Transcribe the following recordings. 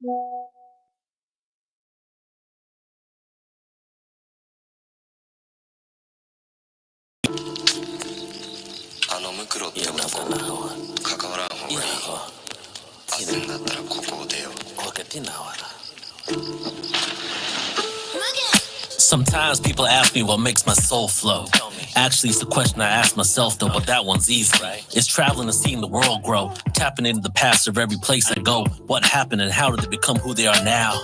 ムクロって男関わらん方がいい。焦んだったらここを出よう。Sometimes people ask me what makes my soul flow. Actually, it's the question I ask myself, though, but that one's easy. It's traveling and seeing the world grow, tapping into the past of every place I go. What happened and how did they become who they are now?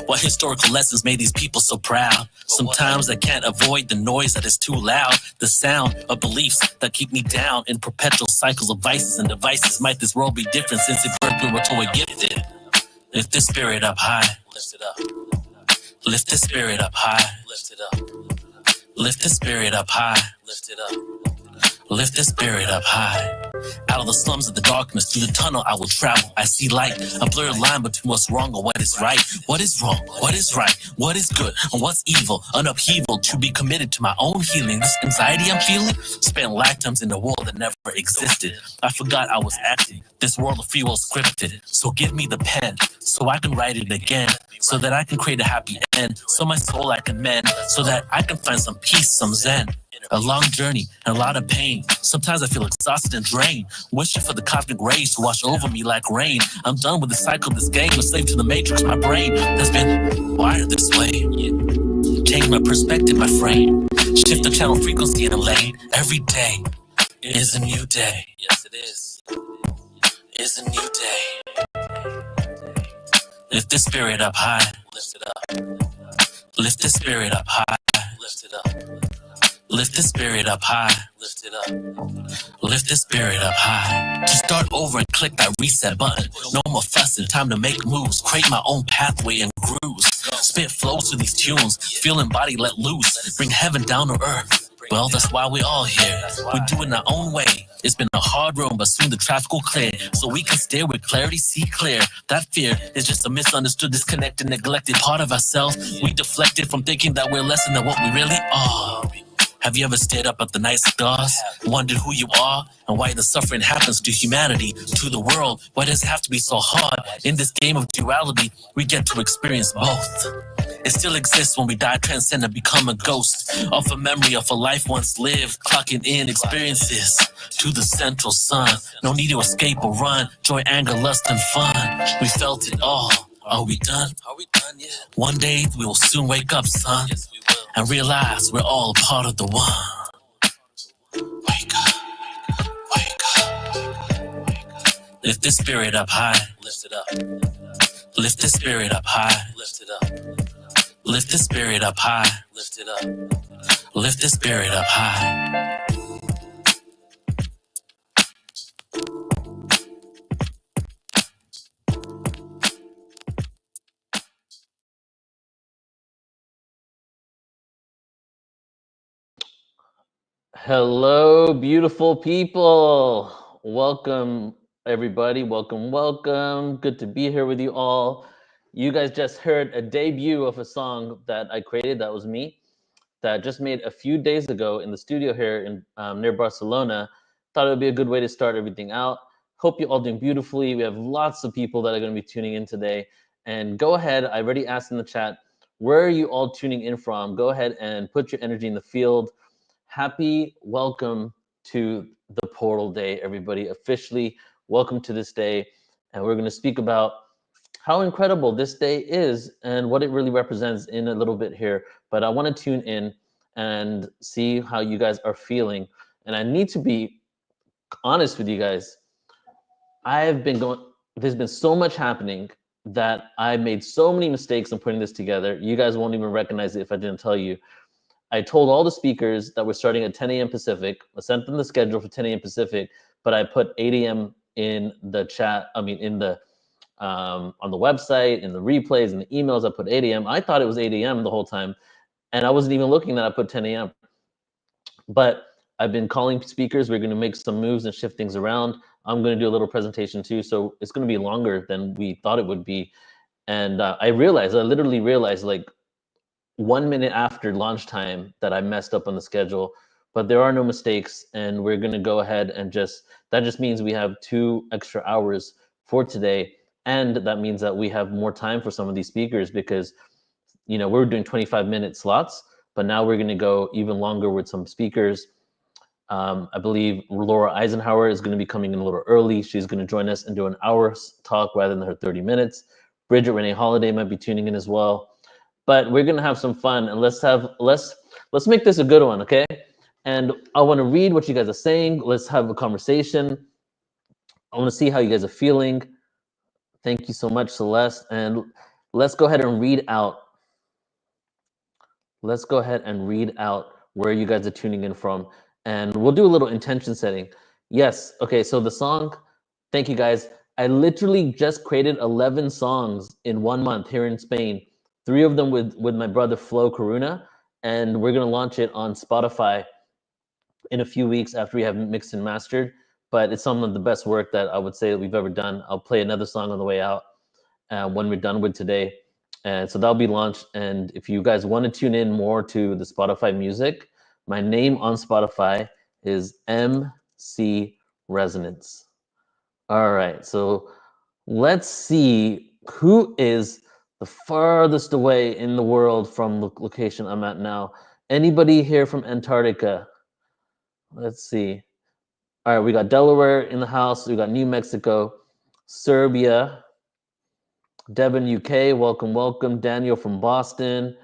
What historical lessons made these people so proud? Sometimes I can't avoid the noise that is too loud, the sound of beliefs that keep me down in perpetual cycles of vices and devices. Might this world be different since it Berkeley were told gifted? Lift the spirit up high. Lift it up. Lift the spirit up high. Lift it up. Lift the spirit up high. Lift it up. Lift the spirit up high. Out of the slums of the darkness, through the tunnel I will travel. I see light, a blurred line between what's wrong and what is right. What is wrong? What is right? What is good? And what's evil? An upheaval to be committed to my own healing. This anxiety I'm feeling, spent lifetimes in a world that never existed. I forgot I was acting. This world of free will scripted. So give me the pen, so I can write it again. So that I can create a happy end. So my soul I can mend. So that I can find some peace, some zen. A long journey and a lot of pain. Sometimes I feel exhausted and drained, wishing for the cosmic rays to wash over me like rain. I'm done with the cycle of this game, a slave to the matrix. My brain has been wired this way. Change my perspective, my frame. Shift the channel frequency in a lane. Every day is a new day. Yes, it is. Is a new day. Lift the spirit up high. Lift it up. Lift the spirit up high. Lift it up. Lift the spirit up high. Lift it up. Lift the spirit up high. To start over and click that reset button. No more fussing, time to make moves. Create my own pathway and grooves. Spit flows to these tunes. Feeling body let loose. Bring heaven down to earth. Well, that's why we're all here. We do it in our own way. It's been a hard road, but soon the traffic will clear. So we can stare with clarity, see clear. That fear is just a misunderstood, disconnected, neglected part of ourselves. We deflected from thinking that we're less than what we really are. Have you ever stared up at the night stars, wondered who you are, and why the suffering happens to humanity, to the world? Why does it have to be so hard? In this game of duality, we get to experience both. It still exists when we die, transcend and become a ghost of a memory of a life once lived, clocking in experiences to the central sun. No need to escape or run, joy, anger, lust, and fun. We felt it all. Are we done? Are we done yet? One day we will soon wake up, son, and realize we're all a part of the one. Wake up, wake up, wake up. Lift the spirit up high. Lift it up. Lift the spirit up high. Lift it up. Lift the spirit up high. Lift it up. Lift the spirit up high. Hello, beautiful people. Welcome, everybody. Welcome, welcome. Good to be here with you all. You guys just heard a debut of a song that I created. That was me. That just made a few days ago in the studio here in near Barcelona. Thought it would be a good way to start everything out. Hope you're all doing beautifully. We have lots of people that are going to be tuning in today. And go ahead. I already asked in the chat, where are you all tuning in from? Go ahead and put your energy in the field. Happy welcome to the portal day, everybody. Officially welcome to this day. And we're going to speak about how incredible this day is and what it really represents in a little bit here. But I want to tune in and see how you guys are feeling. And I need to be honest with you guys. There's been so much happening that I made so many mistakes in putting this together. You guys won't even recognize it if I didn't tell you. I told all the speakers that we're starting at 10 a.m. Pacific. I sent them the schedule for 10 a.m. Pacific, but I put 8 a.m. in the chat. I mean, in the on the website, in the replays, in the emails. I put 8 a.m. I thought it was 8 a.m. the whole time, and I wasn't even looking that I put 10 a.m. But I've been calling speakers. We're going to make some moves and shift things around. I'm going to do a little presentation too, so it's going to be longer than we thought it would be. And I literally realized, like, 1 minute after launch time that I messed up on the schedule, but there are no mistakes, and we're gonna go ahead and that just means we have 2 extra hours for today. And that means that we have more time for some of these speakers because, you know, we're doing 25-minute slots, but now we're going to go even longer with some speakers. I believe Laura Eisenhower is going to be coming in a little early. She's going to join us and do an hour talk rather than her 30 minutes. BRIDGET Renee Holiday might be tuning in as well. But we're going to have some fun, and let's make this a good one, okay? And I want to read what you guys are saying. Let's have a conversation. I want to see how you guys are feeling. Thank you so much, Celeste. And let's go ahead and read out. Let's go ahead and read out where you guys are tuning in from. And we'll do a little intention setting. Yes. Okay. So the song, thank you guys. I literally just created 11 songs in 1 month here in Spain. 3 of them with my brother Flo Karuna. And we're going to launch it on Spotify in a few weeks after we have mixed and mastered. But it's some of the best work that I would say that we've ever done. I'll play another song on the way out when we're done with today. And so that'll be launched. And if you guys want to tune in more to the Spotify music, my name on Spotify is MC Resonance. All right. So let's see who is the farthest away in the world from the location I'm at now. Anybody here from Antarctica? Let's see. All right. We got Delaware in the house. We got New Mexico, Serbia, Devon, UK, welcome, welcome. Daniel from Boston,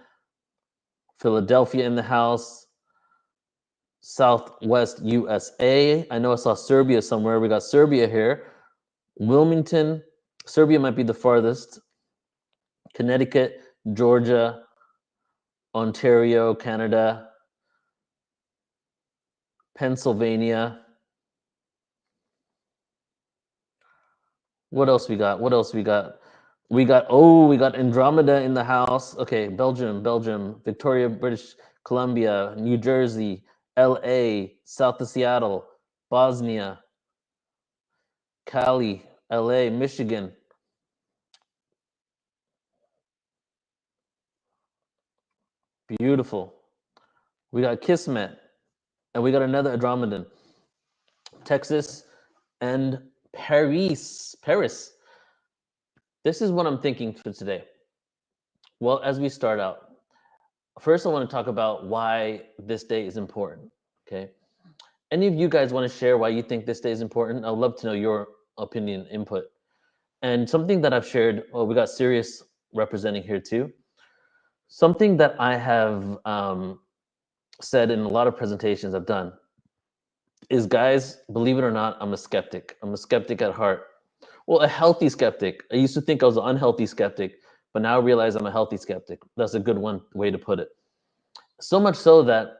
Philadelphia in the house, Southwest USA. I know I saw Serbia somewhere. We got Serbia here. Wilmington, Serbia might be the farthest. Connecticut, Georgia, Ontario, Canada, Pennsylvania. What else we got? What else we got? We got Andromeda in the house. Okay, Belgium, Victoria, British Columbia, New Jersey, LA, south of Seattle, Bosnia, Cali, LA, Michigan. Beautiful. We got Kismet, and we got another Andromedan. Texas and Paris. This is what I'm thinking for today. Well, as we start out, first I want to talk about why this day is important, okay? Any of you guys want to share why you think this day is important? I'd love to know your opinion, input. And something that I've shared, well, we got Sirius representing here too. Something that I have said in a lot of presentations I've done is, guys, believe it or not, I'm a skeptic. I'm a skeptic at heart. Well, a healthy skeptic. I used to think I was an unhealthy skeptic, but now I realize I'm a healthy skeptic. That's a good way to put it. So much so that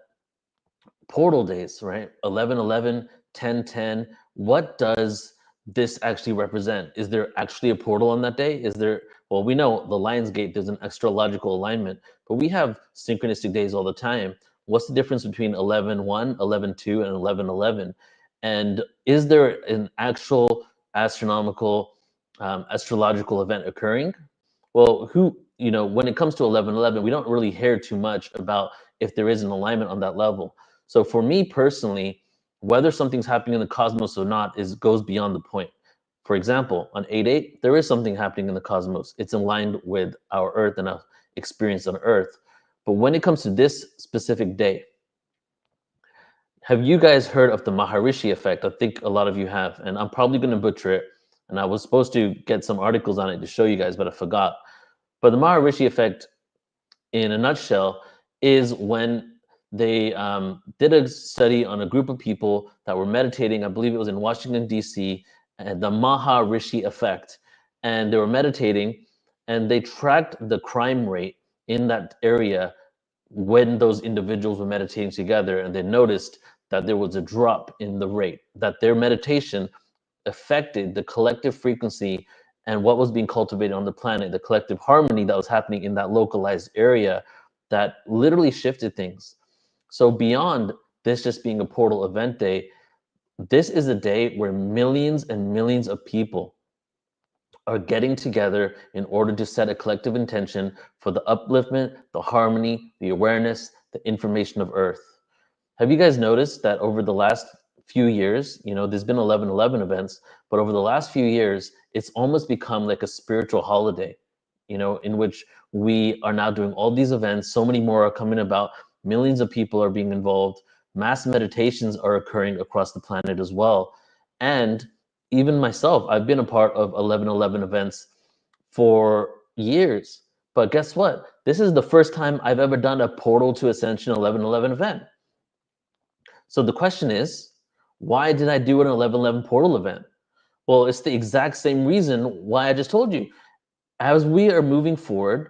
portal days, right? 11/11, 10/10. What does this actually represent? Is there actually a portal on that day? Is there? Well, we know the Lion's Gate, there's an astrological alignment, but we have synchronistic days all the time. What's the difference between 11/1, 11/2, and 11/11? And is there an actual astronomical, astrological event occurring? Well, when it comes to 11/11, we don't really hear too much about if there is an alignment on that level. So for me personally, whether something's happening in the cosmos or not goes beyond the point. For example, on 8/8, there is something happening in the cosmos. It's aligned with our Earth and our experience on Earth. But when it comes to this specific day, have you guys heard of the Maharishi effect? I think a lot of you have, and I'm probably going to butcher it. And I was supposed to get some articles on it to show you guys, but I forgot. But the Maharishi effect, in a nutshell, is when they did a study on a group of people that were meditating. I believe it was in Washington, D.C., and the Maharishi effect. And they were meditating, and they tracked the crime rate in that area when those individuals were meditating together. And they noticed that there was a drop in the rate, that their meditation affected the collective frequency and what was being cultivated on the planet, the collective harmony that was happening in that localized area, that literally shifted things. So beyond this just being a portal event day, this is a day where millions and millions of people are getting together in order to set a collective intention for the upliftment, the harmony, the awareness, the information of Earth. Have you guys noticed that over the last few years, there's been 11/11 events, but over the last few years, it's almost become like a spiritual holiday, you know, in which we are now doing all these events. So many more are coming about. Millions of people are being involved. Mass meditations are occurring across the planet as well. And even myself, I've been a part of 11/11 events for years. But guess what? This is the first time I've ever done a Portal to Ascension 11/11 event. So the question is, why did I do an 11/11 portal event? Well, it's the exact same reason why I just told you. As we are moving forward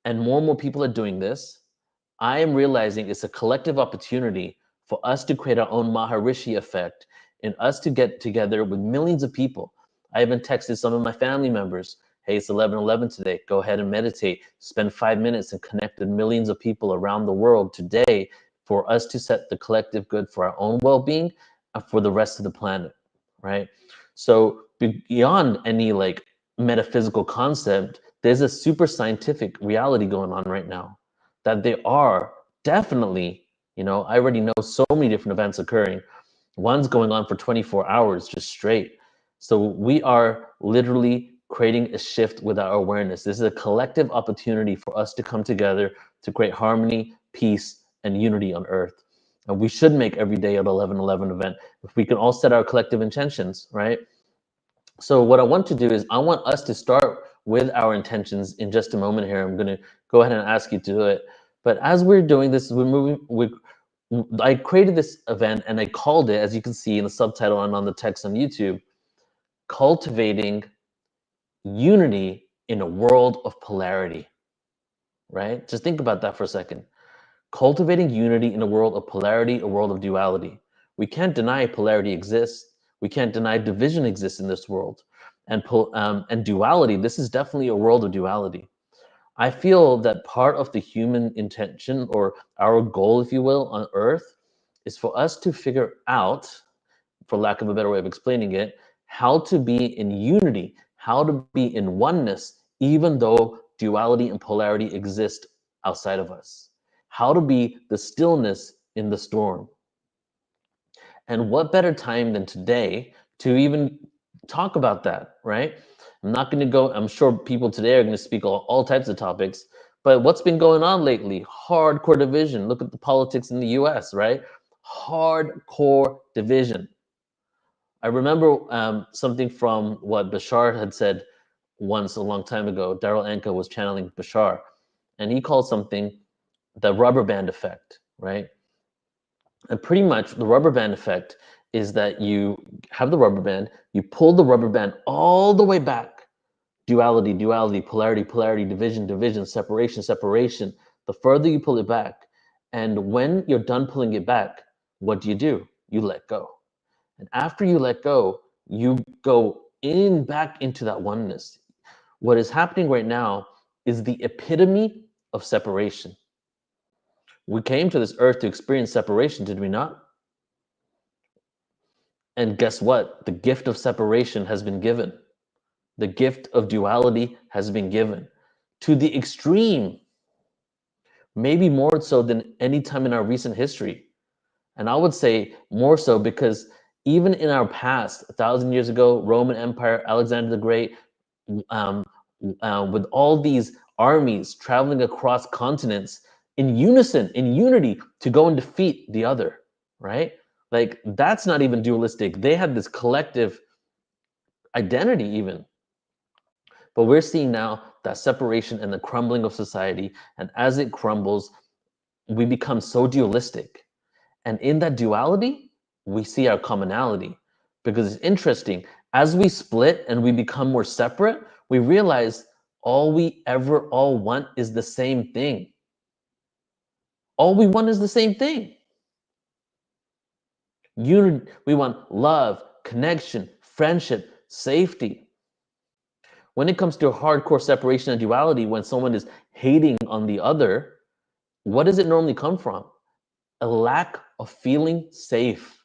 and more people are doing this, I am realizing it's a collective opportunity for us to create our own Maharishi effect and us to get together with millions of people. I even texted some of my family members, hey, it's 11/11 today. Go ahead and meditate. Spend 5 minutes and connect with millions of people around the world today for us to set the collective good for our own well-being and for the rest of the planet, right? So beyond any like metaphysical concept, there's a super scientific reality going on right now that they are definitely, you know, I already know so many different events occurring. One's going on for 24 hours just straight. So we are literally creating a shift with our awareness. This is a collective opportunity for us to come together to create harmony, peace, and unity on Earth. And we should make every day an 11/11 event. If we can all set our collective intentions, right? So what I want to do is I want us to start with our intentions in just a moment here. I'm going to go ahead and ask you to do it. But as we're doing this, I created this event and I called it, as you can see in the subtitle and on the text on YouTube, Cultivating Unity in a World of Polarity, right? Just think about that for a second. Cultivating unity in a world of polarity, a world of duality. We can't deny polarity exists. We can't deny division exists in this world. And duality, this is definitely a world of duality. I feel that part of the human intention, or our goal, if you will, on Earth, is for us to figure out, for lack of a better way of explaining it, how to be in unity, how to be in oneness, even though duality and polarity exist outside of us. How to be the stillness in the storm. And what better time than today to even talk about that, right? I'm not going to go, I'm sure people today are going to speak all types of topics, but what's been going on lately? Hardcore division. Look at the politics in the US, right? Hardcore division. I remember something from what Bashar had said once a long time ago. Daryl Anka was channeling Bashar, and he called something the rubber band effect, right? And pretty much the rubber band effect is that you have the rubber band, you pull the rubber band all the way back. Duality, duality, polarity, polarity, division, division, separation, separation. The further you pull it back, and when you're done pulling it back, what do? You let go. And after you let go, you go back into that oneness. What is happening right now is the epitome of separation. We came to this earth to experience separation, did we not? And guess what? The gift of separation has been given. The gift of duality has been given to the extreme, maybe more so than any time in our recent history. And I would say more so because even in our past, 1,000 years ago, Roman Empire, Alexander the Great, with all these armies traveling across continents in unison, in unity, to go and defeat the other, right? Like, that's not even dualistic. They had this collective identity even. But we're seeing now that separation and the crumbling of society. And as it crumbles, we become so dualistic. And in that duality, we see our commonality. Because it's interesting, as we split and we become more separate, we realize all we ever all want is the same thing. All we want is the same thing. We want love, connection, friendship, safety. When it comes to hardcore separation and duality, when someone is hating on the other, what does it normally come from? A lack of feeling safe.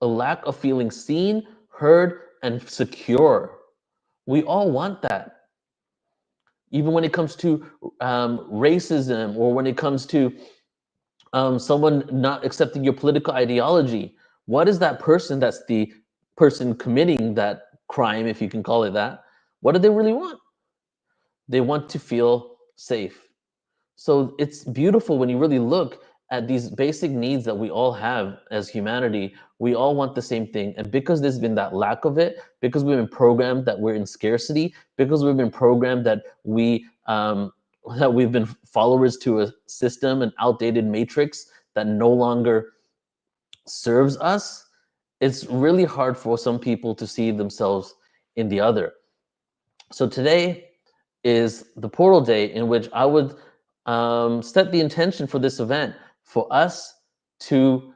A lack of feeling seen, heard, and secure. We all want that. Even when it comes to racism, or when it comes to someone not accepting your political ideology, what is that person that's the person committing that crime, if you can call it that, what do they really want? They want to feel safe. So it's beautiful when you really look at these basic needs that we all have as humanity. We all want the same thing. And because there's been that lack of it, because we've been programmed that we're in scarcity, because we've been programmed that that we've been followers to a system, an outdated matrix that no longer serves us, it's really hard for some people to see themselves in the other. So today is the portal day in which I would set the intention for this event for us to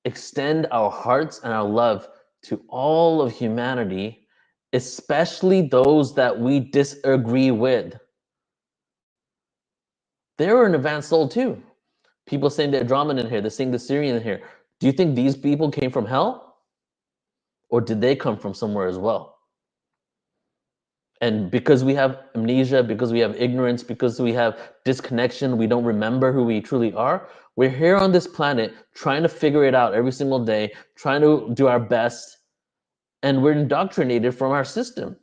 extend our hearts and our love to all of humanity, especially those that we disagree with. They're an advanced soul too. People saying they're Brahmin in here, they're saying the Syrian in here. Do you think these people came from hell? Or did they come from somewhere as well? And because we have amnesia, because we have ignorance, because we have disconnection, we don't remember who we truly are. We're here on this planet trying to figure it out every single day, trying to do our best, and we're indoctrinated from our system.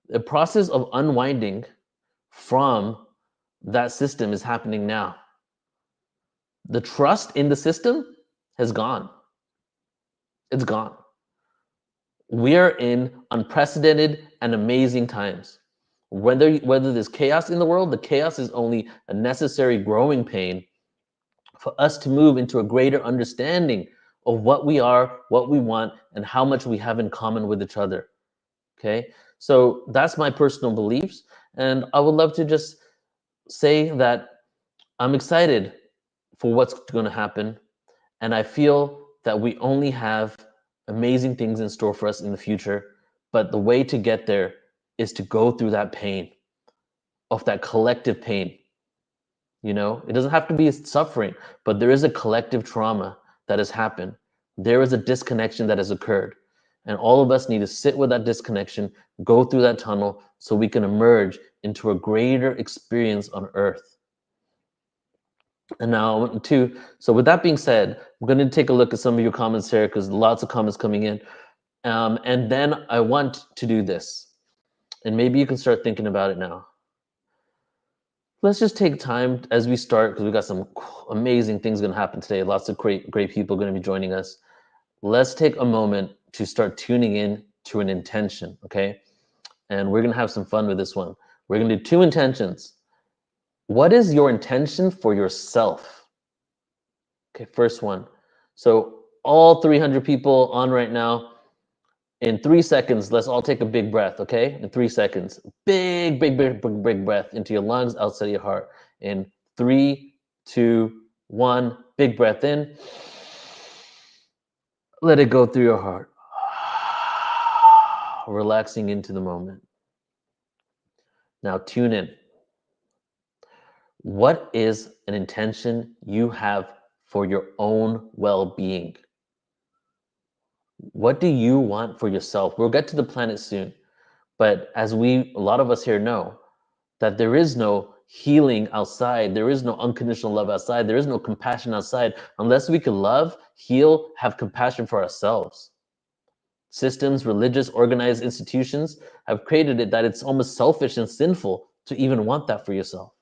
The process of unwinding from that system is happening now. The trust in the system has gone. It's gone. We are in unprecedented and amazing times. Whether there's chaos in the world, the chaos is only a necessary growing pain for us to move into a greater understanding of what we are, what we want, and how much we have in common with each other. Okay, so that's my personal beliefs, and I would love to just say that I'm excited for what's going to happen, and I feel that we only have amazing things in store for us in the future, but the way to get there is to go through that pain, of that collective pain. You know, it doesn't have to be suffering, but there is a collective trauma that has happened. There is a disconnection that has occurred. And all of us need to sit with that disconnection, go through that tunnel so we can emerge into a greater experience on Earth. And now, so with that being said, I'm going to take a look at some of your comments here because lots of comments coming in. And then I want to do this. And maybe you can start thinking about it now. Let's just take time as we start, because we've got some amazing things going to happen today. Lots of great people going to be joining us. Let's take a moment to start tuning in to an intention, okay? And we're going to have some fun with this one. We're going to do 2 intentions. What is your intention for yourself? Okay, first one. So all 300 people on right now, in 3 seconds, let's all take a big breath, okay? In 3 seconds. Big breath into your lungs, outside your heart. In 3, 2, 1, big breath in. Let it go through your heart. Relaxing into the moment. Now tune in. What is an intention you have for your own well-being? What do you want for yourself? We'll get to the planet soon. But as a lot of us here know, that there is no healing outside, there is no unconditional love outside, there is no compassion outside, unless we can love, heal, have compassion for ourselves. Systems, religious, organized institutions have created it that it's almost selfish and sinful to even want that for yourself.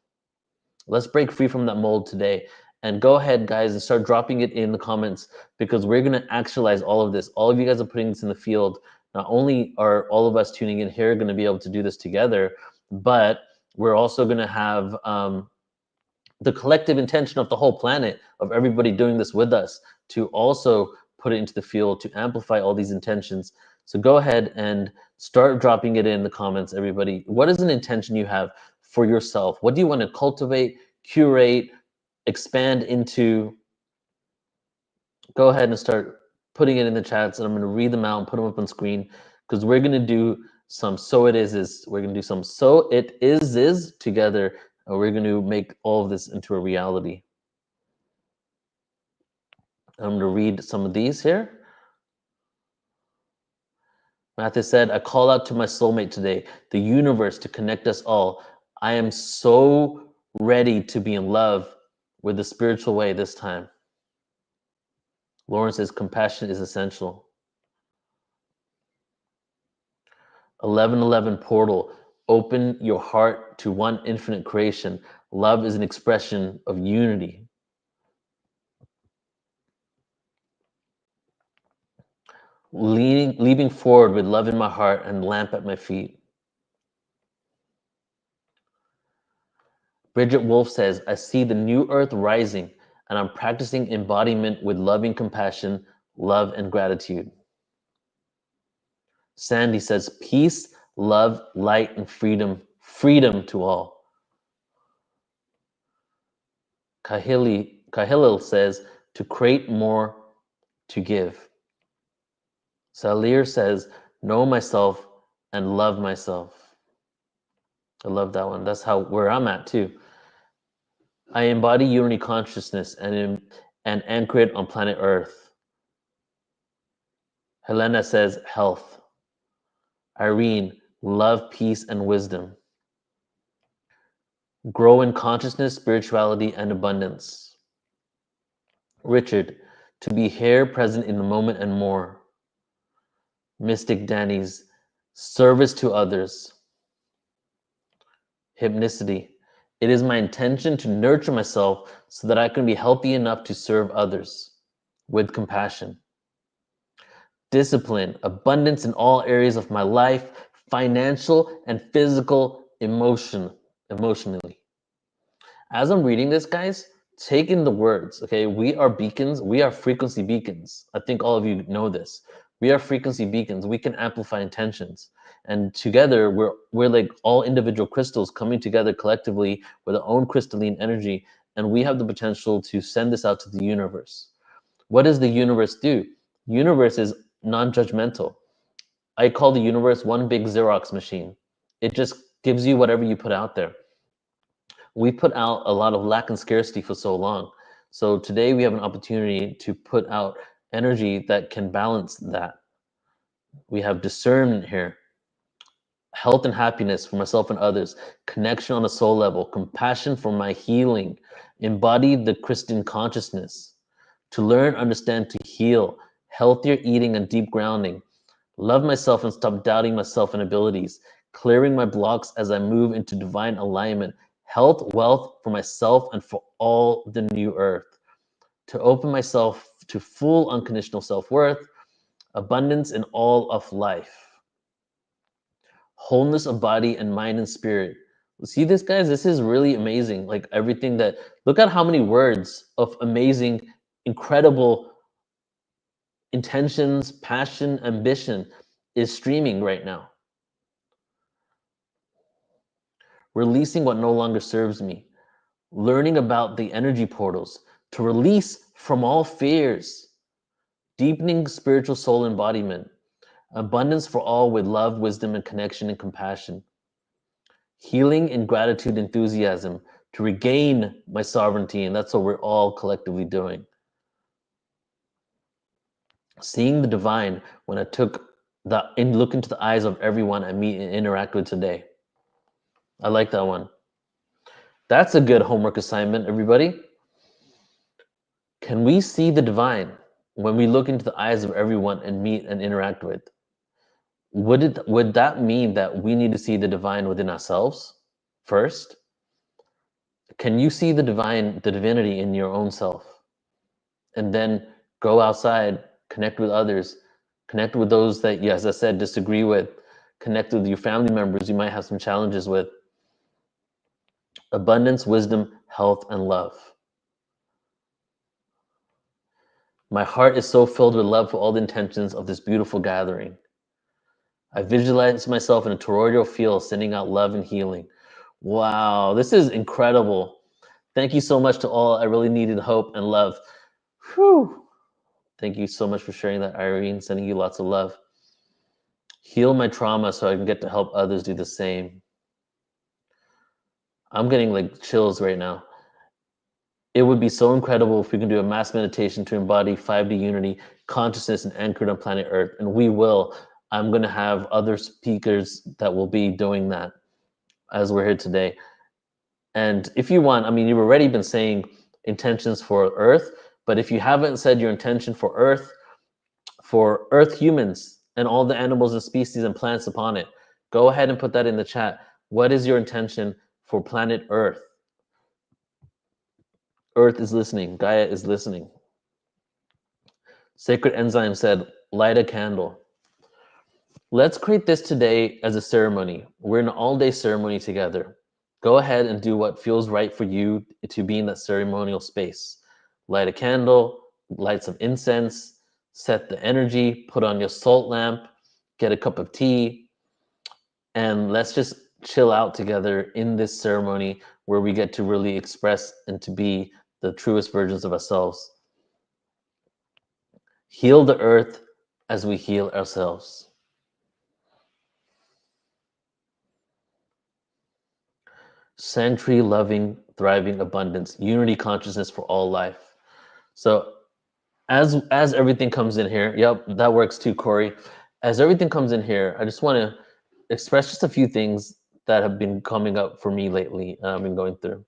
Let's break free from that mold today. And go ahead, guys, and start dropping it in the comments, because we're going to actualize all of this. All of you guys are putting this in the field. Not only are all of us tuning in here going to be able to do this together, but we're also going to have the collective intention of the whole planet, of everybody doing this with us, to also put it into the field, to amplify all these intentions. So go ahead and start dropping it in the comments, everybody. What is an intention you have for yourself? What do you want to cultivate, curate, expand into? Go ahead and start putting it in the chats, and I'm going to read them out and put them up on screen, because we're going to do some so it is. We're going to do some so it is together, and we're going to make all of this into a reality. I'm going to read some of these here. Matthew said, I call out to my soulmate today, the universe, to connect us all. I am so ready to be in love with the spiritual way this time. Lauren says, compassion is essential. 1111 portal. Open your heart to one infinite creation. Love is an expression of unity. Leaping forward with love in my heart and lamp at my feet. Bridget Wolf says, I see the new earth rising and I'm practicing embodiment with loving compassion, love, and gratitude. Sandy says, peace, love, light, and freedom. Freedom to all. Kahilil says, to create more, to give. Salir says, know myself and love myself. I love that one. That's where I'm at too. I embody unity consciousness and anchor it on planet Earth. Helena says, health. Irene, love, peace, and wisdom. Grow in consciousness, spirituality, and abundance. Richard, to be here, present in the moment and more. Mystic Danny's, service to others. Hypnicity, it is my intention to nurture myself so that I can be healthy enough to serve others with compassion. Discipline, abundance in all areas of my life, financial and physical, emotionally. As I'm reading this, guys, take in the words, okay? We are beacons. We are frequency beacons. I think all of you know this. We are frequency beacons. We can amplify intentions. And together, we're like all individual crystals coming together collectively with our own crystalline energy. And we have the potential to send this out to the universe. What does the universe do? Universe is non-judgmental. I call the universe one big Xerox machine. It just gives you whatever you put out there. We put out a lot of lack and scarcity for so long. So today we have an opportunity to put out energy that can balance that. We have discernment here, health and happiness for myself and others, connection on a soul level, compassion for my healing, embody the Christian consciousness, to learn, understand, to heal, healthier eating and deep grounding, love myself and stop doubting myself and abilities, clearing my blocks as I move into divine alignment, health, wealth for myself and for all the new earth, to open myself to full unconditional self-worth, abundance in all of life, wholeness of body and mind and spirit. See this, guys? This is really amazing. Like everything that, look at how many words of amazing, incredible intentions, passion, ambition is streaming right now. Releasing what no longer serves me, learning about the energy portals to release from all fears, deepening spiritual soul embodiment, abundance for all with love, wisdom, and connection and compassion, healing in gratitude, enthusiasm to regain my sovereignty. And that's what we're all collectively doing. Seeing the divine when I took look into the eyes of everyone I meet and interact with today. I like that one. That's a good homework assignment, everybody. Can we see the divine when we look into the eyes of everyone and meet and interact with? Would that mean that we need to see the divine within ourselves first? Can you see the divinity in your own self? And then go outside, connect with others, connect with those that, yes, as I said, disagree with, connect with your family members you might have some challenges with. Abundance, wisdom, health, and love. My heart is so filled with love for all the intentions of this beautiful gathering. I visualize myself in a toroidal field sending out love and healing. Wow, this is incredible. Thank you so much to all. I really needed hope and love. Whew. Thank you so much for sharing that, Irene. Sending you lots of love. Heal my trauma so I can get to help others do the same. I'm getting like chills right now. It would be so incredible if we can do a mass meditation to embody 5D unity, consciousness, and anchored on planet Earth. And we will. I'm going to have other speakers that will be doing that as we're here today. And if you want, I mean, you've already been saying intentions for Earth, but if you haven't said your intention for Earth humans, and all the animals and species and plants upon it, Go ahead and put that in the chat. What is your intention for planet Earth? Earth is listening. Gaia is listening. Sacred Enzyme said, light a candle. Let's create this today as a ceremony. We're in an all-day ceremony together. Go ahead and do what feels right for you to be in that ceremonial space. Light a candle, light some incense, set the energy, put on your salt lamp, get a cup of tea, and let's just chill out together in this ceremony where we get to really express and to be the truest versions of ourselves. Heal the earth as we heal ourselves. Century loving, thriving abundance, unity consciousness for all life. So as everything comes in here, yep, that works too, Corey. As everything comes in here, I just want to express just a few things that have been coming up for me lately. I've been going through.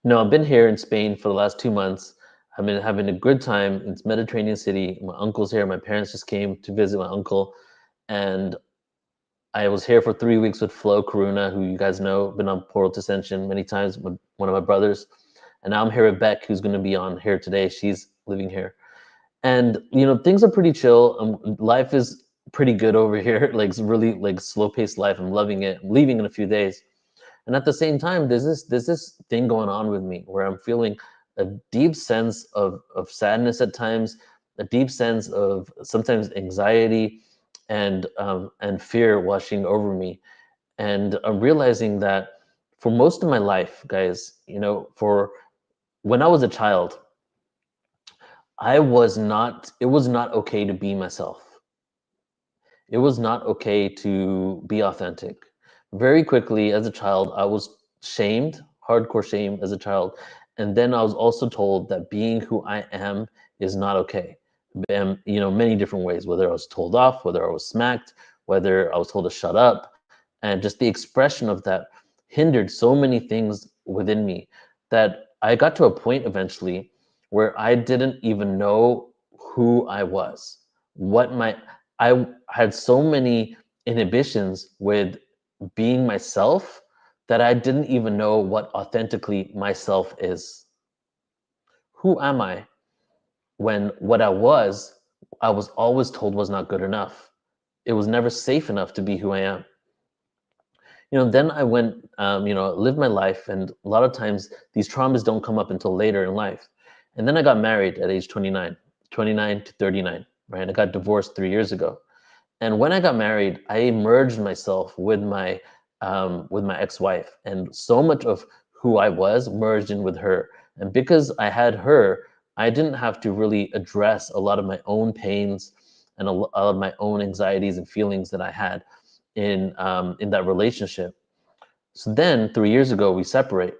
No, I've been here in Spain for the last 2 months. I've been having a good time. It's Mediterranean city. My uncle's here. My parents just came to visit my uncle, and I was here for 3 weeks with Flo Karuna, who you guys know, been on Portal to Ascension many times, with one of my brothers. And now I'm here with Beck, who's going to be on here today. She's living here. And, you know, things are pretty chill. Life is pretty good over here. Like, it's really like slow-paced life. I'm loving it. I'm leaving in a few days. And at the same time, there's this thing going on with me where I'm feeling a deep sense of sadness at times, a deep sense of sometimes anxiety, and fear washing over me. And I'm realizing that for most of my life, guys, you know, for when I was a child, it was not okay to be myself. It was not okay to be authentic. Very quickly as a child, I was shamed, hardcore shame as a child. And then I was also told that being who I am is not okay. You know, many different ways, whether I was told off, whether I was smacked, whether I was told to shut up. And just the expression of that hindered so many things within me that I got to a point eventually where I didn't even know who I was, I had so many inhibitions with being myself that I didn't even know what authentically myself is. Who am I when what I was always told was not good enough? It was never safe enough to be who I am. You know, then I went, you know, lived my life, and a lot of times these traumas don't come up until later in life. And then I got married at age 29 to 39, right? I got divorced 3 years ago. And when I got married, I merged myself with my ex-wife, and so much of who I was merged in with her. And because I had her, I didn't have to really address a lot of my own pains and a lot of my own anxieties and feelings that I had in that relationship. So then 3 years ago, we separate.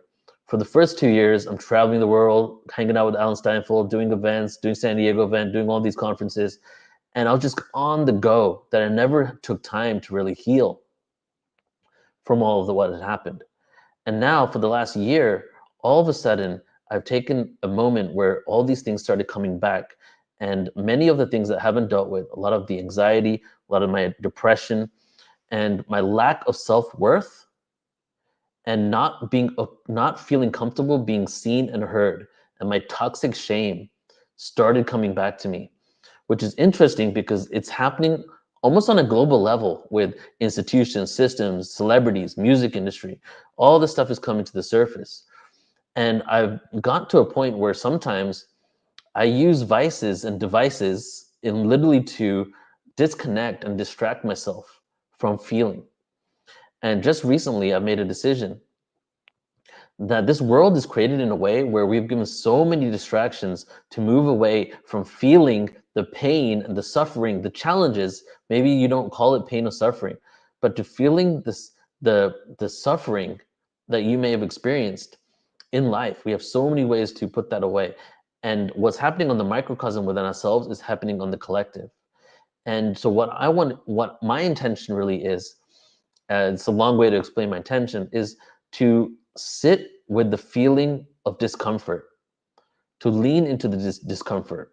For the first 2 years, I'm traveling the world, hanging out with Alan Steinfeld, doing events, doing San Diego event, doing all these conferences. And I was just on the go, that I never took time to really heal from all of what had happened. And now for the last year, all of a sudden, I've taken a moment where all these things started coming back. And many of the things that I haven't dealt with, a lot of the anxiety, a lot of my depression, and my lack of self-worth, and not feeling comfortable being seen and heard, and my toxic shame started coming back to me, which is interesting because it's happening almost on a global level with institutions, systems, celebrities, music industry. All this stuff is coming to the surface. And I've got to a point where sometimes I use vices and devices in literally to disconnect and distract myself from feeling. And just recently, I made a decision that this world is created in a way where we've given so many distractions to move away from feeling the pain and the suffering, the challenges. Maybe you don't call it pain or suffering, but to feeling the suffering that you may have experienced in life. We have so many ways to put that away. And what's happening on the microcosm within ourselves is happening on the collective. And so what my intention really is, it's a long way to explain my intention, is to sit with the feeling of discomfort, to lean into the discomfort.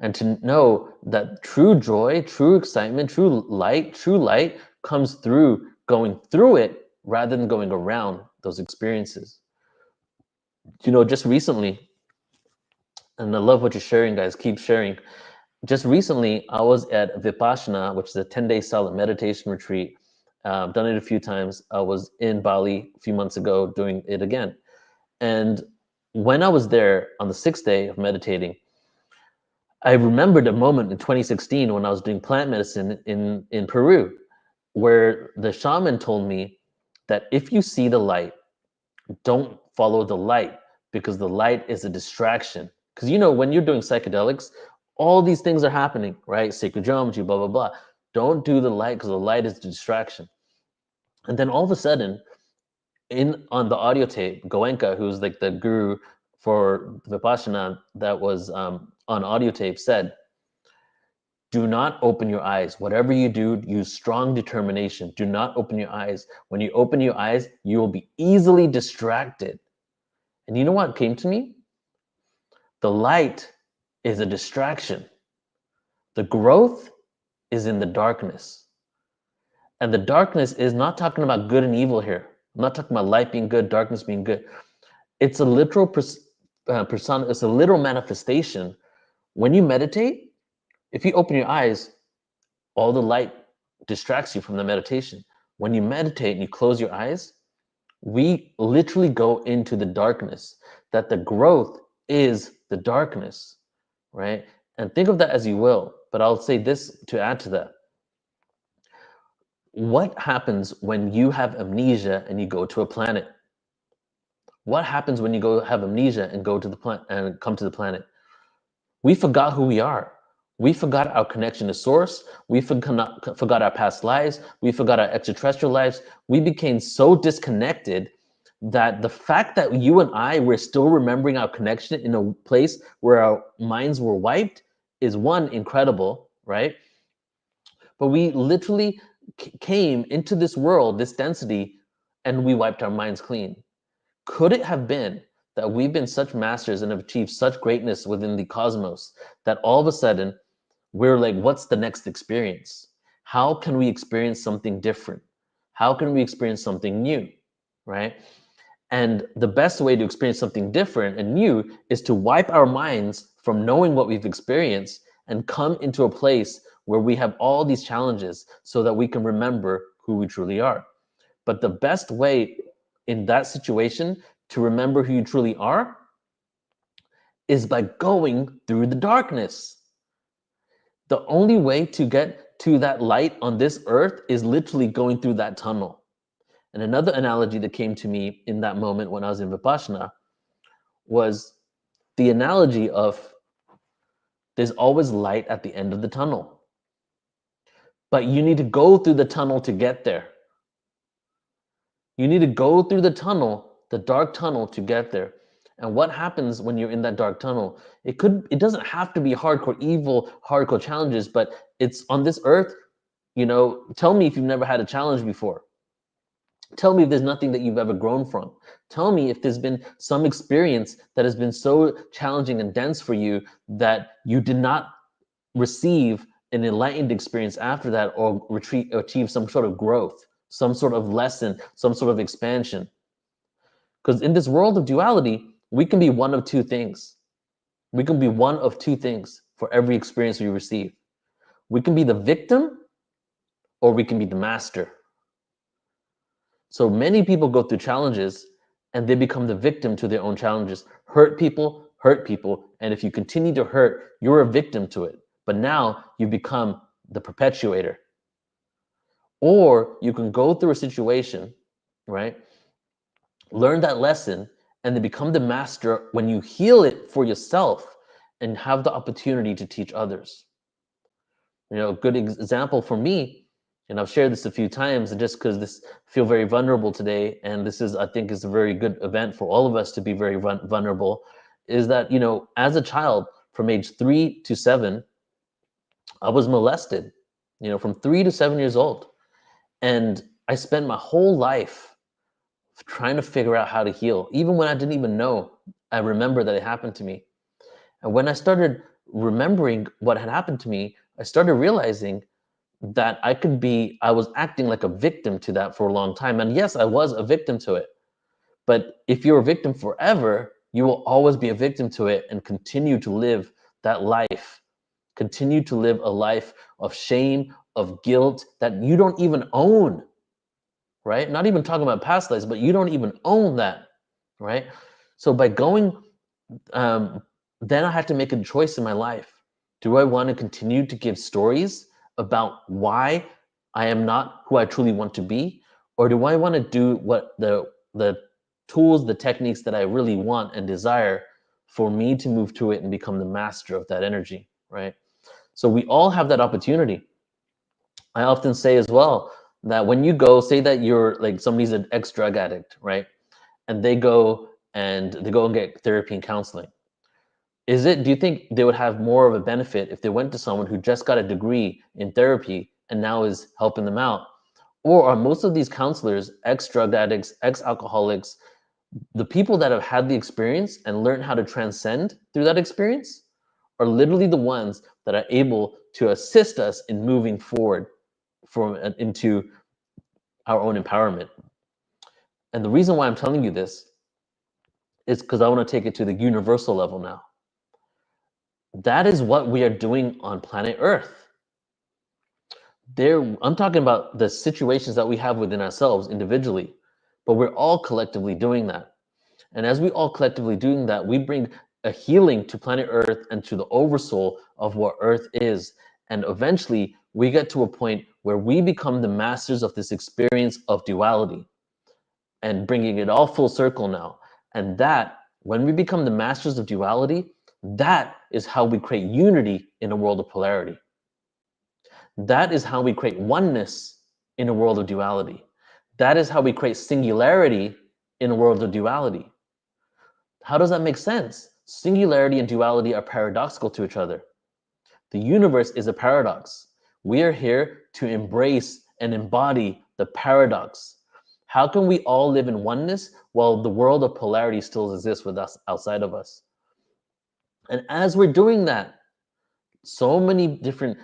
And to know that true joy, true excitement, true light comes through going through it rather than going around those experiences. You know, just recently, and I love what you're sharing, guys, keep sharing. Just recently, I was at Vipassana, which is a 10-day silent meditation retreat. I've done it a few times. I was in Bali a few months ago doing it again. And when I was there on the 6th day of meditating, I remembered a moment in 2016 when I was doing plant medicine in Peru, where the shaman told me that if you see the light, don't follow the light because the light is a distraction. Because you know, when you're doing psychedelics, all these things are happening, right? Sacred geometry, blah, blah, blah. Don't do the light because the light is a distraction. And then all of a sudden, on the audio tape, Goenka, who's like the guru for Vipassana that was on audio tape, said, do not open your eyes. Whatever you do, use strong determination. Do not open your eyes. When you open your eyes, you will be easily distracted. And you know what came to me? The light is a distraction. The growth is in the darkness. And the darkness is not talking about good and evil here. I'm not talking about light being good, darkness being good. It's a literal persona, it's a literal manifestation. When you meditate, if you open your eyes, all the light distracts you from the meditation. When you meditate and you close your eyes, we literally go into the darkness, that the growth is the darkness, right? And think of that as you will, but I'll say this to add to that. What happens when you have amnesia and you go to a planet? What happens when you go have amnesia and go to the planet and come to the planet? We forgot who we are. We forgot our connection to source. We forgot our past lives. We forgot our extraterrestrial lives. We became so disconnected that the fact that you and I were still remembering our connection in a place where our minds were wiped is one, incredible, right? But we literally came into this world, this density, and we wiped our minds clean. Could it have been that we've been such masters and have achieved such greatness within the cosmos that all of a sudden we're like, what's the next experience? How can we experience something different? How can we experience something new, right? And the best way to experience something different and new is to wipe our minds from knowing what we've experienced and come into a place where we have all these challenges so that we can remember who we truly are. But the best way in that situation to remember who you truly are is by going through the darkness. The only way to get to that light on this earth is literally going through that tunnel. And another analogy that came to me in that moment when I was in Vipassana was the analogy of there's always light at the end of the tunnel. But you need to go through the tunnel to get there. You need to go through the tunnel, the dark tunnel, to get there. And what happens when you're in that dark tunnel? It doesn't have to be hardcore evil, hardcore challenges, but it's on this earth, you know, tell me if you've never had a challenge before. Tell me if there's nothing that you've ever grown from. Tell me if there's been some experience that has been so challenging and dense for you that you did not receive an enlightened experience after that, or achieve some sort of growth, some sort of lesson, some sort of expansion. Because in this world of duality, we can be one of two things. We can be one of two things for every experience we receive. We can be the victim, or we can be the master. So many people go through challenges and they become the victim to their own challenges. Hurt people, and if you continue to hurt, you're a victim to it. But now you become the perpetuator. Or you can go through a situation, right? Learn that lesson and then become the master when you heal it for yourself and have the opportunity to teach others. You know, a good example for me, and I've shared this a few times, and just because this feel very vulnerable today, and this is, I think, is a very good event for all of us to be very vulnerable, is that, you know, as a child from age 3 to 7, I was molested, you know, from 3 to 7 years old. And I spent my whole life trying to figure out how to heal. Even when I didn't even know, I remember that it happened to me. And when I started remembering what had happened to me, I started realizing that I was acting like a victim to that for a long time. And yes, I was a victim to it. But if you're a victim forever, you will always be a victim to it and continue to live that life. Continue to live a life of shame, of guilt that you don't even own, right? Not even talking about past lives, but you don't even own that, right? So by going, then I had to make a choice in my life. Do I want to continue to give stories about why I am not who I truly want to be? Or do I want to do what the tools, the techniques that I really want and desire for me to move to it and become the master of that energy, right? So we all have that opportunity. I often say as well that when you go, say that you're like somebody's an ex-drug addict, right? And they go and get therapy and counseling. Do you think they would have more of a benefit if they went to someone who just got a degree in therapy and now is helping them out? Or are most of these counselors ex-drug addicts, ex-alcoholics, the people that have had the experience and learned how to transcend through that experience are literally the ones that are able to assist us in moving forward into our own empowerment. And the reason why I'm telling you this is because I want to take it to the universal level now. That is what we are doing on planet Earth. I'm talking about the situations that we have within ourselves individually, but we're all collectively doing that. And as we all collectively doing that, we bring a healing to planet Earth and to the oversoul of what Earth is. And eventually we get to a point where we become the masters of this experience of duality and bringing it all full circle now. And that, when we become the masters of duality, that is how we create unity in a world of polarity. That is how we create oneness in a world of duality. That is how we create singularity in a world of duality. How does that make sense? Singularity and duality are paradoxical to each other. The universe is a paradox. We are here to embrace and embody the paradox. How can we all live in oneness while the world of polarity still exists with us outside of us? And as we're doing that, so many different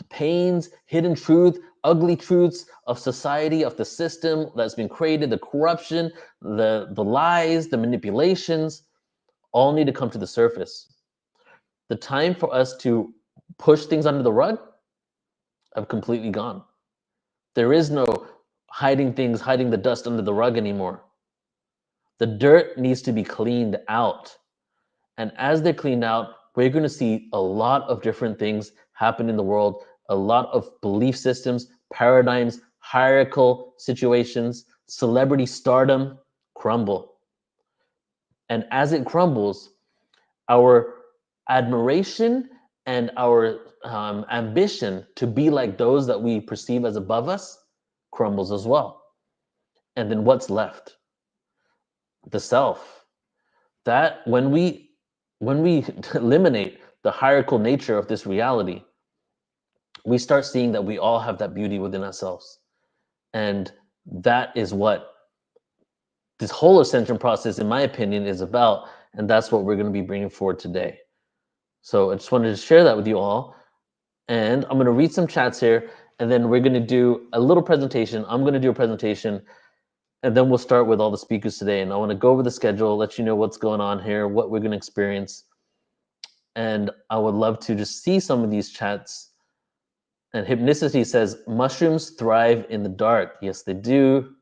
pains, hidden truth, ugly truths of society, of the system that's been created, the corruption, the lies, the manipulations, all need to come to the surface. The time for us to push things under the rug have completely gone. There is no hiding the dust under the rug anymore. The dirt needs to be cleaned out. And as they're cleaned out, we're going to see a lot of different things happen in the world, a lot of belief systems, paradigms, hierarchical situations, celebrity stardom crumble. And as it crumbles, our admiration and our ambition to be like those that we perceive as above us crumbles as well. And then what's left? The self. That when we eliminate the hierarchical nature of this reality, we start seeing that we all have that beauty within ourselves. And that is what this whole ascension process, in my opinion, is about. And that's what we're going to be bringing forward today. So I just wanted to share that with you all. And I'm going to read some chats here, and then we're going to do a little presentation. I'm going to do a presentation, and then we'll start with all the speakers today. And I want to go over the schedule, let you know what's going on here, what we're going to experience. And I would love to just see some of these chats. And Hypnicity says, mushrooms thrive in the dark. Yes, they do.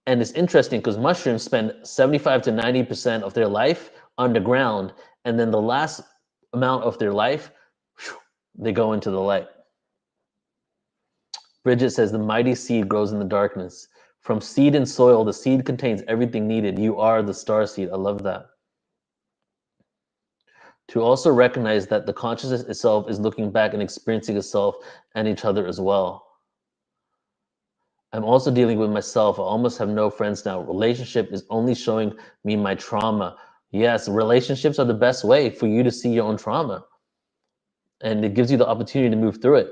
And it's interesting because mushrooms spend 75 to 90% of their life underground. And then the last amount of their life, they go into the light. Bridget says, the mighty seed grows in the darkness. From seed and soil, the seed contains everything needed. You are the star seed. I love that. To also recognize that the consciousness itself is looking back and experiencing itself and each other as well. I'm also dealing with myself. I almost have no friends now. Relationship is only showing me my trauma. Yes, relationships are the best way for you to see your own trauma. And it gives you the opportunity to move through it.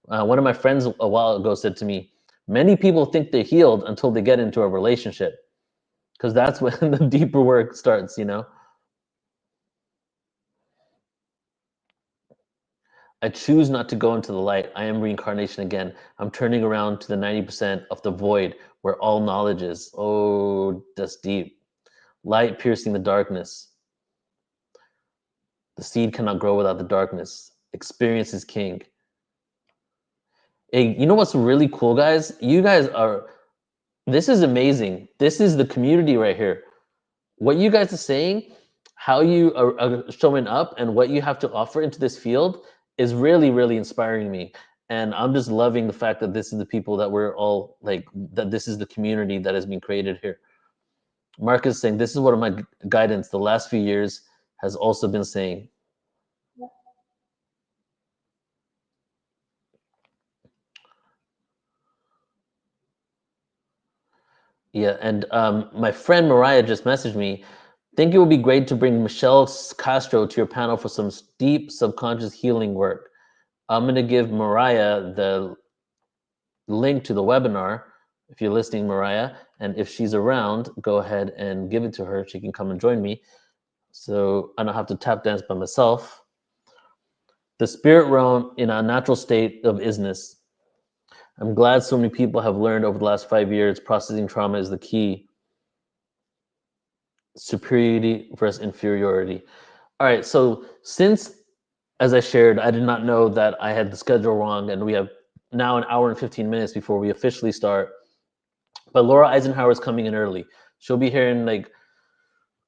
One of my friends a while ago said to me, many people think they're healed until they get into a relationship. Because that's when the deeper work starts, you know? I choose not to go into the light. I am reincarnation again. I'm turning around to the 90% of the void where all knowledge is. Oh, that's deep. Light piercing the darkness. The seed cannot grow without the darkness. Experience is king. Hey, you know what's really cool, guys? You guys are, this is amazing. This is the community right here. What you guys are saying, how you are showing up and what you have to offer into this field is really, really inspiring me. And I'm just loving the fact that this is the people that we're all like, that this is the community that has been created here. Mark is saying, this is one of my guidance the last few years has also been saying. Yeah, and my friend Mariah just messaged me. Think it would be great to bring Michelle Castro to your panel for some deep subconscious healing work. I'm going to give Mariah the link to the webinar if you're listening, Mariah, and if she's around, go ahead and give it to her. She can come and join me, so I don't have to tap dance by myself. The spirit realm in a natural state of isness. I'm glad so many people have learned over the last 5 years processing trauma is the key. Superiority versus inferiority. All right, so since, as I shared, I did not know that I had the schedule wrong, and we have now an hour and 15 minutes before we officially start. But Laura Eisenhower is coming in early. She'll be here in like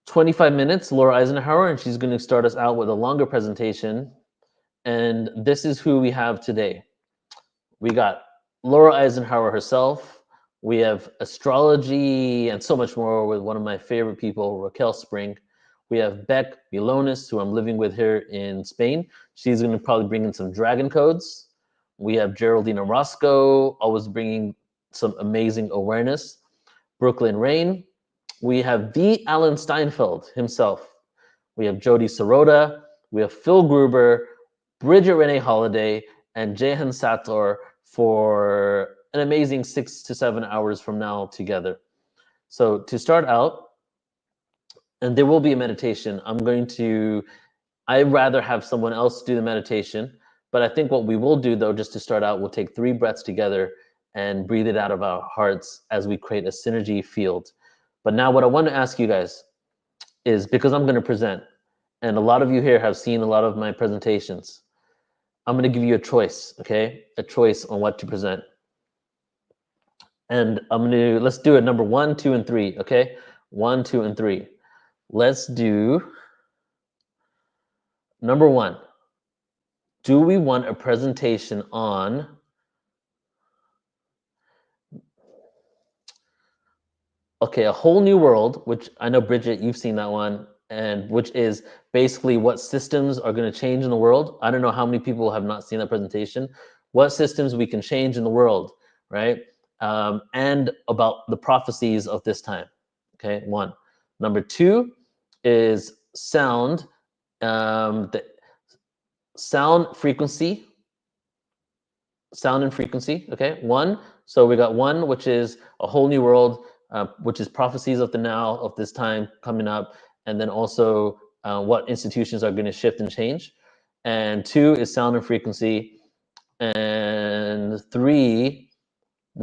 25 minutes, Laura Eisenhower, and she's going to start us out with a longer presentation. And this is who we have today. We got Laura Eisenhower herself. We have astrology and so much more with one of my favorite people, Raquel Spring. We have Beck MYLONAS, who I'm living with here in Spain. She's going to probably bring in some dragon codes. We have GERALDINE OROZCO, always bringing some amazing awareness. BROOKLIN RAYNE. We have the Alan Steinfeld himself. We have JODI SEROTA. We have Phil Gruber, Bridget Renee Holiday, and Jehan Sator for an amazing 6 to 7 hours from now together. So to start out, and there will be a meditation, I'd rather have someone else do the meditation, but I think what we will do though, just to start out, we'll take 3 breaths together and breathe it out of our hearts as we create a synergy field. But now what I want to ask you guys is, because I'm going to present, and a lot of you here have seen a lot of my presentations, I'm going to give you a choice, okay? A choice on what to present. And let's do it number 1, 2, and 3, okay? 1, 2, and 3. Let's do number 1. Do we want a presentation on a whole new world, which I know, Bridget, you've seen that one, and which is basically what systems are going to change in the world. I don't know how many people have not seen that presentation. What systems we can change in the world, right? And about the prophecies of this time. Okay, 1. Number 2 is sound, the sound frequency, sound and frequency. Okay, 1. So we got 1, which is a whole new world, which is prophecies of the now, of this time coming up, and then also what institutions are going to shift and change. And 2 is sound and frequency, and 3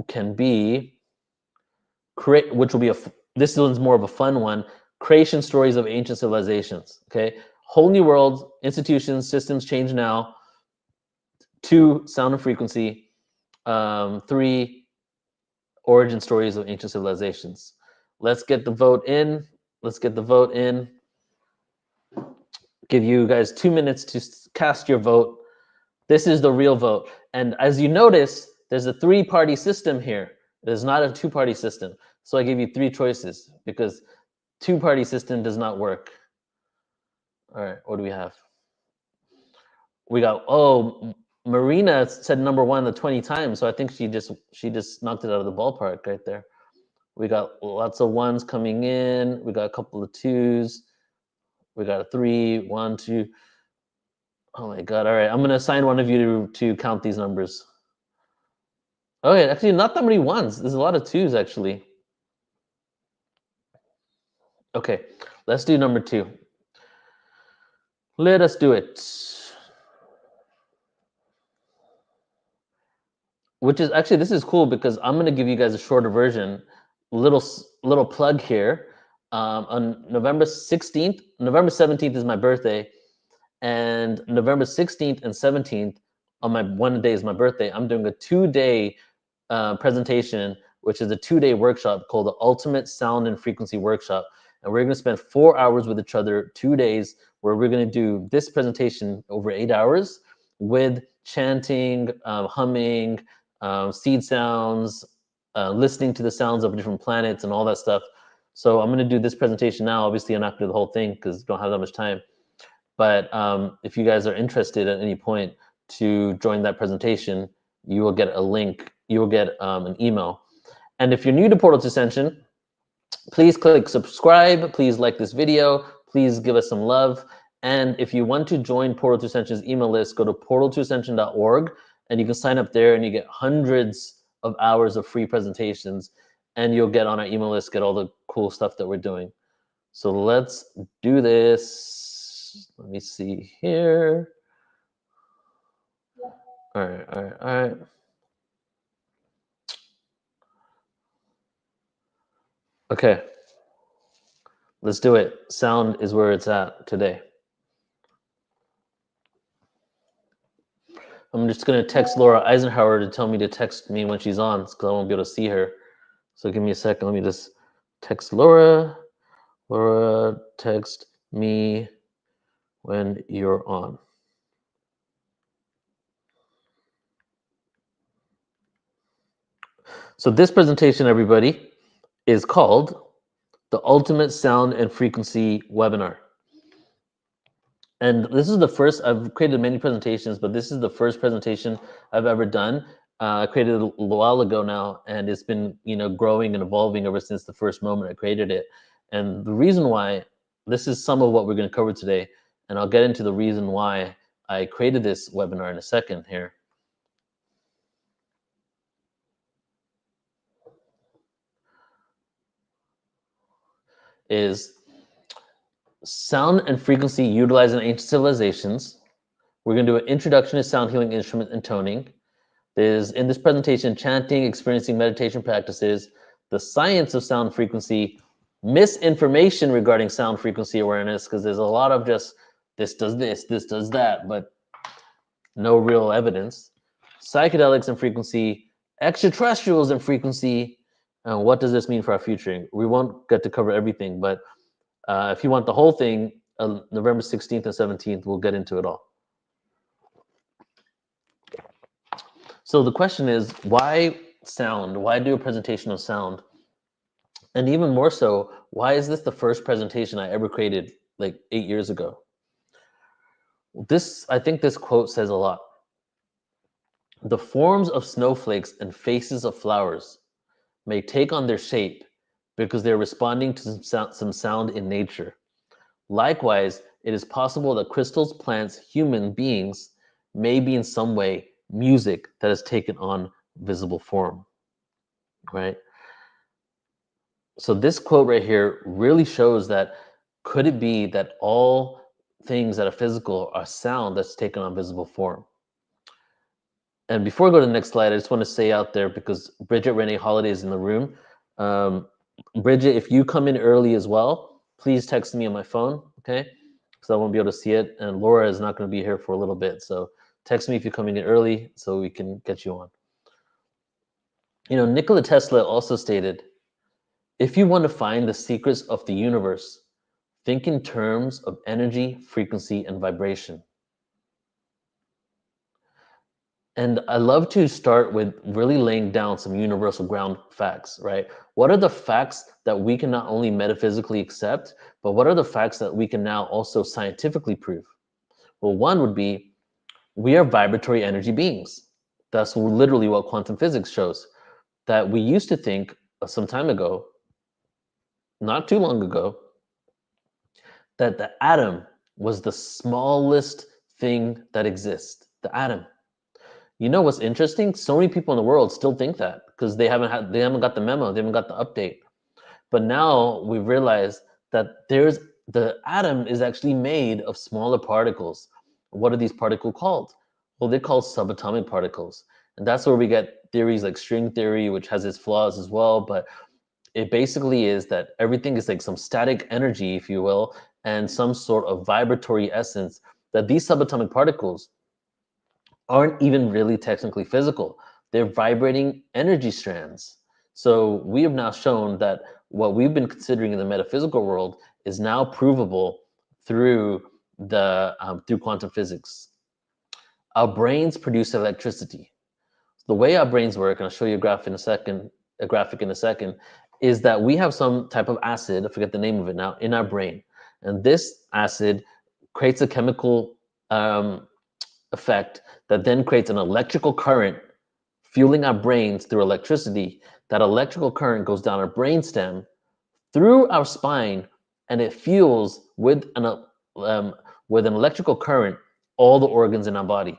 can be create, which will be this one's more of a fun one, creation stories of ancient civilizations. Okay, whole new world, institutions, systems change now. 2, sound and frequency. 3, origin stories of ancient civilizations. Let's get the vote in. Let's get the vote in. Give you guys 2 minutes to cast your vote. This is the real vote. And as you notice, there's a 3-party system here. There's not a 2-party system. So I gave you 3 choices because 2-party system does not work. All right, what do we have? We got, Marina said number 1 the 20 times. So I think she just knocked it out of the ballpark right there. We got lots of 1s coming in. We got a couple of 2s. We got a 3, 1, 2. Oh my God. All right. I'm going to assign one of you to count these numbers. Okay. Actually, not that many 1s. There's a lot of 2s, actually. Okay. Let's do number 2. Let us do it. which is actually, this is cool because I'm going to give you guys a shorter version. Little plug here. On November 16th, November 17th is my birthday, and November 16th and 17th on my one day is my birthday. I'm doing a 2-day presentation, which is a 2-day workshop called the Ultimate Sound and Frequency Workshop. And we're going to spend 4 hours with each other, 2 days, where we're going to do this presentation over 8 hours with chanting, humming, seed sounds, listening to the sounds of different planets and all that stuff. So I'm going to do this presentation now. Obviously, I'm not going to do the whole thing because I don't have that much time. But if you guys are interested at any point to join that presentation, you will get a link. You will get an email. And if you're new to Portal to Ascension, please click subscribe. Please like this video. Please give us some love. And if you want to join Portal to Ascension's email list, go to portaltoascension.org, and you can sign up there, and you get hundreds of hours of free presentations, and you'll get on our email list, get all the cool stuff that we're doing. So let's do this. Let me see here. All right. Okay, let's do it. Sound is where it's at today. I'm just gonna text Laura Eisenhower to tell me to text me when she's on, because I won't be able to see her. So give me a second. Let me just text Laura. Laura, text me when you're on. So this presentation, everybody, is called the Ultimate Sound and Frequency Webinar. And this is the first, I've created many presentations, but this is the first presentation I've ever done. I created it a while ago now, and it's been, growing and evolving ever since the first moment I created it. And the reason why, this is some of what we're going to cover today, and I'll get into the reason why I created this webinar in a second here. Is sound and frequency utilized in ancient civilizations. We're going to do an introduction to sound healing instrument and toning. There's, in this presentation, chanting, experiencing meditation practices, the science of sound frequency, misinformation regarding sound frequency awareness, because there's a lot of just, this does this does that, but no real evidence. Psychedelics and frequency, extraterrestrials and frequency, and what does this mean for our future? We won't get to cover everything, but if you want the whole thing, November 16th and 17th, we'll get into it all. So the question is, why sound? Why do a presentation of sound? And even more so, why is this the first presentation I ever created like 8 years ago? I think this quote says a lot. The forms of snowflakes and faces of flowers may take on their shape because they're responding to some sound in nature. Likewise, it is possible that crystals, plants, human beings may be in some way music that has taken on visible form, right? So this quote right here really shows that, could it be that all things that are physical are sound that's taken on visible form? And before I go to the next slide, I just want to say out there, because BRIDGET Renee HOLLIDAY is in the room. Bridget, if you come in early as well, please text me on my phone, okay? Because I won't be able to see it. And Laura is not going to be here for a little bit. So text me if you're coming in early so we can get you on. Nikola Tesla also stated, if you want to find the secrets of the universe, think in terms of energy, frequency, and vibration. And I love to start with really laying down some universal ground facts, right? What are the facts that we can not only metaphysically accept, but what are the facts that we can now also scientifically prove? Well, one would be, we are vibratory energy beings. That's literally what quantum physics shows. That we used to think some time ago, not too long ago, that the atom was the smallest thing that exists, the atom. You know what's interesting? So many people in the world still think that because they haven't got the memo, they haven't got the update. But now we've realized that the atom is actually made of smaller particles. What are these particles called? Well, they're called subatomic particles. And that's where we get theories like string theory, which has its flaws as well. But it basically is that everything is like some static energy, if you will, and some sort of vibratory essence, that these subatomic particles aren't even really technically physical. They're vibrating energy strands. So we have now shown that what we've been considering in the metaphysical world is now provable through through quantum physics. Our brains produce electricity. The way our brains work, and I'll show you a graph in a second, is that we have some type of acid, I forget the name of it now, in our brain. And this acid creates a chemical effect that then creates an electrical current fueling our brains through electricity. That electrical current goes down our brainstem through our spine, and it fuels with an electrical current all the organs in our body.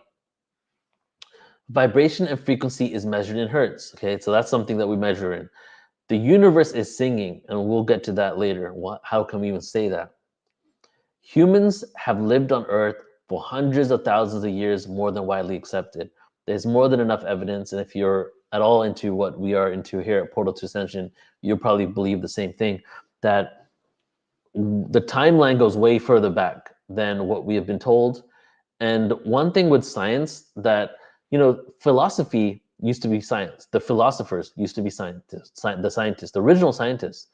Vibration and frequency is measured in hertz. Okay, so that's something that we measure in. The universe is singing, and we'll get to that later. How can we even say that? Humans have lived on Earth for hundreds of thousands of years, more than widely accepted. There's more than enough evidence, and if you're at all into what we are into here at Portal to Ascension, you'll probably believe the same thing, that the timeline goes way further back than what we have been told. And one thing with science that, philosophy used to be science. The philosophers used to be scientists, the original scientists.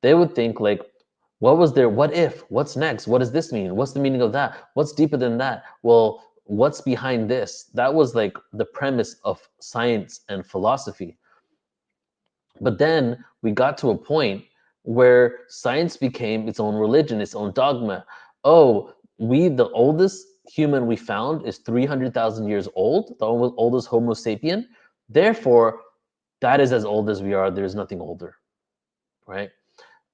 They would think like, what was there? What if? What's next? What does this mean? What's the meaning of that? What's deeper than that? Well, what's behind this? That was like the premise of science and philosophy. But then we got to a point where science became its own religion, its own dogma. Oh, the oldest human we found is 300,000 years old, the oldest Homo sapien. Therefore, that is as old as we are. There's nothing older, right?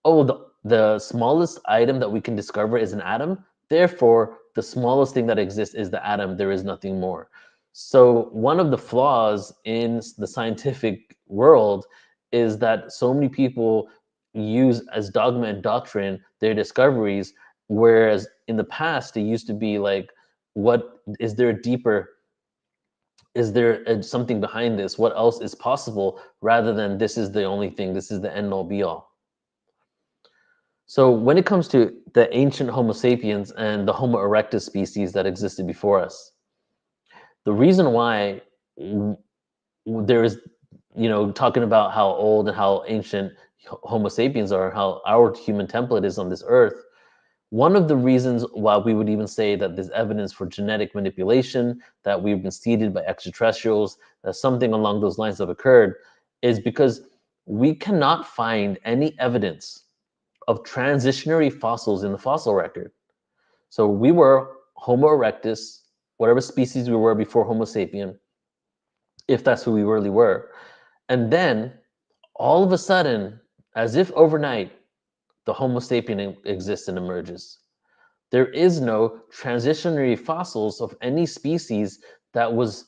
Oh, the smallest item that we can discover is an atom. Therefore, the smallest thing that exists is the atom. There is nothing more. So one of the flaws in the scientific world is that so many people use as dogma and doctrine their discoveries, whereas in the past it used to be like, what is there deeper? Is there something behind this? What else is possible? Rather than this is the only thing, this is the end all be all. So when it comes to the ancient Homo sapiens and the Homo erectus species that existed before us, the reason why there is, talking about how old and how ancient Homo sapiens are, how our human template is on this earth, one of the reasons why we would even say that there's evidence for genetic manipulation, that we've been seeded by extraterrestrials, that something along those lines have occurred, is because we cannot find any evidence of transitionary fossils in the fossil record. So we were Homo erectus, whatever species we were before Homo sapien, if that's who we really were. And then all of a sudden, as if overnight, the Homo sapien exists and emerges. There is no transitionary fossils of any species that was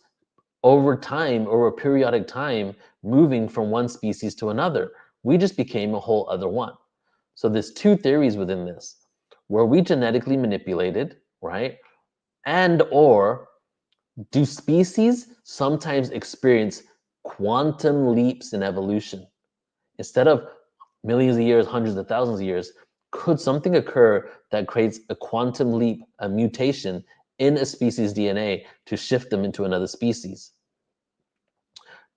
over time, over a periodic time, moving from one species to another. We just became a whole other one. So there's two theories within this. Were we genetically manipulated, right? And or do species sometimes experience quantum leaps in evolution? Instead of millions of years, hundreds of thousands of years, could something occur that creates a quantum leap, a mutation in a species' DNA to shift them into another species?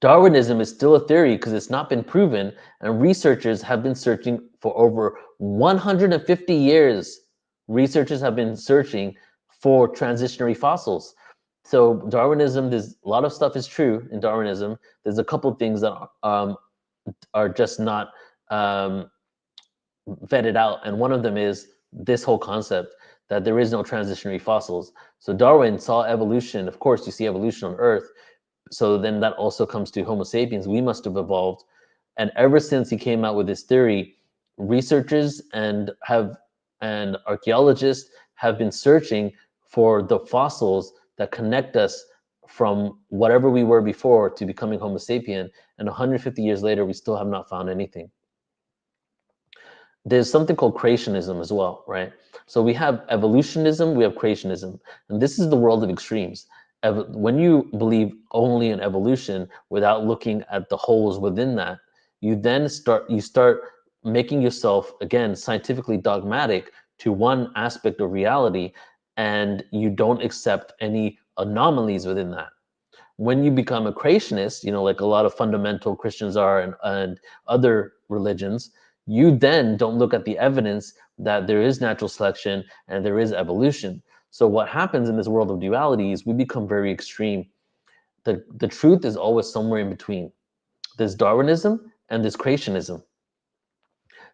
Darwinism is still a theory because it's not been proven, and researchers have been searching for over 150 years. Researchers have been searching for transitionary fossils. So Darwinism, there's a lot of stuff is true in Darwinism. There's a couple of things that are just not vetted out, and one of them is this whole concept that there is no transitionary fossils. So Darwin saw evolution. Of course, you see evolution on Earth. So then that also comes to Homo sapiens. We must have evolved. And ever since he came out with this theory, researchers and archaeologists have been searching for the fossils that connect us from whatever we were before to becoming Homo sapien. And 150 years later, we still have not found anything. There's something called creationism as well, right? So we have evolutionism, we have creationism. And this is the world of extremes. when you believe only in evolution without looking at the holes within that, you start making yourself, again, scientifically dogmatic to one aspect of reality, and you don't accept any anomalies within that. When you become a creationist, like a lot of fundamental Christians are, and other religions, you then don't look at the evidence that there is natural selection and there is evolution. So what happens in this world of duality is we become very extreme. The truth is always somewhere in between. There's Darwinism and there's creationism.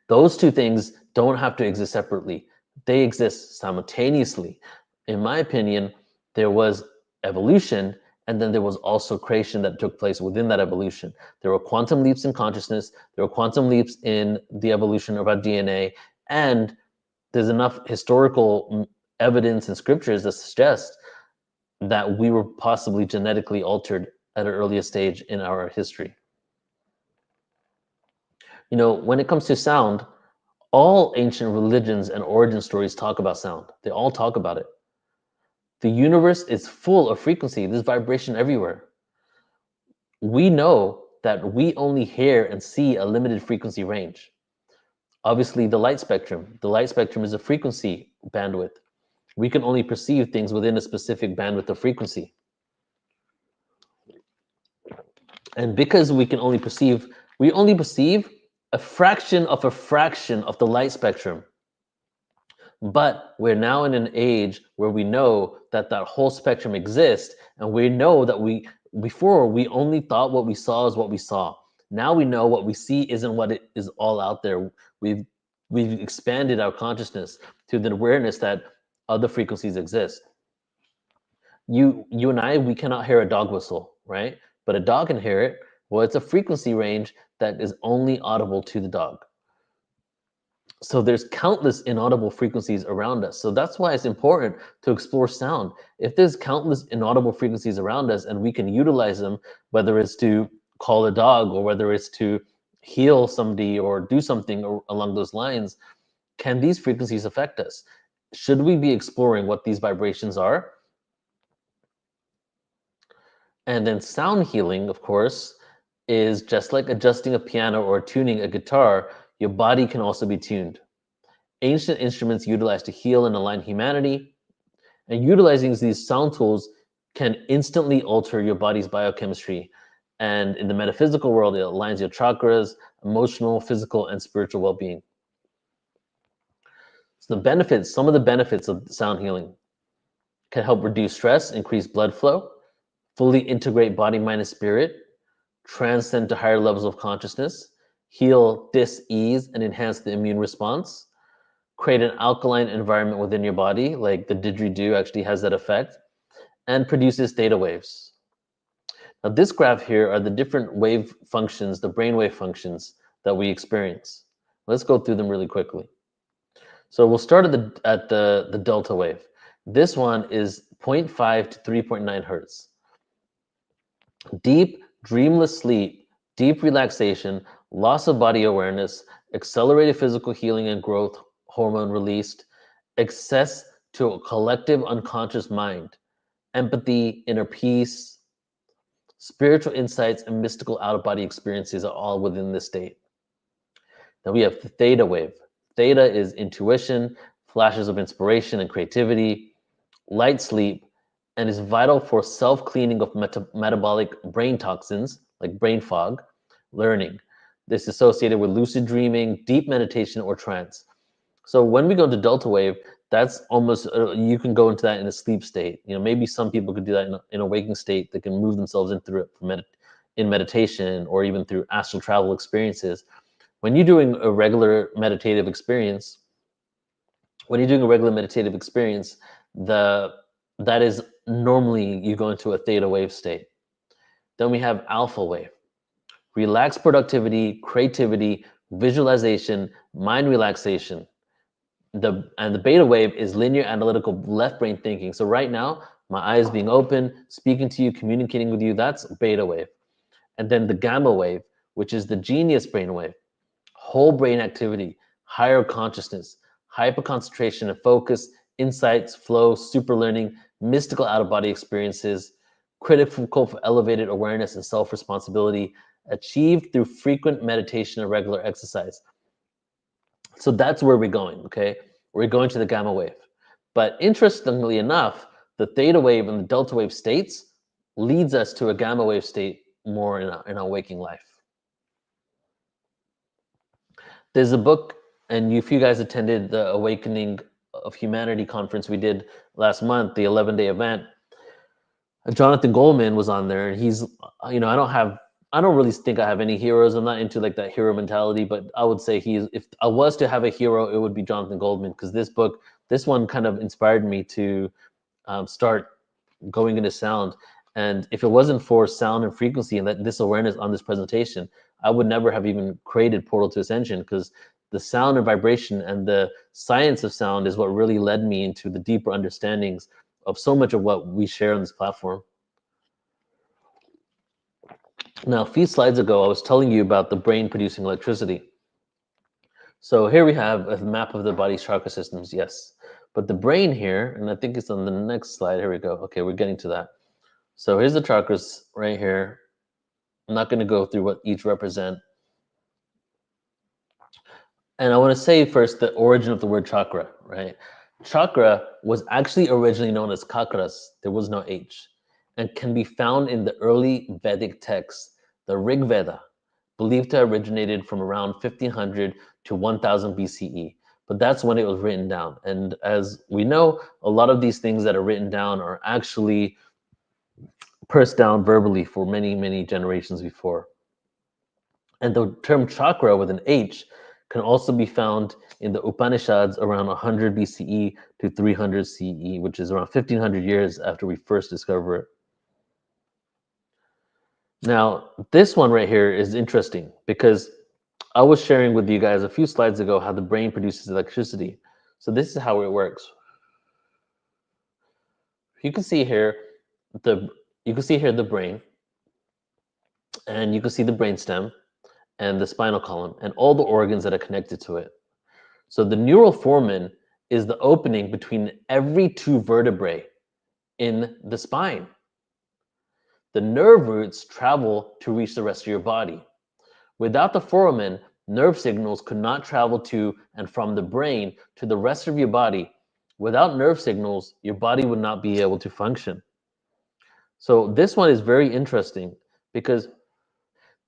Those two things don't have to exist separately. They exist simultaneously. In my opinion, there was evolution, and then there was also creation that took place within that evolution. There were quantum leaps in consciousness, there were quantum leaps in the evolution of our DNA, and there's enough historical evidence and scriptures that suggest that we were possibly genetically altered at an earlier stage in our history. When it comes to sound, all ancient religions and origin stories talk about sound. They all talk about it. The universe is full of frequency. There's vibration everywhere. We know that we only hear and see a limited frequency range. Obviously, the light spectrum. The light spectrum is a frequency bandwidth. We can only perceive things within a specific bandwidth of frequency. And because we only perceive a fraction of the light spectrum. But we're now in an age where we know that that whole spectrum exists, and we know that before we only thought what we saw is what we saw. Now we know what we see isn't what it is all out there. We've expanded our consciousness to the awareness that other frequencies exist. You and I, we cannot hear a dog whistle, right? But a dog can hear it. Well, it's a frequency range that is only audible to the dog. So there's countless inaudible frequencies around us. So that's why it's important to explore sound. If there's countless inaudible frequencies around us and we can utilize them, whether it's to call a dog or whether it's to heal somebody or do something along those lines, can these frequencies affect us? Should we be exploring what these vibrations are? And then sound healing, of course, is just like adjusting a piano or tuning a guitar. Your body can also be tuned. Ancient instruments utilized to heal and align humanity, and utilizing these sound tools can instantly alter your body's biochemistry. And in the metaphysical world, it aligns your chakras, emotional, physical, and spiritual well-being. So some of the benefits of sound healing can help reduce stress, increase blood flow, fully integrate body, mind, and spirit, transcend to higher levels of consciousness, heal dis-ease and enhance the immune response, create an alkaline environment within your body, like the didgeridoo actually has that effect, and produces theta waves. Now, this graph here are the different wave functions, the brainwave functions that we experience. Let's go through them really quickly. So we'll start at the delta wave. This one is 0.5 to 3.9 hertz. Deep, dreamless sleep, deep relaxation, loss of body awareness, accelerated physical healing and growth hormone released, access to a collective unconscious mind, empathy, inner peace, spiritual insights, and mystical out-of-body experiences are all within this state. Now we have the theta wave. Theta is intuition, flashes of inspiration and creativity, light sleep, and is vital for self-cleaning of metabolic brain toxins, like brain fog, learning. This is associated with lucid dreaming, deep meditation, or trance. So when we go into delta wave, that's almost, you can go into that in a sleep state. Maybe some people could do that in a waking state. They can move themselves into it in meditation or even through astral travel experiences. When you're doing a regular meditative experience, that is normally you go into a theta wave state. Then we have alpha wave. Relaxed productivity, creativity, visualization, mind relaxation. And the beta wave is linear analytical left brain thinking. So right now, my eyes being open, speaking to you, communicating with you, that's beta wave. And then the gamma wave, which is the genius brain wave. Whole brain activity, higher consciousness, hyper concentration and focus, insights, flow, super learning, mystical out-of-body experiences, critical for elevated awareness and self-responsibility, achieved through frequent meditation and regular exercise. So that's where we're going, okay? We're going to the gamma wave. But interestingly enough, the theta wave and the delta wave states leads us to a gamma wave state more in our waking life. There's a book, and if you guys attended the Awakening of Humanity conference we did last month, the 11-day event, Jonathan Goldman was on there, and he's, you know, I don't really think I have any heroes. I'm not into like that hero mentality, but I would say if I was to have a hero, it would be Jonathan Goldman, because this one kind of inspired me to start going into sound. And if it wasn't for sound and frequency and this awareness on this presentation, I would never have even created Portal to Ascension, because the sound and vibration and the science of sound is what really led me into the deeper understandings of so much of what we share on this platform. Now, a few slides ago, I was telling you about the brain producing electricity. So here we have a map of the body's chakra systems, yes. But the brain here, and I think it's on the next slide, here we go. Okay, we're getting to that. So here's the chakras right here. I'm not going to go through what each represent. And I want to say first the origin of the word chakra, right? Chakra was actually originally known as kakras. There was no H. And can be found in the early Vedic texts, the Rig Veda, believed to have originated from around 1500 to 1000 BCE. But that's when it was written down. And as we know, a lot of these things that are written down are actually pursed down verbally for many, many generations before. And the term chakra with an H can also be found in the Upanishads around 100 BCE to 300 CE, which is around 1500 years after we first discovered it. Now, this one right here is interesting because I was sharing with you guys a few slides ago how the brain produces electricity. So this is how it works. You can see here the brain, and you can see the brainstem and the spinal column and all the organs that are connected to it. So the neural foramen is the opening between every two vertebrae in the spine. The nerve roots travel to reach the rest of your body. Without the foramen, nerve signals could not travel to and from the brain to the rest of your body. Without nerve signals, your body would not be able to function. So this one is very interesting because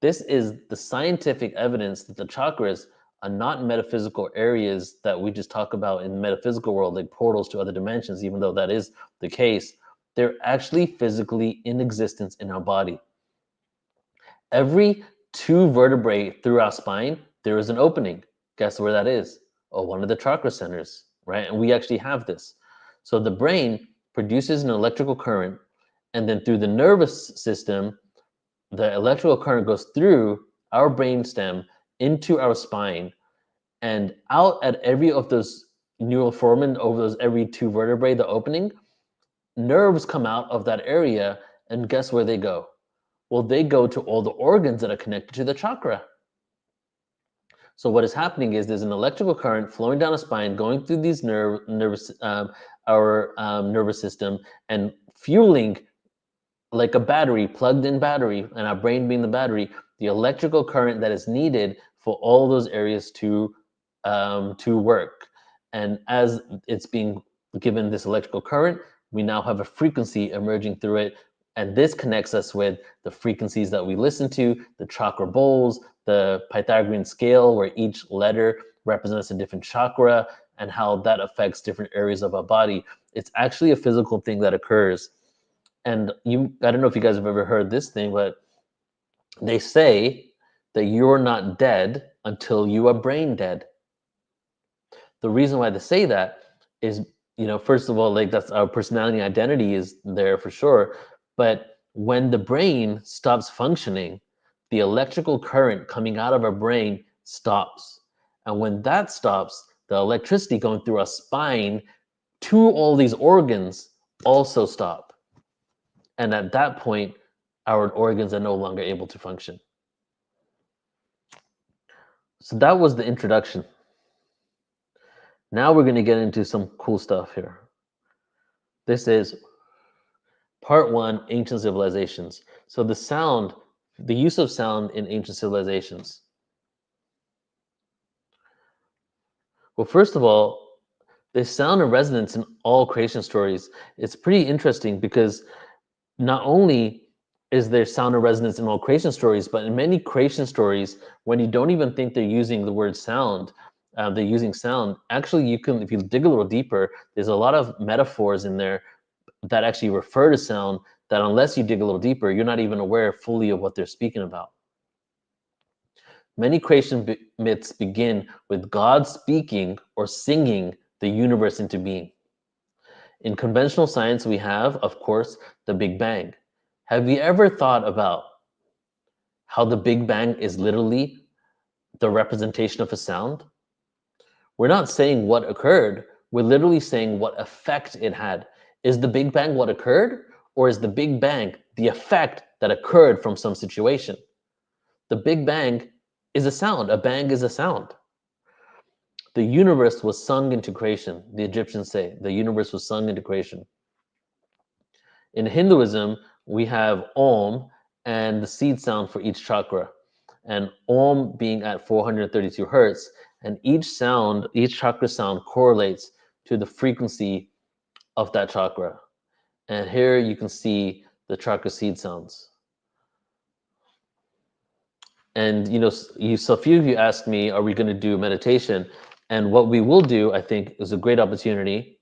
this is the scientific evidence that the chakras are not metaphysical areas that we just talk about in the metaphysical world, like portals to other dimensions, even though that is the case. They're actually physically in existence in our body. Every two vertebrae through our spine, there is an opening. Guess where that is? Oh, one of the chakra centers, right? And we actually have this. So the brain produces an electrical current, and then through the nervous system, the electrical current goes through our brainstem into our spine and out at every of those neural foramen over those every two vertebrae, the opening, nerves come out of that area, and guess where they go? Well, they go to all the organs that are connected to the chakra. So what is happening is there's an electrical current flowing down the spine, going through these nervous system and fueling like a battery, plugged-in battery, and our brain being the battery, the electrical current that is needed for all those areas to work. And as it's being given this electrical current, we now have a frequency emerging through it, and this connects us with the frequencies that we listen to, the chakra bowls, the Pythagorean scale, where each letter represents a different chakra, and how that affects different areas of our body. It's actually a physical thing that occurs. And I don't know if you guys have ever heard this thing, but they say that you're not dead until you are brain dead. The reason why they say that is, first of all, like that's our personality identity is there for sure. But when the brain stops functioning, the electrical current coming out of our brain stops. And when that stops, the electricity going through our spine to all these organs also stop. And at that point, our organs are no longer able to function. So that was the introduction. Now we're going to get into some cool stuff here. This is part 1, ancient civilizations. So the use of sound in ancient civilizations. Well, first of all, there's sound and resonance in all creation stories. It's pretty interesting because not only is there sound and resonance in all creation stories, but in many creation stories, when you don't even think they're using the word sound, they're using sound. Actually, you can, if you dig a little deeper, there's a lot of metaphors in there that actually refer to sound that unless you dig a little deeper, you're not even aware fully of what they're speaking about. Many creation myths begin with God speaking or singing the universe into being. In conventional science, we have, of course, the Big Bang. Have you ever thought about how the Big Bang is literally the representation of a sound? We're not saying what occurred, we're literally saying what effect it had. Is the Big Bang what occurred, or is the Big Bang the effect that occurred from some situation? The Big Bang is a sound. A bang is a sound. The universe was sung into creation. The Egyptians say the universe was sung into creation. In Hinduism, we have Om and the seed sound for each chakra. And Om being at 432 hertz, and each chakra sound correlates to the frequency of that chakra. And here you can see the chakra seed sounds. And so a few of you asked me, are we going to do meditation? And what we will do, I think, is a great opportunity,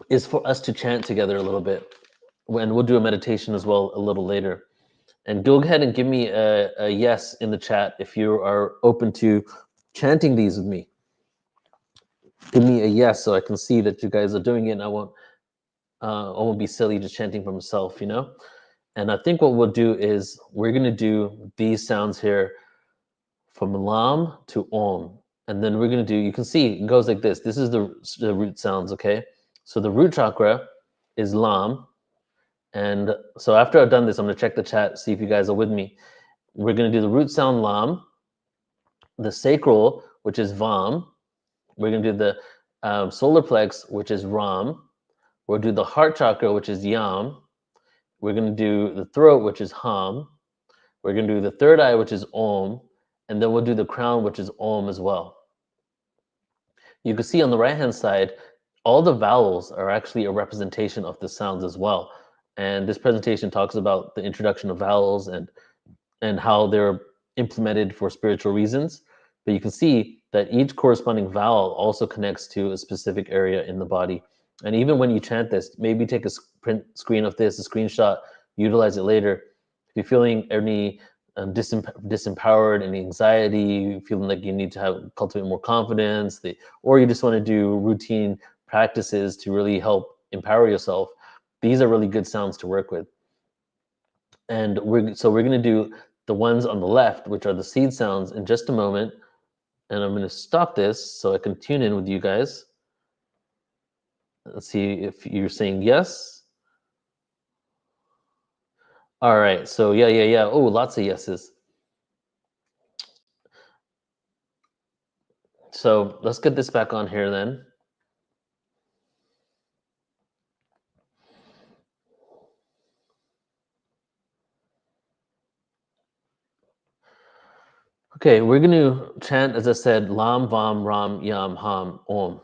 is for us to chant together a little bit. And we'll do a meditation as well a little later. And go ahead and give me a yes in the chat if you are open to chanting these with me. Give me a yes so I can see that you guys are doing it, and I won't be silly just chanting for myself, And I think what we'll do is we're going to do these sounds here from Lam to Om. And then we're going to do, you can see it goes like this. This is the root sounds, okay? So the root chakra is Lam. And so after I've done this, I'm going to check the chat, see if you guys are with me. We're going to do the root sound Lam, the sacral, which is Vam. We're going to do the solar plex, which is Ram. We'll do the heart chakra, which is Yam. We're going to do the throat, which is Ham. We're going to do the third eye, which is Om. And then we'll do the crown, which is Om as well. You can see on the right-hand side, all the vowels are actually a representation of the sounds as well. And this presentation talks about the introduction of vowels and how they're implemented for spiritual reasons. But you can see that each corresponding vowel also connects to a specific area in the body. And even when you chant this, maybe take a print screen of this, a screenshot, utilize it later. If you're feeling any disempowered, any anxiety, feeling like you need to cultivate more confidence, or you just want to do routine practices to really help empower yourself, these are really good sounds to work with. And we're going to do the ones on the left, which are the seed sounds, in just a moment. And I'm going to stop this so I can tune in with you guys. Let's see if you're saying yes. All right. So yeah. Oh, lots of yeses. So let's get this back on here then. Okay, we're going to chant, as I said, Lam, Vam, Ram, Yam, Ham, Om.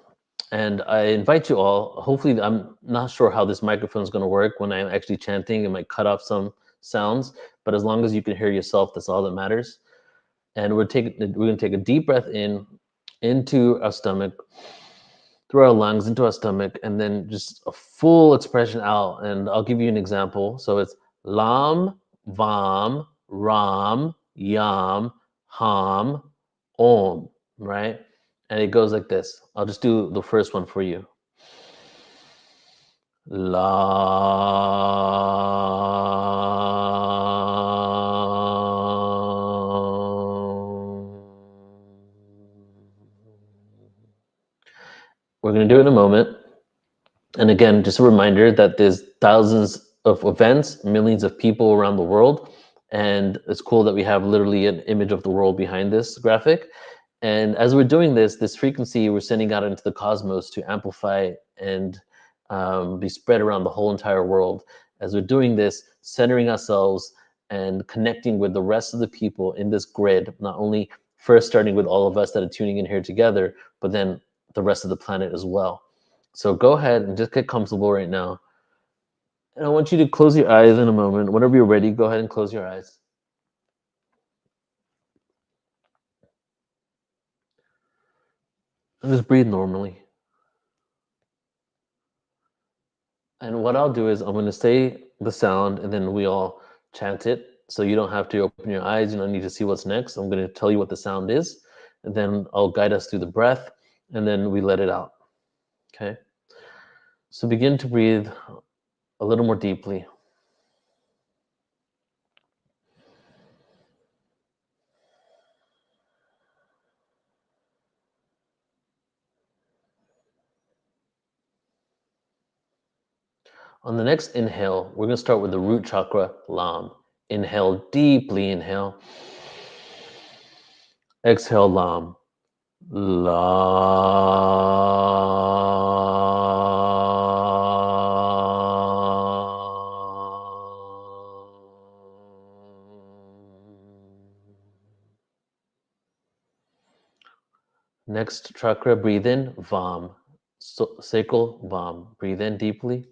And I invite you all, hopefully, I'm not sure how this microphone is going to work when I'm actually chanting. It might cut off some sounds, but as long as you can hear yourself, that's all that matters. And we're going to take a deep breath in, into our stomach, through our lungs, into our stomach, and then just a full expression out. And I'll give you an example. So it's Lam, Vam, Ram, Yam, Ham, Om, right? And it goes like this. I'll just do the first one for you. We're going to do it in a moment. And again, just a reminder that there's thousands of events, millions of people around the world. And it's cool that we have literally an image of the world behind this graphic. And as we're doing this frequency, we're sending out into the cosmos to amplify and be spread around the whole entire world. As we're doing this, centering ourselves and connecting with the rest of the people in this grid, not only first starting with all of us that are tuning in here together, but then the rest of the planet as well. So go ahead and just get comfortable right now. And I want you to close your eyes in a moment. Whenever you're ready, go ahead and close your eyes. And just breathe normally. And what I'll do is I'm going to say the sound and then we all chant it. So you don't have to open your eyes. You don't need to see what's next. I'm going to tell you what the sound is. And then I'll guide us through the breath. And then we let it out. Okay? So begin to breathe a little more deeply. On the next inhale, we're going to start with the root chakra, Lam. Inhale, deeply inhale. Exhale, Lam. Next chakra, breathe in, Vam. Sacral Vam. Breathe in deeply.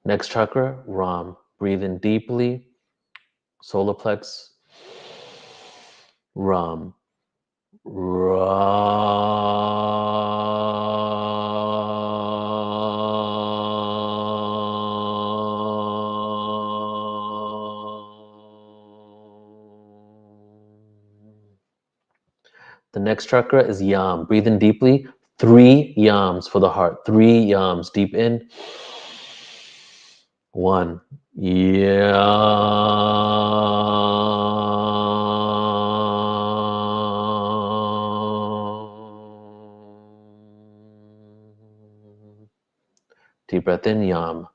Next chakra, Ram. Breathe in deeply. Solar plex. Ram. The next chakra is Yam. Breathe in deeply. 3 yams for the heart. 3 yams. Deep in. 1. Deep breath in, Yam.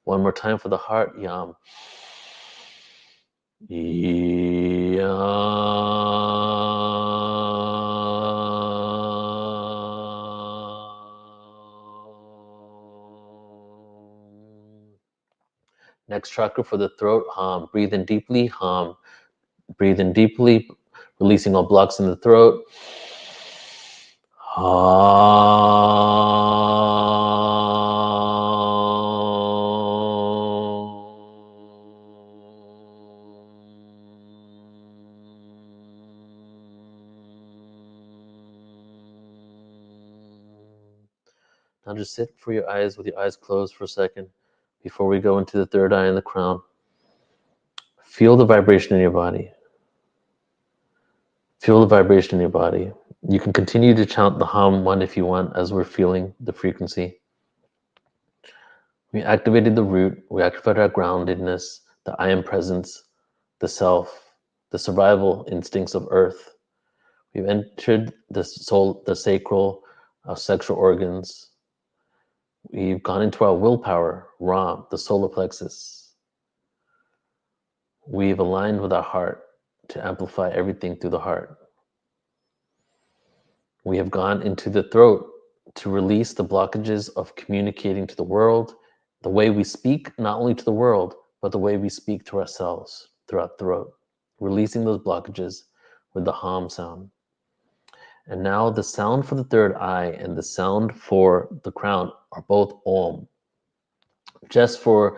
One more time for the heart, Yam. Next chakra for the throat, Ham. Breathe in deeply, Ham. Breathe in deeply, releasing all blocks in the throat. Now just sit for your eyes with your eyes closed for a second before we go into the third eye and the crown. Feel the vibration in your body. Feel the vibration in your body. You can continue to chant the Ham one if you want as we're feeling the frequency. We activated the root, we activated our groundedness, the I am presence, the self, the survival instincts of earth. We've entered the soul, the sacral, our sexual organs. We've gone into our willpower, Ram, the solar plexus. We've aligned with our heart to amplify everything through the heart. We have gone into the throat to release the blockages of communicating to the world, the way we speak, not only to the world, but the way we speak to ourselves through our throat, releasing those blockages with the Ham sound. And now the sound for the third eye and the sound for the crown are both Om. Just for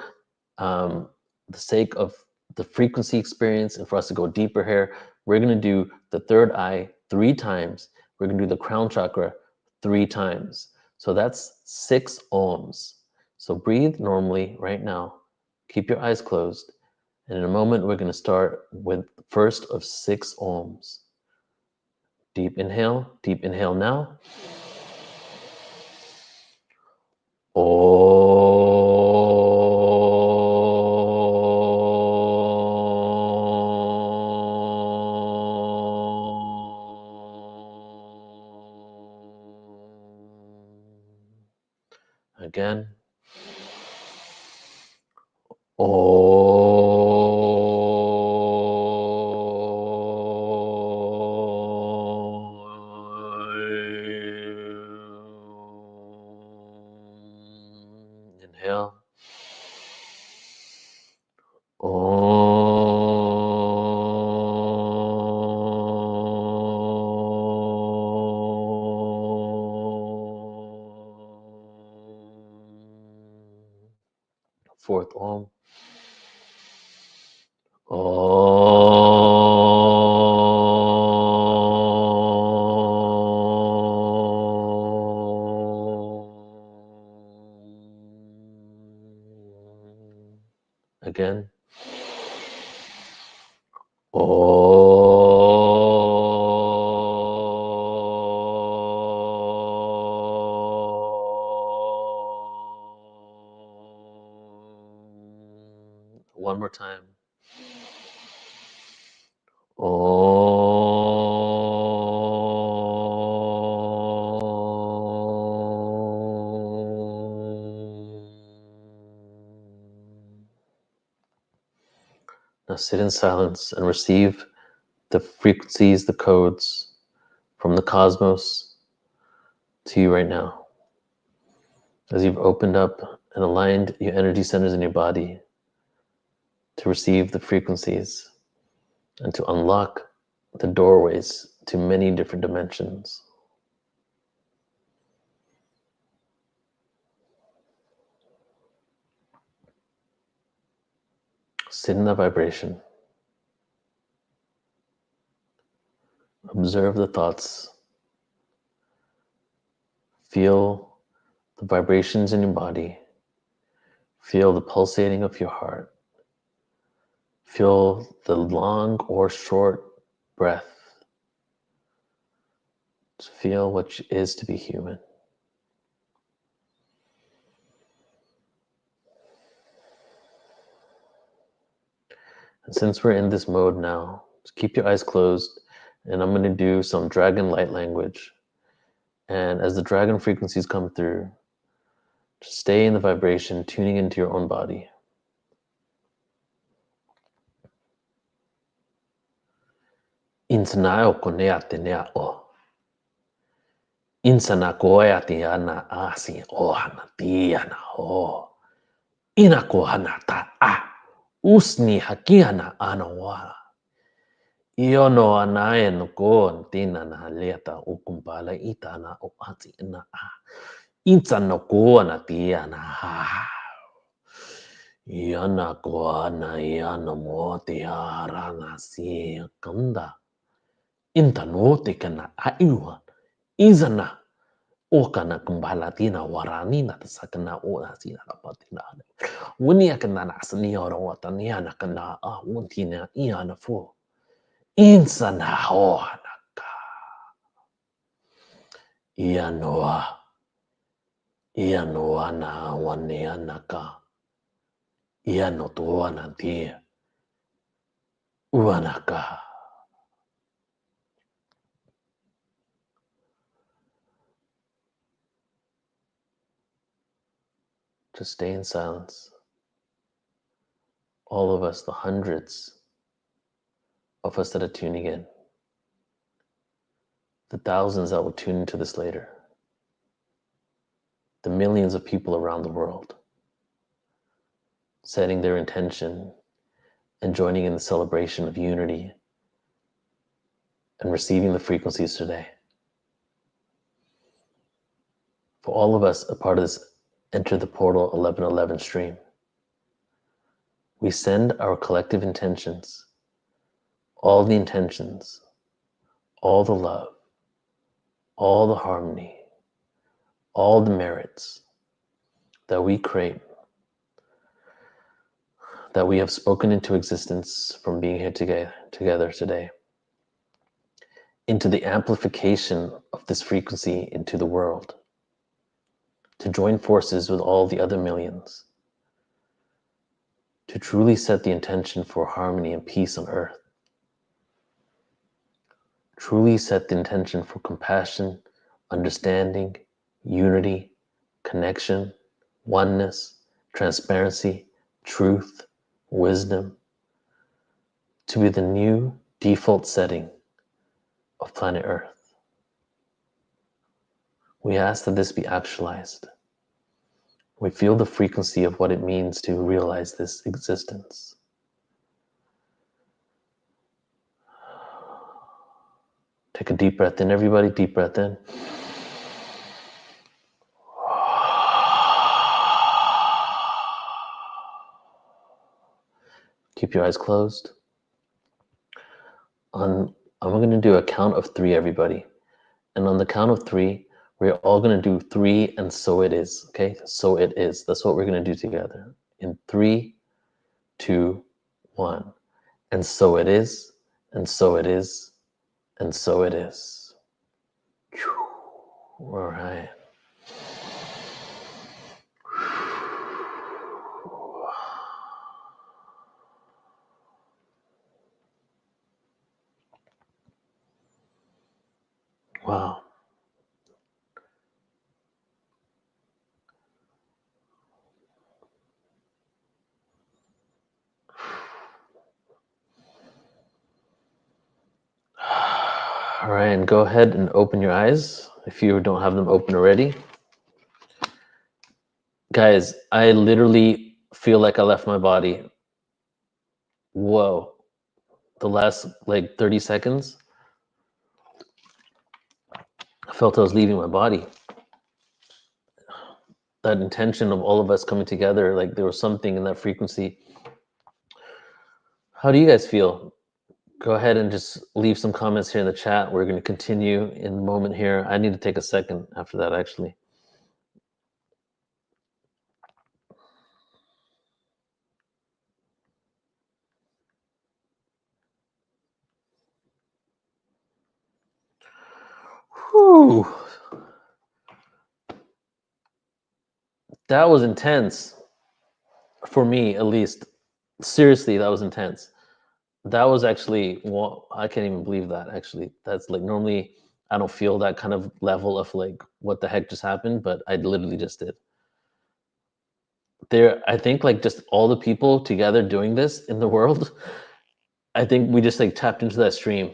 the sake of the frequency experience and for us to go deeper here, we're going to do the third eye 3 times. We're going to do the crown chakra 3 times. So that's 6 Oms. So breathe normally right now. Keep your eyes closed. And in a moment, we're going to start with the first of 6 ohms. Deep inhale now. Again. Inhale. Fourth Om. Again. One more time. Now sit in silence and receive the frequencies, the codes from the cosmos to you right now. As you've opened up and aligned your energy centers in your body to receive the frequencies and to unlock the doorways to many different dimensions. Sit in the vibration. Observe the thoughts. Feel the vibrations in your body. Feel the pulsating of your heart. Feel the long or short breath. Feel what it is to be human. And since we're in this mode now, just keep your eyes closed, and I'm going to do some dragon light language. And as the dragon frequencies come through, just stay in the vibration, tuning into your own body. Insana koneate nea o. Insana koeate ana asi o hana tiana o. Ina ko hana ta a. Usni hakiana ana wara. Io no anae no ko tina na leta ukumpala itana o ati na a. Insa no ko na tiana ha. Iana ko ana iana mo te arana si kanda. Inta no te kana aiwa. Izana o kana kumbala tina warani na sakana o na sina patina. Wuni akana na asni oro watani ana kana a wuntina iana fo. Insana hoanaka. Ianoa na waneanaka. Ianotoana dia. Uanaka. Just stay in silence. All of us, the hundreds of us that are tuning in, the thousands that will tune into this later, the millions of people around the world, setting their intention and joining in the celebration of unity and receiving the frequencies today. For all of us, a part of this Enter the Portal 1111 stream, we send our collective intentions, all the intentions, all the love, all the harmony, all the merits that we create that we have spoken into existence from being here together today, into the amplification of this frequency into the world, to join forces with all the other millions, to truly set the intention for harmony and peace on earth, truly set the intention for compassion, understanding, unity, connection, oneness, transparency, truth, wisdom, to be the new default setting of planet Earth. We ask that this be actualized. We feel the frequency of what it means to realize this existence. Take a deep breath in, everybody. Deep breath in. Keep your eyes closed. I'm going to do a count of 3, everybody. And on the count of 3, we're all going to do 3, and so it is. Okay? So it is. That's what we're going to do together. In 3, 2, 1. And so it is. And so it is. And so it is. All right. Wow. All right, and go ahead and open your eyes if you don't have them open already. Guys, I literally feel like I left my body. Whoa. The last like 30 seconds, I felt I was leaving my body. That intention of all of us coming together, like there was something in that frequency. How do you guys feel? Go ahead and just leave some comments here in the chat. We're going to continue in a moment here. I need to take a second after that, actually. Whew. That was intense. For me, at least. Seriously, that was intense. That was actually, well, I can't even believe that, actually. That's like, normally I don't feel that kind of level of like, what the heck just happened, but I literally just did. I think like just all the people together doing this in the world, I think we just like tapped into that stream.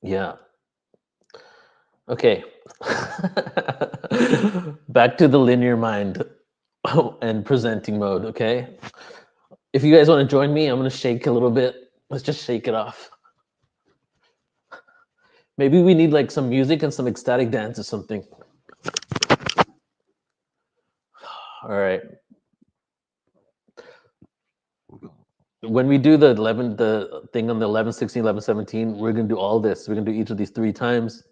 Yeah. Okay. Back to the linear mind and presenting mode, okay? If you guys want to join me, I'm going to shake a little bit. Let's just shake it off. Maybe we need like some music and some ecstatic dance or something. All right. When we do the thing on the 11, 16, 11, 17, we're going to do all this. We're going to do each of these 3 times.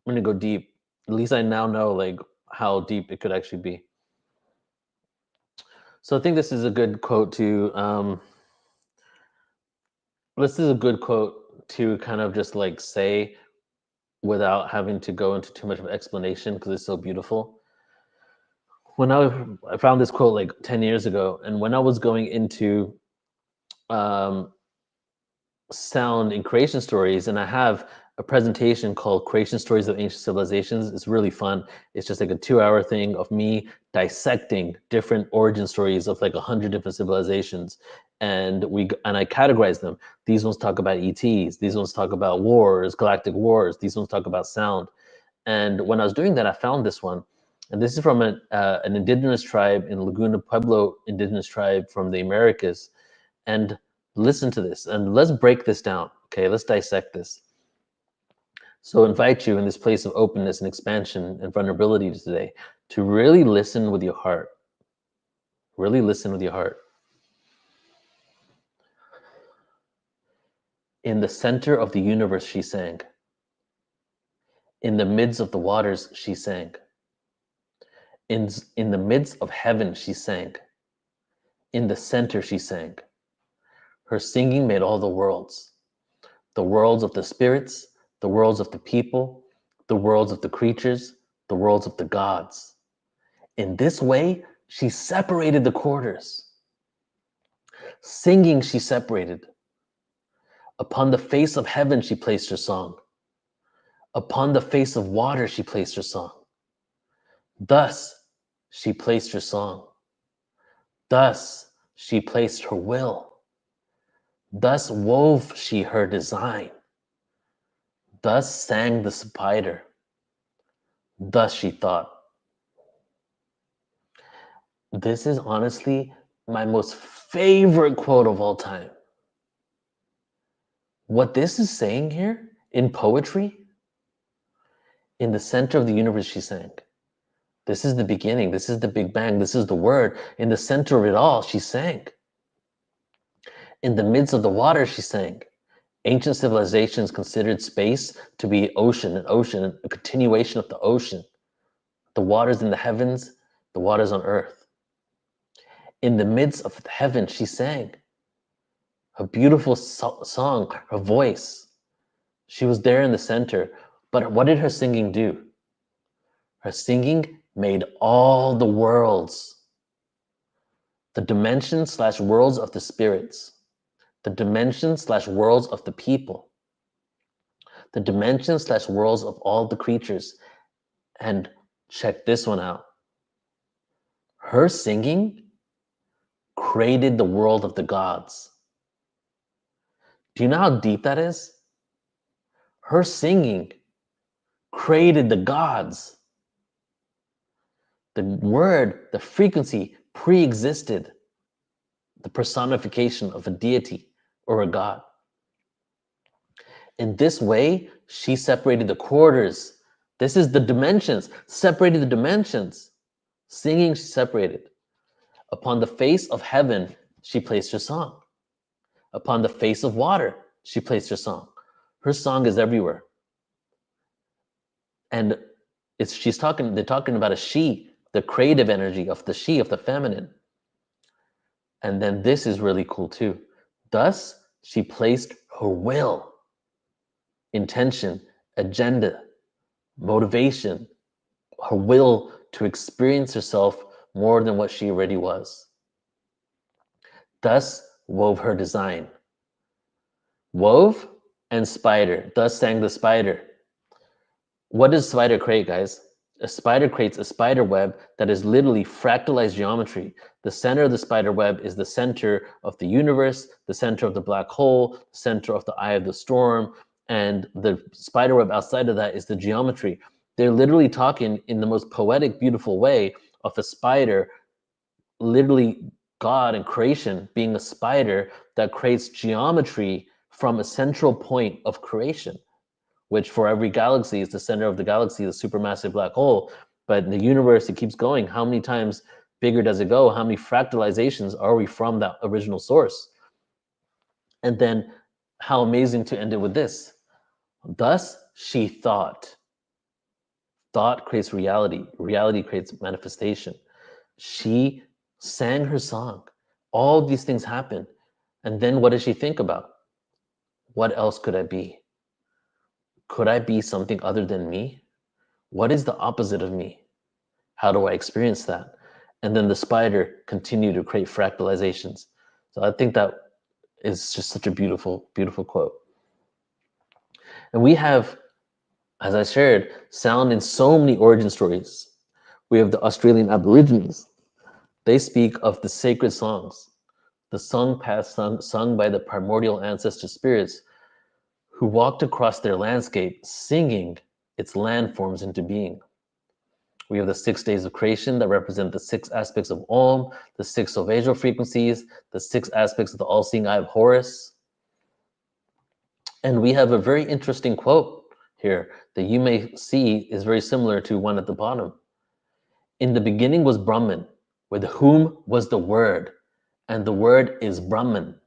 I'm going to go deep. At least I now know like how deep it could actually be. So I think this is a good quote to, this is a good quote to kind of just like say without having to go into too much of an explanation because it's so beautiful. When I found this quote like 10 years ago, and when I was going into sound in creation stories, and I have a presentation called Creation Stories of Ancient Civilizations. It's really fun. It's just like a 2-hour thing of me dissecting different origin stories of like 100 different civilizations. And I categorize them. These ones talk about ETs. These ones talk about wars, galactic wars. These ones talk about sound. And when I was doing that, I found this one. And this is from an indigenous tribe in Laguna Pueblo, indigenous tribe from the Americas. And listen to this, and let's break this down. Okay, let's dissect this. So I invite you in this place of openness and expansion and vulnerability today to really listen with your heart. Really listen with your heart. In the center of the universe, she sang. In the midst of the waters, she sang. In the midst of heaven, she sang. In the center, she sang. Her singing made all the worlds of the spirits, the worlds of the people, the worlds of the creatures, the worlds of the gods. In this way, she separated the quarters. Singing, she separated. Upon the face of heaven, she placed her song. Upon the face of water, she placed her song. Thus, she placed her song. Thus, she placed her will. Thus wove she her design. Thus sang the spider. Thus she thought. This is honestly my most favorite quote of all time. What this is saying here in poetry, in the center of the universe, she sang. This is the beginning. This is the Big Bang. This is the word. In the center of it all, she sang. In the midst of the water, she sang. Ancient civilizations considered space to be ocean, a continuation of the ocean. The waters in the heavens, the waters on earth. In the midst of heaven, she sang. A beautiful song, her voice. She was there in the center. But what did her singing do? Her singing made all the worlds. The dimensions/worlds of the spirits. The dimensions/worlds of the people. The dimensions/worlds of all the creatures. And check this one out. Her singing created the world of the gods. Do you know how deep that is? Her singing created the gods. The word, the frequency pre-existed the personification of a deity or a god. In this way, she separated the quarters. This is the dimensions, separated the dimensions. Singing, she separated. Upon the face of heaven, she placed her song. Upon the face of water, she placed her song. Her song is everywhere. And they're talking about a she, the creative energy of the she, of the feminine. And then this is really cool too. Thus, she placed her will, intention, agenda, motivation, her will to experience herself more than what she already was. Thus wove her design. Wove and spider. Thus sang the spider. What does spider create, guys? A spider creates a spider web that is literally fractalized geometry. The center of the spider web is the center of the universe, the center of the black hole, the center of the eye of the storm, and the spider web outside of that is the geometry. They're literally talking in the most poetic, beautiful way of a spider, literally God and creation being a spider that creates geometry from a central point of creation, which for every galaxy is the center of the galaxy, the supermassive black hole. But in the universe, it keeps going. How many times bigger does it go? How many fractalizations are we from that original source? And then how amazing to end it with this. Thus, she thought. Thought creates reality. Reality creates manifestation. She sang her song. All these things happen. And then what does she think about? What else could I be? Could I be something other than me? What is the opposite of me? How do I experience that? And then the spider continued to create fractalizations. So I think that is just such a beautiful, beautiful quote. And we have, as I shared, sound in so many origin stories. We have the Australian Aborigines. They speak of the sacred songs, the song paths sung by the primordial ancestor spirits who walked across their landscape singing its landforms into being. We have the 6 days of creation that represent the 6 aspects of Om, the 6 solfeggio frequencies, the 6 aspects of the all-seeing eye of Horus. And we have a very interesting quote here that you may see is very similar to one at the bottom. In the beginning was Brahman, with whom was the Word, and the Word is Brahman.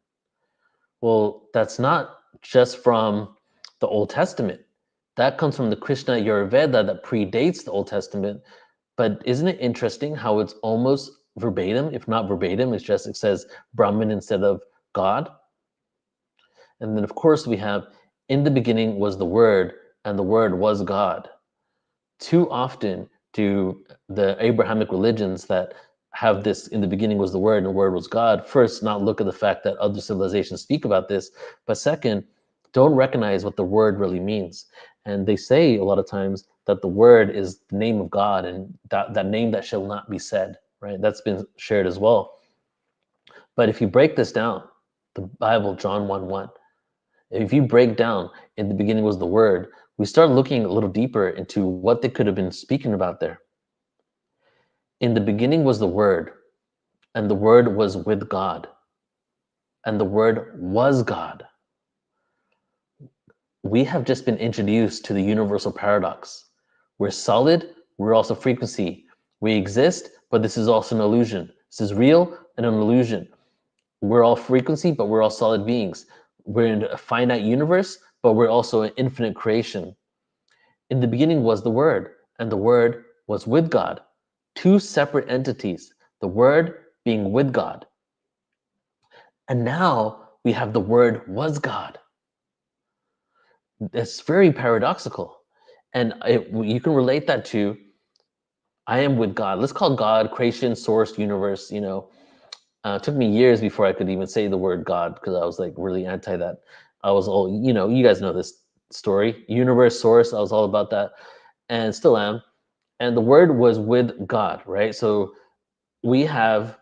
Well, that's not just from the Old Testament. That comes from the Krishna Ayurveda that predates the Old Testament. But isn't it interesting how it's almost verbatim. If not verbatim, it's just, it says Brahman instead of God. And then of course we have, in the beginning was the Word, and the Word was God. Too often do the Abrahamic religions that have this, in the beginning was the Word and the Word was God, first not look at the fact that other civilizations speak about this, but second, don't recognize what the word really means. And they say a lot of times that the word is the name of God, and that name that shall not be said, right? That's been shared as well. But if you break this down, the Bible, John 1:1, if you break down, in the beginning was the word, we start looking a little deeper into what they could have been speaking about there. In the beginning was the word, and the word was with God, and the word was God. We have just been introduced to the universal paradox. We're solid, we're also frequency. We exist, but this is also an illusion. This is real and an illusion. We're all frequency, but we're all solid beings. We're in a finite universe, but we're also an infinite creation. In the beginning was the Word, and the Word was with God. Two separate entities, the Word being with God. And now we have the Word was God. It's very paradoxical. And you can relate that to, I am with God. Let's call God creation, source, universe, it took me years before I could even say the word God, because I was like really anti that. I was all, you guys know this story, universe, source, I was all about that, and still am. And the word was with God, right? So we have,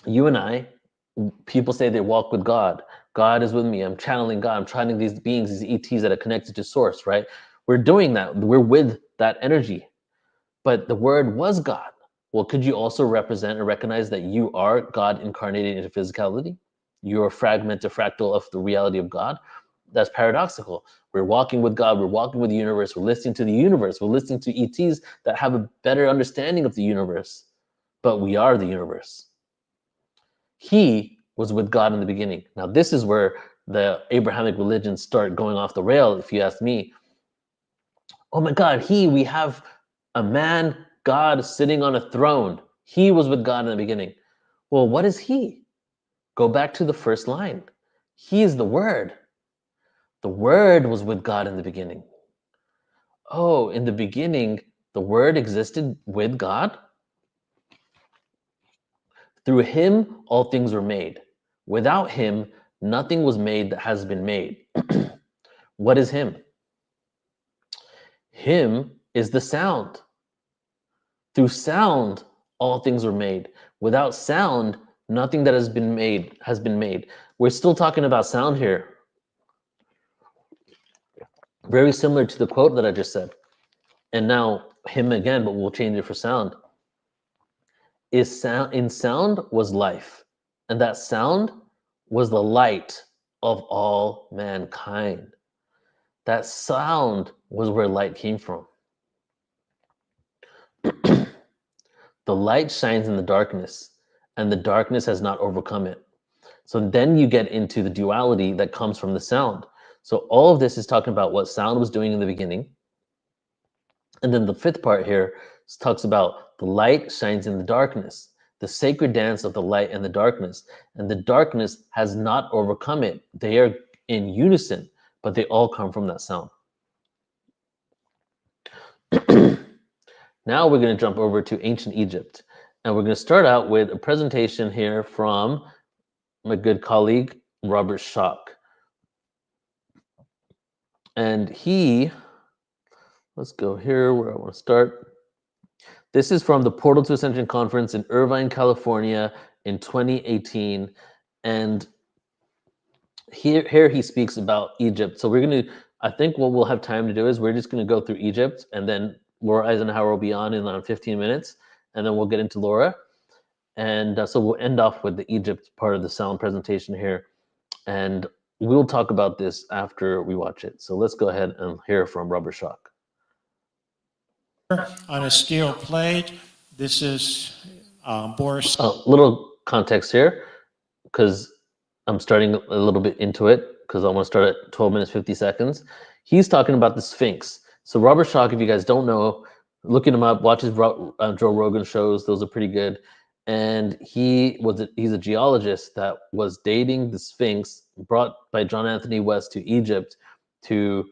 you and I, people say they walk with God. God is with me. I'm channeling God. I'm channeling these beings, these ETs that are connected to source, right? We're doing that. We're with that energy. But the word was God. Well, could you also represent and recognize that you are God incarnated into physicality? You're a fragment, a fractal of the reality of God. That's paradoxical. We're walking with God. We're walking with the universe. We're listening to the universe. We're listening to ETs that have a better understanding of the universe. But we are the universe. He was with God in the beginning. Now, this is where the Abrahamic religions start going off the rail, if you ask me. Oh my God, we have a man, God, sitting on a throne. He was with God in the beginning. Well, what is he? Go back to the first line. He is the Word. The Word was with God in the beginning. Oh, in the beginning, the Word existed with God? Through him, all things were made. Without him, nothing was made that has been made. What is him? Him is the sound. Through sound, all things were made. Without sound, nothing that has been made. We're still talking about sound here. Very similar to the quote that I just said. And now him again, but we'll change it for sound. In sound was life, and that sound was the light of all mankind. That sound was where light came from. The light shines in the darkness, and the darkness has not overcome it. So then you get into the duality that comes from the sound. So all of this is talking about what sound was doing in the beginning. And then the fifth part here talks about the light shines in the darkness, the sacred dance of the light and the darkness. And the darkness has not overcome it. They are in unison, but they all come from that sound. Now we're going to jump over to ancient Egypt. And we're going to start out with a presentation here from my good colleague, Robert Schoch. And let's go here where I want to start. This is from the Portal to Ascension conference in Irvine, California in 2018. And here he speaks about Egypt. So I think what we'll have time to do is we're just going to go through Egypt, and then Laura Eisenhower will be on in around 15 minutes, and then we'll get into Laura. And so we'll end off with the Egypt part of the sound presentation here. And we'll talk about this after we watch it. So let's go ahead and hear from Robert Schoch. On a steel plate, this is Boris. Little context here, because I'm starting a little bit into it, because I want to start at 12 minutes, 50 seconds. He's talking about the Sphinx. So Robert Schoch, if you guys don't know, looking him up, watch his Joe Rogan shows. Those are pretty good. and he's a geologist that was dating the Sphinx, brought by John Anthony West to Egypt to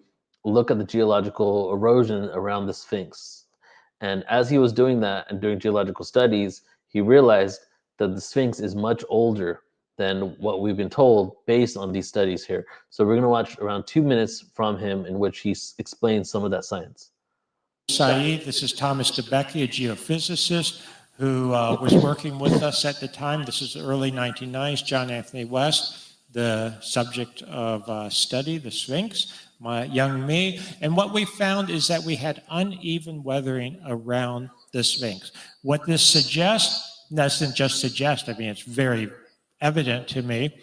look at the geological erosion around the Sphinx. And as he was doing that and doing geological studies, he realized that the Sphinx is much older than what we've been told based on these studies here. So we're going to watch around 2 minutes from him in which he explains some of that science. Saeed, this is Thomas DeBecke, a geophysicist who was working with us at the time. This is the early 1990s. John Anthony West, the subject of study, the Sphinx, my young me. And what we found is that we had uneven weathering around the Sphinx. What this suggests, doesn't just suggest, I mean, it's very evident to me,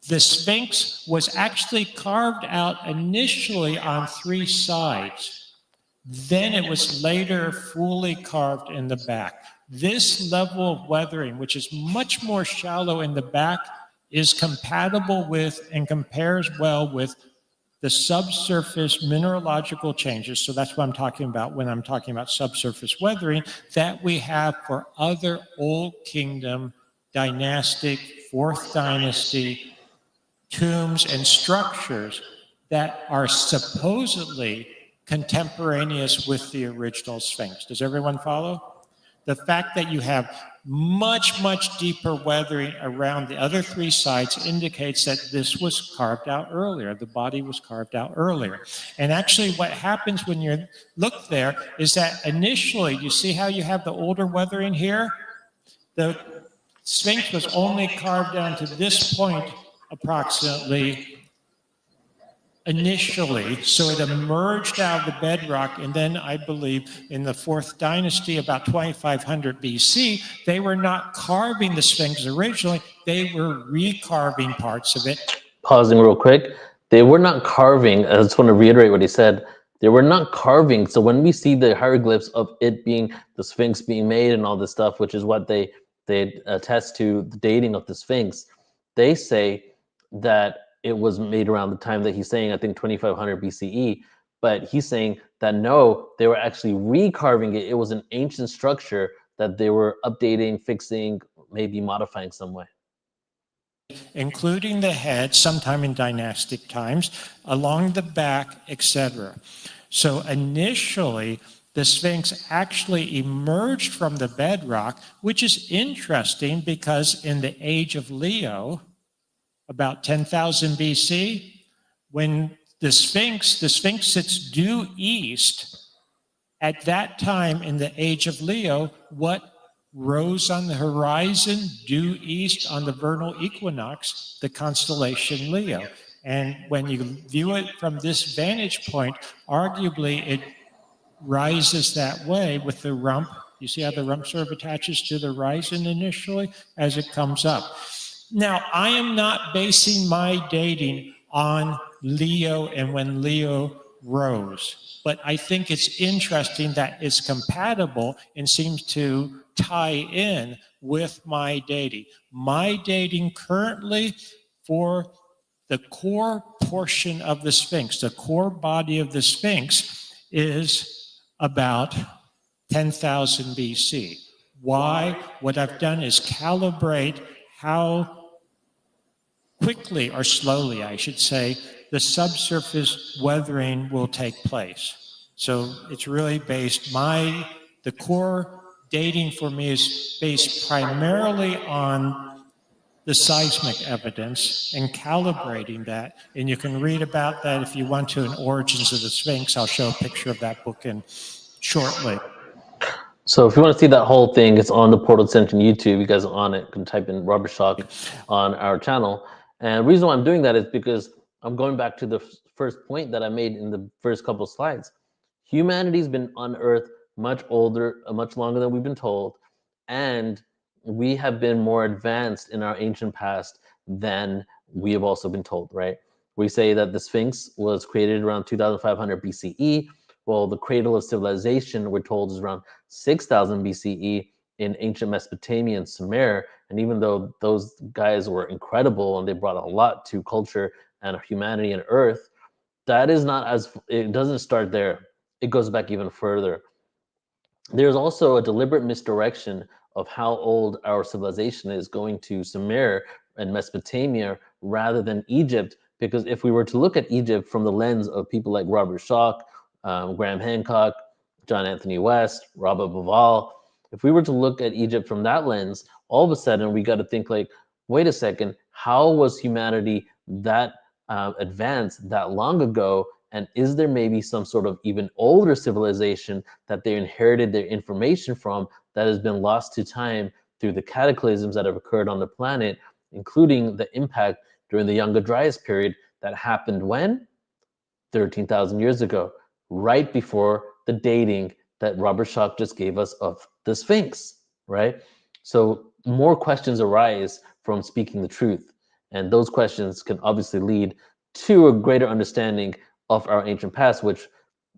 the Sphinx was actually carved out initially on 3 sides. Then it was later fully carved in the back. This level of weathering, which is much more shallow in the back, is compatible with and compares well with the subsurface mineralogical changes. So that's what I'm talking about when I'm talking about subsurface weathering that we have for other Old Kingdom, dynastic, 4th dynasty tombs and structures that are supposedly contemporaneous with the original Sphinx. Does everyone follow? The fact that you have much, much deeper weathering around the other 3 sites indicates that this was carved out earlier. The body was carved out earlier. And actually what happens when you look there is that initially, you see how you have the older weathering here? The Sphinx was only carved down to this point approximately initially, so it emerged out of the bedrock, and then I believe in the 4th dynasty, about 2500 BC, they were not carving the Sphinx originally, they were recarving parts of it. Pausing real quick, they were not carving, I just want to reiterate what he said, they were not carving. So when we see the hieroglyphs of it being the Sphinx being made and all this stuff, which is what they attest to the dating of the Sphinx, they say that it was made around the time that he's saying, I think 2500 BCE, but he's saying that no, they were actually recarving it. It was an ancient structure that they were updating, fixing, maybe modifying some way. Including the head, sometime in dynastic times, along the back, etc. So initially, the Sphinx actually emerged from the bedrock, which is interesting because in the age of Leo, about 10,000 BC, when the Sphinx sits due east, at that time in the age of Leo, what rose on the horizon due east on the vernal equinox? The constellation Leo. And when you view it from this vantage point, arguably it rises that way with the rump. You see how the rump sort of attaches to the horizon initially as it comes up. Now, I am not basing my dating on Leo and when Leo rose, but I think it's interesting that it's compatible and seems to tie in with my dating. My dating currently for the core portion of the Sphinx, the core body of the Sphinx, is about 10,000 BC. Why? What I've done is calibrate how quickly, or slowly, I should say, the subsurface weathering will take place. So it's really based, the core dating for me is based primarily on the seismic evidence and calibrating that. And you can read about that if you want to in Origins of the Sphinx. I'll show a picture of that book shortly. So if you want to see that whole thing, it's on the Portal Ascension YouTube. You guys are on it, can type in Robert Schock on our channel. And the reason why I'm doing that is because I'm going back to the first point that I made in the first couple of slides. Humanity's been on Earth much older, much longer than we've been told, and we have been more advanced in our ancient past than we have also been told, right? We say that the Sphinx was created around 2500 BCE. Well, the cradle of civilization, we're told, is around 6000 BCE in ancient Mesopotamia and Sumer. And even though those guys were incredible and they brought a lot to culture and humanity and Earth, that is not as, it doesn't start there. It goes back even further. There's also a deliberate misdirection of how old our civilization is going to Sumer and Mesopotamia rather than Egypt. Because if we were to look at Egypt from the lens of people like Robert Schoch, Graham Hancock, John Anthony West, Robert Bauval, if we were to look at Egypt from that lens, all of a sudden we got to think like, wait a second, how was humanity that advanced that long ago? And is there maybe some sort of even older civilization that they inherited their information from that has been lost to time through the cataclysms that have occurred on the planet, including the impact during the Younger Dryas period that happened when? 13,000 years ago, right before the dating that Robert Schoch just gave us of the Sphinx, right? So more questions arise from speaking the truth. And those questions can obviously lead to a greater understanding of our ancient past, which,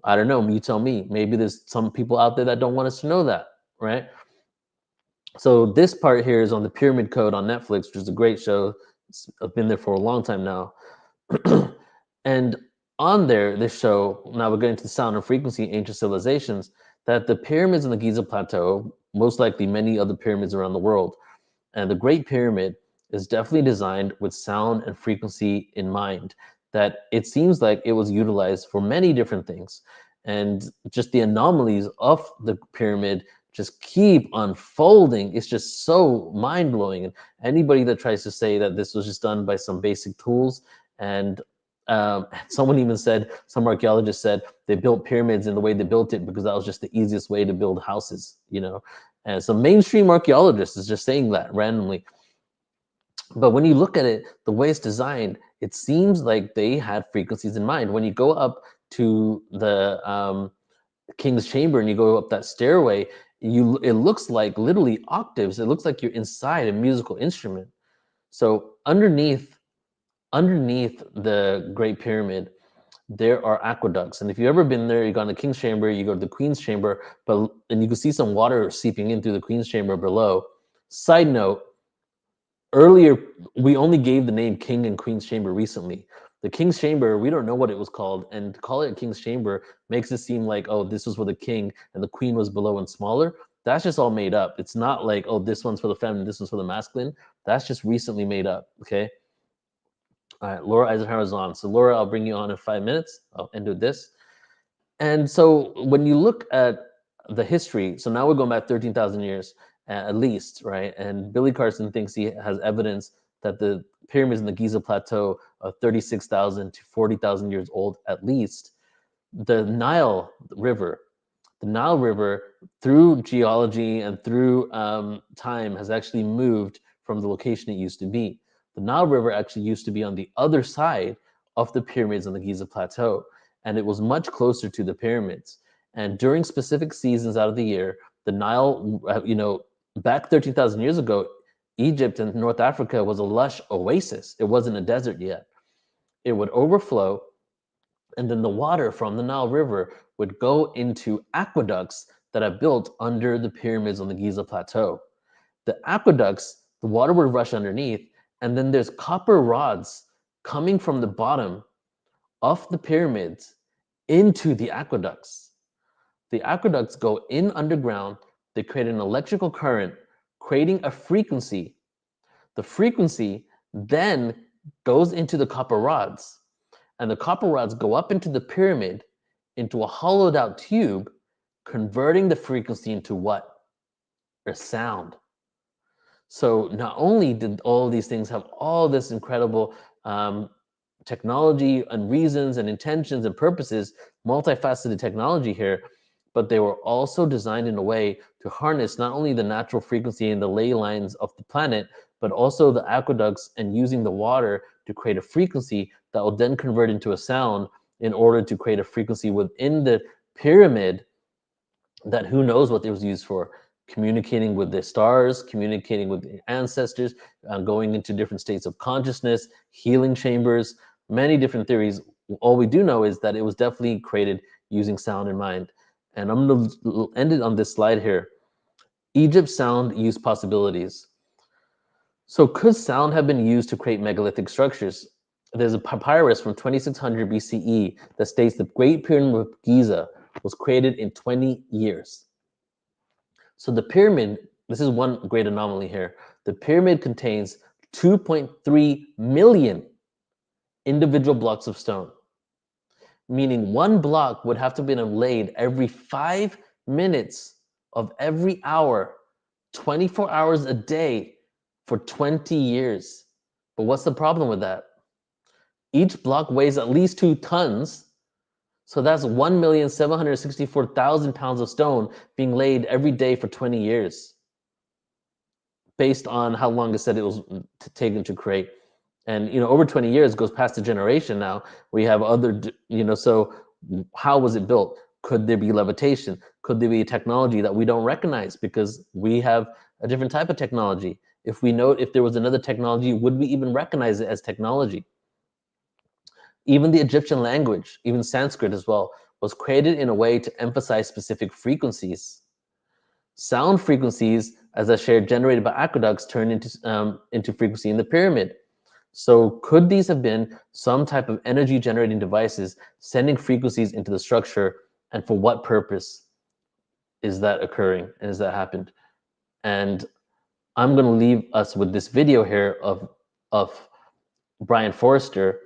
I don't know, you tell me, maybe there's some people out there that don't want us to know that, right? So this part here is on the Pyramid Code on Netflix, which is a great show. I've been there for a long time now. And on there, this show, now we're getting to the sound and frequency, ancient civilizations, that the pyramids in the Giza Plateau, most likely many other pyramids around the world, and the Great Pyramid is definitely designed with sound and frequency in mind, that it seems like it was utilized for many different things. And just the anomalies of the pyramid just keep unfolding. It's just so mind-blowing. And anybody that tries to say that this was just done by some basic tools, and someone even said, some archaeologists said they built pyramids in the way they built it because that was just the easiest way to build houses, you know. And some mainstream archaeologists is just saying that randomly. But when you look at it, the way it's designed, it seems like they had frequencies in mind. When you go up to the King's Chamber and you go up that stairway, it looks like literally octaves. It looks like you're inside a musical instrument. So underneath the Great Pyramid, there are aqueducts. And if you've ever been there, you go to the King's Chamber, you go to the Queen's Chamber, and you can see some water seeping in through the Queen's Chamber below. Side note, earlier, we only gave the name King and Queen's Chamber recently. The King's Chamber, we don't know what it was called, and to call it King's Chamber makes it seem like, oh, this was for the king and the queen was below and smaller. That's just all made up. It's not like, oh, this one's for the feminine, this one's for the masculine. That's just recently made up, okay? All right, Laura Eisenhower's on. So Laura, I'll bring you on in 5 minutes. I'll end with this. And so when you look at the history, so now we're going back 13,000 years at least, right? And Billy Carson thinks he has evidence that the pyramids in the Giza Plateau are 36,000 to 40,000 years old at least. The Nile River, through geology and through time has actually moved from the location it used to be. The Nile River actually used to be on the other side of the pyramids on the Giza Plateau, and it was much closer to the pyramids. And during specific seasons out of the year, the Nile, back 13,000 years ago, Egypt and North Africa was a lush oasis. It wasn't a desert yet. It would overflow, and then the water from the Nile River would go into aqueducts that are built under the pyramids on the Giza Plateau. The aqueducts, the water would rush underneath, and then there's copper rods coming from the bottom of the pyramids into the aqueducts. The aqueducts go in underground. They create an electrical current, creating a frequency. The frequency then goes into the copper rods, and the copper rods go up into the pyramid, into a hollowed out tube, converting the frequency into what? A sound. So not only did all of these things have all this incredible technology and reasons and intentions and purposes, multifaceted technology here, but they were also designed in a way to harness not only the natural frequency and the ley lines of the planet, but also the aqueducts and using the water to create a frequency that will then convert into a sound in order to create a frequency within the pyramid that who knows what it was used for. Communicating with the stars, communicating with the ancestors, going into different states of consciousness, healing chambers, many different theories. All we do know is that it was definitely created using sound in mind. And I'm going to end it on this slide here. Egypt's sound use possibilities. So could sound have been used to create megalithic structures? There's a papyrus from 2600 BCE that states the Great Pyramid of Giza was created in 20 years. So the pyramid this is one great anomaly here. The pyramid contains 2.3 million individual blocks of stone, meaning one block would have to be laid every 5 minutes of every hour, 24 hours a day for 20 years. But what's the problem with that? Each block weighs at least 2 tons. So that's 1,764,000 pounds of stone being laid every day for 20 years, based on how long it said it was taken to create. And, over 20 years goes past a generation now. We have other, so how was it built? Could there be levitation? Could there be a technology that we don't recognize because we have a different type of technology? If there was another technology, would we even recognize it as technology? Even the Egyptian language, even Sanskrit as well, was created in a way to emphasize specific frequencies. Sound frequencies, as I shared, generated by aqueducts turn into frequency in the pyramid. So could these have been some type of energy generating devices sending frequencies into the structure? And for what purpose is that occurring and has that happened? And I'm going to leave us with this video here of Brian Forrester,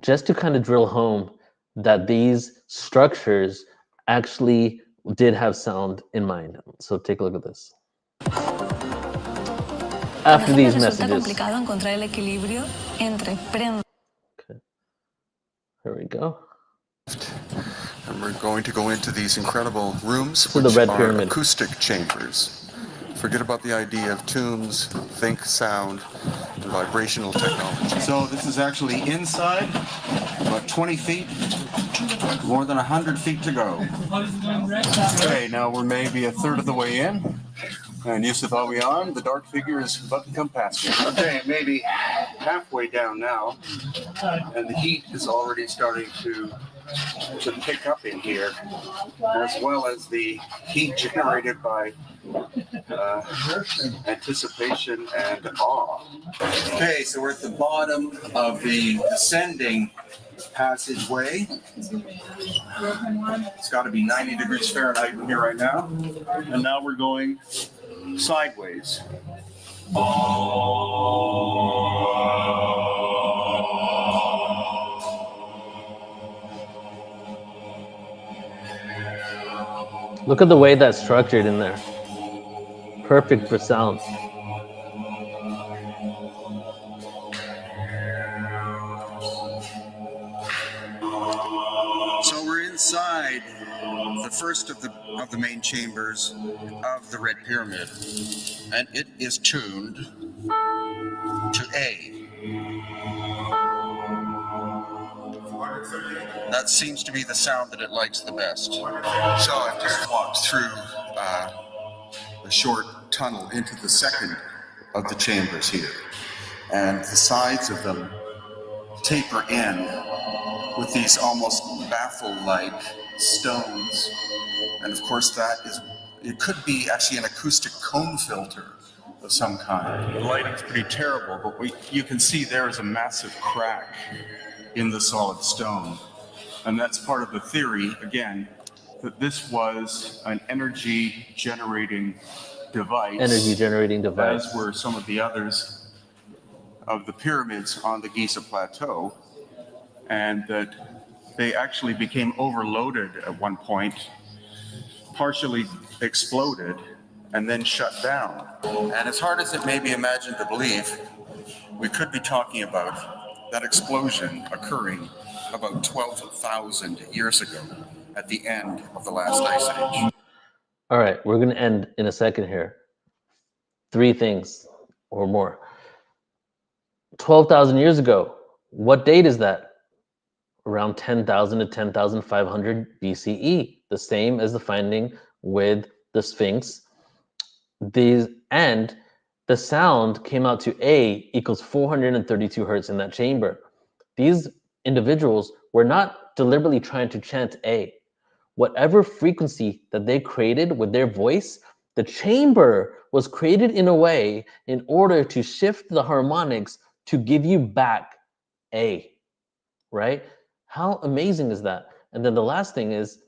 just to kind of drill home that these structures actually did have sound in mind. So take a look at this. After these messages. Okay. Here we go. And we're going to go into these incredible rooms, which are pyramid. Acoustic chambers. Forget about the idea of tombs, think sound, and vibrational technology. So this is actually inside, about 20 feet, more than 100 feet to go. Okay, now we're maybe a third of the way in. And Yusuf Awiyan, the dark figure, is about to come past me. Okay, maybe halfway down now, and the heat is already starting to pick up in here, as well as the heat generated by anticipation and awe. Okay, so we're at the bottom of the descending passageway. It's got to be 90 degrees Fahrenheit in here right now. And now we're going sideways. Look at the way that's structured in there. Perfect for sound. So we're inside the first of the main chambers of the Red Pyramid, and it is tuned to A. That seems to be the sound that it likes the best. So I've just walked through a short tunnel into the second of the chambers here, and the sides of them taper in with these almost baffle-like stones. And of course it could be actually an acoustic cone filter of some kind. The lighting's pretty terrible, but you can see there is a massive crack in the solid stone. And that's part of the theory, again, that this was an energy generating device. As were some of the others of the pyramids on the Giza Plateau. And that they actually became overloaded at one point, partially exploded, and then shut down. And as hard as it may be imagined to believe, we could be talking about that explosion occurring about 12,000 years ago at the end of the last ice age. All right, we're going to end in a second here. 3 things or more. 12,000 years ago, what date is that? Around 10,000 to 10,500 BCE, the same as the finding with the Sphinx. And the sound came out to A equals 432 hertz in that chamber. These individuals were not deliberately trying to chant A. Whatever frequency that they created with their voice, the chamber was created in a way in order to shift the harmonics to give you back A, right? How amazing is that? And then the last thing is,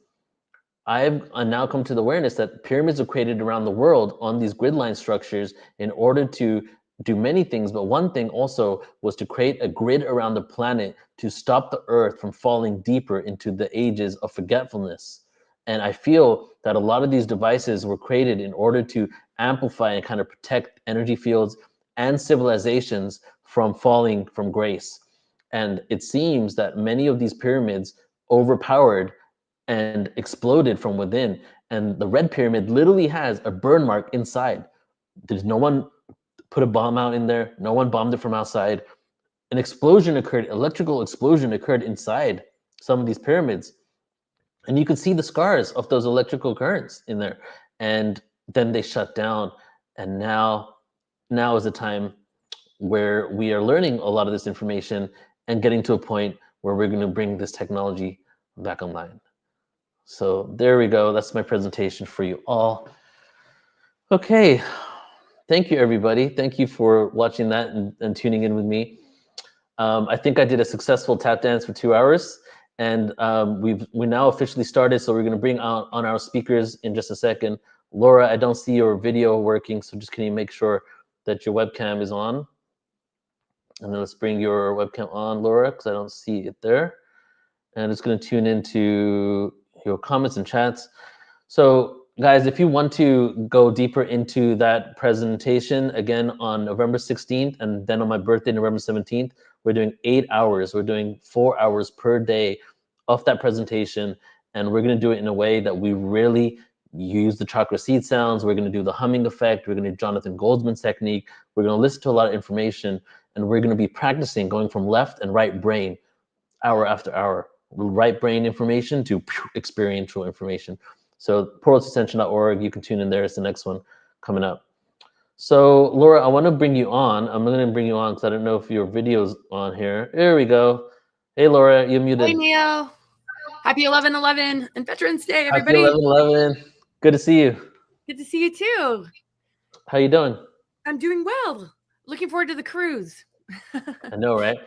I've now come to the awareness that pyramids are created around the world on these grid line structures in order to do many things. But one thing also was to create a grid around the planet to stop the earth from falling deeper into the ages of forgetfulness. And I feel that a lot of these devices were created in order to amplify and kind of protect energy fields and civilizations from falling from grace. And it seems that many of these pyramids overpowered and exploded from within. And the red pyramid literally has a burn mark inside. There's no one put a bomb out in there. No one bombed it from outside. An explosion occurred, electrical explosion occurred inside some of these pyramids. And you could see the scars of those electrical currents in there. And then they shut down. And now is the time where we are learning a lot of this information and getting to a point where we're going to bring this technology back online. So there we go. That's my presentation for you all. Okay. Thank you, everybody. Thank you for watching that and tuning in with me. I think I did a successful tap dance for 2 hours, and we now officially started. So we're going to bring on our speakers in just a second. Laura, I don't see your video working, so just can you make sure that your webcam is on? And then let's bring your webcam on, Laura, because I don't see it there. And it's going to tune into your comments and chats. So guys, if you want to go deeper into that presentation, again, on November 16th, and then on my birthday, November 17th, we're doing 8 hours. We're doing 4 hours per day of that presentation. And we're going to do it in a way that we really use the chakra seed sounds. We're going to do the humming effect. We're going to do Jonathan Goldsman's technique. We're going to listen to a lot of information, and we're going to be practicing going from left and right brain hour after hour. Right brain information to experiential information. So portalsascension.org, you can tune in there. It's the next one coming up. So Laura, I want to bring you on. I'm going to bring you on because I don't know if your video's on here. There we go. Hey Laura, you're muted. Hey Neil. Happy 11/11 and Veterans Day, everybody. Happy 11/11. Good to see you. Good to see you too. How you doing? I'm doing well. Looking forward to the cruise. I know, right?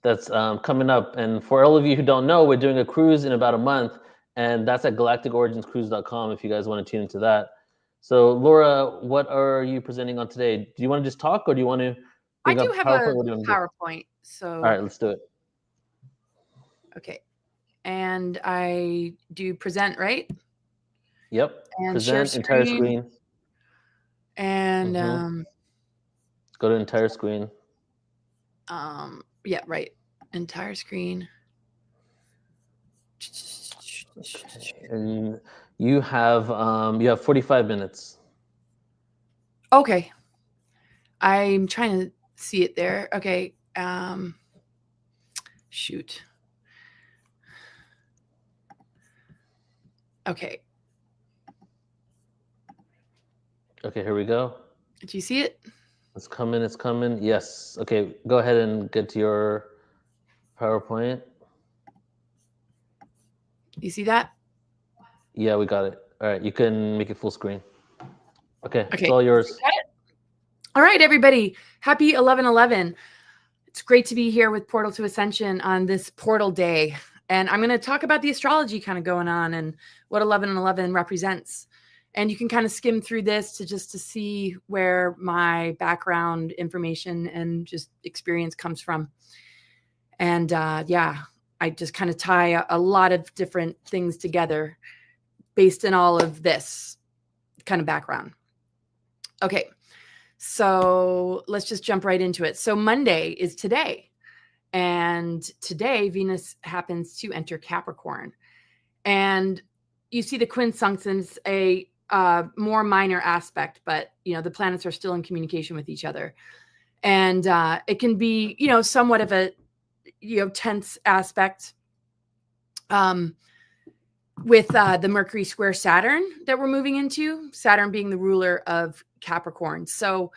That's coming up. And for all of you who don't know, we're doing a cruise in about a month, and that's at galacticoriginscruise.com if you guys want to tune into that. So Laura, what are you presenting on today? Do you want to just talk, or do you want to I do have a PowerPoint. So all right, let's do it. Okay. And I do present, right? Yep. And present entire screen. And go to entire screen. Yeah, right. Entire screen. And you have 45 minutes. Okay. I'm trying to see it there. Okay. Shoot. Okay. Okay, here we go. Do you see it? It's coming, it's coming. Yes. Okay, go ahead and get to your PowerPoint. You see that? Yeah, we got it. All right, you can make it full screen. Okay, it's all yours. All right, everybody. Happy 11/11. It's great to be here with Portal to Ascension on this portal day. And I'm going to talk about the astrology kind of going on and what 11/11 represents. And you can kind of skim through this to see where my background information and just experience comes from. And yeah, I just kind of tie a lot of different things together based in all of this kind of background. Okay, so let's just jump right into it. So Monday is today. And today Venus happens to enter Capricorn. And you see the quincunx, a more minor aspect, but the planets are still in communication with each other, and it can be somewhat of a tense aspect with the Mercury square Saturn that we're moving into, Saturn being the ruler of Capricorn. So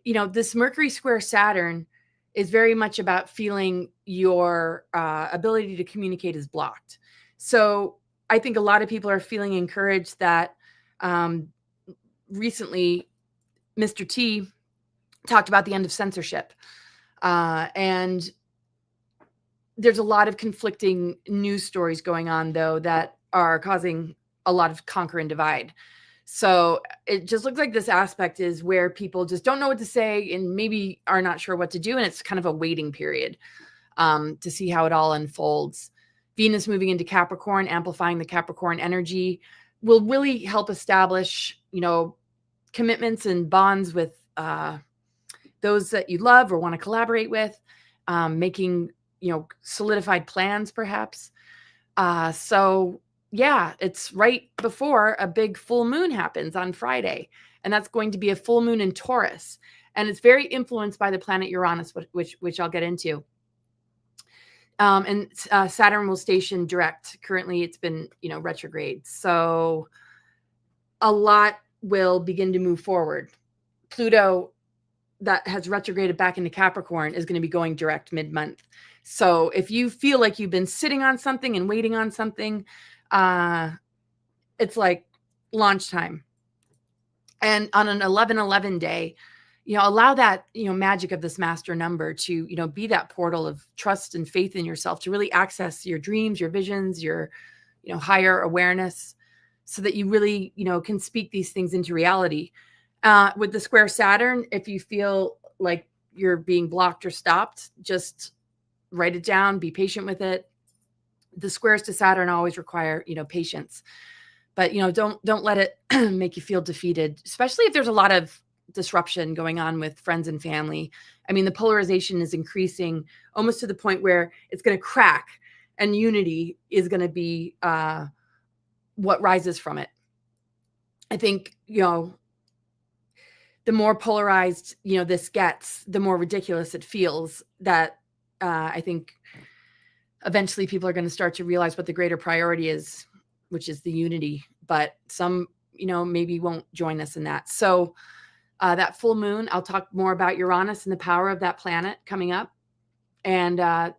this Mercury square Saturn is very much about feeling your ability to communicate is blocked. So I think a lot of people are feeling encouraged that recently Mr. T talked about the end of censorship. And there's a lot of conflicting news stories going on, though, that are causing a lot of conquer and divide. So it just looks like this aspect is where people just don't know what to say and maybe are not sure what to do. And it's kind of a waiting period to see how it all unfolds. Venus moving into Capricorn, amplifying the Capricorn energy, will really help establish, commitments and bonds with those that you love or want to collaborate with, making, solidified plans perhaps. So yeah, it's right before a big full moon happens on Friday, and that's going to be a full moon in Taurus, and it's very influenced by the planet Uranus, which I'll get into. And Saturn will station direct. Currently, it's been retrograde, so a lot will begin to move forward. Pluto, that has retrograded back into Capricorn, is going to be going direct mid-month. So if you feel like you've been sitting on something and waiting on something, it's like launch time. And on an 11/11 day, allow that, magic of this master number to, be that portal of trust and faith in yourself to really access your dreams, your visions, your, higher awareness, so that you really, can speak these things into reality. With the square Saturn, if you feel like you're being blocked or stopped, just write it down, be patient with it. The squares to Saturn always require, patience, but, don't let it make you feel defeated, especially if there's a lot of disruption going on with friends and family. I mean, the polarization is increasing almost to the point where it's going to crack, and unity is going to be what rises from it. I think, the more polarized, this gets, the more ridiculous it feels. That I think eventually people are going to start to realize what the greater priority is, which is the unity. But some, maybe won't join us in that. So that full moon, I'll talk more about Uranus and the power of that planet coming up. And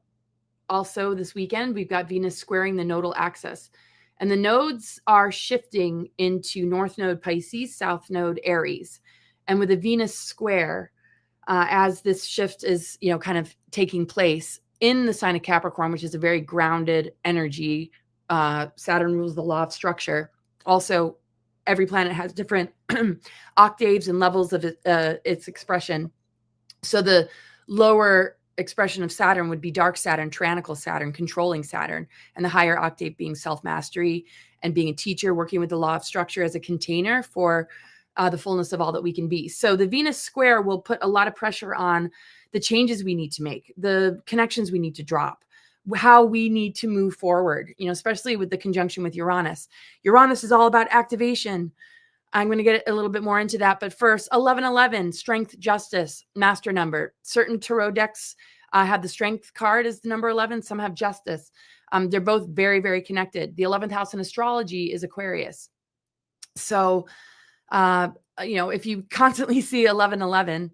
also this weekend, we've got Venus squaring the nodal axis. And the nodes are shifting into North Node Pisces, South Node Aries. And with a Venus square, as this shift is, kind of taking place in the sign of Capricorn, which is a very grounded energy. Saturn rules the law of structure. Also, every planet has different octaves and levels of its expression. So the lower expression of Saturn would be dark Saturn, tyrannical Saturn, controlling Saturn, and the higher octave being self-mastery and being a teacher, working with the law of structure as a container for the fullness of all that we can be. So the Venus square will put a lot of pressure on the changes we need to make, the connections we need to drop, how we need to move forward, especially with the conjunction with Uranus. Uranus is all about activation. I'm going to get a little bit more into that. But first, 11/11, strength, justice, master number. Certain tarot decks have the strength card as the number 11. Some have justice. They're both very, very connected. The 11th house in astrology is Aquarius. So, if you constantly see 11/11,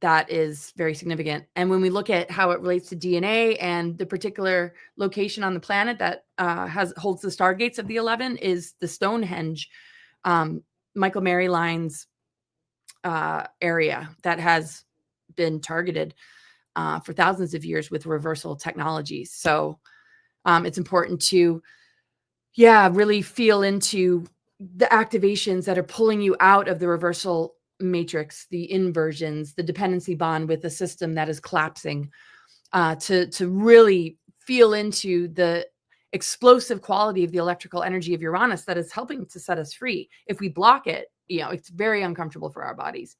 that is very significant. And when we look at how it relates to DNA and the particular location on the planet that holds the stargates of the 11 is the Stonehenge, Michael Maryline's area that has been targeted for thousands of years with reversal technologies. So it's important to, really feel into the activations that are pulling you out of the reversal matrix, the inversions, the dependency bond with a system that is collapsing, to really feel into the explosive quality of the electrical energy of Uranus that is helping to set us free. If we block it, it's very uncomfortable for our bodies.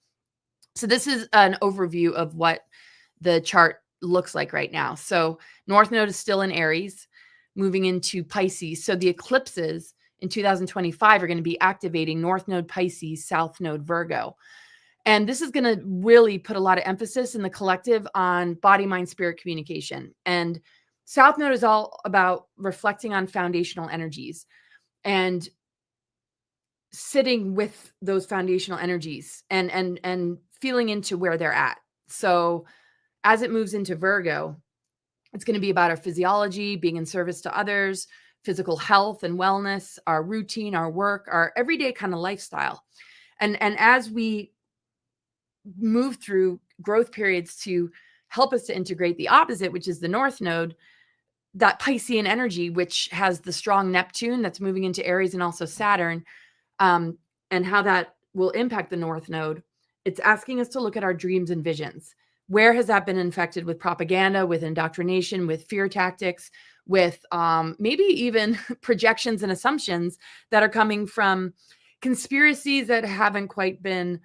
So this is an overview of what the chart looks like right now. So North Node is still in Aries, moving into Pisces. So the eclipses in 2025 are going to be activating North Node Pisces, South Node Virgo. And this is going to really put a lot of emphasis in the collective on body, mind, spirit communication. And South Node is all about reflecting on foundational energies and sitting with those foundational energies and feeling into where they're at. So as it moves into Virgo, it's going to be about our physiology, being in service to others, physical health and wellness, our routine, our work, our everyday kind of lifestyle. And as we move through growth periods to help us to integrate the opposite, which is the North Node, that Piscean energy, which has the strong Neptune that's moving into Aries and also Saturn, and how that will impact the North Node, it's asking us to look at our dreams and visions. Where has that been infected with propaganda, with indoctrination, with fear tactics, with maybe even projections and assumptions that are coming from conspiracies that haven't quite been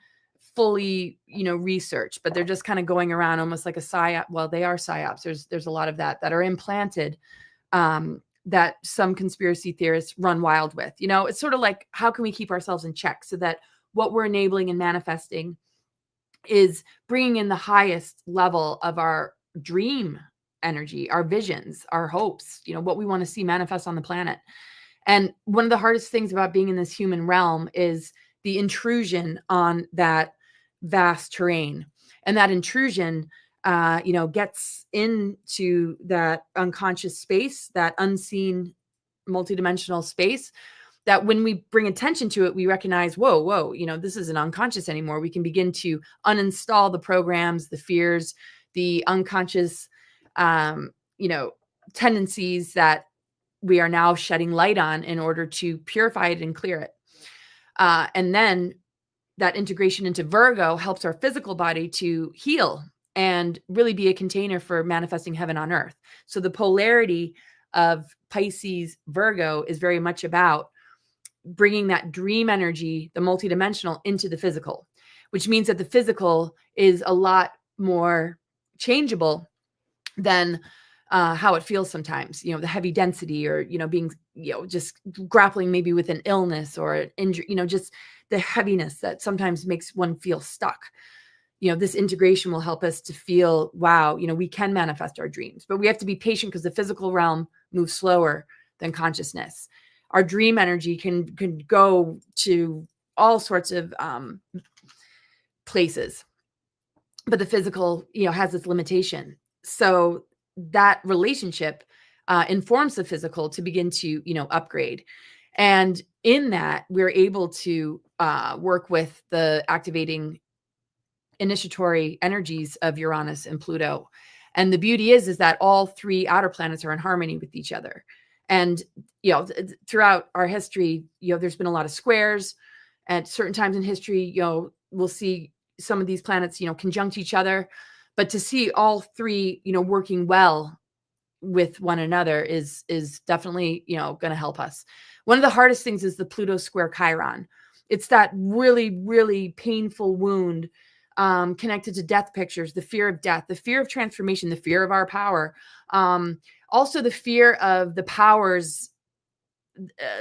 fully, researched, but they're just kind of going around almost like a psyop. Well, they are psyops. There's a lot of that are implanted, that some conspiracy theorists run wild with. It's sort of like, how can we keep ourselves in check so that what we're enabling and manifesting is bringing in the highest level of our dream energy, our visions, our hopes, what we want to see manifest on the planet. And one of the hardest things about being in this human realm is the intrusion on that vast terrain. And that intrusion, gets into that unconscious space, that unseen multidimensional space, that when we bring attention to it, we recognize, whoa, this isn't unconscious anymore. We can begin to uninstall the programs, the fears, the unconscious, tendencies that we are now shedding light on in order to purify it and clear it. And then that integration into Virgo helps our physical body to heal and really be a container for manifesting heaven on earth. So the polarity of Pisces Virgo is very much about bringing that dream energy, the multidimensional, into the physical, which means that the physical is a lot more changeable than how it feels sometimes, the heavy density, or, being, just grappling maybe with an illness or an injury, just the heaviness that sometimes makes one feel stuck. This integration will help us to feel, wow, we can manifest our dreams, but we have to be patient because the physical realm moves slower than consciousness. Our dream energy can go to all sorts of places, but the physical, has this limitation. So that relationship informs the physical to begin to, upgrade. And in that, we're able to work with the activating initiatory energies of Uranus and Pluto. And the beauty is that all three outer planets are in harmony with each other. And, throughout our history, there's been a lot of squares. At certain times in history, we'll see some of these planets, conjunct each other. But to see all three, working well with one another is definitely, going to help us. One of the hardest things is the Pluto square Chiron. It's that really, really painful wound connected to death pictures, the fear of death, the fear of transformation, the fear of our power. Also the fear of the powers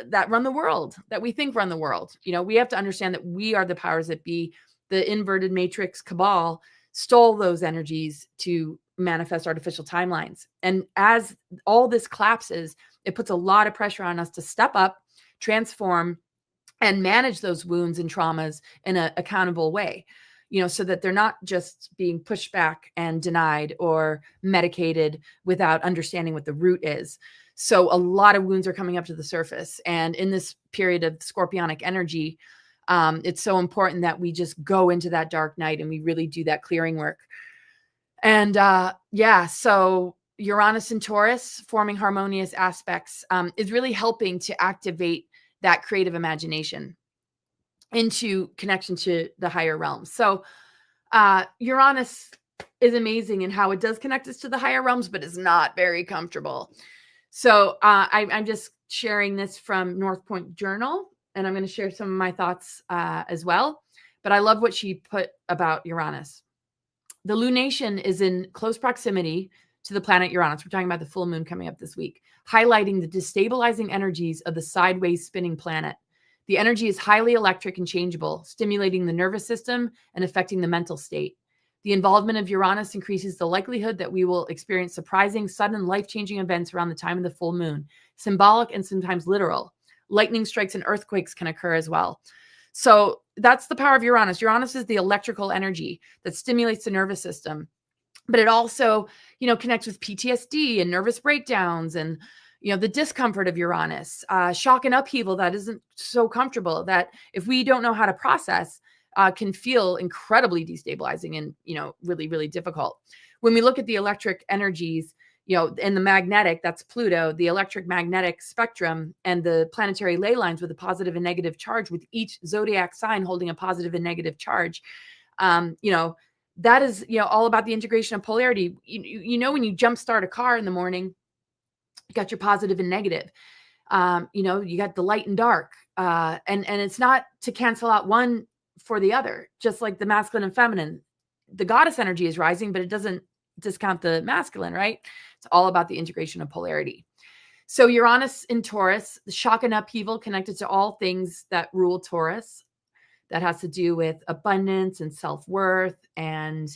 that run the world, that we think run the world. We have to understand that we are the powers that be. The inverted matrix cabal stole those energies to manifest artificial timelines. And as all this collapses, it puts a lot of pressure on us to step up, transform, and manage those wounds and traumas in an accountable way, so that they're not just being pushed back and denied or medicated without understanding what the root is. So a lot of wounds are coming up to the surface. And in this period of scorpionic energy, it's so important that we just go into that dark night and we really do that clearing work. And so Uranus and Taurus forming harmonious aspects is really helping to activate that creative imagination into connection to the higher realms. So Uranus is amazing in how it does connect us to the higher realms, but is not very comfortable. So I'm just sharing this from North Point Journal, and I'm going to share some of my thoughts as well. But I love what she put about Uranus. The lunation is in close proximity to the planet Uranus. We're talking about the full moon coming up this week, highlighting the destabilizing energies of the sideways spinning planet. The energy is highly electric and changeable, stimulating the nervous system and affecting the mental state. The involvement of Uranus increases the likelihood that we will experience surprising, sudden, life-changing events around the time of the full moon, symbolic and sometimes literal. Lightning strikes and earthquakes can occur as well. So that's the power of Uranus. Uranus is the electrical energy that stimulates the nervous system, but it also, connects with PTSD and nervous breakdowns and, the discomfort of Uranus, shock and upheaval that isn't so comfortable, that if we don't know how to process, can feel incredibly destabilizing and, really, really difficult. When we look at the electric energies, you know, in the magnetic, that's Pluto, the electric magnetic spectrum, and the planetary ley lines with a positive and negative charge, with each zodiac sign holding a positive and negative charge. You know, that is, you know, all about the integration of polarity. You know, when you jumpstart a car in the morning, you got your positive and negative. You know, you got the light and dark, and it's not to cancel out one for the other, just like the masculine and feminine. The goddess energy is rising, but it doesn't discount the masculine, right? It's all about the integration of polarity. So Uranus in Taurus, the shock and upheaval connected to all things that rule Taurus. That has to do with abundance and self-worth and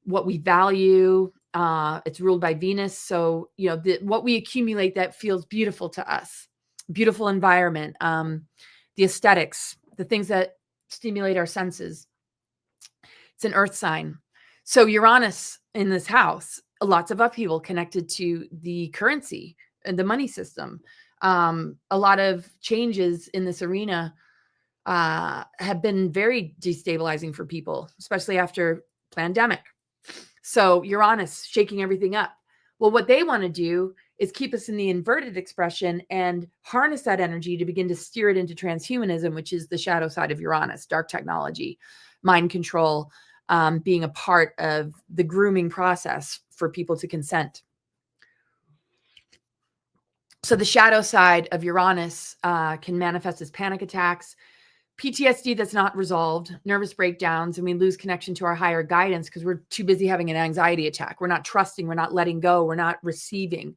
what we value. It's ruled by Venus. So, you know, what we accumulate that feels beautiful to us, beautiful environment, the aesthetics, the things that stimulate our senses. It's an earth sign. So Uranus in this house, lots of upheaval connected to the currency and the money system. A lot of changes in this arena have been very destabilizing for people, especially after pandemic. So Uranus shaking everything up. Well, what they want to do is keep us in the inverted expression and harness that energy to begin to steer it into transhumanism, which is the shadow side of Uranus, dark technology, mind control, being a part of the grooming process for people to consent. So the shadow side of Uranus can manifest as panic attacks, PTSD that's not resolved, nervous breakdowns, and we lose connection to our higher guidance because we're too busy having an anxiety attack. We're not trusting, we're not letting go, we're not receiving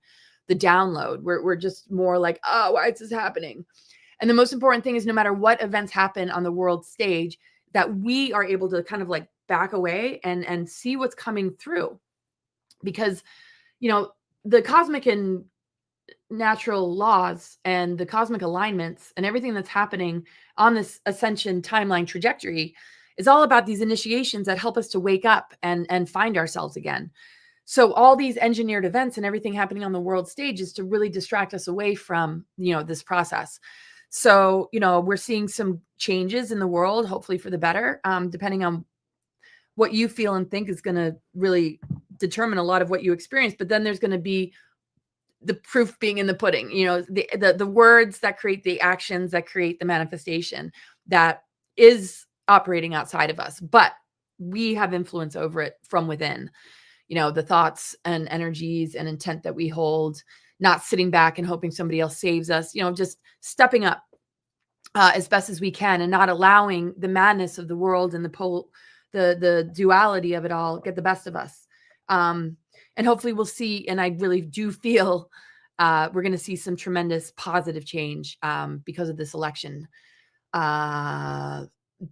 the download. We're just more like, oh, why is this happening? And the most important thing is, no matter what events happen on the world stage, that we are able to kind of like back away and see what's coming through. Because, you know, the cosmic and natural laws and the cosmic alignments and everything that's happening on this ascension timeline trajectory is all about these initiations that help us to wake up and find ourselves again. So all these engineered events and everything happening on the world stage is to really distract us away from, you know, this process. So, you know, we're seeing some changes in the world, hopefully for the better, depending on what you feel and think is going to really determine a lot of what you experience. But then there's going to be the proof being in the pudding, you know, the words that create the actions that create the manifestation that is operating outside of us, but we have influence over it from within. You know, the thoughts and energies and intent that we hold, not sitting back and hoping somebody else saves us, you know, just stepping up as best as we can and not allowing the madness of the world and the duality of it all get the best of us. And hopefully we'll see, and I really do feel we're going to see some tremendous positive change because of this election.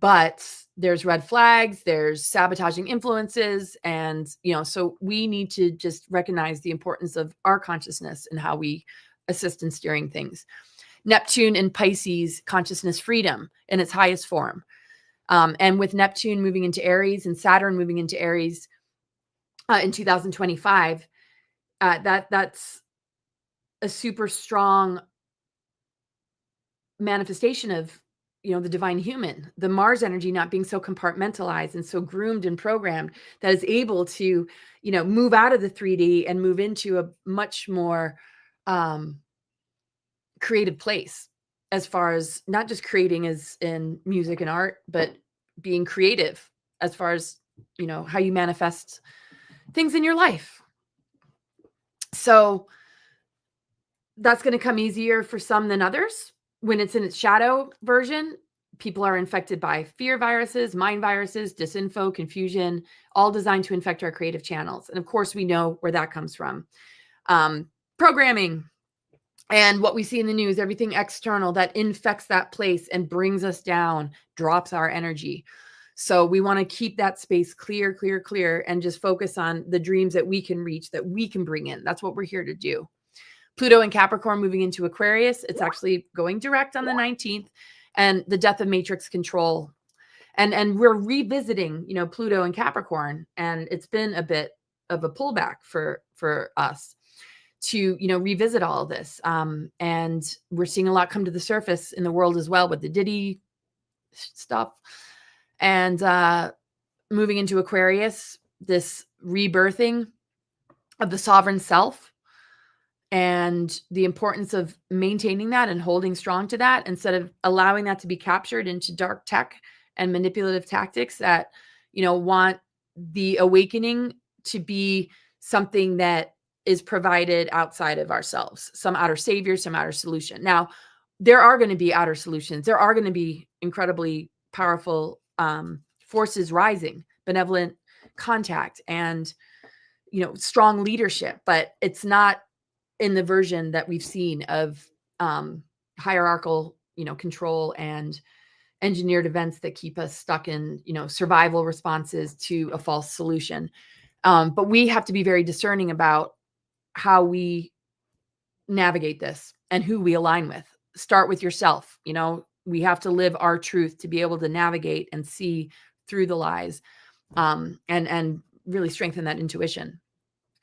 But there's red flags, there's sabotaging influences, and, you know, so we need to just recognize the importance of our consciousness and how we assist in steering things. Neptune in Pisces, consciousness freedom in its highest form. And with Neptune moving into Aries and Saturn moving into Aries in 2025, that's a super strong manifestation of, you know, the divine human, the Mars energy not being so compartmentalized and so groomed and programmed that is able to, you know, move out of the 3D and move into a much more creative place, as far as not just creating as in music and art, but being creative as far as, you know, how you manifest things in your life. So that's going to come easier for some than others. When it's in its shadow version, people are infected by fear viruses, mind viruses, disinfo, confusion, all designed to infect our creative channels. And of course, we know where that comes from. Programming and what we see in the news, everything external that infects that place and brings us down, drops our energy. So we want to keep that space clear, clear, clear, and just focus on the dreams that we can reach, that we can bring in. That's what we're here to do. Pluto and Capricorn moving into Aquarius. It's actually going direct on the 19th, and the death of matrix control. And we're revisiting, you know, Pluto and Capricorn, and it's been a bit of a pullback for us to, you know, revisit all of this. And we're seeing a lot come to the surface in the world as well with the Diddy stuff. And moving into Aquarius, this rebirthing of the sovereign self and the importance of maintaining that and holding strong to that instead of allowing that to be captured into dark tech and manipulative tactics that, want the awakening to be something that is provided outside of ourselves, some outer savior, some outer solution. Now, there are going to be outer solutions. There are going to be incredibly powerful forces rising, benevolent contact, and strong leadership, but it's not in the version that we've seen of hierarchical, control and engineered events that keep us stuck in, survival responses to a false solution. But we have to be very discerning about how we navigate this and who we align with. Start with yourself. We have to live our truth to be able to navigate and see through the lies, and really strengthen that intuition.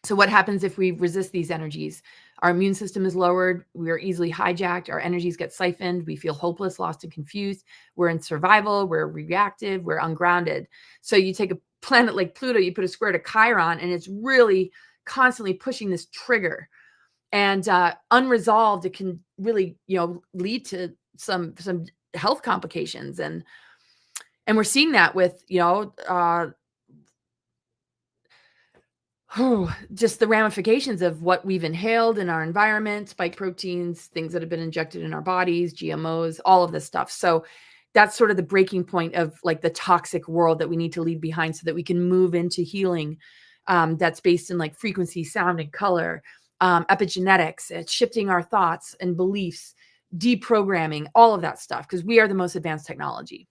So what happens if we resist these energies? Our immune system is lowered. We are easily hijacked. Our energies get siphoned. We feel hopeless, lost, and confused. We're in survival. We're reactive. We're ungrounded. So you take a planet like Pluto, you put a square to Chiron, and it's really constantly pushing this trigger. And unresolved, it can really, lead to some health complications. And we're seeing that with, just the ramifications of what we've inhaled in our environment, spike proteins, things that have been injected in our bodies, GMOs, all of this stuff. So that's sort of the breaking point of like the toxic world that we need to leave behind so that we can move into healing that's based in like frequency, sound, and color, epigenetics, it's shifting our thoughts and beliefs, deprogramming, all of that stuff, because we are the most advanced technology.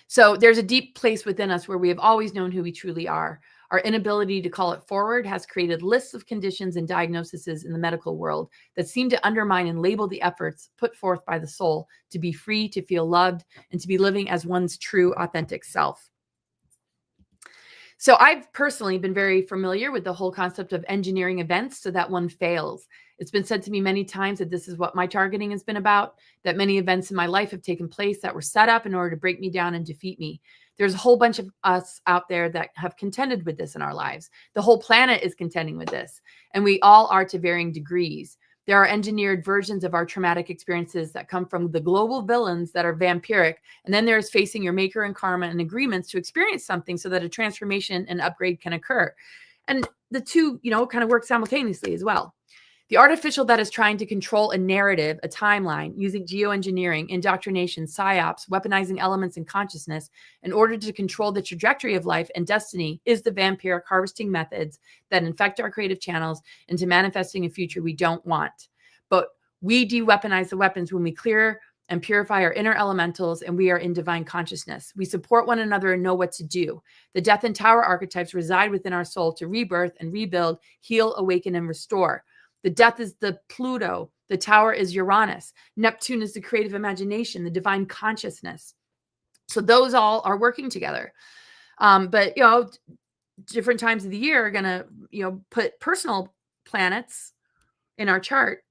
So there's a deep place within us where we have always known who we truly are. Our inability to call it forward has created lists of conditions and diagnoses in the medical world that seem to undermine and label the efforts put forth by the soul to be free, to feel loved, and to be living as one's true, authentic self. So I've personally been very familiar with the whole concept of engineering events so that one fails. It's been said to me many times that this is what my targeting has been about, that many events in my life have taken place that were set up in order to break me down and defeat me. There's a whole bunch of us out there that have contended with this in our lives. The whole planet is contending with this, and we all are to varying degrees. There are engineered versions of our traumatic experiences that come from the global villains that are vampiric. And then there's facing your maker and karma and agreements to experience something so that a transformation and upgrade can occur. And the two, kind of work simultaneously as well. The artificial that is trying to control a narrative, a timeline, using geoengineering, indoctrination, psyops, weaponizing elements in consciousness in order to control the trajectory of life and destiny is the vampiric harvesting methods that infect our creative channels into manifesting a future we don't want. But we de-weaponize the weapons when we clear and purify our inner elementals and we are in divine consciousness. We support one another and know what to do. The death and tower archetypes reside within our soul to rebirth and rebuild, heal, awaken, and restore. The death is the Pluto. The tower is Uranus. Neptune is the creative imagination, the divine consciousness. So those all are working together. But, different times of the year are going to, put personal planets in our chart.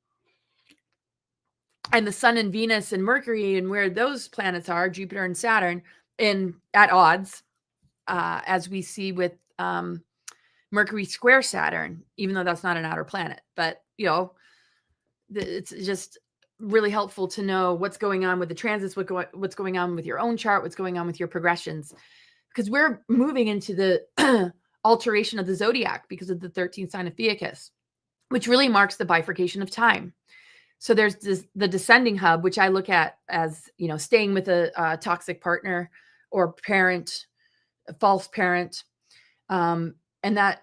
And the sun and Venus and Mercury and where those planets are, Jupiter and Saturn, at odds, as we see with Mercury square Saturn, even though that's not an outer planet. But, it's just really helpful to know what's going on with the transits, what's going on with your own chart, what's going on with your progressions, because we're moving into the alteration of the zodiac because of the 13th sign of Theicus, which really marks the bifurcation of time. So there's the descending hub, which I look at as, staying with a toxic partner or parent, a false parent. And that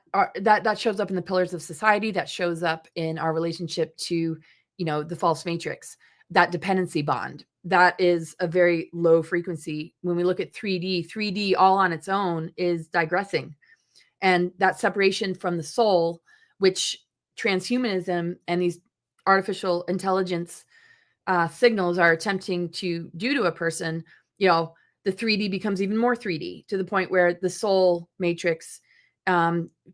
shows up in the pillars of society, that shows up in our relationship to, the false matrix, that dependency bond. That is a very low frequency. When we look at 3D all on its own is digressing. And that separation from the soul, which transhumanism and these artificial intelligence signals are attempting to do to a person, the 3D becomes even more 3D to the point where the soul matrix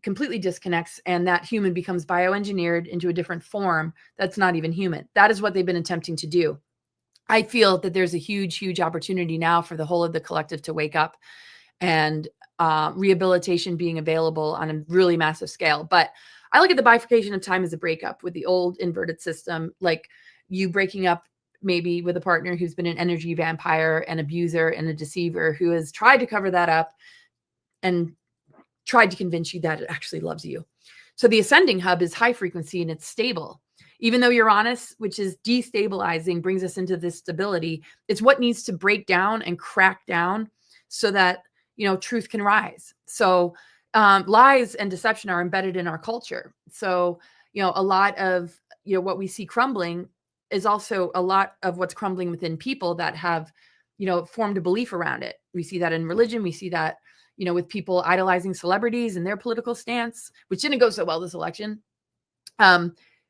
completely disconnects and that human becomes bioengineered into a different form that's not even human. That is what they've been attempting to do. I feel that there's a huge, huge opportunity now for the whole of the collective to wake up and rehabilitation being available on a really massive scale. But I look at the bifurcation of time as a breakup with the old inverted system, like you breaking up maybe with a partner who's been an energy vampire, an abuser, and a deceiver who has tried to cover that up and tried to convince you that it actually loves you. So the ascending hub is high frequency and it's stable. Even though Uranus, which is destabilizing, brings us into this stability, it's what needs to break down and crack down so that, you know, truth can rise. So lies and deception are embedded in our culture. So, you know, a lot of, you know, what we see crumbling is also a lot of what's crumbling within people that have, you know, formed a belief around it. We see that in religion. We see that, you know, with people idolizing celebrities and their political stance, which didn't go so well this election.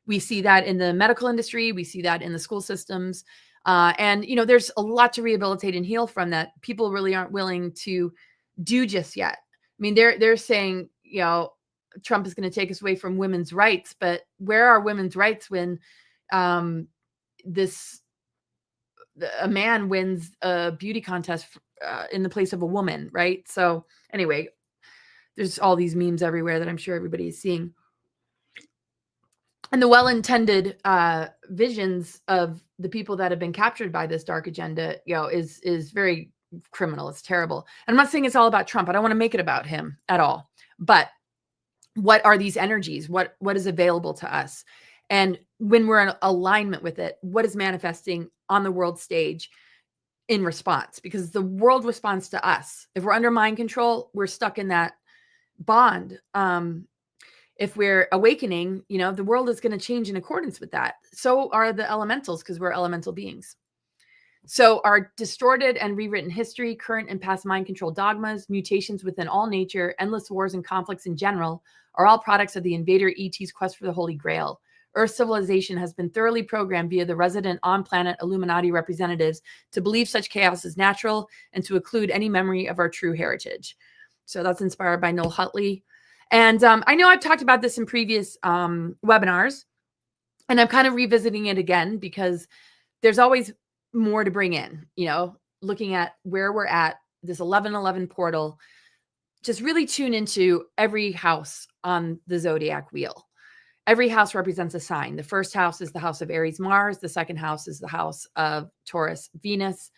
We see that in the medical industry. We see that in the school systems. And, you know, there's a lot to rehabilitate and heal from that people really aren't willing to do just yet. I mean, they're saying, you know, Trump is going to take us away from women's rights, but where are women's rights when a man wins a beauty contest in the place of a woman, right? So anyway, there's all these memes everywhere that I'm sure everybody is seeing. And the well-intended visions of the people that have been captured by this dark agenda, you know, is very criminal. It's terrible. And I'm not saying it's all about Trump. I don't want to make it about him at all. But what are these energies? What is available to us? And when we're in alignment with it, what is manifesting on the world stage in response? Because the world responds to us. If we're under mind control, we're stuck in that bond. If we're awakening, you know, the world is going to change in accordance with that. So are the elementals, because we're elemental beings. So our distorted and rewritten history, current and past mind control dogmas, mutations within all nature, endless wars and conflicts in general are all products of the invader ET's quest for the Holy Grail. Earth civilization has been thoroughly programmed via the resident on-planet Illuminati representatives to believe such chaos is natural and to occlude any memory of our true heritage. So that's inspired by Noel Hutley. And I know I've talked about this in previous webinars, and I'm kind of revisiting it again because there's always more to bring in, you know, looking at where we're at, this 1111 portal. Just really tune into every house on the zodiac wheel. Every house represents a sign. The first house is the house of Aries, Mars. The second house is the house of Taurus, Venus.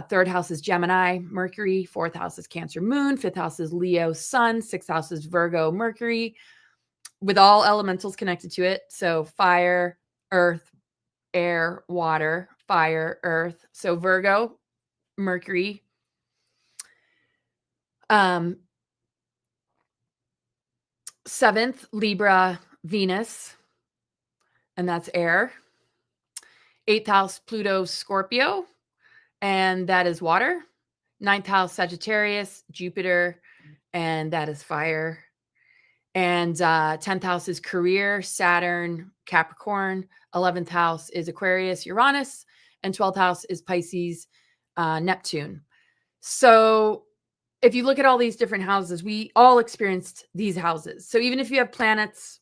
Third house is Gemini, Mercury. Fourth house is Cancer, Moon. Fifth house is Leo, Sun. Sixth house is Virgo, Mercury, with all elementals connected to it. So fire, earth, air, water, fire, earth. So Virgo, Mercury. Seventh, Libra, Venus, and that's air. Eighth house, Pluto, Scorpio, and that is water. Ninth house, Sagittarius, Jupiter, and that is fire. And 10th house is career, Saturn, Capricorn. 11th house is Aquarius, Uranus, and 12th house is Pisces, Neptune. So if you look at all these different houses, we all experienced these houses. So even if you have planets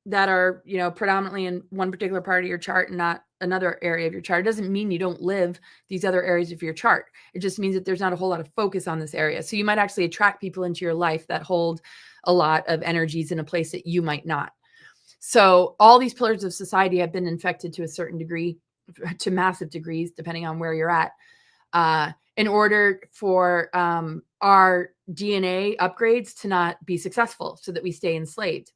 that are, you know, predominantly in one particular part of your chart and not another area of your chart, it doesn't mean you don't live these other areas of your chart. It just means that there's not a whole lot of focus on this area. So you might actually attract people into your life that hold a lot of energies in a place that you might not. So all these pillars of society have been infected to a certain degree, to massive degrees, depending on where you're at, in order for our DNA upgrades to not be successful so that we stay enslaved.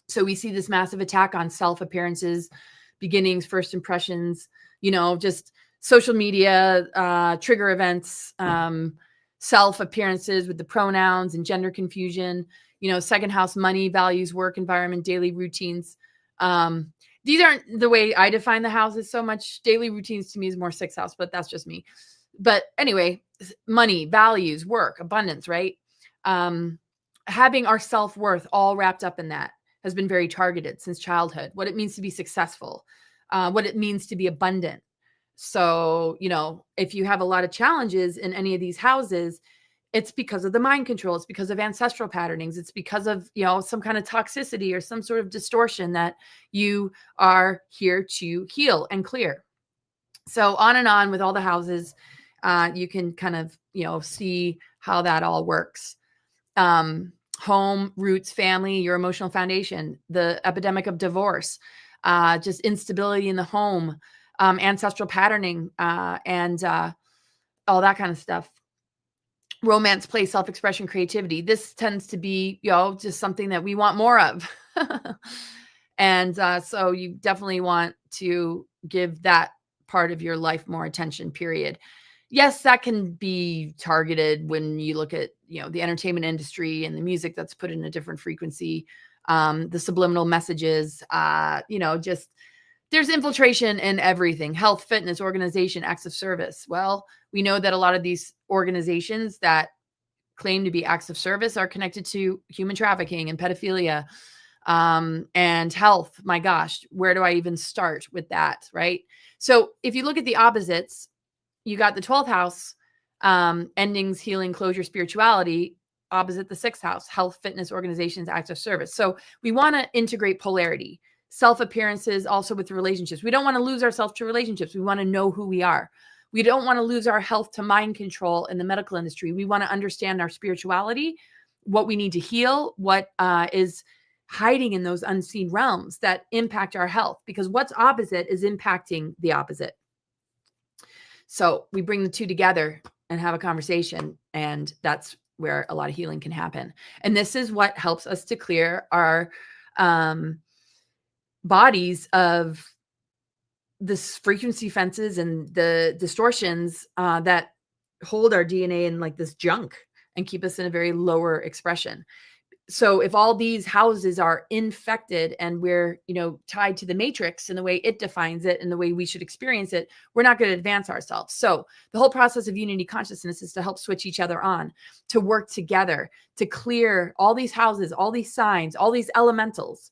So we see this massive attack on self-appearances, beginnings, first impressions, you know, just social media, trigger events, self-appearances with the pronouns and gender confusion, you know, second house, money, values, work environment, daily routines. These aren't the way I define the houses so much. Daily routines to me is more sixth house, but that's just me. But anyway, money, values, work, abundance, right? Having our self-worth all wrapped up in that has been very targeted since childhood. What it means to be successful, what it means to be abundant. So, you know, if you have a lot of challenges in any of these houses, it's because of the mind control. It's because of ancestral patternings. It's because of, you know, some kind of toxicity or some sort of distortion that you are here to heal and clear. So on and on with all the houses, you can kind of, you know, see how that all works. Home, roots, family, your emotional foundation, the epidemic of divorce, just instability in the home, ancestral patterning, and all that kind of stuff. Romance, play, self-expression, creativity. This tends to be, just something that we want more of. And so you definitely want to give that part of your life more attention, period. Yes, that can be targeted when you look at, the entertainment industry and the music that's put in a different frequency, the subliminal messages, just there's infiltration in everything: health, fitness, organization, acts of service. Well, we know that a lot of these organizations that claim to be acts of service are connected to human trafficking and pedophilia, and health. My gosh, where do I even start with that? Right. So if you look at the opposites, you got the 12th house, endings, healing, closure, spirituality, opposite the 6th house, health, fitness, organizations, acts of service. So we want to integrate polarity, self-appearances, also with relationships. We don't want to lose ourselves to relationships. We want to know who we are. We don't want to lose our health to mind control in the medical industry. We want to understand our spirituality, what we need to heal, what is hiding in those unseen realms that impact our health, because what's opposite is impacting the opposite. So we bring the two together and have a conversation, and that's where a lot of healing can happen. And this is what helps us to clear our bodies of this frequency fences and the distortions that hold our DNA in like this junk and keep us in a very lower expression. So if all these houses are infected and we're, tied to the matrix and the way it defines it and the way we should experience it, we're not going to advance ourselves. So the whole process of unity consciousness is to help switch each other on, to work together, to clear all these houses, all these signs, all these elementals,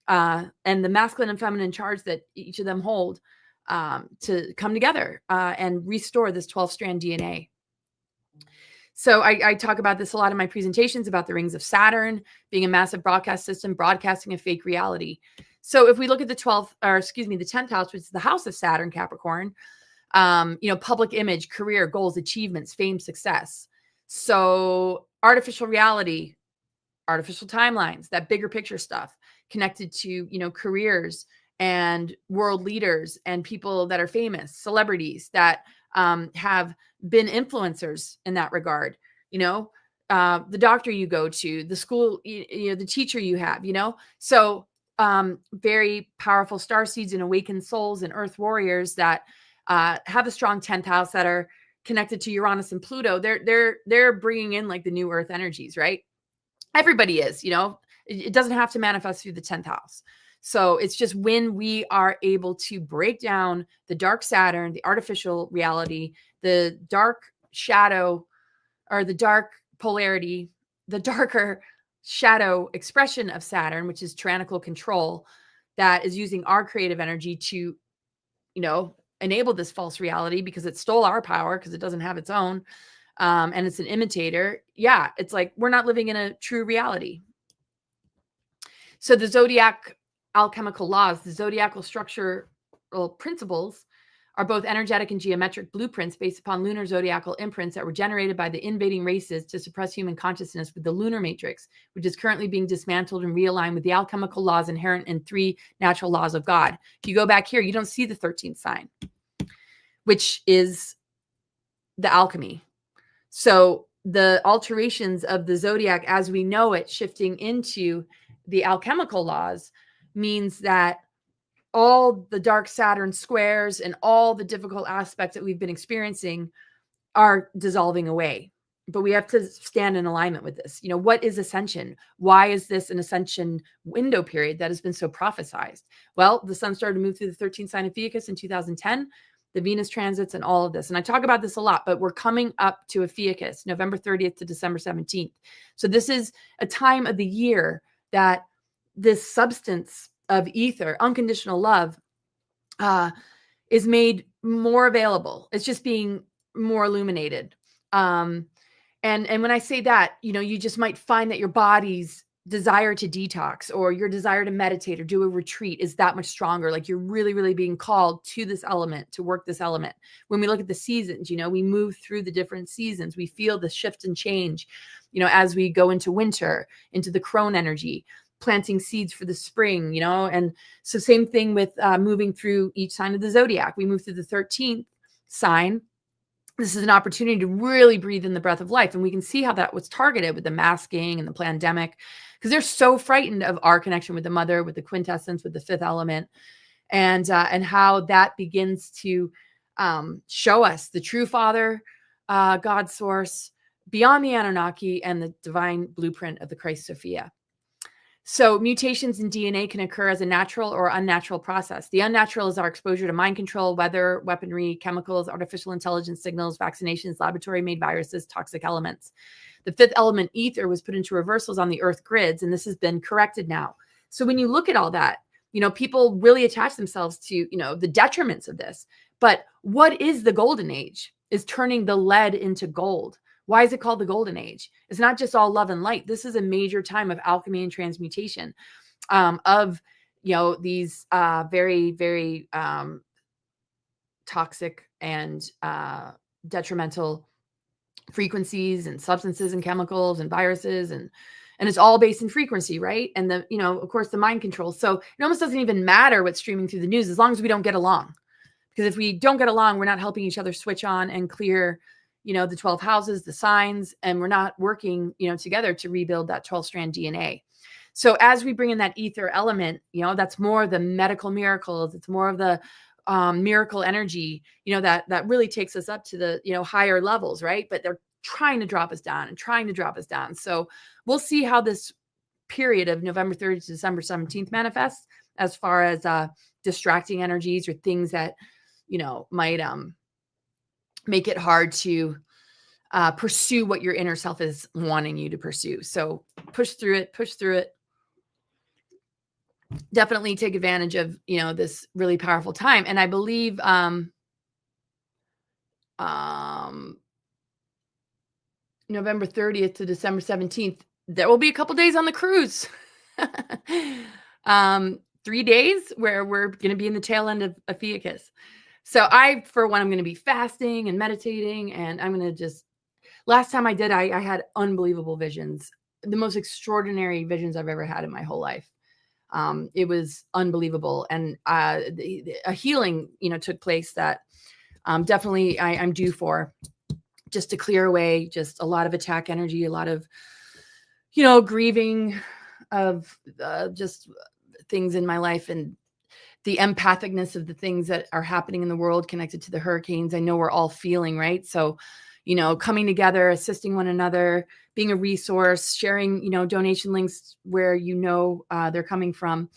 and the masculine and feminine charge that each of them hold, to come together and restore this 12-strand DNA. So I talk about this a lot in my presentations about the rings of Saturn being a massive broadcast system, broadcasting a fake reality. So if we look at the 10th house, which is the house of Saturn, Capricorn, public image, career, goals, achievements, fame, success. So artificial reality, artificial timelines, that bigger picture stuff connected to, careers and world leaders and people that are famous, celebrities that have been influencers in that regard, the doctor you go to, the school, the teacher you have, so very powerful star seeds and awakened souls and earth warriors that have a strong 10th house that are connected to Uranus and Pluto. They're bringing in like the new earth energies, right? Everybody is, it doesn't have to manifest through the 10th house. So it's just when we are able to break down the dark Saturn, the artificial reality, the dark shadow, or the dark polarity, the darker shadow expression of Saturn, which is tyrannical control, that is using our creative energy to, enable this false reality because it stole our power because it doesn't have its own. And it's an imitator. Yeah, it's like we're not living in a true reality. So the zodiac alchemical laws, the zodiacal structural principles, are both energetic and geometric blueprints based upon lunar zodiacal imprints that were generated by the invading races to suppress human consciousness with the lunar matrix, which is currently being dismantled and realigned with the alchemical laws inherent in 3 natural laws of God. If you go back here, you don't see the 13th sign, which is the alchemy. So the alterations of the zodiac as we know it shifting into the alchemical laws means that all the dark Saturn squares and all the difficult aspects that we've been experiencing are dissolving away. But we have to stand in alignment with this. What is ascension? Why is this an ascension window period that has been so prophesized? Well, the sun started to move through the 13th sign of Ophiuchus in 2010, the Venus transits and all of this. And I talk about this a lot, but we're coming up to Ophiuchus, November 30th to December 17th. So this is a time of the year that this substance of ether, unconditional love, is made more available. It's just being more illuminated. And when I say that, you just might find that your bodies desire to detox or your desire to meditate or do a retreat is that much stronger. Like you're really, really being called to this element, to work this element. When we look at the seasons, you know, we move through the different seasons. We feel the shift and change, you know, as we go into winter, into the crone energy, planting seeds for the spring, you know. And so same thing with moving through each sign of the zodiac. We move through the 13th sign. This is an opportunity to really breathe in the breath of life. And we can see how that was targeted with the masking and the pandemic, because they're so frightened of our connection with the mother, with the quintessence, with the fifth element, and how that begins to show us the true Father, God source, beyond the Anunnaki, and the divine blueprint of the Christ Sophia. So mutations in DNA can occur as a natural or unnatural process. The unnatural is our exposure to mind control, weather, weaponry, chemicals, artificial intelligence signals, vaccinations, laboratory-made viruses, toxic elements. The fifth element, ether, was put into reversals on the Earth grids, and this has been corrected now. So when you look at all that, you know, people really attach themselves to, you know, the detriments of this. But what is the golden age? Is turning the lead into gold. Why is it called the golden age? It's not just all love and light. This is a major time of alchemy and transmutation of, you know, these very, very toxic and detrimental frequencies and substances and chemicals and viruses, and it's all based in frequency, right? And the, you know, of course, the mind control. So it almost doesn't even matter what's streaming through the news as long as we don't get along. Because if we don't get along, we're not helping each other switch on and clear, you know, the 12 houses, the signs, and we're not working, you know, together to rebuild that 12-strand DNA. So as we bring in that ether element, you know, that's more of the medical miracles. It's more of the miracle energy, you know, that really takes us up to the, you know, higher levels, right? But they're trying to drop us down and trying to drop us down. So we'll see how this period of November 30th to December 17th manifests as far as distracting energies or things that, you know, might make it hard to pursue what your inner self is wanting you to pursue. So push through it. Definitely take advantage of, you know, this really powerful time. And I believe November 30th to December 17th, there will be a couple days on the cruise. 3 days where we're going to be in the tail end of Ophiuchus. So I, for one, I'm going to be fasting and meditating, and I'm going to just, last time I did, I had unbelievable visions, the most extraordinary visions I've ever had in my whole life. It was unbelievable. And a healing, you know, took place that definitely I'm due for, just to clear away just a lot of attack energy, a lot of, you know, grieving of just things in my life, and the empathicness of the things that are happening in the world connected to the hurricanes. I know we're all feeling, right? So, you know, coming together, assisting one another, being a resource, sharing, you know, donation links where, you know, they're coming from.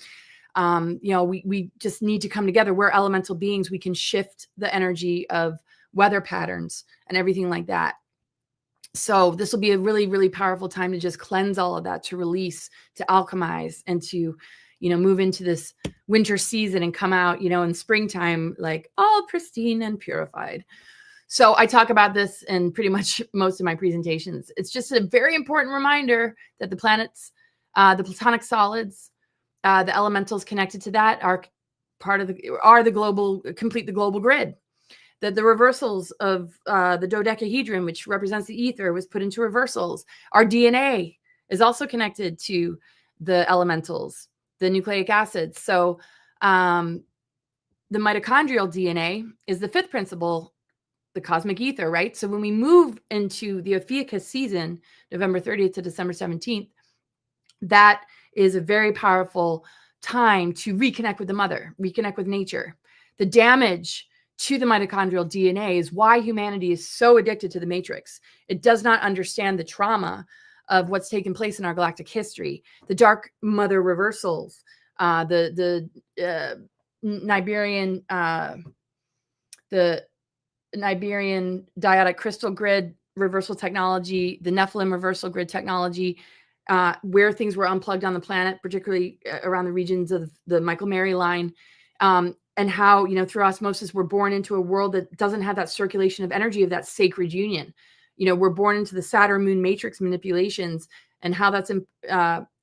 You know, we just need to come together. We're elemental beings. We can shift the energy of weather patterns and everything like that. So this will be a really, really powerful time to just cleanse all of that, to release, to alchemize, and to, you know, move into this winter season and come out, you know, in springtime, like all pristine and purified. So I talk about this in pretty much most of my presentations. It's just a very important reminder that the planets, the platonic solids, the elementals connected to that are part of the global, complete the global grid. That the reversals of the dodecahedron, which represents the ether, was put into reversals. Our DNA is also connected to the elementals, the nucleic acids. So the mitochondrial DNA is the fifth principle, the cosmic ether, right? So when we move into the Ophiuchus season, November 30th to December 17th, that is a very powerful time to reconnect with the mother, reconnect with nature. The damage to the mitochondrial DNA is why humanity is so addicted to the matrix. It does not understand the trauma of what's taken place in our galactic history, the dark mother reversals, the Niberian diotic crystal grid reversal technology, the Nephilim reversal grid technology, where things were unplugged on the planet, particularly around the regions of the Michael Mary line, and how, you know, through osmosis, we're born into a world that doesn't have that circulation of energy of that sacred union. You know, we're born into the Saturn moon matrix manipulations, and how that's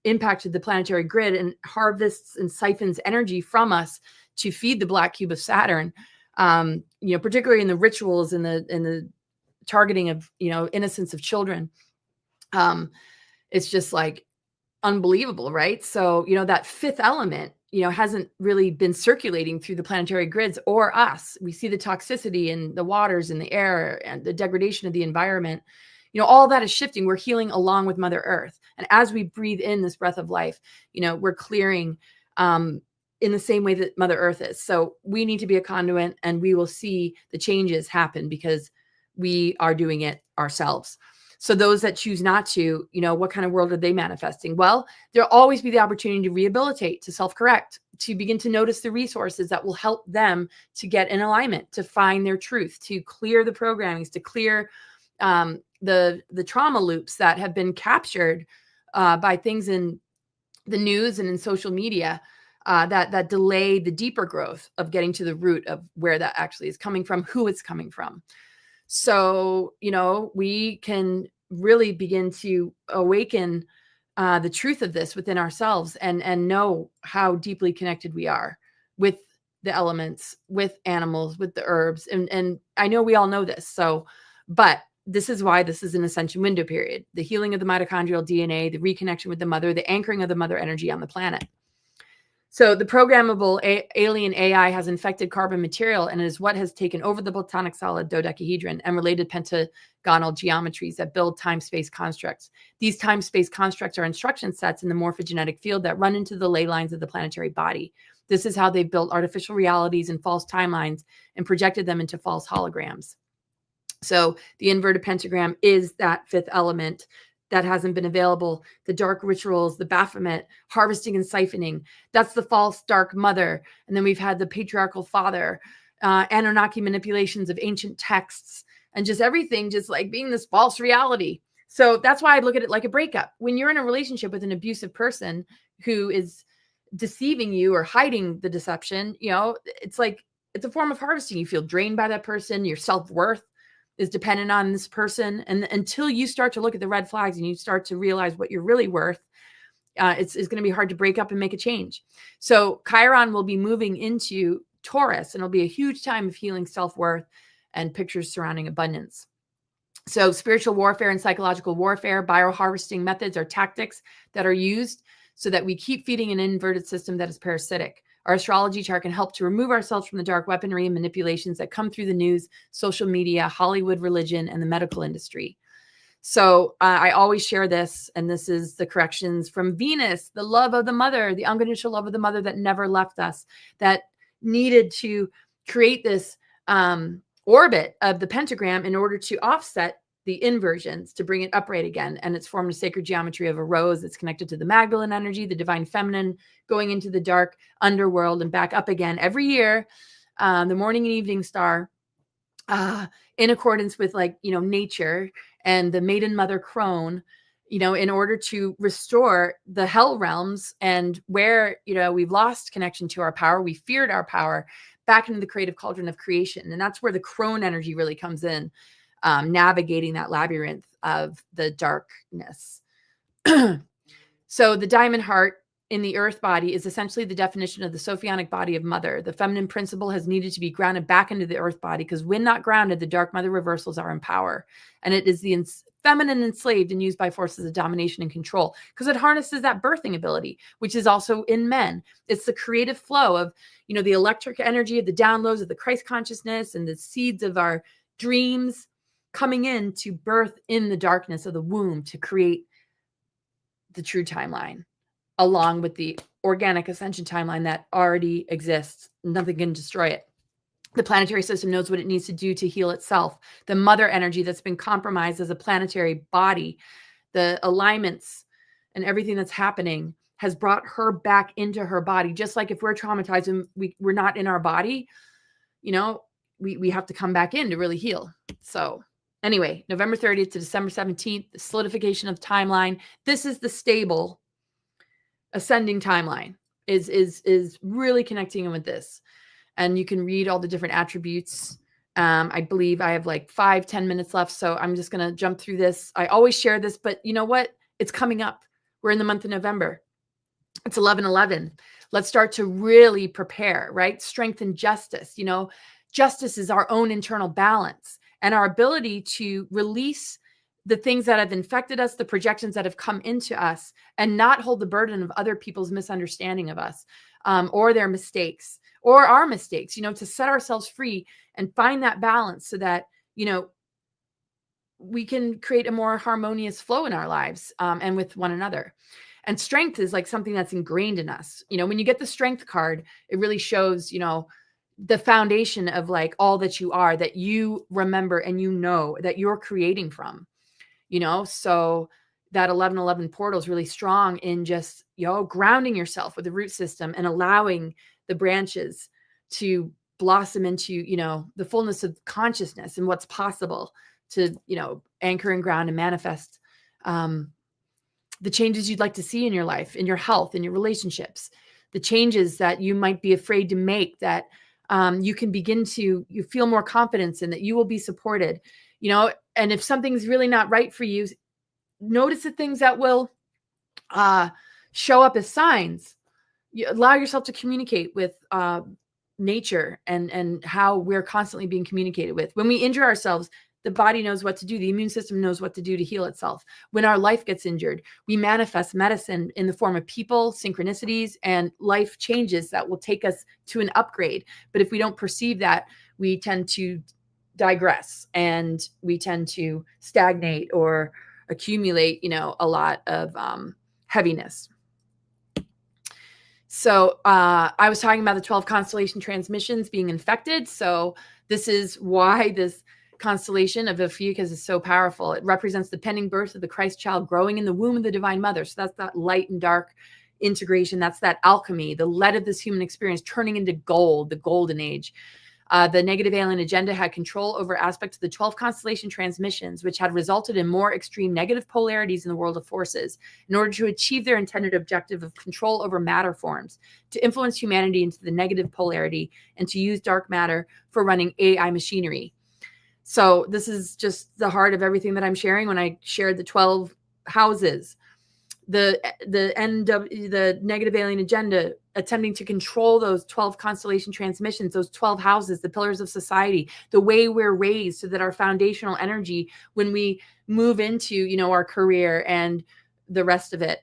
impacted the planetary grid and harvests and siphons energy from us to feed the black cube of Saturn, particularly in the rituals and the targeting of, innocence of children. It's just like unbelievable, right? So, that fifth element, hasn't really been circulating through the planetary grids or us. We see the toxicity in the waters and the air and the degradation of the environment. All that is shifting. We're healing along with Mother Earth. And as we breathe in this breath of life, we're clearing in the same way that Mother Earth is. So we need to be a conduit, and we will see the changes happen because we are doing it ourselves. So those that choose not to, what kind of world are they manifesting? Well, there'll always be the opportunity to rehabilitate, to self-correct, to begin to notice the resources that will help them to get in alignment, to find their truth, to clear the programmings, to clear the trauma loops that have been captured by things in the news and in social media that delay the deeper growth of getting to the root of where that actually is coming from, who it's coming from. So, we can really begin to awaken the truth of this within ourselves and know how deeply connected we are with the elements, with animals, with the herbs. And I know we all know this. So, but this is why this is an ascension window period, the healing of the mitochondrial DNA, the reconnection with the mother, the anchoring of the mother energy on the planet. So the programmable alien AI has infected carbon material and is what has taken over the platonic solid dodecahedron and related pentagonal geometries that build time-space constructs. These time-space constructs are instruction sets in the morphogenetic field that run into the ley lines of the planetary body. This is how they've built artificial realities and false timelines and projected them into false holograms. So the inverted pentagram is that fifth element that hasn't been available. The dark rituals, the Baphomet, harvesting and siphoning. That's the false dark mother. And then we've had the patriarchal father, Anunnaki manipulations of ancient texts, and just everything just like being this false reality. So that's why I look at it like a breakup. When you're in a relationship with an abusive person who is deceiving you or hiding the deception, it's like, it's a form of harvesting. You feel drained by that person. Your self-worth is dependent on this person. And until you start to look at the red flags and you start to realize what you're really worth, it's going to be hard to break up and make a change. So Chiron will be moving into Taurus, and it'll be a huge time of healing self-worth and pictures surrounding abundance. So spiritual warfare and psychological warfare, bioharvesting methods are tactics that are used so that we keep feeding an inverted system that is parasitic. Our astrology chart can help to remove ourselves from the dark weaponry and manipulations that come through the news, social media, Hollywood, religion, and the medical industry. So I always share this, and this is the corrections from Venus, the love of the mother, the unconditional love of the mother that never left us, that needed to create this orbit of the pentagram in order to offset the inversions, to bring it upright again. And it's formed a sacred geometry of a rose that's connected to the Magdalene energy, the divine feminine, going into the dark underworld and back up again every year. The morning and evening star, in accordance with nature, and the maiden mother crone, in order to restore the hell realms and where, we've lost connection to our power, we feared our power, back into the creative cauldron of creation. And that's where the crone energy really comes in. Navigating that labyrinth of the darkness. So the diamond heart in the earth body is essentially the definition of the Sophionic body of mother. The feminine principle has needed to be grounded back into the earth body, because when not grounded, the dark mother reversals are in power. And it is the feminine enslaved and used by forces of domination and control, because it harnesses that birthing ability, which is also in men. It's the creative flow of, the electric energy of the downloads of the Christ consciousness and the seeds of our dreams coming in to birth in the darkness of the womb to create the true timeline, along with the organic ascension timeline that already exists. Nothing can destroy it. The planetary system knows what it needs to do to heal itself. The mother energy that's been compromised as a planetary body, the alignments and everything that's happening has brought her back into her body. Just like if we're traumatized and we're not in our body, we have to come back in to really heal. So anyway, November 30th to December 17th, the solidification of the timeline. This is the stable ascending timeline, is really connecting with this. And you can read all the different attributes. I believe I have 5-10 minutes left, so I'm just going to jump through this. I always share this, but you know what? It's coming up. We're in the month of November. It's 11/11. Let's start to really prepare, right? Strength and justice. You know, justice is our own internal balance and our ability to release the things that have infected us, the projections that have come into us, and not hold the burden of other people's misunderstanding of us, or their mistakes or our mistakes, you know, to set ourselves free and find that balance so that, you know, we can create a more harmonious flow in our lives, and with one another. And strength is like something that's ingrained in us. You know, when you get the strength card, it really shows, you know, the foundation of like all that you are, that you remember and you know that you're creating from, you know. So that 11/11 portal is really strong in just, you know, grounding yourself with the root system and allowing the branches to blossom into, you know, the fullness of consciousness and what's possible to, you know, anchor and ground and manifest the changes you'd like to see in your life, in your health, in your relationships, the changes that you might be afraid to make, that you can begin to, you feel more confidence in, that you will be supported, you know. And if something's really not right for you, notice the things that will show up as signs. You allow yourself to communicate with nature and how we're constantly being communicated with. When we injure ourselves, the body knows what to do. The immune system knows what to do to heal itself. When our life gets injured, we manifest medicine in the form of people, synchronicities, and life changes that will take us to an upgrade. But if we don't perceive that, we tend to digress and we tend to stagnate or accumulate, you know, a lot of heaviness. So I was talking about the 12 constellation transmissions being infected. So this is why this constellation of Ophiuchus is so powerful. It represents the pending birth of the Christ child growing in the womb of the Divine Mother. So that's that light and dark integration. That's that alchemy, the lead of this human experience turning into gold, the golden age. The negative alien agenda had control over aspects of the 12 constellation transmissions, which had resulted in more extreme negative polarities in the world of forces in order to achieve their intended objective of control over matter forms, to influence humanity into the negative polarity, and to use dark matter for running AI machinery. So this is just the heart of everything that I'm sharing when I shared the 12 houses, the negative alien agenda attempting to control those 12 constellation transmissions, those 12 houses, the pillars of society, the way we're raised so that our foundational energy, when we move into, you know, our career and the rest of it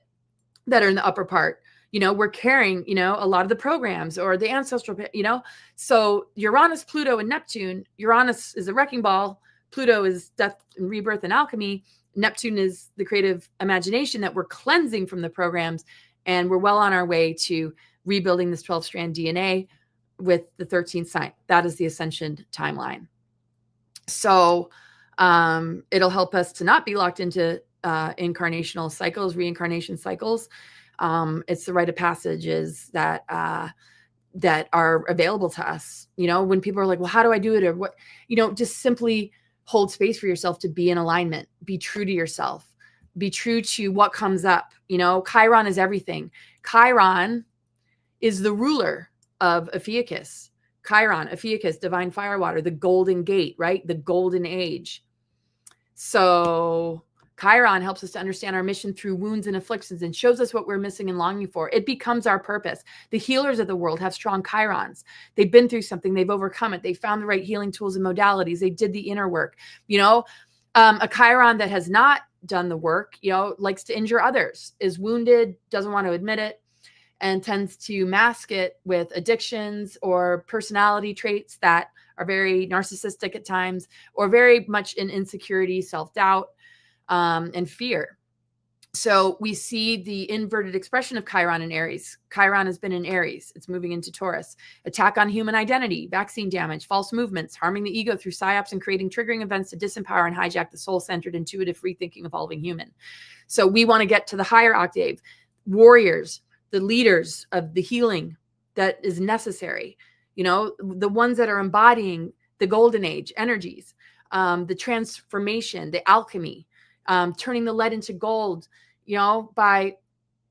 that are in the upper part, you know, we're carrying, you know, a lot of the programs or the ancestral, you know. So Uranus, Pluto, and Neptune. Uranus is a wrecking ball. Pluto is death and rebirth and alchemy. Neptune is the creative imagination that we're cleansing from the programs. And we're well on our way to rebuilding this 12-strand DNA with the 13th sign. That is the Ascension timeline. So it'll help us to not be locked into incarnational cycles, reincarnation cycles. It's the rite of passages that that are available to us. You know, when people are like, well, how do I do it? Or what, you know, just simply hold space for yourself to be in alignment, be true to yourself, be true to what comes up. You know, Chiron is everything. Chiron is the ruler of Ophiuchus. Chiron, Ophiuchus, divine firewater, the golden gate, right? The golden age. So Chiron helps us to understand our mission through wounds and afflictions and shows us what we're missing and longing for. It becomes our purpose. The healers of the world have strong Chirons. They've been through something. They've overcome it. They found the right healing tools and modalities. They did the inner work. You know, a Chiron that has not done the work, you know, likes to injure others, is wounded, doesn't want to admit it, and tends to mask it with addictions or personality traits that are very narcissistic at times, or very much in insecurity, self-doubt, and fear. So we see the inverted expression of Chiron in Aries. Chiron has been in Aries. It's moving into Taurus. Attack on human identity, vaccine damage, false movements, harming the ego through psyops, and creating triggering events to disempower and hijack the soul-centered, intuitive, free-thinking, evolving human. So we want to get to the higher octave. Warriors, the leaders of the healing that is necessary, you know, the ones that are embodying the golden age energies, the transformation, the alchemy, turning the lead into gold, you know, by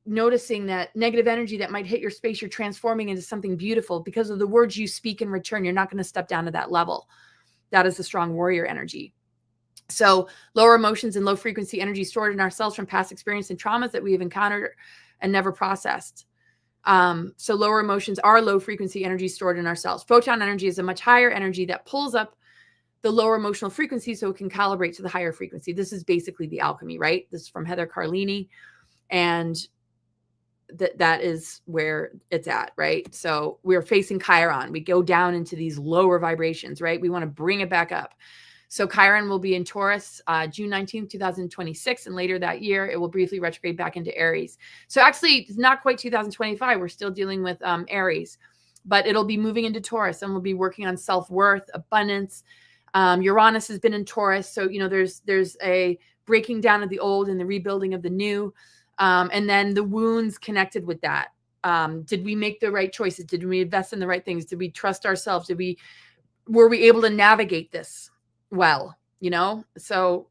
noticing that negative energy that might hit your space, you're transforming into something beautiful because of the words you speak in return. You're not going to step down to that level. That is the strong warrior energy. So lower emotions and low frequency energy stored in ourselves from past experience and traumas that we have encountered and never processed. So lower emotions are low frequency energy stored in ourselves. Photon energy is a much higher energy that pulls up the lower emotional frequency so it can calibrate to the higher frequency. This is basically the alchemy, right? This is from Heather Carlini. And that is where it's at, right? So we're facing Chiron. We go down into these lower vibrations, right? We want to bring it back up. So Chiron will be in Taurus June 19th, 2026. And later that year, it will briefly retrograde back into Aries. So actually, it's not quite 2025. We're still dealing with Aries. But it'll be moving into Taurus. And we'll be working on self-worth, abundance. Uranus has been in Taurus. So, you know, there's a breaking down of the old and the rebuilding of the new. And then the wounds connected with that. Did we make the right choices? Did we invest in the right things? Did we trust ourselves? Were we able to navigate this well, you know? So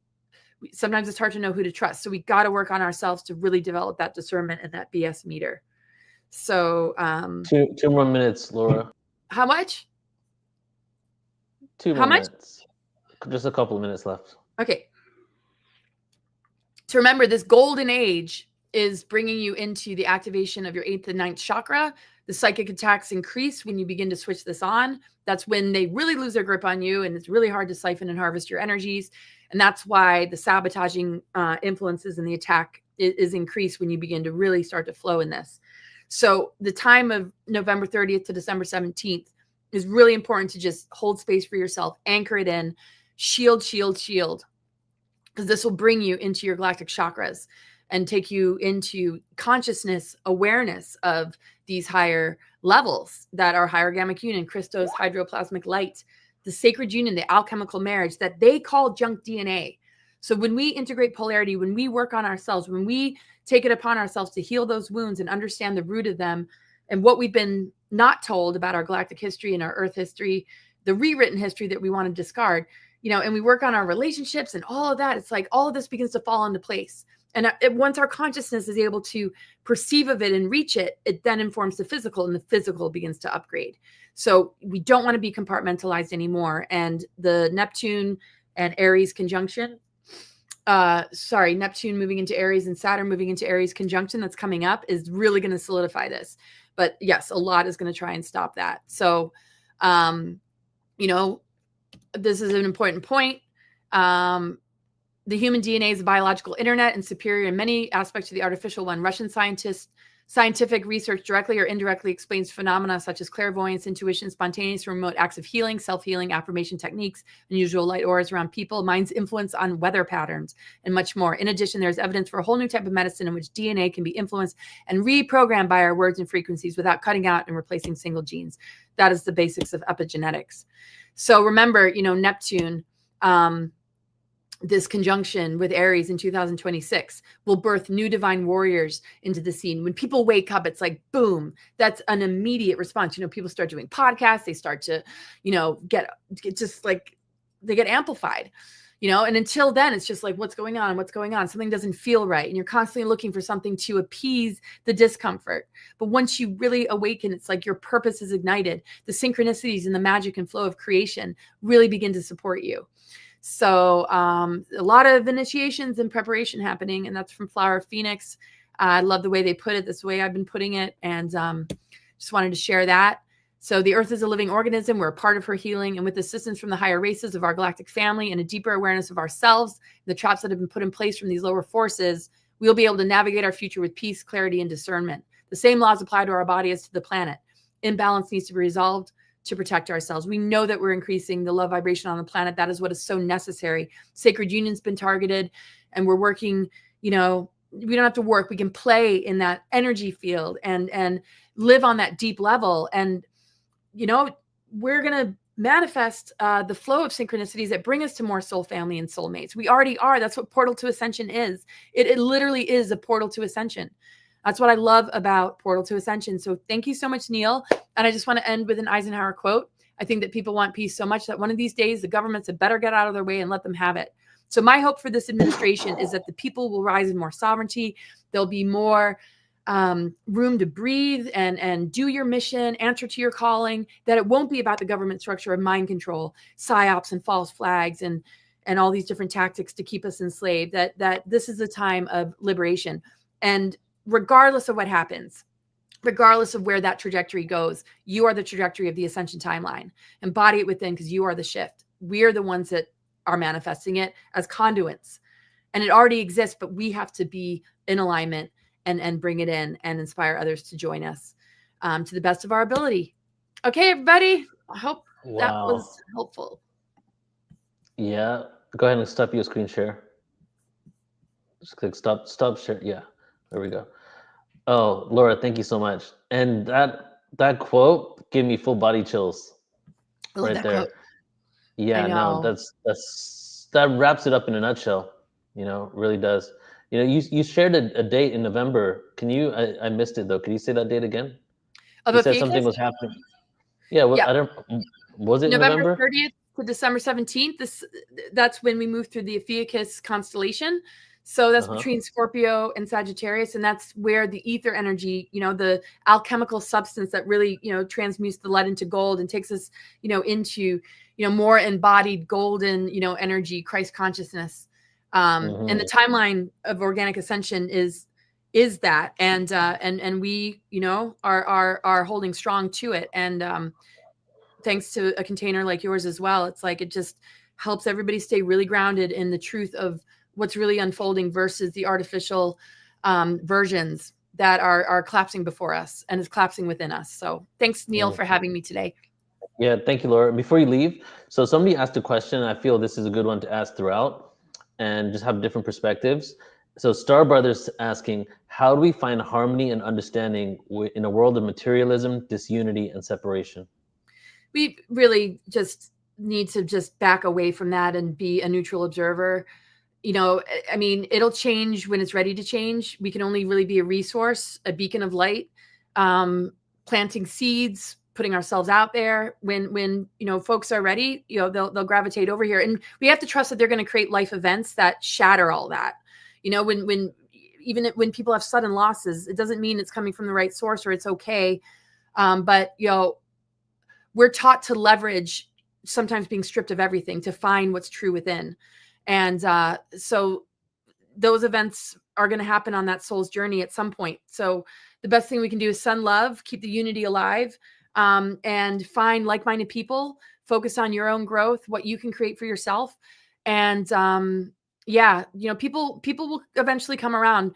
sometimes it's hard to know who to trust. So we got to work on ourselves to really develop that discernment and that BS meter. So, 2 more minutes, Laura. how much? 2 more minutes. Just a couple of minutes left. Okay. So remember, this golden age is bringing you into the activation of your 8th and 9th chakra. The psychic attacks increase when you begin to switch this on. That's when they really lose their grip on you, and it's really hard to siphon and harvest your energies. And that's why the sabotaging influences and the attack is increased when you begin to really start to flow in this. So the time of November 30th to December 17th is really important to just hold space for yourself, anchor it in, shield, because this will bring you into your galactic chakras and take you into consciousness, awareness of these higher levels that are higher gammic union, Christos, hydroplasmic light, the sacred union, the alchemical marriage that they call junk DNA. So when we integrate polarity, when we work on ourselves, when we take it upon ourselves to heal those wounds and understand the root of them and what we've been not told about our galactic history and our earth history, the rewritten history that we want to discard, you know, and we work on our relationships and all of that, it's like all of this begins to fall into place. And once our consciousness is able to perceive of it and reach it, it then informs the physical, and the physical begins to upgrade. So we don't want to be compartmentalized anymore. And the Neptune and Aries conjunction, Neptune moving into Aries and Saturn moving into Aries conjunction that's coming up is really going to solidify this. But yes, a lot is going to try and stop that. So, you know, this is an important point. The human DNA is a biological internet and superior in many aspects to the artificial one. Russian scientific research directly or indirectly explains phenomena such as clairvoyance, intuition, spontaneous remote acts of healing, self-healing, affirmation techniques, unusual light auras around people, mind's influence on weather patterns, and much more. In addition, there's evidence for a whole new type of medicine in which DNA can be influenced and reprogrammed by our words and frequencies without cutting out and replacing single genes. That is the basics of epigenetics. So remember, you know, Neptune, this conjunction with Aries in 2026 will birth new divine warriors into the scene. When people wake up, it's like, boom, that's an immediate response. You know, people start doing podcasts. They start to, you know, get just like, they get amplified, you know, and until then, it's just like, what's going on? What's going on? Something doesn't feel right. And you're constantly looking for something to appease the discomfort. But once you really awaken, it's like your purpose is ignited. The synchronicities and the magic and flow of creation really begin to support you. So a lot of initiations and preparation happening, and that's from Flower Phoenix. I love the way they put it, this way I've been putting it, and just wanted to share that. So the Earth is a living organism. We're a part of her healing, and with assistance from the higher races of our galactic family and a deeper awareness of ourselves, the traps that have been put in place from these lower forces, we'll be able to navigate our future with peace, clarity, and discernment. The same laws apply to our body as to the planet. Imbalance needs to be resolved to protect ourselves. We know that we're increasing the love vibration on the planet. That is what is so necessary. Sacred union's been targeted, and we're working, you know, we don't have to work. We can play in that energy field and live on that deep level. And, you know, we're going to manifest the flow of synchronicities that bring us to more soul family and soulmates. We already are. That's what Portal to Ascension is. It literally is a portal to ascension. That's what I love about Portal to Ascension. So thank you so much, Neil. And I just want to end with an Eisenhower quote. I think that people want peace so much that one of these days, the governments had better get out of their way and let them have it. So my hope for this administration is that the people will rise in more sovereignty. There'll be more room to breathe and do your mission, answer to your calling, that it won't be about the government structure of mind control, psyops and false flags and and all these different tactics to keep us enslaved, that this is a time of liberation. And regardless of what happens, regardless of where that trajectory goes, you are the trajectory of the ascension timeline. Embody it within, because you are the shift. We are the ones that are manifesting it as conduits. And it already exists, but we have to be in alignment and bring it in and inspire others to join us to the best of our ability. Okay, everybody. I hope that was helpful. Yeah. Go ahead and stop your screen share. Just click stop share. Yeah. There we go. Oh, Laura, thank you so much. And that quote gave me full body chills. I love right that there. quote. Yeah, no, that wraps it up in a nutshell. Really does. You shared a date in November. Can you? I missed it though. Can you say that date again? You said something was happening. Yeah. Well, Yeah. I don't. Was it November November? 30th to December 17th. That's when we moved through the Ophiuchus constellation. So that's between Scorpio and Sagittarius, and that's where the ether energy, the alchemical substance that really, transmutes the lead into gold and takes us, into, more embodied golden, energy, Christ consciousness. And the timeline of organic ascension is that, and we, are holding strong to it. And thanks to a container like yours as well, it's like it just helps everybody stay really grounded in the truth of what's really unfolding versus the artificial versions that are collapsing before us and is collapsing within us. So thanks, Neil, for having me today. Yeah, thank you, Laura. Before you leave, so somebody asked a question, and I feel this is a good one to ask throughout and just have different perspectives. So Star Brothers asking, how do we find harmony and understanding in a world of materialism, disunity, and separation? We really just need to just back away from that and be a neutral observer. I mean, it'll change when it's ready to change. We can only really be a resource, a beacon of light, planting seeds, putting ourselves out there. When folks are ready, they'll gravitate over here, and we have to trust that they're going to create life events that shatter all that. When people have sudden losses, it doesn't mean it's coming from the right source or it's okay. But we're taught to leverage sometimes being stripped of everything to find what's true within. And so those events are going to happen on that soul's journey at some point. So the best thing we can do is send love, keep the unity alive, and find like-minded people, focus on your own growth, what you can create for yourself. And people will eventually come around.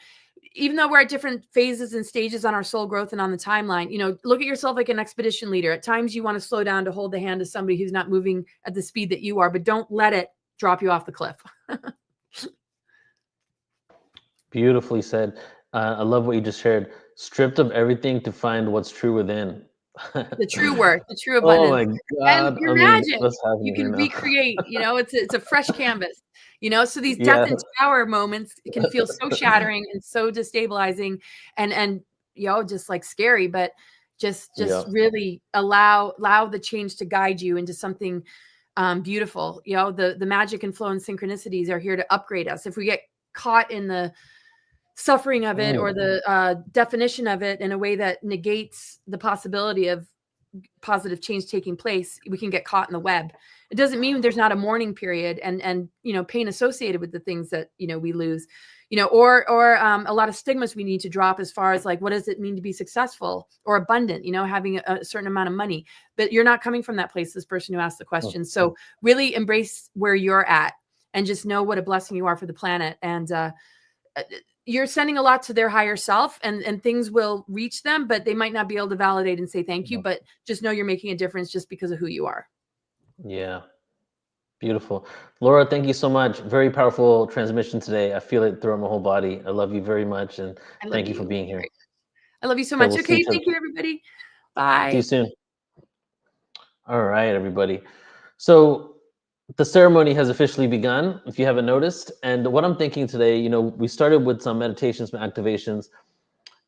Even though we're at different phases and stages on our soul growth and on the timeline, look at yourself like an expedition leader. At times you want to slow down to hold the hand of somebody who's not moving at the speed that you are, but don't let it drop you off the cliff. Beautifully said. I love what you just shared. Stripped of everything to find what's true within. The true work, the true abundance. Oh my God. And your magic. You can recreate, it's a fresh canvas. So these death and tower moments can feel so shattering and so destabilizing and just like scary, but just really allow the change to guide you into something beautiful. The magic and flow and synchronicities are here to upgrade us. If we get caught in the suffering of it or the definition of it in a way that negates the possibility of positive change taking place, we can get caught in the web. It doesn't mean there's not a mourning period and pain associated with the things that we lose, or a lot of stigmas we need to drop as far as like, what does it mean to be successful or abundant, having a certain amount of money. But you're not coming from that place, this person who asked the question. So really embrace where you're at and just know what a blessing you are for the planet. And you're sending a lot to their higher self, and things will reach them, but they might not be able to validate and say thank you, but just know you're making a difference just because of who you are. Yeah. Beautiful. Laura, thank you so much. Very powerful transmission today. I feel it throughout my whole body. I love you very much, and thank you for being here. I love you so much. Okay, thank you, everybody. Bye. See you soon. All right, everybody. So the ceremony has officially begun, if you haven't noticed. And what I'm thinking today, we started with some meditations, some activations.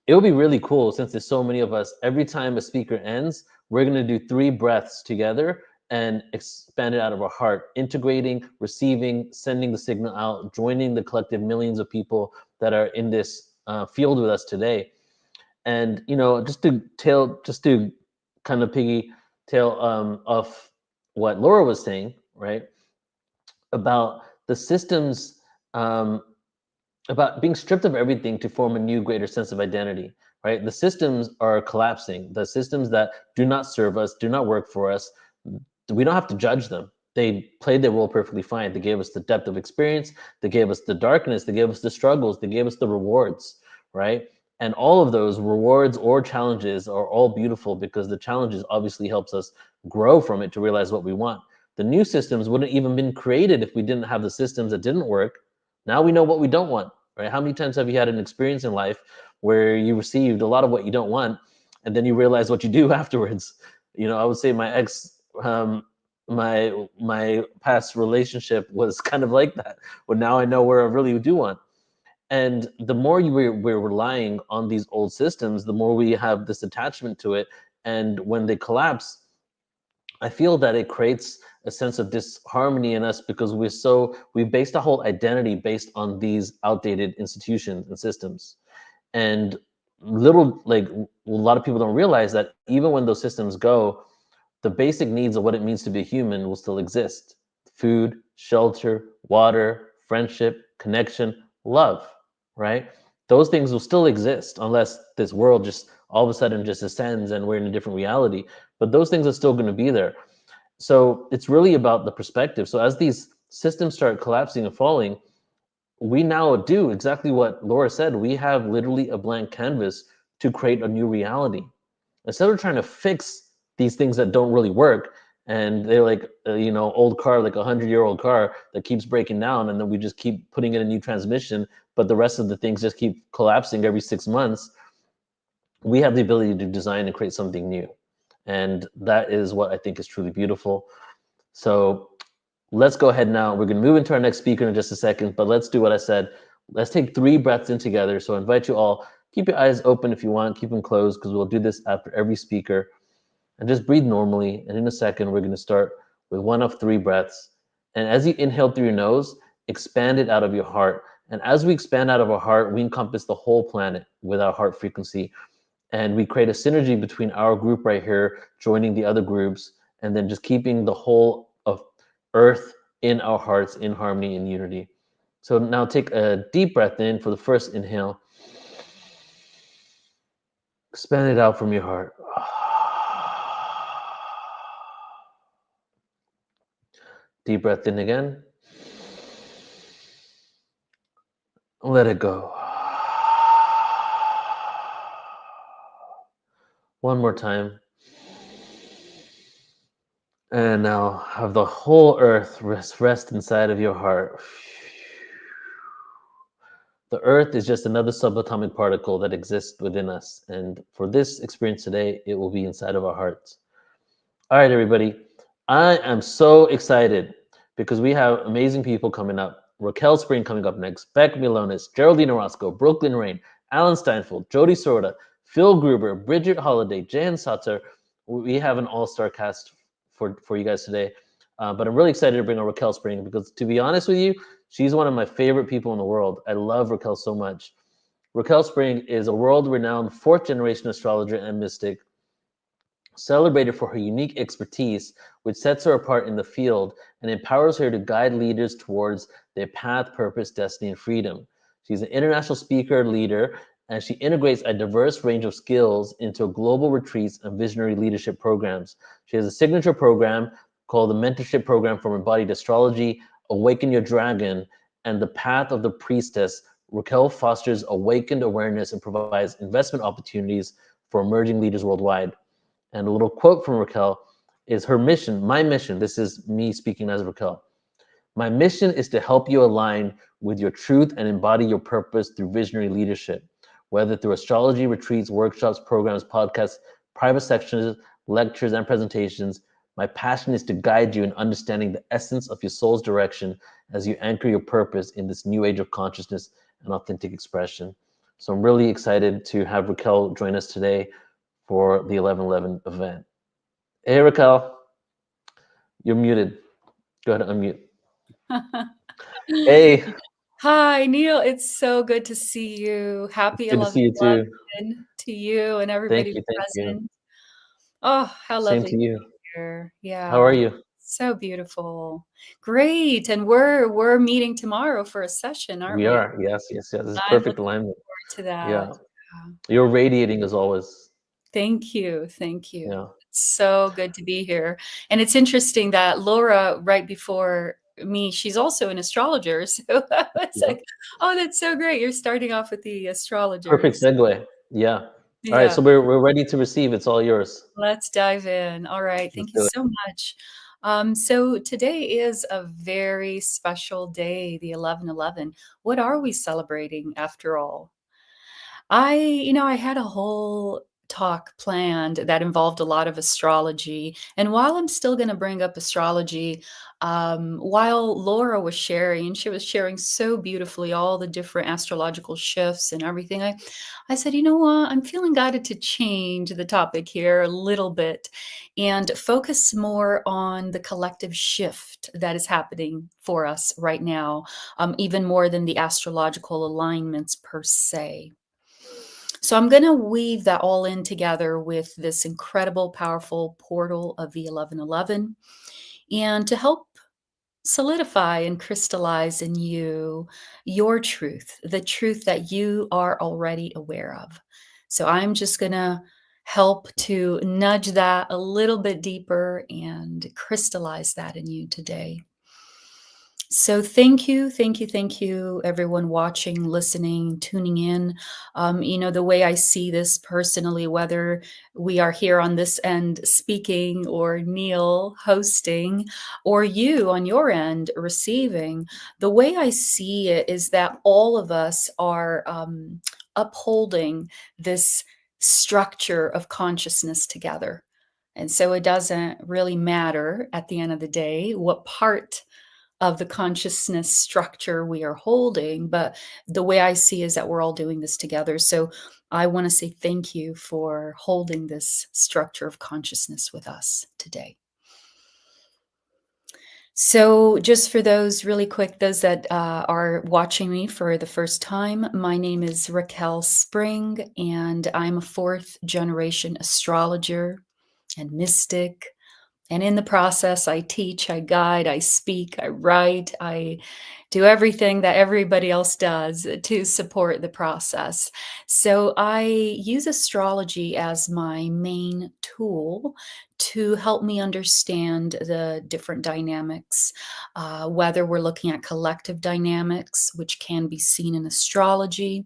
It would be really cool, since there's so many of us, every time a speaker ends, we're going to do 3 breaths together and expand it out of our heart, integrating, receiving, sending the signal out, joining the collective millions of people that are in this field with us today. And, just to kind of piggy tail of what Laura was saying, right? About the systems, about being stripped of everything to form a new, greater sense of identity, right? The systems are collapsing. The systems that do not serve us, do not work for us, we don't have to judge them. They played their role perfectly fine. They gave us the depth of experience. They gave us the darkness. They gave us the struggles. They gave us the rewards, right? And all of those rewards or challenges are all beautiful because the challenges obviously helps us grow from it to realize what we want. The new systems wouldn't even been created if we didn't have the systems that didn't work. Now we know what we don't want, right? How many times have you had an experience in life where you received a lot of what you don't want, and then you realize what you do afterwards? You know, I would say my ex, my past relationship was kind of like that. But now I know where I really do want. And the more we're relying on these old systems, the more we have this attachment to it. And when they collapse, I feel that it creates a sense of disharmony in us because we based our whole identity based on these outdated institutions and systems. And a lot of people don't realize that even when those systems go, the basic needs of what it means to be a human will still exist: food, shelter, water, friendship, connection, love, right? Those things will still exist unless this world just all of a sudden just ascends and we're in a different reality. But those things are still going to be there. So it's really about the perspective. So as these systems start collapsing and falling, we now do exactly what Laura said. We have literally a blank canvas to create a new reality. Instead of trying to fix these things that don't really work, and they're like, old car, like 100-year-old car that keeps breaking down, and then we just keep putting in a new transmission, but the rest of the things just keep collapsing every 6 months. We have the ability to design and create something new. And that is what I think is truly beautiful. So let's go ahead now. We're going to move into our next speaker in just a second, but let's do what I said. Let's take 3 breaths in together. So I invite you all, keep your eyes open if you want, keep them closed, because we'll do this after every speaker. And just breathe normally. And in a second, we're going to start with 1 of 3 breaths. And as you inhale through your nose, expand it out of your heart. And as we expand out of our heart, we encompass the whole planet with our heart frequency. And we create a synergy between our group right here, joining the other groups, and then just keeping the whole of Earth in our hearts, in harmony and unity. So now take a deep breath in for the first inhale. Expand it out from your heart. Deep breath in again. Let it go. One more time. And now have the whole earth rest inside of your heart. The earth is just another subatomic particle that exists within us. And for this experience today, it will be inside of our hearts. All right, everybody. I am so excited because we have amazing people coming up. Raquel Spring coming up next, Beck MYLONAS, Geraldine Orozco, Brooklyn Raine, Alan Steinfeld, JODI SEROTA, Phil Gruber, Bridget Holiday, Jan Sutter. We have an all-star cast for you guys today. But I'm really excited to bring on Raquel Spring because, to be honest with you, she's one of my favorite people in the world. I love Raquel so much. Raquel Spring is a world-renowned 4th-generation astrologer and mystic, celebrated for her unique expertise, which sets her apart in the field and empowers her to guide leaders towards their path, purpose, destiny, and freedom. She's an international speaker, leader, and she integrates a diverse range of skills into global retreats and visionary leadership programs. She has a signature program called the Mentorship Program for Embodied Astrology, Awaken Your Dragon, and the Path of the Priestess. Raquel fosters awakened awareness and provides investment opportunities for emerging leaders worldwide. And a little quote from Raquel is her mission, my mission. This is me speaking as Raquel. My mission is to help you align with your truth and embody your purpose through visionary leadership, whether through astrology, retreats, workshops, programs, podcasts, private sections, lectures, and presentations. My passion is to guide you in understanding the essence of your soul's direction as you anchor your purpose in this new age of consciousness and authentic expression. So I'm really excited to have Raquel join us today for the 11/11 event. Hey, Raquel, you're muted. Go ahead and unmute. Hey. Hi, Neil. It's so good to see you. Happy Good to see you too. to you and everybody Thank you. present. Oh, how Same lovely to you. here. Yeah. How are you? So beautiful. Great. And we're meeting tomorrow for a session, aren't We we? are. Yes, yes, yes. This is I'm perfect looking alignment. forward to that. Yeah. Yeah. You're radiating as always. Thank you. Thank you. Yeah. It's so good to be here. And it's interesting that Laura, right before me, she's also an astrologer. So I was Yeah. like, oh, that's so great. You're starting off with the Perfect astrologers. segue. Yeah. All right. Yeah. So we're ready to receive. It's all yours. Let's dive in. All right. Let's Thank you do it. so much. So today is a very special day, the 11/11. What are we celebrating after all? I had a whole talk planned that involved a lot of astrology. And while I'm still going to bring up astrology, while Laura was sharing, she was sharing so beautifully all the different astrological shifts and everything. I said, you know what? I'm feeling guided to change the topic here a little bit and focus more on the collective shift that is happening for us right now, even more than the astrological alignments per se. So I'm going to weave that all in together with this incredible, powerful portal of the 1111, and to help solidify and crystallize in you your truth, the truth that you are already aware of. So I'm just going to help to nudge that a little bit deeper and crystallize that in you today. So thank you, thank you, thank you, everyone watching, listening, tuning in. The way I see this personally, whether we are here on this end speaking, or Neil hosting, or you on your end receiving, the way I see it is that all of us are upholding this structure of consciousness together. And so it doesn't really matter at the end of the day what part of the consciousness structure we are holding, but the way I see is that we're all doing this together. So I want to say thank you for holding this structure of consciousness with us today. So just for those really quick, those that are watching me for the first time, my name is Raquel Spring, and I'm a 4th generation astrologer and mystic. And in the process, I teach, I guide, I speak, I write, I do everything that everybody else does to support the process. So I use astrology as my main tool to help me understand the different dynamics, whether we're looking at collective dynamics, which can be seen in astrology,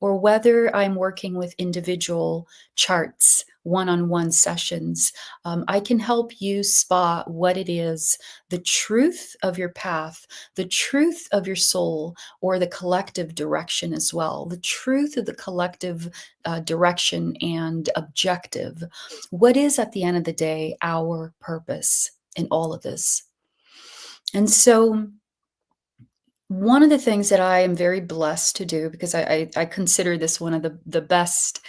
or whether I'm working with individual charts, one-on-one sessions. I can help you spot what it is, the truth of your path, the truth of your soul, or the collective direction as well, the truth of the collective direction and objective. What is, at the end of the day, our purpose in all of this? And so one of the things that I am very blessed to do, because I consider this one of the best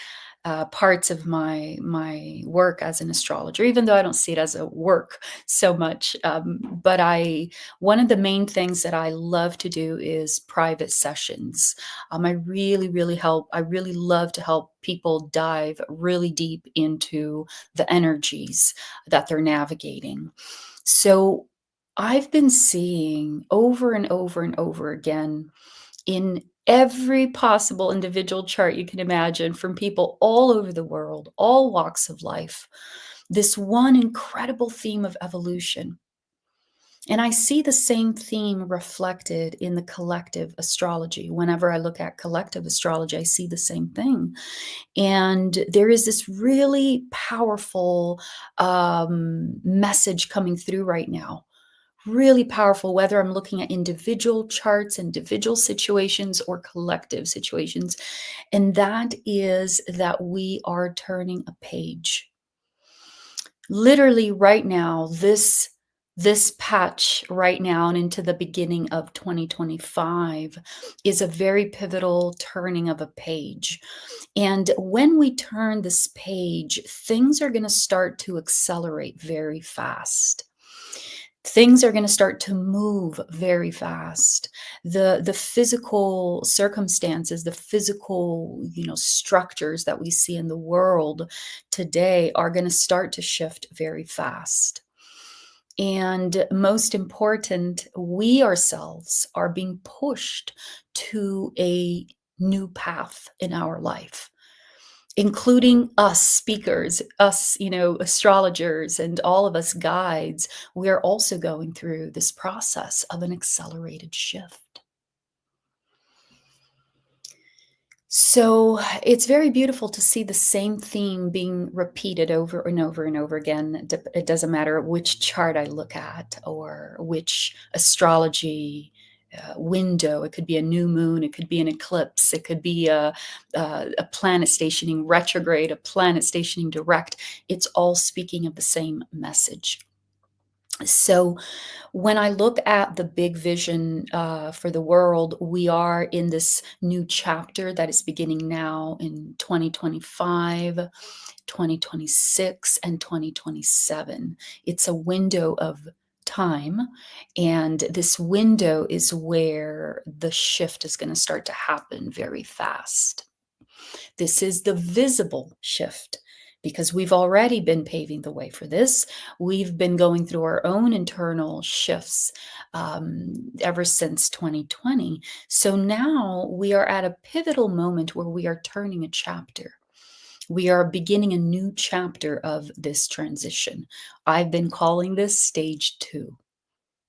parts of my work as an astrologer, even though I don't see it as a work so much. But one of the main things that I love to do is private sessions. I really love to help people dive really deep into the energies that they're navigating. So I've been seeing over and over and over again in every possible individual chart you can imagine, from people all over the world, all walks of life, this one incredible theme of evolution. And I see the same theme reflected in the collective astrology. Whenever I look at collective astrology, I see the same thing. And there is this really powerful message coming through right now. Really powerful, whether I'm looking at individual charts, individual situations, or collective situations. And that is that we are turning a page. Literally right now, this patch right now and into the beginning of 2025 is a very pivotal turning of a page. And when we turn this page, things are going to start to accelerate very fast. Things are going to start to move very fast. The physical circumstances, the physical, structures that we see in the world today are going to start to shift very fast. And most important, we ourselves are being pushed to a new path in our life, including us speakers, us, astrologers, and all of us guides. We are also going through this process of an accelerated shift. So it's very beautiful to see the same theme being repeated over and over and over again. It doesn't matter which chart I look at or which astrology window. It could be a new moon, it could be an eclipse, it could be a planet stationing retrograde, a planet stationing direct. It's all speaking of the same message. So when I look at the big vision for the world, we are in this new chapter that is beginning now in 2025, 2026, and 2027. It's a window of time, and this window is where the shift is going to start to happen very fast. This is the visible shift, because we've already been paving the way for this. We've been going through our own internal shifts ever since 2020. So now we are at a pivotal moment where we are turning a chapter. We are beginning a new chapter of this transition. I've been calling this stage 2.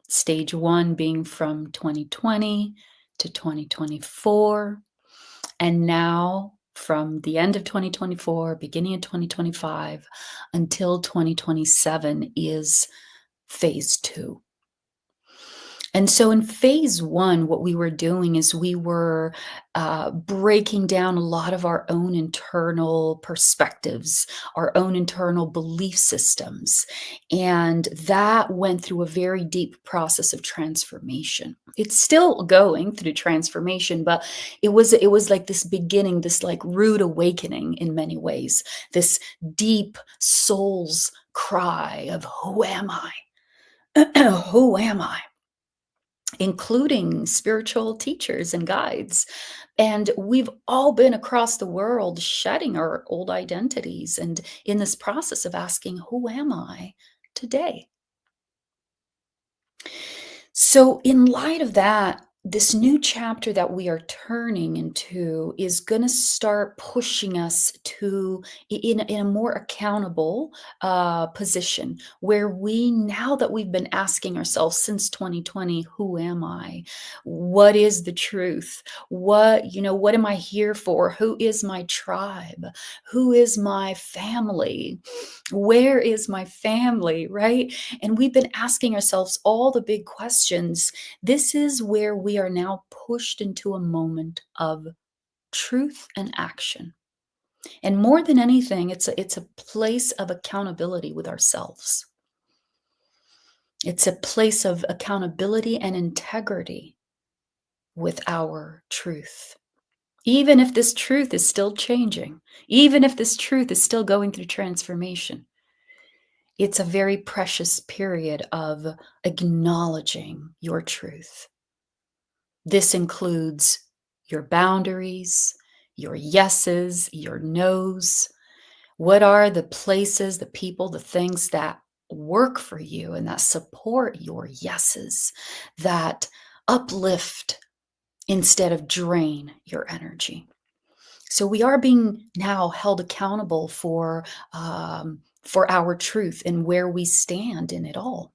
Stage 1 being from 2020 to 2024. And now from the end of 2024, beginning of 2025, until 2027 is phase 2. And so in phase 1, what we were doing is we were breaking down a lot of our own internal perspectives, our own internal belief systems. And that went through a very deep process of transformation. It's still going through transformation, but it was like this beginning, this like rude awakening in many ways, this deep soul's cry of who am I? Who am I? Including spiritual teachers and guides. And we've all been across the world shedding our old identities and in this process of asking, who am I today? So in light of that, this new chapter that we are turning into is going to start pushing us to in a more accountable position, where we, now that we've been asking ourselves since 2020, who am I? What is the truth? What am I here for? Who is my tribe? Who is my family? Where is my family, right? And we've been asking ourselves all the big questions. This is where we are now pushed into a moment of truth and action. And more than anything, it's a place of accountability with ourselves. It's a place of accountability and integrity with our truth. Even if this truth is still changing, even if this truth is still going through transformation, it's a very precious period of acknowledging your truth. This includes your boundaries, your yeses, your nos. What are the places, the people, the things that work for you and that support your yeses, that uplift instead of drain your energy? So we are being now held accountable for our truth and where we stand in it all.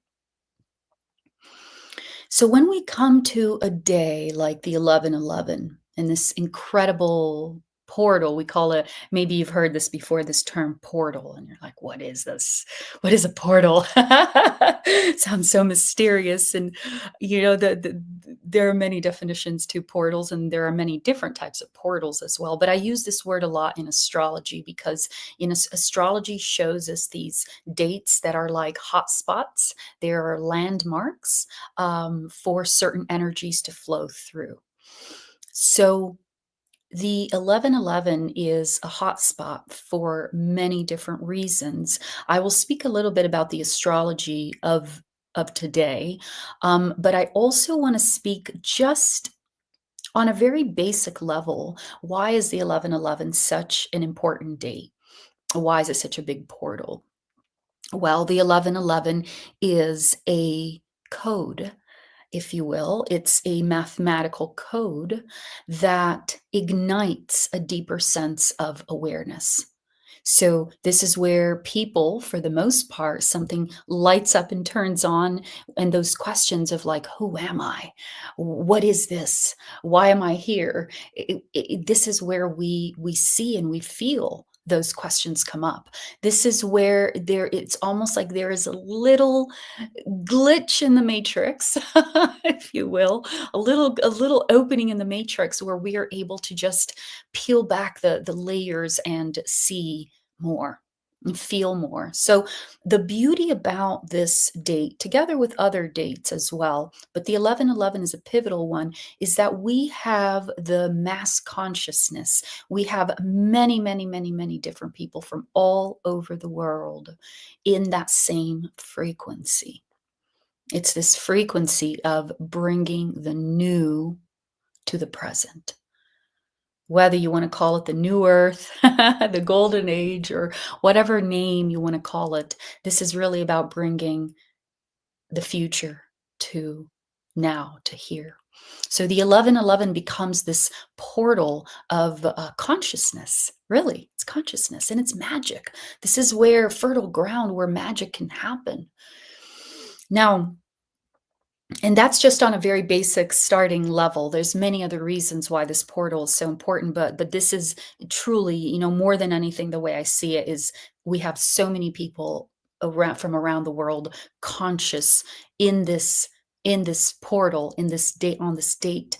So when we come to a day like the 11/11 and this incredible portal, we call it, maybe you've heard this before, this term portal, and you're like, what is this? What is a portal? It sounds so mysterious. And there are many definitions to portals, and there are many different types of portals as well. But I use this word a lot in astrology because astrology shows us these dates that are like hotspots. There are landmarks for certain energies to flow through. So the 11/11 is a hotspot for many different reasons. I will speak a little bit about the astrology of today, but I also want to speak just on a very basic level. Why is the 11/11 such an important date? Why is it such a big portal? Well, the 1111 is a code, if you will. It's a mathematical code that ignites a deeper sense of awareness. So this is where people, for the most part, something lights up and turns on, and those questions of like, who am I? What is this? Why am I here? This is where we see and we feel those questions come up. This is where it's almost like there is a little glitch in the matrix, if you will, a little opening in the matrix where we are able to just peel back the layers and see more and feel more. So the beauty about this date, together with other dates as well, but the 1111 is a pivotal one, is that we have the mass consciousness. We have many, many, many, many different people from all over the world in that same frequency. It's this frequency of bringing the new to the present. Whether you want to call it the new earth, the golden age, or whatever name you want to call it, this is really about bringing the future to now, to here. So the 1111 becomes this portal of consciousness. Really, it's consciousness and it's magic. This is where fertile ground, where magic can happen. Now, and that's just on a very basic starting level. There's many other reasons why this portal is so important, but this is truly, more than anything, the way I see it is we have so many people from around the world conscious in this portal, in this date, on this date,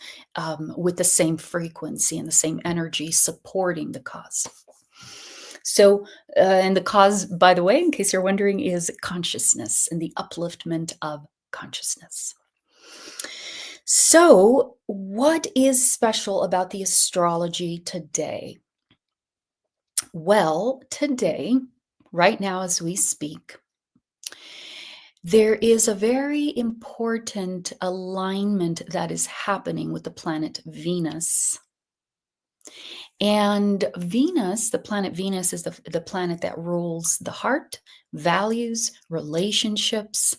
with the same frequency and the same energy supporting the cause. So, and the cause, by the way, in case you're wondering, is consciousness and the upliftment of consciousness. So, what is special about the astrology today? Well, today, right now as we speak, there is a very important alignment that is happening with the planet Venus. And Venus, the planet Venus, is the planet that rules the heart, values, relationships,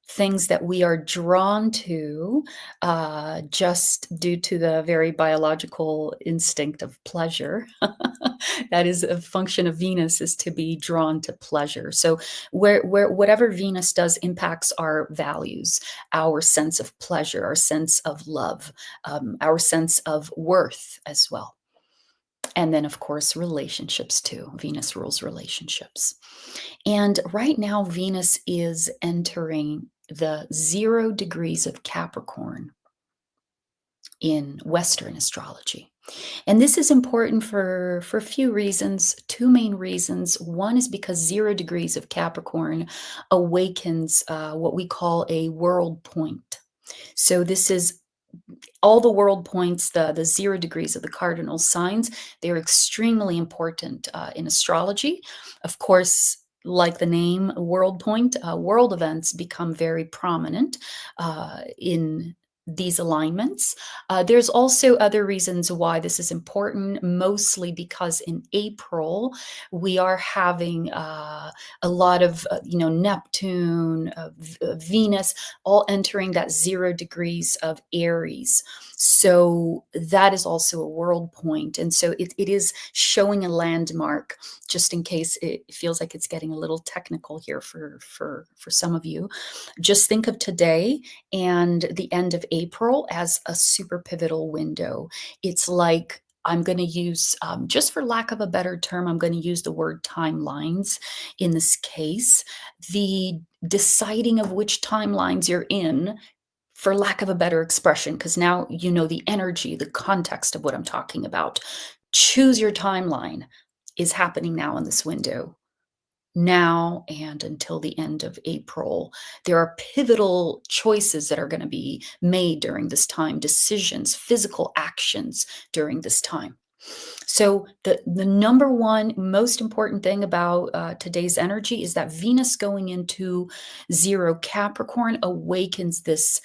things that we are drawn to just due to the very biological instinct of pleasure. That is a function of Venus, is to be drawn to pleasure. So where whatever Venus does impacts our values, our sense of pleasure, our sense of love, our sense of worth as well. And then, of course, relationships too. Venus rules relationships. And right now, Venus is entering the 0 degrees of Capricorn in Western astrology. And this is important for a few reasons, 2 main reasons. One is because 0 degrees of Capricorn awakens what we call a world point. So this is all the world points, the 0 degrees of the cardinal signs. They're extremely important in astrology. Of course, like the name world point, world events become very prominent in these alignments. There's also other reasons why this is important, mostly because in April, we are having a lot of, Neptune, Venus, all entering that 0 degrees of Aries. So that is also a world point. And so it is showing a landmark, just in case it feels like it's getting a little technical here for some of you. Just think of today and the end of April as a super pivotal window. It's like, I'm going to use, just for lack of a better term, I'm going to use the word timelines in this case. The deciding of which timelines you're in, for lack of a better expression, because now you know the energy, the context of what I'm talking about. Choose your timeline is happening now in this window. Now and until the end of April, there are pivotal choices that are going to be made during this time, decisions, physical actions during this time. So the number one most important thing about today's energy is that Venus going into 0 Capricorn awakens this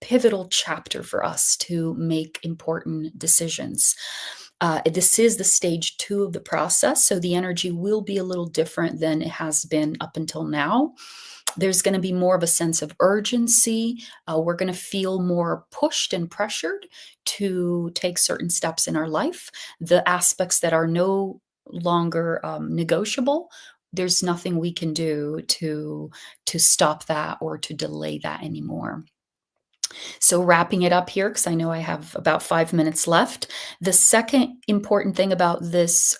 pivotal chapter for us to make important decisions. This is the stage 2 of the process, so the energy will be a little different than it has been up until now. There's going to be more of a sense of urgency. We're going to feel more pushed and pressured to take certain steps in our life. The aspects that are no longer negotiable, there's nothing we can do to stop that or to delay that anymore. So wrapping it up here, because I know I have about 5 minutes left. The second important thing about this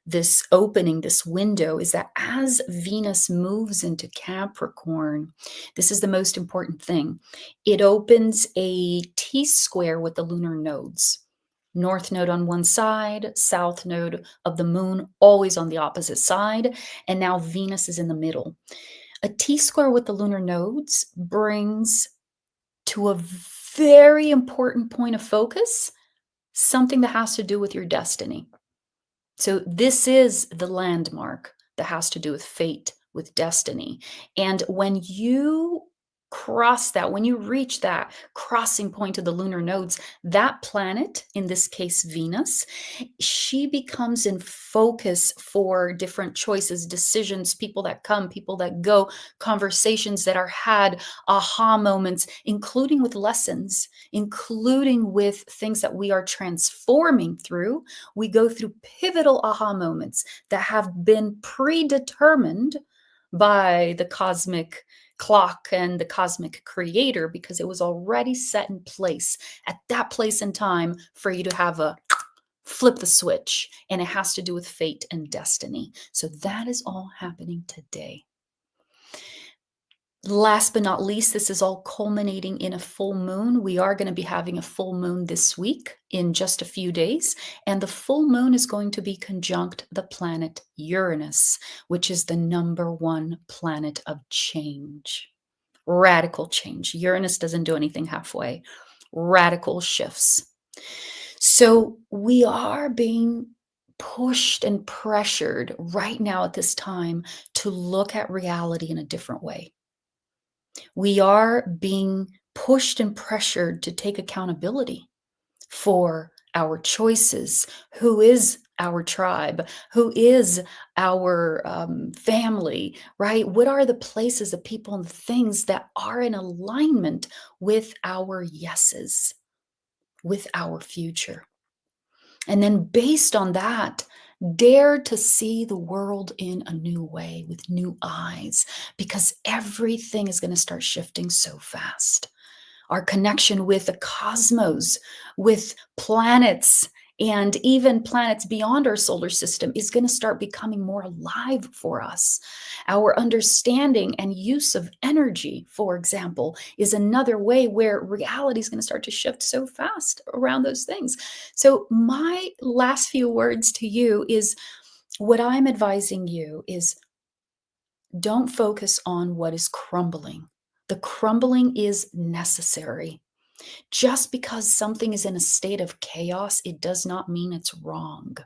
this opening, this window, is that as Venus moves into Capricorn, this is the most important thing. It opens a T-square with the lunar nodes. North node on one side, south node of the moon always on the opposite side, and now Venus is in the middle. A T-square with the lunar nodes brings to a very important point of focus, something that has to do with your destiny. So this is the landmark that has to do with fate, with destiny. And when you cross that, when you reach that crossing point of the lunar nodes, that planet, in this case Venus, she becomes in focus for different choices, decisions, people that come, people that go, conversations that are had, aha moments, including with lessons, including with things that we are transforming through. We go through pivotal aha moments that have been predetermined by the cosmic clock and the cosmic creator, because it was already set in place at that place and time for you to have a flip the switch, and it has to do with fate and destiny. So that is all happening today. Last but not least, this is all culminating in a full moon. We are going to be having a full moon this week in just a few days, and the full moon is going to be conjunct the planet Uranus, which is the #1 planet of change. Radical change. Uranus doesn't do anything halfway. Radical shifts. So we are being pushed and pressured right now at this time to look at reality in a different way. We are being pushed and pressured to take accountability for our choices. Who is our tribe? Who is our family, right? What are the places, the people, and the things that are in alignment with our yeses, with our future? And then based on that, dare to see the world in a new way, with new eyes, because everything is going to start shifting so fast. Our connection with the cosmos, with planets, and even planets beyond our solar system is going to start becoming more alive for us. Our understanding and use of energy, for example, is another way where reality is going to start to shift so fast around those things. So my last few words to you is, what I'm advising you is, don't focus on what is crumbling. The crumbling is necessary. Just because something is in a state of chaos, it does not mean it's wrong.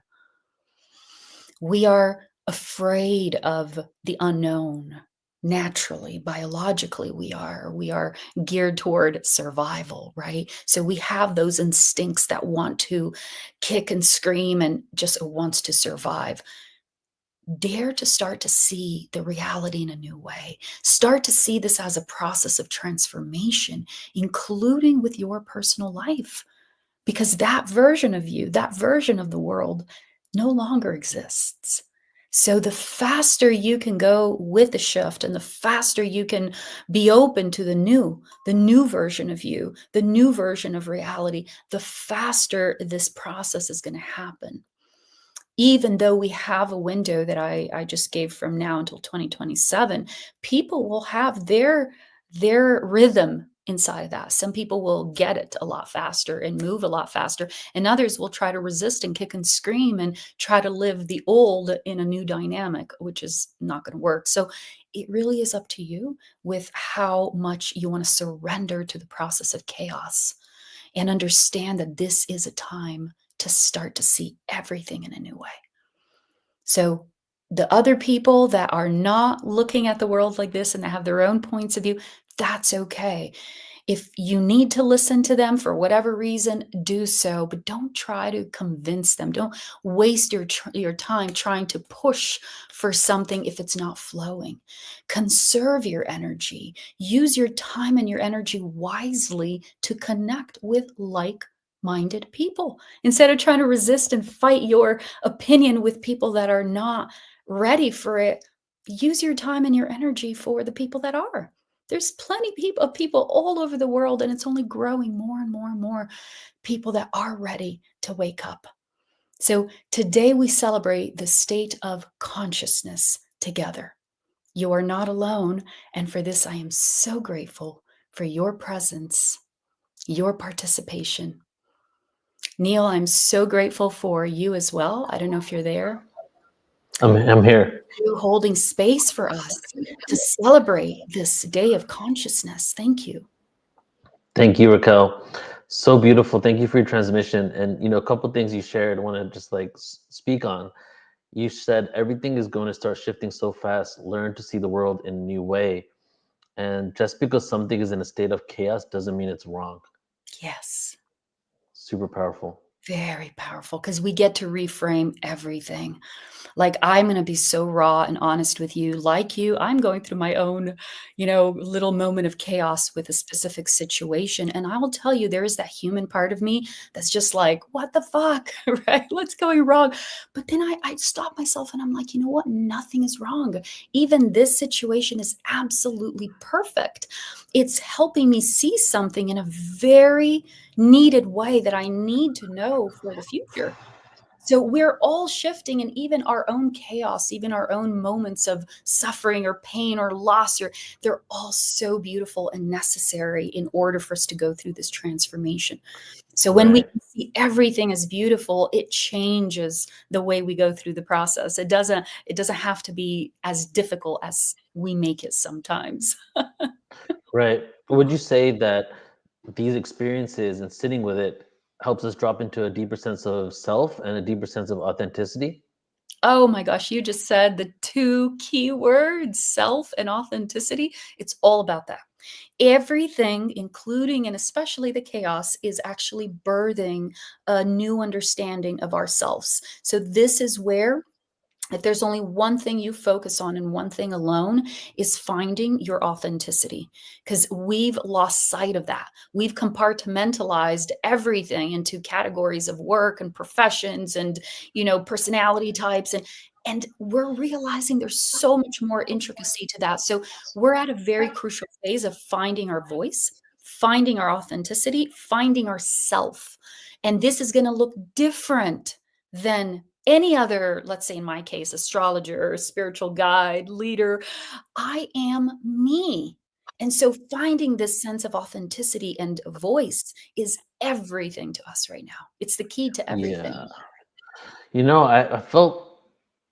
We are afraid of the unknown. Naturally, biologically, we are geared toward survival, right? So we have those instincts that want to kick and scream and just wants to survive. Dare to start to see the reality in a new way. Start to see this as a process of transformation, including with your personal life, because that version of you, that version of the world no longer exists. So the faster you can go with the shift, and the faster you can be open to the new version of you, the new version of reality, the faster this process is going to happen. Even though we have a window that I just gave from now until 2027, people will have their rhythm inside of that. Some people will get it a lot faster and move a lot faster, and others will try to resist and kick and scream and try to live the old in a new dynamic, which is not going to work. So it really is up to you with how much you want to surrender to the process of chaos and understand that this is a time to start to see everything in a new way. So the other people that are not looking at the world like this and that have their own points of view, that's okay. If you need to listen to them for whatever reason, do so, but don't try to convince them. Don't waste your time trying to push for something if it's not flowing. Conserve your energy. Use your time and your energy wisely to connect with like-minded people instead of trying to resist and fight your opinion with people that are not ready for it. Use your time and your energy for the people that are. There's plenty of people all over the world, and it's only growing more and more and more people that are ready to wake up. So today we celebrate the state of consciousness together. You are not alone, and for this I am so grateful for your presence, your participation. Neil, I'm so grateful for you as well. I don't know if you're there. I'm here. You holding space for us to celebrate this day of consciousness. Thank you. Thank you, Raquel. So beautiful. Thank you for your transmission. And a couple things you shared, I want to just like speak on. You said everything is going to start shifting so fast. Learn to see the world in a new way. And just because something is in a state of chaos doesn't mean it's wrong. Yes. Super powerful. Very powerful, because we get to reframe everything. Like, I'm going to be so raw and honest with you. Like you, I'm going through my own, little moment of chaos with a specific situation. And I will tell you, there is that human part of me that's just like, what the fuck, right? What's going wrong? But then I stop myself and I'm like, you know what? Nothing is wrong. Even this situation is absolutely perfect. It's helping me see something in a very needed way that I need to know for the future. So we're all shifting, and even our own chaos, even our own moments of suffering or pain or loss, they're all so beautiful and necessary in order for us to go through this transformation. So when we can see everything as beautiful, it changes the way we go through the process. It doesn't have to be as difficult as we make it sometimes. Right. Would you say that these experiences and sitting with it helps us drop into a deeper sense of self and a deeper sense of authenticity? Oh my gosh, you just said the two key words, self and authenticity. It's all about that. Everything, including and especially the chaos, is actually birthing a new understanding of ourselves. So this is where, if there's only one thing you focus on and one thing alone, is finding your authenticity, because we've lost sight of that. We've compartmentalized everything into categories of work and professions and, personality types. And we're realizing there's so much more intricacy to that. So we're at a very crucial phase of finding our voice, finding our authenticity, finding ourself. And this is going to look different than any other, let's say in my case, astrologer, spiritual guide, leader. I am me. And so finding this sense of authenticity and voice is everything to us right now. It's the key to everything. Yeah.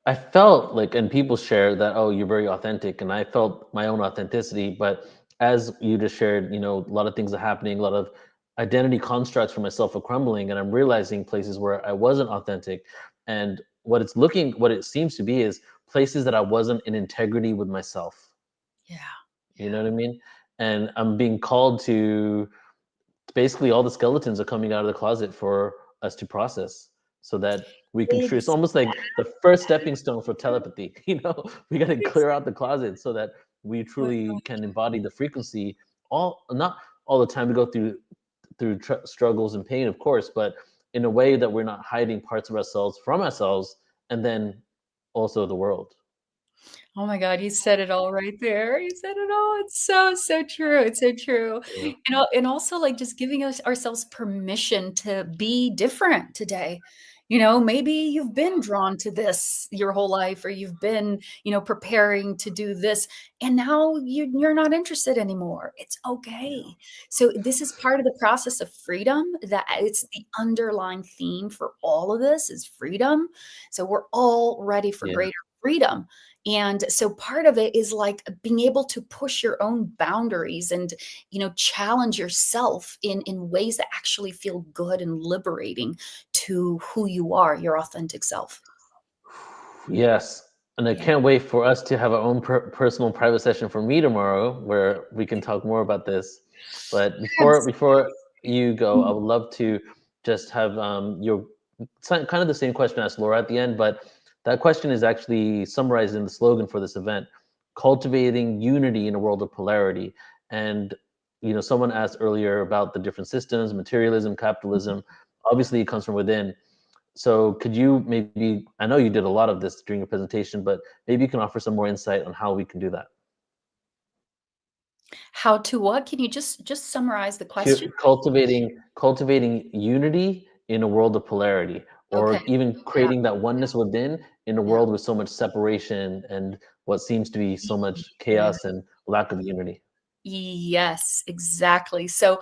I felt like, and people share that, oh, you're very authentic. And I felt my own authenticity. But as you just shared, a lot of things are happening, a lot of identity constructs for myself are crumbling. And I'm realizing places where I wasn't authentic. And what it seems to be is places that I wasn't in integrity with myself. Yeah. You know what I mean? And I'm being called to basically all the skeletons are coming out of the closet for us to process so that we can it's almost like the first stepping stone for telepathy. We got to clear out the closet so that we truly can embody the frequency, not all the time. We go through struggles and pain, of course, but in a way that we're not hiding parts of ourselves from ourselves, and then also the world. Oh my God, you said it all right there. You said it all. It's so, so true. It's so true. Yeah. And also like just giving ourselves permission to be different today. Maybe you've been drawn to this your whole life, or you've been, preparing to do this, and now you're not interested anymore. It's okay. So this is part of the process of freedom. That it's the underlying theme for all of this is freedom. So we're all ready for greater freedom. And so part of it is like being able to push your own boundaries and, challenge yourself in ways that actually feel good and liberating to who you are, your authentic self. Yes. And I can't wait for us to have our own personal private session for me tomorrow where we can talk more about this. But before you go, I would love to just have your kind of the same question as Laura at the end, but that question is actually summarized in the slogan for this event: cultivating unity in a world of polarity. And someone asked earlier about the different systems, materialism, capitalism. Obviously, it comes from within. So could you maybe, I know you did a lot of this during your presentation, but maybe you can offer some more insight on how we can do that. How to what? Can you just summarize the question? Cultivating unity in a world of polarity, Okay. or even creating that oneness within in a Yeah. world with so much separation and what seems to be so much Yeah. chaos and lack of unity. Yes, exactly. So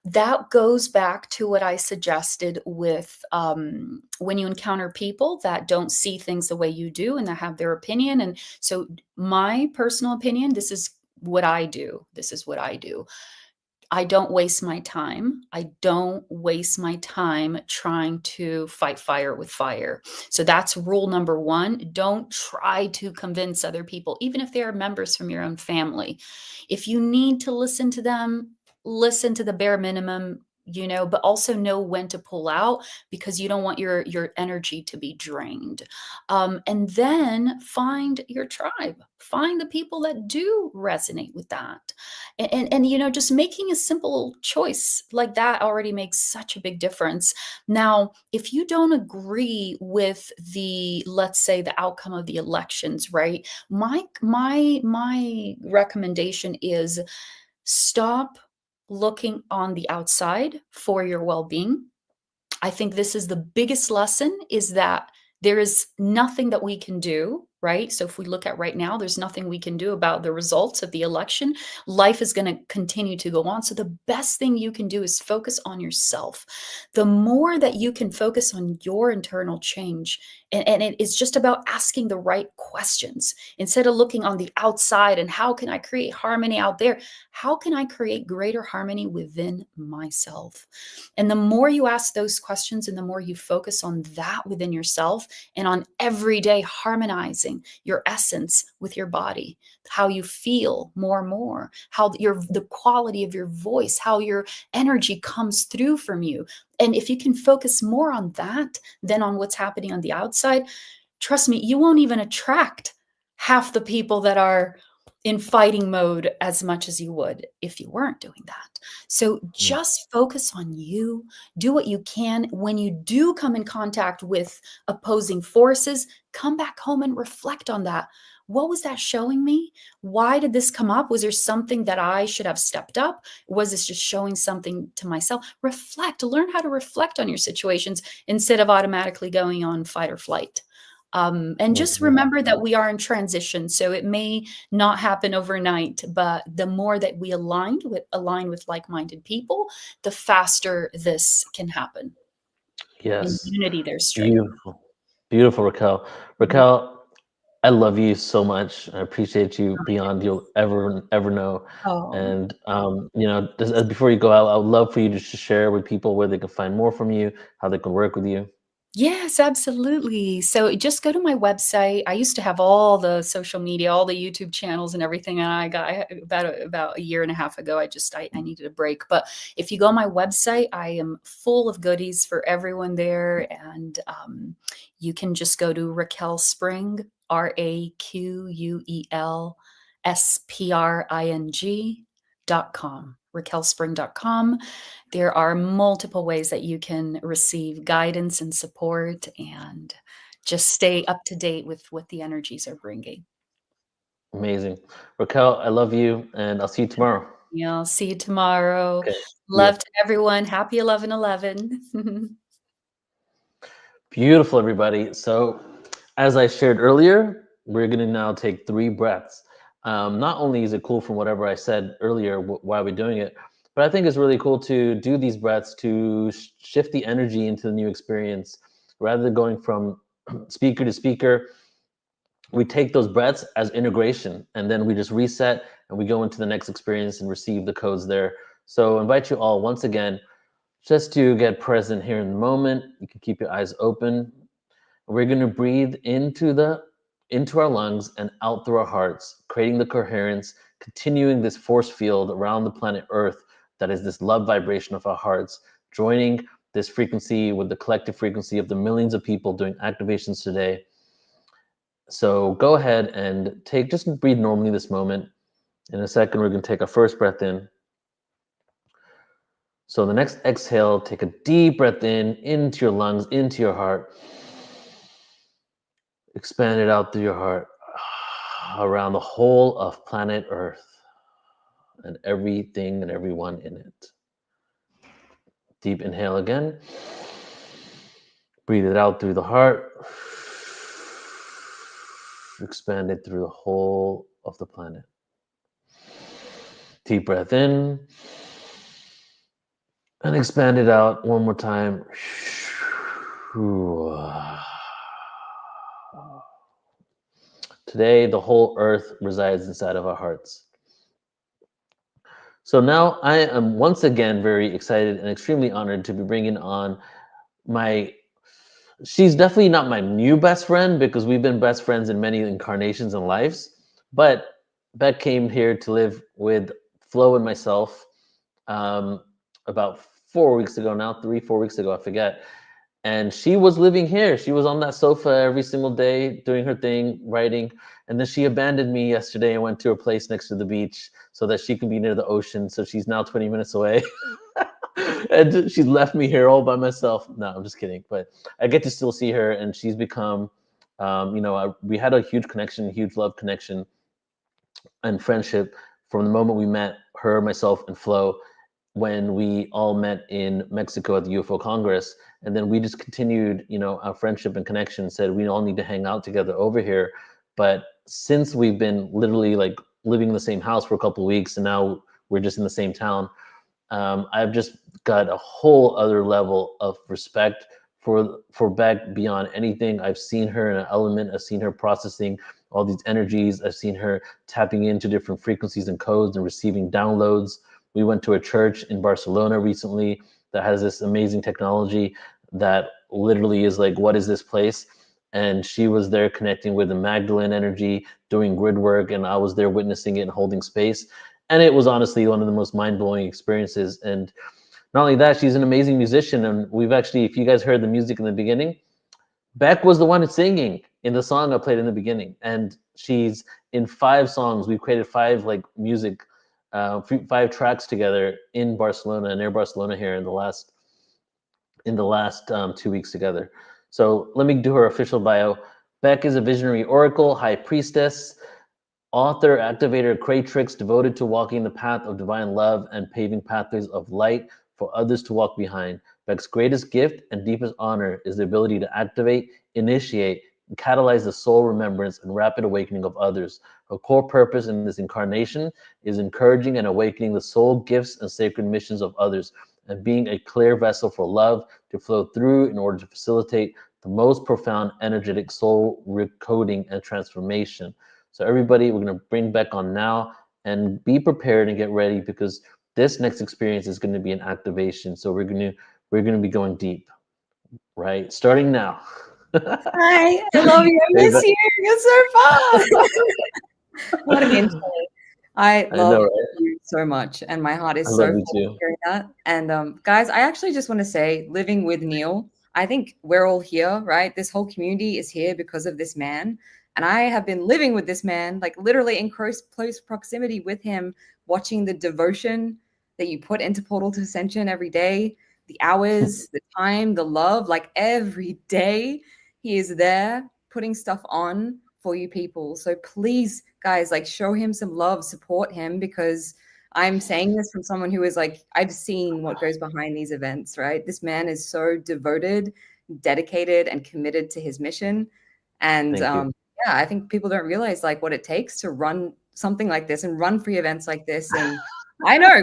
that goes back to what I suggested with when you encounter people that don't see things the way you do and that have their opinion. And so, my personal opinion, this is what I do. This is what I do. I don't waste my time. I don't waste my time trying to fight fire with fire. So that's rule number one. Don't try to convince other people, even if they are members from your own family. If you need to listen to them, listen to the bare minimum, but also know when to pull out because you don't want your energy to be drained. And then find your tribe, find the people that do resonate with that. And just making a simple choice like that already makes such a big difference. Now, if you don't agree with the, let's say, the outcome of the elections, right? My recommendation is stop looking on the outside for your well-being. I think this is the biggest lesson, is that there is nothing that we can do, right? So if we look at right now, there's nothing we can do about the results of the election. Life is going to continue to go on. So the best thing you can do is focus on yourself. The more that you can focus on your internal change, and it is just about asking the right questions instead of looking on the outside and how can I create harmony out there? How can I create greater harmony within myself? And the more you ask those questions and the more you focus on that within yourself and on every day harmonizing your essence with your body, how you feel more and more, how the quality of your voice, how your energy comes through from you. And if you can focus more on that than on what's happening on the outside, trust me, you won't even attract half the people that are in fighting mode as much as you would if you weren't doing that. So just focus on you, do what you can. When you do come in contact with opposing forces, come back home and reflect on that. What was that showing me? Why did this come up? Was there something that I should have stepped up? Was this just showing something to myself? Reflect, learn how to reflect on your situations instead of automatically going on fight or flight. And just remember that we are in transition. So it may not happen overnight, but the more that we align with like-minded people, the faster this can happen. In Yes. unity, there's strength. Beautiful. Beautiful, Raquel. Raquel, I love you so much. I appreciate you beyond you'll ever know. Oh, And just before you go out, I would love for you to share with people where they can find more from you, how they can work with you. yes, absolutely. So just go to my website. I used to have all the social media, all the YouTube channels and everything. And about a year and a half ago, I needed a break. But if you go on my website, I am full of goodies for everyone there. And you can just go to Raquel Spring, RAQUELSPRING.com, raquelspring.com. There are multiple ways that you can receive guidance and support and just stay up to date with what the energies are bringing. Amazing. Raquel, I love you, and I'll see you tomorrow. Yeah, I'll see you tomorrow. Okay. Yeah. Love to everyone. Happy 11/11. Beautiful, everybody. So, as I shared earlier, we're going to now take 3 breaths. Not only is it cool from whatever I said earlier, why we're doing it, but I think it's really cool to do these breaths to shift the energy into the new experience. Rather than going from speaker to speaker, we take those breaths as integration, and then we just reset and we go into the next experience and receive the codes there. So, I invite you all once again just to get present here in the moment. You can keep your eyes open. We're going to breathe into our lungs and out through our hearts, creating the coherence, continuing this force field around the planet Earth that is this love vibration of our hearts, joining this frequency with the collective frequency of the millions of people doing activations today. So go ahead and just breathe normally this moment. In a second, we're going to take our first breath in. So the next exhale, take a deep breath in, into your lungs, into your heart. Expand it out through your heart, around the whole of planet Earth and everything and everyone in it. Deep inhale again. Breathe it out through the heart. Expand it through the whole of the planet. Deep breath in. And expand it out one more time. Today, the whole earth resides inside of our hearts. So now I am once again very excited and extremely honored to be bringing on she's definitely not my new best friend because we've been best friends in many incarnations and lives, but Beck came here to live with Flo and myself about 4 weeks ago now, 3-4 weeks ago, I forget. And she was living here. She was on that sofa every single day doing her thing, writing. And then she abandoned me yesterday and went to a place next to the beach so that she could be near the ocean. So she's now 20 minutes away. And she's left me here all by myself. No, I'm just kidding. But I get to still see her, and she's become, we had a huge connection, huge love connection and friendship from the moment we met, her, myself, and Flo, when we all met in Mexico at the UFO Congress. And then we just continued, our friendship and connection, said we all need to hang out together over here. But since we've been literally like living in the same house for a couple of weeks, and now we're just in the same town, I've just got a whole other level of respect for Beck beyond anything. I've seen her in an element. I've seen her processing all these energies. I've seen her tapping into different frequencies and codes and receiving downloads. We went to a church in Barcelona recently that has this amazing technology that literally is like, what is this place? And she was there connecting with the Magdalene energy, doing grid work, and I was there witnessing it and holding space. And it was honestly one of the most mind-blowing experiences. And not only that, she's an amazing musician. And we've actually, if you guys heard the music in the beginning, Beck was the one singing in the song I played in the beginning. And she's in 5 songs. We've created 5 music, 5 tracks together in Barcelona, near Barcelona here in the last 2 weeks together. So let me do her official bio. Beck is a visionary oracle, high priestess, author, activator, creatrix, devoted to walking the path of divine love and paving pathways of light for others to walk behind. Beck's greatest gift and deepest honor is the ability to activate, initiate, and catalyze the soul remembrance and rapid awakening of others. Her core purpose in this incarnation is encouraging and awakening the soul gifts and sacred missions of others, and being a clear vessel for love to flow through in order to facilitate the most profound energetic soul recoding and transformation. So everybody, we're going to bring Beck on now, and be prepared and get ready, because this next experience is going to be an activation. So we're going to be going deep, right? Starting now. Hi, I love you. I miss you. You're so fun. What an intro. I love you so much, and my heart is so full of hearing that. And guys, I actually just want to say, living with Neil, I think we're all here, right? This whole community is here because of this man. And I have been living with this man, like literally in close proximity with him, watching the devotion that you put into Portal to Ascension every day, the hours, the time, the love, like every day he is there putting stuff on for you people. So please, guys, like show him some love, support him, because I'm saying this from someone who is like, I've seen what goes behind these events, right? This man is so devoted, dedicated, and committed to his mission. And yeah, I think people don't realize like what it takes to run something like this and run free events like this. And I know.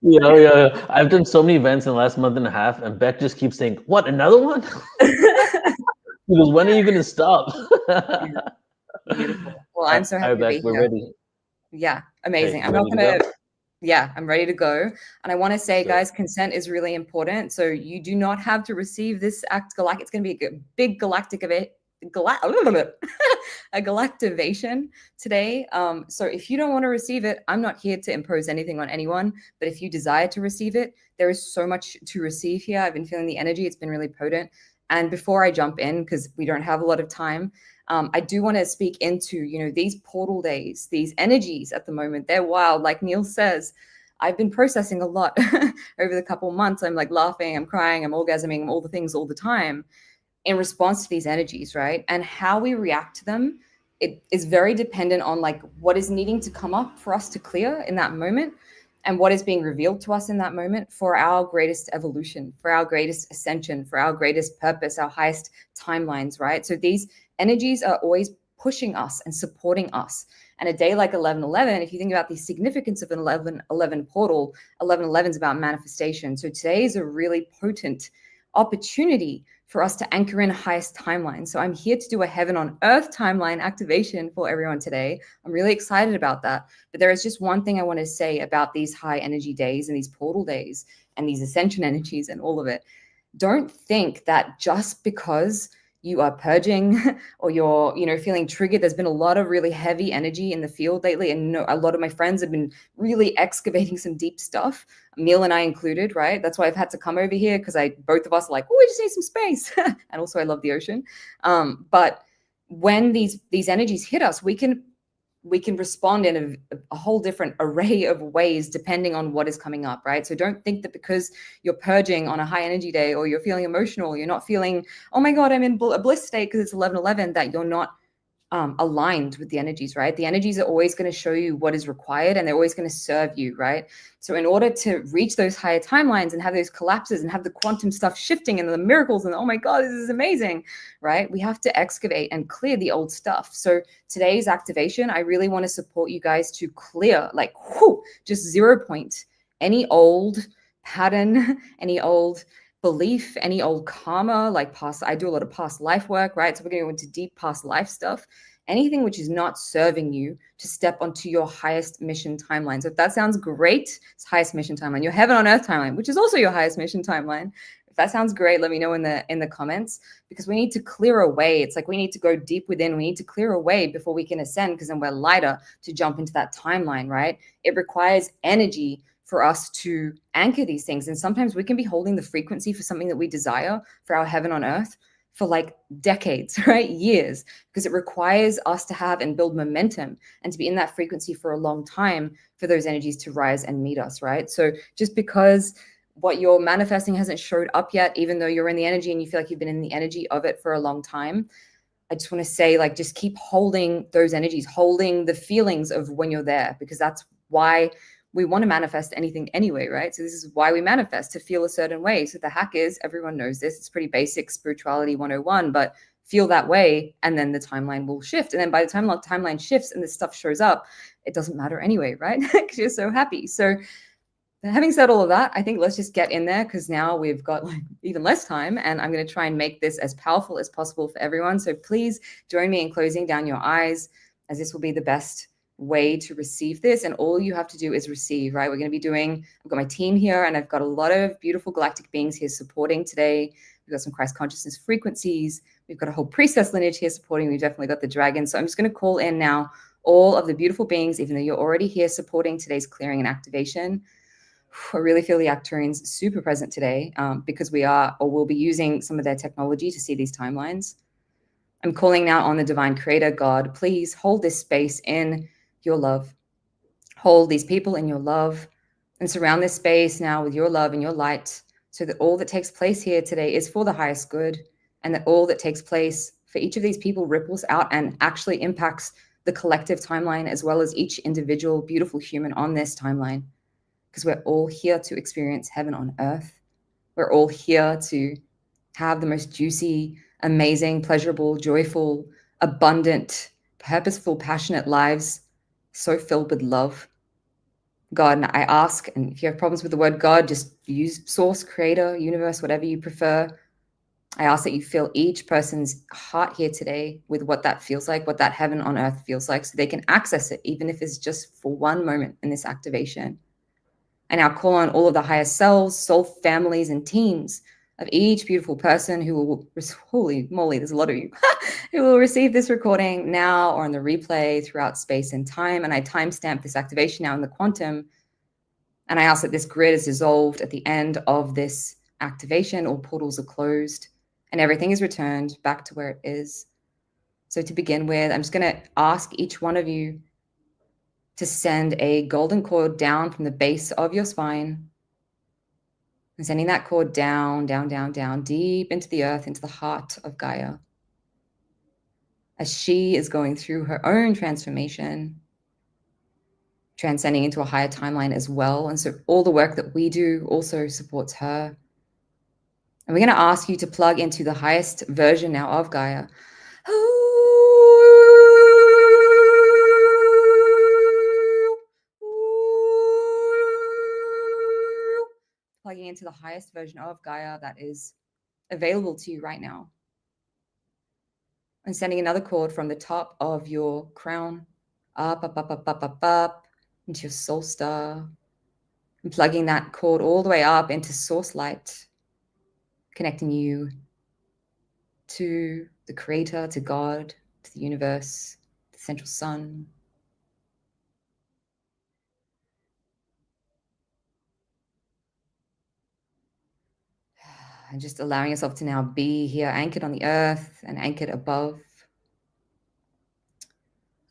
Yeah. I've done so many events in the last month and a half, and Beck just keeps saying, what, another one? Because when are you going to stop? Beautiful. Well, I'm so happy to be here. We're ready. Yeah, amazing. I'm not going to, yeah, I'm ready to go. And I want to say, guys, consent is really important. So you do not have to receive this act galactic. It's going to be a big galactic event. galactivation today. So if you don't want to receive it, I'm not here to impose anything on anyone, but if you desire to receive it, there is so much to receive here. I've been feeling the energy. It's been really potent. And before I jump in, because we don't have a lot of time, I do want to speak into, you know, these portal days, these energies at the moment. They're wild. Like Neil says, I've been processing a lot over the couple months. I'm like laughing, I'm crying, I'm orgasming, I'm all the things all the time in response to these energies, right? And how we react to them, it is very dependent on like what is needing to come up for us to clear in that moment and what is being revealed to us in that moment for our greatest evolution, for our greatest ascension, for our greatest purpose, our highest timelines, right? So these energies are always pushing us and supporting us. And a day like 11/11, if you think about the significance of an 11/11 portal, 11/11 is about manifestation. So today is a really potent opportunity for us to anchor in highest timeline. So I'm here to do a heaven on earth timeline activation for everyone today. I'm really excited about that. But there is just one thing I want to say about these high energy days and these portal days and these ascension energies and all of it. Don't think that just because you are purging or you're, you know, feeling triggered. There's been a lot of really heavy energy in the field lately. And a lot of my friends have been really excavating some deep stuff, Neil and I included, right? That's why I've had to come over here because both of us are like, oh, we just need some space. And also I love the ocean. But when these energies hit us, we can respond in a whole different array of ways depending on what is coming up, right? So don't think that because you're purging on a high energy day or you're feeling emotional, you're not feeling, oh my God, I'm in a bliss state because it's 11/11, that you're not aligned with the energies, right? The energies are always going to show you what is required and they're always going to serve you, right? So in order to reach those higher timelines and have those collapses and have the quantum stuff shifting and the miracles and oh my God, this is amazing, right? We have to excavate and clear the old stuff. So today's activation, I really want to support you guys to clear, like, just 0 point any old pattern, any old belief, any old karma, like past, I do a lot of past life work, right? So we're going to go into deep past life stuff, anything which is not serving you to step onto your highest mission timeline. So if that sounds great, it's highest mission timeline, your heaven on earth timeline, which is also your highest mission timeline. If that sounds great, let me know in the comments, because we need to clear away. It's like we need to go deep within. We need to clear away before we can ascend, because then we're lighter to jump into that timeline, right? It requires energy for us to anchor these things. And sometimes we can be holding the frequency for something that we desire for our heaven on earth for like decades, right? Years, because it requires us to have and build momentum and to be in that frequency for a long time for those energies to rise and meet us, right? So just because what you're manifesting hasn't showed up yet, even though you're in the energy and you feel like you've been in the energy of it for a long time, I just want to say, like, just keep holding those energies, holding the feelings of when you're there, because that's why we want to manifest anything anyway, right? So this is why we manifest, to feel a certain way. So the hack is, everyone knows this, it's pretty basic spirituality 101, but feel that way and then the timeline will shift. And then by the time the timeline shifts and this stuff shows up, it doesn't matter anyway, right? Because you're so happy. So having said all of that, I think let's just get in there, because now we've got like even less time and I'm going to try and make this as powerful as possible for everyone. So please join me in closing down your eyes, as this will be the best way to receive this. And all you have to do is receive, right? We're going to be doing, I've got my team here and I've got a lot of beautiful galactic beings here supporting today. We've got some Christ consciousness frequencies. We've got a whole priestess lineage here supporting. We've definitely got the dragon. So I'm just going to call in now all of the beautiful beings, even though you're already here supporting today's clearing and activation. I really feel the Arcturians super present today, because we are, or will be, using some of their technology to see these timelines. I'm calling now on the divine creator, God. Please hold this space in your love. Hold these people in your love and surround this space now with your love and your light, so that all that takes place here today is for the highest good, and that all that takes place for each of these people ripples out and actually impacts the collective timeline, as well as each individual beautiful human on this timeline. Because we're all here to experience heaven on earth. We're all here to have the most juicy, amazing, pleasurable, joyful, abundant, purposeful, passionate lives, so filled with love. God, and I ask, and if you have problems with the word God, just use source, creator, universe, whatever you prefer. I ask that you fill each person's heart here today with what that feels like, what that heaven on earth feels like, so they can access it, even if it's just for one moment in this activation. And now call on all of the higher selves, soul families, and teams of each beautiful person who will, holy moly, there's a lot of you, who will receive this recording now or on the replay throughout space and time. And I timestamp this activation now in the quantum. And I ask that this grid is dissolved at the end of this activation. All portals are closed and everything is returned back to where it is. So to begin with, I'm just going to ask each one of you to send a golden cord down from the base of your spine. And sending that cord down, down, down, down, deep into the earth, into the heart of Gaia. As she is going through her own transformation, transcending into a higher timeline as well. And so all the work that we do also supports her. And we're going to ask you to plug into the highest version now of Gaia. Plugging into the highest version of Gaia that is available to you right now. And sending another cord from the top of your crown up, up, up, up, up, up, up into your soul star. And plugging that cord all the way up into source light, connecting you to the creator, to God, to the universe, the central sun. And just allowing yourself to now be here, anchored on the earth and anchored above.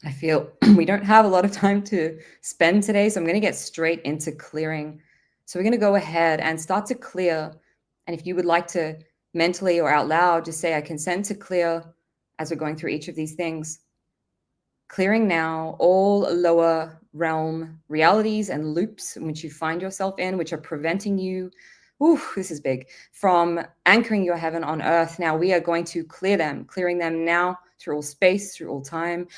I feel we don't have a lot of time to spend today, so I'm going to get straight into clearing. So we're going to go ahead and start to clear. And if you would like to mentally or out loud, just say, I consent to clear as we're going through each of these things. Clearing now all lower realm realities and loops in which you find yourself in, which are preventing you, this is big, from anchoring your heaven on earth. Now we are going to clear them, clearing them now through all space, through all time.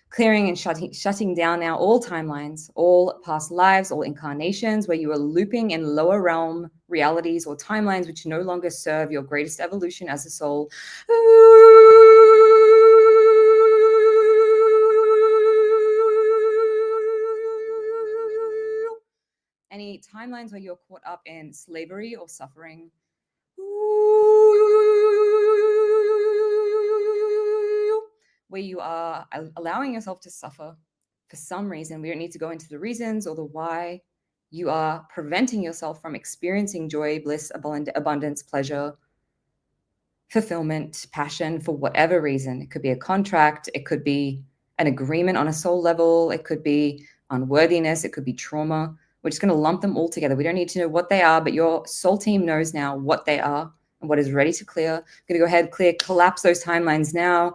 Clearing and shutting down now all timelines, all past lives, all incarnations where you are looping in lower realm realities or timelines which no longer serve your greatest evolution as a soul. Any timelines where you're caught up in slavery or suffering. Where you are allowing yourself to suffer for some reason. We don't need to go into the reasons or the why. You are preventing yourself from experiencing joy, bliss, abundance, pleasure, fulfillment, passion for whatever reason. It could be a contract. It could be an agreement on a soul level. It could be unworthiness. It could be trauma. We're just going to lump them all together. We don't need to know what they are, but your soul team knows now what they are and what is ready to clear. I'm going to go ahead, clear, collapse those timelines now.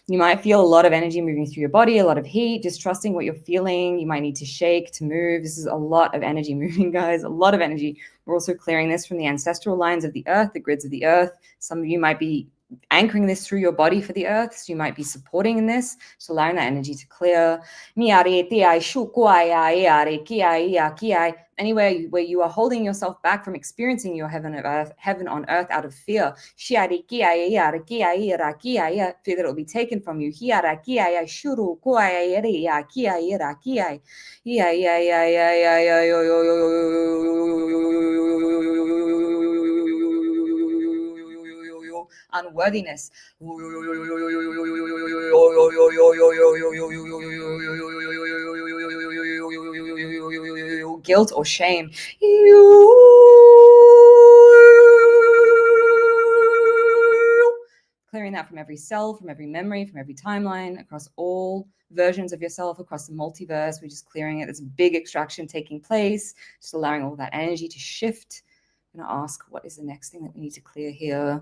You might feel a lot of energy moving through your body, a lot of heat, just trusting what you're feeling. You might need to shake, to move. This is a lot of energy moving, guys, a lot of energy. We're also clearing this from the ancestral lines of the earth, the grids of the earth. Some of you might be anchoring this through your body for the earth, so you might be supporting in this, so allowing that energy to clear. Anywhere where you are holding yourself back from experiencing your heaven on earth out of fear, fear that it will be taken from you. Unworthiness, guilt or shame. Clearing that from every cell, from every memory, from every timeline, across all versions of yourself, across the multiverse. We're just clearing it. There's a big extraction taking place, just allowing all that energy to shift. I'm going to ask, what is the next thing that we need to clear here?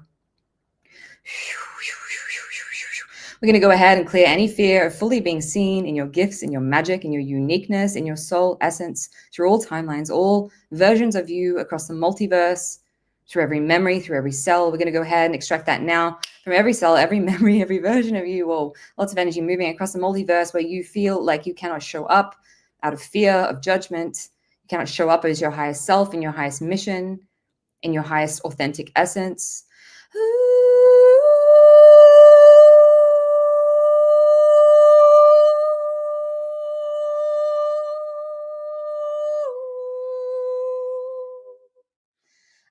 We're going to go ahead and clear any fear of fully being seen in your gifts, in your magic, in your uniqueness, in your soul essence, through all timelines, all versions of you across the multiverse, through every memory, through every cell. We're going to go ahead and extract that now from every cell, every memory, every version of you. Well, lots of energy moving across the multiverse where you feel like you cannot show up out of fear, of judgment. You cannot show up as your highest self, in your highest mission, in your highest authentic essence.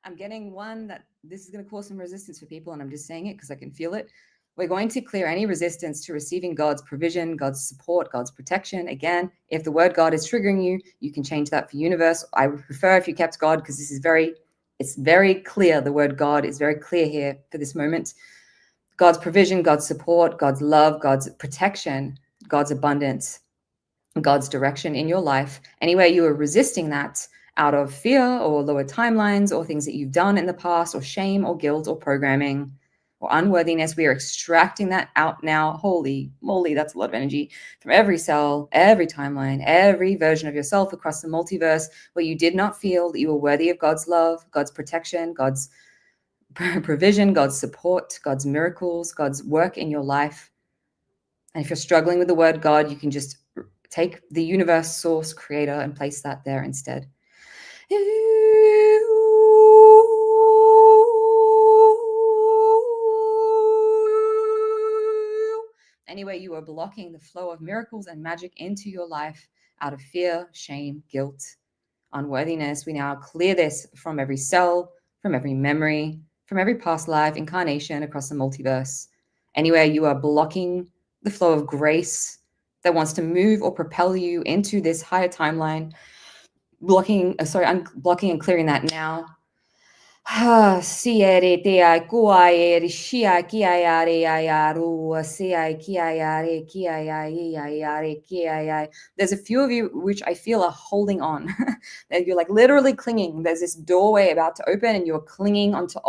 I'm getting one that this is going to cause some resistance for people, and I'm just saying it because I can feel it. We're going to clear any resistance to receiving God's provision, God's support, God's protection. Again, if the word God is triggering you, you can change that for universe. I would prefer if you kept God, because this is it's very clear. The word God is very clear here for this moment. God's provision, God's support, God's love, God's protection, God's abundance, God's direction in your life. Anywhere you are resisting that out of fear or lower timelines or things that you've done in the past, or shame or guilt or programming or unworthiness, we are extracting that out now. Holy moly, that's a lot of energy, from every cell, every timeline, every version of yourself across the multiverse where you did not feel that you were worthy of God's love, God's protection, God's provision, God's support, God's miracles, God's work in your life. And if you're struggling with the word God, you can just take the universe, source, creator, and place that there instead. Anyway, you are blocking the flow of miracles and magic into your life out of fear, shame, guilt, unworthiness. We now clear this from every cell, from every memory, from every past life, incarnation, across the multiverse. Anywhere you are blocking the flow of grace that wants to move or propel you into this higher timeline, blocking and clearing that now. There's a few of you which I feel are holding on. That you're like literally clinging. There's this doorway about to open and you're clinging onto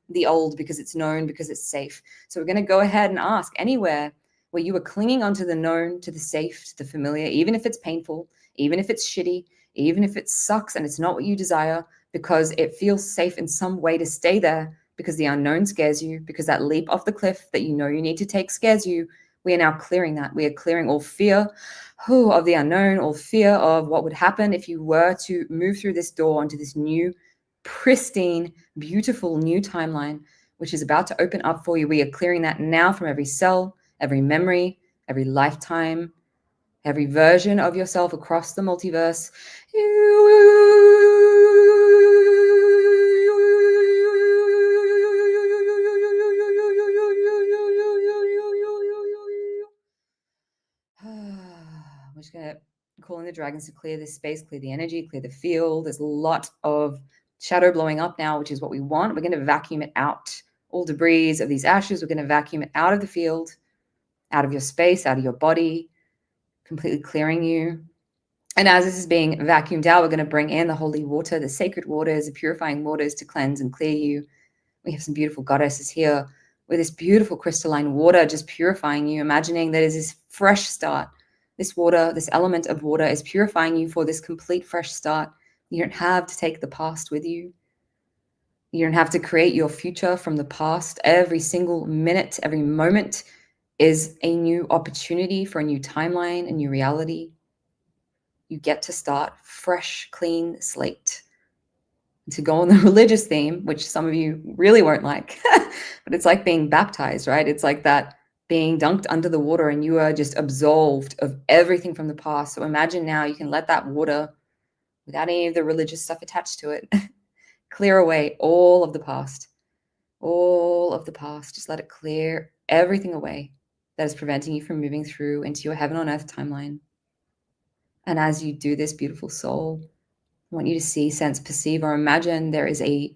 the old because it's known, because it's safe. So we're going to go ahead and ask anywhere where you are clinging onto the known, to the safe, to the familiar, even if it's painful, even if it's shitty, even if it sucks and it's not what you desire, because it feels safe in some way to stay there, because the unknown scares you, because that leap off the cliff that you know you need to take scares you. We are now clearing that. We are clearing all fear of the unknown, all fear of what would happen if you were to move through this door onto this new, pristine, beautiful new timeline, which is about to open up for you. We are clearing that now from every cell, every memory, every lifetime, every version of yourself across the multiverse. We're just going to call in the dragons to clear this space, clear the energy, clear the field. There's a lot of shadow blowing up now, which is what we want. We're going to vacuum it out. All debris of these ashes, we're going to vacuum it out of the field, out of your space, out of your body, completely clearing you. And as this is being vacuumed out, we're going to bring in the holy water, the sacred waters, the purifying waters to cleanse and clear you. We have some beautiful goddesses here with this beautiful crystalline water just purifying you, imagining that is this fresh start. This water, this element of water is purifying you for this complete fresh start. You don't have to take the past with you. You don't have to create your future from the past. Every single minute, every moment is a new opportunity for a new timeline, a new reality. You get to start fresh, clean slate. To go on the religious theme, which some of you really won't like, but it's like being baptized, right? It's like that being dunked under the water and you are just absolved of everything from the past. So imagine now you can let that water, without any of the religious stuff attached to it, clear away all of the past. All of the past. Just let it clear everything away that is preventing you from moving through into your heaven on earth timeline. And as you do this, beautiful soul, I want you to see, sense, perceive, or imagine there is a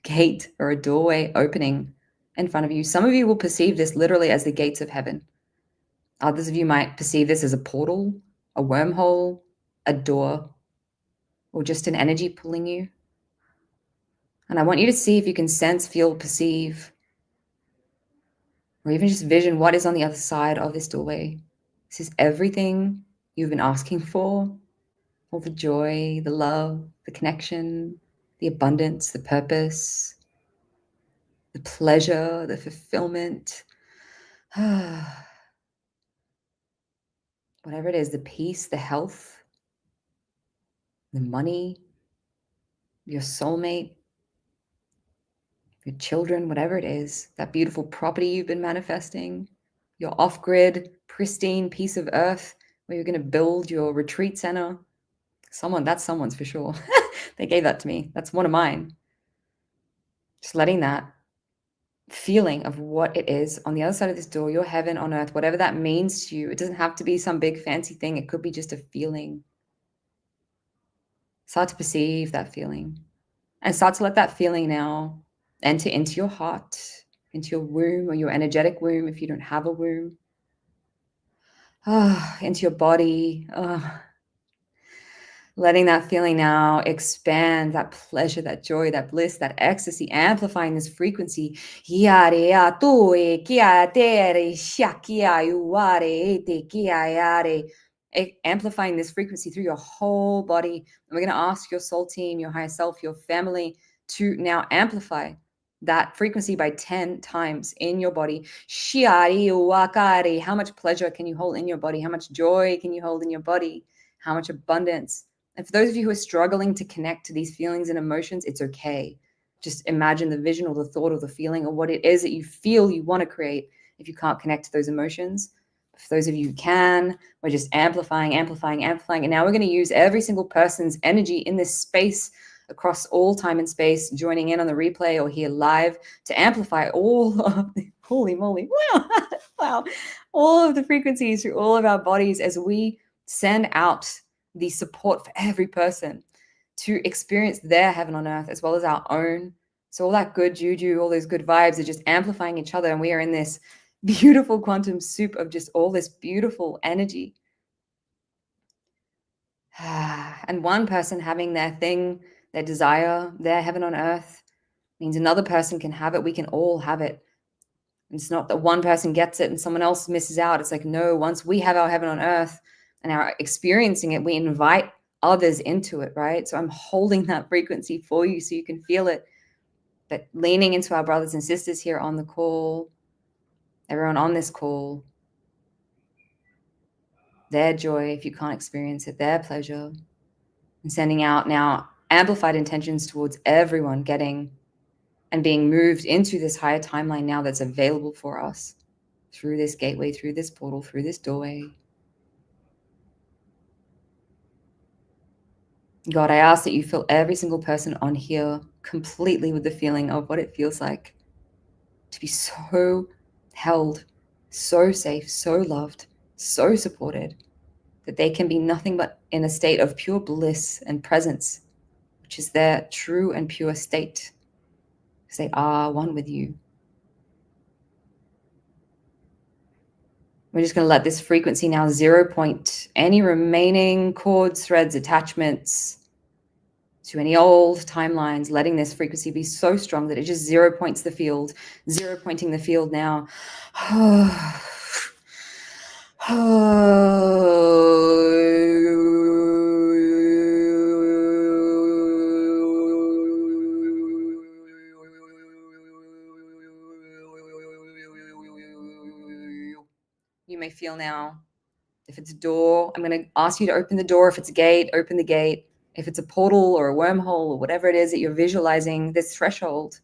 gate or a doorway opening in front of you. Some of you will perceive this literally as the gates of heaven. Others of you might perceive this as a portal, a wormhole, a door, or just an energy pulling you. And I want you to see if you can sense, feel, perceive, or even just vision what is on the other side of this doorway. This is everything you've been asking for. All the joy, the love, the connection, the abundance, the purpose, the pleasure, the fulfillment. Whatever it is, the peace, the health, the money, your soulmate, your children, whatever it is, that beautiful property you've been manifesting, your off-grid, pristine piece of earth where you're going to build your retreat center. That's someone's for sure. They gave that to me. That's one of mine. Just letting that feeling of what it is on the other side of this door, your heaven on earth, whatever that means to you. It doesn't have to be some big fancy thing. It could be just a feeling. Start to perceive that feeling and start to let that feeling now enter into your heart, into your womb or your energetic womb if you don't have a womb. Into your body. Letting that feeling now expand, that pleasure, that joy, that bliss, that ecstasy, amplifying this frequency. Amplifying this frequency through your whole body. And we're going to ask your soul team, your higher self, your family to now amplify that frequency by 10 times in your body. How much pleasure can you hold in your body? How much joy can you hold in your body? How much abundance? And for those of you who are struggling to connect to these feelings and emotions, it's okay. Just imagine the vision or the thought or the feeling or what it is that you feel you want to create if you can't connect to those emotions. For those of you who can, we're just amplifying. And now we're going to use every single person's energy in this space across all time and space, joining in on the replay or here live to amplify all of the, holy moly, wow, all of the frequencies through all of our bodies as we send out the support for every person to experience their heaven on earth as well as our own. So all that good juju, all those good vibes are just amplifying each other. And we are in this beautiful quantum soup of just all this beautiful energy. And one person having their thing, their desire, their heaven on earth means another person can have it. We can all have it. It's not that one person gets it and someone else misses out. It's like, no, once we have our heaven on earth and are experiencing it, we invite others into it, right? So I'm holding that frequency for you so you can feel it. But leaning into our brothers and sisters here on the call, everyone on this call, their joy, if you can't experience it, their pleasure, and sending out now amplified intentions towards everyone getting and being moved into this higher timeline now that's available for us through this gateway, through this portal, through this doorway. God, I ask that you fill every single person on here completely with the feeling of what it feels like to be so held, so safe, so loved, so supported, that they can be nothing but in a state of pure bliss and presence, which is their true and pure state, because they are one with you. We're just going to let this frequency now 0 point any remaining cords, threads, attachments to any old timelines, letting this frequency be so strong that it just 0 points the field, 0 pointing the field now. You may feel now, if it's a door, I'm going to ask you to open the door. If it's a gate, open the gate. If it's a portal or a wormhole or whatever it is that you're visualizing, this threshold,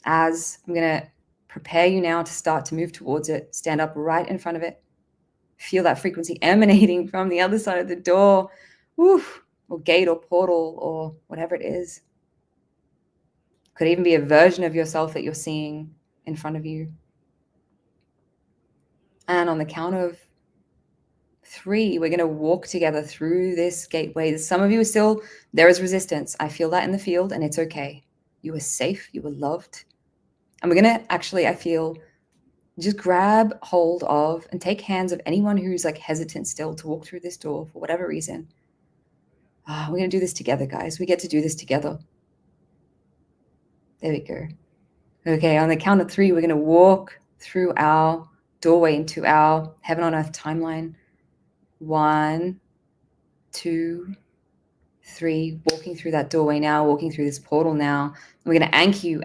as I'm going to prepare you now to start to move towards it, stand up right in front of it. Feel that frequency emanating from the other side of the door, or gate or portal or whatever it is. Could even be a version of yourself that you're seeing in front of you. And on the count of 3, we're going to walk together through this gateway. Some of you are still, there is resistance. I feel that in the field, and it's okay. You are safe. You are loved. And we're going to actually, I feel, just grab hold of and take hands of anyone who's like hesitant still to walk through this door for whatever reason. We're going to do this together, guys. We get to do this together. There we go. Okay, on the count of 3, we're going to walk through our doorway into our heaven on earth timeline. 1, 2, 3, walking through that doorway now, walking through this portal now. We're going to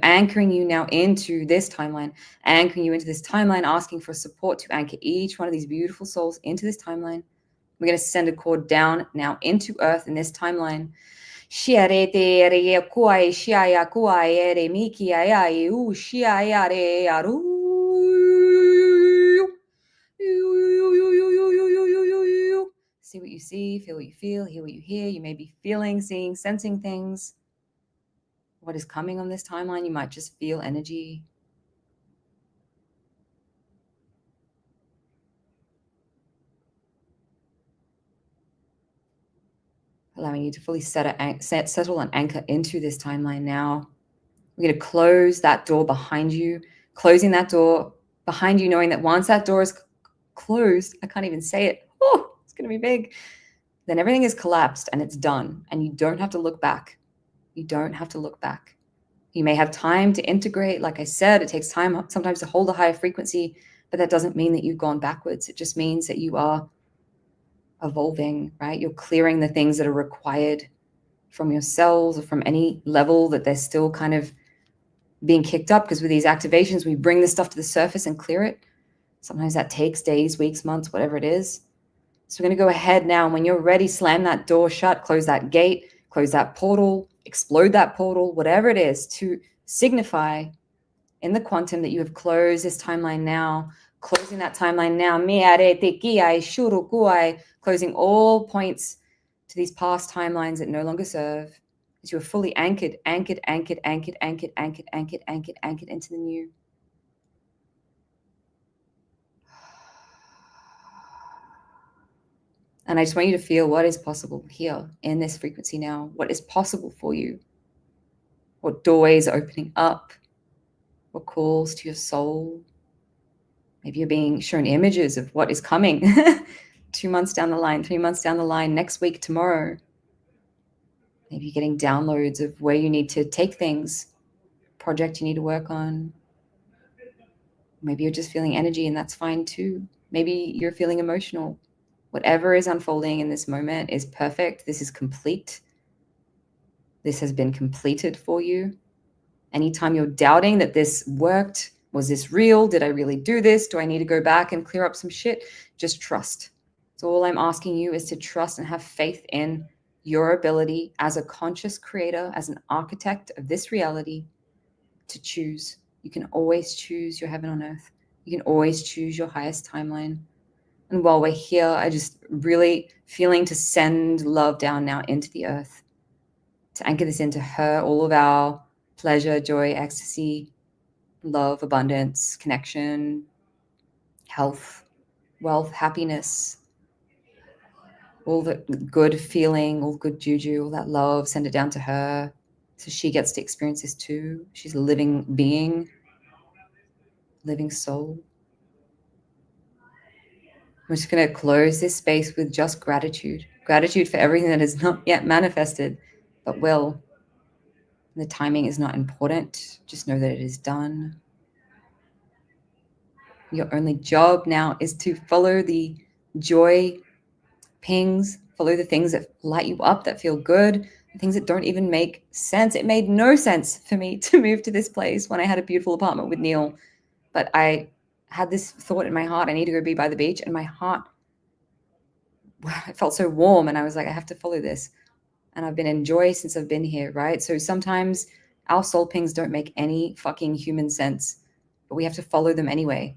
anchoring you now into this timeline, asking for support to anchor each one of these beautiful souls into this timeline. We're going to send a cord down now into earth in this timeline. See what you see, feel what you feel, hear what you hear. You may be feeling, seeing, sensing things. what is coming on this timeline. You might just feel energy. Allowing you to fully settle and anchor into this timeline now. We're going to close that door behind you, closing that door behind you, knowing that once that door is closed, I can't even say it. Oh, it's going to be big. Then everything is collapsed and it's done. And you don't have to look back. You don't have to look back. You may have time to integrate. Like I said, it takes time sometimes to hold a higher frequency, but that doesn't mean that you've gone backwards. It just means that you are evolving, right? You're clearing the things that are required from yourselves or from any level that they're still kind of being kicked up, because with these activations, we bring this stuff to the surface and clear it. Sometimes that takes days, weeks, months, whatever it is. So we're going to go ahead now. And when you're ready, slam that door shut, close that gate, close that portal, explode that portal, whatever it is, to signify in the quantum that you have closed this timeline now, closing that timeline now, closing all points to these past timelines that no longer serve, as you are fully anchored into the new. And I just want you to feel what is possible here in this frequency now, what is possible for you, what doorways are opening up, what calls to your soul. Maybe you're being shown images of what is coming 2 months down the line, 3 months down the line, next week, tomorrow. Maybe you're getting downloads of where you need to take things, project you need to work on. Maybe you're just feeling energy, and that's fine too. Maybe you're feeling emotional. Whatever is unfolding in this moment is perfect. This is complete. This has been completed for you. Anytime you're doubting that this worked, was this real? Did I really do this? Do I need to go back and clear up some shit? Just trust. So all I'm asking you is to trust and have faith in your ability as a conscious creator, as an architect of this reality, to choose. You can always choose your heaven on earth. You can always choose your highest timeline. And while we're here, I just really feeling to send love down now into the earth, to anchor this into her, all of our pleasure, joy, ecstasy, love, abundance, connection, health, wealth, happiness, all the good feeling, all good juju, all that love, send it down to her so she gets to experience this too. She's a living being, living soul. I'm just going to close this space with just gratitude. Gratitude for everything that is not yet manifested, but will. The timing is not important. Just know that it is done. Your only job now is to follow the joy pings, follow the things that light you up, that feel good, the things that don't even make sense. It made no sense for me to move to this place when I had a beautiful apartment with Neil, but I had this thought in my heart, I need to go be by the beach, and my heart, it felt so warm, and I was like, I have to follow this. And I've been in joy since I've been here, right? So sometimes our soul pings don't make any fucking human sense, but we have to follow them anyway.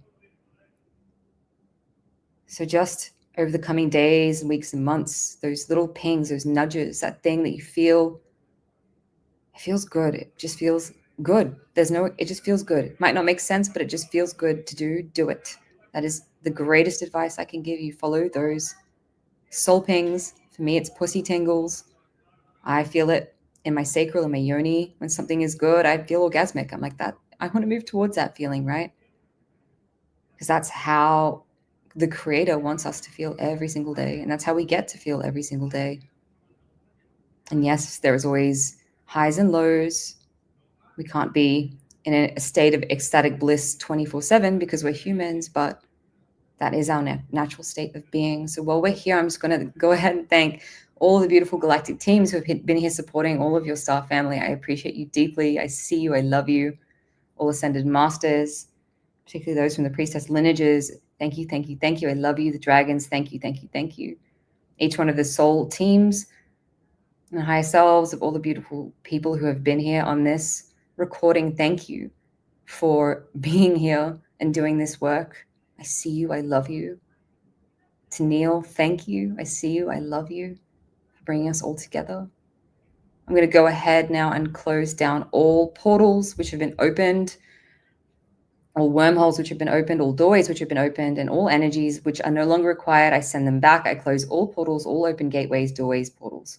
So just over the coming days, weeks, and months, those little pings, those nudges, that thing that you feel, it feels good. It just feels good. It just feels good. It might not make sense, but it just feels good to do it. That is the greatest advice I can give you. Follow those soul pings. For me, it's pussy tingles. I feel it in my sacral and my yoni. When something is good, I feel orgasmic. I'm like that. I want to move towards that feeling, right? Because that's how the creator wants us to feel every single day. And that's how we get to feel every single day. And yes, there's always highs and lows. We can't be in a state of ecstatic bliss 24/7 because we're humans, but that is our natural state of being. So while we're here, I'm just going to go ahead and thank all the beautiful galactic teams who have been here supporting all of your star family. I appreciate you deeply. I see you. I love you. All ascended masters, particularly those from the priestess lineages. Thank you, thank you, thank you. I love you. The dragons, thank you, thank you, thank you. Each one of the soul teams and higher selves of all the beautiful people who have been here on this recording, thank you for being here and doing this work. I see you. I love you. To Neil, thank you. I see you. I love you for bringing us all together. I'm going to go ahead now and close down all portals which have been opened, all wormholes which have been opened, all doorways which have been opened, and all energies which are no longer required. I send them back. I close all portals, all open gateways, doorways, portals.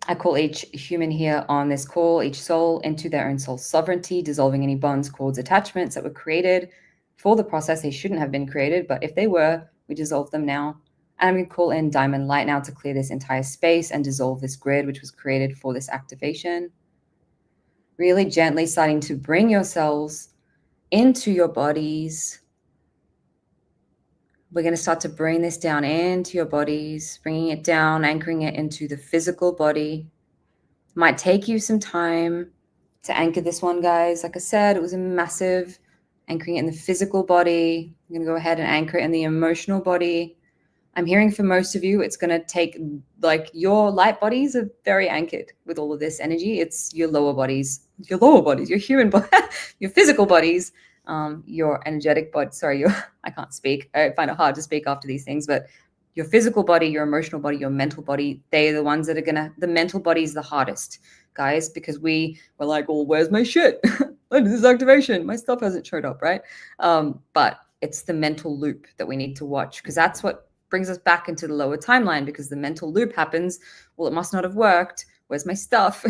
I call each human here on this call, each soul, into their own soul sovereignty, dissolving any bonds, cords, attachments that were created for the process. They shouldn't have been created, but if they were, we dissolve them now. And I'm going to call in diamond light now to clear this entire space and dissolve this grid, which was created for this activation. Really gently starting to bring yourselves into your bodies. We're going to start to bring this down into your bodies, bringing it down, anchoring it into the physical body. Might take you some time to anchor this one, guys. Like I said, it was a massive anchoring it in the physical body. I'm going to go ahead and anchor it in the emotional body. I'm hearing for most of you, it's going to take, like, your light bodies are very anchored with all of this energy. It's your lower bodies, your human body, your physical bodies, your energetic body. Sorry, I can't speak. I find it hard to speak after these things, but your physical body, your emotional body, your mental body, they're the ones that are the mental body is the hardest, guys, because we're like, well, where's my shit? When is this activation? My stuff hasn't showed up, right? But it's the mental loop that we need to watch, because that's what brings us back into the lower timeline, because the mental loop happens. Well, it must not have worked. Where's my stuff?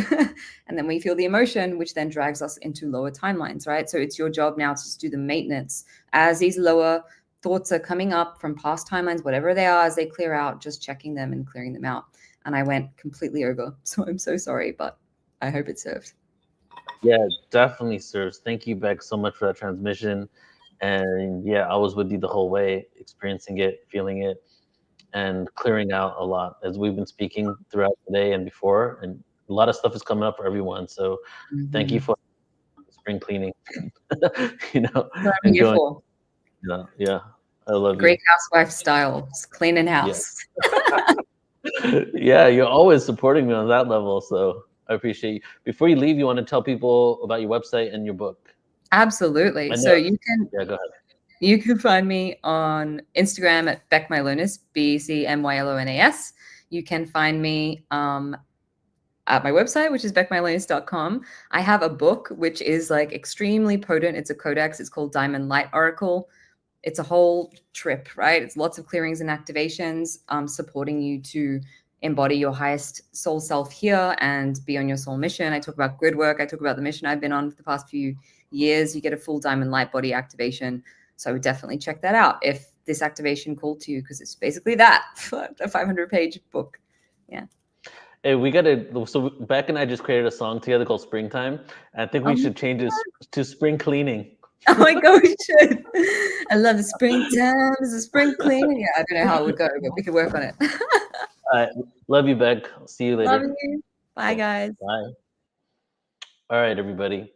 And then we feel the emotion, which then drags us into lower timelines, right? So it's your job now to just do the maintenance as these lower thoughts are coming up from past timelines, whatever they are, as they clear out, just checking them and clearing them out. And I went completely over, so I'm so sorry, but I hope it served. Yeah, it definitely serves. Thank you, Beck, so much for that transmission. And yeah, I was with you the whole way, experiencing it, feeling it, and clearing out a lot as we've been speaking throughout the day and before. And a lot of stuff is coming up for everyone. So thank you for spring cleaning. You know, beautiful. Yeah, I love you. Great housewife style, just cleaning house. Yeah. Yeah, you're always supporting me on that level. So I appreciate you. Before you leave, you want to tell people about your website and your book? Absolutely. So you can. Yeah, go ahead. You can find me on Instagram at BeckMyLonas, BeckMyLonas. You can find me at my website, which is beckmylonas.com. I have a book, which is like extremely potent. It's a codex. It's called Diamond Light Oracle. It's a whole trip, right? It's lots of clearings and activations, supporting you to embody your highest soul self here and be on your soul mission. I talk about grid work. I talk about the mission I've been on for the past few years. You get a full Diamond Light body activation. So I would definitely check that out if this activation called to you, because it's basically that, a 500-page book. Yeah. Hey, we got to, so Beck and I just created a song together called Springtime. I think we should change it to Spring Cleaning. Oh my God, we should. I love the springtime. Is a spring cleaning? Yeah, I don't know how it would go, but we could work on it. All right. Love you, Beck. See you later. Love you. Bye, guys. Bye. All right, everybody.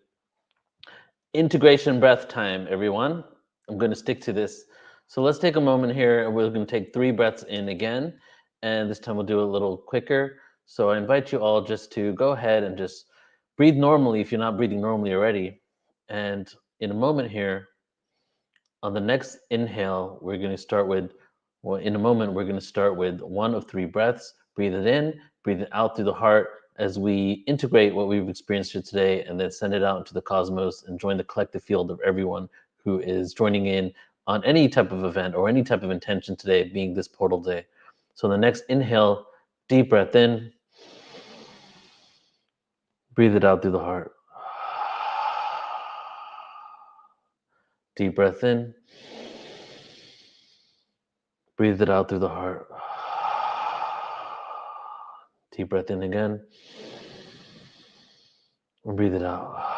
Integration breath time, everyone. I'm going to stick to this. So let's take a moment here, and we're going to take 3 breaths in again. And this time we'll do it a little quicker. So I invite you all just to go ahead and just breathe normally if you're not breathing normally already. And in a moment here, on the next inhale, we're going to start with, well, in a moment, we're going to start with 1 of 3 breaths. Breathe it in, breathe it out through the heart as we integrate what we've experienced here today, and then send it out into the cosmos and join the collective field of everyone who is joining in on any type of event or any type of intention today, being this portal day. So the next inhale, deep breath in, breathe it out through the heart. Deep breath in, breathe it out through the heart. Deep breath in again, and breathe it out.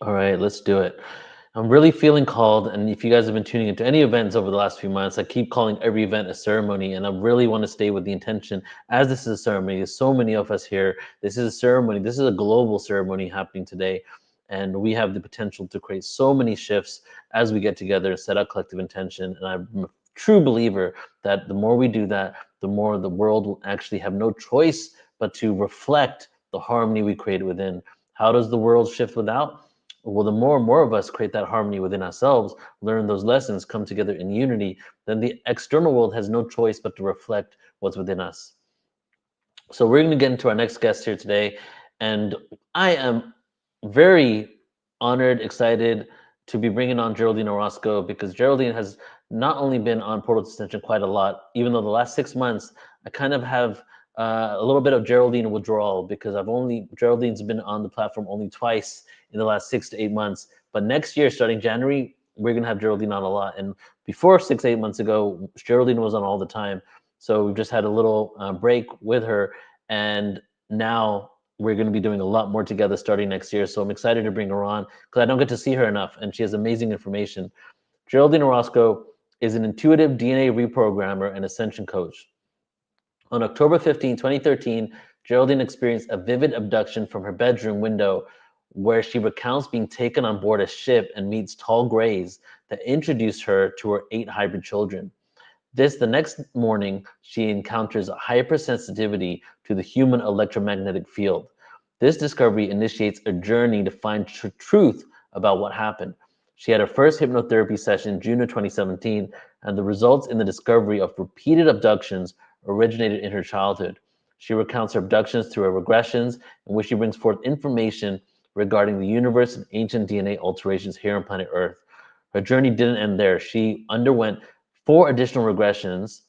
All right, let's do it. I'm really feeling called, and if you guys have been tuning into any events over the last few months, I keep calling every event a ceremony, and I really want to stay with the intention, as this is a ceremony. There's so many of us here. This is a ceremony. This is a global ceremony happening today, and we have the potential to create so many shifts as we get together and set out collective intention. And I'm a true believer that the more we do that, the more the world will actually have no choice but to reflect the harmony we created within. How does the world shift without? Well, the more and more of us create that harmony within ourselves, learn those lessons, come together in unity, then the external world has no choice but to reflect what's within us. So we're going to get into our next guest here today, and I am very honored, excited to be bringing on Geraldine Orozco, because Geraldine has not only been on Portal to Ascension quite a lot, even though the last 6 months I kind of have a little bit of Geraldine withdrawal, because Geraldine's been on the platform only twice in the last 6 to 8 months. But next year, starting January, we're gonna have Geraldine on a lot. And before 6, 8 months ago, Geraldine was on all the time. So we've just had a little break with her, and now we're going to be doing a lot more together starting next year. So I'm excited to bring her on because I don't get to see her enough, and she has amazing information. Geraldine Orozco is an intuitive DNA reprogrammer and ascension coach. On October 15, 2013, Geraldine experienced a vivid abduction from her bedroom window, where she recounts being taken on board a ship and meets tall grays that introduce her to her 8 hybrid children. The next morning, she encounters a hypersensitivity to the human electromagnetic field. This discovery initiates a journey to find truth about what happened. She had her first hypnotherapy session in June of 2017, and the results in the discovery of repeated abductions originated in her childhood. She recounts her abductions through her regressions, in which she brings forth information regarding the universe and ancient DNA alterations here on planet Earth. Her journey didn't end there. She underwent 4 additional regressions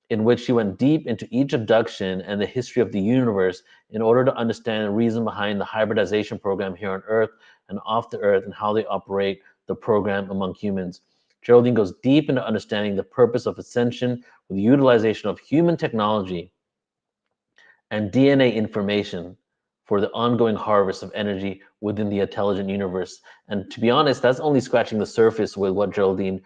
in which she went deep into each abduction and the history of the universe in order to understand the reason behind the hybridization program here on Earth and off the Earth, and how they operate the program among humans. Geraldine goes deep into understanding the purpose of ascension with the utilization of human technology and DNA information for the ongoing harvest of energy within the intelligent universe. And to be honest, that's only scratching the surface with what Geraldine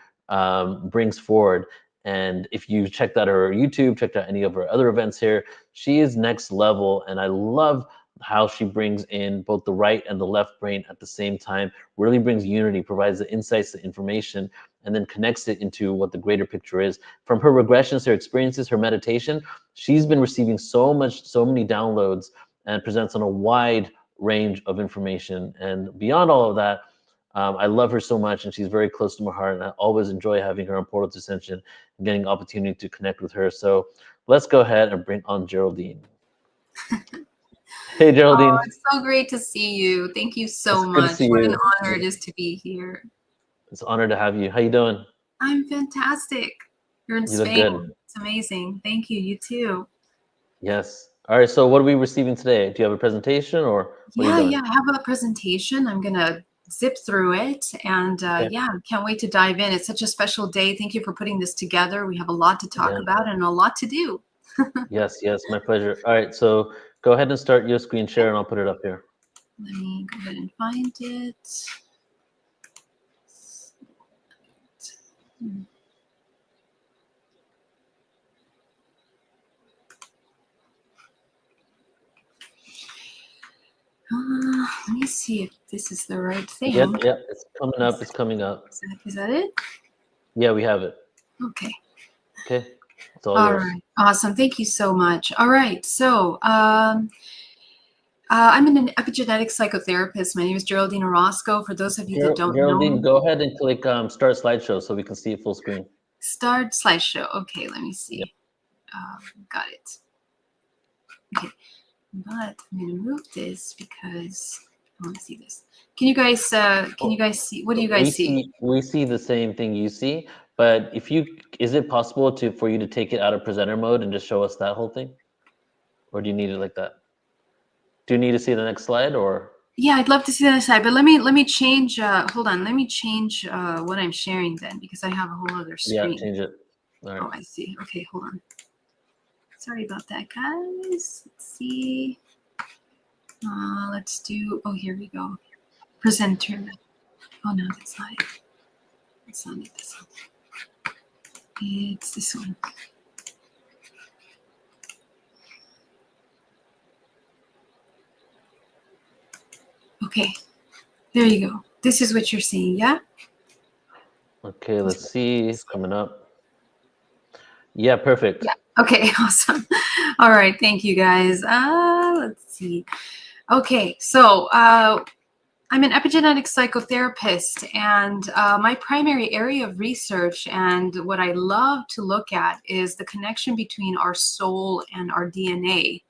brings forward. And if you checked out her YouTube, checked out any of her other events here, she is next level. And I love how she brings in both the right and the left brain at the same time, really brings unity, provides the insights, the information, and then connects it into what the greater picture is. From her regressions, her experiences, her meditation, she's been receiving so many downloads, and presents on a wide range of information. And beyond all of that, I love her so much, and she's very close to my heart, and I always enjoy having her on Portal to Ascension and getting opportunity to connect with her. So let's go ahead and bring on Geraldine. Hey, Geraldine. Oh, it's so great to see you. Thank you so much. What an honor it is to be here. It's an honor to have you. How you doing? I'm fantastic. You're in Spain. It's amazing. Thank you. You too. Yes. All right. So what are we receiving today? Do you have a presentation, or what are you doing? I have a presentation. I'm going to zip through it, and yeah, can't wait to dive in. It's such a special day. Thank you for putting this together. We have a lot to talk about and a lot to do. Yes, my pleasure. All right, so go ahead and start your screen share, and I'll put it up here. Let me go ahead and find it. Let me see if this is the right thing. Yeah, it's coming up. It's coming up. Is that it? Yeah, we have it. Okay. Okay. It's all yours. Right. Awesome. Thank you so much. All right. So I'm an epigenetic psychotherapist. My name is Geraldine Orozco. For those of you that don't know. Geraldine, go ahead and click start slideshow so we can see it full screen. Start slideshow. Okay, let me see. Yep. Got it. Okay. But I'm going to move this because I want to see this. Can you guys see? What do you guys see? We see the same thing you see, but is it possible for you to take it out of presenter mode and just show us that whole thing? Or do you need it like that? Do you need to see the next slide, or? Yeah, I'd love to see the next slide, but let me change, hold on. Let me change what I'm sharing then, because I have a whole other screen. Yeah, change it. All right. Oh, I see. Okay, hold on. Sorry about that, guys. Let's see. Let's do, oh, here we go. Presenter. Oh, no, that's not it. It's not it. This one. It's this one. Okay, there you go. This is what you're seeing, yeah? Okay, let's see. It's coming up. Yeah, perfect. Yeah. Okay, awesome. All right, thank you guys. Let's see. Okay, so I'm I'm an epigenetic psychotherapist, and my primary area of research and what I love to look at is the connection between our soul and our DNA.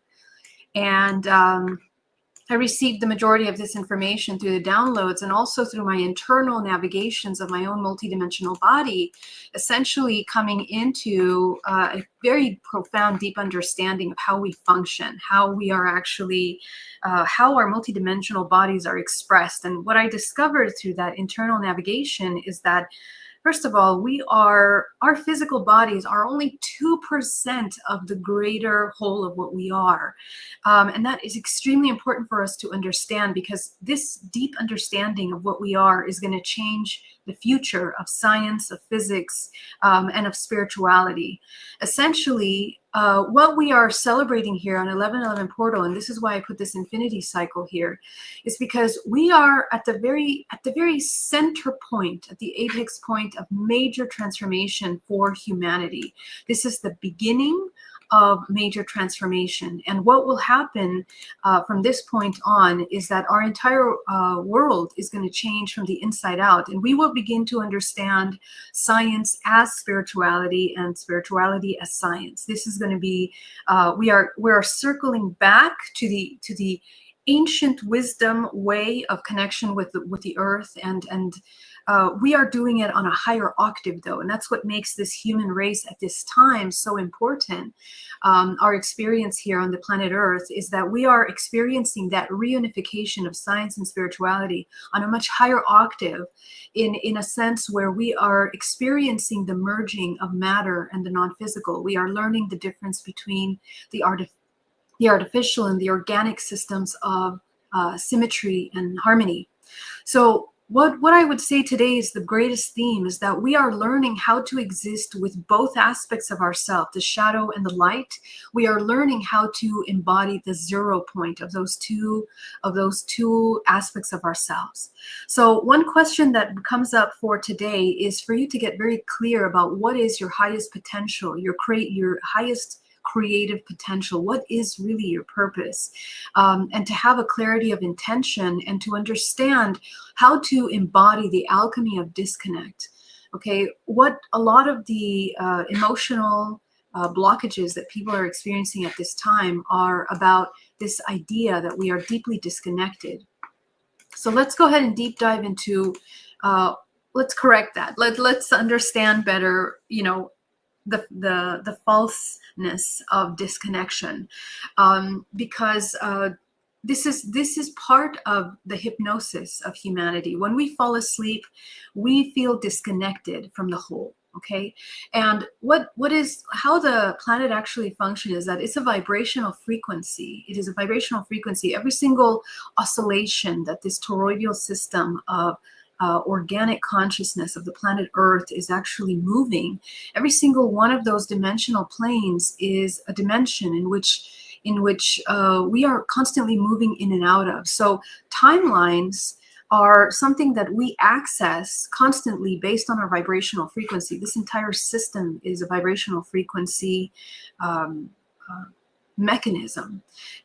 And I received the majority of this information through the downloads and also through my internal navigations of my own multidimensional body, essentially coming into a very profound, deep understanding of how we function, how we are actually, how our multidimensional bodies are expressed. And what I discovered through that internal navigation is that, first of all, our physical bodies are only 2% of the greater whole of what we are. And that is extremely important for us to understand, because this deep understanding of what we are is going to change the future of science, of physics, and of spirituality. Essentially, what we are celebrating here on 1111 portal, and this is why I put this infinity cycle here, is because we are at the very center point, at the apex point of major transformation for humanity. This is the beginning of major transformation. And what will happen from this point on is that our entire world is going to change from the inside out, and we will begin to understand science as spirituality and spirituality as science. This is going to be we are circling back to the ancient wisdom way of connection with the earth, and we are doing it on a higher octave, though, and that's what makes this human race at this time so important. Our experience here on the planet Earth is that we are experiencing that reunification of science and spirituality on a much higher octave, in a sense where we are experiencing the merging of matter and the non-physical. We are learning the difference between the artificial and the organic systems of symmetry and harmony. So what I would say today is the greatest theme is that we are learning how to exist with both aspects of ourselves, the shadow and the light. We are learning how to embody the 0 point of those two aspects of ourselves. So one question that comes up for today is for you to get very clear about what is your highest potential, your highest creative potential. What is really your purpose? And to have a clarity of intention and to understand how to embody the alchemy of disconnect. Okay, what a lot of the emotional blockages that people are experiencing at this time are about this idea that we are deeply disconnected. So let's go ahead and deep dive into, let's correct that. Let's understand better, the falseness of disconnection, because this is part of the hypnosis of humanity. When we fall asleep, we feel disconnected from the whole. Okay, and how the planet actually functions is that it's a vibrational frequency. It is a vibrational frequency. Every single oscillation that this toroidal system of organic consciousness of the planet Earth is actually moving, every single one of those dimensional planes is a dimension in which we are constantly moving in and out of. So timelines are something that we access constantly based on our vibrational frequency. This entire system is a vibrational frequency mechanism.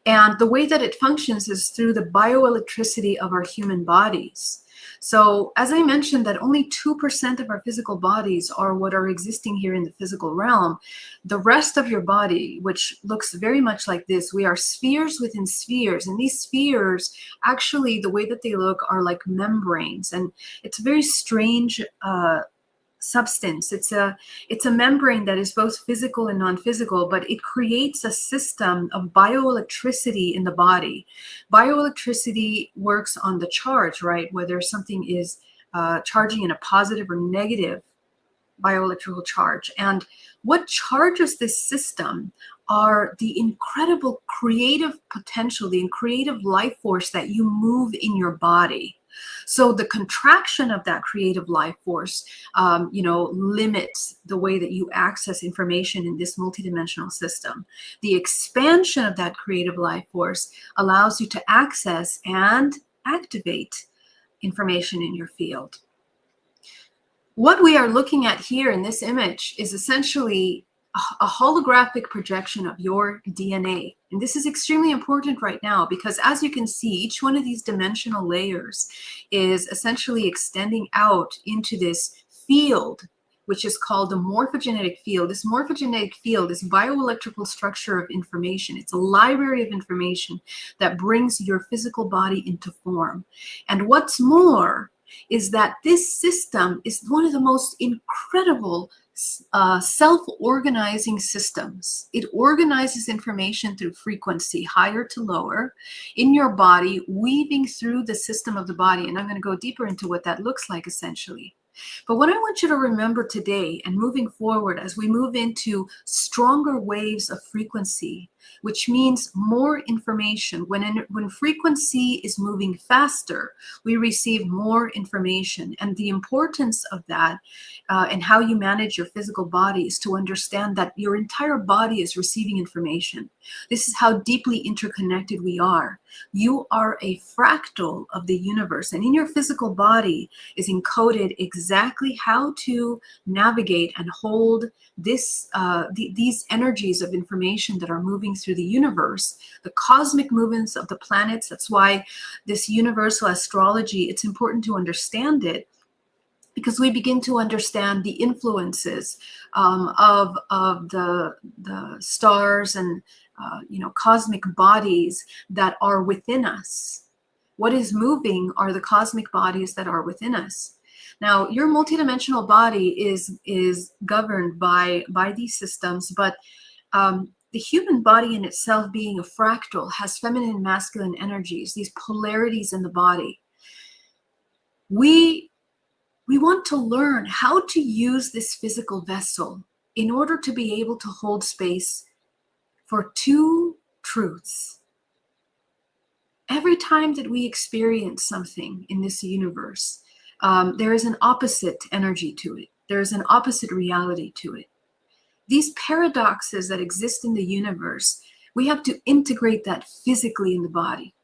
And the way that it functions is through the bioelectricity of our human bodies. So as I mentioned, that only 2% of our physical bodies are what are existing here in the physical realm. The rest of your body, which looks very much like this, we are spheres within spheres. And these spheres, actually, the way that they look are like membranes. And it's a very strange substance. It's a membrane that is both physical and non-physical, but it creates a system of bioelectricity in the body. Bioelectricity works on the charge, right? Whether something is charging in a positive or negative bioelectrical charge. And what charges this system are the incredible creative potential, the creative life force that you move in your body. So the contraction of that creative life force, limits the way that you access information in this multidimensional system. The expansion of that creative life force allows you to access and activate information in your field. What we are looking at here in this image is essentially a holographic projection of your DNA. And this is extremely important right now because, as you can see, each one of these dimensional layers is essentially extending out into this field, which is called the morphogenetic field. This morphogenetic field is bioelectrical structure of information. It's a library of information that brings your physical body into form. And what's more is that this system is one of the most incredible self-organizing systems. It organizes information through frequency, higher to lower, in your body, weaving through the system of the body. And I'm going to go deeper into what that looks like essentially. But what I want you to remember today and moving forward as we move into stronger waves of frequency, which means more information. When frequency is moving faster, we receive more information. And the importance of that and how you manage your physical body is to understand that your entire body is receiving information. This is how deeply interconnected we are. You are a fractal of the universe, and in your physical body is encoded exactly how to navigate and hold this these energies of information that are moving through the universe, the cosmic movements of the planets. That's why this universal astrology, it's important to understand it, because we begin to understand the influences of the stars and cosmic bodies that are within us. What is moving are the cosmic bodies that are within us. Now, your multidimensional body is governed by these systems, but the human body in itself, being a fractal, has feminine and masculine energies, these polarities in the body. We want to learn how to use this physical vessel in order to be able to hold space for two truths. Every time that we experience something in this universe, there is an opposite energy to it. There is an opposite reality to it. These paradoxes that exist in the universe, we have to integrate that physically in the body.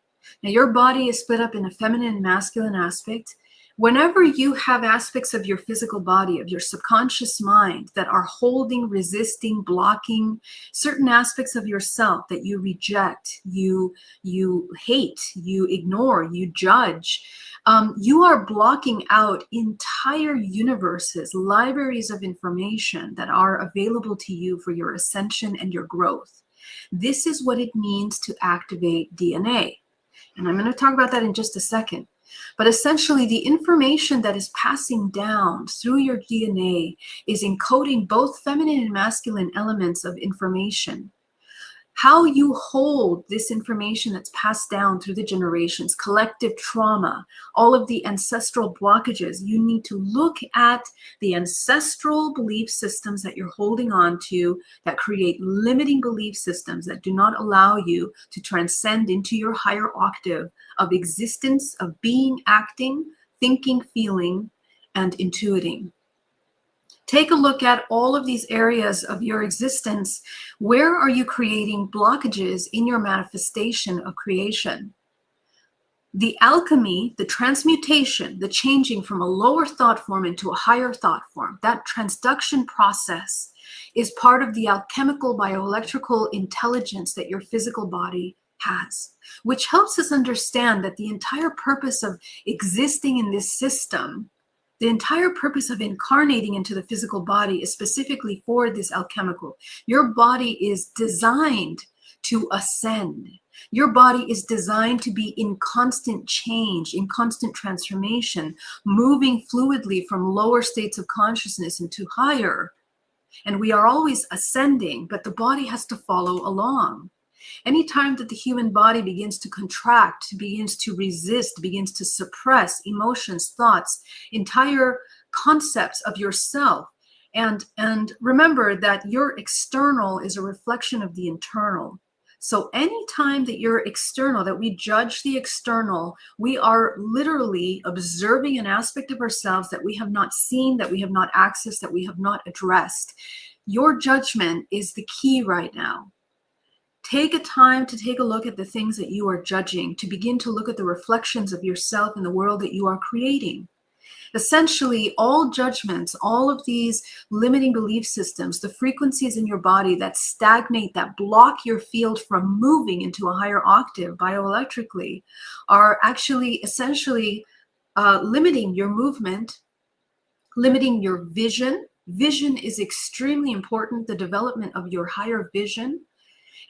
Now, your body is split up in a feminine and masculine aspect. Whenever you have aspects of your physical body, of your subconscious mind that are holding, resisting, blocking certain aspects of yourself that you reject, you hate, you ignore, you judge, you are blocking out entire universes, libraries of information that are available to you for your ascension and your growth. This is what it means to activate DNA. And I'm going to talk about that in just a second. But essentially, the information that is passing down through your DNA is encoding both feminine and masculine elements of information. How you hold this information that's passed down through the generations, collective trauma, all of the ancestral blockages, you need to look at the ancestral belief systems that you're holding on to that create limiting belief systems that do not allow you to transcend into your higher octave of existence, of being, acting, thinking, feeling, and intuiting. Take a look at all of these areas of your existence. Where are you creating blockages in your manifestation of creation? The alchemy, the transmutation, the changing from a lower thought form into a higher thought form, that transduction process is part of the alchemical bioelectrical intelligence that your physical body has, which helps us understand that the entire purpose of existing in this system, the entire purpose of incarnating into the physical body is specifically for this alchemical. Your body is designed to ascend. Your body is designed to be in constant change, in constant transformation, moving fluidly from lower states of consciousness into higher. And we are always ascending, but the body has to follow along. Anytime that the human body begins to contract, begins to resist, begins to suppress emotions, thoughts, entire concepts of yourself, and remember that your external is a reflection of the internal. So anytime that you're external, that we judge the external, we are literally observing an aspect of ourselves that we have not seen, that we have not accessed, that we have not addressed. Your judgment is the key right now. Take a time to take a look at the things that you are judging, to begin to look at the reflections of yourself in the world that you are creating. Essentially, all judgments, all of these limiting belief systems, the frequencies in your body that stagnate, that block your field from moving into a higher octave bioelectrically, are actually essentially limiting your movement, limiting your vision. Vision is extremely important, the development of your higher vision.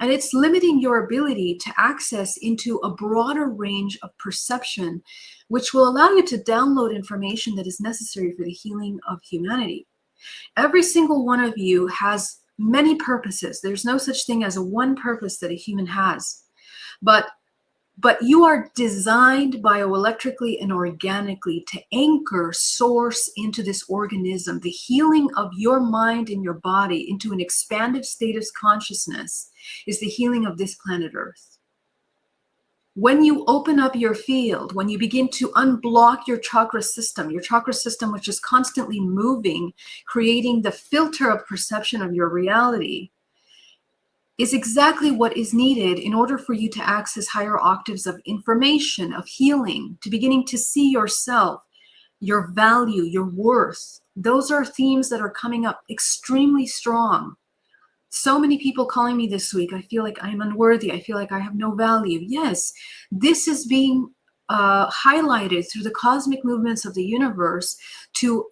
And it's limiting your ability to access into a broader range of perception, which will allow you to download information that is necessary for the healing of humanity. Every single one of you has many purposes. There's no such thing as a one purpose that a human has. But you are designed bioelectrically and organically to anchor source into this organism. The healing of your mind and your body into an expanded state of consciousness is the healing of this planet Earth. When you open up your field, when you begin to unblock your chakra system which is constantly moving, creating the filter of perception of your reality, is exactly what is needed in order for you to access higher octaves of information, of healing, to beginning to see yourself, your value, your worth. Those are themes that are coming up extremely strong. So many people calling me this week, I feel like I'm unworthy, I feel like I have no value. Yes, this is being highlighted through the cosmic movements of the universe to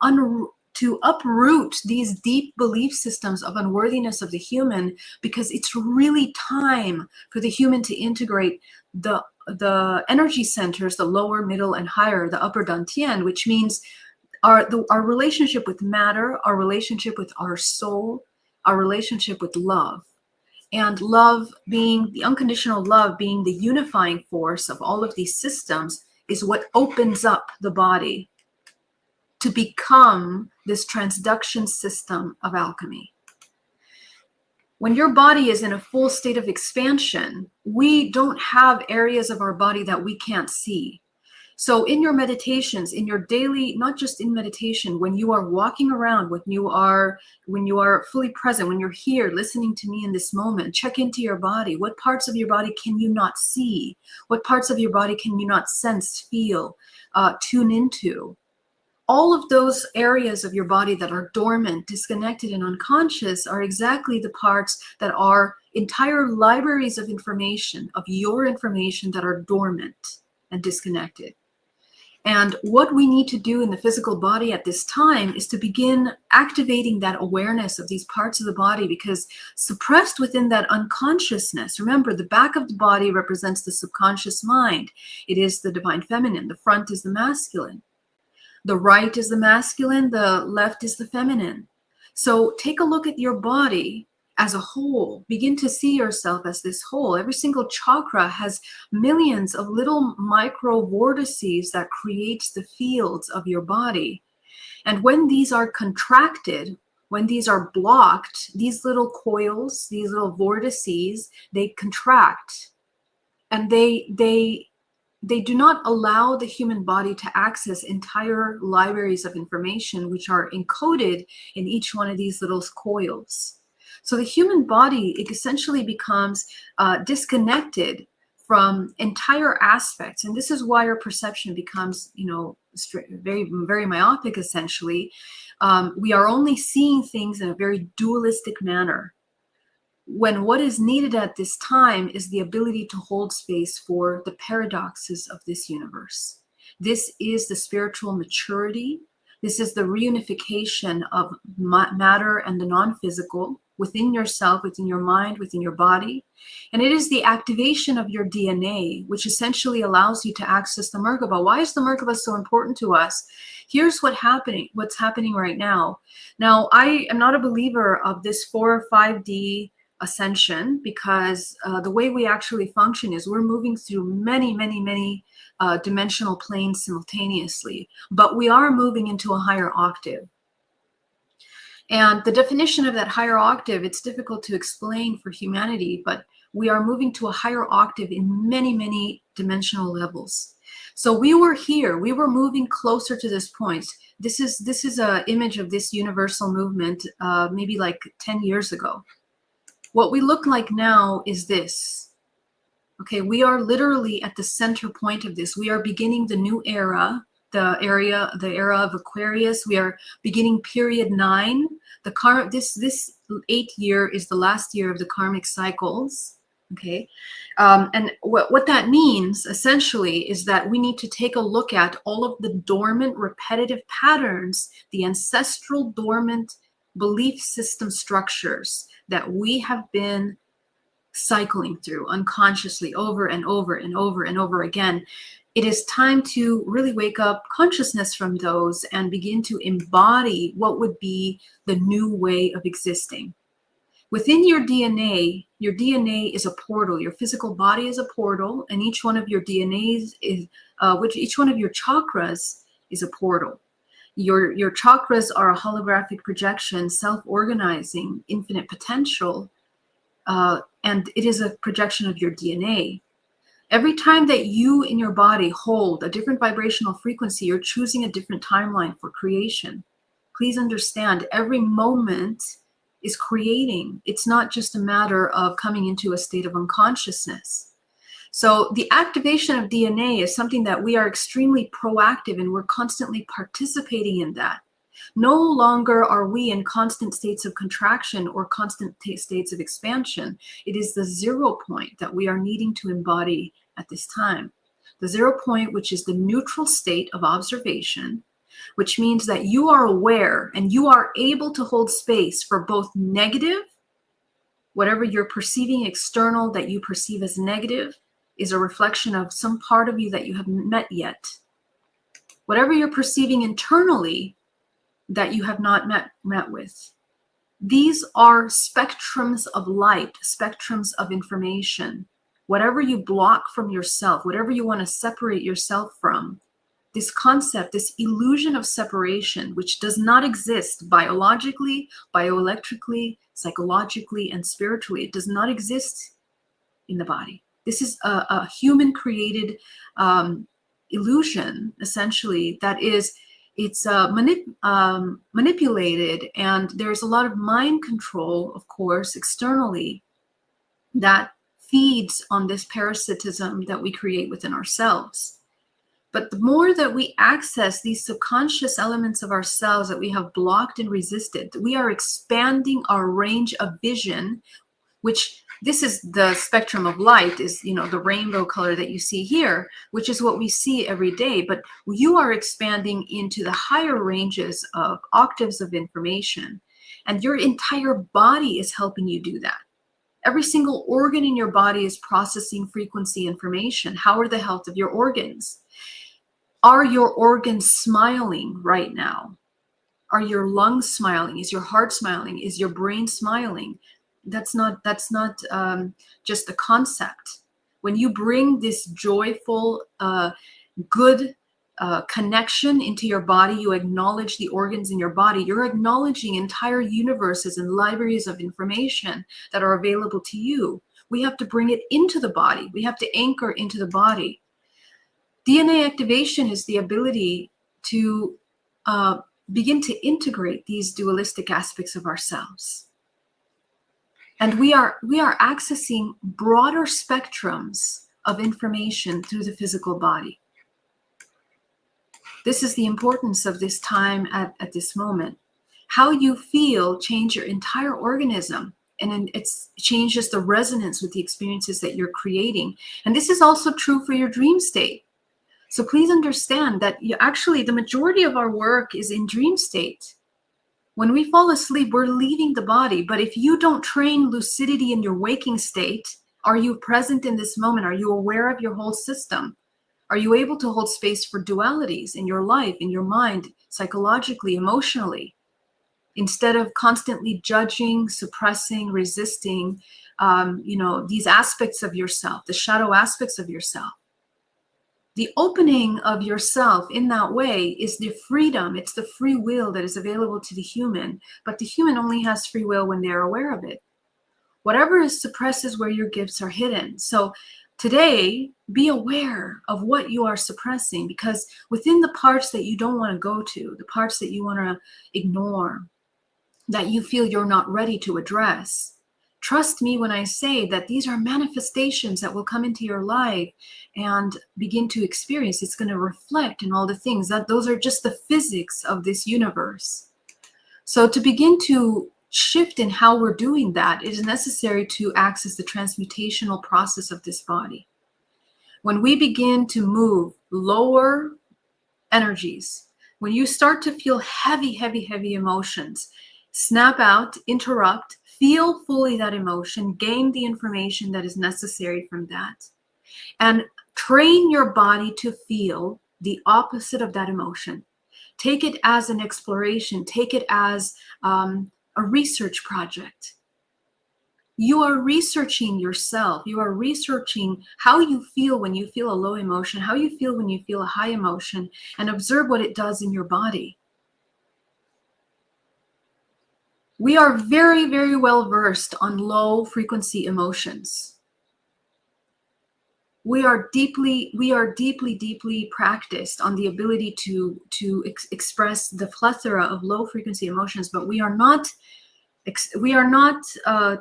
uproot these deep belief systems of unworthiness of the human, because it's really time for the human to integrate the energy centers, the lower, middle, and higher, the upper dantian, which means our relationship with matter, our relationship with our soul, our relationship with love. And love being, the unconditional love being the unifying force of all of these systems, is what opens up the body to become this transduction system of alchemy. When your body is in a full state of expansion, we don't have areas of our body that we can't see. So in your meditations, in your daily, not just in meditation, when you are walking around, when you are fully present, when you're here listening to me in this moment, check into your body. What parts of your body can you not see? What parts of your body can you not sense, feel, tune into? All of those areas of your body that are dormant, disconnected, and unconscious are exactly the parts that are entire libraries of information, of your information, that are dormant and disconnected. And what we need to do in the physical body at this time is to begin activating that awareness of these parts of the body, because suppressed within that unconsciousness, remember, the back of the body represents the subconscious mind. It is the divine feminine. The front is the masculine. The right is the masculine, the left is the feminine. So take a look at your body as a whole. Begin to see yourself as this whole. Every single chakra has millions of little micro vortices that creates the fields of your body. And when these are contracted, when these are blocked, these little coils, these little vortices, they contract, and they do not allow the human body to access entire libraries of information which are encoded in each one of these little coils. So the human body, it essentially becomes disconnected from entire aspects. And this is why our perception becomes, very, very myopic, essentially. We are only seeing things in a very dualistic manner, when what is needed at this time is the ability to hold space for the paradoxes of this universe. This is the spiritual maturity. This is the reunification of matter and the non-physical within yourself, within your mind, within your body. And it is the activation of your DNA, which essentially allows you to access the Merkaba. Why is the Merkaba so important to us? Here's what's happening right now. Now, I am not a believer of this 4 or 5D ascension, because the way we actually function is we're moving through many, many, many dimensional planes simultaneously, but we are moving into a higher octave. And the definition of that higher octave, it's difficult to explain for humanity, but we are moving to a higher octave in many, many dimensional levels. So we were here, we were moving closer to this point. This is an image of this universal movement maybe like 10 years ago. What we look like now is this. Okay, we are literally at the center point of this. We are beginning the new era the era of Aquarius. We are beginning period 9. This 8th year is the last year of the karmic cycles. Okay, and what that means essentially is that we need to take a look at all of the dormant, repetitive patterns, the ancestral dormant belief system structures that we have been cycling through unconsciously over and over and over and over again. It is time to really wake up consciousness from those and begin to embody what would be the new way of existing. Within your DNA is a portal. Your physical body is a portal, and each one of your DNAs is, each one of your chakras is a portal. Your chakras are a holographic projection, self-organizing, infinite potential, and it is a projection of your DNA. Every time that you in your body hold a different vibrational frequency, you're choosing a different timeline for creation. Please understand, every moment is creating. It's not just a matter of coming into a state of unconsciousness. So the activation of DNA is something that we are extremely proactive in. We're constantly participating in that. No longer are we in constant states of contraction or constant states of expansion. It is the 0 point that we are needing to embody at this time. The 0 point, which is the neutral state of observation, which means that you are aware and you are able to hold space for both negative, whatever you're perceiving external that you perceive as negative is a reflection of some part of you that you haven't met yet. Whatever you're perceiving internally that you have not met with. These are spectrums of light, spectrums of information. Whatever you block from yourself, whatever you want to separate yourself from, this concept, this illusion of separation, which does not exist biologically, bioelectrically, psychologically, and spiritually, it does not exist in the body. This is a human-created illusion, essentially, that is, it's manipulated, and there's a lot of mind control, of course, externally, that feeds on this parasitism that we create within ourselves. But the more that we access these subconscious elements of ourselves that we have blocked and resisted, we are expanding our range of vision, which this is the spectrum of light, is, you know, the rainbow color that you see here, which is what we see every day. But you are expanding into the higher ranges of octaves of information, and your entire body is helping you do that. Every single organ in your body is processing frequency information. How are the health of your organs? Are your organs smiling right now? Are your lungs smiling? Is your heart smiling? Is your brain smiling? That's not just a concept. When you bring this joyful, good connection into your body, you acknowledge the organs in your body. You're acknowledging entire universes and libraries of information that are available to you. We have to bring it into the body. We have to anchor into the body. DNA activation is the ability to begin to integrate these dualistic aspects of ourselves. And we are accessing broader spectrums of information through the physical body. This is the importance of this time at this moment. How you feel changes your entire organism, and it changes the resonance with the experiences that you're creating. And this is also true for your dream state. So please understand that actually the majority of our work is in dream state. When we fall asleep, we're leaving the body. But if you don't train lucidity in your waking state, are you present in this moment? Are you aware of your whole system? Are you able to hold space for dualities in your life, in your mind, psychologically, emotionally, instead of constantly judging, suppressing, resisting, these aspects of yourself, the shadow aspects of yourself? The opening of yourself in that way is the freedom. It's the free will that is available to the human, but the human only has free will when they're aware of it. Whatever is suppressed is where your gifts are hidden. So today, be aware of what you are suppressing, because within the parts that you don't want to go to, the parts that you want to ignore, that you feel you're not ready to address, Trust me when I say that these are manifestations that will come into your life and begin to experience. It's going to reflect in all the things that those are just the physics of this universe. So to begin to shift in how we're doing that, it is necessary to access the transmutational process of this body. When we begin to move lower energies, when you start to feel heavy, heavy, heavy emotions, snap out, interrupt, feel fully that emotion, gain the information that is necessary from that, and train your body to feel the opposite of that emotion. Take it as an exploration. Take it as a research project. You are researching yourself. You are researching how you feel when you feel a low emotion, how you feel when you feel a high emotion, and observe what it does in your body. We are very, very well versed on low frequency emotions. We are deeply, deeply practiced on the ability to express the plethora of low frequency emotions, but we are not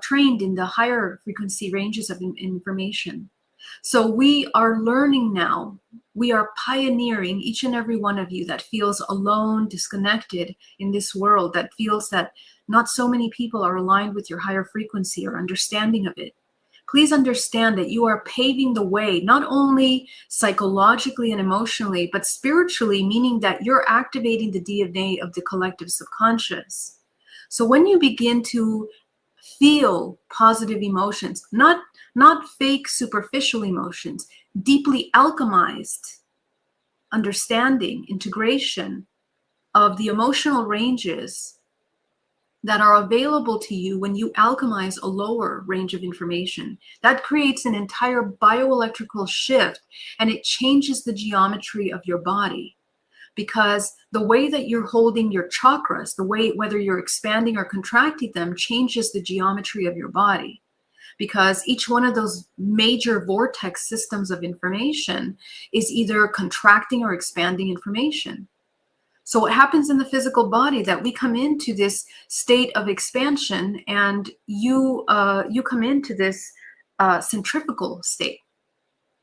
trained in the higher frequency ranges of information. So we are learning now. We are pioneering, each and every one of you that feels alone, disconnected in this world, that feels that not so many people are aligned with your higher frequency or understanding of it. Please understand that you are paving the way, not only psychologically and emotionally, but spiritually, meaning that you're activating the DNA of the collective subconscious. So when you begin to feel positive emotions, not fake superficial emotions, deeply alchemized understanding, integration of the emotional ranges that are available to you when you alchemize a lower range of information, that creates an entire bioelectrical shift, and it changes the geometry of your body. Because the way that you're holding your chakras, the way, whether you're expanding or contracting them, changes the geometry of your body. Because each one of those major vortex systems of information is either contracting or expanding information. So what happens in the physical body, that we come into this state of expansion, and you come into this centrifugal state.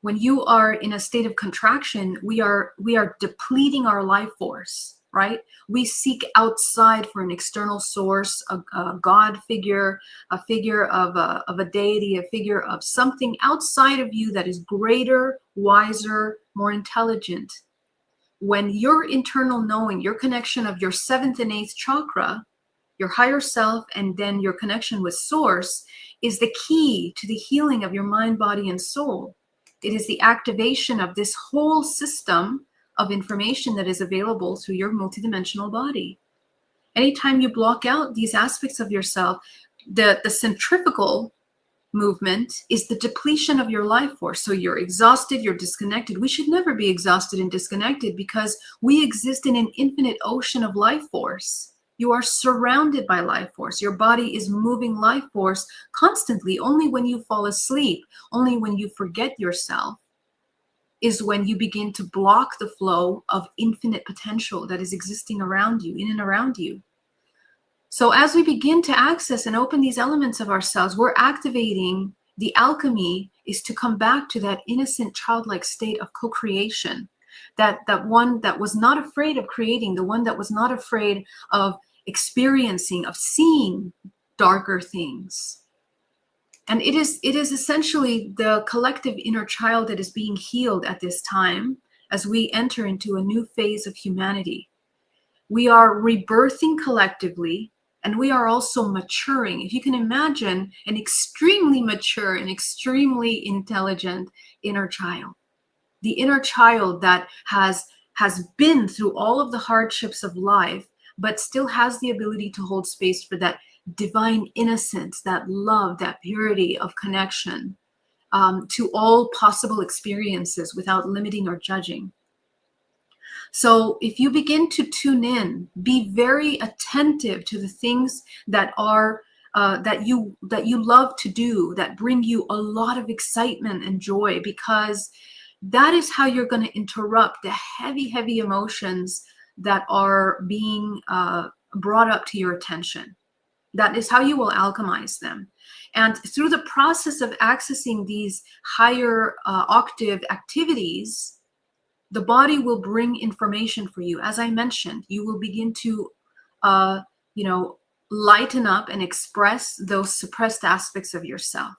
When you are in a state of contraction, we are depleting our life force, right? We seek outside for an external source, a God figure, a figure of a deity, a figure of something outside of you that is greater, wiser, more intelligent. When your internal knowing, your connection of your 7th and 8th chakra, your higher self, and then your connection with source, is the key to the healing of your mind, body, and soul. It is the activation of this whole system of information that is available through your multidimensional body. Anytime you block out these aspects of yourself, the centrifugal movement is the depletion of your life force. So you're exhausted, you're disconnected. We should never be exhausted and disconnected, because we exist in an infinite ocean of life force. You are surrounded by life force. Your body is moving life force constantly. Only when you fall asleep, only when you forget yourself, is when you begin to block the flow of infinite potential that is existing around you, in and around you. So as we begin to access and open these elements of ourselves, we're activating the alchemy, is to come back to that innocent, childlike state of co-creation, that one that was not afraid of creating, the one that was not afraid of experiencing, of seeing darker things. And it is essentially the collective inner child that is being healed at this time as we enter into a new phase of humanity. We are rebirthing collectively, and we are also maturing. If you can imagine an extremely mature and extremely intelligent inner child, the inner child that has been through all of the hardships of life, but still has the ability to hold space for that divine innocence, that love, that purity of connection to all possible experiences without limiting or judging. So if you begin to tune in, be very attentive to the things that are that you love to do, that bring you a lot of excitement and joy, because that is how you're going to interrupt the heavy, heavy emotions that are being brought up to your attention. That is how you will alchemize them. And through the process of accessing these higher octave activities, the body will bring information for you. As I mentioned, you will begin to, you know, lighten up and express those suppressed aspects of yourself.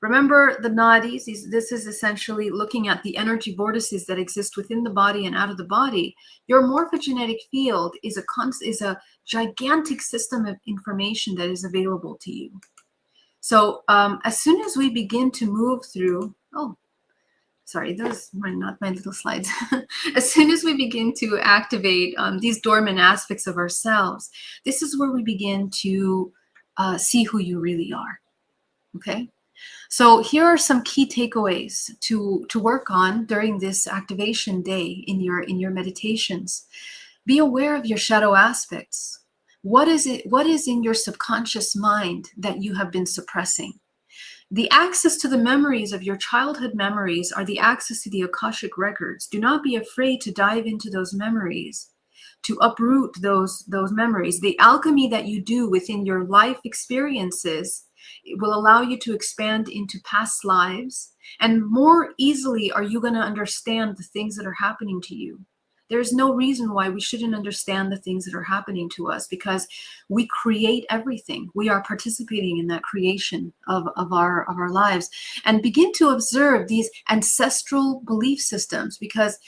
Remember the nadis, this is essentially looking at the energy vortices that exist within the body and out of the body. Your morphogenetic field is a gigantic system of information that is available to you. So as soon as we begin to move through, oh, sorry, those were not my little slides. As soon as we begin to activate these dormant aspects of ourselves, this is where we begin to see who you really are, okay? So here are some key takeaways to work on during this activation day in your meditations. Be aware of your shadow aspects. What is in your subconscious mind that you have been suppressing? The access to the memories of your childhood memories are the access to the Akashic records. Do not be afraid to dive into those memories, to uproot those memories. The alchemy that you do within your life experiences, it will allow you to expand into past lives, and more easily are you going to understand the things that are happening to you. There's no reason why we shouldn't understand the things that are happening to us, because we create everything. We are participating in that creation of our lives. And begin to observe these ancestral belief systems, because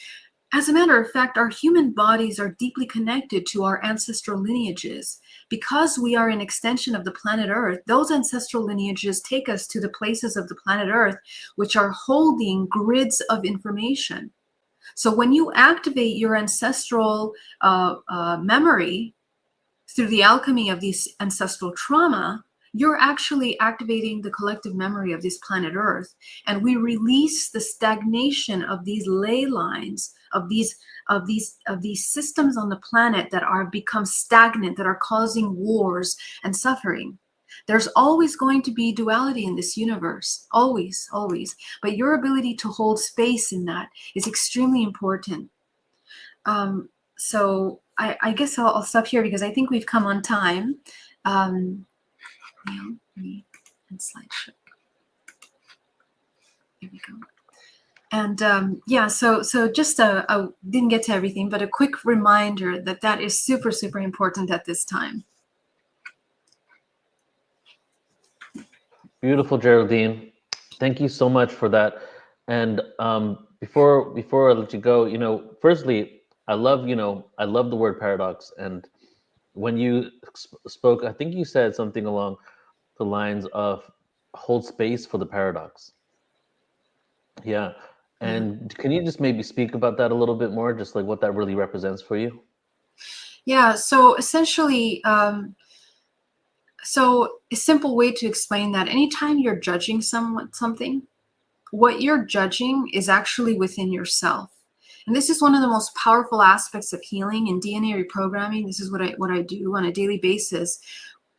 as a matter of fact, our human bodies are deeply connected to our ancestral lineages. Because we are an extension of the planet Earth, those ancestral lineages take us to the places of the planet Earth which are holding grids of information. So when you activate your ancestral memory through the alchemy of these ancestral trauma, you're actually activating the collective memory of this planet Earth. And we release the stagnation of these ley lines, of these systems on the planet that are become stagnant, that are causing wars and suffering. There's always going to be duality in this universe, always, always. But your ability to hold space in that is extremely important. So I guess I'll stop here because I think we've come on time. Slideshow. Here we go. And yeah, so just I didn't get to everything, but a quick reminder that is super, super important at this time. Beautiful, Geraldine. Thank you so much for that. And before I let you go, you know, firstly, I love the word paradox. And when you spoke, I think you said something along the lines of hold space for the paradox. Yeah. And can you just maybe speak about that a little bit more, just like what that really represents for you? Yeah, so essentially, so a simple way to explain that, anytime you're judging something, what you're judging is actually within yourself. And this is one of the most powerful aspects of healing and DNA reprogramming. This is what I do on a daily basis.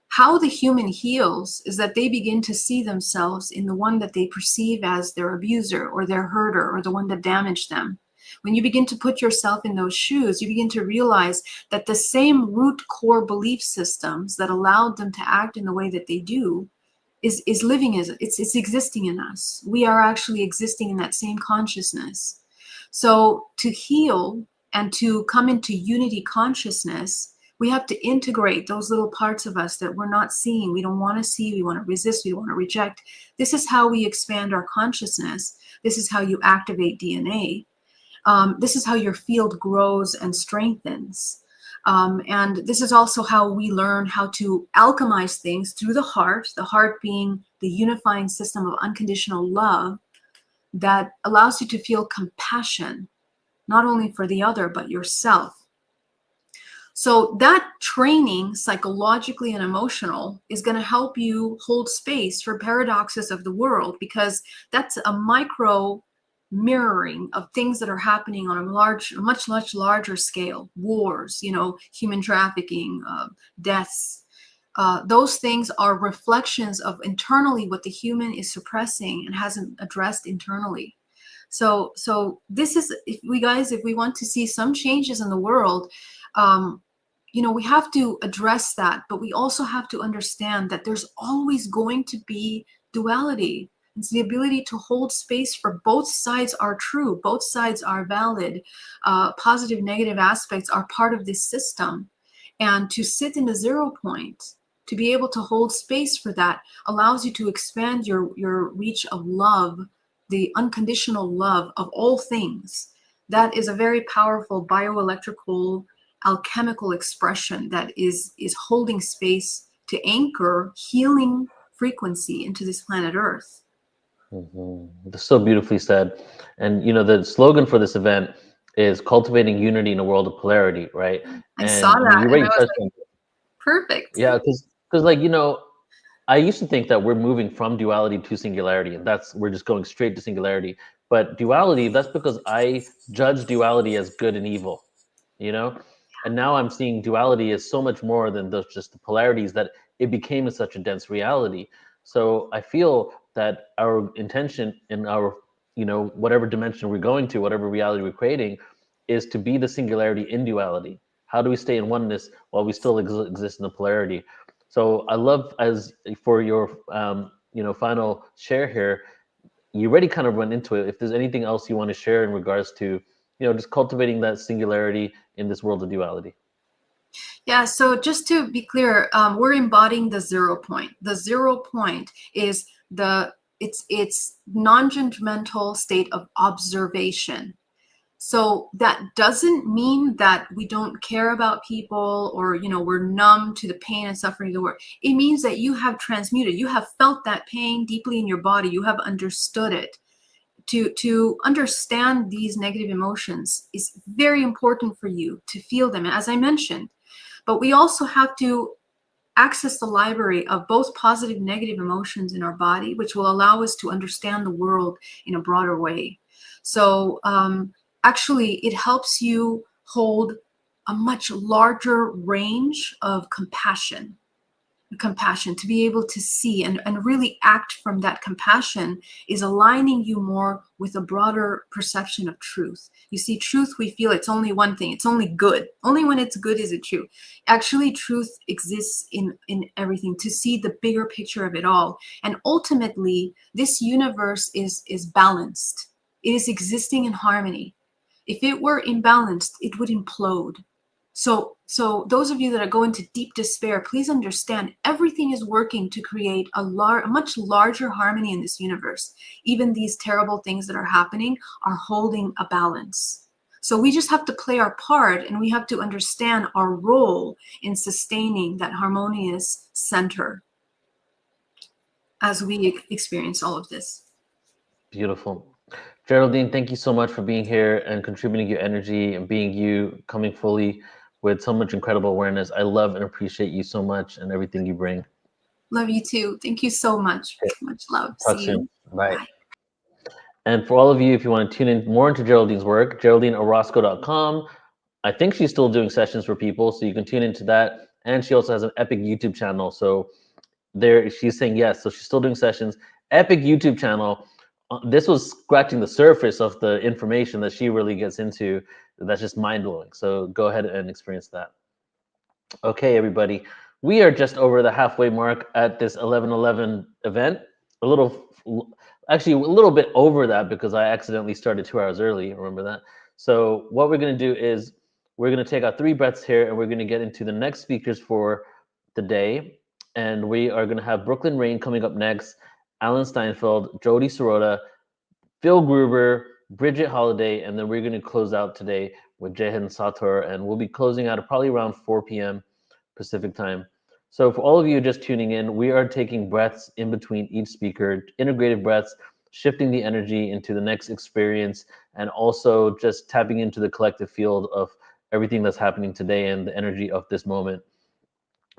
How the human heals is that they begin to see themselves in the one that they perceive as their abuser or their herder or the one that damaged them. When you begin to put yourself in those shoes, you begin to realize that the same root core belief systems that allowed them to act in the way that they do is living as it's existing in us. We are actually existing in that same consciousness. So to heal and to come into unity consciousness, we have to integrate those little parts of us that we're not seeing, we don't want to see, we want to resist, we want to reject. This is how we expand our consciousness. This is how you activate DNA. This is how your field grows and strengthens. And this is also how we learn how to alchemize things through the heart being the unifying system of unconditional love that allows you to feel compassion, not only for the other, but yourself. So that training, psychologically and emotional, is going to help you hold space for paradoxes of the world, because that's a micro mirroring of things that are happening on a much larger scale. Wars, human trafficking, deaths. Those things are reflections of internally what the human is suppressing and hasn't addressed internally. So this is, if we want to see some changes in the world, we have to address that, but we also have to understand that there's always going to be duality. It's the ability to hold space for both sides are true, both sides are valid. Positive, negative aspects are part of this system. And to sit in the 0 point, to be able to hold space for that, allows you to expand your reach of love, the unconditional love of all things. That is a very powerful bioelectrical, alchemical expression that is holding space to anchor healing frequency into this planet Earth. That's so beautifully said. And the slogan for this event is cultivating unity in a world of polarity, right? I saw that, you already and I was touched like, on perfect. Yeah, because like I used to think that we're moving from duality to singularity, and we're just going straight to singularity. But duality, that's because I judge duality as good and evil, and now I'm seeing duality as so much more than just the polarities, that it became such a dense reality. So I feel that our intention in our whatever dimension we're going to, whatever reality we're creating, is to be the singularity in duality. How do we stay in oneness while we still exist in the polarity? So I love, as for your final share here, you already kind of went into it. If there's anything else you want to share in regards to just cultivating that singularity in this world of duality. Yeah, so just to be clear, we're embodying the 0 point. The 0 point is it's non-judgmental state of observation. So that doesn't mean that we don't care about people, or we're numb to the pain and suffering of the world. It means that you have transmuted, you have felt that pain deeply in your body, you have understood it. To understand these negative emotions is very important for you to feel them, as I mentioned. But we also have to access the library of both positive and negative emotions in our body, which will allow us to understand the world in a broader way. So actually, it helps you hold a much larger range of compassion, to be able to see and really act from that compassion is aligning you more with a broader perception of truth. You see, truth, we feel it's only one thing. It's only good. Only when it's good is it true. Actually, truth exists in everything, to see the bigger picture of it all. And ultimately, this universe is balanced. It is existing in harmony. If it were imbalanced, it would implode. So those of you that are going to deep despair, please understand everything is working to create a much larger harmony in this universe. Even these terrible things that are happening are holding a balance. So we just have to play our part, and we have to understand our role in sustaining that harmonious center as we experience all of this. Beautiful. Geraldine, thank you so much for being here and contributing your energy and being you, coming fully with so much incredible awareness. I love and appreciate you so much and everything you bring. Love you too. Thank you so much. Okay. Much love. Talk See soon. you. Bye. Bye. And for all of you, if you want to tune in more into Geraldine's work, GeraldineOrozco.com. I think she's still doing sessions for people, so you can tune into that. And she also has an epic YouTube channel. So there, she's saying yes. So she's still doing sessions. Epic YouTube channel. This was scratching the surface of the information that she really gets into. That's just mind-blowing. So go ahead and experience that. Okay, everybody. We are just over the halfway mark at this 11/11 event. Actually, a little bit over that because I accidentally started 2 hours early. Remember that? So what we're going to do is we're going to take our 3 breaths here, and we're going to get into the next speakers for the day. And we are going to have Brooklyn Raine coming up next, Alan Steinfeld, JODI SEROTA, Phil Gruber, Bridget Holiday, and then we're going to close out today with Jehan Sator, and we'll be closing out at probably around 4 p.m. Pacific time. So for all of you just tuning in, we are taking breaths in between each speaker, integrative breaths, shifting the energy into the next experience, and also just tapping into the collective field of everything that's happening today and the energy of this moment.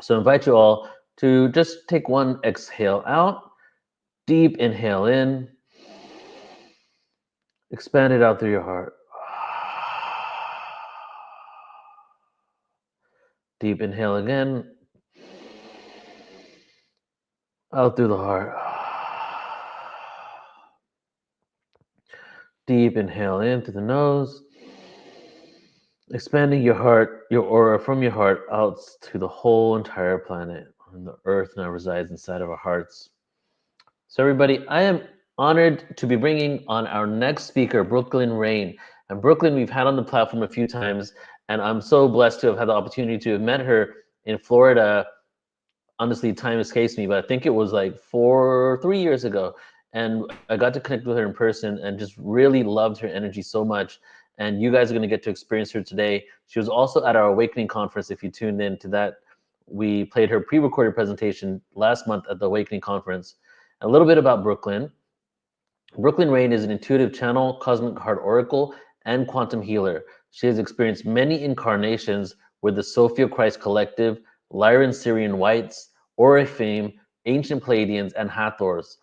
So I invite you all to just take one exhale out, deep inhale in, expand it out through your heart. Deep inhale again, out through the heart. Deep inhale in through the nose, expanding your heart, your aura from your heart out to the whole entire planet. And the earth now resides inside of our hearts. So everybody, I am honored to be bringing on our next speaker, Brooklyn Rayne. And Brooklyn, we've had on the platform a few times, and I'm so blessed to have had the opportunity to have met her in Florida. Honestly, time escapes me, but I think it was like 3 years ago. And I got to connect with her in person and just really loved her energy so much. And you guys are going to get to experience her today. She was also at our Awakening conference. If you tuned in to that, we played her pre-recorded presentation last month at the Awakening conference. A little bit about Brooklyn. Brooklyn Rayne is an intuitive channel, cosmic heart oracle, and quantum healer. She has experienced many incarnations with the Sophia Christ Collective, Lyran Syrian Whites, Oriflame, Ancient Pleiadians, and Hathors.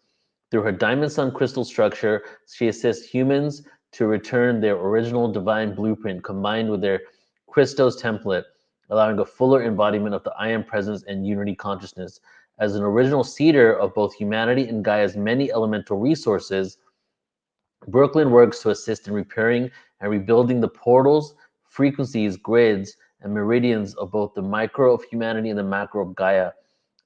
Through her diamond sun crystal structure, she assists humans to return their original divine blueprint combined with their Christos template, allowing a fuller embodiment of the I Am Presence and Unity consciousness. As an original seeder of both humanity and Gaia's many elemental resources, Brooklyn works to assist in repairing and rebuilding the portals, frequencies, grids, and meridians of both the micro of humanity and the macro of Gaia.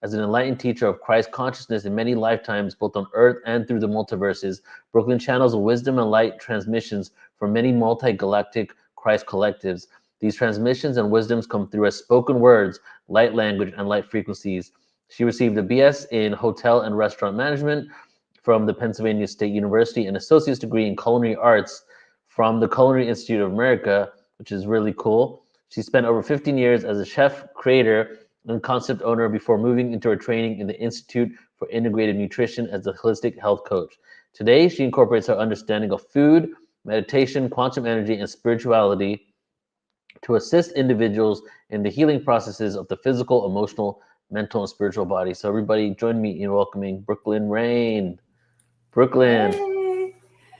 As an enlightened teacher of Christ consciousness in many lifetimes, both on Earth and through the multiverses, Brooklyn channels wisdom and light transmissions from many multi-galactic Christ collectives. These transmissions and wisdoms come through as spoken words, light language, and light frequencies. She received a BS in Hotel and Restaurant Management from the Pennsylvania State University, an associate's degree in culinary arts from the Culinary Institute of America, which is really cool. She spent over 15 years as a chef, creator, and concept owner before moving into her training in the Institute for Integrated Nutrition as a holistic health coach. Today, she incorporates her understanding of food, meditation, quantum energy, and spirituality to assist individuals in the healing processes of the physical, emotional, mental, and spiritual body. So everybody join me in welcoming Brooklyn Rayne. Brooklyn.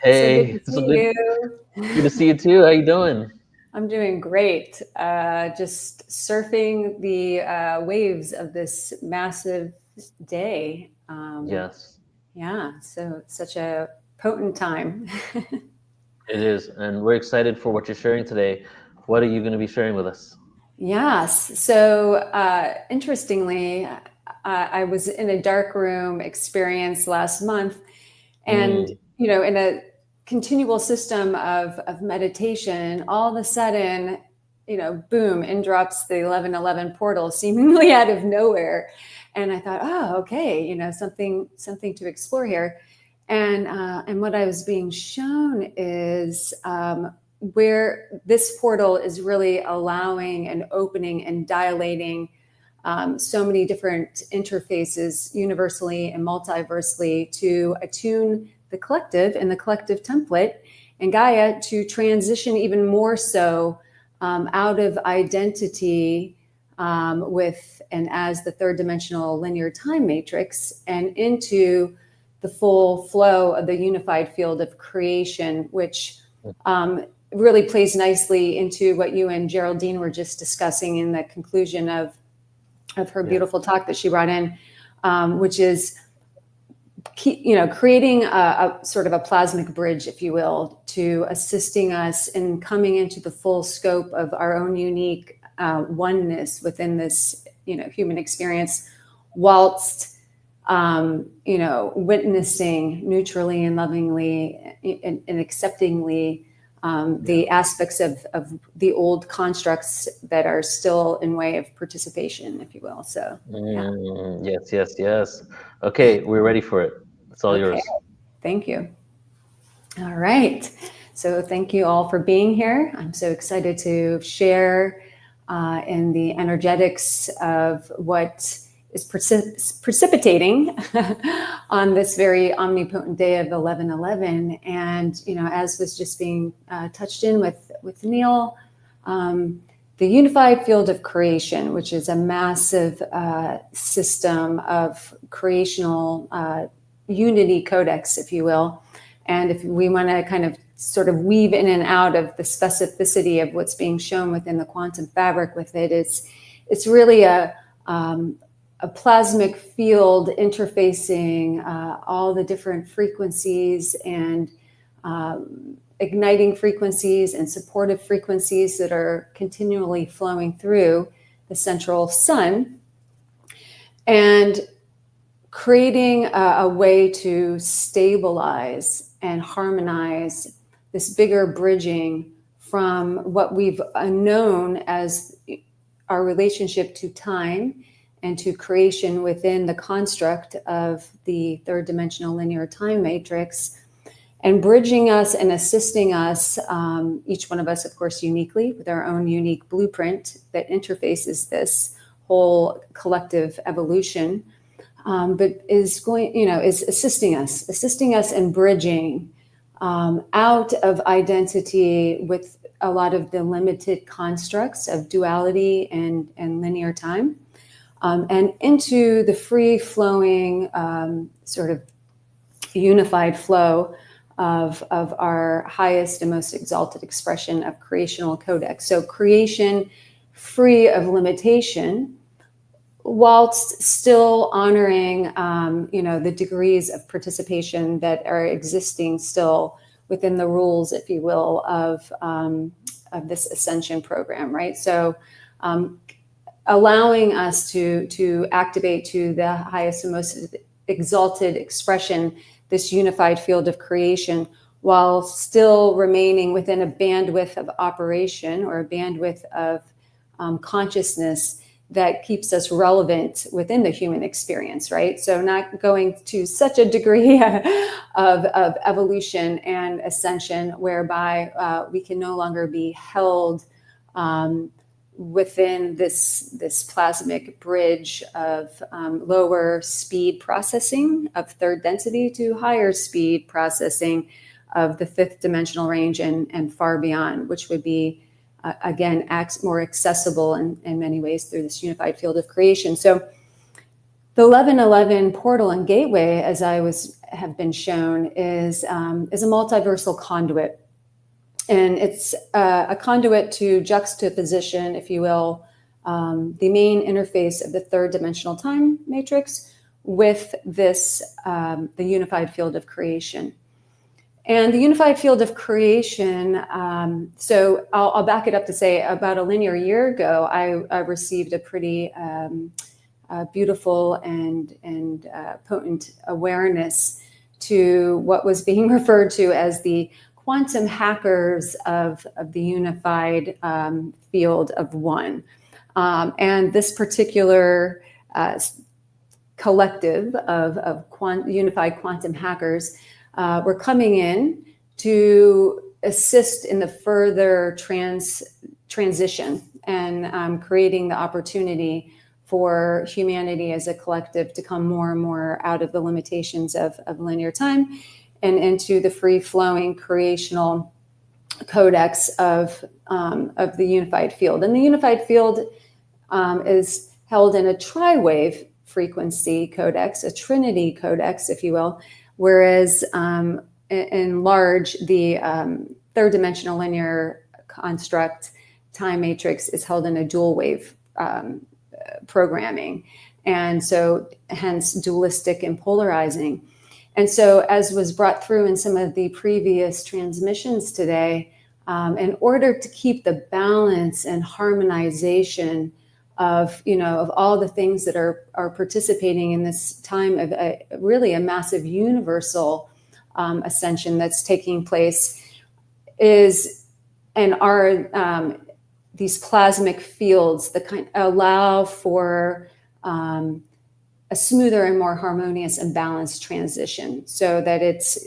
Hey. So good to see you. Good to see you too. How you doing? I'm doing great. Just surfing the waves of this massive day. Yes. Yeah. So such a potent time. It is. And we're excited for what you're sharing today. What are you going to be sharing with us? Yes. So interestingly, I was in a dark room experience last month, and you know, in a continual system of meditation, all of a sudden, you know, boom, in drops the 1111 portal seemingly out of nowhere. And I thought, oh, okay, you know, something to explore here. And what I was being shown is where this portal is really allowing and opening and dilating so many different interfaces universally and multiversely to attune the collective and the collective template and Gaia to transition even more so out of identity with and as the third dimensional linear time matrix and into the full flow of the unified field of creation, which really plays nicely into what you and Geraldine were just discussing in the conclusion of her beautiful talk that she brought in, which is, you know, creating a sort of a plasmic bridge, if you will, to assisting us in coming into the full scope of our own unique oneness within this, you know, human experience, whilst, you know, witnessing neutrally and lovingly and acceptingly the aspects of the old constructs that are still in way of participation, if you will. So, Yes. Okay, we're ready for it. It's all yours. Thank you. All right. So thank you all for being here. I'm so excited to share in the energetics of what is precipitating on this very omnipotent day of 11/11. And, you know, as was just being touched in with Neil, the unified field of creation, which is a massive system of creational unity codex, if you will. And if we want to kind of sort of weave in and out of the specificity of what's being shown within the quantum fabric with it, it's really a plasmic field interfacing all the different frequencies and igniting frequencies and supportive frequencies that are continually flowing through the central sun, and creating a way to stabilize and harmonize this bigger bridging from what we've known as our relationship to time and to creation within the construct of the third dimensional linear time matrix, and bridging us and assisting us, each one of us, of course, uniquely with our own unique blueprint that interfaces this whole collective evolution, but is assisting us in bridging out of identity with a lot of the limited constructs of duality and linear time, and into the free-flowing sort of unified flow of our highest and most exalted expression of creational codex. So creation free of limitation, whilst still honoring, the degrees of participation that are existing still within the rules, if you will, of this Ascension program, right? So allowing us to activate to the highest and most exalted expression this unified field of creation, while still remaining within a bandwidth of operation or a bandwidth of consciousness that keeps us relevant within the human experience, right? So not going to such a degree of evolution and ascension whereby we can no longer be held within this plasmic bridge of lower speed processing of third density to higher speed processing of the fifth dimensional range and far beyond, which would be again, more accessible in many ways through this unified field of creation. So the 1111 portal and gateway, as have been shown, is a multiversal conduit. And it's a conduit to juxtaposition, if you will, the main interface of the third dimensional time matrix with this, the unified field of creation. And the unified field of creation, so I'll back it up to say about a linear year ago, I received a pretty beautiful and potent awareness to what was being referred to as the quantum hackers of the unified field of one. And this particular collective of unified quantum hackers were coming in to assist in the further transition and creating the opportunity for humanity as a collective to come more and more out of the limitations of linear time and into the free-flowing creational codex of the unified field. And the unified field is held in a tri-wave frequency codex, a trinity codex, if you will, whereas in large, the third dimensional linear construct time matrix is held in a dual wave programming. And so hence dualistic and polarizing. And so as was brought through in some of the previous transmissions today, in order to keep the balance and harmonization of all the things that are participating in this time of really a massive universal ascension that's taking place is, and are these plasmic fields that kind of allow for a smoother and more harmonious and balanced transition, so that it's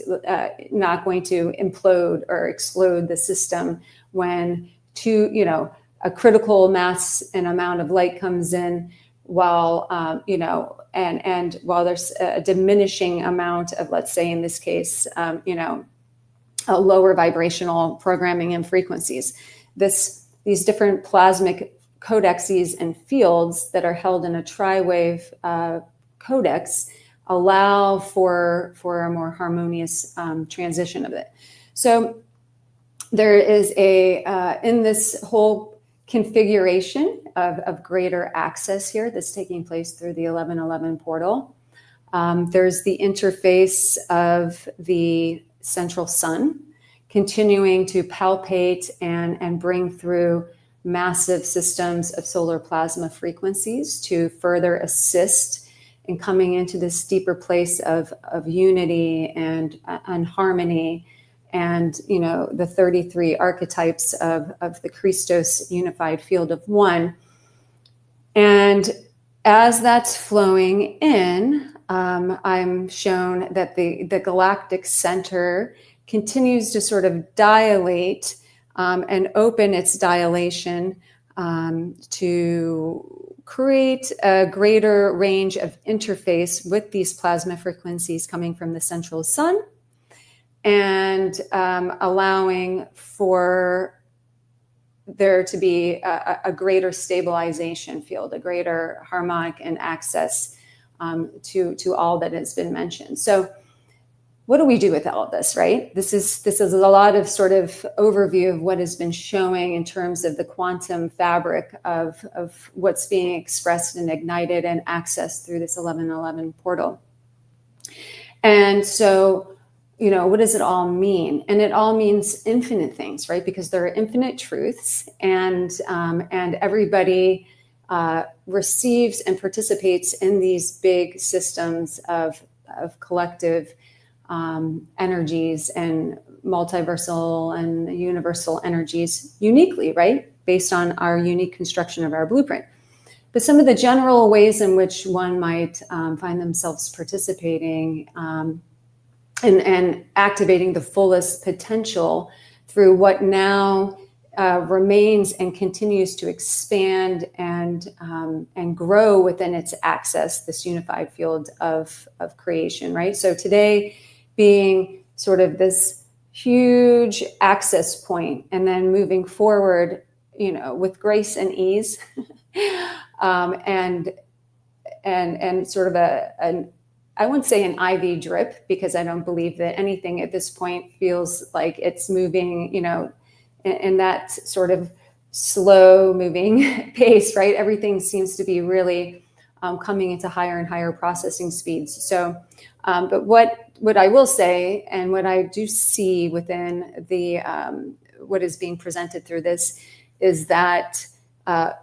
not going to implode or explode the system when a critical mass and amount of light comes in, while and while there's a diminishing amount of, let's say in this case, a lower vibrational programming and frequencies. These different plasmic codexes and fields that are held in a tri-wave codex allow for a more harmonious transition of it. So there is in this whole configuration of greater access here that's taking place through the 1111 portal. There's the interface of the central sun continuing to palpate and bring through massive systems of solar plasma frequencies to further assist in coming into this deeper place of unity and harmony, and, you know, the 33 archetypes of the Christos unified field of one. And as that's flowing in, I'm shown that the galactic center continues to sort of dilate and open its dilation to create a greater range of interface with these plasma frequencies coming from the central sun, and allowing for there to be a greater stabilization field, a greater harmonic and access to all that has been mentioned. So what do we do with all of this, right? This is a lot of sort of overview of what has been showing in terms of the quantum fabric of what's being expressed and ignited and accessed through this 1111 portal. And so, you know, what does it all mean? And it all means infinite things, right? Because there are infinite truths, and everybody receives and participates in these big systems of collective energies and multiversal and universal energies uniquely, right? Based on our unique construction of our blueprint. But some of the general ways in which one might find themselves participating and activating the fullest potential through what now remains and continues to expand and grow within its access, this unified field of creation, right? So today being sort of this huge access point, and then moving forward, you know, with grace and ease, and sort of I wouldn't say an IV drip, because I don't believe that anything at this point feels like it's moving, you know, in that sort of slow moving pace, right? Everything seems to be really coming into higher and higher processing speeds. So, but what I will say, and what I do see within the what is being presented through this, is that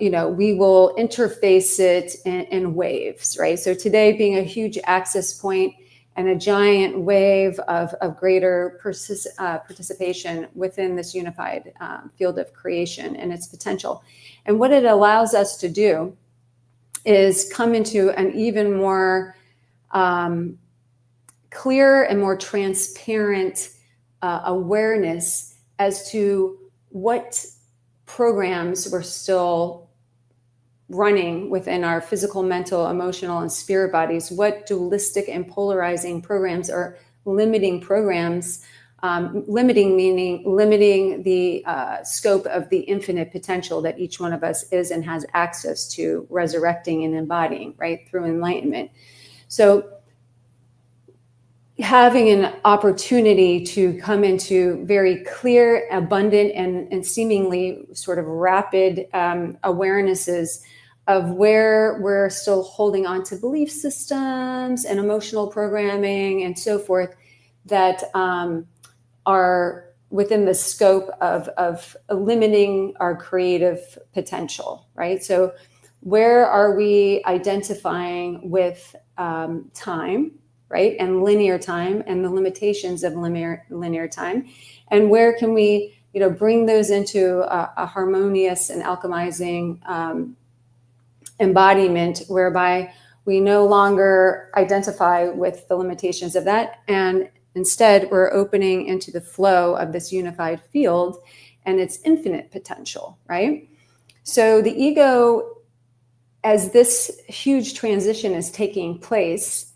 you know, we will interface it in waves, right? So today being a huge access point and a giant wave of greater participation within this unified field of creation and its potential. And what it allows us to do is come into an even more clear and more transparent awareness as to what programs we're still running within our physical, mental, emotional, and spirit bodies, what dualistic and polarizing programs or limiting programs, limiting meaning limiting the scope of the infinite potential that each one of us is and has access to, resurrecting and embodying, right, through enlightenment. So having an opportunity to come into very clear, abundant, and seemingly sort of rapid awarenesses of where we're still holding on to belief systems and emotional programming and so forth that are within the scope of limiting our creative potential, right? So where are we identifying with time, right? And linear time and the limitations of linear time. And where can we, you know, bring those into a harmonious and alchemizing embodiment, whereby we no longer identify with the limitations of that, and instead we're opening into the flow of this unified field and its infinite potential, right? So the ego, as this huge transition is taking place,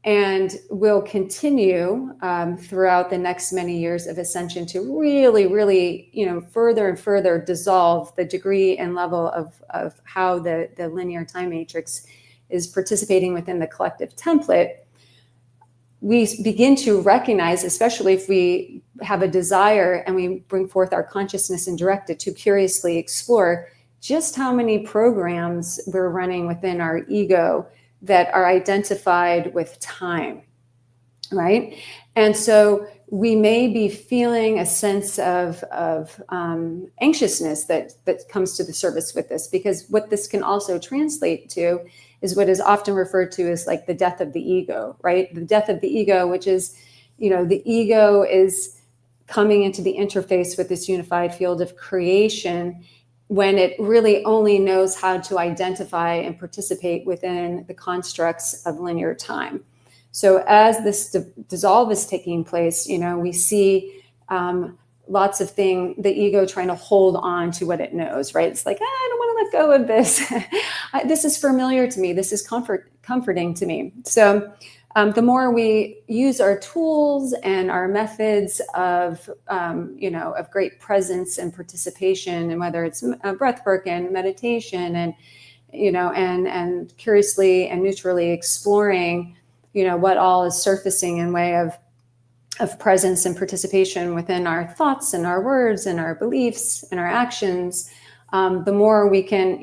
and will continue throughout the next many years of ascension to really, really, you know, further and further dissolve the degree and level of how the linear time matrix is participating within the collective template. We begin to recognize, especially if we have a desire and we bring forth our consciousness and direct it to curiously explore just how many programs we're running within our ego that are identified with time, right? And so we may be feeling a sense of anxiousness that comes to the surface with this, because what this can also translate to is what is often referred to as like the death of the ego, right? The death of the ego, which is, the ego is coming into the interface with this unified field of creation when it really only knows how to identify and participate within the constructs of linear time. So as this dissolve is taking place, we see lots of things, the ego trying to hold on to what it knows, right? It's like, I don't want to let go of this. This is familiar to me. This is comforting to me. So the more we use our tools and our methods of great presence and participation, and whether it's breath work and meditation and, and curiously and neutrally exploring, what all is surfacing in way of presence and participation within our thoughts and our words and our beliefs and our actions, the more we can,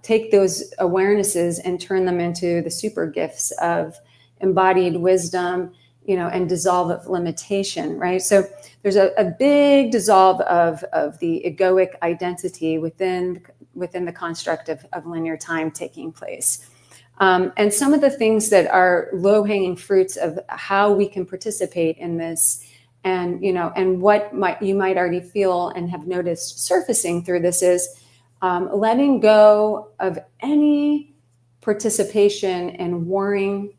take those awarenesses and turn them into the super gifts of embodied wisdom, and dissolve of limitation, right? So there's a big dissolve of the egoic identity within the construct of linear time taking place. And some of the things that are low-hanging fruits of how we can participate in this, and and what you might already feel and have noticed surfacing through this is letting go of any participation in warring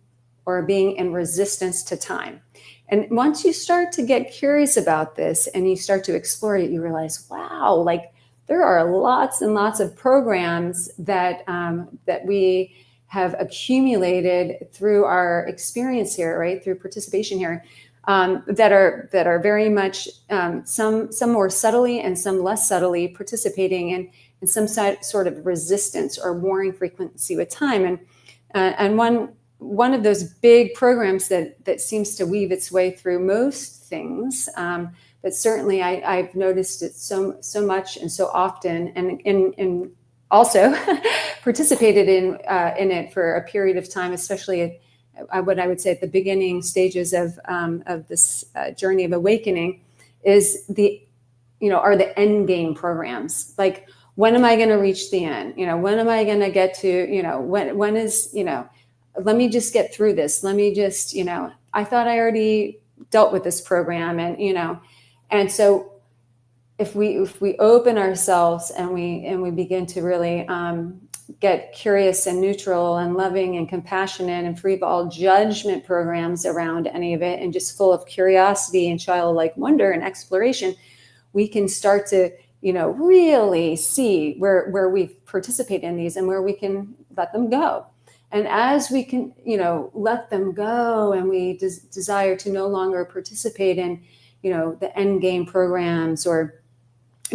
or being in resistance to time. And once you start to get curious about this and you start to explore it, you realize, wow, like there are lots and lots of programs that that we have accumulated through our experience here, right? Through participation here, that are very much some more subtly and some less subtly participating in some sort of resistance or warring frequency with time. And one of those big programs that seems to weave its way through most things, but certainly I've noticed it so much and so often, and also participated in it for a period of time, especially at what I would say at the beginning stages of this journey of awakening, is are the end game programs. Like, when am I going to reach the end? When am I going to get to, when is, let me just get through this. Let me just, I thought I already dealt with this program, and so if we open ourselves and we begin to really get curious and neutral and loving and compassionate and free of all judgment programs around any of it, and just full of curiosity and childlike wonder and exploration, we can start to really see where we've participated in these and where we can let them go. And as we can, let them go, and we desire to no longer participate in, the end game programs or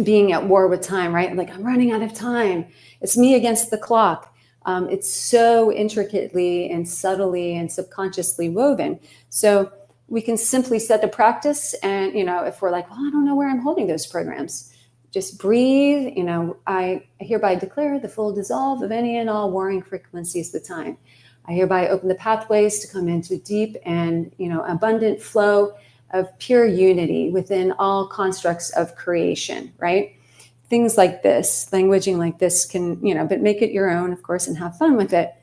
being at war with time, right? Like, I'm running out of time. It's me against the clock. It's so intricately and subtly and subconsciously woven. So we can simply set a practice, and, if we're like, well, I don't know where I'm holding those programs, just breathe. I hereby declare the full dissolve of any and all warring frequencies with time. I hereby open the pathways to come into deep and, abundant flow of pure unity within all constructs of creation, right? Things like this, languaging like this can, but make it your own, of course, and have fun with it.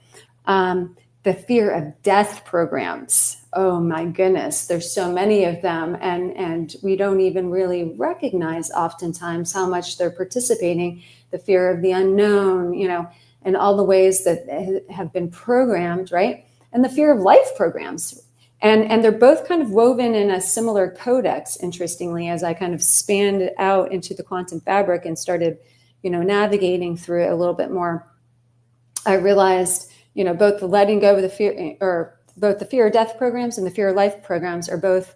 The fear of death programs. Oh my goodness, there's so many of them, and we don't even really recognize oftentimes how much they're participating. The fear of the unknown, and all the ways that have been programmed, right? And the fear of life programs. And they're both kind of woven in a similar codex, interestingly, as I kind of spanned out into the quantum fabric and started, navigating through it a little bit more. I realized, both the letting go of the fear, or both the fear of death programs and the fear of life programs are both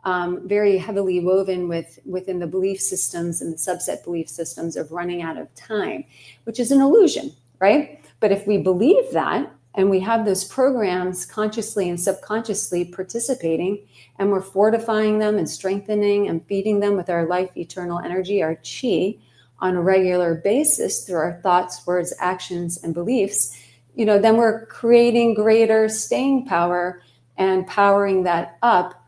very heavily woven within the belief systems and the subset belief systems of running out of time, which is an illusion, right? But if we believe that, and we have those programs consciously and subconsciously participating, and we're fortifying them and strengthening and feeding them with our life eternal energy, our chi, on a regular basis through our thoughts, words, actions, and beliefs, then we're creating greater staying power and powering that up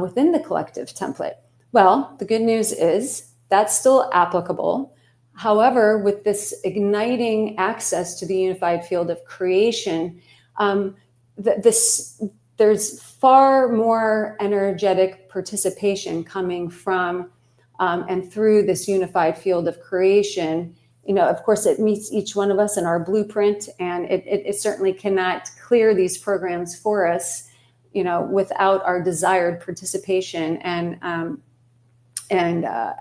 within the collective template. Well, the good news is that's still applicable. However, with this igniting access to the unified field of creation, there's far more energetic participation coming from and through this unified field of creation. You know, of course, it meets each one of us in our blueprint, and it certainly cannot clear these programs for us, you know, without our desired participation and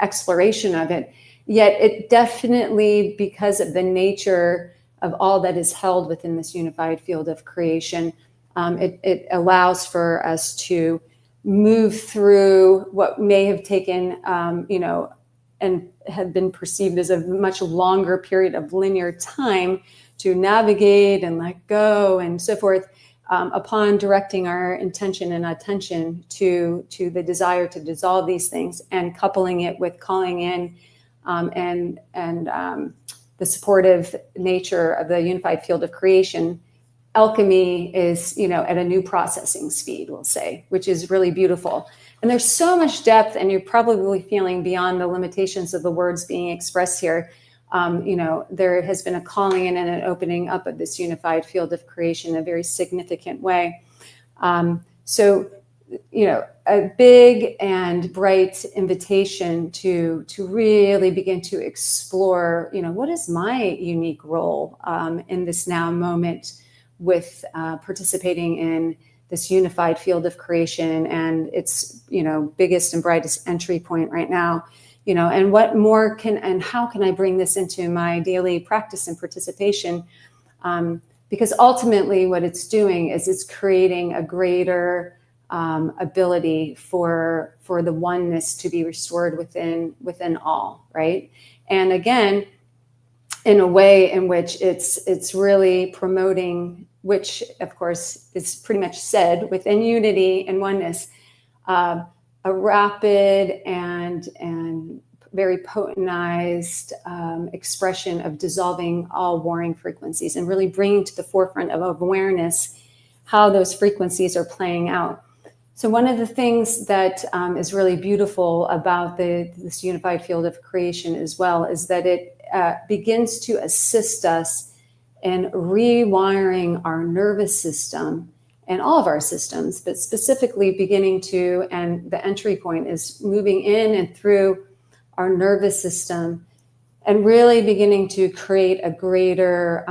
exploration of it. Yet it definitely, because of the nature of all that is held within this unified field of creation, it allows for us to move through what may have taken, you know, and had been perceived as a much longer period of linear time to navigate and let go and so forth, upon directing our intention and attention to the desire to dissolve these things and coupling it with calling in and the supportive nature of the unified field of creation. Alchemy is, you know, at a new processing speed, we'll say, which is really beautiful. And there's so much depth, and you're probably feeling beyond the limitations of the words being expressed here. You know, there has been a calling in and an opening up of this unified field of creation in a very significant way. So, you know, a big and bright invitation to really begin to explore, you know, what is my unique role in this now moment with participating in this unified field of creation and its, you know, biggest and brightest entry point right now, you know, and what more can, and how can I bring this into my daily practice and participation? Because ultimately what it's doing is it's creating a greater ability for the oneness to be restored within all, right? And again, in a way in which it's really promoting, which of course is pretty much said within unity and oneness, a rapid and very potentized expression of dissolving all warring frequencies and really bringing to the forefront of awareness how those frequencies are playing out. So one of the things that is really beautiful about this unified field of creation as well is that it begins to assist us in rewiring our nervous system and all of our systems, but specifically beginning to, and the entry point is moving in and through our nervous system and really beginning to create a greater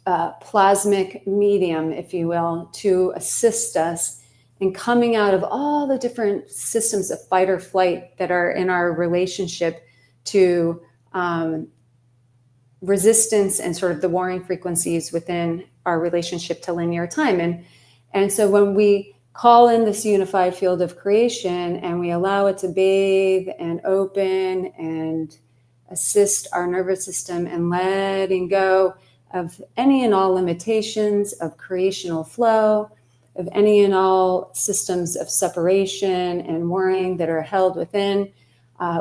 plasmic medium, if you will, to assist us in coming out of all the different systems of fight or flight that are in our relationship to resistance and sort of the warring frequencies within our relationship to linear time. And so when we call in this unified field of creation and we allow it to bathe and open and assist our nervous system in letting go of any and all limitations of creational flow, of any and all systems of separation and warring that are held within,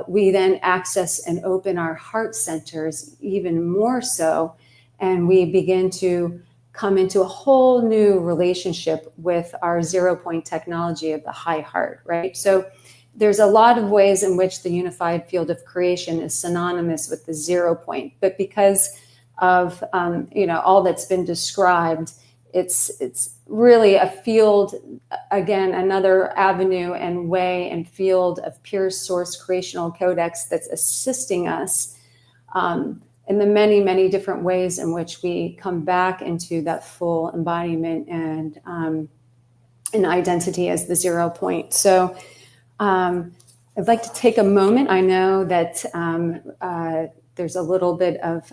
we then access and open our heart centers even more so, and we begin to come into a whole new relationship with our 0 point technology of the high heart, right? So there's a lot of ways in which the unified field of creation is synonymous with the 0 point, but because of you know, all that's been described, it's really a field, again, another avenue and way and field of pure source creational codex that's assisting us in the many, many different ways in which we come back into that full embodiment and an identity as the 0 point. So I'd like to take a moment. I know that there's a little bit of,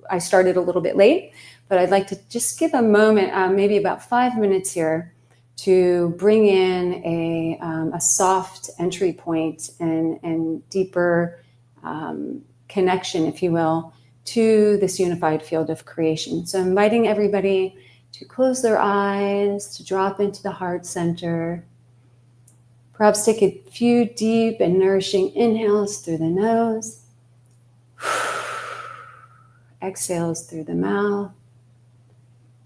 I started a little bit late, but I'd like to just give a moment, maybe about 5 minutes here, to bring in a soft entry point and deeper connection, if you will, to this unified field of creation. So inviting everybody to close their eyes, to drop into the heart center. Perhaps take a few deep and nourishing inhales through the nose. Exhales through the mouth.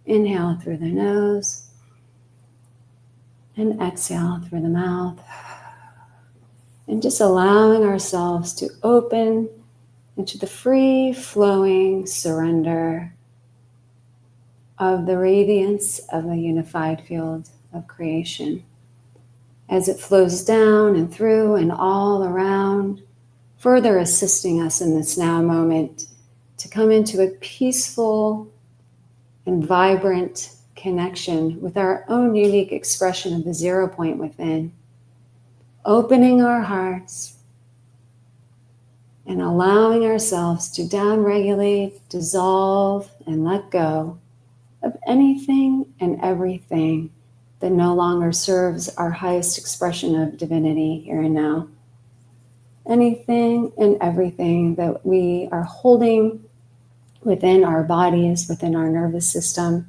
Inhale through the nose. And exhale through the mouth. And just allowing ourselves to open into the free-flowing surrender of the radiance of the unified field of creation as it flows down and through and all around, further assisting us in this now moment to come into a peaceful and vibrant connection with our own unique expression of the 0 point within, opening our hearts and allowing ourselves to downregulate, dissolve, and let go of anything and everything that no longer serves our highest expression of divinity here and now. Anything and everything that we are holding within our bodies, within our nervous system,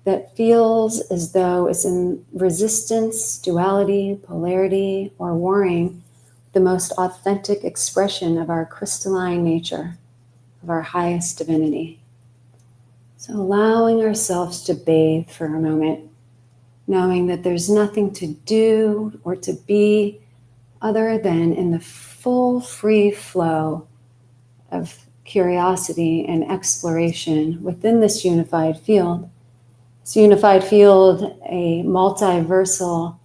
that feels as though it's in resistance, duality, polarity, or warring the most authentic expression of our crystalline nature, of our highest divinity. So allowing ourselves to bathe for a moment, knowing that there's nothing to do or to be other than in the full free flow of curiosity and exploration within this unified field. This unified field, a multiversal,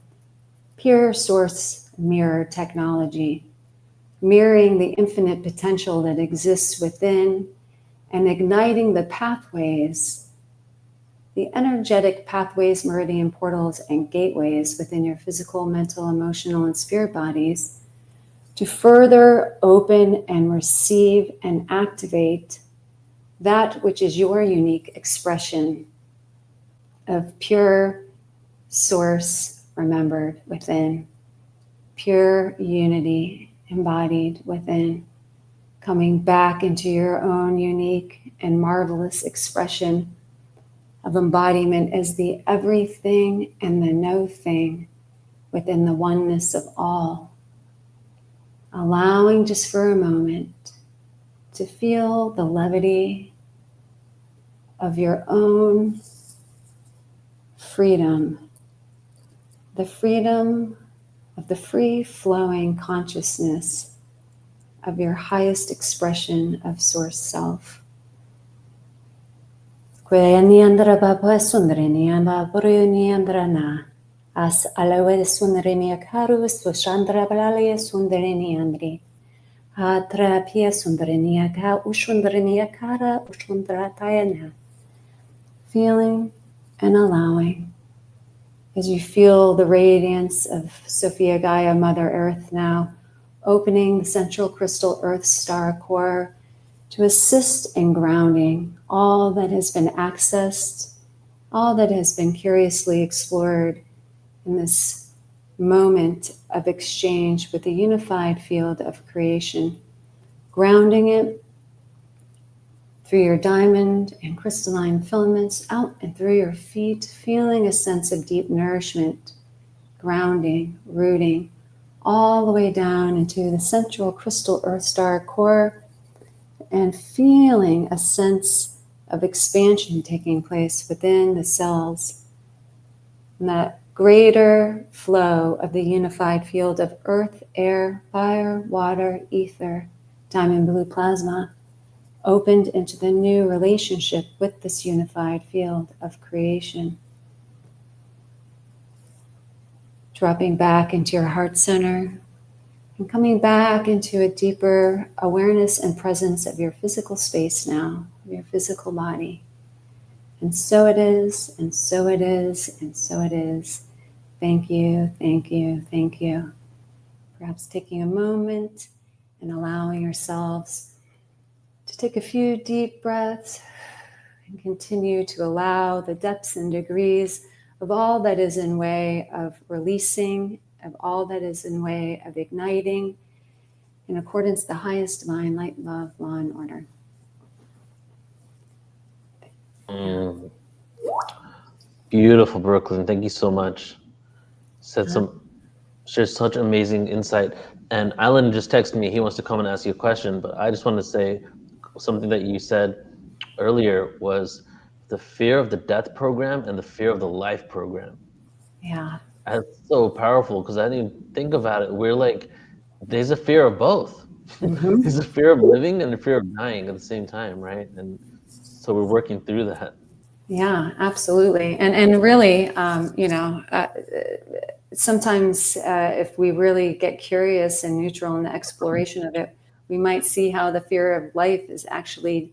pure source mirror technology, mirroring the infinite potential that exists within and igniting the pathways, the energetic pathways, meridian portals, and gateways within your physical, mental, emotional, and spirit bodies to further open and receive and activate that which is your unique expression of pure source remembered within, pure unity embodied within, coming back into your own unique and marvelous expression of embodiment as the everything and the no thing within the oneness of all. Allowing just for a moment to feel the levity of your own freedom, the freedom of the free-flowing consciousness of your highest expression of source self. As alawe sundarini akaru swashandra balale sundarini andri. Atra pia sundarini aka ushundarini akara ushundra tayana. Feeling and allowing as you feel the radiance of Sophia Gaia, Mother Earth now, opening the central crystal earth star core to assist in grounding all that has been accessed, all that has been curiously explored in this moment of exchange with the unified field of creation, grounding it through your diamond and crystalline filaments out and through your feet, feeling a sense of deep nourishment, grounding, rooting, all the way down into the central crystal earth star core, and feeling a sense of expansion taking place within the cells, and that greater flow of the unified field of earth, air, fire, water, ether, diamond blue plasma, opened into the new relationship with this unified field of creation. Dropping back into your heart center and coming back into a deeper awareness and presence of your physical space now, your physical body. And so it is, and so it is, and so it is. Thank you, thank you, thank you. Perhaps taking a moment and allowing yourselves to take a few deep breaths and continue to allow the depths and degrees of all that is in way of releasing, of all that is in way of igniting, in accordance to the highest divine light, love, law, and order. Beautiful, Brooklyn. Thank you so much. Shared such amazing insight. And Alan just texted me. He wants to come and ask you a question, but I just want to say something that you said earlier was the fear of the death program and the fear of the life program. Yeah. That's so powerful, because I didn't even think about it. We're like, there's a fear of both. Mm-hmm. There's a fear of living and a fear of dying at the same time, right? And so we're working through that. Yeah, absolutely. And really, sometimes if we really get curious and neutral in the exploration of it, we might see how the fear of life is actually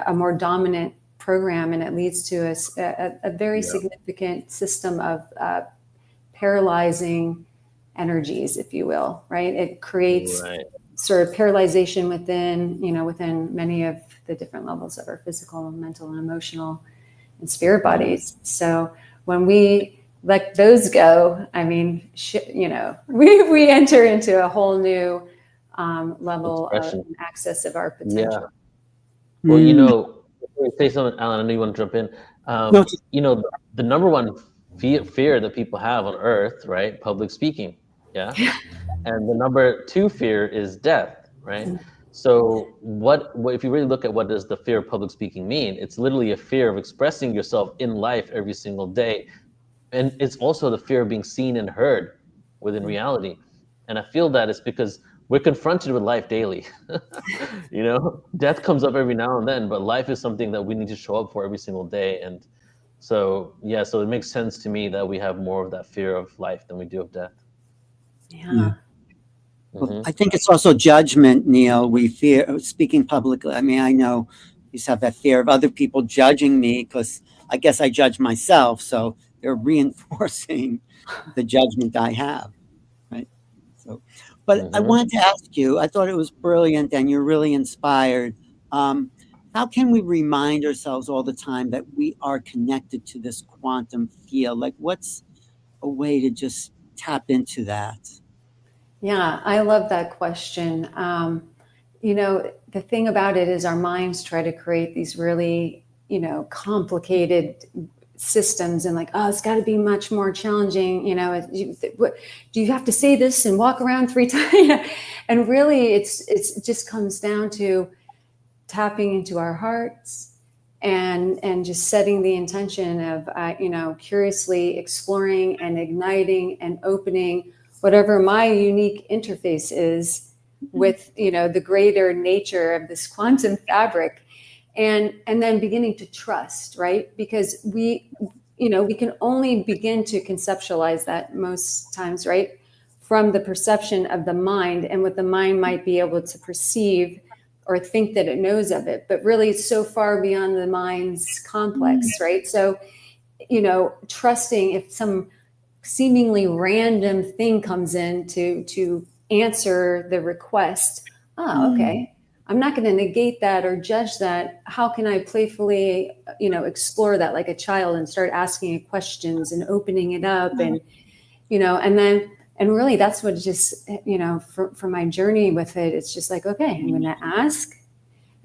a more dominant program, and it leads to a very significant system of paralyzing energies, if you will, right? It creates sort of paralyzation within many of the different levels of our physical, mental, and emotional and spirit bodies. So when we let those go, I mean, we enter into a whole new level of access of our potential. Yeah. Well, before you say something, Alan, I know you want to jump in. The number one fear that people have on Earth, right? Public speaking. Yeah. And the number two fear is death, right? So what if you really look at what does the fear of public speaking mean? It's literally a fear of expressing yourself in life every single day. And it's also the fear of being seen and heard within reality. And I feel that it's because we're confronted with life daily. Death comes up every now and then, but life is something that we need to show up for every single day. And so it makes sense to me that we have more of that fear of life than we do of death. Yeah. Well, I think it's also judgment, Neil. We fear speaking publicly. I mean, I know I used to have that fear of other people judging me, because I guess I judge myself. So they're reinforcing the judgment I have, right? So, but I wanted to ask you, I thought it was brilliant and you're really inspired. How can we remind ourselves all the time that we are connected to this quantum field? Like, what's a way to just tap into that? Yeah, I love that question. The thing about it is our minds try to create these really, complicated systems, and like, oh, it's got to be much more challenging. Do you have to say this and walk around 3 times? And really, it just comes down to tapping into our hearts and just setting the intention of, curiously exploring and igniting and opening whatever my unique interface is with, the greater nature of this quantum fabric, and then beginning to trust, right? Because we can only begin to conceptualize that most times, right, from the perception of the mind and what the mind might be able to perceive or think that it knows of it, but really it's so far beyond the mind's complex, right? So, trusting if some seemingly random thing comes in to answer the request. Okay. I'm not going to negate that or judge that. How can I playfully, explore that like a child and start asking it questions and opening it up and really that's what just, for my journey with it, it's just like, okay, I'm going to ask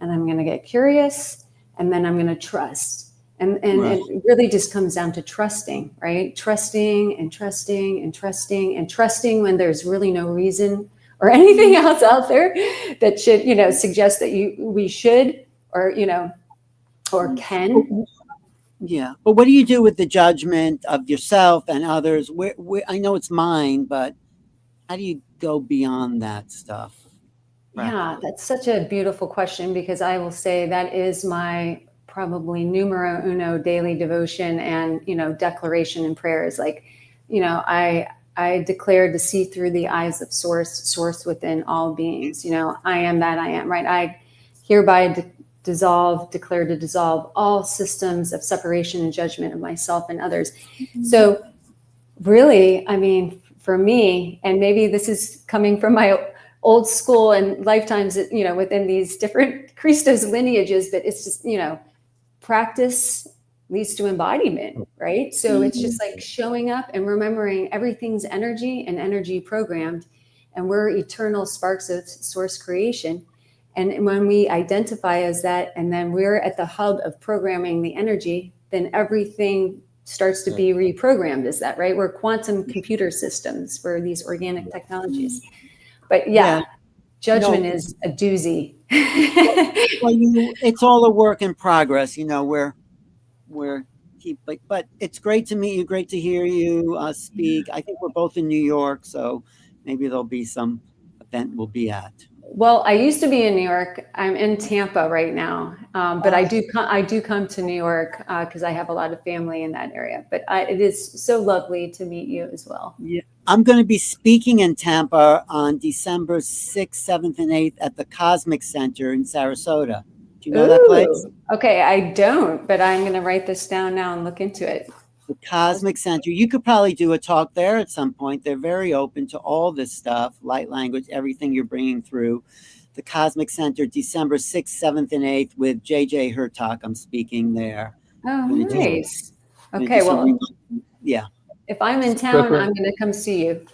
and I'm going to get curious and then I'm going to trust. And it really just comes down to trusting, right? Trusting and trusting and trusting and trusting when there's really no reason or anything else out there that should, suggest that we should or can. Yeah. But what do you do with the judgment of yourself and others? Where I know it's mine, but how do you go beyond that stuff? Yeah, that's such a beautiful question, because I will say that is my probably numero uno daily devotion and, declaration and prayer is like, I declare to see through the eyes of source within all beings. I am that I am, right? I hereby declare to dissolve all systems of separation and judgment of myself and others. So really, I mean, for me, and maybe this is coming from my old school and lifetimes, within these different Christos lineages, but it's just, practice leads to embodiment, right? So it's just like showing up and remembering everything's energy and energy programmed, and we're eternal sparks of source creation. And when we identify as that, and then we're at the hub of programming the energy, then everything starts to be reprogrammed as that, right? We're quantum computer systems for these organic technologies. But judgment is a doozy. Well, it's all a work in progress. We're but it's great to meet you. Great to hear you speak. I think we're both in New York, so maybe there'll be some event we'll be at. Well, I used to be in New York. I'm in Tampa right now, but I do come to New York because I have a lot of family in that area. But it is so lovely to meet you as well. Yeah, I'm going to be speaking in Tampa on December 6th, 7th, and 8th at the Cosmic Center in Sarasota. Do you know that place? Okay, I don't, but I'm going to write this down now and look into it. The Cosmic Center. You could probably do a talk there at some point. They're very open to all this stuff, light language, everything you're bringing through. The Cosmic Center, December 6th, 7th, and 8th with JJ Hertalk. I'm speaking there. Oh, nice. Okay, well, yeah. If I'm in town, I'm going to come see you.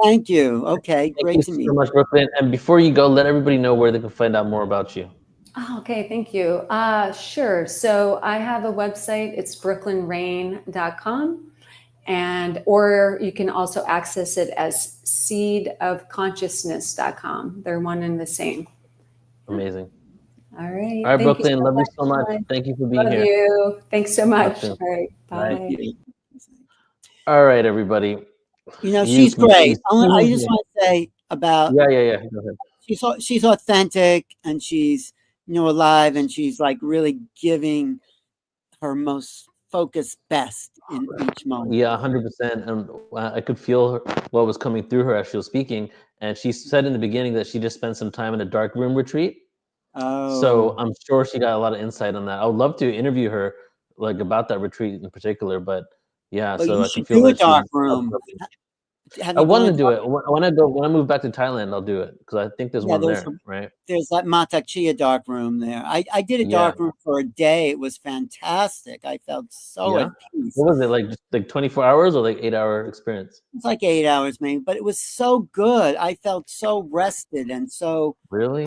Thank you. Okay, great to meet you. Thank you so much, Brooklyn. And before you go, let everybody know where they can find out more about you. Oh, okay, thank you. Sure. So I have a website. It's brooklinrayne.com, or you can also access it as seedofconsciousness.com. They're one and the same. Amazing. All right. All right, Brooklyn. Love you so much. Thank you for being here. Love you. Thanks so much. All right. Bye. All right, everybody. You know, she's great. I just want to say about yeah. Go ahead. She's authentic and she's alive, and she's like really giving her most focused best in each moment. Yeah, 100%. And I could feel what was coming through her as she was speaking. And she said in the beginning that she just spent some time in a dark room retreat. Oh. So I'm sure she got a lot of insight on that. I would love to interview her about that retreat in particular, but yeah. But so you I should can feel do a that dark room. I want to do it. When I move back to Thailand, I'll do it because I think there's one there, right? There's that Matak Chia dark room there. I did a dark room for a day. It was fantastic. I felt so at peace. What was it like 24 hours or like 8-hour experience? It's like 8 hours maybe, but it was so good. I felt so rested and so really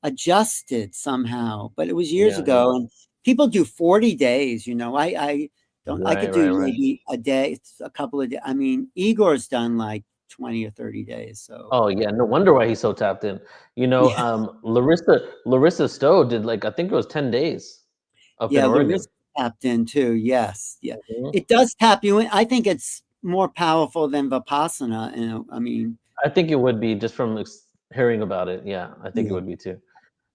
adjusted somehow. But it was years ago, and people do 40 days. I could do maybe a day, a couple of days. I mean, Igor's done like 20 or 30 days. So. Oh yeah, no wonder why he's so tapped in. Larissa Stowe did I think it was 10 days up in Oregon. Larissa tapped in too. Yes, yeah. It does tap you in. I think it's more powerful than Vipassana. I think it would be just from hearing about it. Yeah, I think it would be too.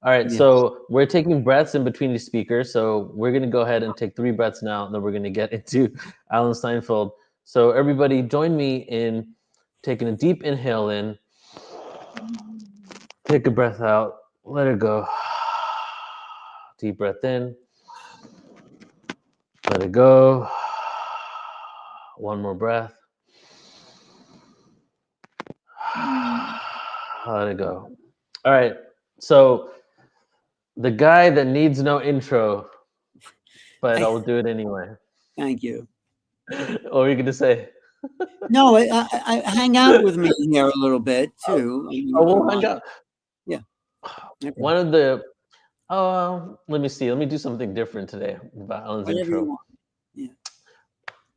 All right, so we're taking breaths in between the speakers. So we're going to go ahead and take 3 breaths now, and then we're going to get into Alan Steinfeld. So everybody join me in taking a deep inhale in. Take a breath out. Let it go. Deep breath in. Let it go. One more breath. Let it go. All right, so the guy that needs no intro, but I'll do it anyway. Thank you. What were you going to say? No, I hang out with me here a little bit too. We'll hang out. Yeah. Okay. One of the, let me see. Let me do something different today about Alan's intro. Yeah.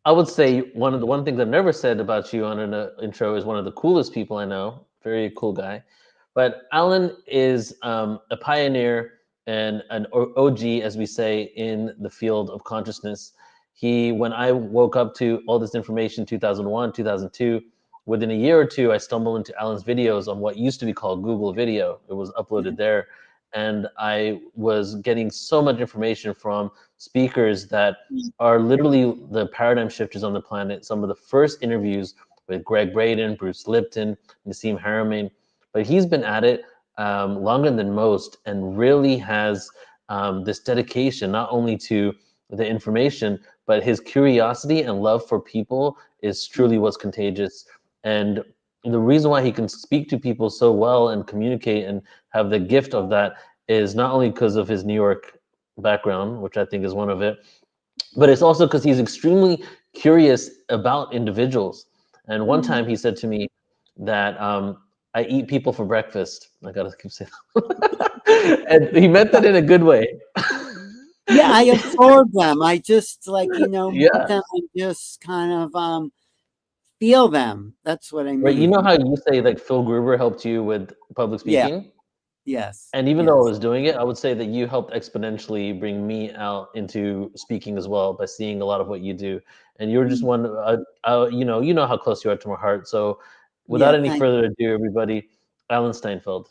I would say one thing I've never said about you on an intro is one of the coolest people I know. Very cool guy. But Alan is a pioneer and an OG, as we say, in the field of consciousness. When I woke up to all this information, 2001, 2002, within a year or two, I stumbled into Alan's videos on what used to be called Google Video. It was uploaded there. And I was getting so much information from speakers that are literally the paradigm shifters on the planet. Some of the first interviews with Greg Braden, Bruce Lipton, Nassim Haramein. But he's been at it longer than most and really has this dedication not only to the information, but his curiosity and love for people is truly what's contagious. And the reason why he can speak to people so well and communicate and have the gift of that is not only because of his New York background, which I think is one of it, but it's also because he's extremely curious about individuals. And one time he said to me that I eat people for breakfast. I gotta keep saying that. And he meant that in a good way. Yeah, I absorb them. I just meet them and just kind of feel them. That's what I mean. Right. You know how you say Phil Gruber helped you with public speaking? Yes. And even yes. though I was doing it, I would say that you helped exponentially bring me out into speaking as well by seeing a lot of what you do. And you're just one, you know how close you are to my heart. So without any further ado, everybody, Alan Steinfeld.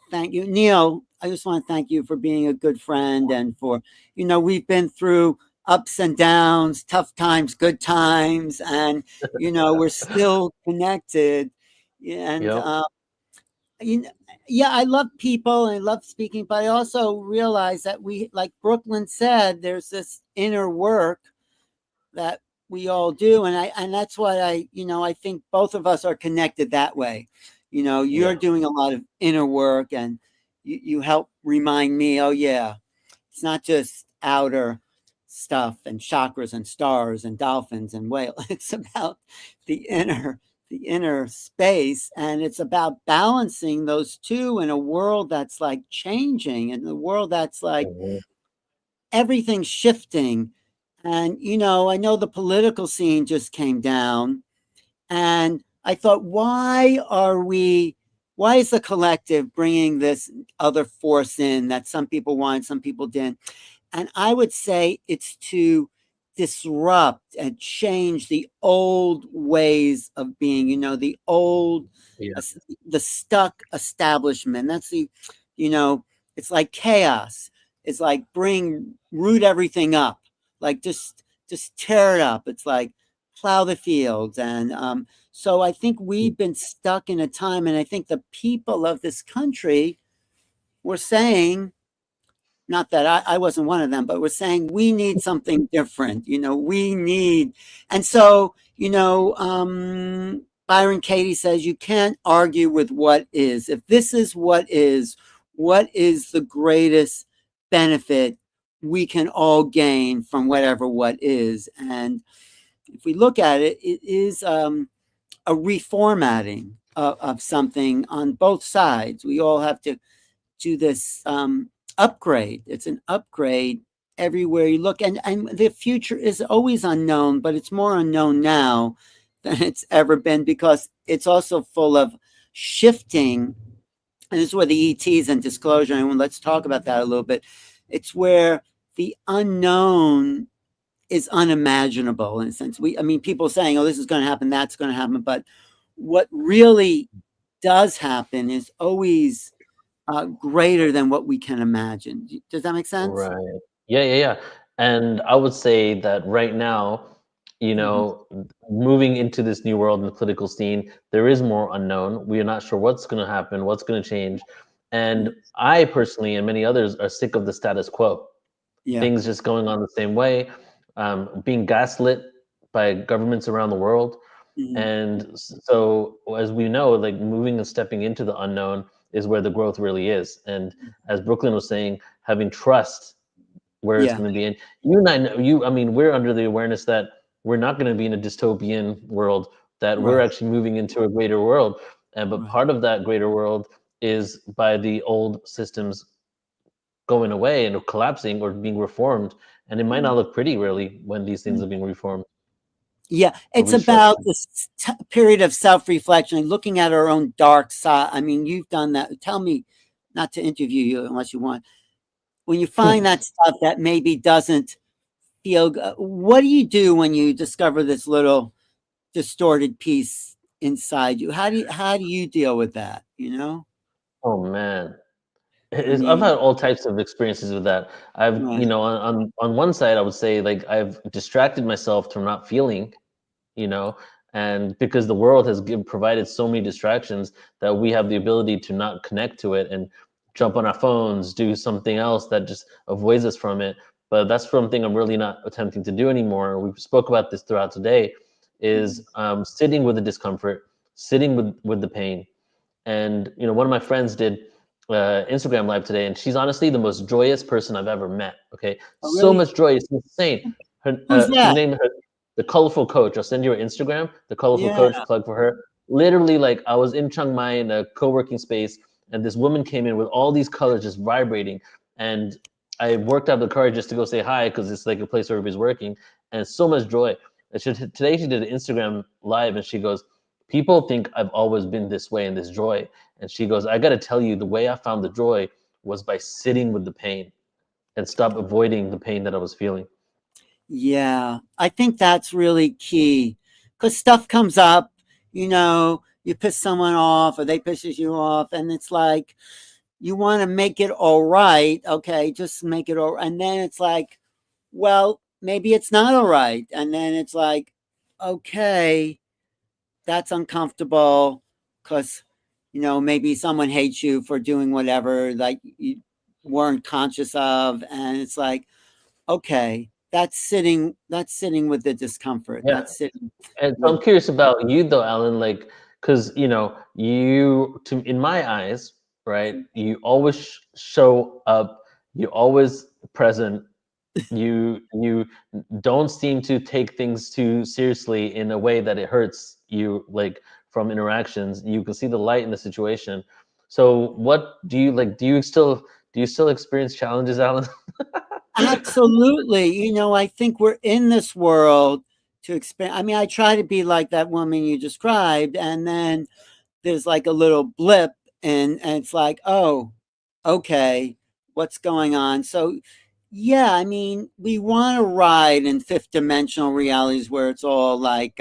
Thank you, Neil. I just want to thank you for being a good friend and for, we've been through ups and downs, tough times, good times, and, we're still connected. And, yeah, I love people and I love speaking, but I also realize that we, like Brooklyn said, there's this inner work that we all do. And that's what I think both of us are connected that way. You're doing a lot of inner work and you help remind me, oh yeah, it's not just outer stuff and chakras and stars and dolphins and whales. It's about the inner space, and it's about balancing those two in a world that's like changing, and the world that's like everything's shifting. And I know the political scene just came down, and I thought, why is the collective bringing this other force in that some people want, some people didn't? And I would say it's to disrupt and change the old ways of being, the old, the stuck establishment. That's it's like chaos. It's like root everything up, like just tear it up. It's like plow the fields. And so I think we've been stuck in a time, and I think the people of this country were saying, not that I wasn't one of them, but we're saying we need something different. And so, Byron Katie says you can't argue with what is. If this is what is the greatest benefit we can all gain from whatever what is? And if we look at it, it is a reformatting of something on both sides. We all have to do this upgrade. It's an upgrade everywhere you look, and the future is always unknown, but it's more unknown now than it's ever been, because it's also full of shifting. And this is where the ETs and disclosure, and let's talk about that a little bit. It's where the unknown is unimaginable in a sense. People saying, oh, this is going to happen, that's going to happen, but what really does happen is always greater than what we can imagine. Does that make sense? Right. Yeah. And I would say that right now, moving into this new world in the political scene, there is more unknown. We are not sure what's going to happen, what's going to change. And I personally, and many others, are sick of the status quo. Things just going on the same way, being gaslit by governments around the world. And so, as we know, like moving and stepping into the unknown is where the growth really is. And as Brooklyn was saying, having trust where it's going to be. And you and I know, we're under the awareness that we're not going to be in a dystopian world, that we're actually moving into a greater world. But part of that greater world is by the old systems going away and collapsing or being reformed. And it might not look pretty, really, when these things are being reformed. Yeah, it's about this period of self-reflection, looking at our own dark side. You've done that. Tell me, not to interview you unless you want, when you find that stuff that maybe doesn't feel good, what do you do when you discover this little distorted piece inside you? How do you deal with that? Oh man, I've had all types of experiences with that. I've on one side, I would say, like, I've distracted myself from not feeling, and because the world has provided so many distractions that we have the ability to not connect to it and jump on our phones, do something else that just avoids us from it. But that's something I'm really not attempting to do anymore. We spoke about this throughout today, is sitting with the discomfort, sitting with the pain. And one of my friends did Instagram live today, and she's honestly the most joyous person I've ever met. Okay, really? So much joy, it's insane. Who's that? Her name, the Colorful Coach. I'll send you her Instagram. The Colorful Coach, plug for her. Literally, like, I was in Chiang Mai in a co-working space, and this woman came in with all these colors just vibrating, and I worked out the courage just to go say hi, because it's like a place where everybody's working, and so much joy. And today she did an Instagram live, and she goes, people think I've always been this way in this joy. And she goes, I got to tell you, the way I found the joy was by sitting with the pain and stop avoiding the pain that I was feeling. Yeah, I think that's really key, because stuff comes up, you know, you piss someone off or they pisses you off, and it's like, you want to make it all right. Okay, just make it all right. And then it's like, well, maybe it's not all right. And then it's like, okay, that's uncomfortable because, you know, maybe someone hates you for doing whatever like you weren't conscious of. And it's like, okay, that's sitting with the discomfort. Yeah. That's sitting. And so I'm curious about you though, Alan, like, because, you know, in my eyes, right, you always show up, you always present, you don't seem to take things too seriously in a way that it hurts you, like from interactions. You can see the light in the situation. So what do you like? Do you still experience challenges, Alan? Absolutely. You know, I think we're in this world to expand. I mean, I try to be like that woman you described, and then there's like a little blip, and it's like, oh, okay, what's going on? So, yeah, I mean, we want to ride in fifth dimensional realities where it's all like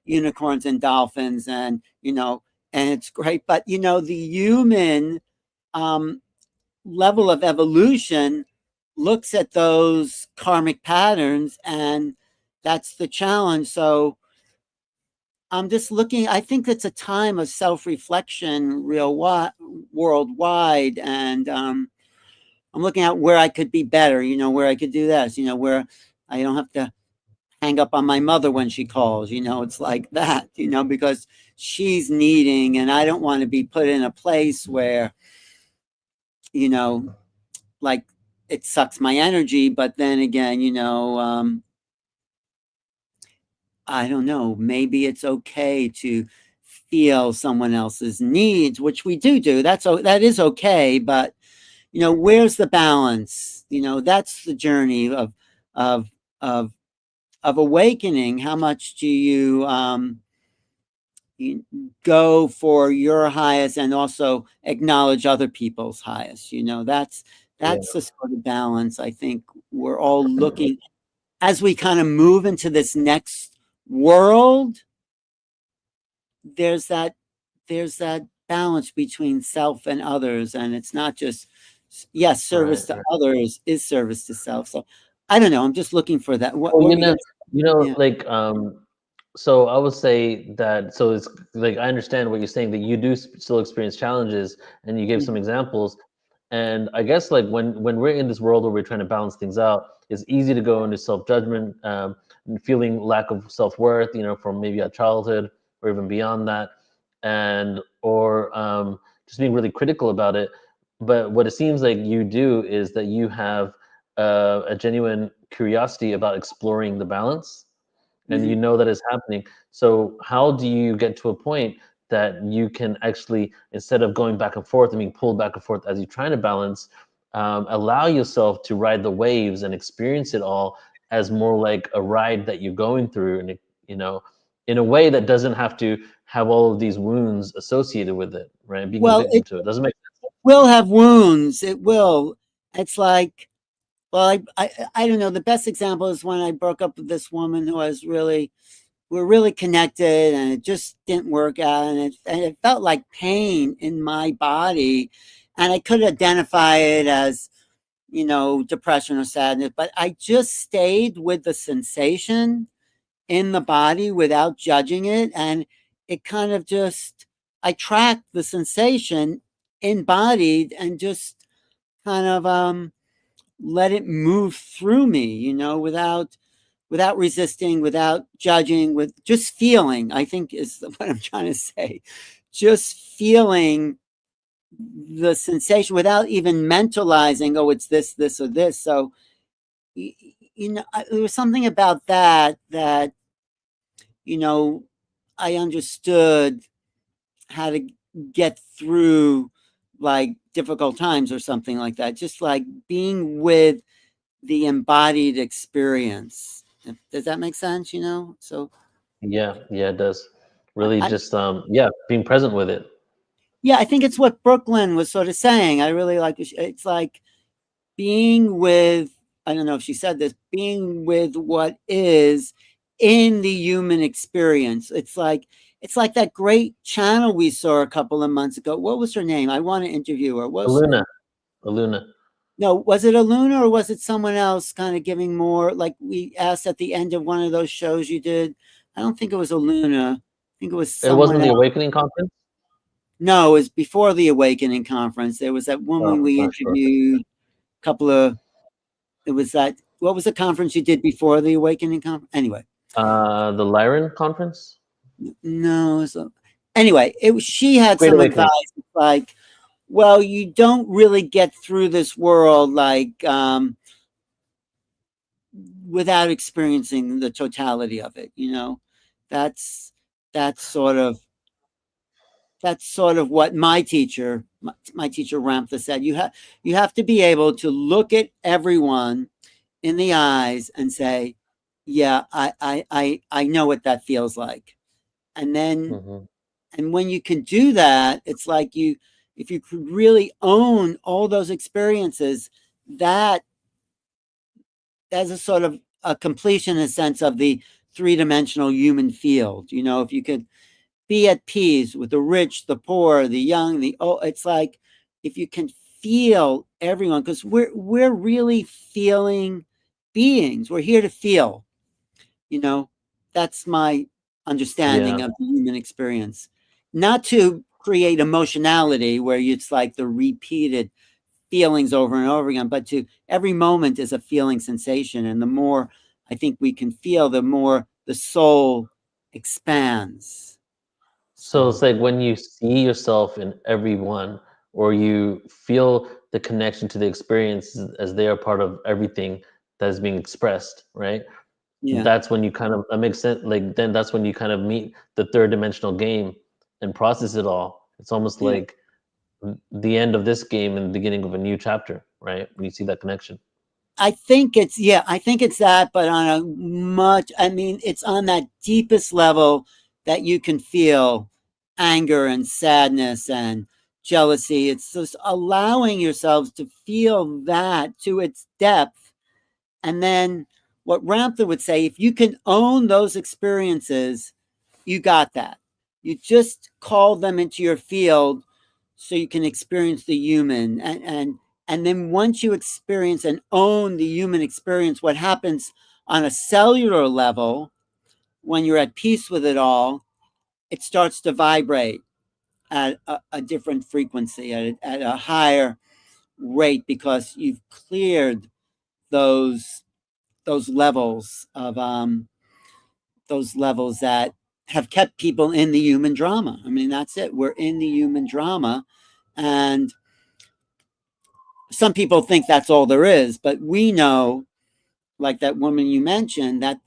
unicorns and dolphins, and, you know, and it's great. But, you know, the human level of evolution looks at those karmic patterns, and that's the challenge. So I'm just looking, I think it's a time of self-reflection worldwide, and I'm looking at where I could be better, you know, where I could do this, you know, where I don't have to hang up on my mother when she calls, you know, it's like that, you know, because she's needing, and I don't want to be put in a place where, you know, like it sucks my energy. But then again, you know, I don't know, maybe it's okay to feel someone else's needs, which we do. That is okay. But, you know, where's the balance? You know, that's the journey of awakening. How much do you go for your highest and also acknowledge other people's highest? You know, that's the sort of balance I think we're all looking as we kind of move into this next world. There's that balance between self and others, and it's not just, yes, service to others is service to self. So I don't know, I'm just looking for that. Like so I would say that, so it's like, I understand what you're saying, that you do still experience challenges, and you gave some examples. And I guess like when we're in this world where we're trying to balance things out, it's easy to go into self-judgment, feeling lack of self-worth, you know, from maybe a childhood or even beyond that, or just being really critical about it. But what it seems like you do is that you have a genuine curiosity about exploring the balance, and you know that it's happening. So how do you get to a point that you can actually, instead of going back and forth and being pulled back and forth as you're trying to balance, allow yourself to ride the waves and experience it all as more like a ride that you're going through, and, you know, in a way that doesn't have to have all of these wounds associated with it, right? Being a victim to it doesn't make sense. It will have wounds. It will. It's like, well, I don't know. The best example is when I broke up with this woman who we're really connected, and it just didn't work out. And it felt like pain in my body. And I could identify it as, you know, depression or sadness, but I just stayed with the sensation in the body without judging it. And it kind of just, I tracked the sensation embodied and just kind of let it move through me, you know, without resisting, without judging, with just feeling, I think is what I'm trying to say. Just feeling the sensation without even mentalizing, oh, it's this, or this. So, you know, there was something about that, you know, I understood how to get through like difficult times or something like that. Just like being with the embodied experience. Does that make sense? You know, so yeah, it does. Really just, yeah, being present with it. Yeah, I think it's what Brooklyn was sort of saying. I really like it's like being with, I don't know if she said this, being with what is in the human experience. It's like that great channel we saw a couple of months ago. What was her name? I want to interview her. Aluna. No, was it Aluna or was it someone else kind of giving more, like we asked at the end of one of those shows you did? I don't think it was Aluna. I think it was someone It wasn't the else. Awakening Conference? No, it was before the Awakening Conference. There was that woman we interviewed a couple of, it was that, what was the conference you did before the Awakening Conference? Anyway. The Lyran Conference? No. Anyway, she had some advice like, well, you don't really get through this world like without experiencing the totality of it, you know. That's sort of what my teacher Ramtha said. You have to be able to look at everyone in the eyes and say, yeah, I know what that feels like. And then and when you can do that, it's like if you could really own all those experiences, that's a sort of a completion in a sense of the three-dimensional human field. You know, if you could be at peace with the rich, the poor, the young, the old, it's like if you can feel everyone, because we're really feeling beings. We're here to feel, you know. That's my understanding of the human experience. Not to create emotionality where it's like the repeated feelings over and over again, but to every moment is a feeling sensation. And the more I think we can feel, the more the soul expands. So it's like when you see yourself in everyone, or you feel the connection to the experience as they are part of everything that is being expressed, right? Yeah. That's when you kind of, that makes sense. Like, then that's when you kind of meet the third dimensional game and process it all. It's almost like the end of this game and the beginning of a new chapter, right? When you see that connection. I think it's that, but on a much, I mean, it's on that deepest level that you can feel anger and sadness and jealousy. It's just allowing yourselves to feel that to its depth. And then what Ramtha would say, if you can own those experiences, you got that. You just call them into your field so you can experience the human. And then once you experience and own the human experience, what happens on a cellular level, when you're at peace with it all, it starts to vibrate at a different frequency, at a higher rate, because you've cleared those levels of that have kept people in the human drama. I mean, that's it. We're in the human drama, and some people think that's all there is, but we know, like that woman you mentioned, that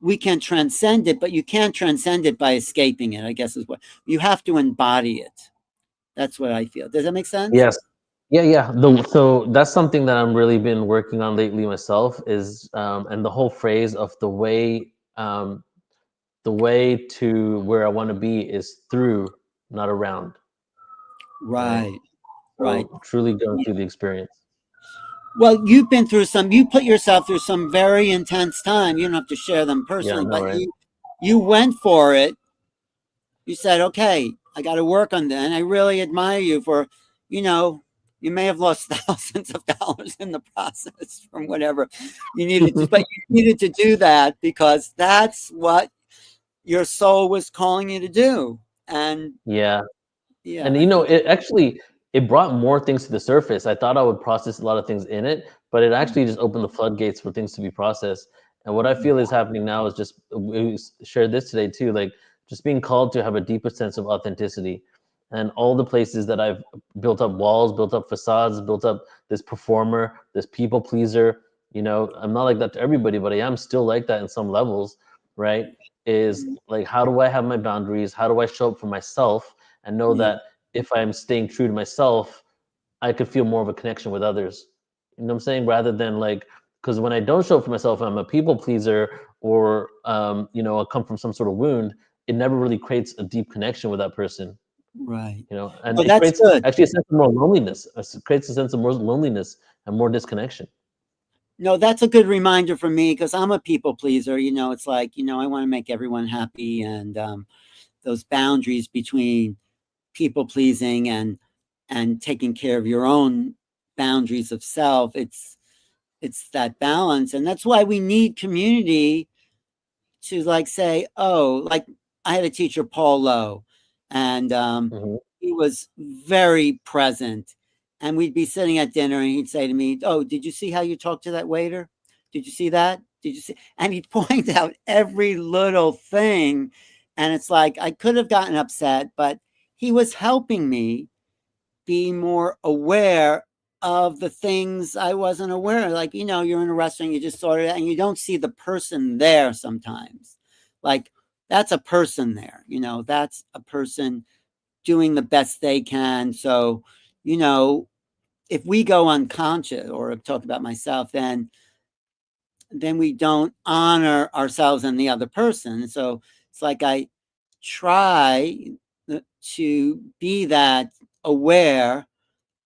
we can transcend it, but you can't transcend it by escaping it, I guess is what you have to embody it. That's what I feel. Does that make sense? Yes. Yeah. So that's something that I'm really been working on lately myself is, and the whole phrase of the way to where I want to be is through, not around. Right. So truly going through the experience. Well, you've been through you put yourself through some very intense time. You don't have to share them personally, but you went for it. You said, okay, I got to work on that. And I really admire you for, you know, you may have lost thousands of dollars in the process from whatever you needed to, but you needed to do that because that's what your soul was calling you to do. And and you know, it brought more things to the surface. I thought I would process a lot of things in it, but it actually just opened the floodgates for things to be processed. And what I feel is happening now is just, we shared this today too, like just being called to have a deeper sense of authenticity. And all the places that I've built up walls, built up facades, built up this performer, this people pleaser, you know, I'm not like that to everybody, but I am still like that in some levels, right? Is like, how do I have my boundaries? How do I show up for myself and know that if I'm staying true to myself, I could feel more of a connection with others. You know what I'm saying? Rather than like, because when I don't show up for myself, I'm a people pleaser, or you know, I come from some sort of wound. it never really creates a deep connection with that person. Right. You know, and Oh, it that's creates good. actually a sense of more loneliness. It creates a sense of more loneliness and more disconnection. No, that's a good reminder for me because I'm a people pleaser. You know, it's like, you know, I want to make everyone happy, and those boundaries between people pleasing and taking care of your own boundaries of self. It's that balance, and that's why we need community to like say, oh, like I had a teacher, Paul Lowe, and he was very present. And we'd be sitting at dinner, and he'd say to me, "Oh, did you see how you talked to that waiter? Did you see that? Did you see?" And he'd point out every little thing, and it's like I could have gotten upset, but he was helping me be more aware of the things I wasn't aware of. Like, you know, you're in a restaurant, you just ordered it, and you don't see the person there sometimes. Like, that's a person there, you know, that's a person doing the best they can. So, you know, if we go unconscious, or talk about myself, then we don't honor ourselves and the other person. So it's like I try to be that aware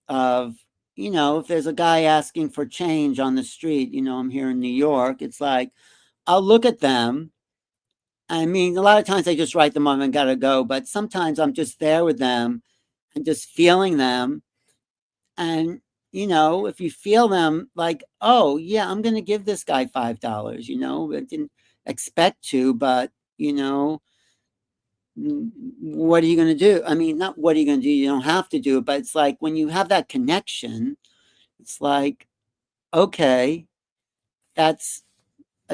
of, you know, if there's a guy asking for change on the street, you know, I'm here in New York, it's like, I'll look at them. I mean, a lot of times I just write them off and gotta go, but sometimes I'm just there with them and just feeling them. And, you know, if you feel them like, oh, yeah, I'm going to give this guy $5, you know, I didn't expect to, but, you know, what are you going to do? I mean, not what are you going to do? You don't have to do it, but it's like when you have that connection, it's like, okay, that's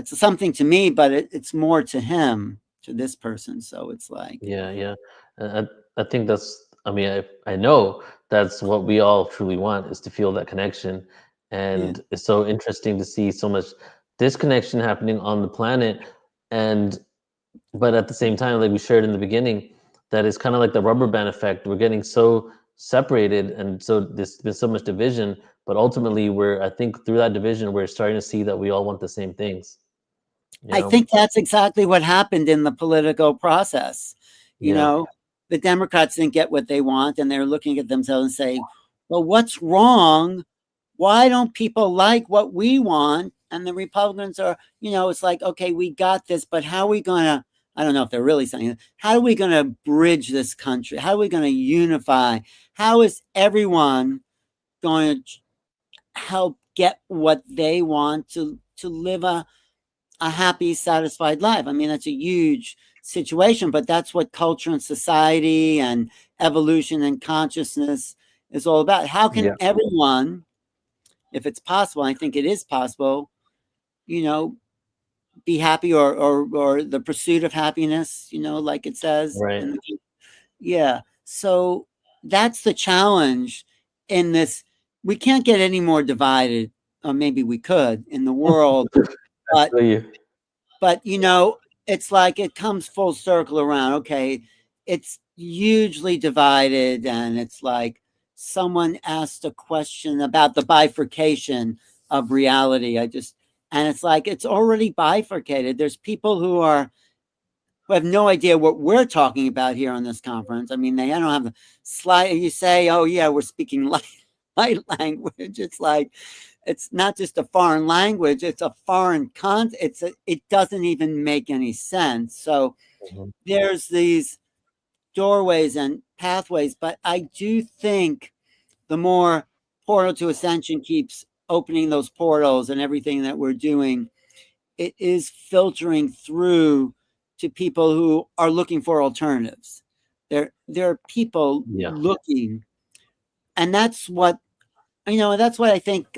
something to me, but it's more to him, to this person. So it's like, Yeah. I think that's, I mean, I know that's what we all truly want, is to feel that connection. And it's so interesting to see so much disconnection happening on the planet. But at the same time, like we shared in the beginning, that is kind of like the rubber band effect. We're getting so separated, and so there's been so much division, but ultimately I think through that division, we're starting to see that we all want the same things. I think that's exactly what happened in the political process. You know, the Democrats didn't get what they want, and they're looking at themselves and saying, well, what's wrong? Why don't people like what we want? And the Republicans are, you know, it's like, okay, we got this, but how are we going to, I don't know if they're really saying, how are we going to bridge this country? How are we going to unify? How is everyone going to help get what they want to live a happy, satisfied life? I mean, that's a huge situation, but that's what culture and society and evolution and consciousness is all about. How can everyone, if it's possible, I think it is possible, you know, be happy, or the pursuit of happiness, you know, like it says. Right. Yeah. So that's the challenge in this. We can't get any more divided, or maybe we could, in the world. But you know, it's like it comes full circle around. Okay, it's hugely divided, and it's like someone asked a question about the bifurcation of reality. And it's like it's already bifurcated. There's people who have no idea what we're talking about here on this conference. I mean, they don't have the slide. You say, oh yeah, we're speaking light language. It's like, it's not just a foreign language, it's a foreign it doesn't even make any sense. So there's these doorways and pathways, but I do think the more Portal to Ascension keeps opening those portals and everything that we're doing, it is filtering through to people who are looking for alternatives. There are people looking, and that's what, you know, that's what I think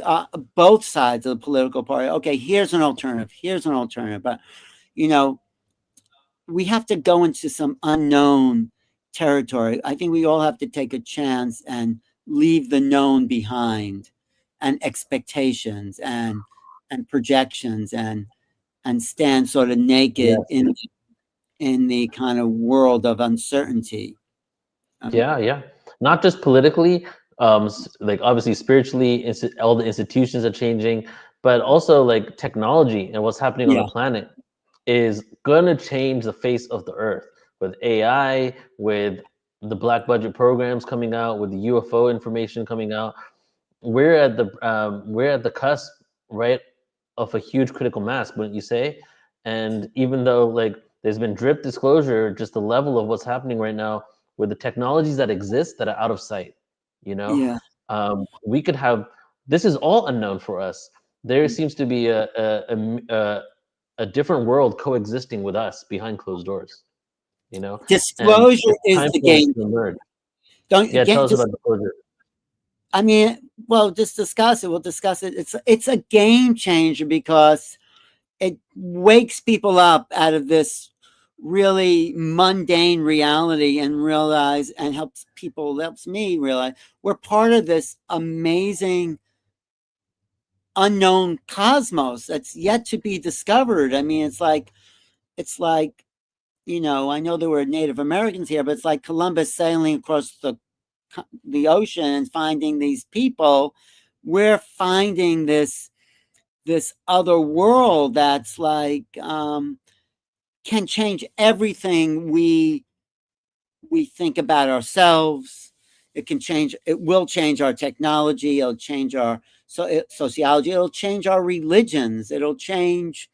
both sides of the political party. Okay, here's an alternative. But, you know, we have to go into some unknown territory. I think we all have to take a chance and leave the known behind, and expectations and projections, and stand sort of naked in the kind of world of uncertainty. Yeah. Not just politically, like obviously spiritually, all the institutions are changing, but also like technology and what's happening on the planet is gonna change the face of the earth. with AI, with the black budget programs coming out, with the UFO information coming out. We're at the cusp, right, of a huge critical mass, wouldn't you say? And even though like there's been drip disclosure, just the level of what's happening right now with the technologies that exist that are out of sight, you know, Yeah. we could have, this is all unknown for us. There seems to be a different world coexisting with us behind closed doors, you know. Disclosure is the game. Tell us about disclosure. I mean, well, just discuss it. We'll discuss it. It's a game changer because it wakes people up out of this really mundane reality and realize, and helps me realize we're part of this amazing unknown cosmos that's yet to be discovered. I mean, it's like, you know, I know there were Native Americans here, but it's like Columbus sailing across the ocean and finding these people. We're finding this other world that's like can change everything we think about ourselves. It will change our technology, it'll change our sociology, it'll change our religions, it'll change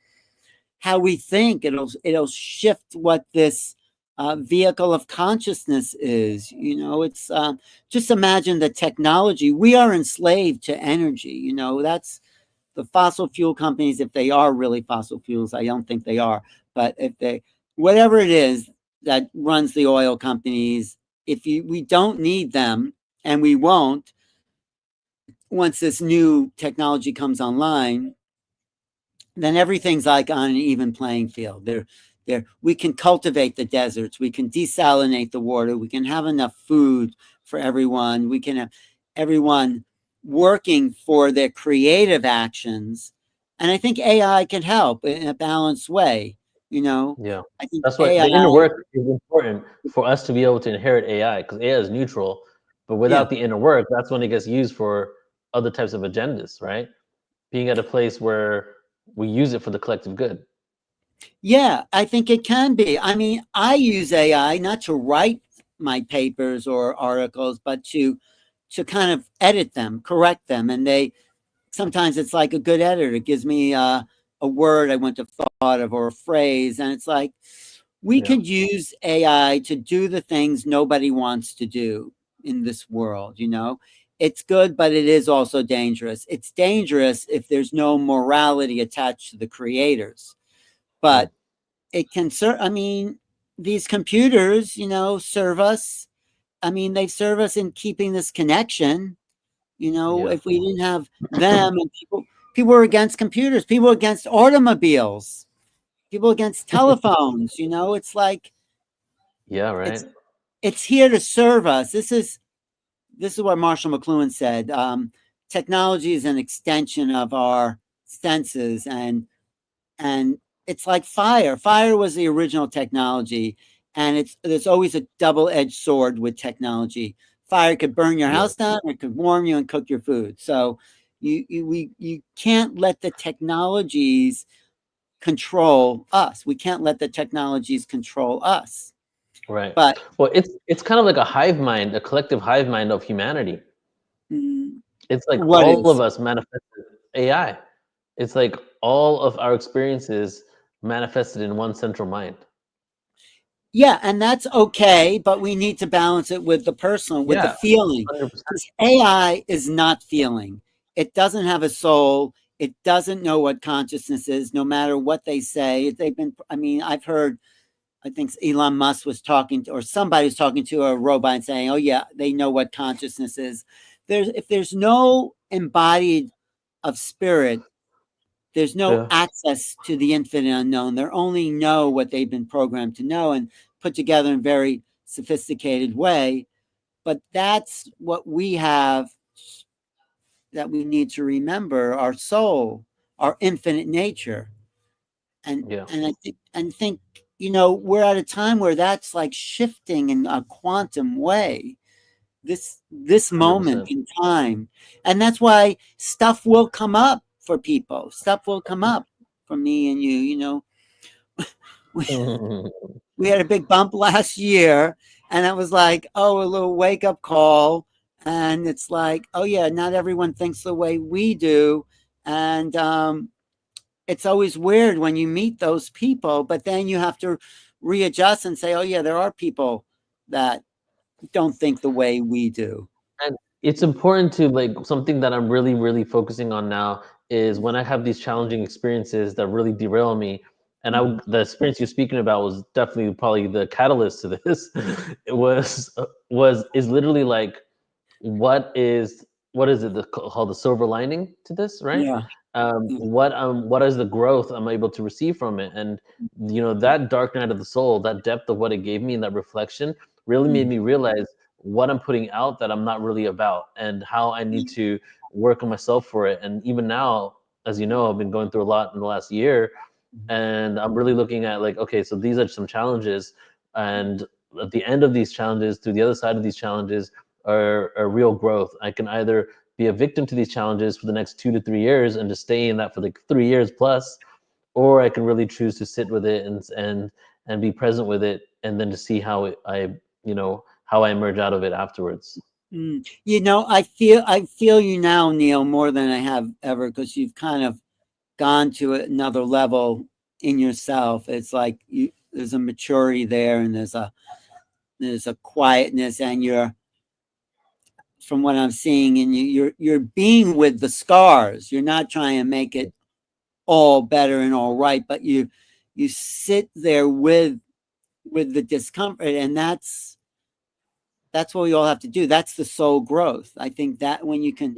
how we think, it'll shift what this vehicle of consciousness is. You know, it's just imagine the technology. We are enslaved to energy. You know, that's the fossil fuel companies, if they are really fossil fuels. I don't think they are, but if they, whatever it is that runs the oil companies, we don't need them, and we won't once this new technology comes online, then everything's like on an even playing field. We can cultivate the deserts, we can desalinate the water, we can have enough food for everyone, we can have everyone working for their creative actions. And I think AI can help in a balanced way, you know? Yeah, I think that's why the inner work is important for us to be able to inherit AI, because AI is neutral, but without the inner work, that's when it gets used for other types of agendas, right? Being at a place where we use it for the collective good. Yeah, I think it can be. I mean, I use AI not to write my papers or articles, but to kind of edit them, correct them. And sometimes it's like a good editor. It gives me a word I wouldn't have thought of, or a phrase. And it's like, we could use AI to do the things nobody wants to do in this world, you know? It's good, but it is also dangerous. It's dangerous if there's no morality attached to the creators. But it can serve, I mean, these computers, you know, serve us. I mean, they serve us in keeping this connection. You know, if we didn't have them, and people were against computers, people were against automobiles, people against telephones, you know, it's like, it's here to serve us. This is what Marshall McLuhan said. Technology is an extension of our senses, and it's like fire. Fire was the original technology, and there's always a double-edged sword with technology. Fire could burn your house down, or it could warm you and cook your food. So you can't let the technologies control us. We can't let the technologies control us. Right. But well, it's kind of like a hive mind, a collective hive mind of humanity. It's like all of us manifested AI. It's like all of our experiences manifested in one central mind. Yeah, and that's okay, but we need to balance it with the personal, with the feeling. 100%. AI is not feeling. It doesn't have a soul. It doesn't know what consciousness is, no matter what they say. I've heard, I think Elon Musk was talking to, or somebody was talking to a robot and saying, oh yeah, they know what consciousness is. If there's no embodied of spirit, there's no access to the infinite unknown. They only know what they've been programmed to know and put together in a very sophisticated way. But that's what we have, that we need to remember: our soul, our infinite nature. And I think, you know, we're at a time where that's like shifting in a quantum way. This moment 100%. In time. And that's why stuff will come up for people. Stuff will come up for me and you know. We had a big bump last year, and it was like, oh, a little wake up call. And it's like, oh yeah, not everyone thinks the way we do. And it's always weird when you meet those people, but then you have to readjust and say, oh yeah, there are people that don't think the way we do. And it's important to, like, something that I'm really, really focusing on now is when I have these challenging experiences that really derail me. And the experience you're speaking about was definitely probably the catalyst to this. It is literally like, what is it called, the silver lining to this, right? Yeah. What is the growth I'm able to receive from it? And that dark night of the soul, that depth of what it gave me, and that reflection really made me realize what I'm putting out that I'm not really about, and how I need to work on myself for it. And even now, as you know, I've been going through a lot in the last year, and I'm really looking at, like, okay, so these are some challenges, and at the end of these challenges, to the other side of these challenges, are real growth. I can either be a victim to these challenges for the next 2 to 3 years and just stay in that for like 3 years plus, or I can really choose to sit with it and be present with it, and then to see how I emerge out of it afterwards. I feel you now, Neil, more than I have ever, because you've kind of gone to another level in yourself. It's like there's a maturity there, and there's a quietness, and you're, from what I'm seeing, and you're being with the scars. You're not trying to make it all better and all right, but you sit there with the discomfort, and that's what we all have to do. That's the soul growth. I think that when you can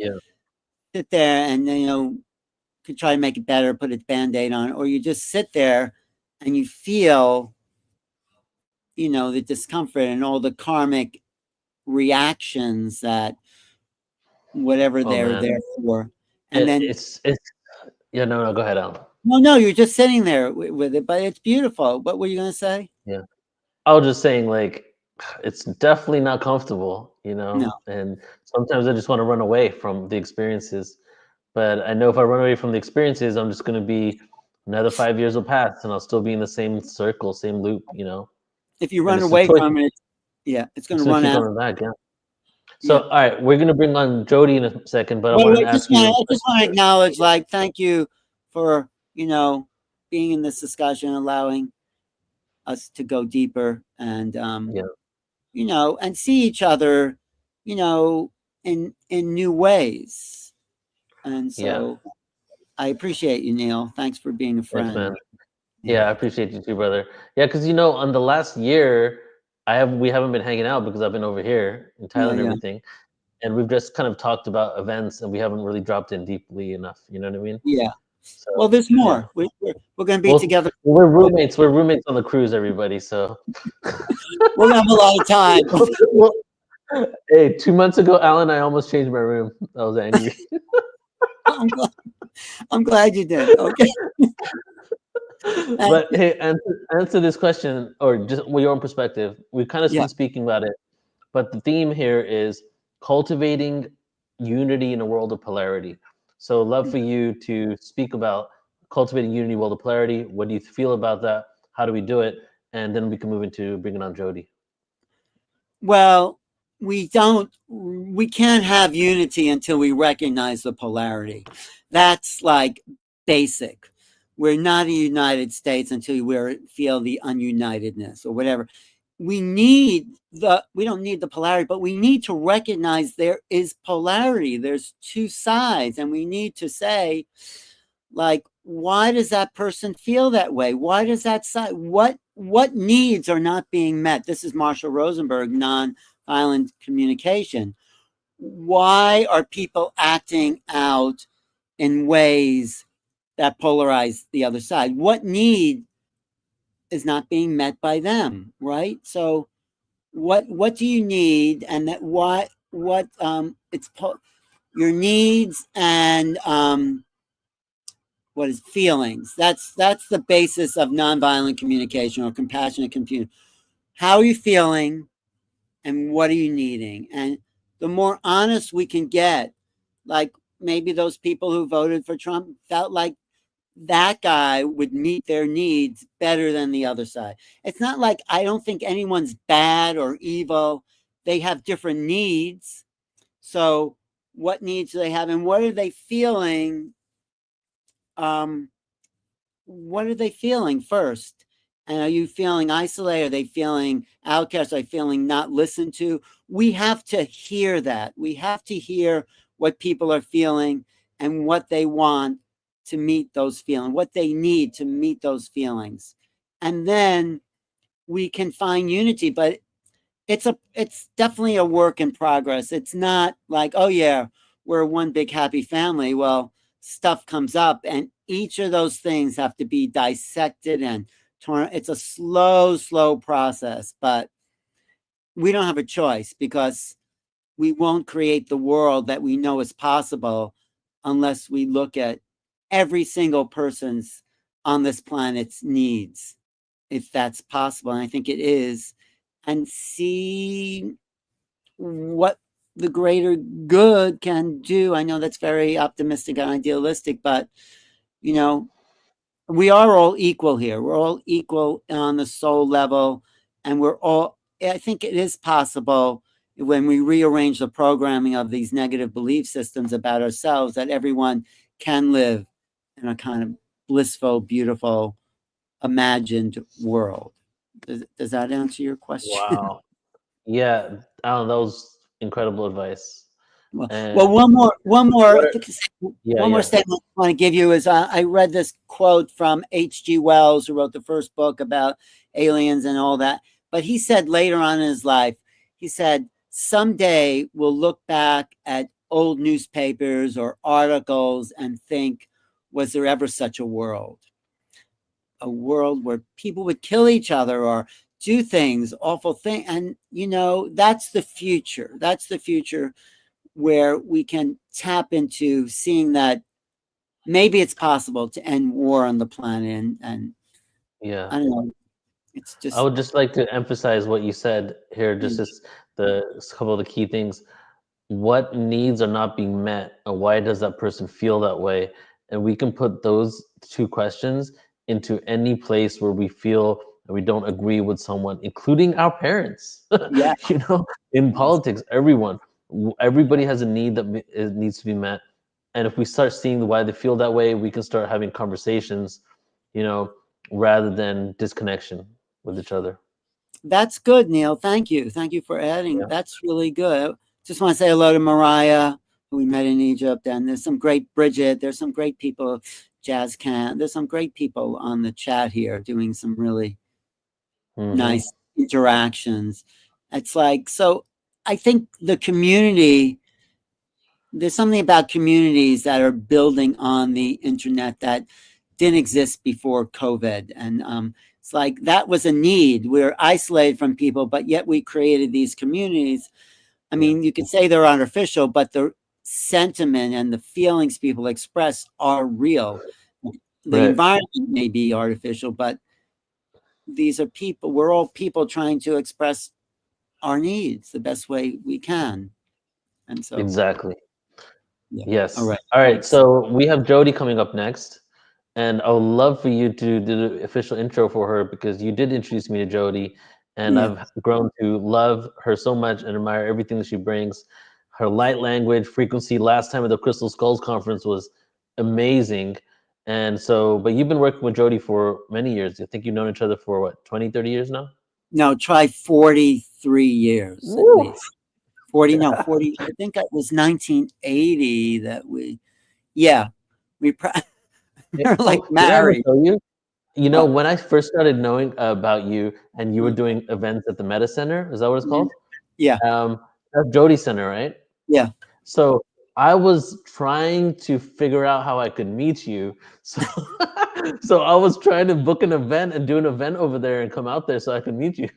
sit there and could try to make it better, put a Band-Aid on, or you just sit there and you feel the discomfort and all the karmic reactions, that whatever they're there for. And then it's no, go ahead, Alan. No, you're just sitting there with it, but it's beautiful. What were you going to say? Yeah, I was just saying, like, it's definitely not comfortable, No. and sometimes I just want to run away from the experiences. But I know if I run away from the experiences, I'm just going to be, another 5 years will pass, and I'll still be in the same circle, same loop, If you run away from it, it's going to run out. Back, So, all right, we're going to bring on Jodi in a second, but I want to ask you. I just want to acknowledge, like, thank you for, being in this discussion, allowing us to go deeper, and, and see each other, in new ways. And so I appreciate you, Neil. Thanks for being a friend. Thanks, man. Yeah, I appreciate you too, brother. Yeah, because on the last year, we haven't been hanging out because I've been over here in Thailand and everything, and we've just kind of talked about events, and we haven't really dropped in deeply enough. You know what I mean? Yeah. So, well, there's more. Yeah. We're going to be together. We're roommates. We're roommates on the cruise, everybody. So we'll have a lot of time. Hey, 2 months ago, Alan, I almost changed my room. I was angry. I'm glad you did. Okay. But hey, answer this question, or just your own perspective. We've kind of been speaking about it, but the theme here is cultivating unity in a world of polarity. So love for you to speak about cultivating unity in a world of polarity. What do you feel about that? How do we do it? And then we can move into bringing on Jodi. Well, we can't have unity until we recognize the polarity. That's like basic. We're not a United States until we feel the ununitedness or whatever. We don't need the polarity, but we need to recognize there is polarity. There's two sides, and we need to say, like, why does that person feel that way? Why does that side? What needs are not being met? This is Marshall Rosenberg, nonviolent communication. Why are people acting out in ways that polarize the other side? What need is not being met by them, right? So what do you need, and that your needs and what is feelings. That's the basis of nonviolent communication or compassionate communication. How are you feeling, and what are you needing? And the more honest we can get, like maybe those people who voted for Trump felt like that guy would meet their needs better than the other side. It's not like I don't think anyone's bad or evil. They have different needs. So what needs do they have, and what are they feeling? What are they feeling first? And are you feeling isolated? Are they feeling outcast? Are they feeling not listened to? We have to hear that. We have to hear what people are feeling and what they want to meet those feelings, what they need to meet those feelings. And then we can find unity, but it's definitely a work in progress. It's not like, oh yeah, we're one big happy family. Well, stuff comes up and each of those things have to be dissected and torn. It's a slow process, but we don't have a choice because we won't create the world that we know is possible unless we look at every single person's on this planet's needs, if that's possible. And I think it is, and see what the greater good can do. I know that's very optimistic and idealistic, but you know, we are all equal here. We're all equal on the soul level, and I think it is possible when we rearrange the programming of these negative belief systems about ourselves that everyone can live in a kind of blissful, beautiful, imagined world. Does that answer your question? Wow. Yeah, Alan, that was incredible advice. Well, one more statement I want to give you is I read this quote from H.G. Wells, who wrote the first book about aliens and all that. But he said later on in his life, he said, someday we'll look back at old newspapers or articles and think, was there ever such a world? A world where people would kill each other or do things, awful things. And, you know, that's the future. That's the future where we can tap into seeing that maybe it's possible to end war on the planet. And yeah, I don't know. It's just, I would just like to emphasize what you said here, just as a couple of the key things. What needs are not being met, and why does that person feel that way? And we can put those two questions into any place where we feel that we don't agree with someone, including our parents. Yeah. You know, in politics, everybody has a need that needs to be met. And if we start seeing why they feel that way, we can start having conversations, you know, rather than disconnection with each other. That's good, Neil. Thank you. Thank you for adding. Yeah. That's really good. Just want to say hello to Mariah, who we met in Egypt. And there's some great Bridget. There's some great people, Jazz Can. There's some great people on the chat here doing some really nice interactions. It's like, so I think the community, there's something about communities that are building on the internet that didn't exist before COVID. And it's like that was a need. We're isolated from people, but yet we created these communities. I mean, you could say they're artificial, but the sentiment and the feelings people express are real. The environment may be artificial, but these are people. We're all people trying to express our needs the best way we can. And so exactly. Yeah. Yes. All right. All right. So we have Jodi coming up next. And I would love for you to do the official intro for her, because you did introduce me to Jodi, and I've grown to love her so much and admire everything that she brings. Her light language, frequency, last time at the Crystal Skulls conference was amazing. And so, but you've been working with Jodi for many years. I think you've known each other for what, 20, 30 years now? No, try 43 years at least. 40, I think it was 1980 that we we're like married. You know, when I first started knowing about you and you were doing events at the Meta Center, is that what it's called? Yeah. That's Jodi Center, right? Yeah. So I was trying to figure out how I could meet you. So, so I was trying to book an event and do an event over there and come out there so I could meet you.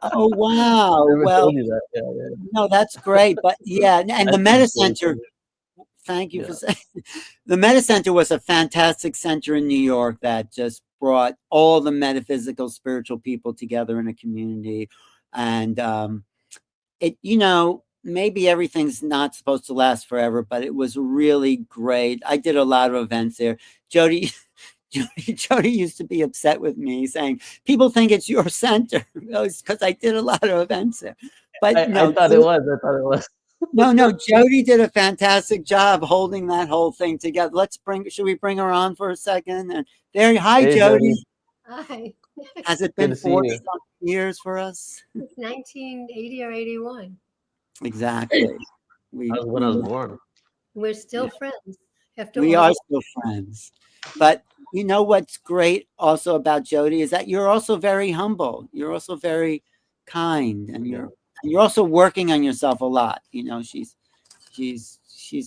Oh, wow. Well, no, that's great. But yeah, and the Meta Center, thank you for saying, the Meta Center was a fantastic center in New York that just brought all the metaphysical, spiritual people together in a community. And it, you know, maybe everything's not supposed to last forever, but it was really great. I did a lot of events there. Jodi Jody used to be upset with me saying, people think it's your center. It's because I did a lot of events there. But I thought it was. I thought it was. No, Jody did a fantastic job holding that whole thing together. Should we bring her on for a second? And there, hi, Hey, Jody. Hi. Has it been 40 years for us? It's 1980 or 81. Exactly. That was when I was born. We're still friends. We are still friends. But you know what's great also about Jody is that you're also very humble. You're also very kind, and you're also working on yourself a lot. You know, she's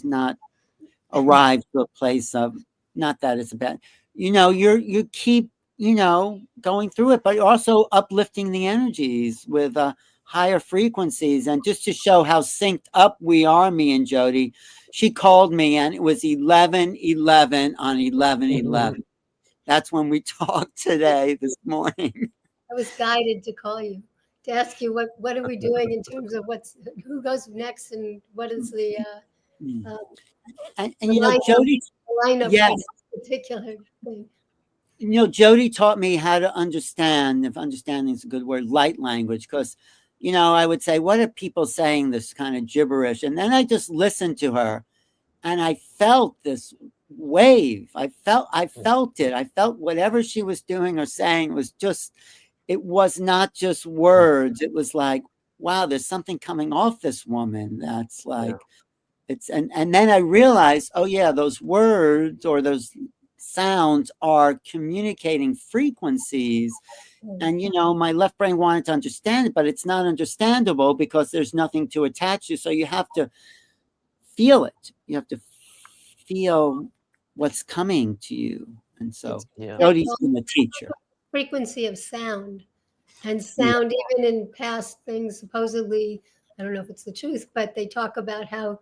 not arrived to a place of, not that it's a bad, you know, you keep, you know, going through it, but also uplifting the energies with higher frequencies. And just to show how synced up we are, me and Jody, she called me and it was 11/11 on 11/11. That's when we talked today, this morning. I was guided to call you to ask you what are we doing in terms of who goes next and what is the and you know, Jody, lineup yes, for this particular thing. You know, Jody taught me how to understand, if understanding is a good word, light language, because, you know, I would say, what are people saying, this kind of gibberish? And then I just listened to her and I felt this wave. I felt it. I felt whatever she was doing or saying was just, it was not just words. It was like, wow, there's something coming off this woman that's like, it's, and then I realized, oh yeah, those words or those sounds are communicating frequencies. And you know, my left brain wanted to understand it, but it's not understandable because there's nothing to attach to. So you have to feel it. You have to feel what's coming to you. And so Jody's been a teacher. Frequency of sound, and sound, even in past things, supposedly, I don't know if it's the truth, but they talk about how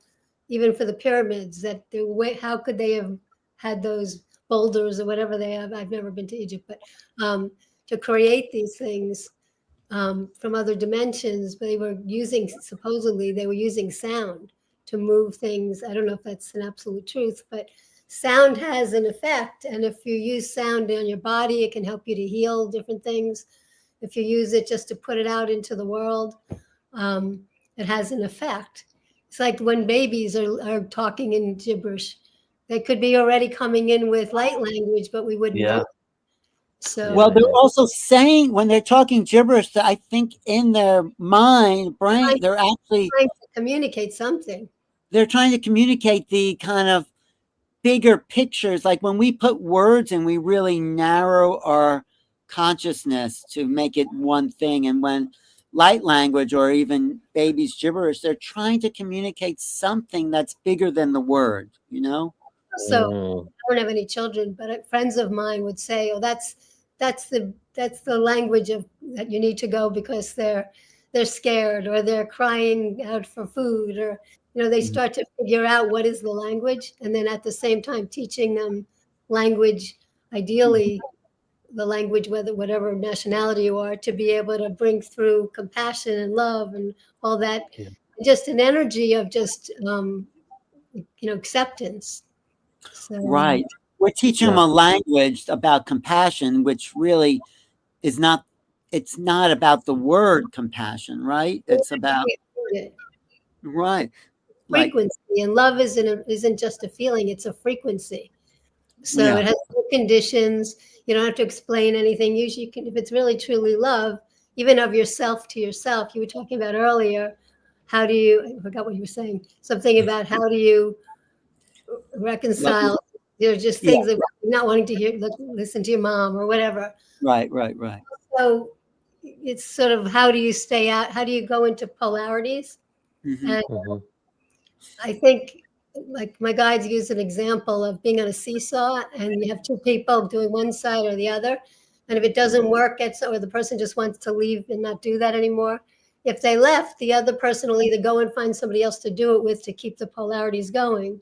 even for the pyramids, that the way, how could they have had those boulders or whatever they have? I've never been to Egypt, but to create these things from other dimensions, but they were using, supposedly they were using sound to move things. I don't know if that's an absolute truth, but sound has an effect. And if you use sound on your body, it can help you to heal different things. If you use it just to put it out into the world, it has an effect. It's like when babies are talking in gibberish, they could be already coming in with light language, but we wouldn't know. So, well, they're also saying, when they're talking gibberish, I think in their brain, they're actually trying to communicate something. They're trying to communicate the kind of bigger pictures. Like when we put words and we really narrow our consciousness to make it one thing. And when light language or even babies gibberish, they're trying to communicate something that's bigger than the word, you know? So I don't have any children, but friends of mine would say, oh, that's the language of that you need to go because they're scared or they're crying out for food, or, you know, they start to figure out what is the language. And then at the same time teaching them language, ideally the language, whatever nationality you are, to be able to bring through compassion and love and all that, just an energy of just, acceptance. So, right. We're teaching them a language about compassion, which really is not, it's not about the word compassion, right? It's about, right. Frequency. And love isn't just a feeling, it's a frequency. So it has no conditions. You don't have to explain anything. Usually you can, if it's really truly love, even of yourself to yourself. You were talking about earlier, how do you, I forgot what you were saying, something about how do you reconcile. There's just things that not wanting to hear, listen to your mom or whatever. Right. So it's sort of, how do you stay out? How do you go into polarities? And I think, like my guides use an example of being on a seesaw and you have two people doing one side or the other. And if it doesn't work, or the person just wants to leave and not do that anymore, if they left, the other person will either go and find somebody else to do it with to keep the polarities going,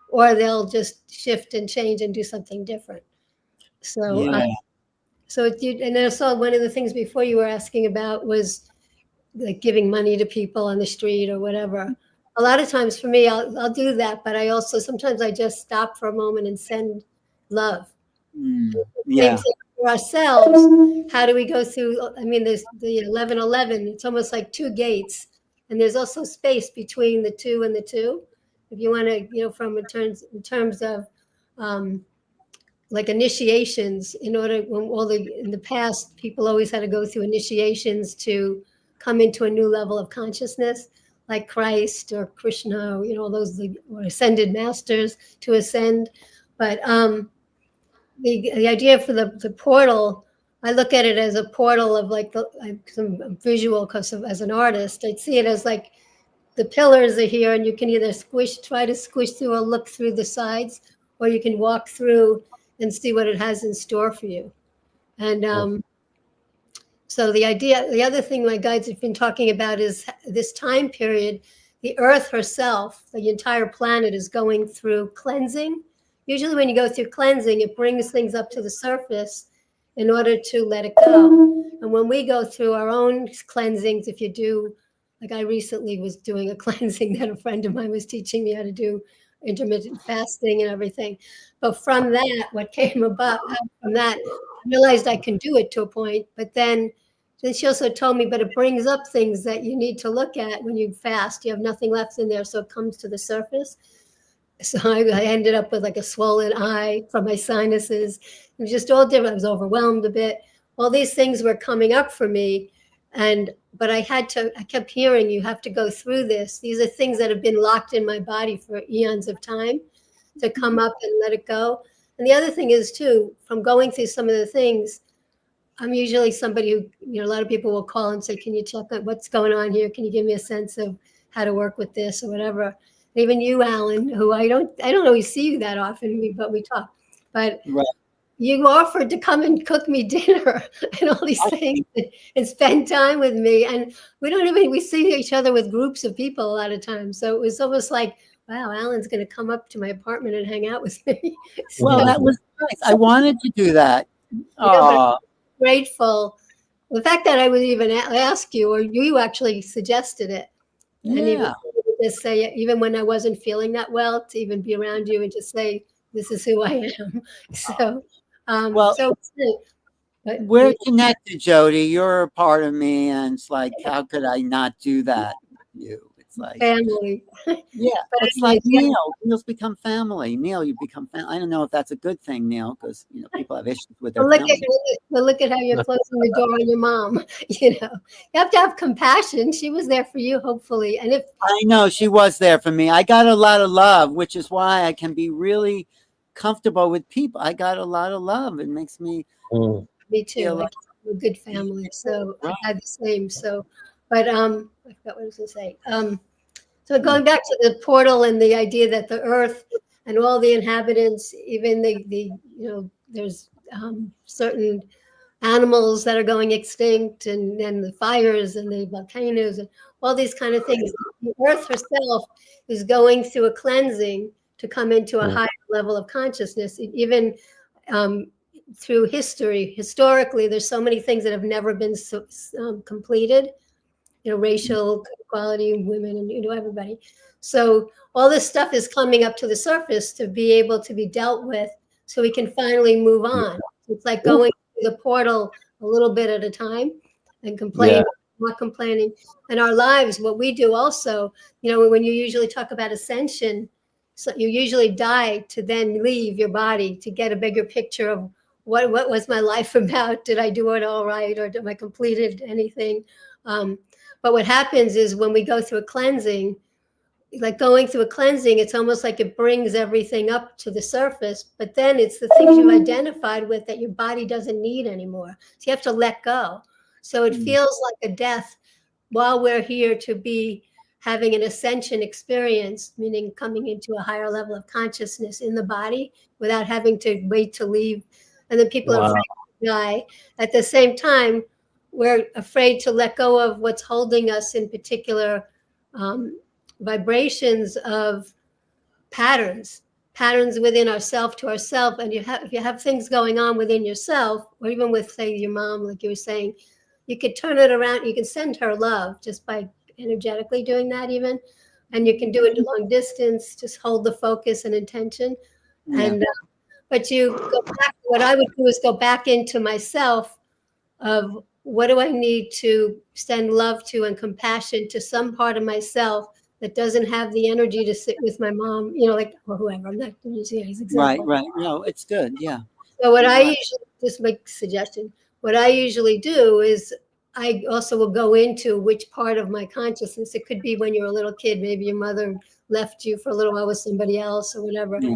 or they'll just shift and change and do something different. So, and I saw one of the things before you were asking about was like giving money to people on the street or whatever. A lot of times for me, I'll do that, but I also, sometimes I just stop for a moment and send love. Yeah. Same thing for ourselves. How do we go through? I mean, there's the 1111. It's almost like two gates, and there's also space between the two and the two. If you want to, from in terms of like initiations, in the past, people always had to go through initiations to come into a new level of consciousness, like Christ or Krishna, those or ascended masters to ascend. But the idea for the portal, I look at it as a portal of like some visual, because as an artist, I'd see it as like the pillars are here, and you can either try to squish through or look through the sides, or you can walk through and see what it has in store for you. And so the other thing my guides have been talking about is this time period, the Earth herself, the entire planet is going through cleansing. Usually when you go through cleansing, it brings things up to the surface in order to let it go. And when we go through our own cleansings, if you do, like I recently was doing a cleansing that a friend of mine was teaching me how to do, intermittent fasting and everything. But from that, what came about from that, I realized I can do it to a point, but then she also told me, but it brings up things that you need to look at when you fast. You have nothing left in there, so it comes to the surface. So I ended up with like a swollen eye from my sinuses. It was just all different. I was overwhelmed a bit. All these things were coming up for me. But I kept hearing, you have to go through this. These are things that have been locked in my body for eons of time to come up and let it go. And the other thing is too, from going through some of the things, I'm usually somebody who, a lot of people will call and say, can you check out what's going on here? Can you give me a sense of how to work with this or whatever? Even you, Alan, who I don't always see you that often, but we talk. But right. You offered to come and cook me dinner and all these things and spend time with me. And we see each other with groups of people a lot of times. So it was almost like, wow, Alan's going to come up to my apartment and hang out with me. Well, that was nice. I wanted to do that. I'm grateful. The fact that I would even ask you, or you actually suggested it. Yeah. And even just say, even when I wasn't feeling that well, to even be around you and just say, this is who I am. So, but we're connected, Jodi. You're a part of me, and it's like, how could I not do that? It's like family. Yeah, it's like Neil's become family. Neil, you become family. I don't know if that's a good thing, Neil, because people have issues with their family. Look at how you're closing the door on your mom. You have to have compassion. She was there for you, hopefully. And I know she was there for me. I got a lot of love, which is why I can be really comfortable with people. I got a lot of love. It makes me me too. Like a good family. So I had the same. So, but I forgot what I was going to say. So going back to the portal and the idea that the Earth and all the inhabitants, even there's certain animals that are going extinct, and the fires and the volcanoes and all these kind of things. The Earth herself is going through a cleansing to come into a higher level of consciousness. Even through history, historically, there's so many things that have never been completed. Racial equality, women, and everybody. So all this stuff is coming up to the surface to be able to be dealt with, so we can finally move on. It's like going through the portal a little bit at a time, and not complaining. And our lives, what we do also, when you usually talk about ascension, so you usually die to then leave your body to get a bigger picture of what was my life about? Did I do it all right, or am I completed anything? But what happens is when we go through a cleansing, like going through a cleansing, it's almost like it brings everything up to the surface, but then it's the things you've identified with that your body doesn't need anymore. So you have to let go. So it feels like a death while we're here to be having an ascension experience, meaning coming into a higher level of consciousness in the body without having to wait to leave. And then people are afraid to die. At the same time, we're afraid to let go of what's holding us in particular vibrations of patterns within ourself to ourself. And if you have things going on within yourself, or even with, say, your mom, like you were saying, you could turn it around. You can send her love just by energetically doing that even. And you can do it long distance, just hold the focus and intention. And but you go back what I would do is go back into myself of what do I need to send love to and compassion to some part of myself that doesn't have the energy to sit with my mom, like, or whoever. I'm not using his example. Right. No, it's good. Yeah. So what I usually, just make a suggestion, what I usually do is I also will go into which part of my consciousness. It could be when you're a little kid, maybe your mother left you for a little while with somebody else or whatever. Yeah.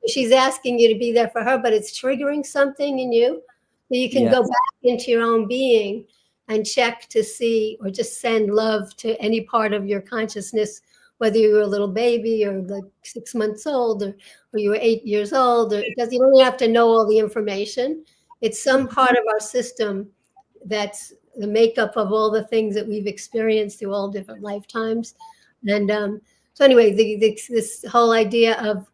She's asking you to be there for her, but it's triggering something in you. So you can go back into your own being and check to see, or just send love to any part of your consciousness, whether you were a little baby or like 6 months old, or you were 8 years old, or because you don't have to know all the information. It's some part of our system that's the makeup of all the things that we've experienced through all different lifetimes. And so anyway, this whole idea of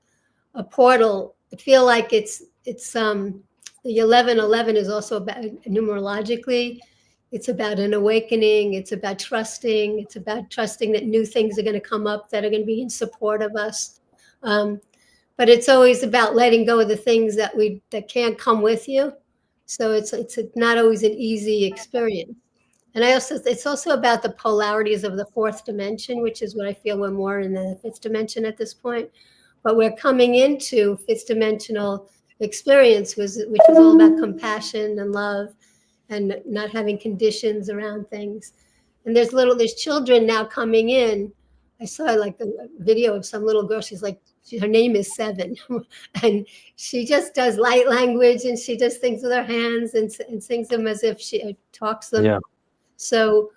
a portal, I feel like it's the 1111 is also about, numerologically, it's about an awakening. It's about trusting. It's about trusting that new things are going to come up that are going to be in support of us. But it's always about letting go of the things that can't come with you. So it's not always an easy experience. And it's also about the polarities of the fourth dimension, which is what I feel we're more in the fifth dimension at this point. But we're coming into fifth dimensional experience, which is all about compassion and love and not having conditions around things. And there's children now coming in. I saw like a video of some little girl. She's like, her name is 7, and she just does light language, and she does things with her hands and sings them as if she talks them. Yeah. So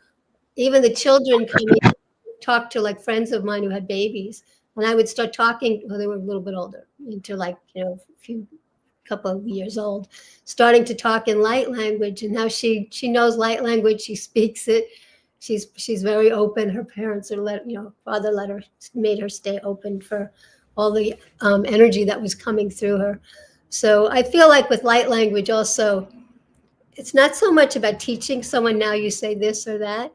even the children coming in, talk to like friends of mine who had babies, and I would start talking. Well, they were a little bit older, into like couple of years old, starting to talk in light language, and now she knows light language. She speaks it. She's very open. Her parents are father made her stay open for all the energy that was coming through her. So I feel like with light language also, it's not so much about teaching someone, now you say this or that.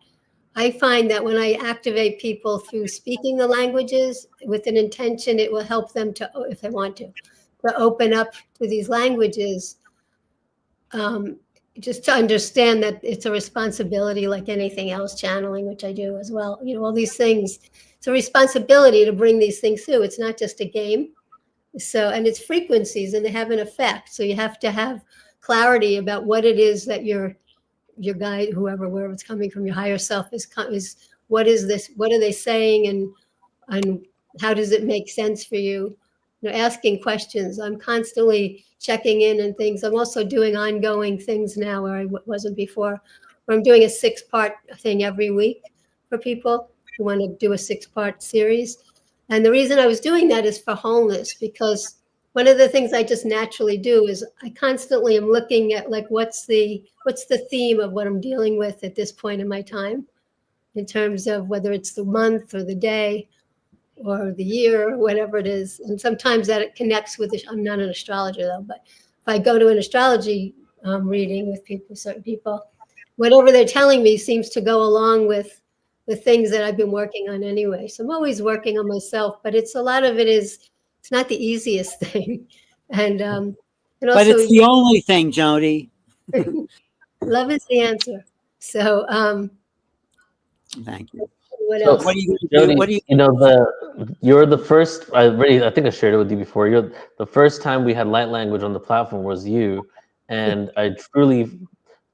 I find that when I activate people through speaking the languages with an intention, it will help them to, if they want to open up to these languages, just to understand that it's a responsibility like anything else, channeling, which I do as well. All these things, it's a responsibility to bring these things through. It's not just a game. So, and it's frequencies, and they have an effect. So you have to have clarity about what it is that your guide, wherever it's coming from, your higher self is what is this? What are they saying? And how does it make sense for you? Asking questions. I'm constantly checking in and things. I'm also doing ongoing things now where I wasn't before, where I'm doing a 6-part thing every week for people who want to do a 6-part series. And the reason I was doing that is for wholeness, because one of the things I just naturally do is I constantly am looking at like, what's the theme of what I'm dealing with at this point in my time, in terms of whether it's the month or the day or the year, or whatever it is. And sometimes that it connects with, I'm not an astrologer though, but if I go to an astrology reading with certain people, whatever they're telling me seems to go along with the things that I've been working on anyway. So I'm always working on myself, but it's a lot of it is, it's not the easiest thing. And also, but it's the only thing, Jodi. Love is the answer. So thank you. What else? What are you Jodi, what do you you're the first, I think I shared it with you before. You're the first time we had light language on the platform was you. And I truly,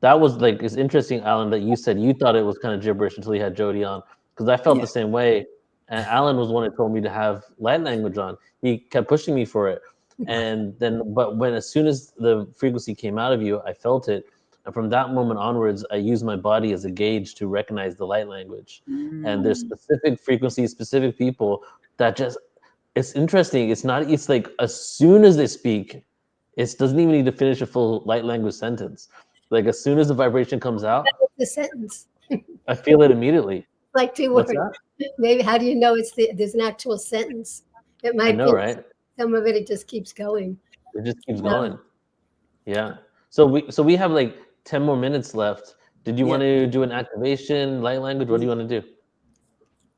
that was like, it's interesting, Alan, that you said you thought it was kind of gibberish until you had Jodi on, because I felt the same way. And Alan was the one who told me to have light language on. He kept pushing me for it. And then, but as soon as the frequency came out of you, I felt it. And from that moment onwards, I use my body as a gauge to recognize the light language. And there's specific frequencies, specific people that just, it's interesting. It's like as soon as they speak, it doesn't even need to finish a full light language sentence. Like as soon as the vibration comes out, the sentence. I feel it immediately. Like 2 What's words. that? Maybe, how do you know there's an actual sentence? It might I know, be, right? Some of it just keeps going. It just keeps going. Yeah. So we have like 10 more minutes left. Did you want to do an activation, light language? What do you want to do?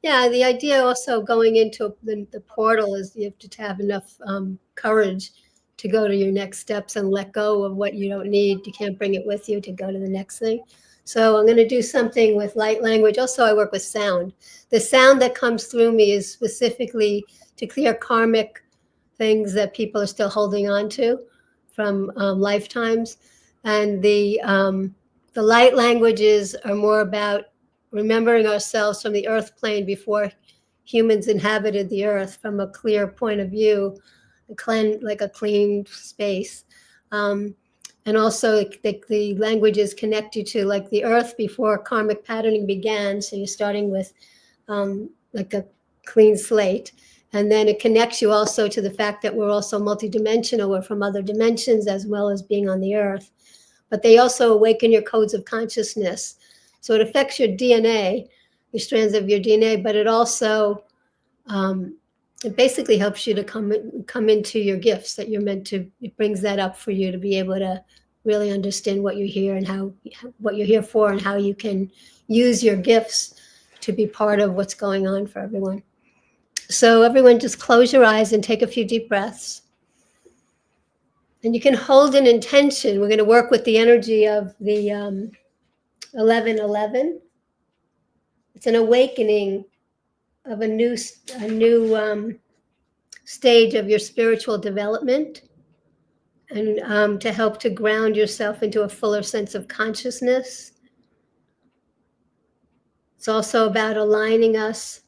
Yeah, the idea also going into the portal is you have to have enough courage to go to your next steps and let go of what you don't need. You can't bring it with you to go to the next thing. So I'm going to do something with light language. Also, I work with sound. The sound that comes through me is specifically to clear karmic things that people are still holding on to from lifetimes. And the light languages are more about remembering ourselves from the earth plane before humans inhabited the earth from a clear point of view, like a clean space. And also the languages connect you to like the earth before karmic patterning began. So you're starting with like a clean slate. And then it connects you also to the fact that we're also multidimensional. We're from other dimensions as well as being on the earth. But they also awaken your codes of consciousness. So it affects your DNA, the strands of your DNA, but it also, it basically helps you to come into your gifts that you're meant to. It brings that up for you to be able to really understand what you're here and what you're here for and how you can use your gifts to be part of what's going on for everyone. So everyone just close your eyes and take a few deep breaths. And you can hold an intention. We're going to work with the energy of the 1111. It's an awakening of a new stage of your spiritual development, and to help to ground yourself into a fuller sense of consciousness. It's also about aligning us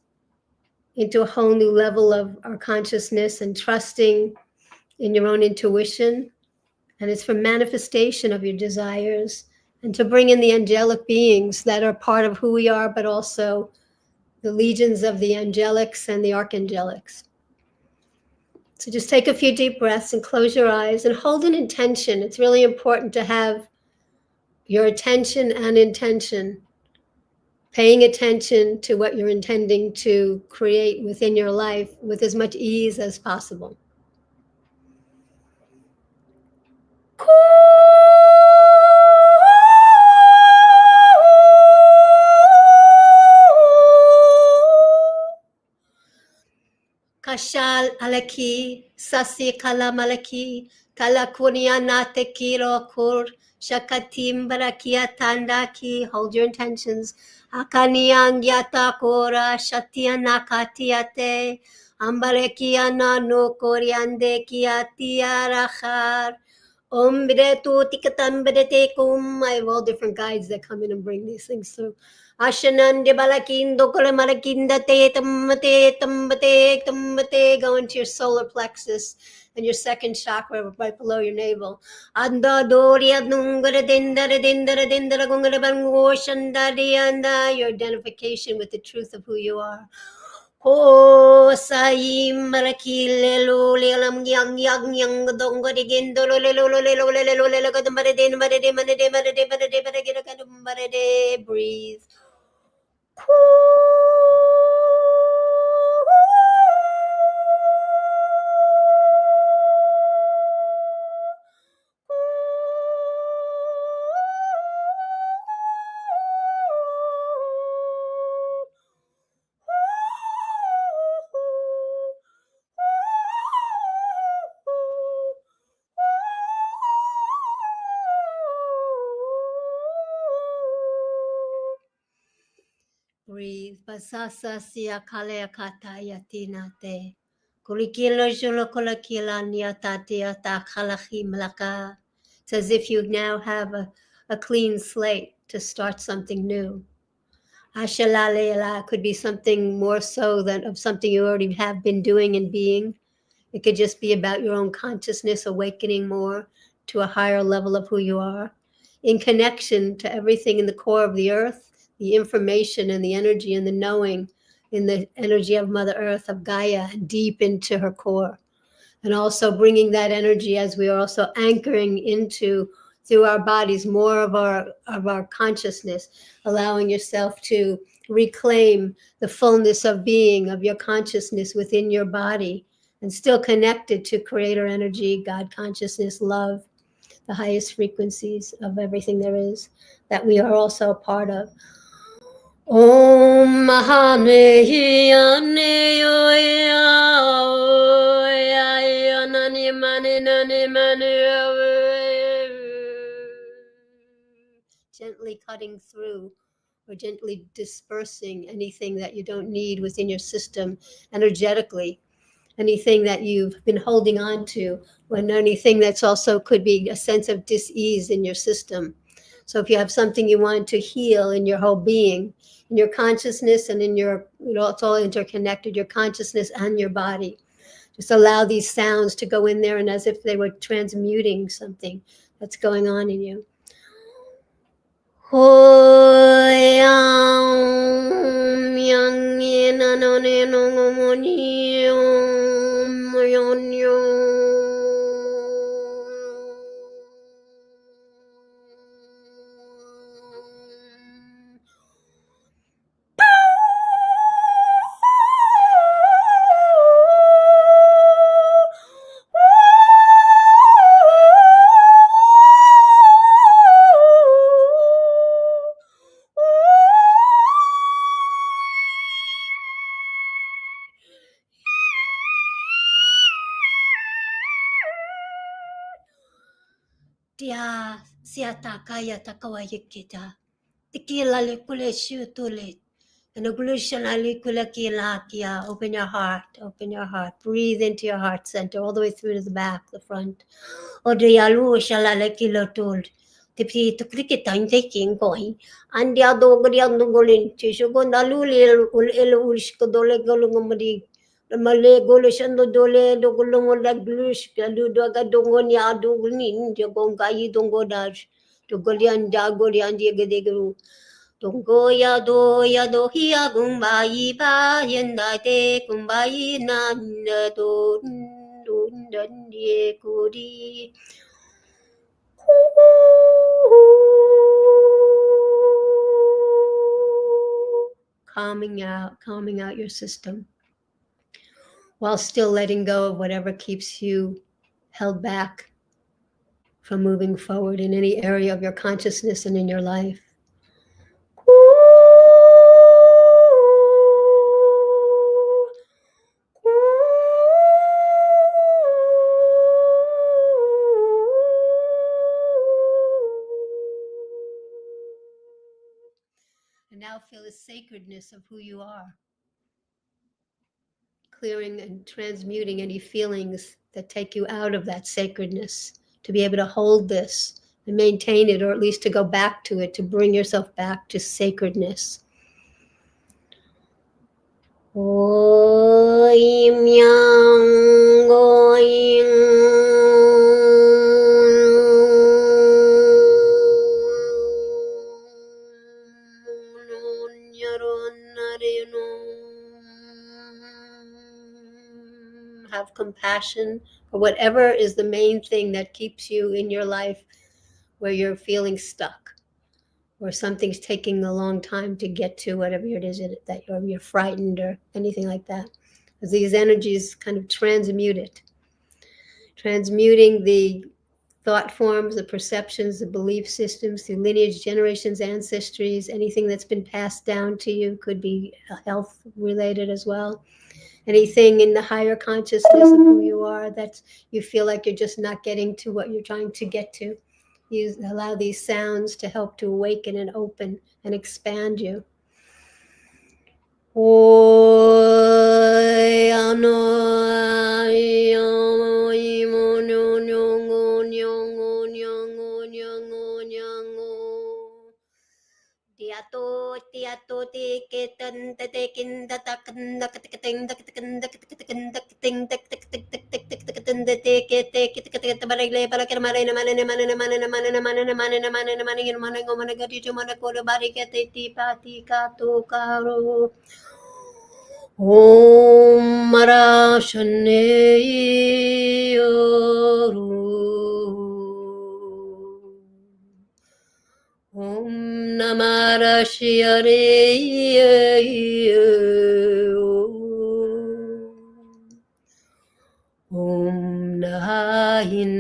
into a whole new level of our consciousness and trusting in your own intuition. And it's for manifestation of your desires and to bring in the angelic beings that are part of who we are, but also the legions of the angelics and the archangelics. So just take a few deep breaths and close your eyes and hold an intention. It's really important to have your attention and intention, paying attention to what you're intending to create within your life with as much ease as possible. Kashal alaki, sasi kala malaki, kala kunia nate kiro kur, shakatim barakia tandaki. Hold your intentions. Akaniang yata kora, shatia nakatiate, ambarekia na no koriande kiatia rachar. I have all different guides that come in and bring these things through. Ashanande balakindo kolemalakinda te tambate. Go into your solar plexus and your second chakra right below your navel. Anda doria dungara dindara gungara bango shandari anda. Your identification with the truth of who you are. Oh, saim marakile lo lelam yang dongo de gendo lo breathe. Breathe. Basasa siya kalea kataya tinate. Kulikilo julo kulakila niatatia ta kalahi malaka. It's as if you now have a clean slate to start something new. Ashalalela could be something more so than of something you already have been doing and being. It could just be about your own consciousness awakening more to a higher level of who you are, in connection to everything in the core of the earth, the information and the energy and the knowing in the energy of Mother Earth, of Gaia, deep into her core. And also bringing that energy as we are also anchoring into, through our bodies, more of our consciousness, allowing yourself to reclaim the fullness of being, of your consciousness within your body, and still connected to creator energy, God consciousness, love, the highest frequencies of everything there is, that we are also a part of. Om Mahame Yane Oya Nani Mani Nani cutting through or gently dispersing anything that you don't need within your system energetically, anything that you've been holding on to, when anything that's also could be a sense of dis-ease in your system. So if you have something you want to heal in your whole being, in your consciousness and in your, it's all interconnected, your consciousness and your body. Just allow these sounds to go in there and as if they were transmuting something that's going on in you. Dia siata kaya takawayikita. Tikila likule shutulit. And open your heart, open your heart. Breathe into your heart center, all the way through to the back, the front. Odeyalu shalalekilotul. Tipi to click it on taking going. And the other golin, Tishugondalu ulishkodole golungomadi. The Malay Golish and the Dole, the Golongo Laglush, Galudaga Dongonia Dogunin, Jogongai Dongodash, to Golian Dagolian Diagadu. Dongoya doya dohia gumbai ba yenda de gumbai nanda don dandie kuri. Calming out your system, while still letting go of whatever keeps you held back from moving forward in any area of your consciousness and in your life. And now feel the sacredness of who you are, clearing and transmuting any feelings that take you out of that sacredness, to be able to hold this and maintain it, or at least to go back to it, to bring yourself back to sacredness. Have compassion for whatever is the main thing that keeps you in your life where you're feeling stuck, or something's taking a long time to get to, whatever it is that you're frightened or anything like that. As these energies kind of transmute it, transmuting the thought forms, the perceptions, the belief systems through lineage, generations, ancestries, anything that's been passed down to you, could be health related as well. Anything in the higher consciousness of who you are that you feel like you're just not getting to what you're trying to get to. You allow these sounds to help to awaken and open and expand you. Tiato te ketan te kin da takan da kating da kating da kating da kating da kating da te ke te baragle para ke mane ngomane gati to mane ko bari ke te ti pati ka to karo. Om Mara Shane Om Namah Shivaya. Om Nahineka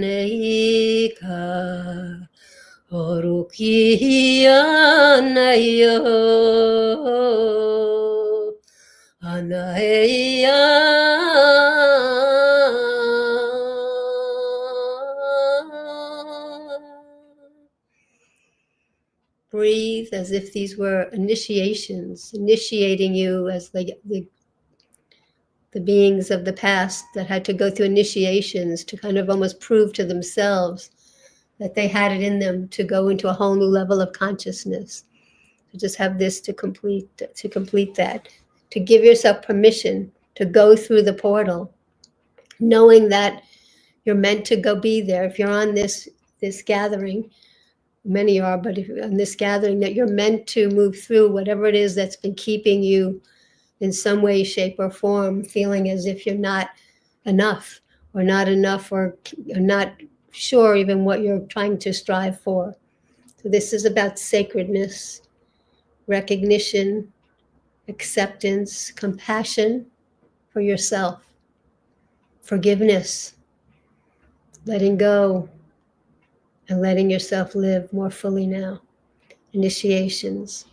Orukiyanayo Anaya. Breathe if these were initiations, initiating you as like the beings of the past that had to go through initiations to kind of almost prove to themselves that they had it in them to go into a whole new level of consciousness. To just have this to complete that, to give yourself permission to go through the portal, knowing that you're meant to go be there. If you're on this gathering, many are, but if you're on this gathering, that you're meant to move through whatever it is that's been keeping you in some way, shape, or form, feeling as if you're not enough, or not sure even what you're trying to strive for. So this is about sacredness, recognition, acceptance, compassion for yourself, forgiveness, letting go, and letting yourself live more fully now. Initiations.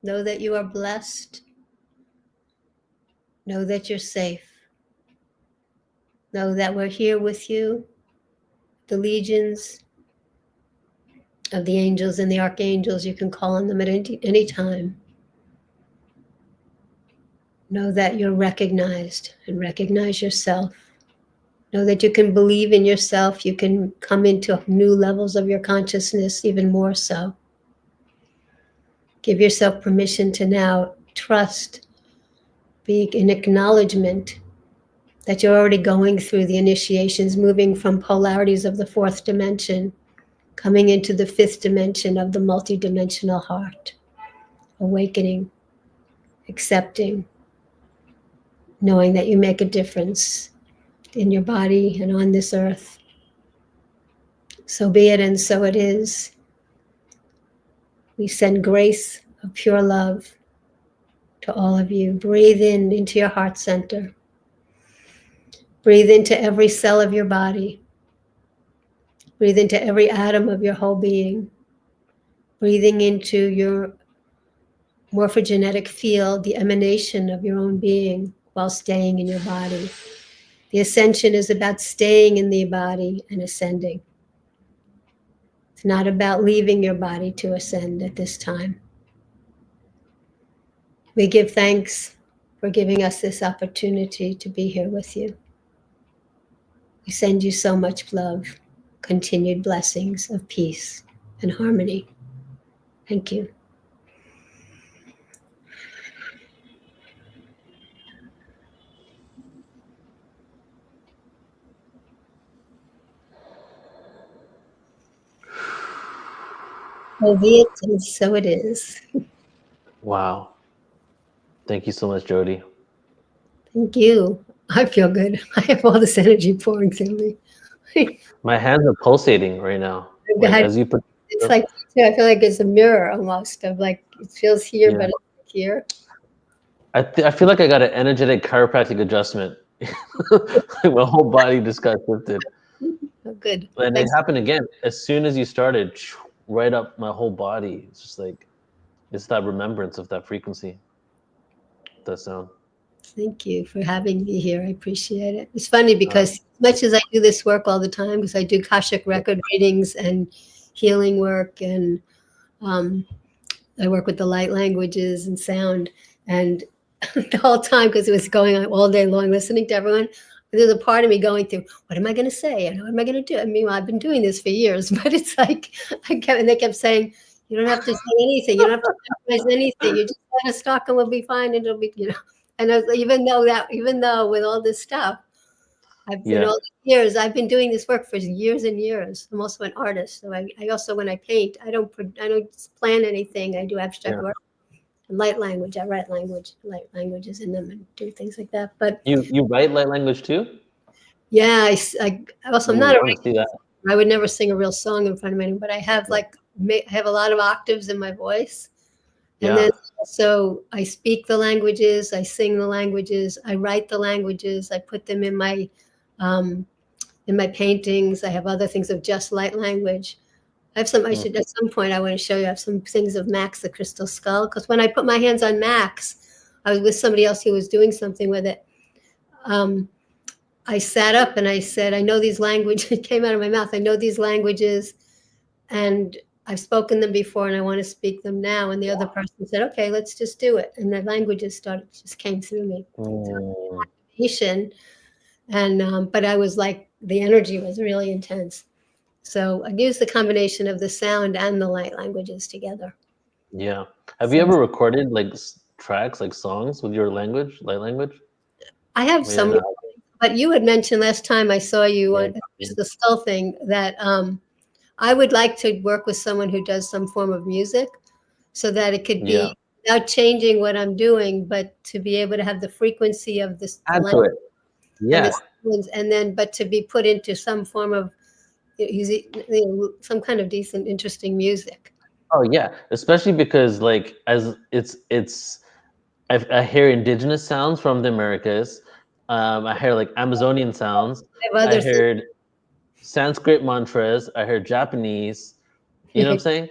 Know that you are blessed. Know that you're safe. Know that we're here with you, the legions of the angels and the archangels. You can call on them at any time. Know that you're recognized, and recognize yourself. Know that you can believe in yourself. You can come into new levels of your consciousness, even more so. Give yourself permission to now trust, be in acknowledgement that you're already going through the initiations, moving from polarities of the fourth dimension, coming into the fifth dimension of the multidimensional heart, awakening, accepting, knowing that you make a difference in your body and on this earth. So be it, and so it is. We send grace of pure love to all of you. Breathe in into your heart center. Breathe into every cell of your body. Breathe into every atom of your whole being. Breathing into your morphogenetic field, the emanation of your own being, while staying in your body. The ascension is about staying in the body and ascending. It's not about leaving your body to ascend at this time. We give thanks for giving us this opportunity to be here with you. We send you so much love, continued blessings of peace and harmony. Thank you. So be it, and so it is. Wow. Thank you so much, Jodi. Thank you. I feel good. I have all this energy pouring through me. My hands are pulsating right now. Like, as you put, it's like, I feel like it's a mirror almost of like, it feels here, but it's here. I feel like I got an energetic chiropractic adjustment. My whole body just got shifted. Oh, good. And it happened again. As soon as you started, right up my whole body. It's just like, it's that remembrance of that frequency, that sound. Thank you for having me here. I appreciate it. It's funny because as much as I do this work all the time, because I do Akashic record readings and healing work, and I work with the light languages and sound, and the whole time, because it was going on all day long, listening to everyone, there's a part of me going through, what am I going to say? And what am I going to do? I mean, I've been doing this for years, but it's like, and they kept saying, you don't have to say anything. You don't have to memorize anything. You just kind of talk and we'll be fine. And it'll be, you know. And I was, even though with all this stuff, I've been all these years, I've been doing this work for years and years. I'm also an artist. So I also, when I paint, I don't plan anything. I do abstract work. Light language. I write light languages in them and do things like that. But you write light language too? Yeah, I also I'm Ooh, not I a want to see that. I would never sing a real song in front of anyone, but I have I have a lot of octaves in my voice. And Yeah. then also I speak the languages, I sing the languages, I write the languages, I put them in my paintings. I have other things of just light language. I have some, I should, at some point I want to show you, I have some things of Max the Crystal Skull, because when I put my hands on Max, I was with somebody else who was doing something with it. I sat up and I said, I know these languages, it came out of my mouth, I know these languages, and I've spoken them before and I want to speak them now. And the other person said, okay, let's just do it. And the languages just came through me. And, but I was like, the energy was really intense. So I used the combination of the sound and the light languages together. Yeah. Have you ever recorded like tracks, like songs with your language, light language? I have some, but you had mentioned last time I saw you on the skull thing that I would like to work with someone who does some form of music so that it could be without changing what I'm doing, but to be able to have the frequency of this language. Yeah. And then, but to be put into some form of some kind of decent, interesting music. Oh yeah, especially because like as I hear indigenous sounds from the Americas. I hear like Amazonian sounds. I heard Sanskrit mantras. I heard Japanese. You know what I'm saying?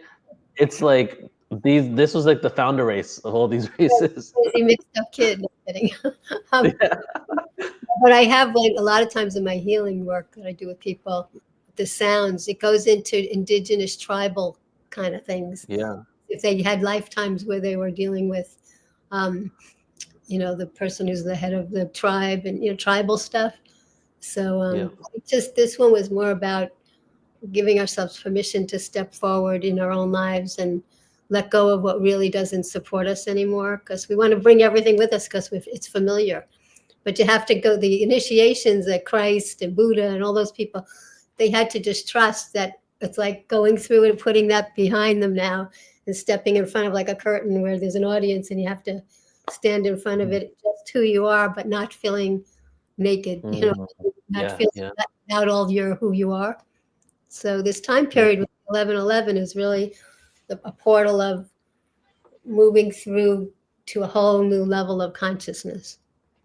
It's like this was like the founder race of all these races. Crazy mixed up kid. No kidding. But I have like a lot of times in my healing work that I do with people, the sounds, it goes into indigenous tribal kind of things. Yeah. If they had lifetimes where they were dealing with, you know, the person who's the head of the tribe and, you know, tribal stuff. So this one was more about giving ourselves permission to step forward in our own lives and let go of what really doesn't support us anymore, because we want to bring everything with us because it's familiar. But you have to go, the initiations that Christ and Buddha and all those people, they had to just trust that it's like going through and putting that behind them now and stepping in front of like a curtain where there's an audience and you have to stand in front of it, just who you are, but not feeling naked, you know, not feeling out all who you are. So this time period with 11/11 is really a portal of moving through to a whole new level of consciousness.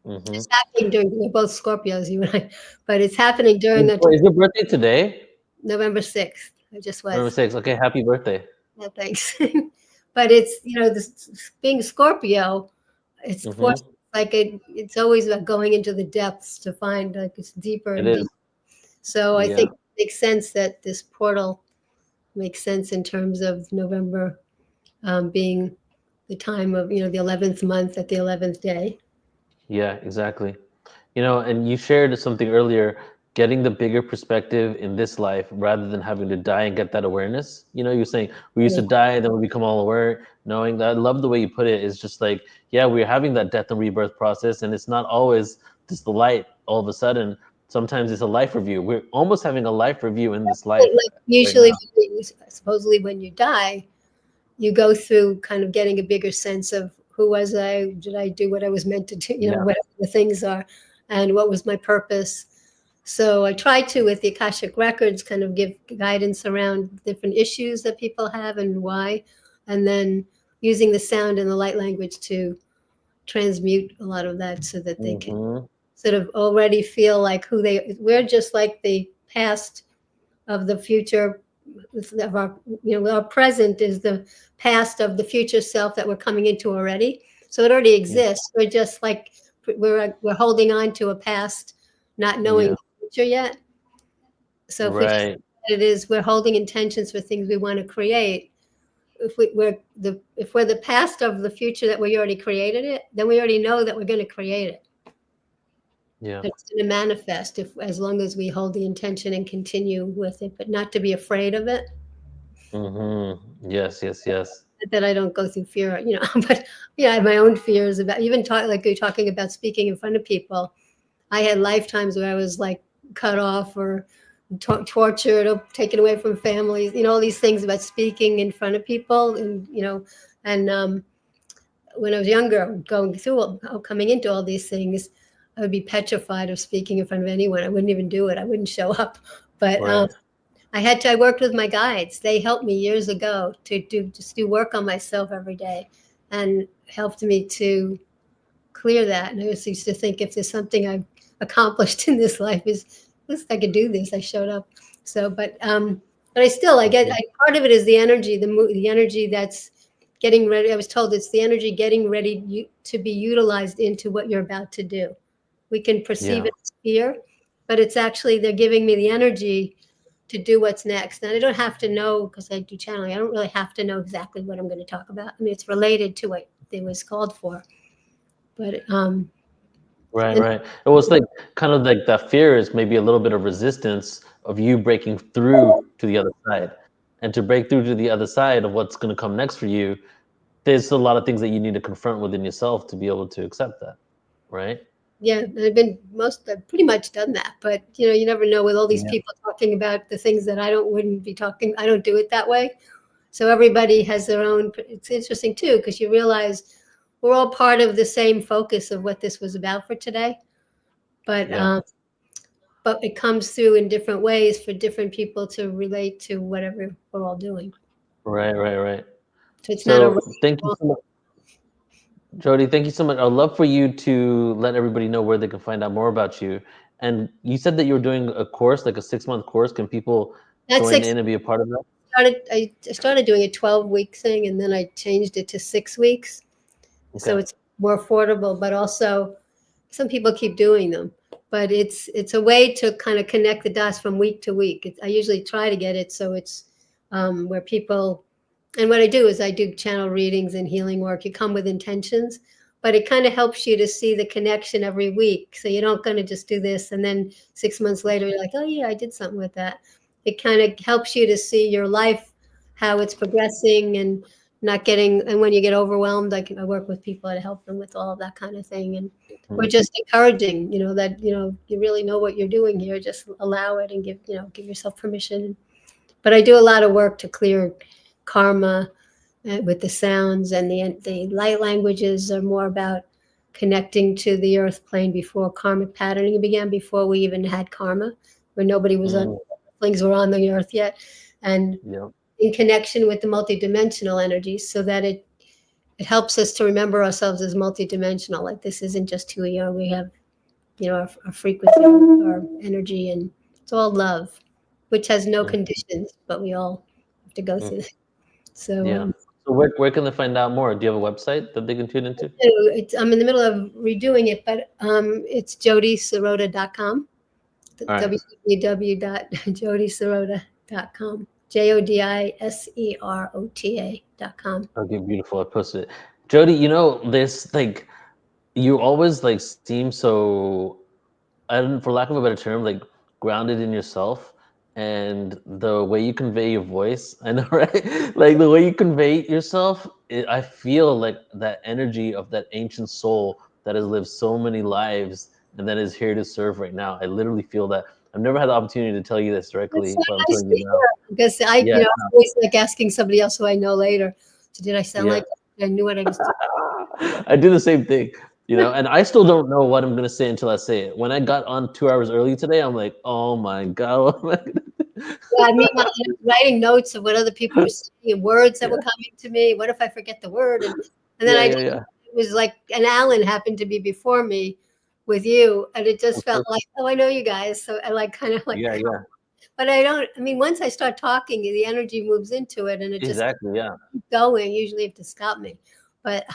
It's happening we're both Scorpios, you and I, but it's happening during the. Is your birthday today? November 6th. It just was. November 6th. Okay, happy birthday. Yeah, thanks. But it's, you know, being Scorpio, it's like it's always about going into the depths to find like it's deeper and deeper. So I think it makes sense that this portal makes sense in terms of November being the time of, you know, the 11th month at the 11th day. Yeah, exactly. You know, and you shared something earlier, getting the bigger perspective in this life rather than having to die and get that awareness. You know, you're saying we used to die, then we become all aware, knowing that. I love the way you put it. It's just like, yeah, we're having that death and rebirth process, and it's not always just the light all of a sudden. Sometimes it's a life review. We're almost having a life review in this life. Like usually, supposedly when you die, you go through kind of getting a bigger sense of who was I? Did I do what I was meant to do? You know, whatever the things are, and what was my purpose? So I try to, with the Akashic Records, kind of give guidance around different issues that people have and why, and then using the sound and the light language to transmute a lot of that so that they can sort of already feel like we're just like the past of the future of our, you know, our present is the past of the future self that we're coming into already. So it already exists. We're just like, we're holding on to a past, not knowing the future yet. So if it is, we're holding intentions for things we want to create. If we're the past of the future that we already created it, then we already know that we're going to create it. Yeah, it's going to manifest as long as we hold the intention and continue with it, but not to be afraid of it. Yes. That I don't go through fear, you know. But yeah, I have my own fears about even like you're talking about speaking in front of people. I had lifetimes where I was like cut off or tortured or taken away from families. You know, all these things about speaking in front of people, and you know, and when I was younger, coming into all these things. I would be petrified of speaking in front of anyone. I wouldn't even do it. I wouldn't show up. But I worked with my guides. They helped me years ago to do work on myself every day, and helped me to clear that. And I used to think, if there's something I've accomplished in this life, is at least I could do this. I showed up. So, but I get part of it is the energy, the energy that's getting ready. I was told it's the energy getting ready to be utilized into what you're about to do. We can perceive it as fear, but it's actually, they're giving me the energy to do what's next. And I don't have to know, because I do channeling, I don't really have to know exactly what I'm going to talk about. I mean, it's related to what it was called for. But right. It was like kind of like that fear is maybe a little bit of resistance of you breaking through to the other side. And to break through to the other side of what's going to come next for you, there's a lot of things that you need to confront within yourself to be able to accept that, right? Yeah, I've pretty much done that. But you never know with all these people talking about the things that I wouldn't be talking. I don't do it that way. So everybody has their own. It's interesting too, because you realize we're all part of the same focus of what this was about for today. But it comes through in different ways for different people to relate to whatever we're all doing. Right. So it's not a. Thank you so much. Jodi, thank you so much. I'd love for you to let everybody know where they can find out more about you. And you said that you were doing a course, like a 6-month course. Can people join in and be a part of that? I started doing a 12-week thing, and then I changed it to 6 weeks. Okay. So it's more affordable, but also some people keep doing them. But it's a way to kind of connect the dots from week to week. I usually try to get it so it's where people. And what I do is I do channel readings and healing work. You come with intentions, but it kind of helps you to see the connection every week. So you're not going to just do this and then 6 months later, you're like, oh yeah, I did something with that. It kind of helps you to see your life, how it's progressing, and not getting, and when you get overwhelmed, I work with people to help them with all of that kind of thing. And we're just encouraging, that, you really know what you're doing here. Just allow it and give yourself permission. But I do a lot of work to clear karma with the sounds, and the light languages are more about connecting to the earth plane before karmic patterning began, before we even had karma, where nobody was on, things were on the earth yet, and in connection with the multidimensional energies, so that it helps us to remember ourselves as multidimensional. Like, this isn't just who we are. We have, our frequency, our energy, and it's all love, which has no conditions, but we all have to go through that. So so where can they find out more? Do you have a website that they can tune into? I'm in the middle of redoing it, but it's JODISEROTA.com. www.jodiserota.com. JODISEROTA.com. Okay, beautiful. I posted it. Jodi, this, like, you always like seem so, for lack of a better term, like grounded in yourself. And the way you convey your voice, I know, right? Like the way you convey yourself, I feel like that energy of that ancient soul that has lived so many lives and that is here to serve right now. I literally feel that. I've never had the opportunity to tell you this directly, but I'm telling you now. Because I always like asking somebody else who I know later. So did I sound like I knew what I was doing? I do the same thing. And I still don't know what I'm going to say until I say it. When I got on 2 hours early today, I'm like, oh my God. I mean, I'm writing notes of what other people were saying and words that were coming to me. What if I forget the word? And then it was like, and Alan happened to be before me with you. And it just felt like, oh, I know you guys. So I kind of. But once I start talking, the energy moves into it, and it just keeps going. Usually you have to stop me. But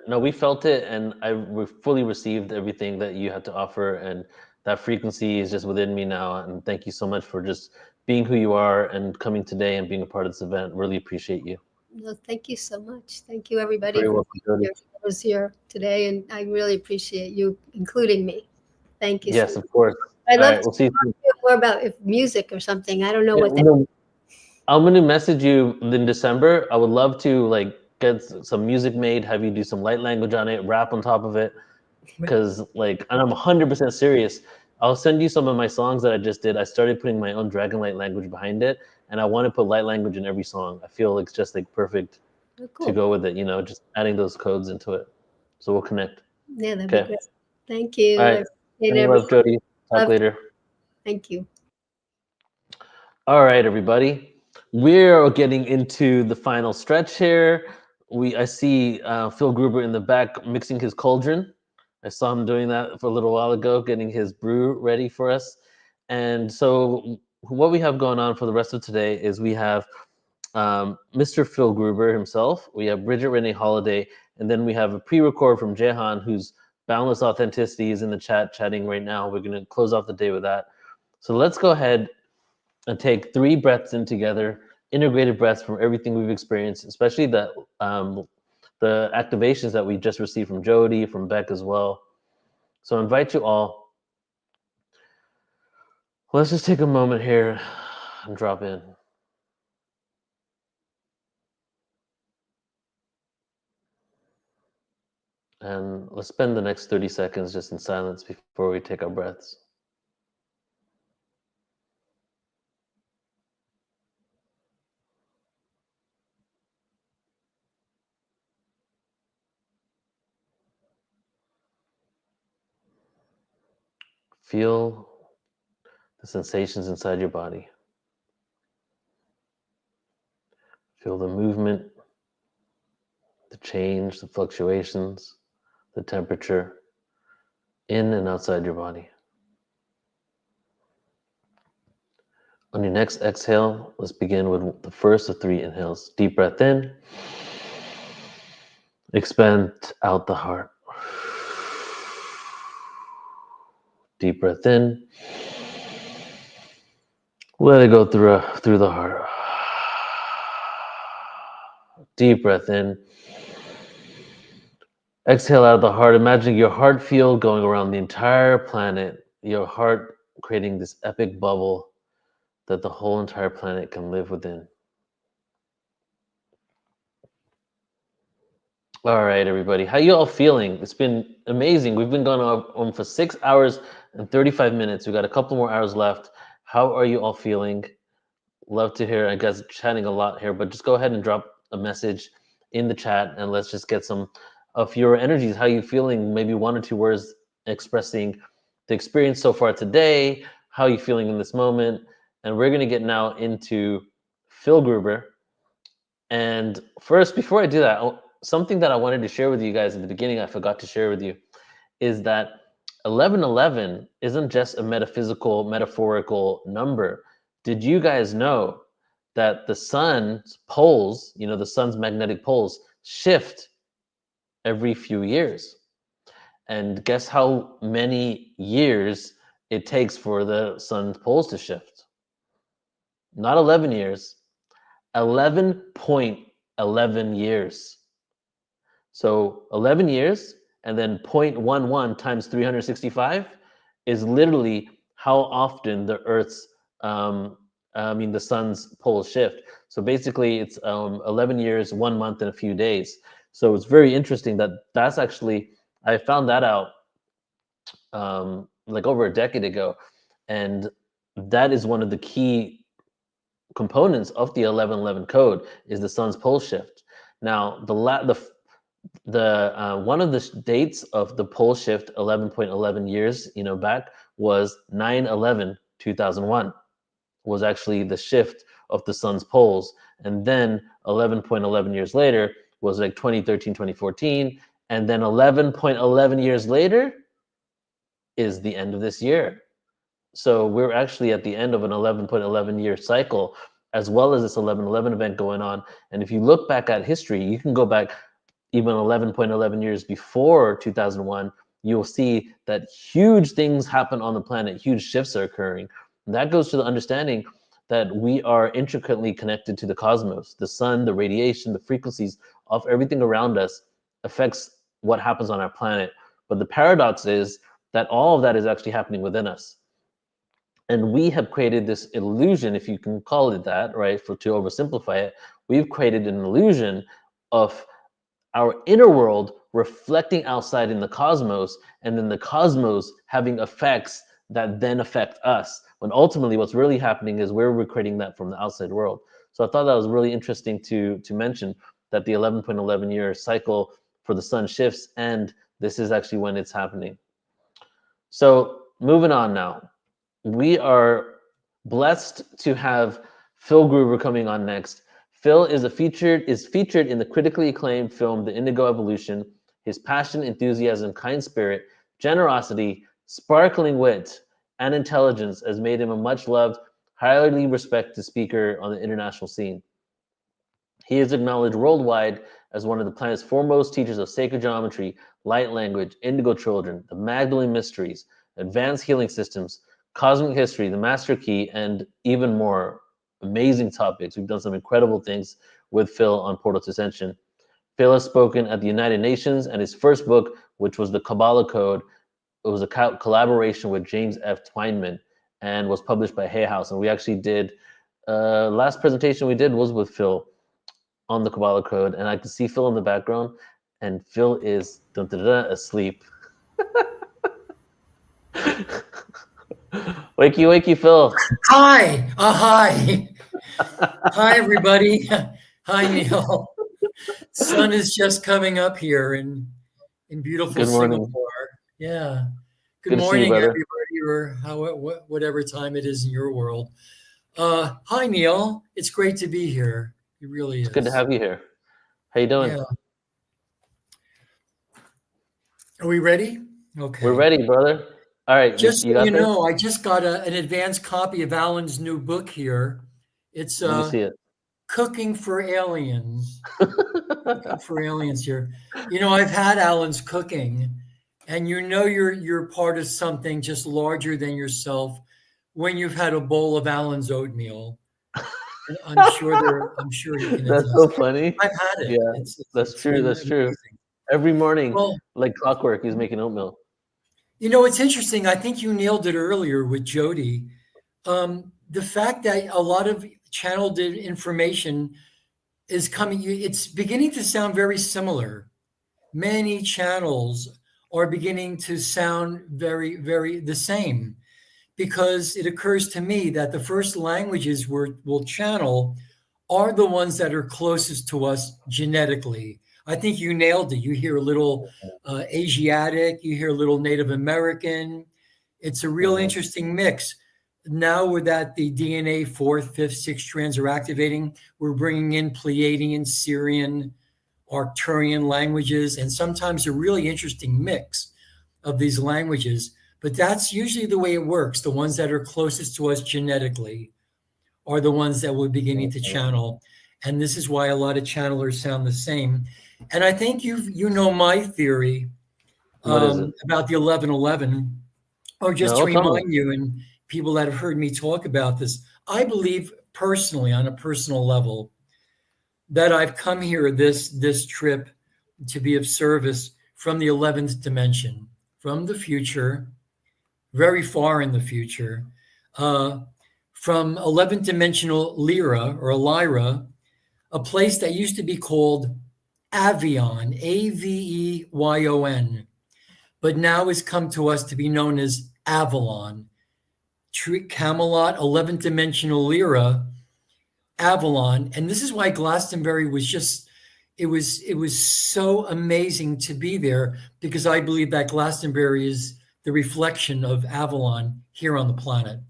we felt it, and we fully received everything that you had to offer, and that frequency is just within me now. And thank you so much for just being who you are and coming today and being a part of this event. Really appreciate you. No, thank you so much. Thank you, everybody, for being here. I was here today, and I really appreciate you including me. Thank you. Yes, of course. I'd love to talk more about music or something. I don't know what that is. I'm going to message you in December. I would love to get some music made, have you do some light language on it, rap on top of it. Because and I'm 100% serious. I'll send you some of my songs that I just did. I started putting my own dragon light language behind it, and I want to put light language in every song. I feel it's just perfect to go with it, just adding those codes into it. So we'll connect. Yeah, that'd be great. Thank you. All right. Any love, Jody. Talk later. Thank you. All right, everybody. We're getting into the final stretch here. I see Phil Gruber in the back mixing his cauldron. I saw him doing that for a little while ago, getting his brew ready for us. And so what we have going on for the rest of today is we have Mr. Phil Gruber himself. We have Bridget Renee Holiday, and then we have a pre-record from Jehan, whose Boundless Authenticity is in the chat, chatting right now. We're going to close off the day with that. So let's go ahead and take 3 breaths in together, integrated breaths from everything we've experienced, especially the activations that we just received from Jody, from Beck as well. So I invite you all. Let's just take a moment here and drop in. And let's spend the next 30 seconds just in silence before we take our breaths. Feel the sensations inside your body. Feel the movement, the change, the fluctuations, the temperature in and outside your body. On your next exhale, let's begin with the first of 3 inhales. Deep breath in. Expand out the heart. Deep breath in. Let it go through the heart. Deep breath in. Exhale out of the heart. Imagine your heart field going around the entire planet. Your heart creating this epic bubble that the whole entire planet can live within. All right, everybody. How you all feeling? It's been amazing. We've been going on for 6 hours and 35 minutes. We got a couple more hours left. How are you all feeling? Love to hear. I guess chatting a lot here, but just go ahead and drop a message in the chat and let's just get some of your energies. How you feeling? Maybe 1 or 2 words expressing the experience so far today. How are you feeling in this moment? And we're going to get now into Phil Gruber. And first, before I do that, something that I wanted to share with you guys in the beginning, I forgot to share with you, is that 1111 isn't just a metaphysical, metaphorical number. Did you guys know that the sun's poles, the sun's magnetic poles, shift every few years? And guess how many years it takes for the sun's poles to shift? Not 11 years, 11.11 years. So 11 years and then 0.11 times 365 is literally how often the Earth's, the sun's poles shift. So basically it's 11 years, 1 month and a few days. So it's very interesting that's actually, I found that out like over a decade ago. And that is one of the key components of the 1111 code is the sun's pole shift. Now, one of the dates of the pole shift 11.11 years back was 9/11/2001 was actually the shift of the sun's poles, and then 11.11 years later was like 2013 2014, and then 11.11 years later is the end of this year. So we're actually at the end of an 11.11 year cycle, as well as this 1111 event going on. And if you look back at history, you can go back even 11.11 years before 2001, you'll see that huge things happen on the planet, huge shifts are occurring. And that goes to the understanding that we are intricately connected to the cosmos. The sun, the radiation, the frequencies of everything around us affects what happens on our planet. But the paradox is that all of that is actually happening within us. And we have created this illusion, if you can call it that, right? To oversimplify it, we've created an illusion of our inner world reflecting outside in the cosmos, and then the cosmos having effects that then affect us. When ultimately what's really happening is we're creating that from the outside world. So I thought that was really interesting to mention that the 11.11 year cycle for the sun shifts, and this is actually when it's happening. So moving on now. We are blessed to have Phil Gruber coming on next. Phil is featured in the critically acclaimed film The Indigo Evolution. His passion, enthusiasm, kind spirit, generosity, sparkling wit, and intelligence has made him a much-loved, highly respected speaker on the international scene. He is acknowledged worldwide as one of the planet's foremost teachers of sacred geometry, light language, indigo children, the Magdalene mysteries, advanced healing systems, cosmic history, the master key, and even more amazing topics. We've done some incredible things with Phil on Portal to Ascension. Phil has spoken at the United Nations, and his first book, which was the Kabbalah Code, it was a collaboration with James F. Twineman and was published by Hay House. And we actually did, last presentation we did was with Phil on the Kabbalah Code, and I can see Phil in the background, and Phil is asleep. Wakey, Phil. Hi. Hi. Hi, everybody. Hi, Neil. Sun is just coming up here in beautiful Singapore. Yeah. Good morning, everybody, or whatever time it is in your world. Hi, Neil. It's great to be here. It really is. It's good to have you here. How you doing? Yeah. Are we ready? Okay. We're ready, brother. All right. Just so you know, I just got an advanced copy of Alan's new book here. It's Let me see it. Cooking for Aliens. Cooking for Aliens here. You know, I've had Alan's cooking, and you know you're part of something just larger than yourself when you've had a bowl of Alan's oatmeal. I'm sure you can. That's so funny. I've had it. Yeah, that's true. That's true. Every morning, like clockwork, he's making oatmeal. You know, it's interesting. I think you nailed it earlier with Jodi. The fact that a lot of channeled information is coming, it's beginning to sound very similar. Many channels are beginning to sound very, very the same, because it occurs to me that the first languages we'll channel are the ones that are closest to us genetically. I think you nailed it. You hear a little Asiatic, you hear a little Native American. It's a real interesting mix. Now with that, the DNA 4th, 5th, 6th strands are activating. We're bringing in Pleiadian, Syrian, Arcturian languages, and sometimes a really interesting mix of these languages. But that's usually the way it works. The ones that are closest to us genetically are the ones that we're beginning to channel. And this is why a lot of channelers sound the same. And I think you know my theory about the 1111, or just to remind you and people that have heard me talk about this. I believe personally, on a personal level, that I've come here this trip to be of service from the 11th dimension, from the future, very far in the future, from 11th dimensional Lyra or Lyra, a place that used to be called Avion, Aveyon, but now has come to us to be known as Avalon. Camelot, 11th dimensional Lyra, Avalon. And this is why Glastonbury was just, it was so amazing to be there, because I believe that Glastonbury is the reflection of Avalon here on the planet,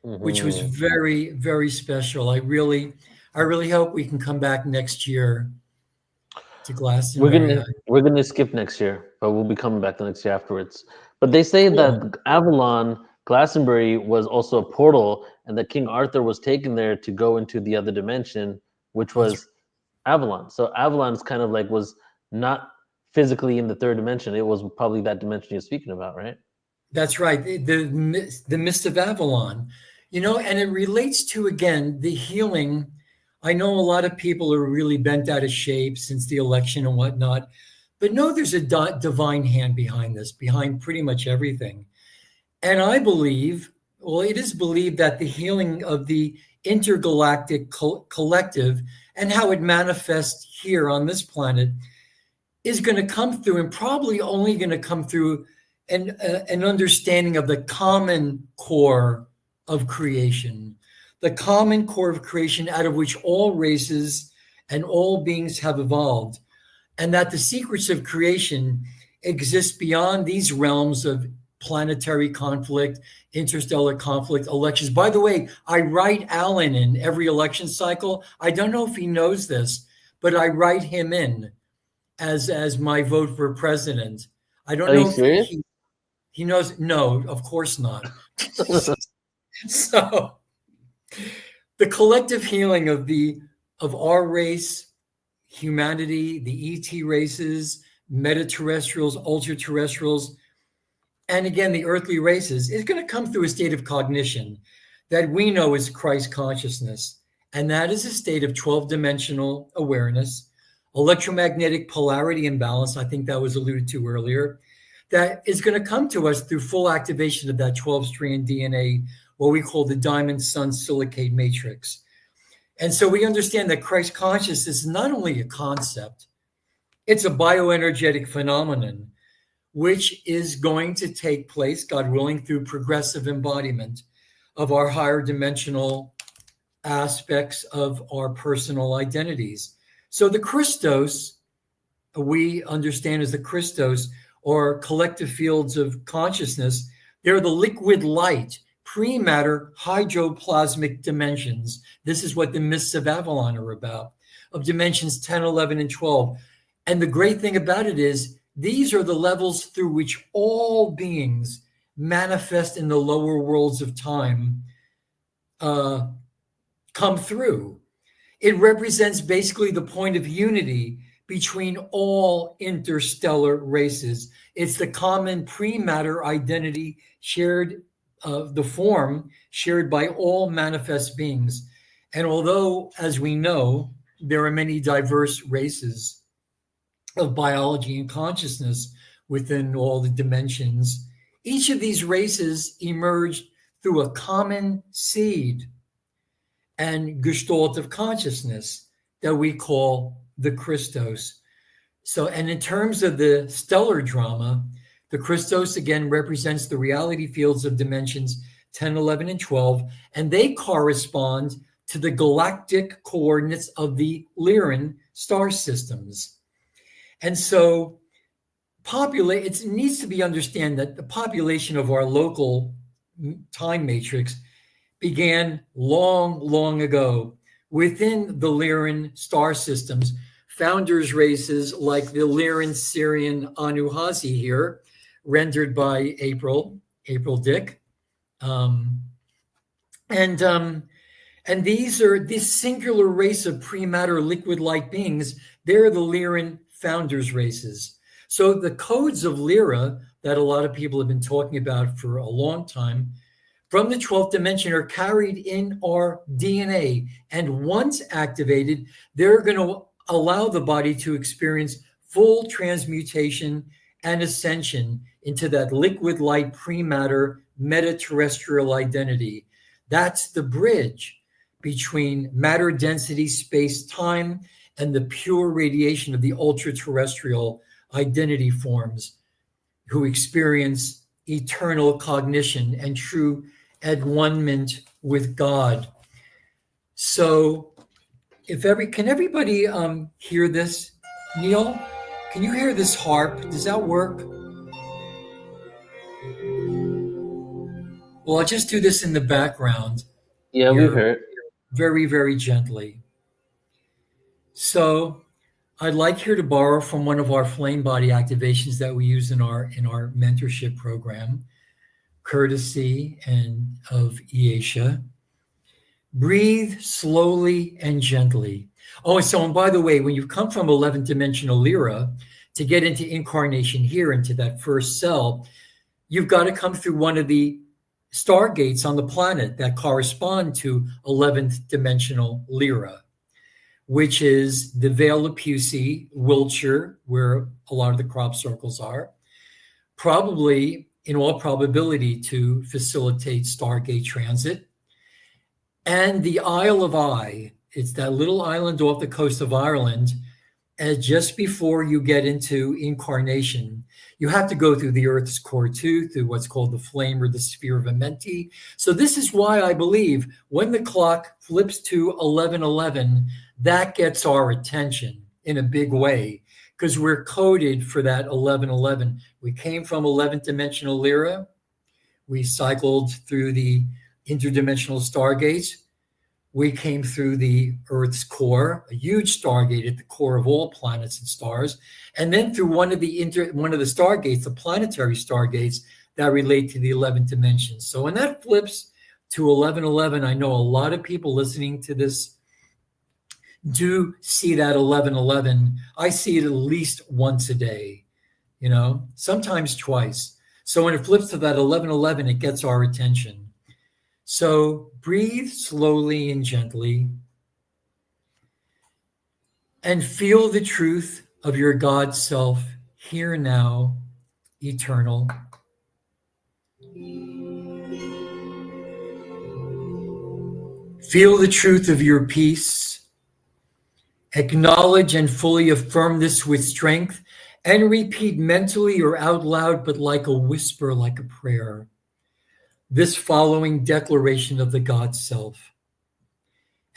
which was very, very special. I really hope we can come back next year to Glastonbury. We're gonna skip next year, but we'll be coming back the next year afterwards. But they say that Avalon, Glastonbury, was also a portal, and that King Arthur was taken there to go into the other dimension, which was Avalon. So Avalon's kind of like was not physically in the third dimension. It was probably that dimension you're speaking about, right? That's right. The mist of Avalon, you know, and it relates to, again, the healing. I know a lot of people are really bent out of shape since the election and whatnot, but no, there's a divine hand behind this, behind pretty much everything. And I believe, well, it is believed that the healing of the intergalactic collective and how it manifests here on this planet is going to come through, and probably only going to come through an understanding of the common core of creation, the common core of creation out of which all races and all beings have evolved, and that the secrets of creation exist beyond these realms of planetary conflict, interstellar conflict, elections. By the way, I write Alan in every election cycle. I don't know if he knows this, but I write him in as my vote for president. I don't know if he knows. No, of course not. So the collective healing of our race, humanity, the ET races, metaterrestrials, ultra-terrestrials, and again, the earthly races, is going to come through a state of cognition that we know is Christ consciousness. And that is a state of 12-dimensional awareness, electromagnetic polarity imbalance, I think that was alluded to earlier, that is going to come to us through full activation of that 12-strand DNA, what we call the diamond sun silicate matrix. And so we understand that Christ consciousness is not only a concept, it's a bioenergetic phenomenon, which is going to take place, God willing, through progressive embodiment of our higher dimensional aspects of our personal identities. So the Christos, we understand as the Christos, or collective fields of consciousness, they're the liquid light, pre-matter, hydroplasmic dimensions. This is what the myths of Avalon are about, of dimensions 10, 11, and 12. And the great thing about it is, these are the levels through which all beings manifest in the lower worlds of time come through. It represents basically the point of unity between all interstellar races. It's the common pre-matter identity shared, the form shared by all manifest beings. And although, as we know, there are many diverse races of biology and consciousness within all the dimensions, each of these races emerged through a common seed and gestalt of consciousness that we call the Christos. So, and in terms of the stellar drama, the Christos again represents the reality fields of dimensions 10, 11, and 12, and they correspond to the galactic coordinates of the Lyran star systems. And so it needs to be understood that the population of our local time matrix began long, long ago within the Lyran star systems. Founders races like the Lyran Syrian Anuhazi here, rendered by April Dick. And these are this singular race of pre-matter liquid light beings. They're the Lyran founders races. So the codes of Lyra that a lot of people have been talking about for a long time from the 12th dimension are carried in our DNA. And once activated, they're going to allow the body to experience full transmutation and ascension into that liquid light pre-matter meta-terrestrial identity. That's the bridge between matter density, space, time, and the pure radiation of the ultra-terrestrial identity forms who experience eternal cognition and true at-one-ment with God. So can everybody hear this? Neil, can you hear this harp? Does that work? Well, I'll just do this in the background. Yeah, we heard. Very, very gently. So I'd like here to borrow from one of our flame body activations that we use in our mentorship program, courtesy and of Iesha. Breathe slowly and gently. Oh, and by the way, when you come from 11th dimensional Lyra to get into incarnation here, into that first cell, you've got to come through one of the stargates on the planet that correspond to 11th dimensional Lyra, which is the Vale of Pusey, Wiltshire, where a lot of the crop circles are, probably in all probability to facilitate stargate transit. And the Isle of Eye, it's that little island off the coast of Ireland, and just before you get into incarnation, you have to go through the Earth's core too, through what's called the flame or the sphere of Amenti. So this is why I believe when the clock flips to 11:11, that gets our attention in a big way, because we're coded for that 11:11. We came from 11th dimensional Lyra, We cycled through the interdimensional stargates. We came through the Earth's core, a huge stargate at the core of all planets and stars, and then through one of the stargates, the planetary stargates that relate to the 11th dimension. So when that flips to 1111, I know a lot of people listening to this do see that 1111. I see it at least once a day, sometimes twice. So when it flips to that 1111, it gets our attention. So breathe slowly and gently and feel the truth of your God self here now, eternal. Feel the truth of your peace. Acknowledge and fully affirm this with strength and repeat mentally or out loud, but like a whisper, like a prayer, this following declaration of the God self.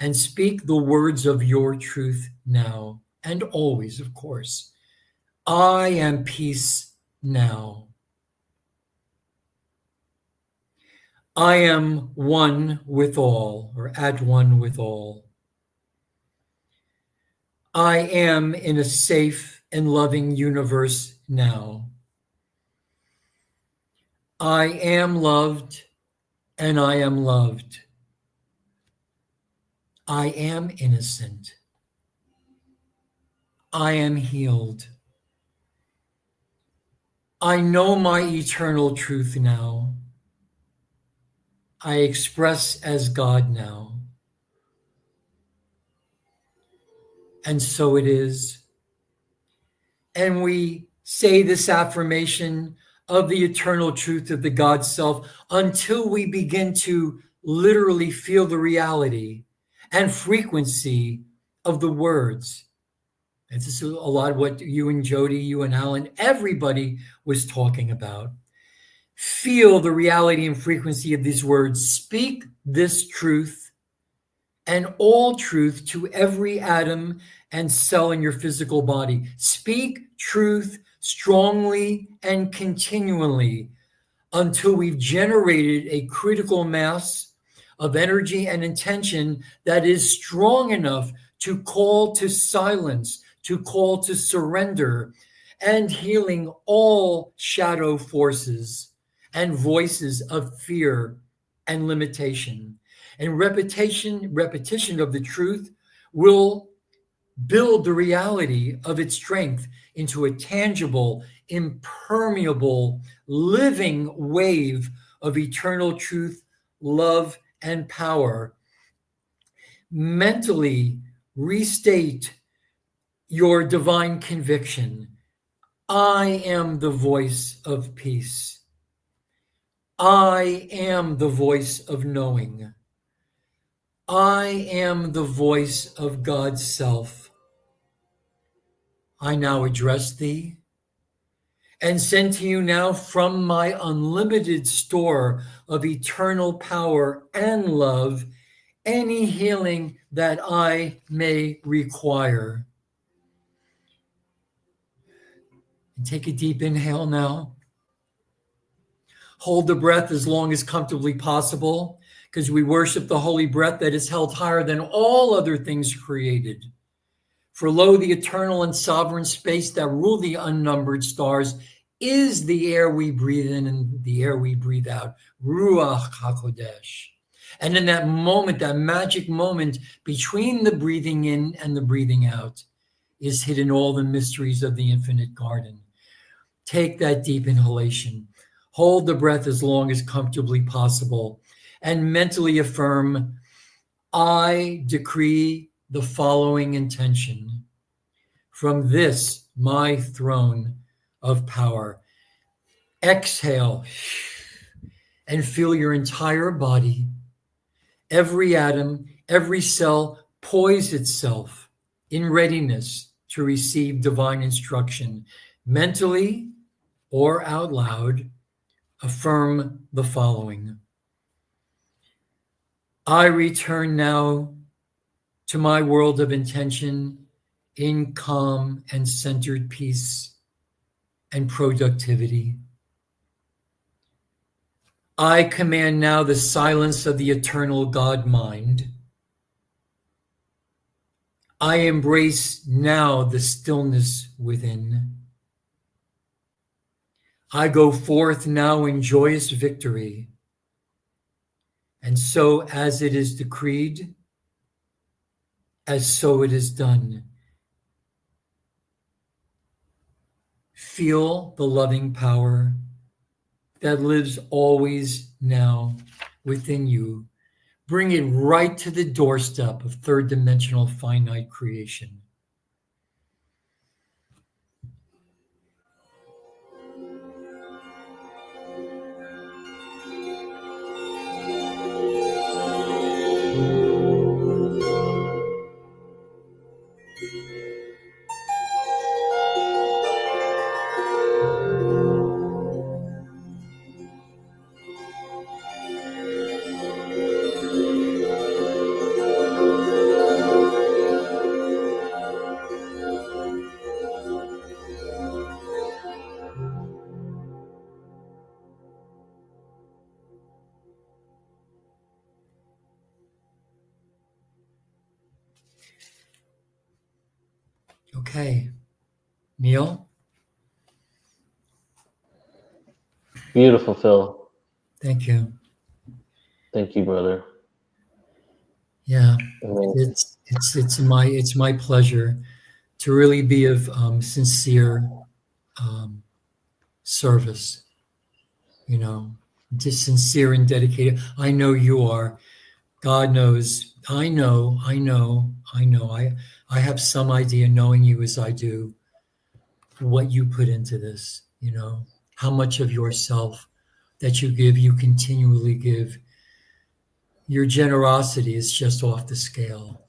And speak the words of your truth now and always, of course. I am peace now. I am one with all, or at one with all. I am in a safe and loving universe now. I am loved and I am loved. I am innocent. I am healed. I know my eternal truth now. I express as God now. And so it is. And we say this affirmation of the eternal truth of the God self until we begin to literally feel the reality and frequency of the words. And this is a lot of what you and Jodi, you and Alan, everybody was talking about. Feel the reality and frequency of these words. Speak this truth and all truth to every atom and cell in your physical body. Speak truth strongly and continually until we've generated a critical mass of energy and intention that is strong enough to call to silence, to call to surrender, and healing all shadow forces and voices of fear and limitation. And repetition of the truth will build the reality of its strength into a tangible, impermeable, living wave of eternal truth, love, and power. Mentally restate your divine conviction. I am the voice of peace. I am the voice of knowing. I am the voice of God's self. I now address thee and send to you now from my unlimited store of eternal power and love any healing that I may require. And take a deep inhale now. Hold the breath as long as comfortably possible, because we worship the holy breath that is held higher than all other things created. For lo, the eternal and sovereign space that rule the unnumbered stars is the air we breathe in and the air we breathe out. Ruach HaKodesh. And in that moment, that magic moment between the breathing in and the breathing out, is hidden all the mysteries of the infinite garden. Take that deep inhalation. Hold the breath as long as comfortably possible and mentally affirm, I decree the following intention from this, my throne of power. Exhale and feel your entire body, every atom, every cell poise itself in readiness to receive divine instruction. Mentally or out loud, affirm the following. I return now to my world of intention in calm and centered peace and productivity. I command now the silence of the eternal God mind. I embrace now the stillness within. I go forth now in joyous victory. And so as it is decreed, as so it is done. Feel the loving power that lives always now within you. Bring it right to the doorstep of third dimensional finite creation. Okay, Neil? Beautiful, Phil. Thank you. Thank you, brother. Yeah, Amazing. it's my pleasure to really be of sincere service, you know, just sincere and dedicated. I know you are. God knows. I know. I have some idea, knowing you as I do, what you put into this, you know, how much of yourself that you give, you continually give. Your generosity is just off the scale.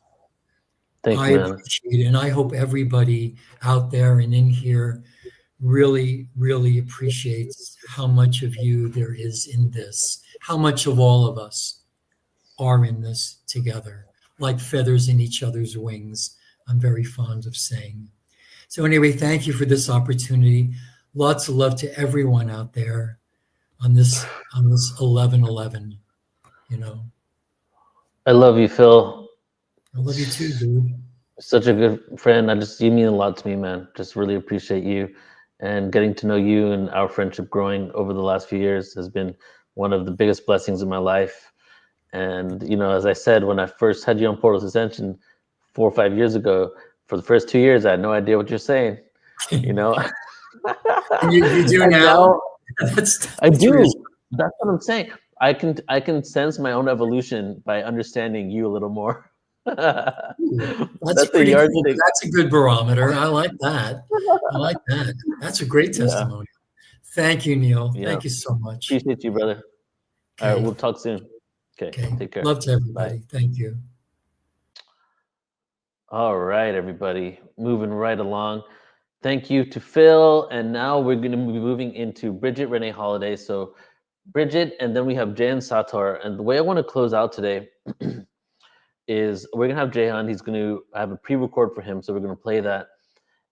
Thank I you, man. appreciate it. And I hope everybody out there and in here really, really appreciates how much of you there is in this, how much of all of us are in this together, like feathers in each other's wings, I'm very fond of saying. So anyway, thank you for this opportunity. Lots of love to everyone out there on this 11/11, you know. I love you, Phil. I love you too, dude. Such a good friend. You mean a lot to me, man. Just really appreciate you, and getting to know you and our friendship growing over the last few years has been one of the biggest blessings in my life. And, you know, as I said, when I first had you on Portal to Ascension 4 or 5 years ago, for the first 2 years, I had no idea what you're saying, you know? And you do And now? I do. That's what I'm saying. I can sense my own evolution by understanding you a little more. That's the yardstick. cool. That's a good barometer. I like that. I like that. That's a great testimony. Yeah. Thank you, Neil. Yeah. Thank you so much. Appreciate you, brother. Okay. All right, we'll talk soon. Okay. Take care. Love to everybody. Bye. Thank you. All right, everybody. Moving right along. Thank you to Phil. And now we're going to be moving into Bridget Renee Holiday. So Bridget, and then we have Jayan Satar. And the way I want to close out today is we're going to have Jayan. He's going to have a pre-record for him. So we're going to play that.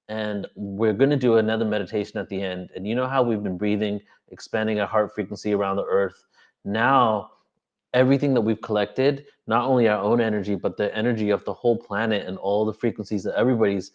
And we're going to do another meditation at the end. And you know how we've been breathing, expanding our heart frequency around the earth. Now, everything that we've collected, not only our own energy, but the energy of the whole planet and all the frequencies that everybody's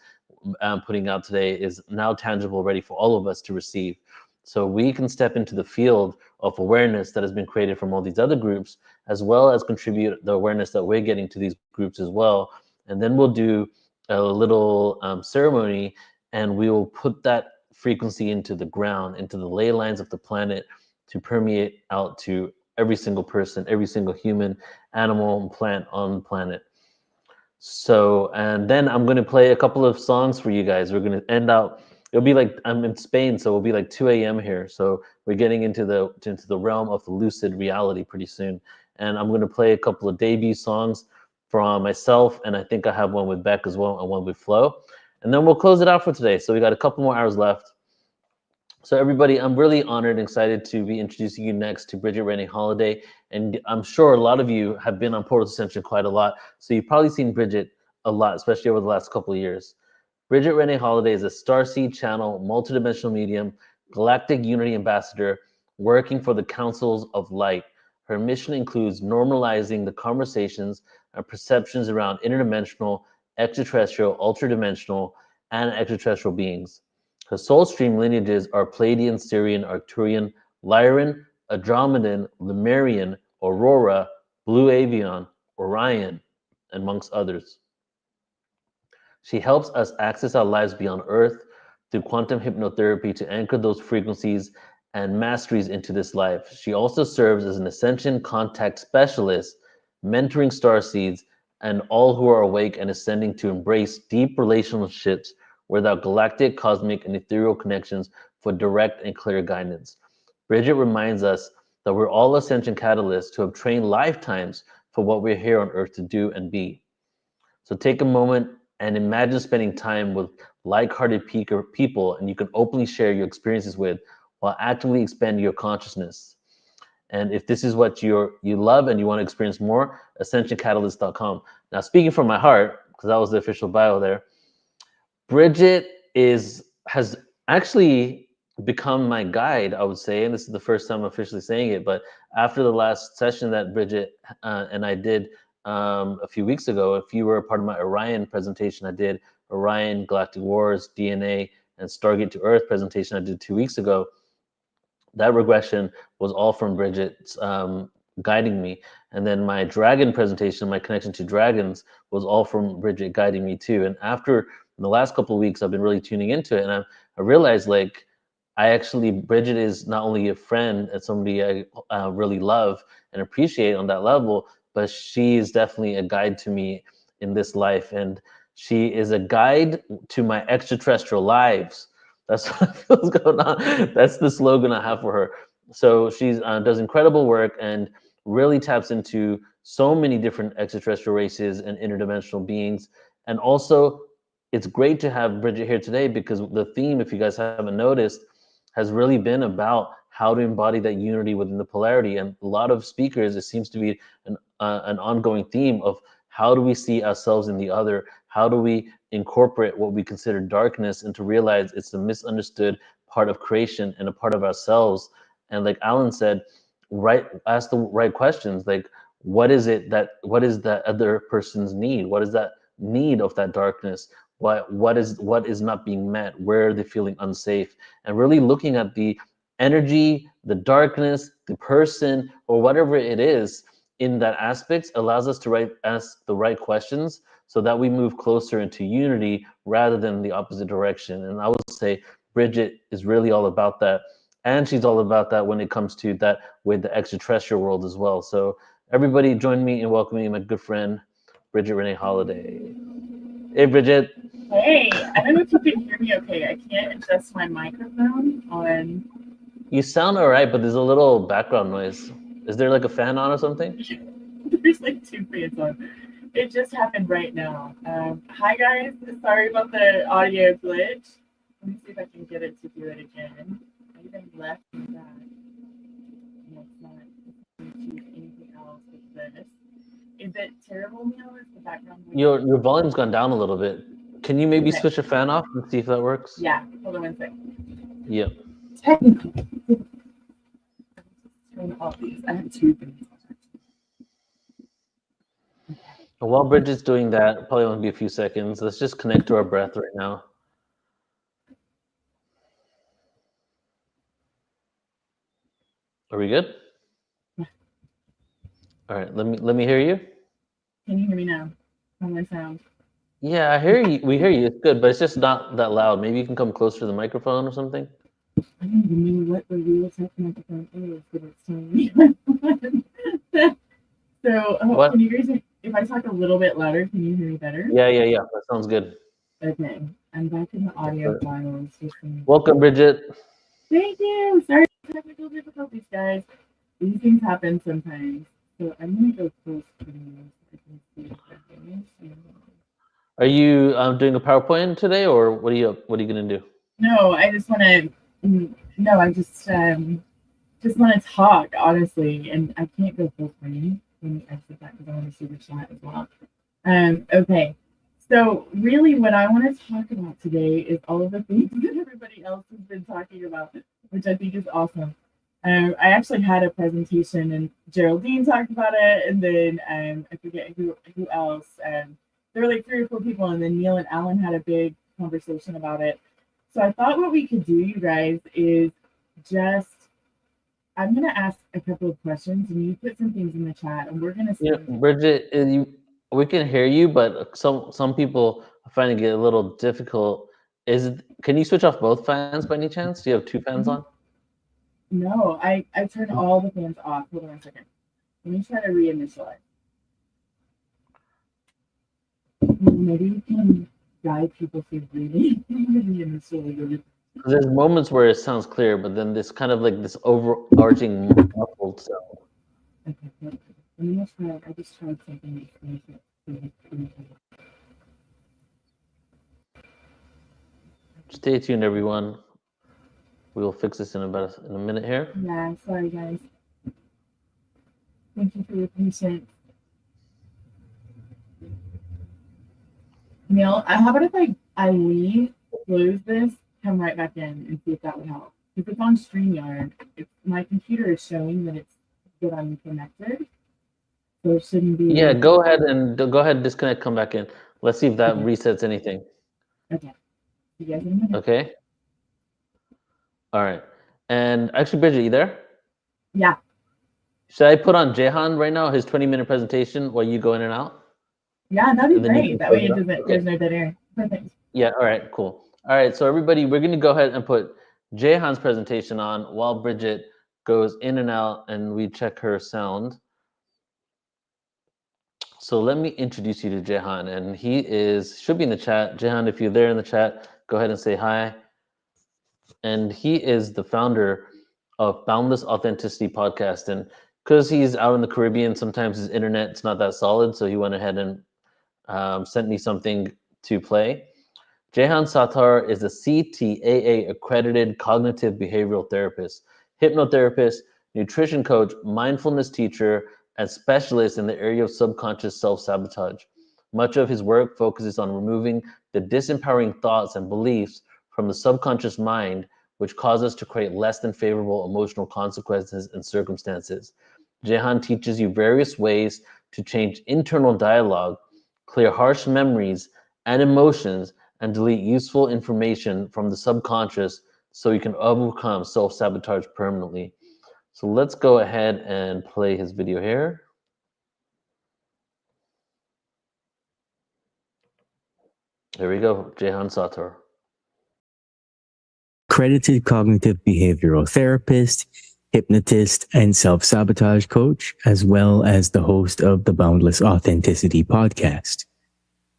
putting out today is now tangible, ready for all of us to receive. So we can step into the field of awareness that has been created from all these other groups, as well as contribute the awareness that we're getting to these groups as well. And then we'll do a little ceremony, and we will put that frequency into the ground, into the ley lines of the planet, to permeate out to every single person, every single human, animal, and plant on the planet. So, and then I'm going to play a couple of songs for you guys. We're going to end out, it'll be like, I'm in Spain, so it'll be like 2 a.m. here. So we're getting into the realm of lucid reality pretty soon. And I'm going to play a couple of debut songs from myself, and I think I have one with Beck as well, and one with Flo. And then we'll close it out for today. So we got a couple more hours left. So everybody, I'm really honored and excited to be introducing you next to Bridget Renee Holiday. And I'm sure a lot of you have been on Portal to Ascension quite a lot. So you've probably seen Bridget a lot, especially over the last couple of years. Bridget Renee Holiday is a starseed channel, multidimensional medium, galactic unity ambassador, working for the councils of light. Her mission includes normalizing the conversations and perceptions around interdimensional, extraterrestrial, ultradimensional, and extraterrestrial beings. Her soul stream lineages are Pleiadian, Sirian, Arcturian, Lyran, Andromedan, Lemurian, Aurora, Blue Avian, Orion, and amongst others. She helps us access our lives beyond Earth through quantum hypnotherapy to anchor those frequencies and masteries into this life. She also serves as an Ascension contact specialist, mentoring starseeds and all who are awake and ascending to embrace deep relationships with our galactic, cosmic, and ethereal connections for direct and clear guidance. Bridget reminds us that we're all Ascension catalysts to have trained lifetimes for what we're here on Earth to do and be. So take a moment and imagine spending time with like-hearted people and you can openly share your experiences with while actively expanding your consciousness. And if this is what you love and you want to experience more, ascensioncatalyst.com. Now, speaking from my heart, because that was the official bio there, Bridget has actually become my guide, I would say, and this is the first time I'm officially saying it, but after the last session that Bridget and I did a few weeks ago, if you were a part of my Orion presentation, I did Orion, Galactic Wars, DNA, and Stargate to Earth presentation I did 2 weeks ago. That regression was all from Bridget's guiding me. And then my dragon presentation, my connection to dragons, was all from Bridget guiding me too. And after the last couple of weeks, I've been really tuning into it. And I realized, like, Bridget is not only a friend and somebody I really love and appreciate on that level, but she is definitely a guide to me in this life. And she is a guide to my extraterrestrial lives. That's what feels going on. That's the slogan I have for her. So she does incredible work and really taps into so many different extraterrestrial races and interdimensional beings. And also, it's great to have Bridget here today because the theme, if you guys haven't noticed, has really been about how to embody that unity within the polarity. And a lot of speakers, it seems to be an ongoing theme of how do we see ourselves in the other? How do we incorporate what we consider darkness and to realize it's a misunderstood part of creation and a part of ourselves? And like Alan said, ask the right questions. Like, what is that other person's need? What is that need of that darkness? What is not being met? Where are they feeling unsafe? And really looking at the energy, the darkness, the person, or whatever it is in that aspect allows us to ask the right questions so that we move closer into unity rather than the opposite direction. And I would say Bridget is really all about that. And she's all about that when it comes to that with the extraterrestrial world as well. So everybody join me in welcoming my good friend, Bridget Renee Holiday. Hey, Bridget. Hey, I don't know if you can hear me okay. I can't adjust my microphone on. You sound all right, but there's a little background noise. Is there like a fan on or something? There's like 2 fans on. It just happened right now. Hi guys, sorry about the audio glitch. Let me see if I can get it to do it again. I even left that. No, it's not. Let's choose anything else with this. Is it terrible, Neil? Is the background noise? Your volume's gone down a little bit. Can you maybe switch a fan off and see if that works? Yeah, hold on 1 second. Yep. Technically. Turn off these. I have 2 things. While Bridget's doing that, probably won't be a few seconds. Let's just connect to our breath right now. Are we good? Yeah. All right, let me hear you. Can you hear me now? On my sound. Yeah, I hear you. We hear you. It's good, but it's just not that loud. Maybe you can come closer to the microphone or something. I don't even know what the real tech microphone is, but it's telling me. So, can you guys, if I talk a little bit louder, can you hear me better? Yeah. That sounds good. Okay, I'm back in the audio files. Welcome, Bridget. Thank you. Sorry for technical difficulties, guys. These things happen sometimes. So I'm gonna go close to you. Are you doing a PowerPoint today, or what are you gonna do? No, I just want to. No, I just want to talk honestly, and I can't go full screen. Let me exit that because I want to see the chat as well. Okay, so really, what I want to talk about today is all of the things that everybody else has been talking about, which I think is awesome. I actually had a presentation and Geraldine talked about it, and then I forget who else. There were like 3 or 4 people, and then Neil and Alan had a big conversation about it. So I thought what we could do, you guys, is just, I'm going to ask a couple of questions, and you put some things in the chat, and we're going to see. Yeah, Bridget, we can hear you, but some people are finding it a little difficult. Can you switch off both fans by any chance? Do you have 2 fans on? No, I turned all the fans off. Hold on a second. Let me try to reinitialize. Maybe you can guide people through breathing. Reinitialize. There's moments where it sounds clear, but then this kind of like this overarching muffled sound. Okay, let me try. I just tried something. Stay tuned, everyone. We will fix this in a minute here. Yeah, sorry guys. Thank you for your patience. Neil, how about if I leave, close this, come right back in and see if that would help. If it's on StreamYard, my computer is showing that I'm connected. So it shouldn't be. Yeah, go ahead, disconnect, come back in. Let's see if that resets anything. Okay. You guys in a minute. Okay. All right. And actually, Bridget, you there? Yeah. Should I put on Jehan right now, his 20-minute presentation while you go in and out? Yeah, that'd be great. That way there's no dead air. Perfect. Yeah, all right, cool. All right, so everybody, we're going to go ahead and put Jehan's presentation on while Bridget goes in and out and we check her sound. So let me introduce you to Jehan, and he should be in the chat. Jehan, if you're there in the chat, go ahead and say hi. And he is the founder of Boundless Authenticity Podcast. And because he's out in the Caribbean, sometimes his internet's not that solid, so he went ahead and sent me something to play. Jehan Sattar is a CTAA accredited cognitive behavioral therapist, hypnotherapist, nutrition coach, mindfulness teacher, and specialist in the area of subconscious self-sabotage. Much of his work focuses on removing the disempowering thoughts and beliefs from the subconscious mind, which cause us to create less than favorable emotional consequences and circumstances. Jehan teaches you various ways to change internal dialogue, clear harsh memories and emotions, and delete useful information from the subconscious so you can overcome self-sabotage permanently. So let's go ahead and play his video here. Here we go, Jehan Sattar. Accredited cognitive behavioral therapist, hypnotist, and self-sabotage coach, as well as the host of the Boundless Authenticity podcast.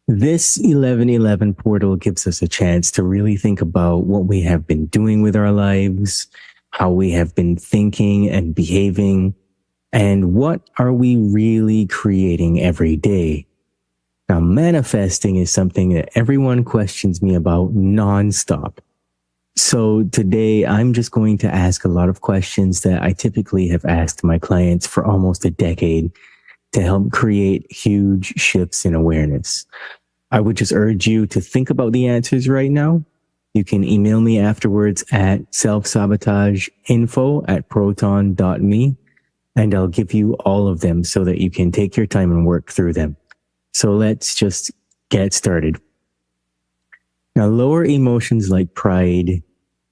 This 1111 portal gives us a chance to really think about what we have been doing with our lives, how we have been thinking and behaving, and what are we really creating every day. Now, manifesting is something that everyone questions me about nonstop. So today I'm just going to ask a lot of questions that I typically have asked my clients for almost a decade to help create huge shifts in awareness. I would just urge you to think about the answers right now. You can email me afterwards at selfsabotageinfo@proton.me, and I'll give you all of them so that you can take your time and work through them. So let's just get started. Now, lower emotions like pride,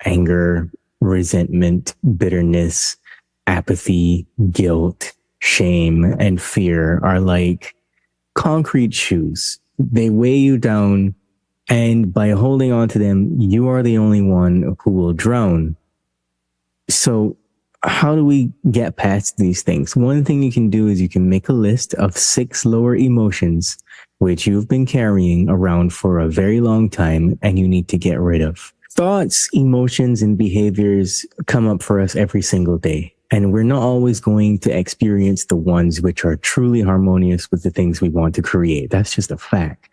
anger, resentment, bitterness, apathy, guilt, shame, and fear are like concrete shoes. They weigh you down, and by holding on to them, you are the only one who will drown. So how do we get past these things? One thing you can do is you can make a list of 6 lower emotions which you've been carrying around for a very long time and you need to get rid of. Thoughts, emotions, and behaviors come up for us every single day, and we're not always going to experience the ones which are truly harmonious with the things we want to create. That's just a fact.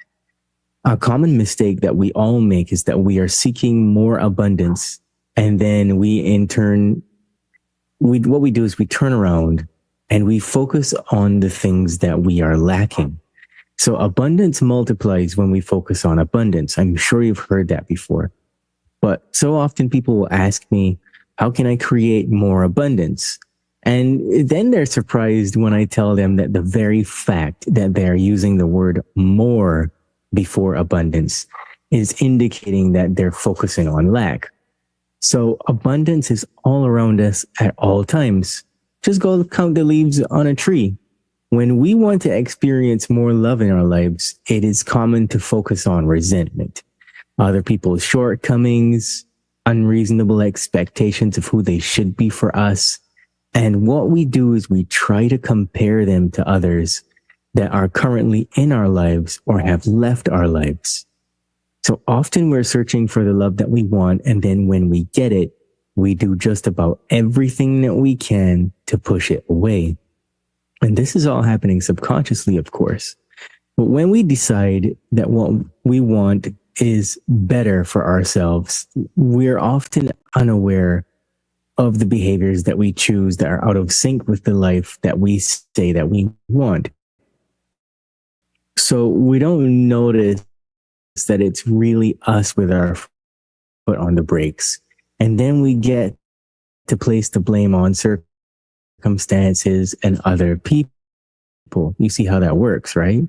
A common mistake that we all make is that we are seeking more abundance, and then we in turn what we do is we turn around and we focus on the things that we are lacking. So abundance multiplies when we focus on abundance. I'm sure you've heard that before. But so often people will ask me, How can I create more abundance? And then they're surprised when I tell them that the very fact that they're using the word more before abundance is indicating that they're focusing on lack. So abundance is all around us at all times. Just go count the leaves on a tree. When we want to experience more love in our lives, it is common to focus on resentment, other people's shortcomings, unreasonable expectations of who they should be for us. And what we do is we try to compare them to others that are currently in our lives or have left our lives. So often we're searching for the love that we want, and then when we get it, we do just about everything that we can to push it away. And this is all happening subconsciously, of course. But when we decide that what we want is better for ourselves, we're often unaware of the behaviors that we choose that are out of sync with the life that we say that we want. So we don't notice that it's really us with our foot on the brakes. And then we get to place the blame on circumstances and other people. You see how that works, right?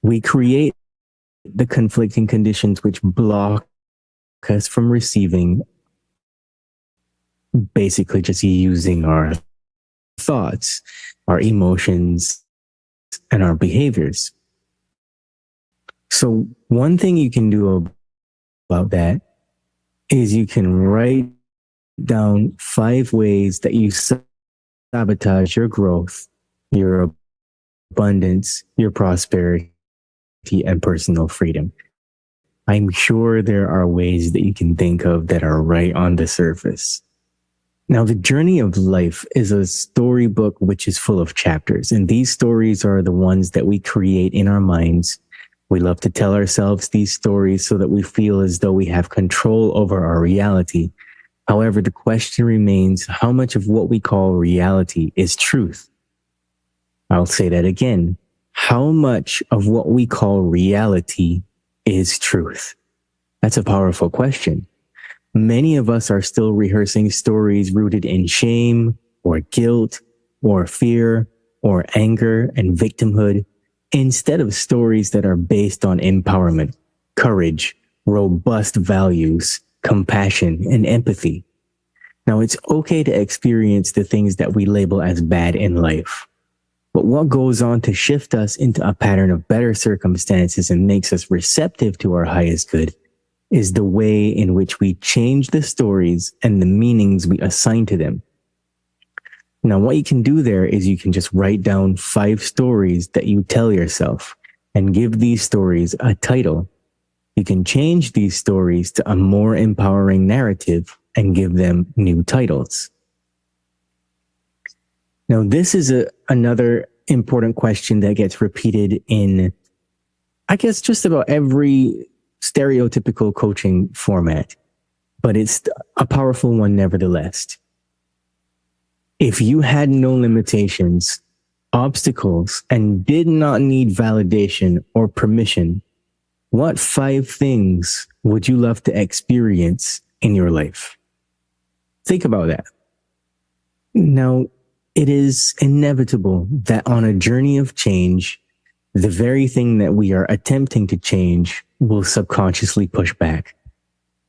We create the conflicting conditions which block us from receiving, basically just using our thoughts, our emotions, and our behaviors. So one thing you can do about that is you can write down 5 ways that you sabotage your growth, your abundance, your prosperity, and personal freedom. I'm sure there are ways that you can think of that are right on the surface. Now, the journey of life is a storybook which is full of chapters, and these stories are the ones that we create in our minds. We love to tell ourselves these stories so that we feel as though we have control over our reality. However, the question remains, how much of what we call reality is truth? I'll say that again. How much of what we call reality is truth? That's a powerful question. Many of us are still rehearsing stories rooted in shame or guilt or fear or anger and victimhood, instead of stories that are based on empowerment, courage, robust values, compassion, and empathy. Now, it's okay to experience the things that we label as bad in life. But what goes on to shift us into a pattern of better circumstances and makes us receptive to our highest good is the way in which we change the stories and the meanings we assign to them. Now, what you can do there is you can just write down 5 stories that you tell yourself and give these stories a title. You can change these stories to a more empowering narrative and give them new titles. Now, this is another important question that gets repeated in, I guess, just about every stereotypical coaching format, but it's a powerful one nevertheless. If you had no limitations, obstacles, and did not need validation or permission, what 5 things would you love to experience in your life? Think about that. Now, it is inevitable that on a journey of change, the very thing that we are attempting to change will subconsciously push back.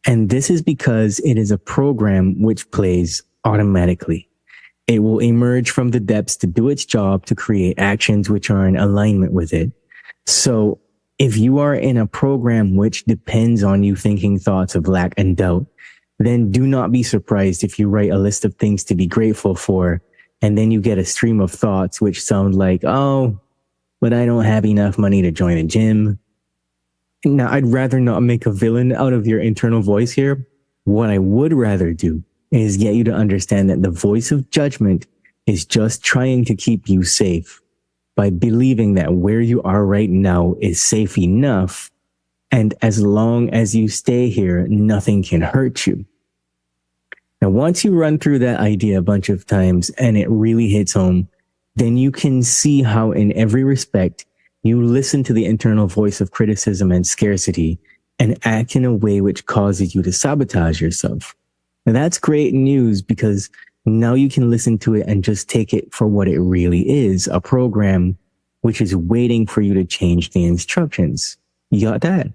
And this is because it is a program which plays automatically. It will emerge from the depths to do its job to create actions which are in alignment with it. So if you are in a program which depends on you thinking thoughts of lack and doubt, then do not be surprised if you write a list of things to be grateful for, and then you get a stream of thoughts which sound like, oh, but I don't have enough money to join a gym. Now, I'd rather not make a villain out of your internal voice here. What I would rather do is get you to understand that the voice of judgment is just trying to keep you safe by believing that where you are right now is safe enough. And as long as you stay here, nothing can hurt you. Now, once you run through that idea a bunch of times and it really hits home, then you can see how in every respect, you listen to the internal voice of criticism and scarcity and act in a way which causes you to sabotage yourself. Now that's great news because now you can listen to it and just take it for what it really is, a program which is waiting for you to change the instructions. You got that?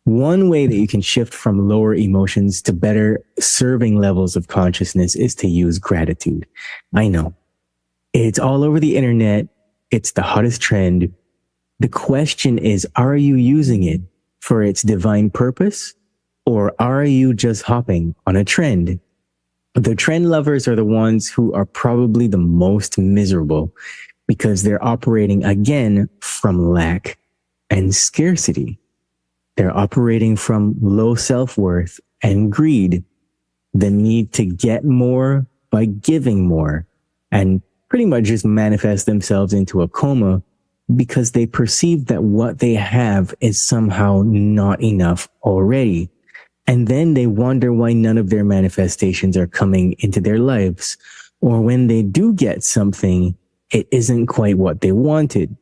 One way that you can shift from lower emotions to better serving levels of consciousness is to use gratitude. I know. It's all over the internet. It's the hottest trend. The question is, are you using it for its divine purpose, or are you just hopping on a trend? The trend lovers are the ones who are probably the most miserable because they're operating again from lack and scarcity. They're operating from low self-worth and greed, the need to get more by giving more, and pretty much just manifest themselves into a coma because they perceive that what they have is somehow not enough already. And then they wonder why none of their manifestations are coming into their lives. Or when they do get something, it isn't quite what they wanted.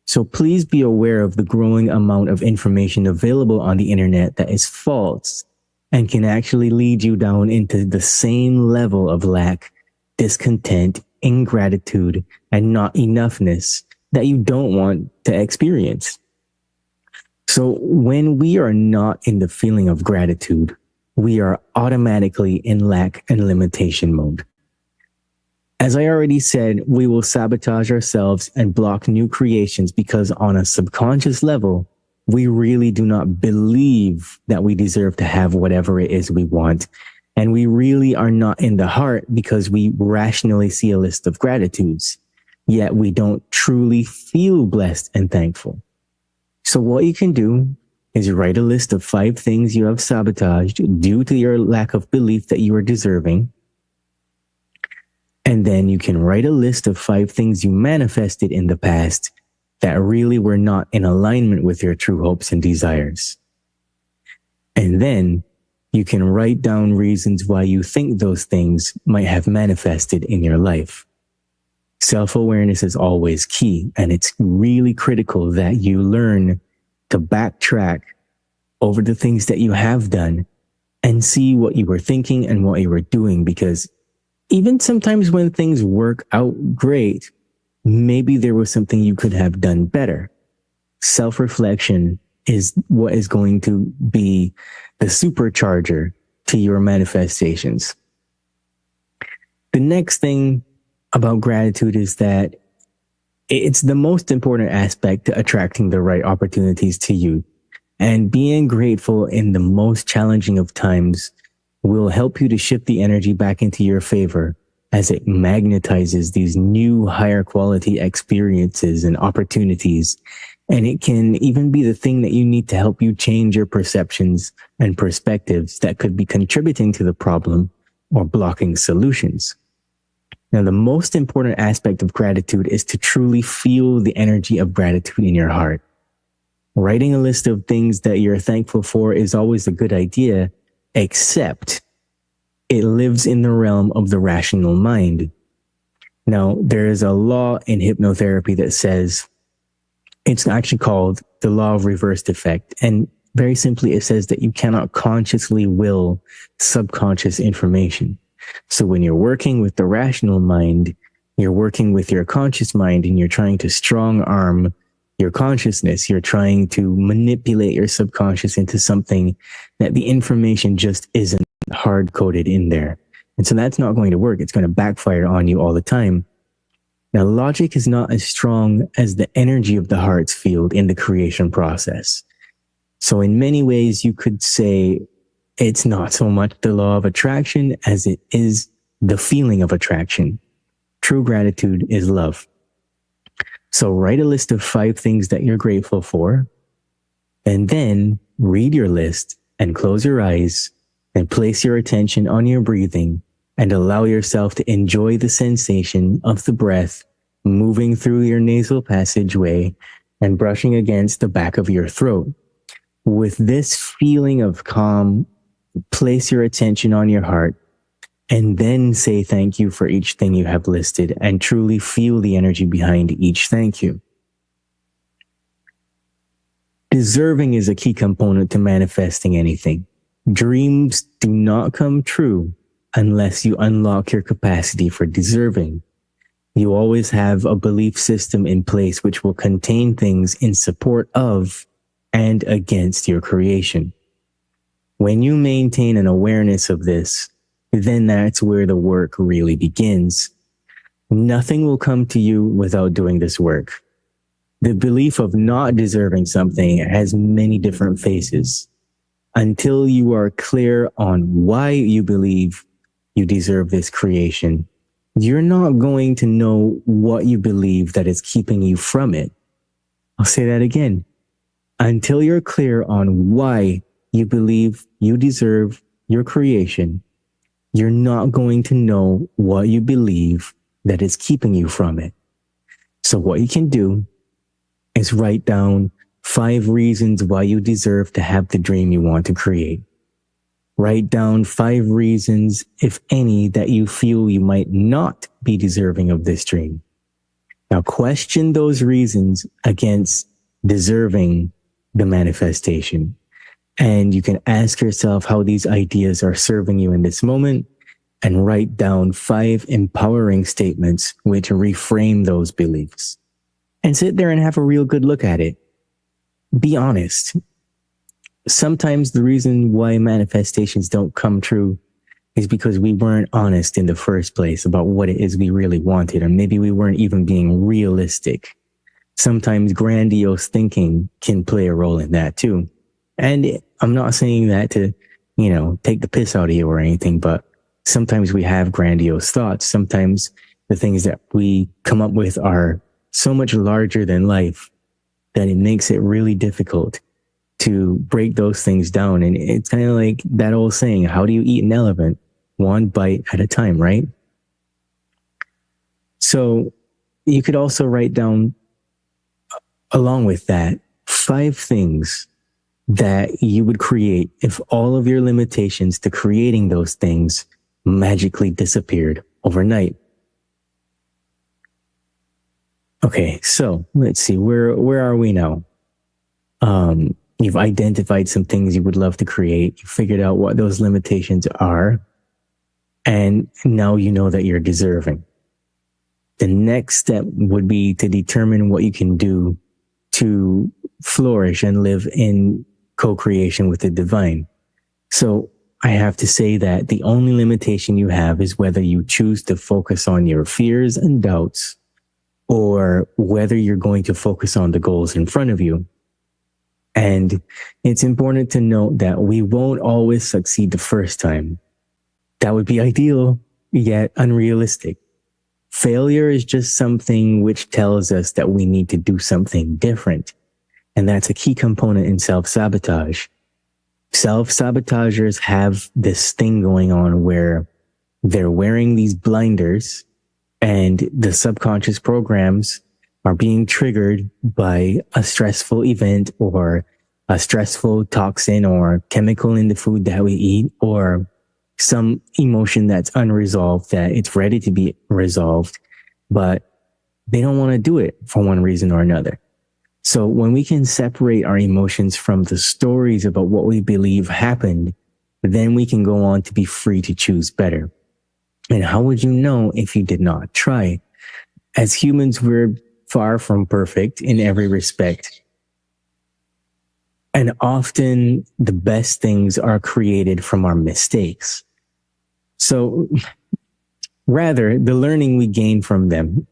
So please be aware of the growing amount of information available on the internet that is false and can actually lead you down into the same level of lack, discontent, ingratitude, and not enoughness that you don't want to experience. So when we are not in the feeling of gratitude, we are automatically in lack and limitation mode. As I already said, we will sabotage ourselves and block new creations because on a subconscious level, we really do not believe that we deserve to have whatever it is we want. And we really are not in the heart because we rationally see a list of gratitudes, yet we don't truly feel blessed and thankful. So what you can do is write a list of 5 things you have sabotaged due to your lack of belief that you are deserving. And then you can write a list of 5 things you manifested in the past that really were not in alignment with your true hopes and desires. And then you can write down reasons why you think those things might have manifested in your life. Self-awareness is always key, and it's really critical that you learn to backtrack over the things that you have done and see what you were thinking and what you were doing, because even sometimes when things work out great, maybe there was something you could have done better. Self-reflection is what is going to be the supercharger to your manifestations. The next thing about gratitude is that it's the most important aspect to attracting the right opportunities to you. And being grateful in the most challenging of times will help you to shift the energy back into your favor as it magnetizes these new higher quality experiences and opportunities. And it can even be the thing that you need to help you change your perceptions and perspectives that could be contributing to the problem or blocking solutions. Now, the most important aspect of gratitude is to truly feel the energy of gratitude in your heart. Writing a list of things that you're thankful for is always a good idea, except it lives in the realm of the rational mind. Now, there is a law in hypnotherapy that says, it's actually called the law of reversed effect. And very simply, it says that you cannot consciously will subconscious information. So when you're working with the rational mind, you're working with your conscious mind and you're trying to strong arm your consciousness. You're trying to manipulate your subconscious into something that the information just isn't hard coded in there. And so that's not going to work. It's going to backfire on you all the time. Now, logic is not as strong as the energy of the heart's field in the creation process. So in many ways, you could say it's not so much the law of attraction as it is the feeling of attraction. True gratitude is love. So write a list of 5 things that you're grateful for, and then read your list and close your eyes and place your attention on your breathing and allow yourself to enjoy the sensation of the breath moving through your nasal passageway and brushing against the back of your throat. With this feeling of calm, place your attention on your heart and then say thank you for each thing you have listed and truly feel the energy behind each thank you. Deserving is a key component to manifesting anything. Dreams do not come true unless you unlock your capacity for deserving. You always have a belief system in place which will contain things in support of and against your creation. When you maintain an awareness of this, then that's where the work really begins. Nothing will come to you without doing this work. The belief of not deserving something has many different faces. Until you are clear on why you believe you deserve this creation, you're not going to know what you believe that is keeping you from it. I'll say that again. Until you're clear on why you believe you deserve your creation, you're not going to know what you believe that is keeping you from it. So what you can do is write down 5 reasons why you deserve to have the dream you want to create. Write down 5 reasons, if any, that you feel you might not be deserving of this dream. Now question those reasons against deserving the manifestation. And you can ask yourself how these ideas are serving you in this moment, and write down 5 empowering statements which reframe those beliefs. And sit there and have a real good look at it. Be honest. Sometimes the reason why manifestations don't come true is because we weren't honest in the first place about what it is we really wanted, or maybe we weren't even being realistic. Sometimes grandiose thinking can play a role in that too. And I'm not saying that to, take the piss out of you or anything, but sometimes we have grandiose thoughts. Sometimes the things that we come up with are so much larger than life that it makes it really difficult to break those things down. And it's kind of like that old saying, how do you eat an elephant? One bite at a time, right? So you could also write down, along with that, 5 things that you would create if all of your limitations to creating those things magically disappeared overnight. Okay, so let's see, where are we now? You've identified some things you would love to create. You figured out what those limitations are. And now you know that you're deserving. The next step would be to determine what you can do to flourish and live in co-creation with the divine. So I have to say that the only limitation you have is whether you choose to focus on your fears and doubts, or whether you're going to focus on the goals in front of you. And it's important to note that we won't always succeed the first time. That would be ideal, yet unrealistic. Failure is just something which tells us that we need to do something different. And that's a key component in self-sabotage. Self-sabotagers have this thing going on where they're wearing these blinders, and the subconscious programs are being triggered by a stressful event or a stressful toxin or chemical in the food that we eat, or some emotion that's unresolved that it's ready to be resolved, but they don't want to do it for one reason or another. So when we can separate our emotions from the stories about what we believe happened, then we can go on to be free to choose better. And how would you know if you did not try? As humans, we're far from perfect in every respect. And often the best things are created from our mistakes. So rather, the learning we gain from them,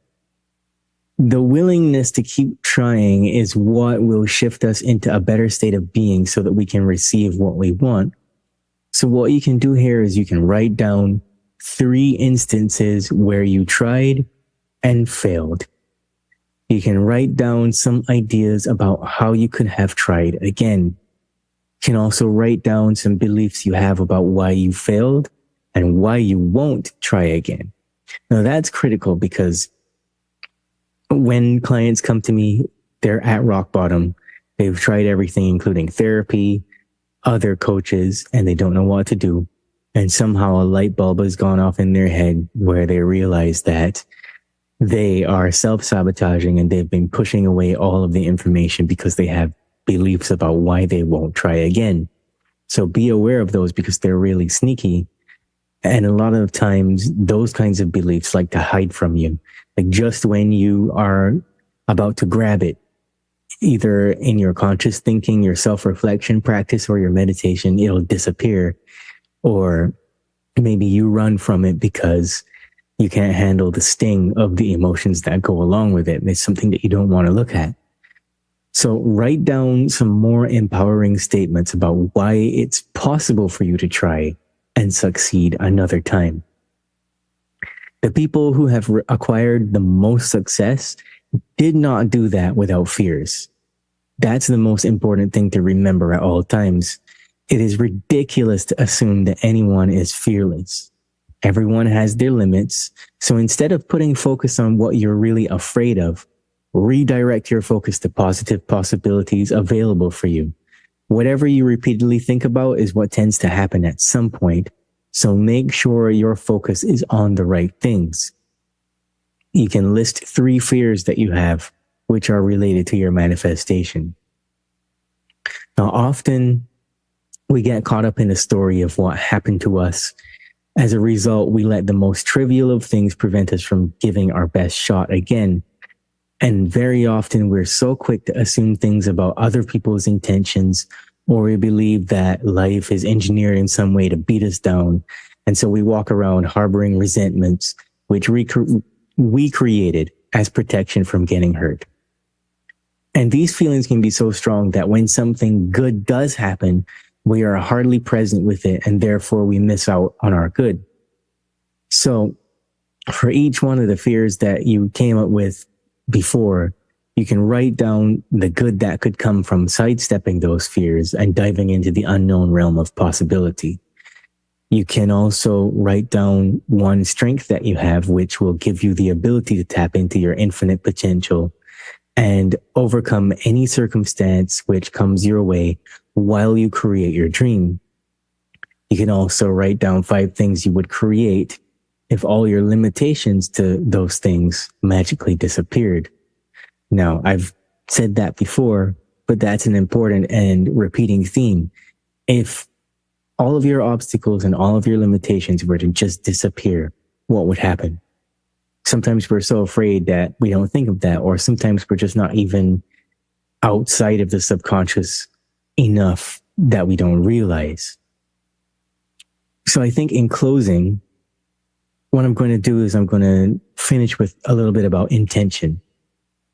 the willingness to keep trying is what will shift us into a better state of being so that we can receive what we want. So what you can do here is you can write down 3 instances where you tried and failed. You can write down some ideas about how you could have tried again. You can also write down some beliefs you have about why you failed and why you won't try again. Now that's critical, because when clients come to me, they're at rock bottom. They've tried everything, including therapy, other coaches, and they don't know what to do. And somehow a light bulb has gone off in their head where they realize that they are self-sabotaging and they've been pushing away all of the information because they have beliefs about why they won't try again. So be aware of those because they're really sneaky. And a lot of times those kinds of beliefs like to hide from you. Like just when you are about to grab it, either in your conscious thinking, your self-reflection practice, or your meditation, it'll disappear. Or maybe you run from it because you can't handle the sting of the emotions that go along with it. It's something that you don't want to look at. So write down some more empowering statements about why it's possible for you to try and succeed another time. The people who have acquired the most success did not do that without fears. That's the most important thing to remember at all times. It is ridiculous to assume that anyone is fearless. Everyone has their limits. So instead of putting focus on what you're really afraid of, redirect your focus to positive possibilities available for you. Whatever you repeatedly think about is what tends to happen at some point. So make sure your focus is on the right things. You can list 3 fears that you have, which are related to your manifestation. Now, often we get caught up in the story of what happened to us. As a result, we let the most trivial of things prevent us from giving our best shot again. And very often we're so quick to assume things about other people's intentions, or we believe that life is engineered in some way to beat us down. And so we walk around harboring resentments, which we created as protection from getting hurt. And these feelings can be so strong that when something good does happen, we are hardly present with it, and therefore we miss out on our good. So for each one of the fears that you came up with before, you can write down the good that could come from sidestepping those fears and diving into the unknown realm of possibility. You can also write down one strength that you have, which will give you the ability to tap into your infinite potential and overcome any circumstance which comes your way while you create your dream. You can also write down 5 things you would create if all your limitations to those things magically disappeared. Now, I've said that before, but that's an important and repeating theme. If all of your obstacles and all of your limitations were to just disappear, what would happen? Sometimes we're so afraid that we don't think of that, or sometimes we're just not even outside of the subconscious enough that we don't realize. So I think in closing, what I'm going to do is I'm going to finish with a little bit about intention.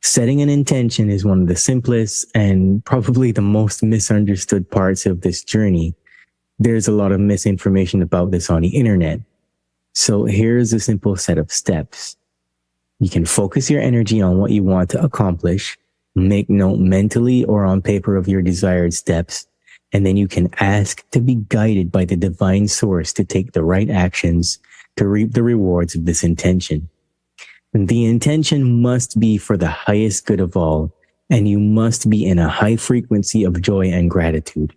Setting an intention is one of the simplest and probably the most misunderstood parts of this journey. There's a lot of misinformation about this on the internet. So here's a simple set of steps. You can focus your energy on what you want to accomplish, make note mentally or on paper of your desired steps, and then you can ask to be guided by the divine source to take the right actions to reap the rewards of this intention. And the intention must be for the highest good of all, and you must be in a high frequency of joy and gratitude.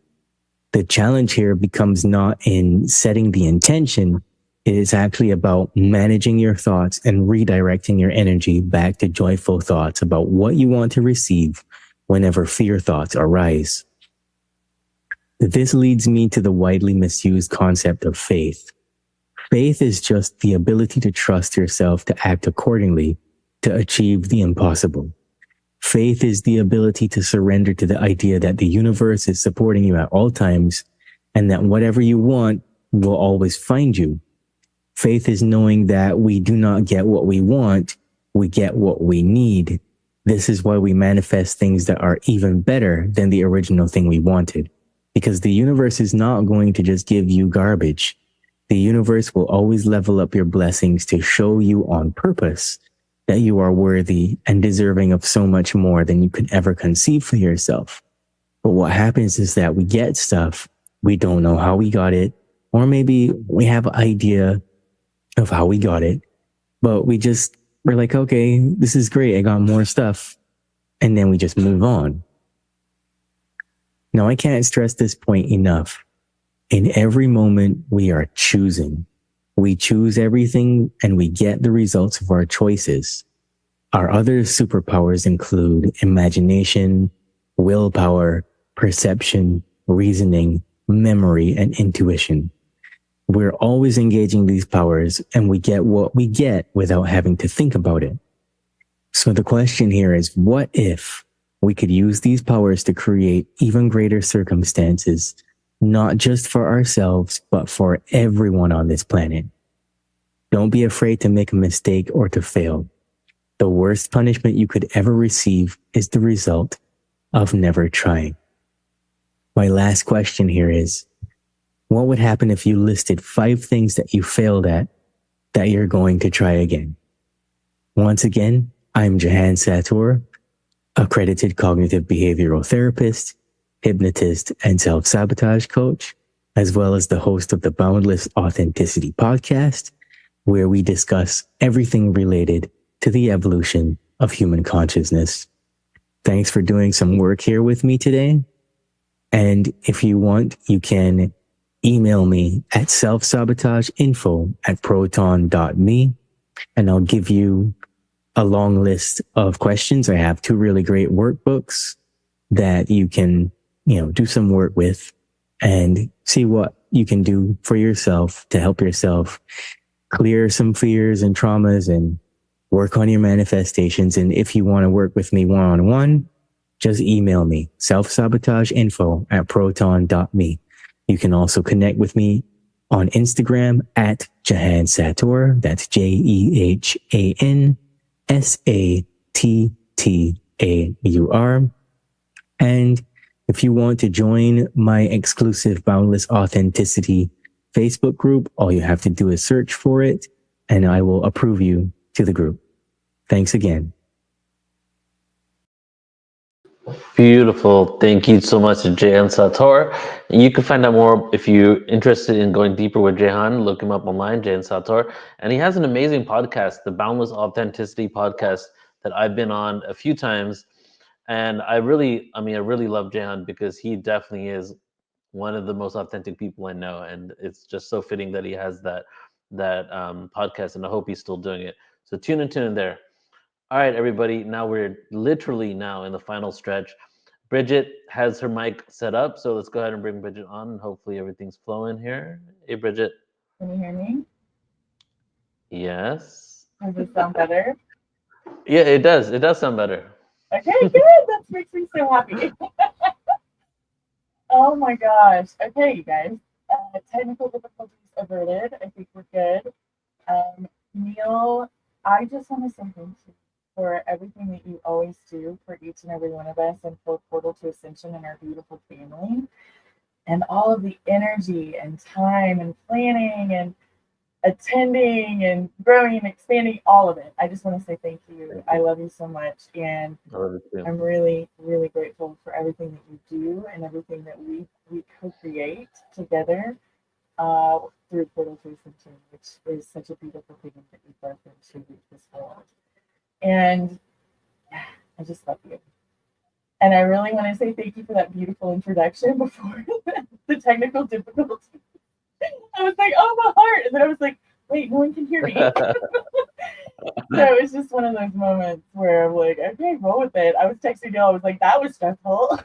The challenge here becomes not in setting the intention. It is actually about managing your thoughts and redirecting your energy back to joyful thoughts about what you want to receive whenever fear thoughts arise. This leads me to the widely misused concept of faith. Faith is just the ability to trust yourself to act accordingly to achieve the impossible. Faith is the ability to surrender to the idea that the universe is supporting you at all times and that whatever you want will always find you. Faith is knowing that we do not get what we want, we get what we need. This is why we manifest things that are even better than the original thing we wanted. Because the universe is not going to just give you garbage. The universe will always level up your blessings to show you on purpose that you are worthy and deserving of so much more than you could ever conceive for yourself. But what happens is that we get stuff, we don't know how we got it, or maybe we have an idea of how we got it, but we're like, okay, this is great, I got more stuff, and then we just move on. Now, I can't stress this point enough. In every moment, we are choosing. We choose everything and we get the results of our choices. Our other superpowers include imagination, willpower, perception, reasoning, memory, and intuition. We're always engaging these powers, and we get what we get without having to think about it. So the question here is, what if we could use these powers to create even greater circumstances, not just for ourselves, but for everyone on this planet? Don't be afraid to make a mistake or to fail. The worst punishment you could ever receive is the result of never trying. My last question here is, what would happen if you listed 5 things that you failed at that you're going to try again? Once again, I'm Jahan Sator, accredited cognitive behavioral therapist, hypnotist, and self-sabotage coach, as well as the host of the Boundless Authenticity podcast, where we discuss everything related to the evolution of human consciousness. Thanks for doing some work here with me today. And if you want, you can email me at selfsabotageinfo@proton.me, and I'll give you a long list of questions. I have 2 really great workbooks that you can, do some work with and see what you can do for yourself to help yourself clear some fears and traumas and work on your manifestations. And if you want to work with me one-on-one, just email me, selfsabotageinfo@proton.me. You can also connect with me on Instagram at Jahan Sator. That's JehanSattaur. And if you want to join my exclusive Boundless Authenticity Facebook group, all you have to do is search for it, and I will approve you to the group. Thanks again. Beautiful. Thank you so much, Jahan Sator. You can find out more if you're interested in going deeper with Jahan. Look him up online, Jahan Sator. And he has an amazing podcast, the Boundless Authenticity podcast, that I've been on a few times. And I really love Jahan because he definitely is one of the most authentic people I know. And it's just so fitting that he has that podcast, and I hope he's still doing it. So tune in there. All right, everybody. Now we're literally now in the final stretch. Bridget has her mic set up, so let's go ahead and bring Bridget on, and hopefully everything's flowing here. Hey, Bridget. Can you hear me? Yes. Does it sound better? Yeah, it does. It does sound better. Okay, good. That makes me so happy. Oh my gosh. Okay, you guys. Technical difficulties averted. I think we're good. Neil, I just want to say thank you for everything that you always do for each and every one of us, and for Portal to Ascension and our beautiful family, and all of the energy and time and planning and attending and growing and expanding, all of it. I just want to say thank you. I love you so much, and I'm really, really grateful for everything that you do and everything that we co-create together through Portal to Ascension, which is such a beautiful thing that you birth into this world. And yeah, I just love you. And I really want to say thank you for that beautiful introduction before the technical difficulties. I was like, oh, my heart. And then I was like, wait, no one can hear me. So it was just one of those moments where I'm like, okay, roll with it. I was texting Neil. I was like, that was stressful.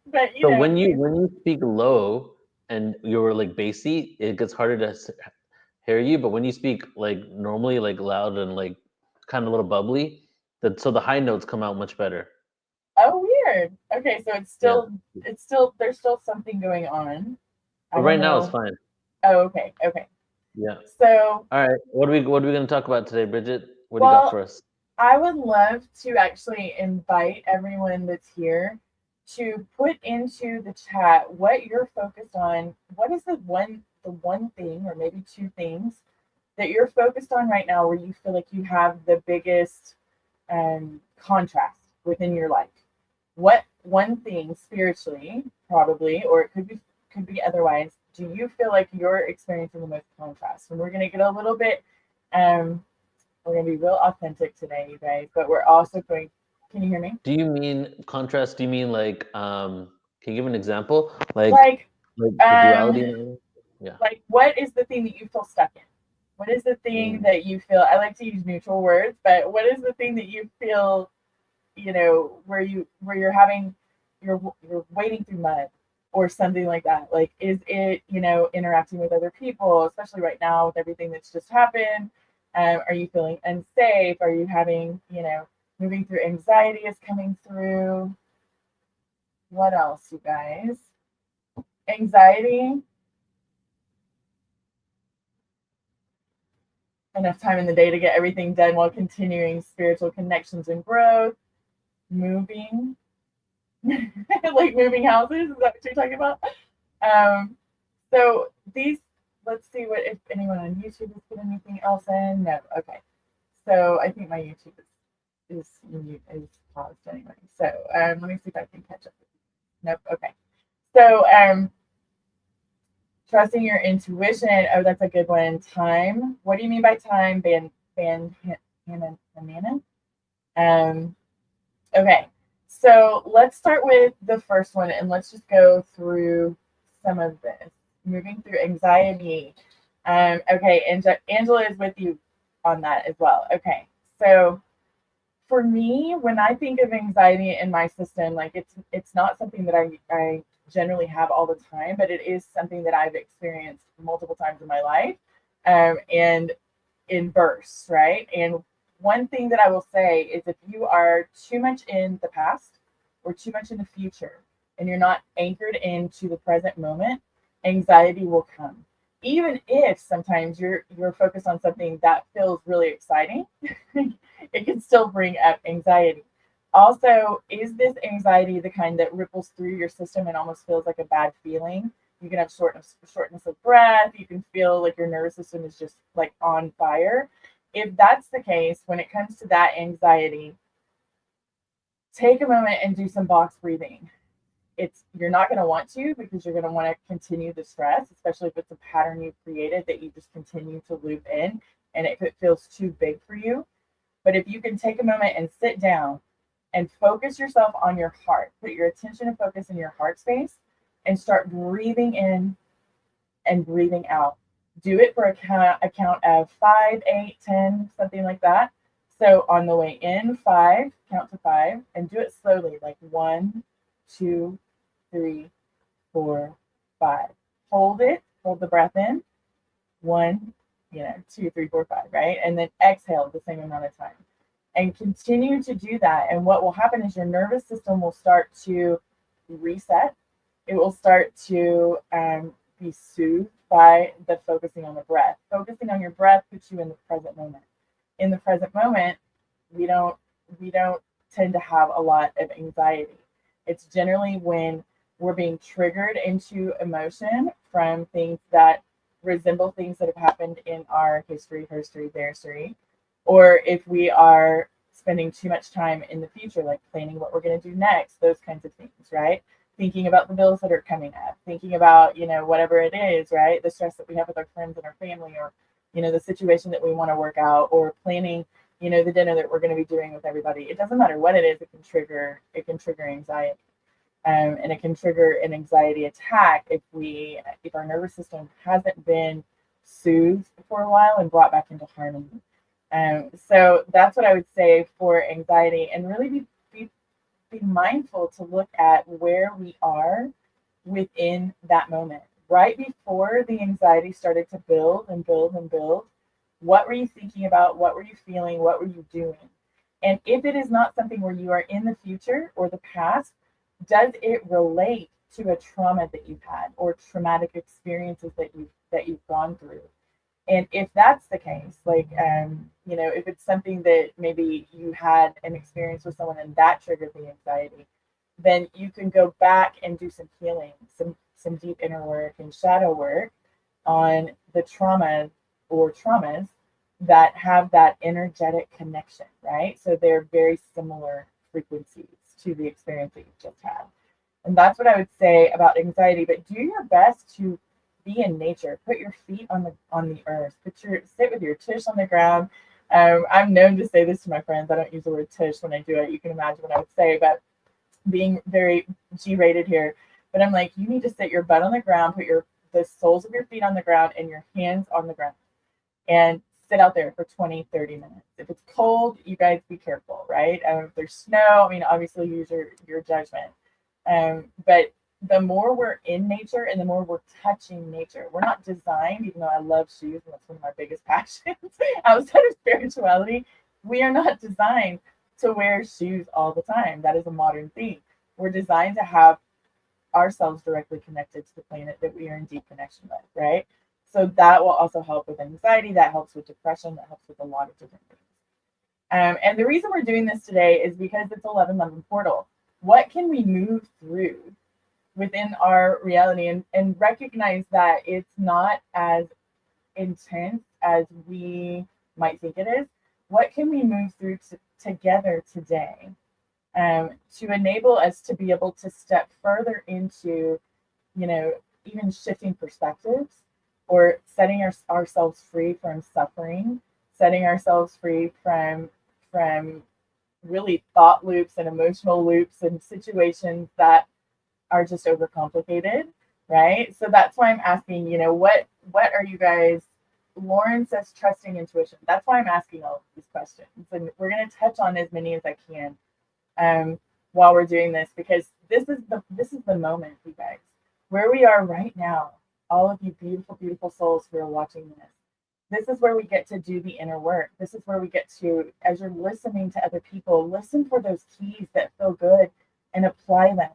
but so when you speak low and you're like bassy, it gets harder to hear you. But when you speak like normally, like loud and like kind of a little bubbly, so the high notes come out much better. Oh, weird. Okay, so it's still there's still something going on. But right now it's fine. Oh, okay. Yeah. So all right, what are we going to talk about today, Bridget? What do you got for us? I would love to actually invite everyone that's here to put into the chat what you're focused on. What is the one thing, or maybe 2 things, that you're focused on right now where you feel like you have the biggest contrast within your life? What one thing spiritually, probably, or it could be otherwise, do you feel like you're experiencing the most contrast? And we're going to get a little bit, we're going to be real authentic today, you guys, but we're also going, can you hear me? Do you mean contrast? Do you mean like, can you give an example? Like duality? Yeah. Like, what is the thing that you feel stuck in? What is the thing that you feel, I like to use neutral words, but what is the thing that you feel, where you're having you're wading through mud or something like that? Like, is it, you know, interacting with other people, especially right now with everything that's just happened? Are you feeling unsafe? Are you having, you know, moving through anxiety is coming through? What else, you guys? Anxiety. Enough time in the day to get everything done while continuing spiritual connections and growth. Moving. Like moving houses, is that what you're talking about? So these, let's see what, if anyone on YouTube has put anything else in. No, okay. So I think my YouTube is paused anyway. So let me see if I can catch up. Nope. Okay. So trusting your intuition. Oh, that's a good one. Time. What do you mean by time? Okay. So let's start with the first one and let's just go through some of this. Moving through anxiety. Okay, Angela is with you on that as well. Okay, so for me, when I think of anxiety in my system, like it's not something that I generally have all the time, but it is something that I've experienced multiple times in my life, and in bursts, right? And one thing that I will say is if you are too much in the past or too much in the future and you're not anchored into the present moment, anxiety will come. Even if sometimes you're focused on something that feels really exciting, it can still bring up anxiety. Also, is this anxiety the kind that ripples through your system and almost feels like a bad feeling? You can have shortness of breath. You can feel like your nervous system is just like on fire. If that's the case, when it comes to that anxiety, take a moment and do some box breathing. You're not going to want to because you're going to want to continue the stress, especially if it's a pattern you've created that you just continue to loop in and if it feels too big for you. But if you can take a moment and sit down and focus yourself on your heart, put your attention and focus in your heart space and start breathing in and breathing out. Do it for a count of 5, 8, 10, something like that. So on the way in, 5, count to 5, and do it slowly, like 1, 2, 3, 4, 5. Hold it, hold the breath in. 1, 2, 3, 4, 5, right? And then exhale the same amount of time. And continue to do that. And what will happen is your nervous system will start to reset. It will start to be soothed by the focusing on the breath. Focusing on your breath puts you in the present moment. In the present moment, we don't tend to have a lot of anxiety. It's generally when we're being triggered into emotion from things that resemble things that have happened in our history, or if we are spending too much time in the future, like planning what we're going to do next, those kinds of things, right? Thinking about the bills that are coming up, thinking about, whatever it is, right? The stress that we have with our friends and our family, or, the situation that we want to work out, or planning, the dinner that we're going to be doing with everybody. It doesn't matter what it is, it can trigger anxiety. And it can trigger an anxiety attack if our nervous system hasn't been soothed for a while and brought back into harmony. So that's what I would say for anxiety, and really be mindful to look at where we are within that moment. Right before the anxiety started to build and build and build, what were you thinking about? What were you feeling? What were you doing? And if it is not something where you are in the future or the past, does it relate to a trauma that you've had or traumatic experiences that you've gone through? And if that's the case, like, if it's something that maybe you had an experience with someone and that triggered the anxiety, then you can go back and do some healing, some deep inner work and shadow work on the trauma or traumas that have that energetic connection, right? So they're very similar frequencies to the experience that you've just had. And that's what I would say about anxiety, but do your best to be in nature. Put your feet on the earth. Sit with your tush on the ground. I'm known to say this to my friends. I don't use the word tush when I do it. You can imagine what I would say, but being very G-rated here. But I'm like, you need to sit your butt on the ground, put the soles of your feet on the ground and your hands on the ground, and sit out there for 20, 30 minutes. If it's cold, you guys be careful, right? If there's snow, obviously use your judgment. But the more we're in nature and the more we're touching nature, we're not designed, even though I love shoes and that's one of my biggest passions outside of spirituality, we are not designed to wear shoes all the time. That is a modern thing. We're designed to have ourselves directly connected to the planet that we are in deep connection with, right? So that will also help with anxiety, that helps with depression, that helps with a lot of different things. And the reason we're doing this today is because it's 1111 portal. What can we move through within our reality and recognize that it's not as intense as we might think it is? What can we move through together today to enable us to be able to step further into, even shifting perspectives or setting ourselves free from suffering, setting ourselves free from really thought loops and emotional loops and situations that are just overcomplicated, right? So that's why I'm asking, what are you guys? Lauren says trusting intuition. That's why I'm asking all of these questions, and we're going to touch on as many as I can while we're doing this, because this is the moment, you guys, where we are right now. All of you beautiful, beautiful souls who are watching this. This is where we get to do the inner work. This is where we get to, as you're listening to other people, listen for those keys that feel good and apply them.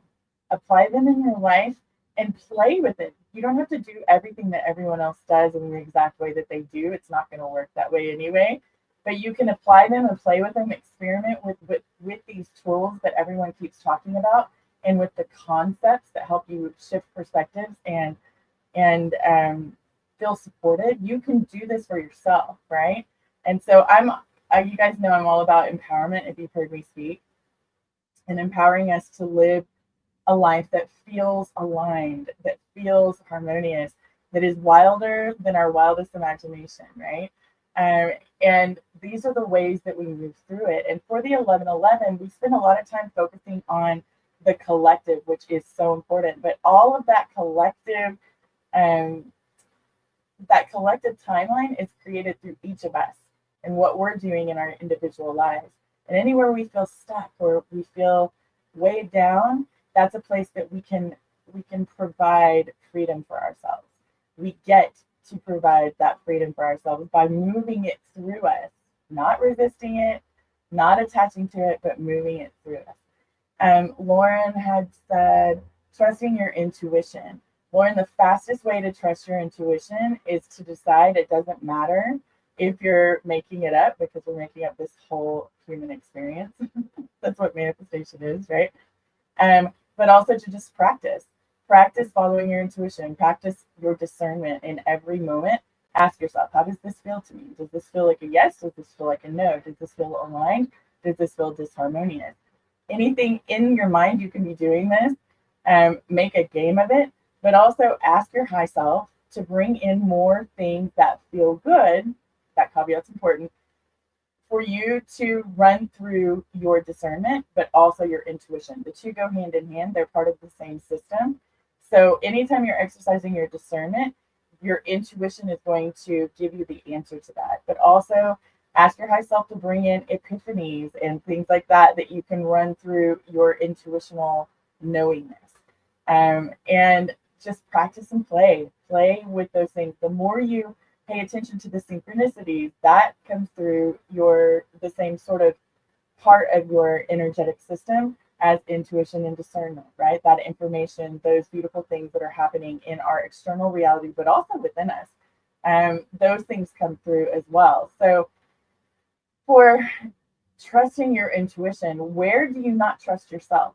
Apply them in your life and play with it. You don't have to do everything that everyone else does in the exact way that they do. It's not going to work that way anyway. But you can apply them and play with them, experiment with these tools that everyone keeps talking about, and with the concepts that help you shift perspectives and feel supported. You can do this for yourself, right? And so you guys know I'm all about empowerment, if you've heard me speak, and empowering us to live a life that feels aligned, that feels harmonious, that is wilder than our wildest imagination, right? And these are the ways that we move through it. And for the 1111, we spend a lot of time focusing on the collective, which is so important. But all of that collective timeline is created through each of us and what we're doing in our individual lives. And anywhere we feel stuck or we feel weighed down, that's a place that we can provide freedom for ourselves. We get to provide that freedom for ourselves by moving it through us, not resisting it, not attaching to it, but moving it through us. Lauren had said, trusting your intuition. Lauren, the fastest way to trust your intuition is to decide it doesn't matter if you're making it up, because we're making up this whole human experience. That's what manifestation is, right? But also to just practice following your intuition, practice your discernment in every moment. Ask yourself, how does this feel to me? Does this feel like a yes? Does this feel like a no? Does this feel aligned? Does this feel disharmonious? Anything in your mind, you can be doing this. Make a game of it, but also ask your high self to bring in more things that feel good. That caveat's important, for you to run through your discernment, but also your intuition. The two go hand in hand. They're part of the same system. So anytime you're exercising your discernment, your intuition is going to give you the answer to that. But also ask your high self to bring in epiphanies and things like that you can run through your intuitional knowingness. And just practice and play with those things. The more you pay attention to the synchronicities, that comes through the same sort of part of your energetic system as intuition and discernment, right? That information, those beautiful things that are happening in our external reality, but also within us. Those things come through as well. So for trusting your intuition, where do you not trust yourself?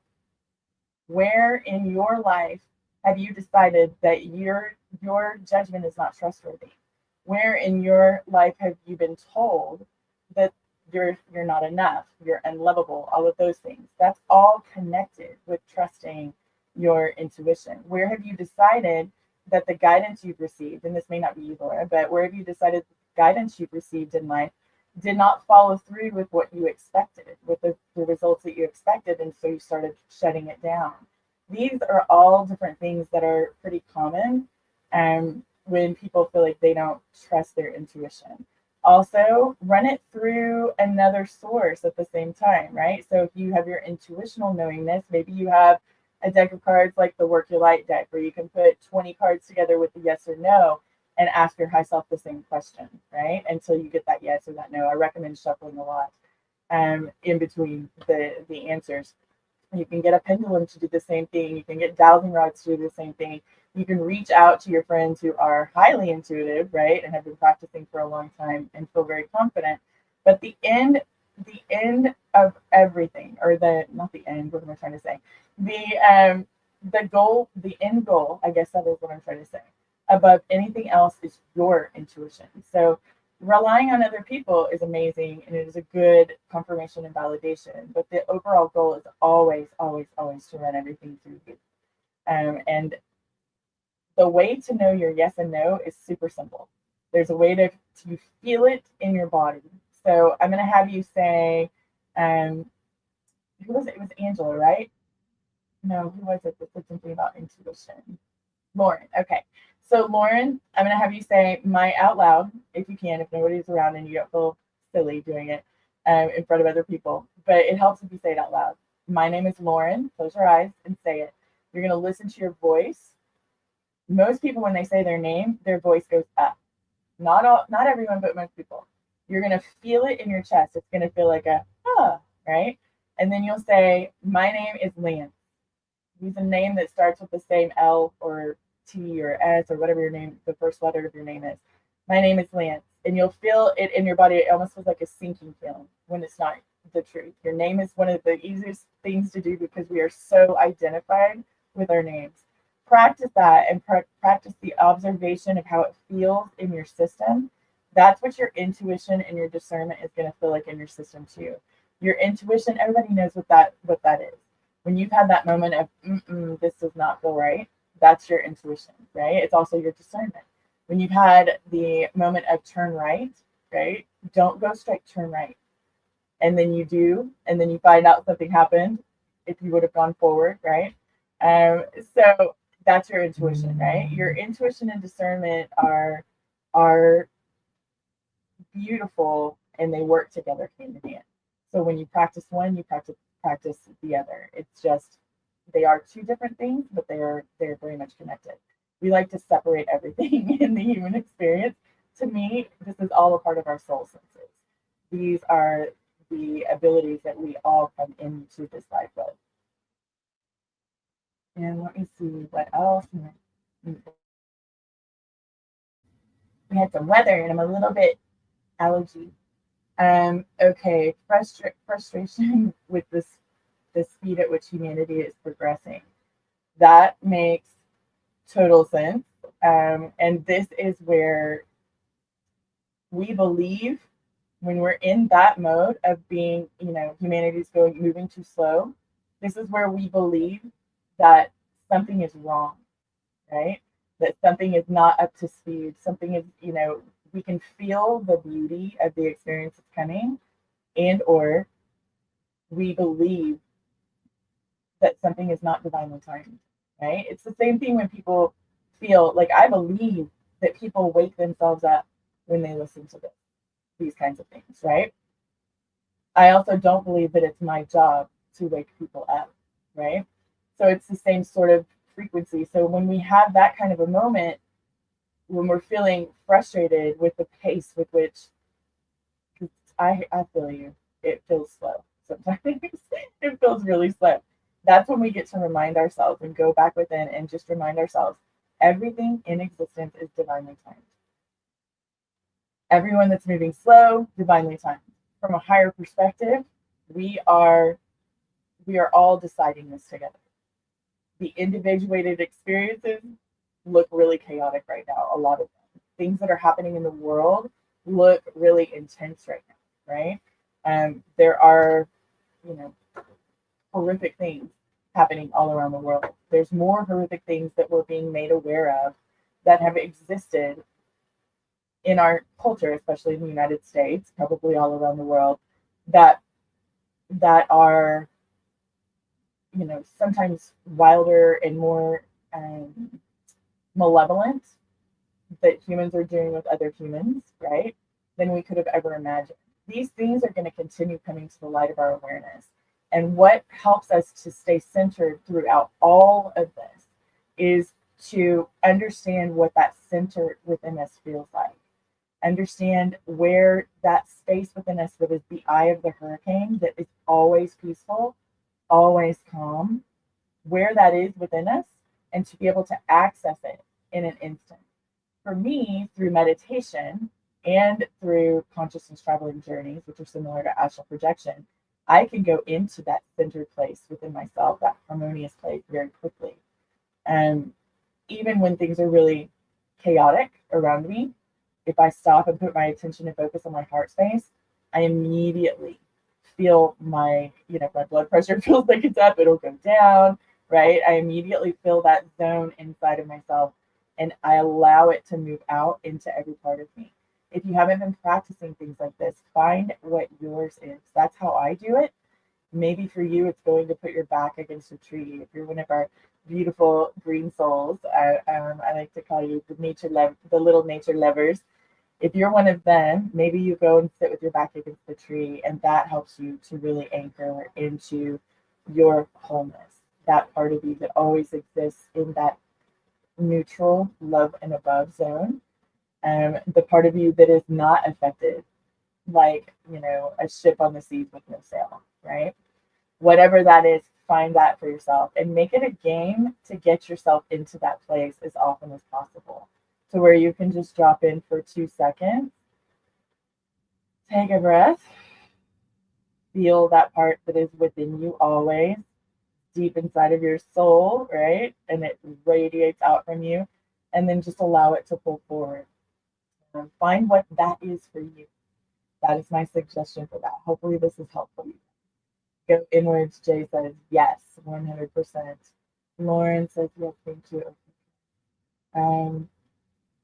Where in your life have you decided that your judgment is not trustworthy? Where in your life have you been told that you're not enough, you're unlovable, all of those things? That's all connected with trusting your intuition. Where have you decided that the guidance you've received, and this may not be you, Laura, but where have you decided the guidance you've received in life did not follow through with what you expected, with the results that you expected, and so you started shutting it down? These are all different things that are pretty common when people feel like they don't trust their intuition. Also, run it through another source at the same time, right? So if you have your intuitional knowingness, maybe you have a deck of cards like the Work Your Light deck, where you can put 20 cards together with the yes or no and ask your high self the same question, right? Until you get that yes or that no. I recommend shuffling a lot in between the answers. You can get a pendulum to do the same thing. You can get dowsing rods to do the same thing. You can reach out to your friends who are highly intuitive, right, and have been practicing for a long time and feel very confident. But the end of everything, or not the end, what am I trying to say? The goal, the end goal, I guess that is what I'm trying to say. Above anything else is your intuition. So relying on other people is amazing, and it is a good confirmation and validation. But the overall goal is always, always, always to run everything through you. And the way to know your yes and no is super simple. There's a way to feel it in your body. So I'm going to have you say, who was it? It was Angela, right? No, who was it that said something about intuition? Lauren. Okay. So Lauren, I'm going to have you say my out loud, if you can, if nobody's around and you don't feel silly doing it in front of other people. But it helps if you say it out loud. My name is Lauren. Close your eyes and say it. You're going to listen to your voice. Most people, when they say their name, their voice goes up. Not everyone, but most people. You're going to feel it in your chest. It's going to feel like a, right? And then you'll say, my name is Lance. Use a name that starts with the same L or T or S or whatever your name, the first letter of your name is. My name is Lance. And you'll feel it in your body. It almost feels like a sinking feeling when it's not the truth. Your name is one of the easiest things to do because we are so identified with our names. Practice that and practice the observation of how it feels in your system. That's what your intuition and your discernment is going to feel like in your system too. Your intuition, everybody knows what that is. When you've had that moment of, this does not feel right, that's your intuition, right? It's also your discernment. When you've had the moment of turn right, right? Don't go straight, turn right. And then you do, and then you find out something happened if you would have gone forward, right? So that's your intuition, right? Your intuition and discernment are beautiful, and they work together hand in hand. So when you practice one, you practice the other. It's just, they are two different things, but they're very much connected. We like to separate everything in the human experience. To me, this is all a part of our soul senses. These are the abilities that we all come into this life with. And let me see what else. We had some weather, and I'm a little bit allergy. Okay, frustration with the speed at which humanity is progressing. That makes total sense. And this is where we believe, when we're in that mode of being, humanity's moving too slow, this is where we believe that something is wrong, right? That something is not up to speed. Something is, we can feel the beauty of the experience that's coming, and or we believe that something is not divinely timed, right? It's the same thing when people feel like, I believe that people wake themselves up when they listen to these kinds of things, right? I also don't believe that it's my job to wake people up, right? So it's the same sort of frequency. So when we have that kind of a moment, when we're feeling frustrated with the pace with which, I feel you, it feels slow sometimes. It feels really slow. That's when we get to remind ourselves and go back within and just remind ourselves, everything in existence is divinely timed. Everyone that's moving slow, divinely timed. From a higher perspective, we are all deciding this together. The individuated experiences look really chaotic right now. A lot of them. Things that are happening in the world look really intense right now, right? There are, horrific things happening all around the world. There's more horrific things that we're being made aware of that have existed in our culture, especially in the United States, probably all around the world, that are, sometimes wilder and more malevolent, that humans are doing with other humans, right, than we could have ever imagined. These things are going to continue coming to the light of our awareness. And what helps us to stay centered throughout all of this is to understand what that center within us feels like. Understand where that space within us that is the eye of the hurricane, that is always peaceful, always calm, where that is within us, and to be able to access it in an instant. For me, through meditation and through consciousness traveling journeys, which are similar to astral projection, I can go into that centered place within myself, that harmonious place, very quickly. And even when things are really chaotic around me, if I stop and put my attention and focus on my heart space, I immediately feel my blood pressure feels like it's up, it'll go down, right? I immediately feel that zone inside of myself, and I allow it to move out into every part of me. If you haven't been practicing things like this, find what yours is. That's how I do it. Maybe for you, it's going to put your back against a tree. If you're one of our beautiful green souls, I like to call you the little nature lovers. If you're one of them, maybe you go and sit with your back against the tree, and that helps you to really anchor into your wholeness, that part of you that always exists in that neutral love and above zone. The part of you that is not affected, like, a ship on the seas with no sail, right? Whatever that is, find that for yourself and make it a game to get yourself into that place as often as possible, to where you can just drop in for 2 seconds, take a breath, feel that part that is within you always, deep inside of your soul, right? And it radiates out from you, and then just allow it to pull forward. Find what that is for you. That is my suggestion for that. Hopefully this is helpful. Go inwards. Jay says yes, 100%. Lauren says yes, thank you.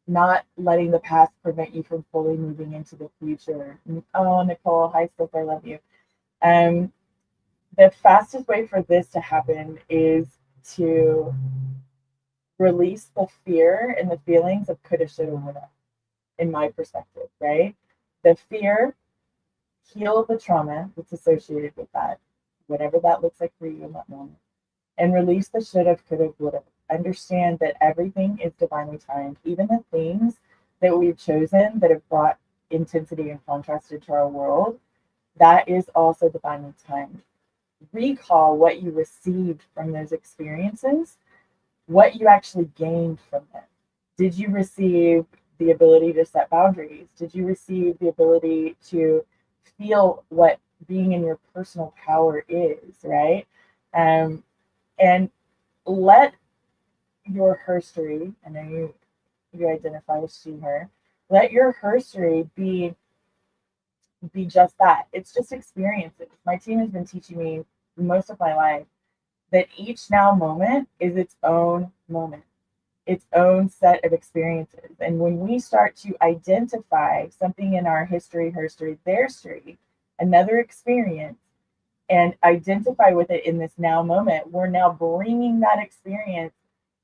Not letting the past prevent you from fully moving into the future. Oh, Nicole, hi, Steph, I love you. The fastest way for this to happen is to release the fear and the feelings of coulda, shoulda, woulda, in my perspective, right? The fear, heal the trauma that's associated with that, whatever that looks like for you in that moment, and release the shoulda, coulda, woulda. Understand that everything is divinely timed. Even the things that we've chosen that have brought intensity and contrast into our world, that is also divinely timed. Recall what you received from those experiences, what you actually gained from them. Did you receive the ability to set boundaries? Did you receive the ability to feel what being in your personal power is, right? And let your herstory, I know you identify as she, her, let your herstory be just that. It's just experiences. My team has been teaching me most of my life that each now moment is its own moment, its own set of experiences. And when we start to identify something in our history, herstory, their story, another experience, and identify with it in this now moment, we're now bringing that experience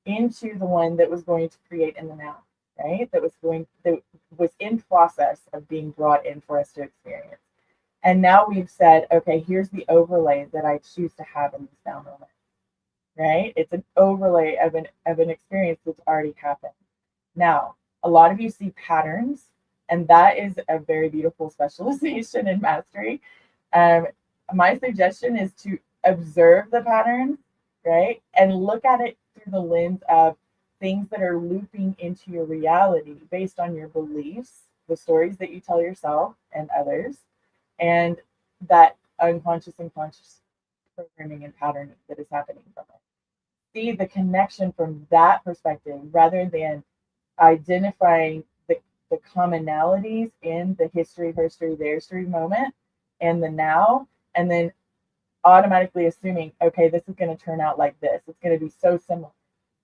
into the one that was going to create in the now, right? That was in process of being brought in for us to experience. And now we've said, okay, here's the overlay that I choose to have in this now moment, right? It's an overlay of an experience that's already happened. Now, a lot of you see patterns, and that is a very beautiful specialization in mastery. My suggestion is to observe the pattern, right? And look at it through the lens of things that are looping into your reality based on your beliefs, the stories that you tell yourself and others, and that unconscious and conscious programming and patterning that is happening from it. See the connection from that perspective rather than identifying the commonalities in the history, herstory, their story moment and the now, and then automatically assuming, okay, this is going to turn out like this. It's going to be so similar.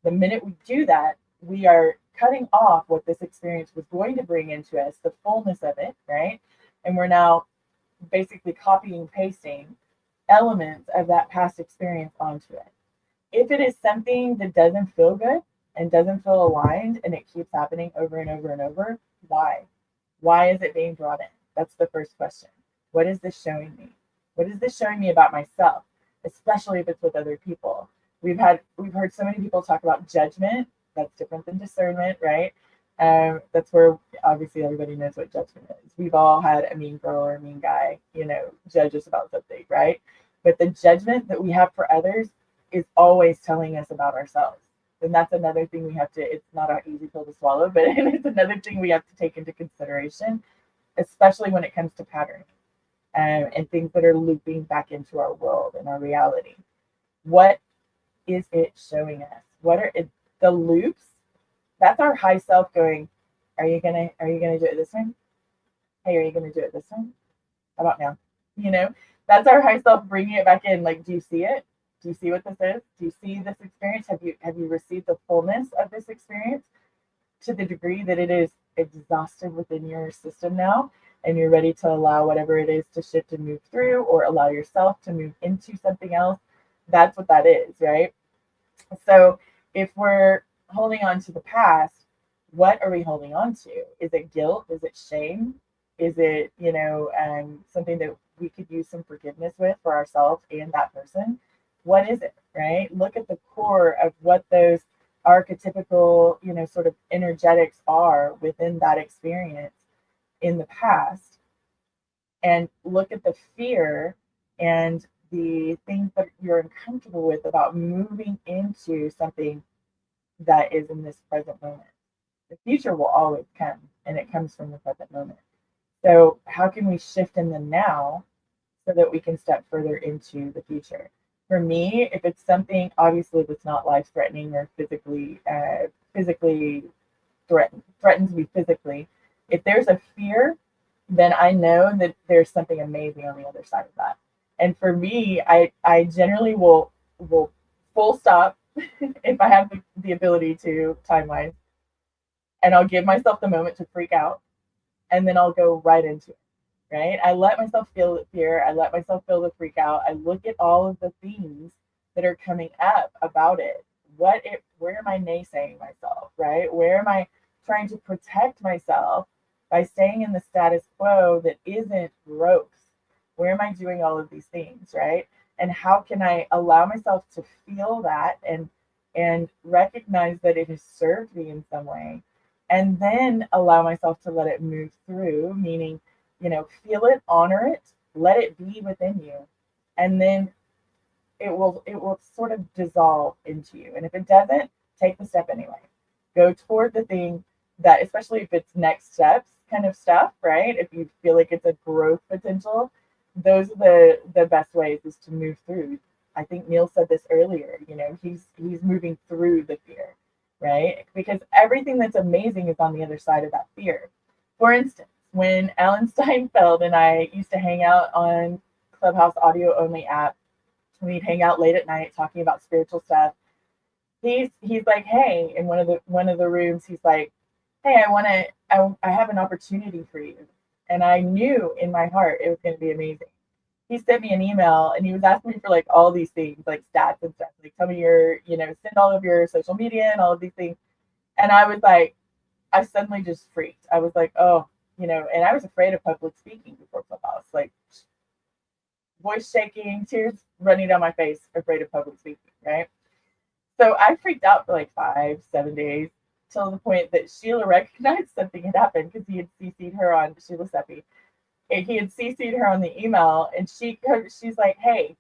The minute we do that, we are cutting off what this experience was going to bring into us, the fullness of it, right? And we're now basically copying and pasting elements of that past experience onto it. If it is something that doesn't feel good and doesn't feel aligned and it keeps happening over and over and over, why? Why is it being brought in? That's the first question. What is this showing me? What is this showing me about myself? especially if it's with other people. We've heard so many people talk about judgment. That's different than discernment, right? That's where obviously everybody knows what judgment is. We've all had a mean girl or a mean guy, judge us about something, right? But the judgment that we have for others is always telling us about ourselves. And that's another thing we have to, it's not an easy pill to swallow, but it's another thing we have to take into consideration, especially when it comes to patterning and things that are looping back into our world and our reality. What is it showing us? What are the loops? That's our high self going, are you gonna do it this time? Hey, are you gonna do it this time? How about now? That's our high self bringing it back in. Like, do you see it? Do you see what this is? Do you see this experience? Have you received the fullness of this experience to the degree that it is exhausted within your system now, and you're ready to allow whatever it is to shift and move through, or allow yourself to move into something else? That's what that is, right? So if we're holding on to the past, what are we holding on to? Is it guilt? Is it shame? Is it, something that we could use some forgiveness with for ourselves and that person? What is it, right? Look at the core of what those archetypical, sort of energetics are within that experience in the past, and look at the fear and the things that you're uncomfortable with about moving into something that is in this present moment. The future will always come, and it comes from the present moment. So how can we shift in the now so that we can step further into the future? For me, if it's something obviously that's not life-threatening or physically threatens me physically, if there's a fear, then I know that there's something amazing on the other side of that. And for me, I generally will full stop if I have the ability to time-wise, and I'll give myself the moment to freak out, and then I'll go right into it, right? I let myself feel the fear. I let myself feel the freak out. I look at all of the things that are coming up about it. Where am I naysaying myself, right? Where am I trying to protect myself by staying in the status quo that isn't growth? Where am I doing all of these things, right? And how can I allow myself to feel that and recognize that it has served me in some way, and then allow myself to let it move through, meaning, feel it, honor it, let it be within you, and then it will sort of dissolve into you. And if it doesn't, take the step anyway. Go toward the thing that, especially if it's next steps kind of stuff, right? If you feel like it's a growth potential, those are the best ways is to move through. I think Neil said this earlier, he's moving through the fear, right? Because everything that's amazing is on the other side of that fear. For instance, when Alan Steinfeld and I used to hang out on Clubhouse audio only app, we'd hang out late at night talking about spiritual stuff. He's like, hey, in one of the rooms, he's like, hey, I have an opportunity for you. And I knew in my heart it was going to be amazing. He sent me an email and he was asking me for like all these things, like stats and stuff. Like, tell me send all of your social media and all of these things. And I was like, I suddenly just freaked. I was like, oh, and I was afraid of public speaking before Clubhouse, like voice shaking, tears running down my face, afraid of public speaking, right? So I freaked out for like 5-7 days, till the point that Sheila recognized something had happened, because he had CC'd her on, Sheila Seppi. He had CC'd her on the email, and she's like, hey,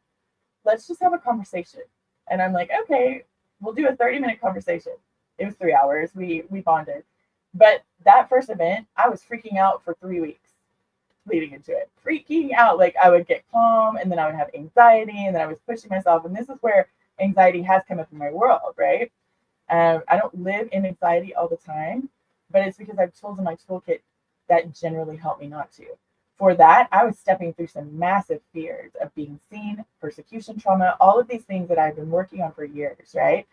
let's just have a conversation. And I'm like, okay, we'll do a 30-minute conversation. It was 3 hours. We bonded. But that first event, I was freaking out for 3 weeks leading into it. Freaking out. Like, I would get calm, and then I would have anxiety, and then I was pushing myself. And this is where anxiety has come up in my world, right? I don't live in anxiety all the time, but it's because I have tools in my toolkit that generally help me not to. For that, I was stepping through some massive fears of being seen, persecution trauma, all of these things that I've been working on for years, right?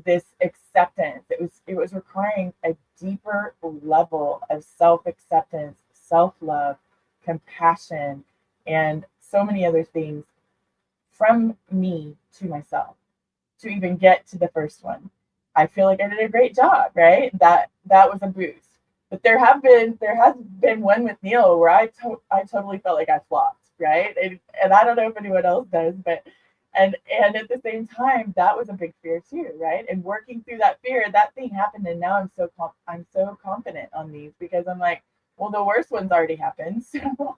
This acceptance, it was requiring a deeper level of self-acceptance, self-love, compassion, and so many other things from me to myself to even get to the first one. I feel like I did a great job, right? That was a boost. But there has been one with Neil where I totally felt like I flopped. right? And I don't know if anyone else does, but and at the same time, that was a big fear too, right? And working through that fear, that thing happened, and now I'm so confident on these because I'm like, well, the worst one's already happened, so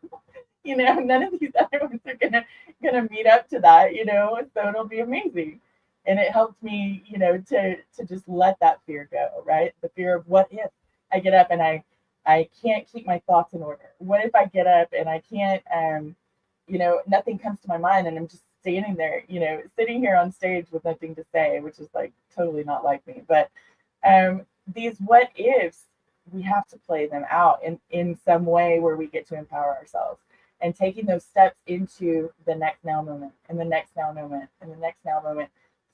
you know, none of these other ones are gonna meet up to that, you know, so it'll be amazing. And it helped me, you know, to just let that fear go, right? The fear of what if I get up and I can't keep my thoughts in order? What if I get up and I can't, you know, nothing comes to my mind and I'm just standing there, you know, sitting here on stage with nothing to say, which is like totally not like me. But these what ifs, we have to play them out in some way where we get to empower ourselves and taking those steps into the next now moment and the next now moment and the next now moment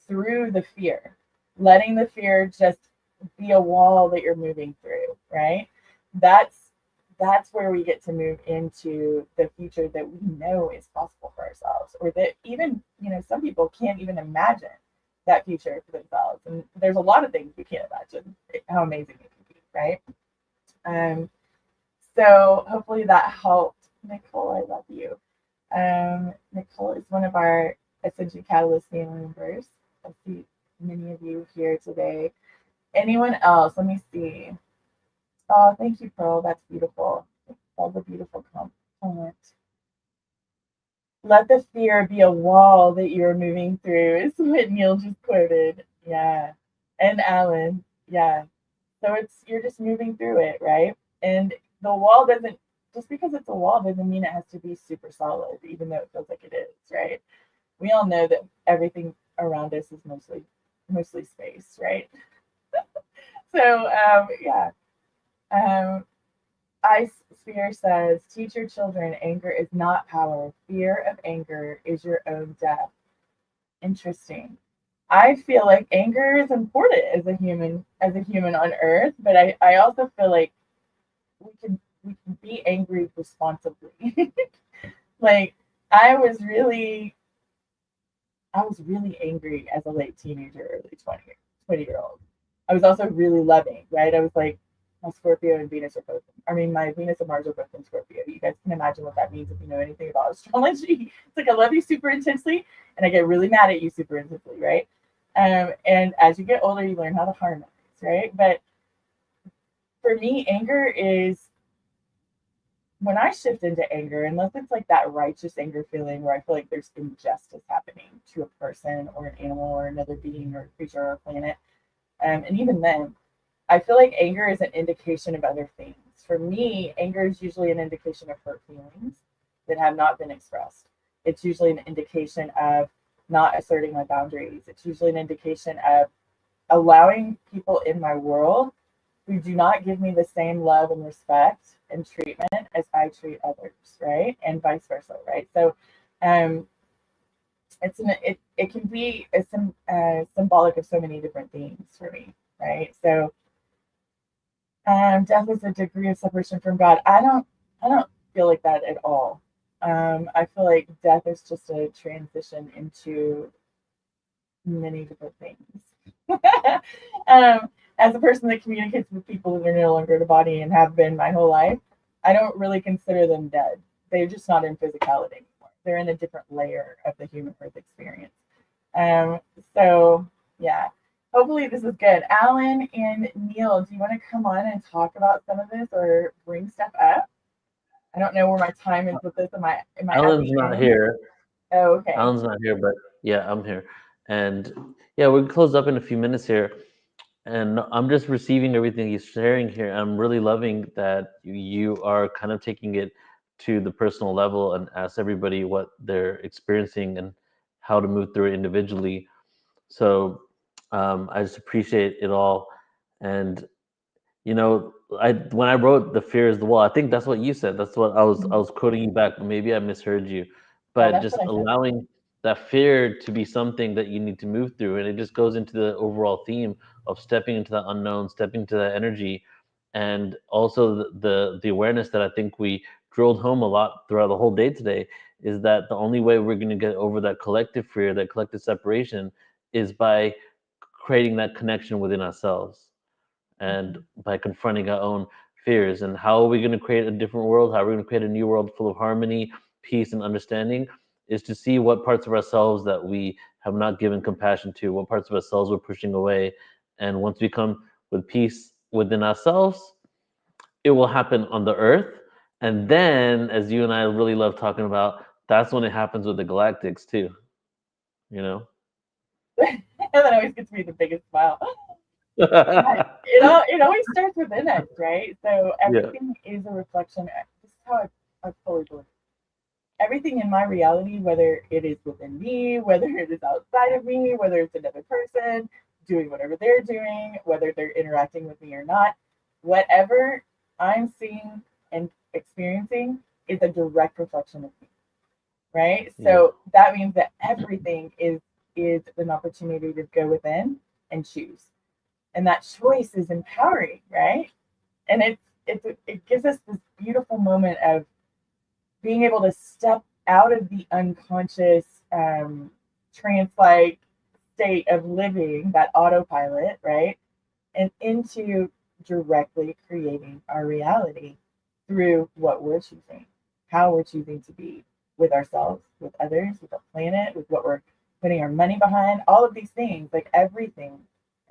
through the fear, letting the fear just be a wall that you're moving through, right? That's where we get to move into the future that we know is possible for ourselves, or that even, you know, some people can't even imagine that future for themselves. And there's a lot of things we can't imagine how amazing it can be, right? So hopefully that helped. Nicole, I love you. Nicole is one of our Ascension Catalyst family members. I see many of you here today. Anyone else? Let me see. Oh, thank you, Pearl. That's beautiful. All the beautiful comment. Let the fear be a wall that you're moving through is what Neil just quoted. Yeah. And Alan. Yeah. So you're just moving through it, right? And the wall doesn't, just because it's a wall doesn't mean it has to be super solid, even though it feels like it is, right? We all know that everything around us is mostly space, right? So yeah. Ice Sphere says, teach your children anger is not power. Fear of anger is your own death. Interesting. I feel like anger is important as a human on Earth, but I also feel like we can be angry responsibly. Like I was really angry as a late teenager, early 20-year-old. I was also really loving, right? I was like, my Scorpio and Venus are both, my Venus and Mars are both in Scorpio. You guys can imagine what that means if you know anything about astrology. It's like I love you super intensely and I get really mad at you super intensely, right? And as you get older, you learn how to harmonize, right? But for me, anger is, when I shift into anger, unless it's like that righteous anger feeling where I feel like there's injustice happening to a person or an animal or another being or a creature or a planet, and even then, I feel like anger is an indication of other things. For me, anger is usually an indication of hurt feelings that have not been expressed. It's usually an indication of not asserting my boundaries. It's usually an indication of allowing people in my world who do not give me the same love and respect and treatment as I treat others, right? And vice versa, right? So it can be symbolic of so many different things for me, right? So death is a degree of separation from God. I don't feel like that at all. I feel like death is just a transition into many different things. As a person that communicates with people that are no longer in a body and have been my whole life, I don't really consider them dead. They're just not in physicality anymore. They're in a different layer of the human earth experience. So yeah. Hopefully this is good. Alan and Neil, do you want to come on and talk about some of this or bring stuff up? I don't know where my time is with this. Am I Alan's not here. Oh, okay. Alan's not here, but yeah, I'm here. And yeah, we'll close up in a few minutes here. And I'm just receiving everything he's sharing here. I'm really loving that you are kind of taking it to the personal level and ask everybody what they're experiencing and how to move through it individually. So I just appreciate it all. And you know, when I wrote "The Fear is the Wall," I think that's what you said. That's what I was quoting you back, but maybe I misheard you. But just allowing that fear to be something that you need to move through, and it just goes into the overall theme of stepping into the unknown, stepping into that energy, and also the awareness that I think we drilled home a lot throughout the whole day today is that the only way we're going to get over that collective fear, that collective separation, is by creating that connection within ourselves and by confronting our own fears. And how are we going to create a different world? How are we going to create a new world full of harmony, peace and understanding is to see what parts of ourselves that we have not given compassion to, what parts of ourselves we're pushing away. And once we come with peace within ourselves, it will happen on the earth. And then, as you and I really love talking about, that's when it happens with the galactics too, you know? And that always gets me the biggest smile. It always starts within us, right? So everything is a reflection. This is how I fully believe. Everything in my reality, whether it is within me, whether it is outside of me, whether it's another person doing whatever they're doing, whether they're interacting with me or not, whatever I'm seeing and experiencing is a direct reflection of me, right? So that means that everything is an opportunity to go within and choose. And that choice is empowering, right? And it gives us this beautiful moment of being able to step out of the unconscious trance-like state of living, that autopilot, right? And into directly creating our reality through what we're choosing, how we're choosing to be with ourselves, with others, with the planet, with what we're putting our money behind, all of these things, like everything,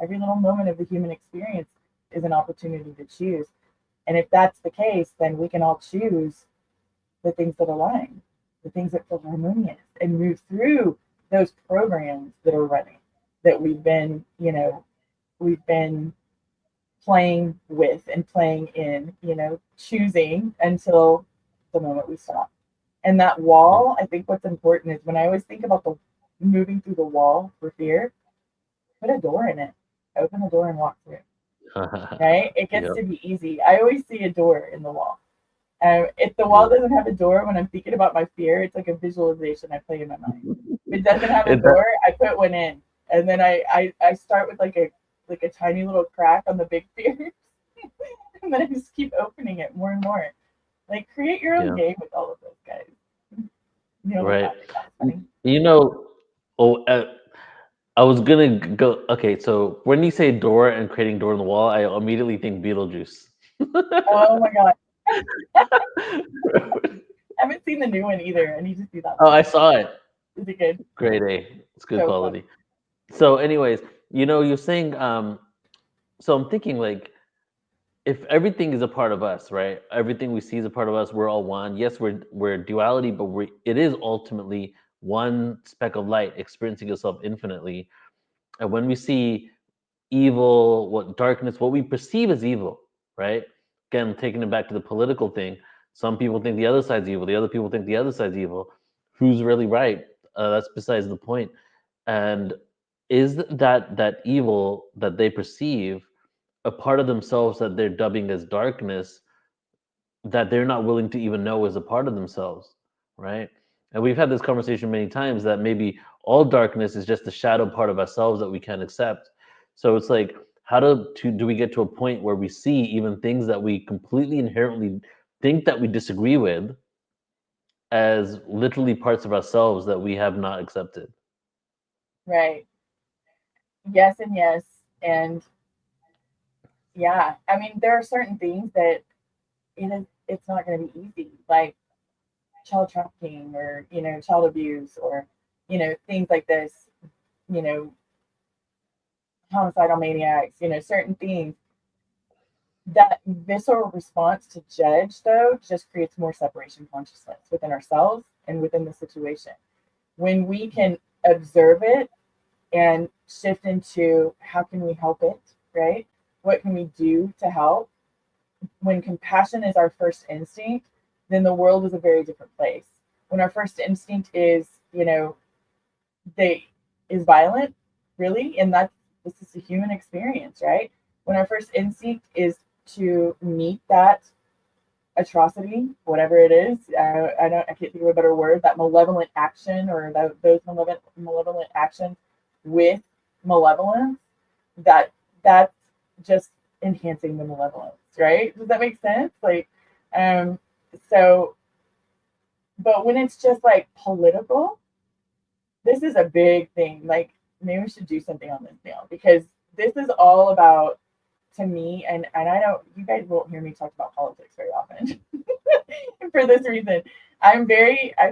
every little moment of the human experience is an opportunity to choose. And if that's the case, then we can all choose the things that align, the things that feel harmonious, and move through those programs that are running, that we've been playing with and playing in, choosing until the moment we stop. And that wall, I think what's important is when I always think about the moving through the wall for fear, put a door in it, open the door and walk through. Right? It gets to be easy. I always see a door in the wall. If the wall doesn't have a door, when I'm thinking about my fear, it's like a visualization I play in my mind. If it doesn't have a door, I put one in, and then I start with like a tiny little crack on the big fears, and then I just keep opening it more and more. Like, create your own game with all of those guys. Right. I was gonna go. Okay, so when you say door and creating door in the wall, I immediately think Beetlejuice. Oh my god. I haven't seen the new one either. I need to see that. Oh, I saw it. Is it good? Grade A. It's good So quality. fun. So, anyways, you're saying. So I'm thinking, like, if everything is a part of us, right? Everything we see is a part of us. We're all one. Yes, we're duality, but it is ultimately one speck of light experiencing itself infinitely. And when we see evil, darkness, what we perceive as evil, right? Again, taking it back to the political thing, some people think the other side's evil, the other people think the other side's evil. Who's really right? That's besides the point. And is that evil that they perceive a part of themselves that they're dubbing as darkness that they're not willing to even know is a part of themselves, right? And we've had this conversation many times that maybe all darkness is just the shadow part of ourselves that we can't accept. So it's like, how do we get to a point where we see even things that we completely inherently think that we disagree with as literally parts of ourselves that we have not accepted? Right. Yes and yes. And yeah, I mean, there are certain things that it's not going to be easy, like child trafficking or, child abuse or, things like this, homicidal maniacs, certain things. That visceral response to judge, though, just creates more separation consciousness within ourselves and within the situation. When we can observe it and shift into how can we help it, right? What can we do to help? When compassion is our first instinct, then the world is a very different place. When our first instinct is, is violent, really, and this is a human experience, right? When our first instinct is to meet that atrocity, whatever it is, I can't think of a better word, that malevolent action or those malevolent actions with malevolence, that's just enhancing the malevolence, right? Does that make sense? Like, so, but when it's just like political, this is a big thing. Like, maybe we should do something on this now, because this is all about, to me, and I know you guys won't hear me talk about politics very often for this reason. I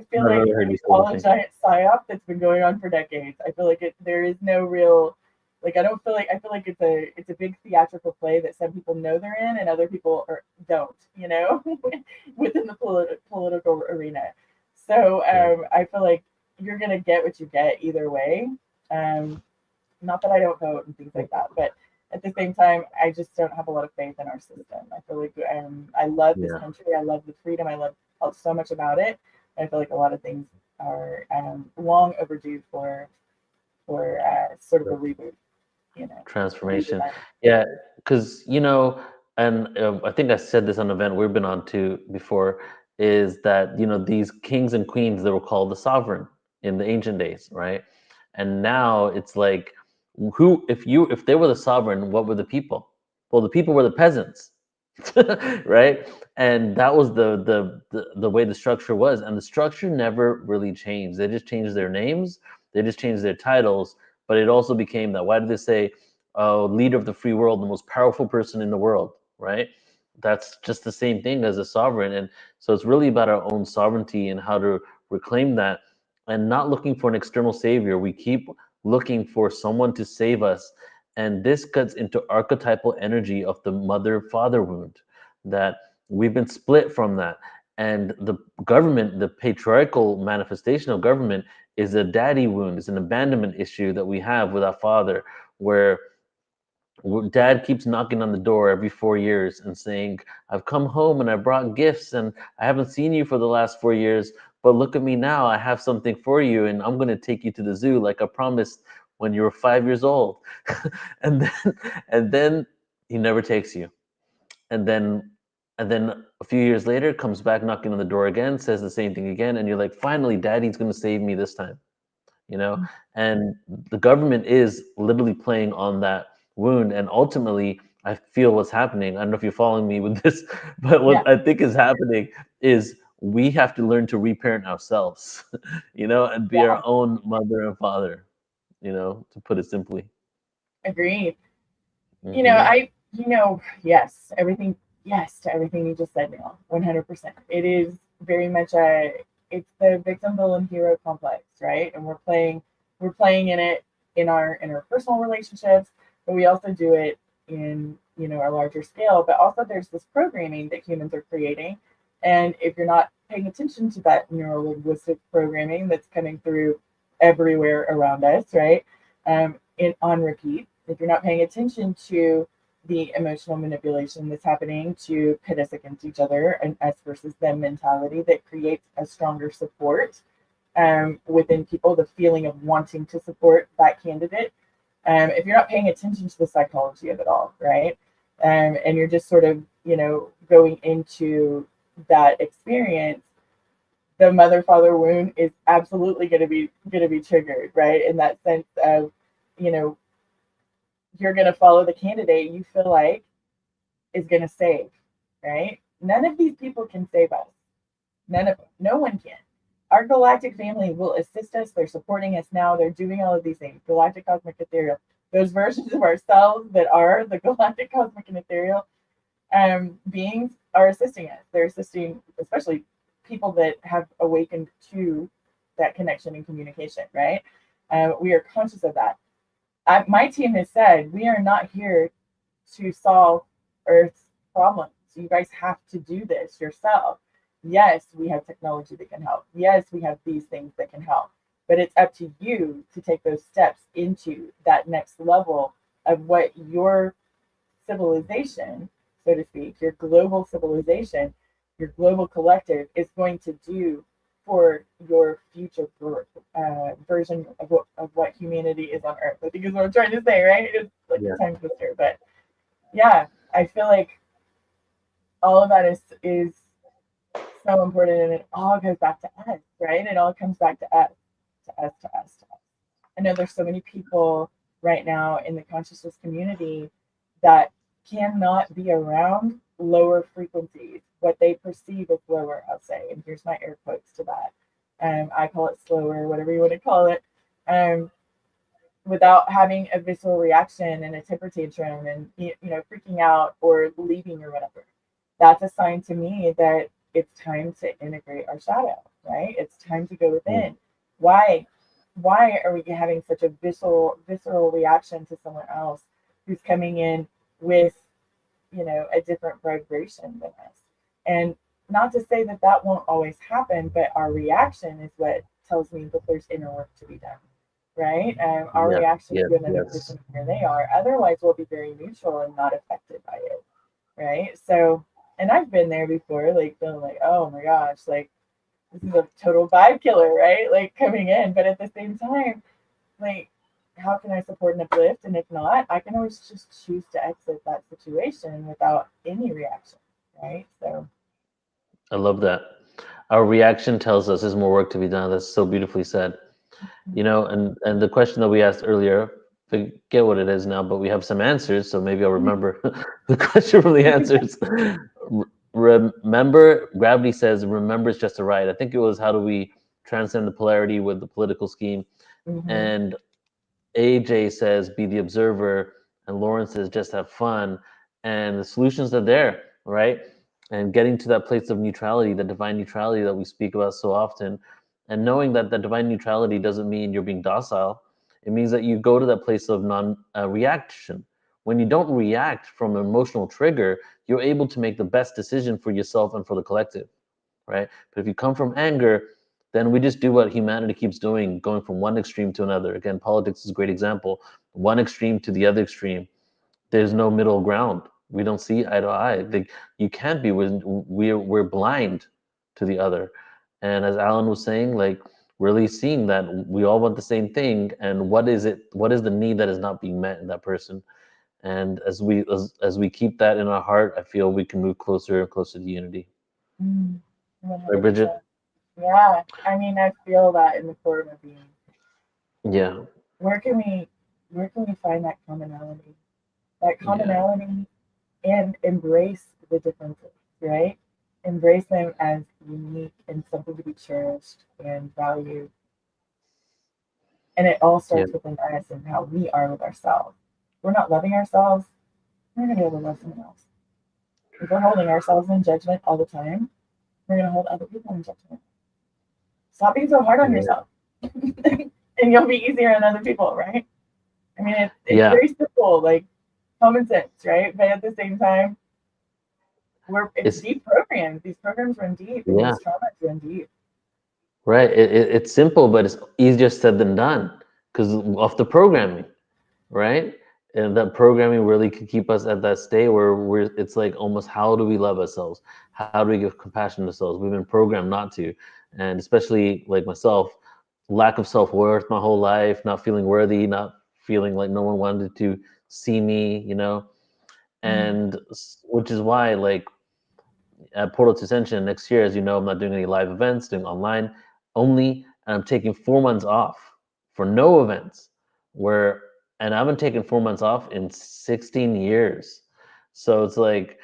feel like it's all a giant psyop that's been going on for decades. I feel like there is no real, like, I feel like it's a big theatrical play that some people know they're in and other people don't, within the political arena. So I feel like you're going to get what you get either way. Not that I don't vote and things like that, but at the same time, I just don't have a lot of faith in our system. I feel like I love this country. I love the freedom. I love so much about it. I feel like a lot of things are long overdue for sort of a reboot, transformation. Yeah, because and I think I said this on an event we've been on to before, is that these kings and queens, they were called the sovereign in the ancient days, right? And now it's like, if they were the sovereign, what were the people? Well, the people were the peasants, right? And that was the way the structure was, and the structure never really changed. They just changed their names, they just changed their titles, but it also became that. Why did they say, leader of the free world, the most powerful person in the world, right? That's just the same thing as a sovereign. And so it's really about our own sovereignty and how to reclaim that, and not looking for an external savior. We keep looking for someone to save us. And this cuts into archetypal energy of the mother-father wound, that we've been split from that. And the government, the patriarchal manifestation of government, is a daddy wound. It's an abandonment issue that we have with our father, where dad keeps knocking on the door every 4 years and saying, I've come home and I brought gifts and I haven't seen you for the last 4 years, but look at me now, I have something for you and I'm going to take you to the zoo like I promised when you were 5 years old. and then he never takes you. And then a few years later comes back knocking on the door again, says the same thing again, and you're like, finally, daddy's going to save me this time. And the government is literally playing on that wound. And ultimately, I feel what's happening, I don't know if you're following me with this, but what I think is happening is we have to learn to reparent ourselves, and be our own mother and father, to put it simply. Agreed. Mm-hmm. Yes, to everything you just said, Neil, 100%. It is very much it's the victim, villain, hero complex, right? And we're playing in it in our personal relationships, but we also do it in our larger scale. But also there's this programming that humans are creating, and if you're not paying attention to that neuro-linguistic programming that's coming through everywhere around us, right? On repeat, if you're not paying attention to the emotional manipulation that's happening to pit us against each other, and us versus them mentality that creates a stronger support within people, the feeling of wanting to support that candidate. If you're not paying attention to the psychology of it all, right? And you're just sort of, going into that experience, the mother-father wound is absolutely going to be triggered, right? In that sense of, you're going to follow the candidate you feel like is going to save, right? None of these people can save us. No one can. Our galactic family will assist us. They're supporting us now. They're doing all of these things. Galactic, cosmic, ethereal. Those versions of ourselves that are the galactic, cosmic, and ethereal beings are assisting us. They're assisting, especially people that have awakened to that connection and communication, right? We are conscious of that. My team has said, we are not here to solve Earth's problems. You guys have to do this yourself. Yes, we have technology that can help. Yes, we have these things that can help. But it's up to you to take those steps into that next level of what your civilization, so to speak, your global civilization, your global collective is going to do for your future version of what humanity is on Earth. I think is what I'm trying to say, right? It's like a tongue twister, but yeah, I feel like all of that is so important, and it all goes back to us, right? It all comes back to us, to us, to us, to us. I know there's so many people right now in the consciousness community that cannot be around lower frequencies, what they perceive as lower, I'll say, and here's my air quotes to that. I call it slower, whatever you want to call it, without having a visceral reaction and a temper tantrum and freaking out or leaving or whatever. That's a sign to me that it's time to integrate our shadow, right? It's time to go within. Why are we having such a visceral reaction to someone else who's coming in with, you know, a different vibration than us? And not to say that that won't always happen, but our reaction is what tells me that there's inner work to be done, right? Our reaction to another person where they are. Otherwise, we'll be very neutral and not affected by it, right? So, and I've been there before, like feeling like, oh my gosh, like this is a total vibe killer, right? Like coming in, but at the same time, like, how can I support and uplift? And if not, I can always just choose to exit that situation without any reaction, right? So I love that. Our reaction tells us there's more work to be done. That's so beautifully said. You know, and the question that we asked earlier, forget what it is now, but we have some answers, so maybe I'll remember the question from the answers. Remember, gravity says, remember is just a ride. I think it was, how do we transcend the polarity with the political scheme? And AJ says, be the observer, and Lauren says, just have fun. And the solutions are there, right? And getting to that place of neutrality, the divine neutrality that we speak about so often, and knowing that the divine neutrality doesn't mean you're being docile. It means that you go to that place of non-reaction. When you don't react from an emotional trigger, you're able to make the best decision for yourself and for the collective, right? But if you come from anger, then we just do what humanity keeps doing, going from one extreme to another. Again, politics is a great example. One extreme to the other extreme. There's no middle ground. We don't see eye to eye. Like, you can't be. We're blind to the other. And as Alan was saying, like, really seeing that we all want the same thing, and what is it? What is the need that is not being met in that person? And as we keep that in our heart, I feel we can move closer and closer to unity. Right, Bridget? Yeah, I mean, I feel that in the core of my being. Yeah. Where can we find that commonality? That commonality, and embrace the differences, right? Embrace them as unique and something to be cherished and valued. And it all starts within us and how we are with ourselves. If we're not loving ourselves, we're going to be able to love someone else. If we're holding ourselves in judgment all the time, we're going to hold other people in judgment. Stop being so hard on yourself. And you'll be easier on other people, right? I mean, it's very simple, like common sense, right? But at the same time, it's deep programs. These programs run deep, and these traumas run deep. Right. It's simple, but it's easier said than done because of the programming, right? And that programming really can keep us at that state where it's like almost, how do we love ourselves? How do we give compassion to ourselves? We've been programmed not to. And especially like myself, lack of self-worth my whole life, not feeling worthy, not feeling like no one wanted to see me, you know? And which is why, like, at Portal to Ascension next year, as you know, I'm not doing any live events, doing online only, and I'm taking 4 months off for no events. And I haven't taken 4 months off in 16 years. So it's like,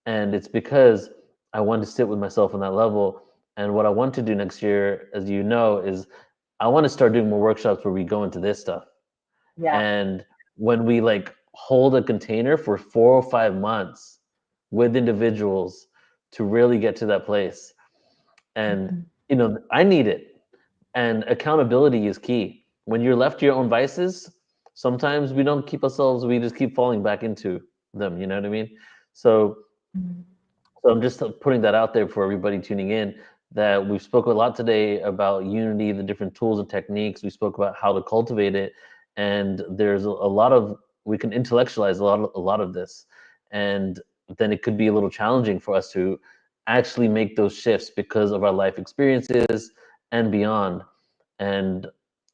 and it's because I want to sit with myself on that level. And what I want to do next year, as you know, is I want to start doing more workshops where we go into this stuff. Yeah. And when we like hold a container for 4 or 5 months with individuals to really get to that place. And, you know, I need it. And accountability is key. When you're left to your own vices, sometimes we don't keep ourselves, we just keep falling back into them. You know what I mean? So I'm just putting that out there for everybody tuning in, that we've spoken a lot today about unity, the different tools and techniques. We spoke about how to cultivate it. And there's a lot of, we can intellectualize a lot of this. And then it could be a little challenging for us to actually make those shifts because of our life experiences and beyond. And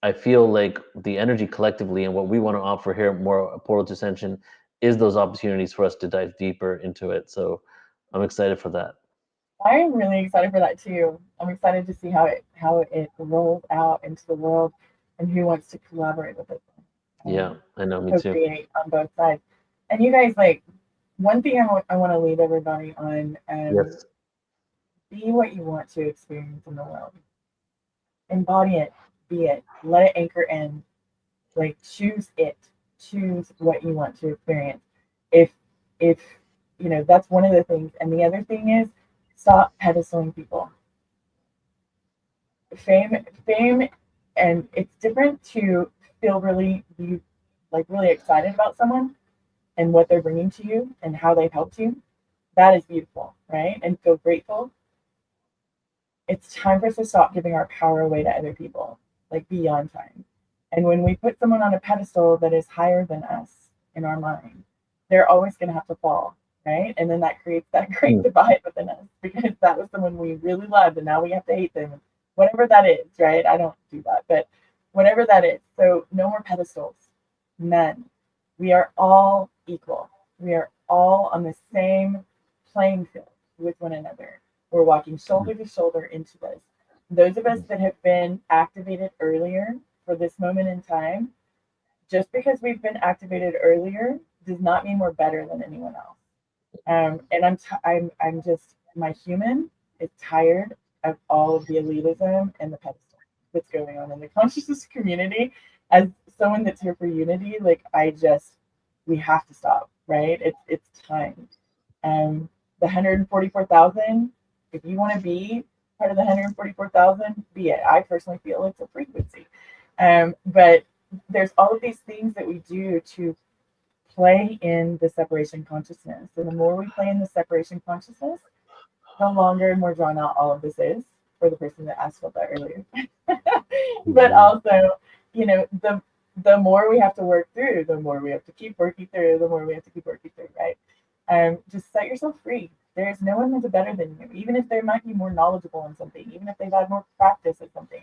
I feel like the energy collectively and what we want to offer here at Portal to Ascension is those opportunities for us to dive deeper into it. So I'm excited for that. I am really excited for that too. I'm excited to see how it rolls out into the world and who wants to collaborate with it. Yeah, I know, me too. Co-create on both sides. And you guys, like, one thing I want to leave everybody on, be what you want to experience in the world. Embody it, be it, let it anchor in. Like, choose it, choose what you want to experience. If you know, that's one of the things. And the other thing is, stop pedestaling people. Fame, and it's different to feel really excited about someone and what they're bringing to you and how they've helped you. That is beautiful, right? And feel grateful. It's time for us to stop giving our power away to other people, like beyond time. And when we put someone on a pedestal that is higher than us in our mind, they're always going to have to fall, right? And then that creates that great divide within us, because that was someone we really loved and now we have to hate them. Whatever that is, right? I don't do that, but whatever that is. So no more pedestals. None. We are all equal. We are all on the same playing field with one another. We're walking shoulder to shoulder into this. Those of us that have been activated earlier for this moment in time, just because we've been activated earlier does not mean we're better than anyone else. And I'm just, my human is tired of all of the elitism and the pedestal that's going on in the consciousness community. As someone that's here for unity, like we have to stop, right? It's time. The 144,000, if you want to be part of the 144,000, be it. I personally feel it's a frequency. But there's all of these things that we do to play in the separation consciousness. And the more we play in the separation consciousness, the longer and more drawn out all of this is for the person that asked about that earlier. But also, the more we have to work through, the more we have to keep working through, the more we have to keep working through, right? Just set yourself free. There's no one that's better than you, even if they might be more knowledgeable in something, even if they've had more practice at something.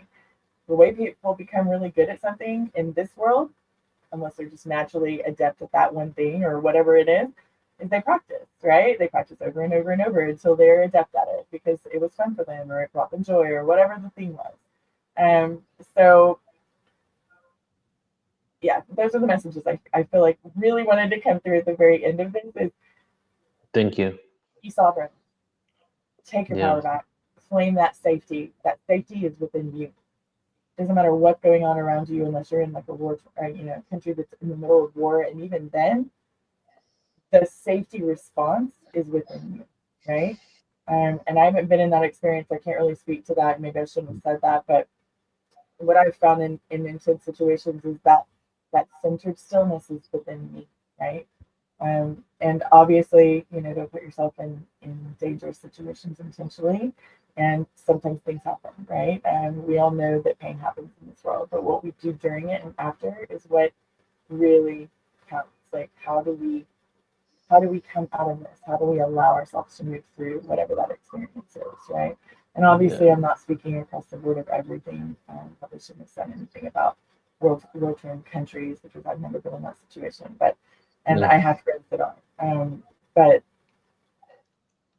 The way people become really good at something in this world, unless they're just naturally adept at that one thing or whatever it is they practice, right? They practice over and over and over until they're adept at it because it was fun for them or it brought them joy or whatever the thing was. So yeah, those are the messages I feel like really wanted to come through at the very end of this. Is thank you. Be sovereign. Take your power back. Claim that safety. That safety is within you. Doesn't matter what's going on around you, unless you're in like a war, country that's in the middle of war, and even then, the safety response is within you, right? And I haven't been in that experience. I can't really speak to that. Maybe I shouldn't have said that, but what I've found in intense situations is that centered stillness is within me, right? And obviously, don't put yourself in dangerous situations intentionally. And sometimes things happen, right? And we all know that pain happens in this world, but what we do during it and after is what really counts. Like, how do we come out of this? How do we allow ourselves to move through whatever that experience is, right? And obviously, I'm not speaking across the board of everything. Probably shouldn't have said anything about war-torn countries because I've never been in that situation. But I have friends that are. But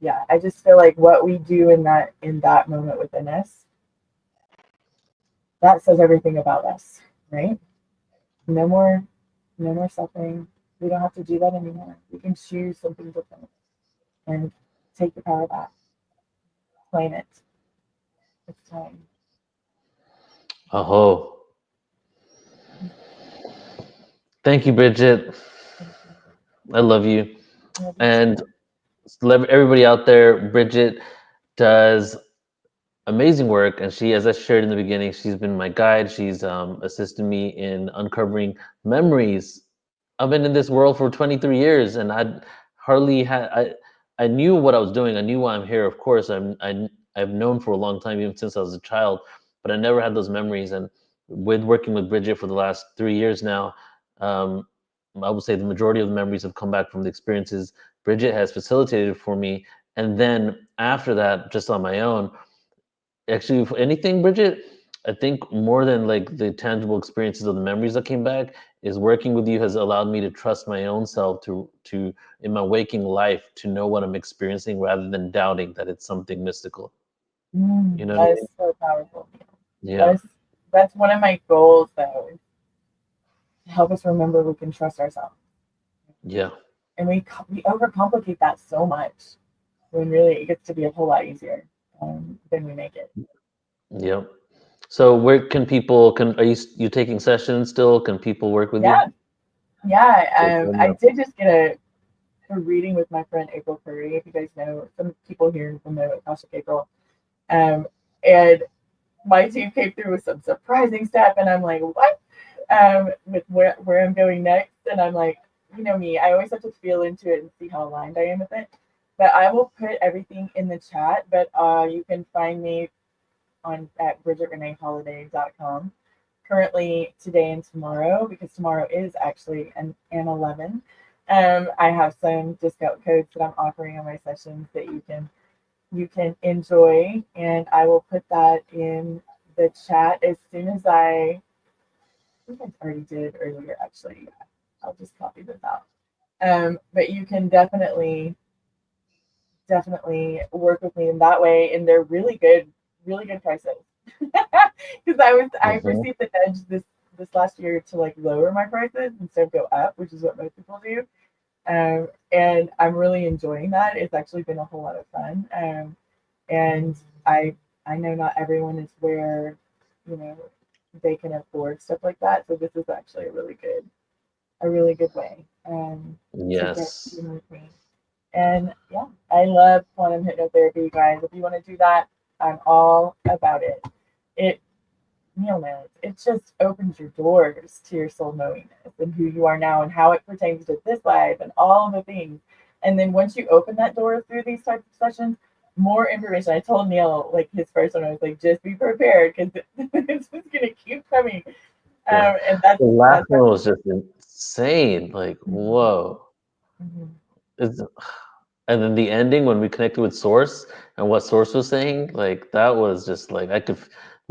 yeah, I just feel like what we do in that moment within us, that says everything about us, right? No more suffering. We don't have to do that anymore. We can choose something different and take the power back. Claim it. It's time. Aho. Thank you, Bridget. I love you. And everybody out there, Bridget does amazing work, and she, as I shared in the beginning, she's been my guide. She's assisted me in uncovering memories. I've been in this world for 23 years, and I knew what I was doing. I knew why I'm here. Of course, I've known for a long time, even since I was a child, but I never had those memories. And with working with Bridget for the last 3 years now, I would say the majority of the memories have come back from the experiences Bridget has facilitated for me. And then after that, just on my own, actually, if anything, Bridget, I think more than like the tangible experiences of the memories that came back, is working with you has allowed me to trust my own self to in my waking life to know what I'm experiencing rather than doubting that it's something mystical. That is so powerful. Yeah. That's one of my goals, though, is to help us remember we can trust ourselves. Yeah. And we overcomplicate that so much when really it gets to be a whole lot easier than we make it. Yep. So where can people, are you taking sessions still? Can people work with you? Yeah. I did just get a reading with my friend April Curry. If you guys know, some people here will know Akashic April. And my team came through with some surprising stuff, and I'm like, what? With where I'm going next, and I'm like, you know me, I always have to feel into it and see how aligned I am with it. But I will put everything in the chat. But you can find me at BridgetReneeHolliday.com. Currently today and tomorrow, because tomorrow is actually an 11. I have some discount codes that I'm offering on my sessions that you can enjoy, and I will put that in the chat as soon as I think I already did earlier. Actually, I'll just copy this out. But you can definitely work with me in that way, and they're really good prices. Because I received the nudge this last year to like lower my prices instead of go up, which is what most people do. And I'm really enjoying that. It's actually been a whole lot of fun. And I know not everyone is where, you know, they can afford stuff like that. So this is actually a really good way. Yes. To get with me. And yeah, I love quantum hypnotherapy, you guys. If you want to do that, I'm all about it. It just opens your doors to your soul knowingness and who you are now and how it pertains to this life and all the things. And then once you open that door through these types of sessions, more information. I told Neil, like his first one, I was like, just be prepared because it's just gonna keep coming. Yeah. And that's the last one was just insane. Like, whoa. It's, and then the ending when we connected with Source and what Source was saying, like that was just like I could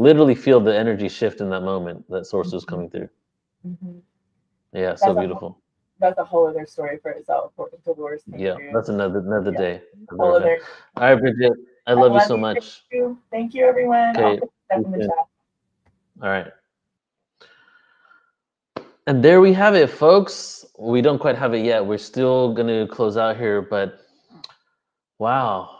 literally feel the energy shift in that moment that Source was coming through. Yeah, so beautiful. That's a whole other story for itself. Dolores Yeah, that's another day. Whole other. All right, Bridget, I love you so much. Thank you, everyone. Okay, I'll put stuff in the chat. All right. And there we have it, folks. We don't quite have it yet. We're still going to close out here, but wow.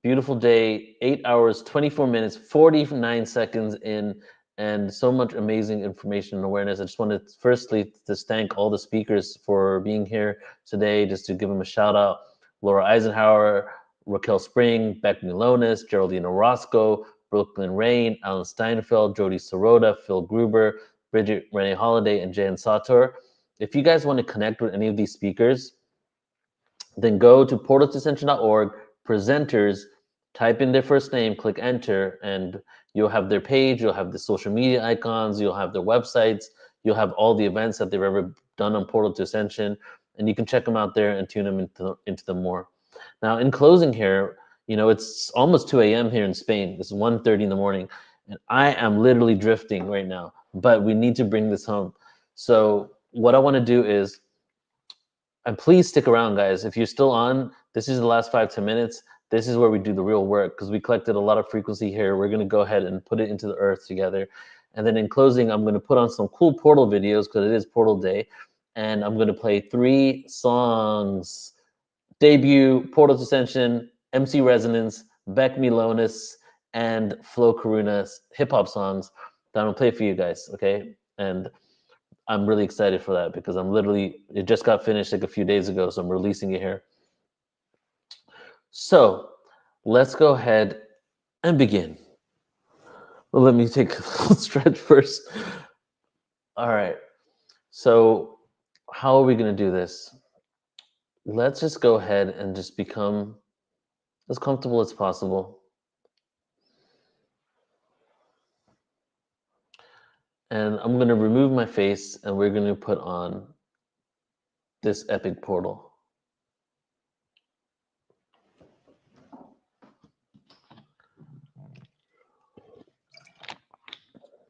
Beautiful day, 8 hours, 24 minutes, 49 seconds in, and so much amazing information and awareness. I just wanted firstly to thank all the speakers for being here today, just to give them a shout out. Laura Eisenhower, Raquel Spring, Beck MYLONAS, Geraldine Orozco, Brooklyn Rayne, Alan Steinfeld, JODI SEROTA, Phil Gruber, Bridget Renee Holiday, and Jan Sator. If you guys want to connect with any of these speakers, then go to portaltoascension.org, presenters, type in their first name, click enter, and you'll have their page, you'll have the social media icons, you'll have their websites, you'll have all the events that they've ever done on Portal to Ascension, and you can check them out there and tune them into them more. Now, in closing here, you know, it's almost 2 a.m. here in Spain. It's 1:30 in the morning, and I am literally drifting right now, but we need to bring this home. So what I want to do is, and please stick around, guys. If you're still on, this is the last 5-10 minutes. This is where we do the real work because we collected a lot of frequency here. We're going to go ahead and put it into the earth together. And then in closing, I'm going to put on some cool portal videos because it is portal day. And I'm going to play 3 songs. Debut, Portal to Ascension, MC Resonance, Beck MYLONAS, and Flo Karuna's hip-hop songs that I'm going to play for you guys, okay? And I'm really excited for that because it just got finished like a few days ago, so I'm releasing it here. So let's go ahead and begin. Well, let me take a little stretch first. All right. So how are we going to do this? Let's just go ahead and just become as comfortable as possible. And I'm going to remove my face and we're going to put on this epic portal.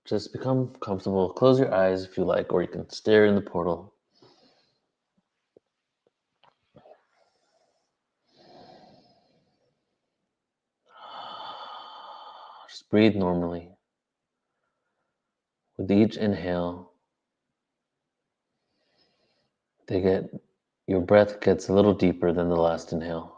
Just become comfortable. Close your eyes if you like, or you can stare in the portal. Just breathe normally. With each inhale, your breath gets a little deeper than the last inhale.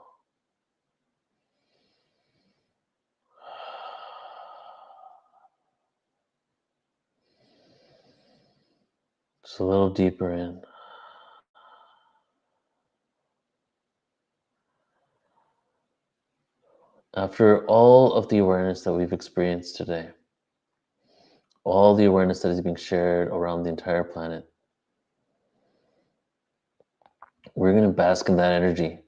Just a little deeper in. After all of the awareness that we've experienced today, all the awareness that is being shared around the entire planet, we're going to bask in that energy.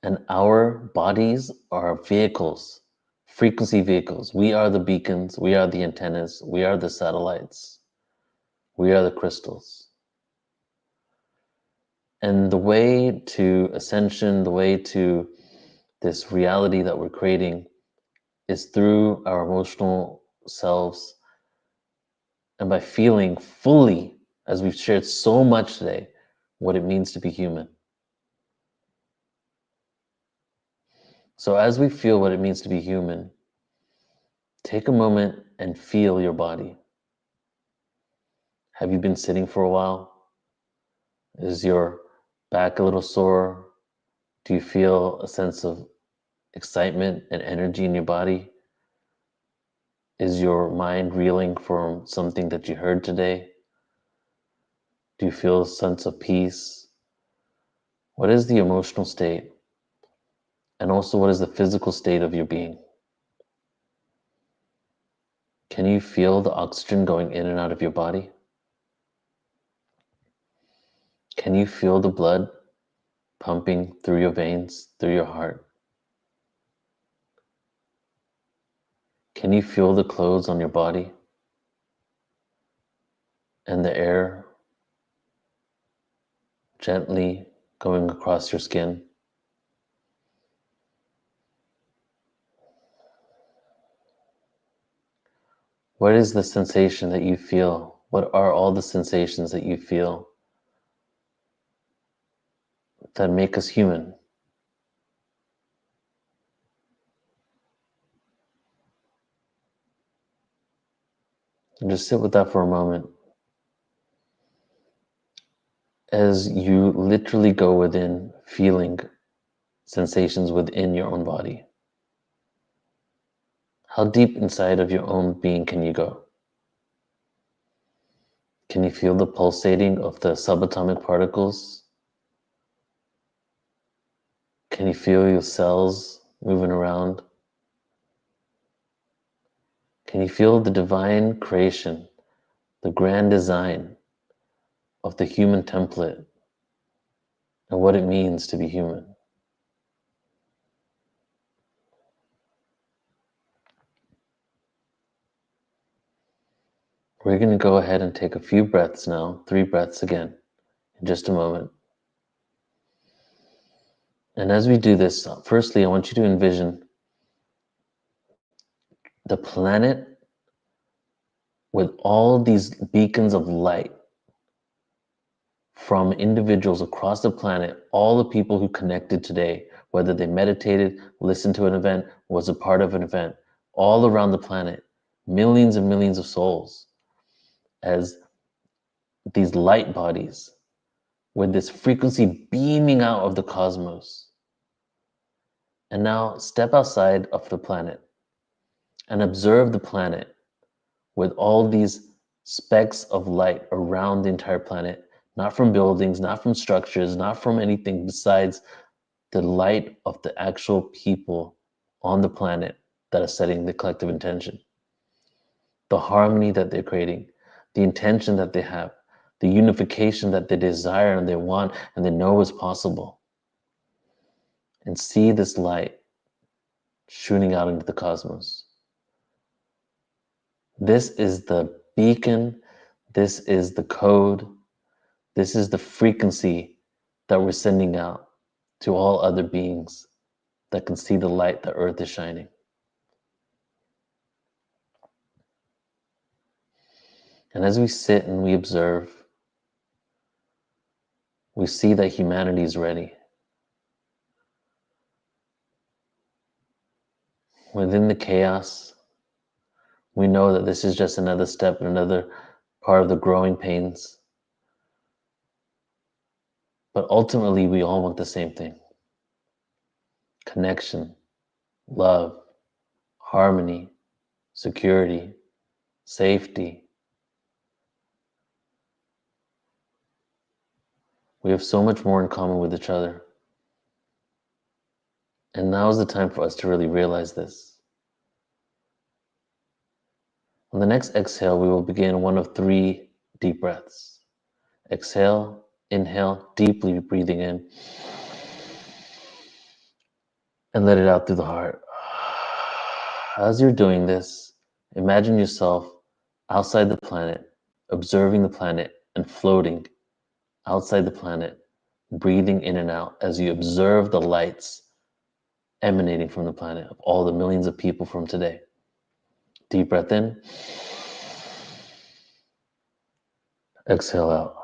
And our bodies are vehicles, frequency vehicles. We are the beacons, we are the antennas, we are the satellites, we are the crystals. And the way to ascension, the way to this reality that we're creating is through our emotional selves and by feeling fully, as we've shared so much today, what it means to be human. So as we feel what it means to be human, take a moment and feel your body. Have you been sitting for a while? Is your back a little sore? Do you feel a sense of excitement and energy in your body? Is your mind reeling from something that you heard today? Do you feel a sense of peace? What is the emotional state? And also, what is the physical state of your being? Can you feel the oxygen going in and out of your body? Can you feel the blood pumping through your veins, through your heart? Can you feel the clothes on your body and the air gently going across your skin? What is the sensation that you feel? What are all the sensations that you feel that make us human? And just sit with that for a moment as you literally go within, feeling sensations within your own body. How deep inside of your own being can you go? Can you feel the pulsating of the subatomic particles? Can you feel your cells moving around? Can you feel the divine creation, the grand design of the human template and what it means to be human? We're going to go ahead and take a few breaths now, 3 breaths again, in just a moment. And as we do this, firstly, I want you to envision the planet with all these beacons of light from individuals across the planet, all the people who connected today, whether they meditated, listened to an event, was a part of an event, all around the planet, millions and millions of souls, as these light bodies with this frequency beaming out of the cosmos. And now step outside of the planet and observe the planet with all these specks of light around the entire planet, not from buildings, not from structures, not from anything besides the light of the actual people on the planet that are setting the collective intention. The harmony that they're creating, the intention that they have, the unification that they desire and they want and they know is possible. And see this light shooting out into the cosmos. This is the beacon, this is the code, this is the frequency that we're sending out to all other beings that can see the light that Earth is shining. And as we sit and we observe, we see that humanity is ready. Within the chaos, we know that this is just another step, another part of the growing pains. But ultimately, we all want the same thing: connection, love, harmony, security, safety. We have so much more in common with each other. And now is the time for us to really realize this. On the next exhale, we will begin one of 3 deep breaths. Exhale, inhale, deeply breathing in, and let it out through the heart. As you're doing this, imagine yourself outside the planet, observing the planet and floating outside the planet, breathing in and out as you observe the lights emanating from the planet of all the millions of people from today. Deep breath in. Exhale out.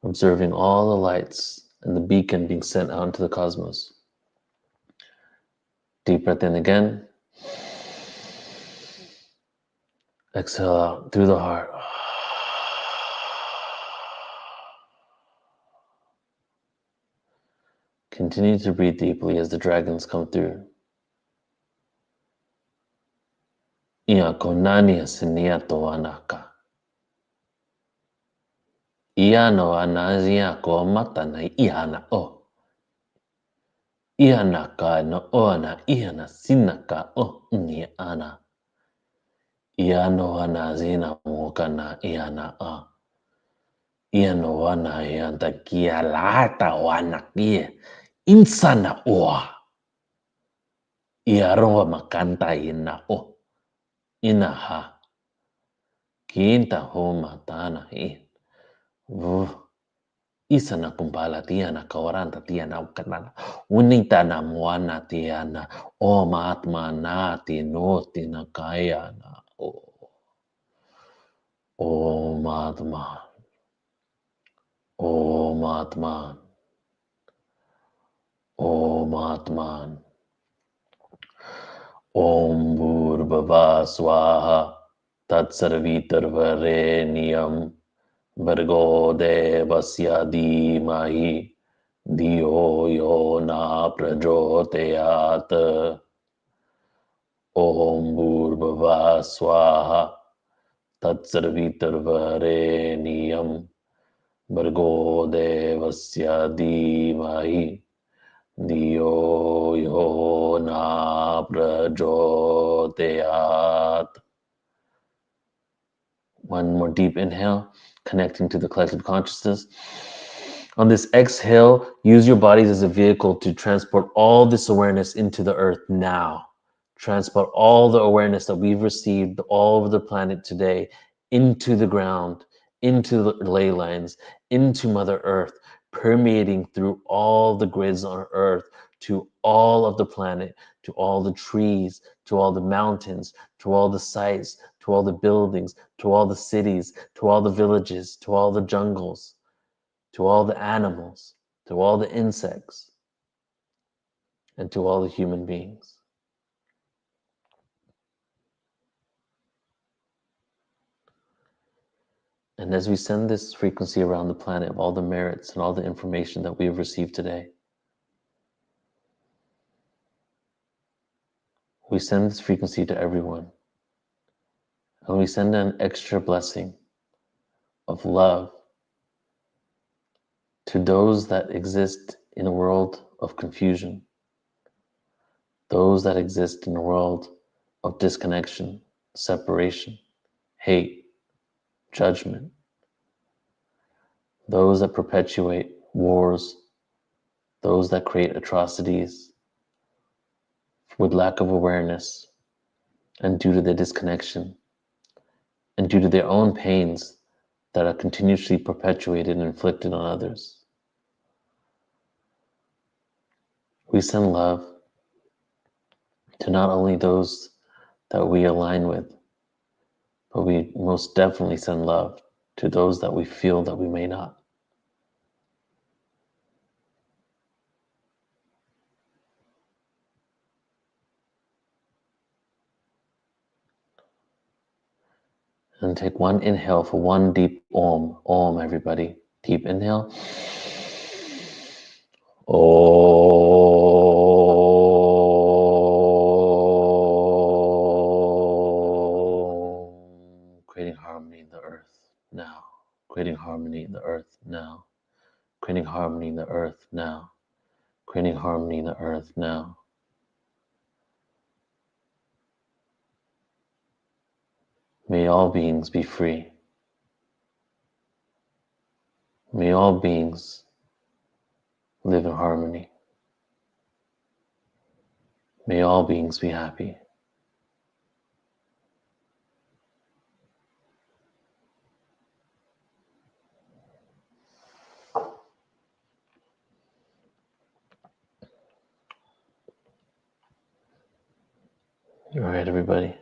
Observing all the lights and the beacon being sent out into the cosmos. Deep breath in again. Exhale out through the heart. Continue to breathe deeply as the dragons come through. Ia konani asiniato anaka. Ia no anazia ko matana iana o. Iana ka no oana iana sinaka o ni ana. Ia no anazina mokana iana a. Ia no wana ianta kia lata wana kia. Insana oa. Ia roa makanta ina o. Ina ha. Kinta homa tana i. Isa na kumbala tiana kawaranta tiana ukanana. Unita na muana tiana. O maatma nati noti na kaya na o. O maatma. O maatma. O maatma. Om Bhurbhava Swaha Tatsarvitarvarenyam Bhargo Devasya Dhimahi Dhiyo Yo Na Prachodayat. Om Bhurbhava Swaha Tatsarvitarvarenyam Bhargo Devasya Dhimahi Dhiyo Yo Na Prachodayat. One more deep inhale, connecting to the collective consciousness. On this exhale, use your bodies as a vehicle to transport all this awareness into the earth now. Transport all the awareness that we've received all over the planet today into the ground, into the ley lines, into Mother Earth, permeating through all the grids on Earth, to all of the planet, to all the trees, to all the mountains, to all the sites, to all the buildings, to all the cities, to all the villages, to all the jungles, to all the animals, to all the insects, and to all the human beings. And as we send this frequency around the planet of all the merits and all the information that we have received today, we send this frequency to everyone. And we send an extra blessing of love to those that exist in a world of confusion, those that exist in a world of disconnection, separation, hate, judgment, those that perpetuate wars, those that create atrocities with lack of awareness and due to their disconnection and due to their own pains that are continuously perpetuated and inflicted on others. We send love to not only those that we align with, but we most definitely send love to those that we feel that we may not. And take one inhale for one deep Om. Om, everybody. Deep inhale. Om. Creating harmony in the earth now. Creating harmony in the earth now. Creating harmony in the earth now. Creating harmony in the earth now. May all beings be free. May all beings live in harmony. May all beings be happy. All right, everybody.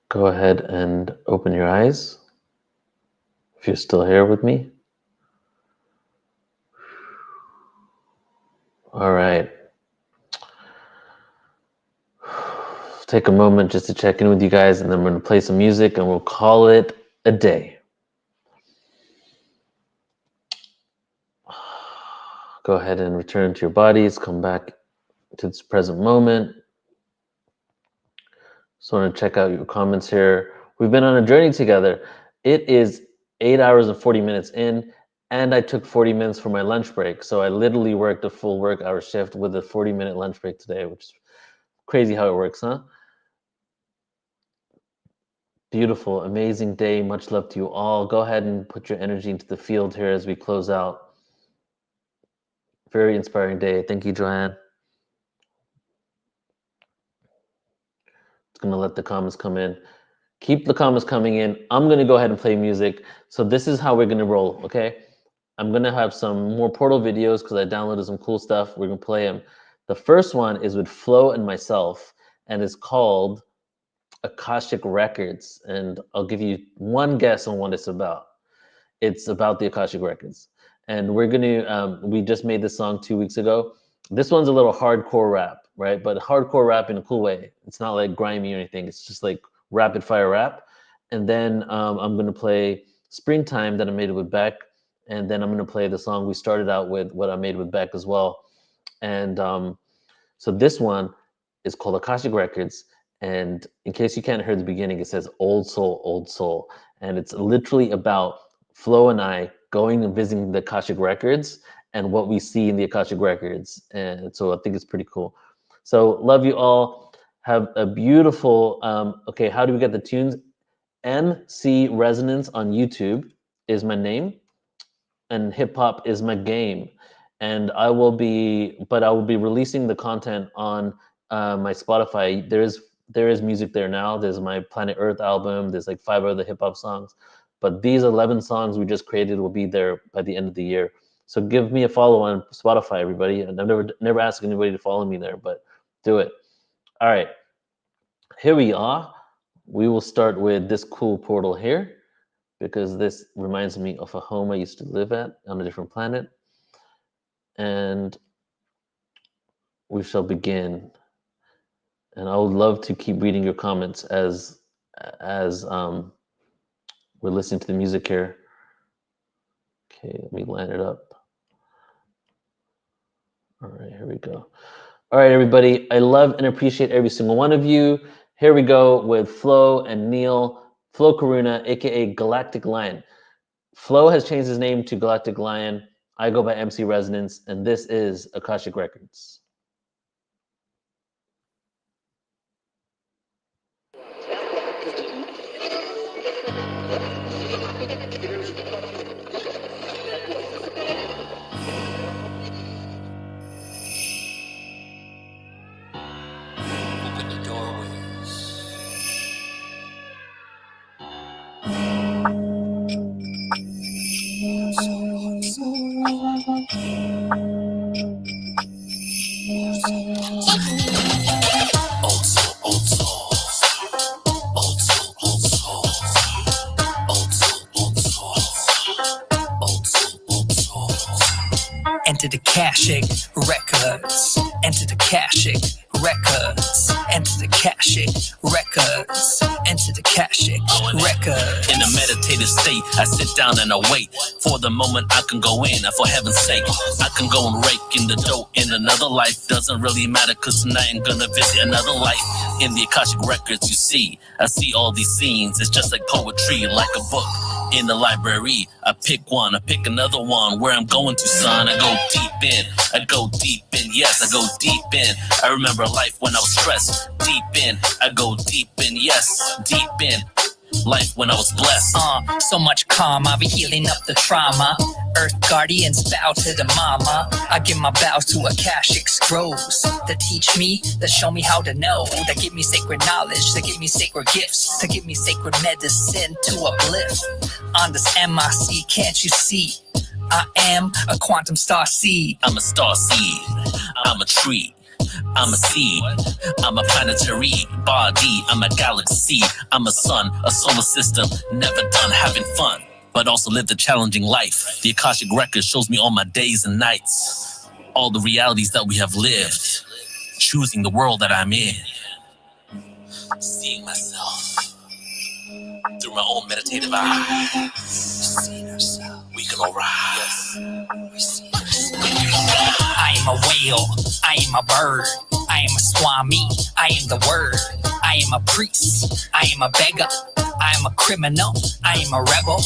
Go ahead and open your eyes if you're still here with me. All right. Take a moment just to check in with you guys, and then I'm going to play some music and we'll call it a day. Go ahead and return to your bodies. Come back to this present moment. So I want to check out your comments here. We've been on a journey together. It is 8 hours and 40 minutes in, and I took 40 minutes for my lunch break. So I literally worked a full work hour shift with a 40-minute lunch break today, which is crazy how it works, huh? Beautiful, amazing day. Much love to you all. Go ahead and put your energy into the field here as we close out. Very inspiring day. Thank you, Joanne. It's going to let the comments come in. Keep the comments coming in. I'm going to go ahead and play music. So this is how we're going to roll, okay? I'm going to have some more portal videos because I downloaded some cool stuff. We're going to play them. The first one is with Flo and myself, and it's called Akashic Records. And I'll give you one guess on what it's about. It's about the Akashic Records. And we're going to, we just made this song 2 weeks ago. This one's a little hardcore rap, right? But hardcore rap in a cool way. It's not like grimy or anything. It's just like rapid fire rap. And then I'm going to play Springtime that I made with Beck. And then I'm going to play the song we started out with, what I made with Beck as well. And so this one is called Akashic Records. And in case you can't hear the beginning, it says Old Soul, Old Soul. And it's literally about Flo and I going and visiting the Akashic Records and what we see in the Akashic Records. And so I think it's pretty cool. So love you all. Have a beautiful, okay, how do we get the tunes? MC Resonance on YouTube is my name, and hip hop is my game. And I will be releasing the content on my Spotify. There is music there now. There's my Planet Earth album. There's like 5 other hip hop songs. But these 11 songs we just created will be there by the end of the year. So give me a follow on Spotify, everybody. And I've never asked anybody to follow me there, but do it. All right, here we are. We will start with this cool portal here, because this reminds me of a home I used to live at on a different planet. And we shall begin. And I would love to keep reading your comments as we're listening to the music here. Okay, let me line it up. All right, here we go. All right, everybody. I love and appreciate every single one of you. Here we go with Flo and Neil. Flo Karuna, aka Galactic Lion. Flo has changed his name to Galactic Lion. I go by MC Resonance, and this is Akashic Records. Enter the Akashic Records. Enter the Akashic records. Enter the Akashic records. Enter the Akashic records. In a meditative state, I sit down and I wait for the moment I can go in. And for heaven's sake, I can go and rake in the dough in another life. Doesn't really matter, cause tonight I'm gonna visit another life. In the Akashic records, you see, I see all these scenes. It's just like poetry, like a book in the library. I pick one, I pick another one. Where I'm going to, son, I go deep in. I go deep in, yes, I go deep in. I remember life when I was stressed. Deep in, I go deep in, yes, deep in. Life when I was blessed. So much karma, be healing up the trauma. Earth guardians bow to the mama. I give my bows to Akashic scrolls that teach me, that show me how to know, that give me sacred knowledge, that give me sacred gifts, that give me sacred medicine to uplift. On this MIC, can't you see? I am a quantum star seed. I'm a star seed. I'm a tree. I'm a seed, I'm a planetary body, I'm a galaxy, I'm a sun, a solar system, never done having fun, but also lived a challenging life. The Akashic record shows me all my days and nights, all the realities that we have lived, choosing the world that I'm in, seeing myself through my own meditative eyes, seeing ourselves, we can all rise, we see ourselves. I am a whale, I am a bird, I am a swami, I am the word, I am a priest, I am a beggar, I am a criminal, I am a rebel,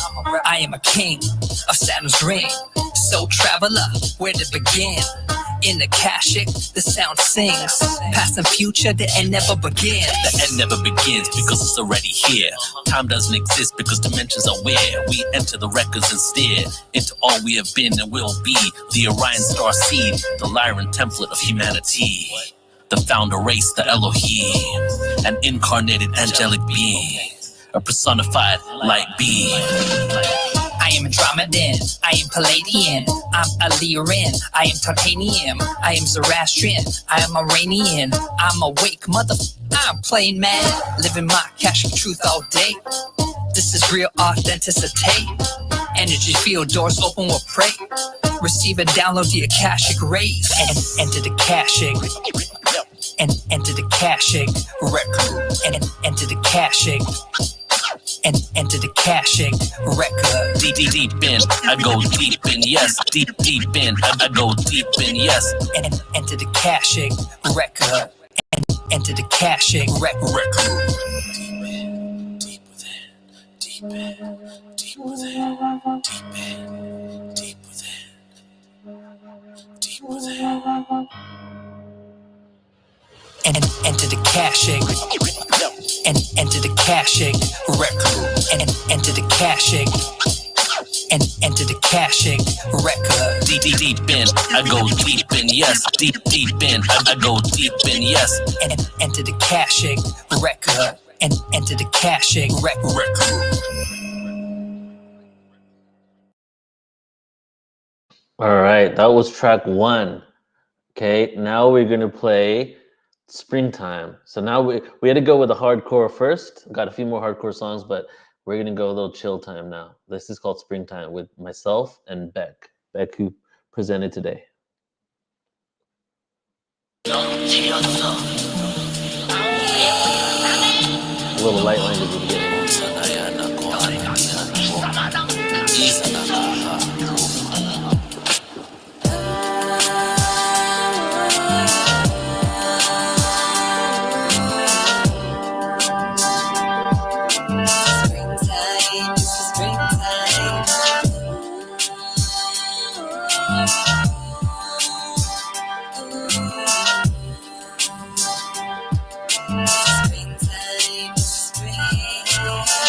I am a king of Saturn's ring. So traveler, where to begin? In the Akashic, the sound sings. Past and future, the end never begins. The end never begins because it's already here. Time doesn't exist because dimensions are where we enter the records and stare into all we have been and will be. The Orion star seed, the Lyran template of humanity. The founder race, the Elohim, an incarnated angelic being, a personified light being. I am Andromedan, I am Palladian, I'm Illyrian, I am Titanium, I am Zoroastrian, I am Iranian, I'm awake, I'm plain mad, living my Akashic truth all day. This is real authenticity. Energy field doors open, we'll pray. Receive and download the Akashic rays and enter the Akashic. And enter the Akashic record. And enter the Akashic. And enter the Akashic record. Deep in, I go deep in, yes. Deep in, I go deep in, yes. And enter the Akashic record. And enter the Akashic record. Deep within, deep in, deep within, deep in, deep within, deep within. And enter the Akashic. And enter the Akashic record. And enter the Akashic. And enter the Akashic record. Deep in, I go deep in, yes. Deep in, I go deep in, yes. And enter the Akashic record. And enter the Akashic record. All right, that was track 1. Okay, now we're gonna play Springtime. So now we had to go with the hardcore first. Got a few more hardcore songs, but we're gonna go a little chill time now. This is called Springtime with myself and Beck. Beck, who presented today. A little light line at the beginning.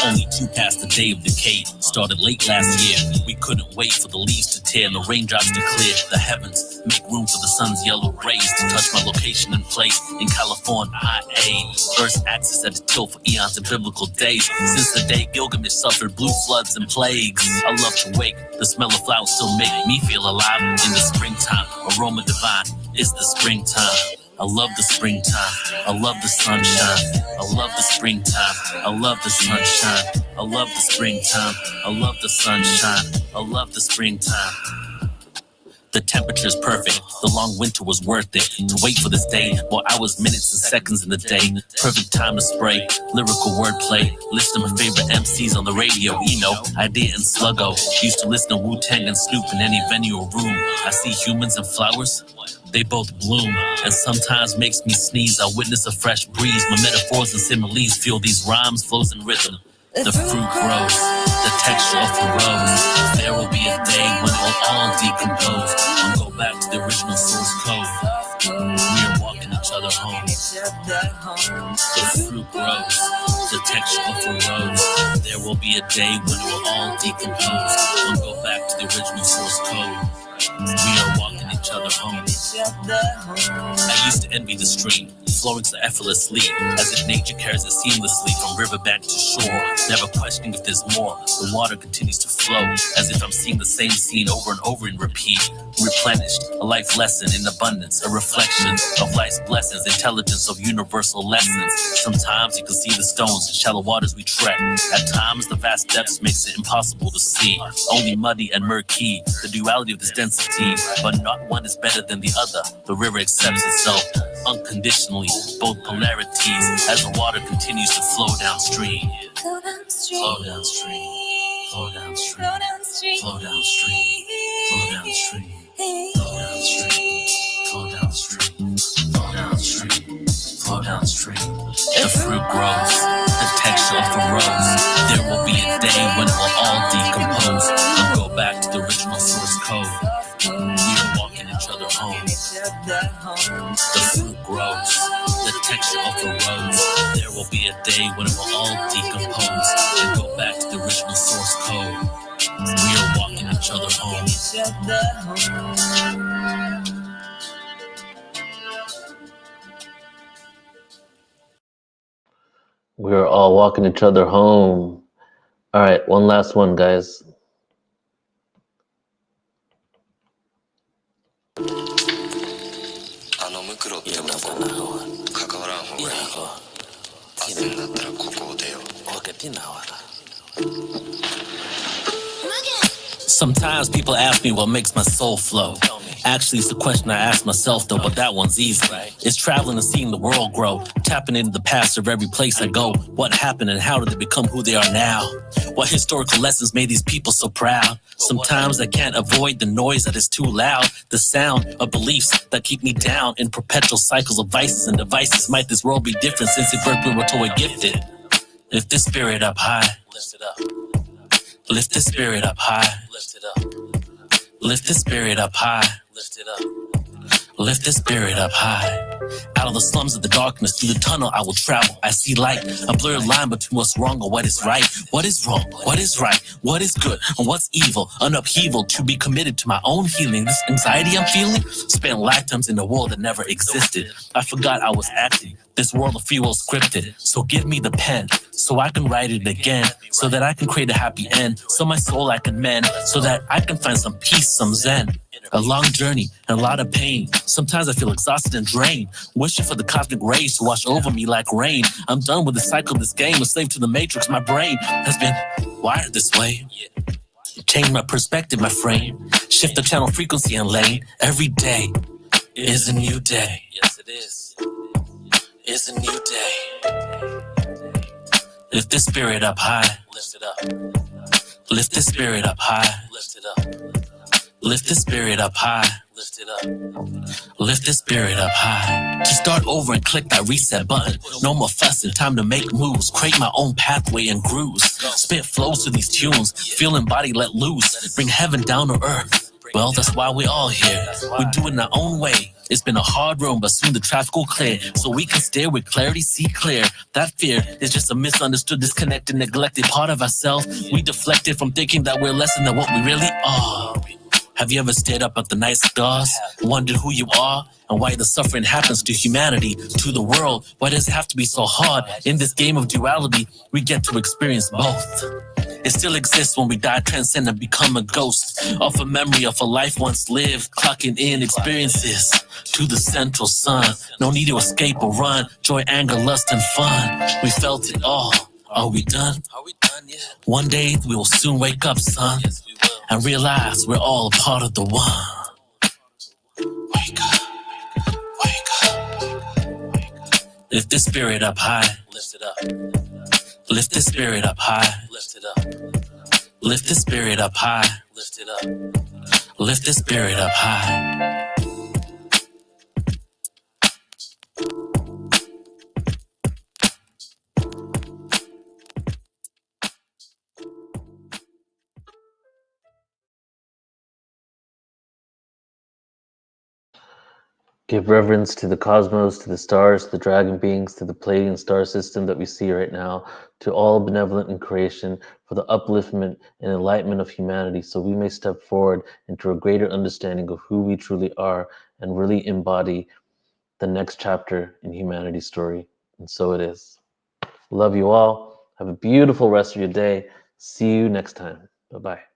Only 2 past the day of decay. Started late last year. We couldn't wait for the leaves to tear and the raindrops to clear the heavens. Make room for the sun's yellow rays to touch my location and place in California, IA. Earth's axis at its tilt for eons and biblical days. Since the day Gilgamesh suffered blue floods and plagues. I love to wake. The smell of flowers still make me feel alive. In the springtime, aroma divine. It's the springtime. I love the springtime. I love the sunshine. I love the springtime. I love the sunshine. I love the springtime. I love the sunshine. I love the springtime. The temperature's perfect. The long winter was worth it. To wait for this day, more hours, minutes, and seconds in the day. Perfect time to spray. Lyrical wordplay. Listen to my favorite MCs on the radio. Idea and Sluggo. Used to listen to Wu-Tang and Snoop in any venue or room. I see humans and flowers. They both bloom, and sometimes makes me sneeze. I witness a fresh breeze. My metaphors and similes feel these rhymes, flows, and rhythm. The fruit grows, the texture of the rose. There will be a day when it will all decompose and go back to the original source code. We are walking each other home. The fruit grows, the texture of the rose. There will be a day when it will all decompose and go back to the original source code. We are walking each other home. I used to envy the stream, flowing so effortlessly, as if nature carries it seamlessly from riverbank to shore, never questioning if there's more. The water continues to flow, as if I'm seeing the same scene over and over in repeat. Replenished, a life lesson in abundance, a reflection of life's blessings, intelligence of universal lessons. Sometimes you can see the stones in shallow waters we tread. At times the vast depths makes it impossible to see, only muddy and murky, the duality of this density, but not one is better than the other. The river accepts itself unconditionally, both polarities, as the water continues to flow downstream. Flow downstream, flow downstream, flow downstream, flow downstream, flow downstream, flow downstream, flow downstream, flow downstream, flow downstream. The fruit grows, the texture of the rose. There will be a day when it will all decompose and go back to the original source code. We are walking each other home. The fruit grows, the texture of the rose. There will be a day when it will all decompose and go back to the original source code. We are walking each other home. We're all walking each other home. All right, one last one, guys. Sometimes people ask me what makes my soul flow. Actually, it's the question I ask myself, though, but that one's easy. It's traveling and seeing the world grow, tapping into the past of every place I go. What happened and how did they become who they are now? What historical lessons made these people so proud? Sometimes I can't avoid the noise that is too loud, the sound of beliefs that keep me down in perpetual cycles of vices and devices. Might this world be different since it birthed we were told we're gifted? Lift this spirit up high. Lift it up. Lift this spirit up high. Lift it up. Lift this spirit up high. Lift it up. Lift this spirit up high. Out of the slums of the darkness, through the tunnel I will travel. I see light, a blurred line between what's wrong and what is right. What is wrong? What is right? What is good? And what's evil? An upheaval to be committed to my own healing. This anxiety I'm feeling spent lifetimes in a world that never existed. I forgot I was acting. This world of free will scripted. So give me the pen, so I can write it again, so that I can create a happy end, so my soul I can mend, so that I can find some peace, some zen. A long journey and a lot of pain. Sometimes I feel exhausted and drained, wishing for the cosmic rays to wash over me like rain. I'm done with the cycle of this game, a slave to the matrix. My brain has been wired this way. Change my perspective, my frame. Shift the channel frequency and lane. Every day is a new day. Yes, it is. It's a new day. Lift this spirit up high. Lift it up. Lift this spirit up high. Lift it up. Lift this spirit up high. Lift it up. Lift this spirit up high. To start over and click that reset button. No more fussing, time to make moves. Create my own pathway and grooves. Spit flows to these tunes. Feel and body let loose. Bring heaven down to earth. Well, that's why we're all here. We do it in our own way. It's been a hard road, but soon the traffic will clear. So we can stare with clarity, see clear. That fear is just a misunderstood, disconnected, neglected part of ourselves. We deflected from thinking that we're less than what we really are. Have you ever stared up at the night stars, wondered who you are, and why the suffering happens to humanity, to the world? Why does it have to be so hard? In this game of duality, we get to experience both. It still exists when we die, transcend and become a ghost of a memory of a life once lived, clocking in experiences to the central sun. No need to escape or run, joy, anger, lust, and fun. We felt it all. Are we done? Are we done yet? One day we will soon wake up, son, and realize we're all a part of the one. Lift the spirit up high. Lift it up. Lift the spirit up high. Lift it up. Lift the spirit up high. Lift it up. Lift the spirit up high. Give reverence to the cosmos, to the stars, to the dragon beings, to the Pleiadian star system that we see right now, to all benevolent in creation, for the upliftment and enlightenment of humanity, so we may step forward into a greater understanding of who we truly are and really embody the next chapter in humanity's story. And so it is. Love you all. Have a beautiful rest of your day. See you next time. Bye-bye.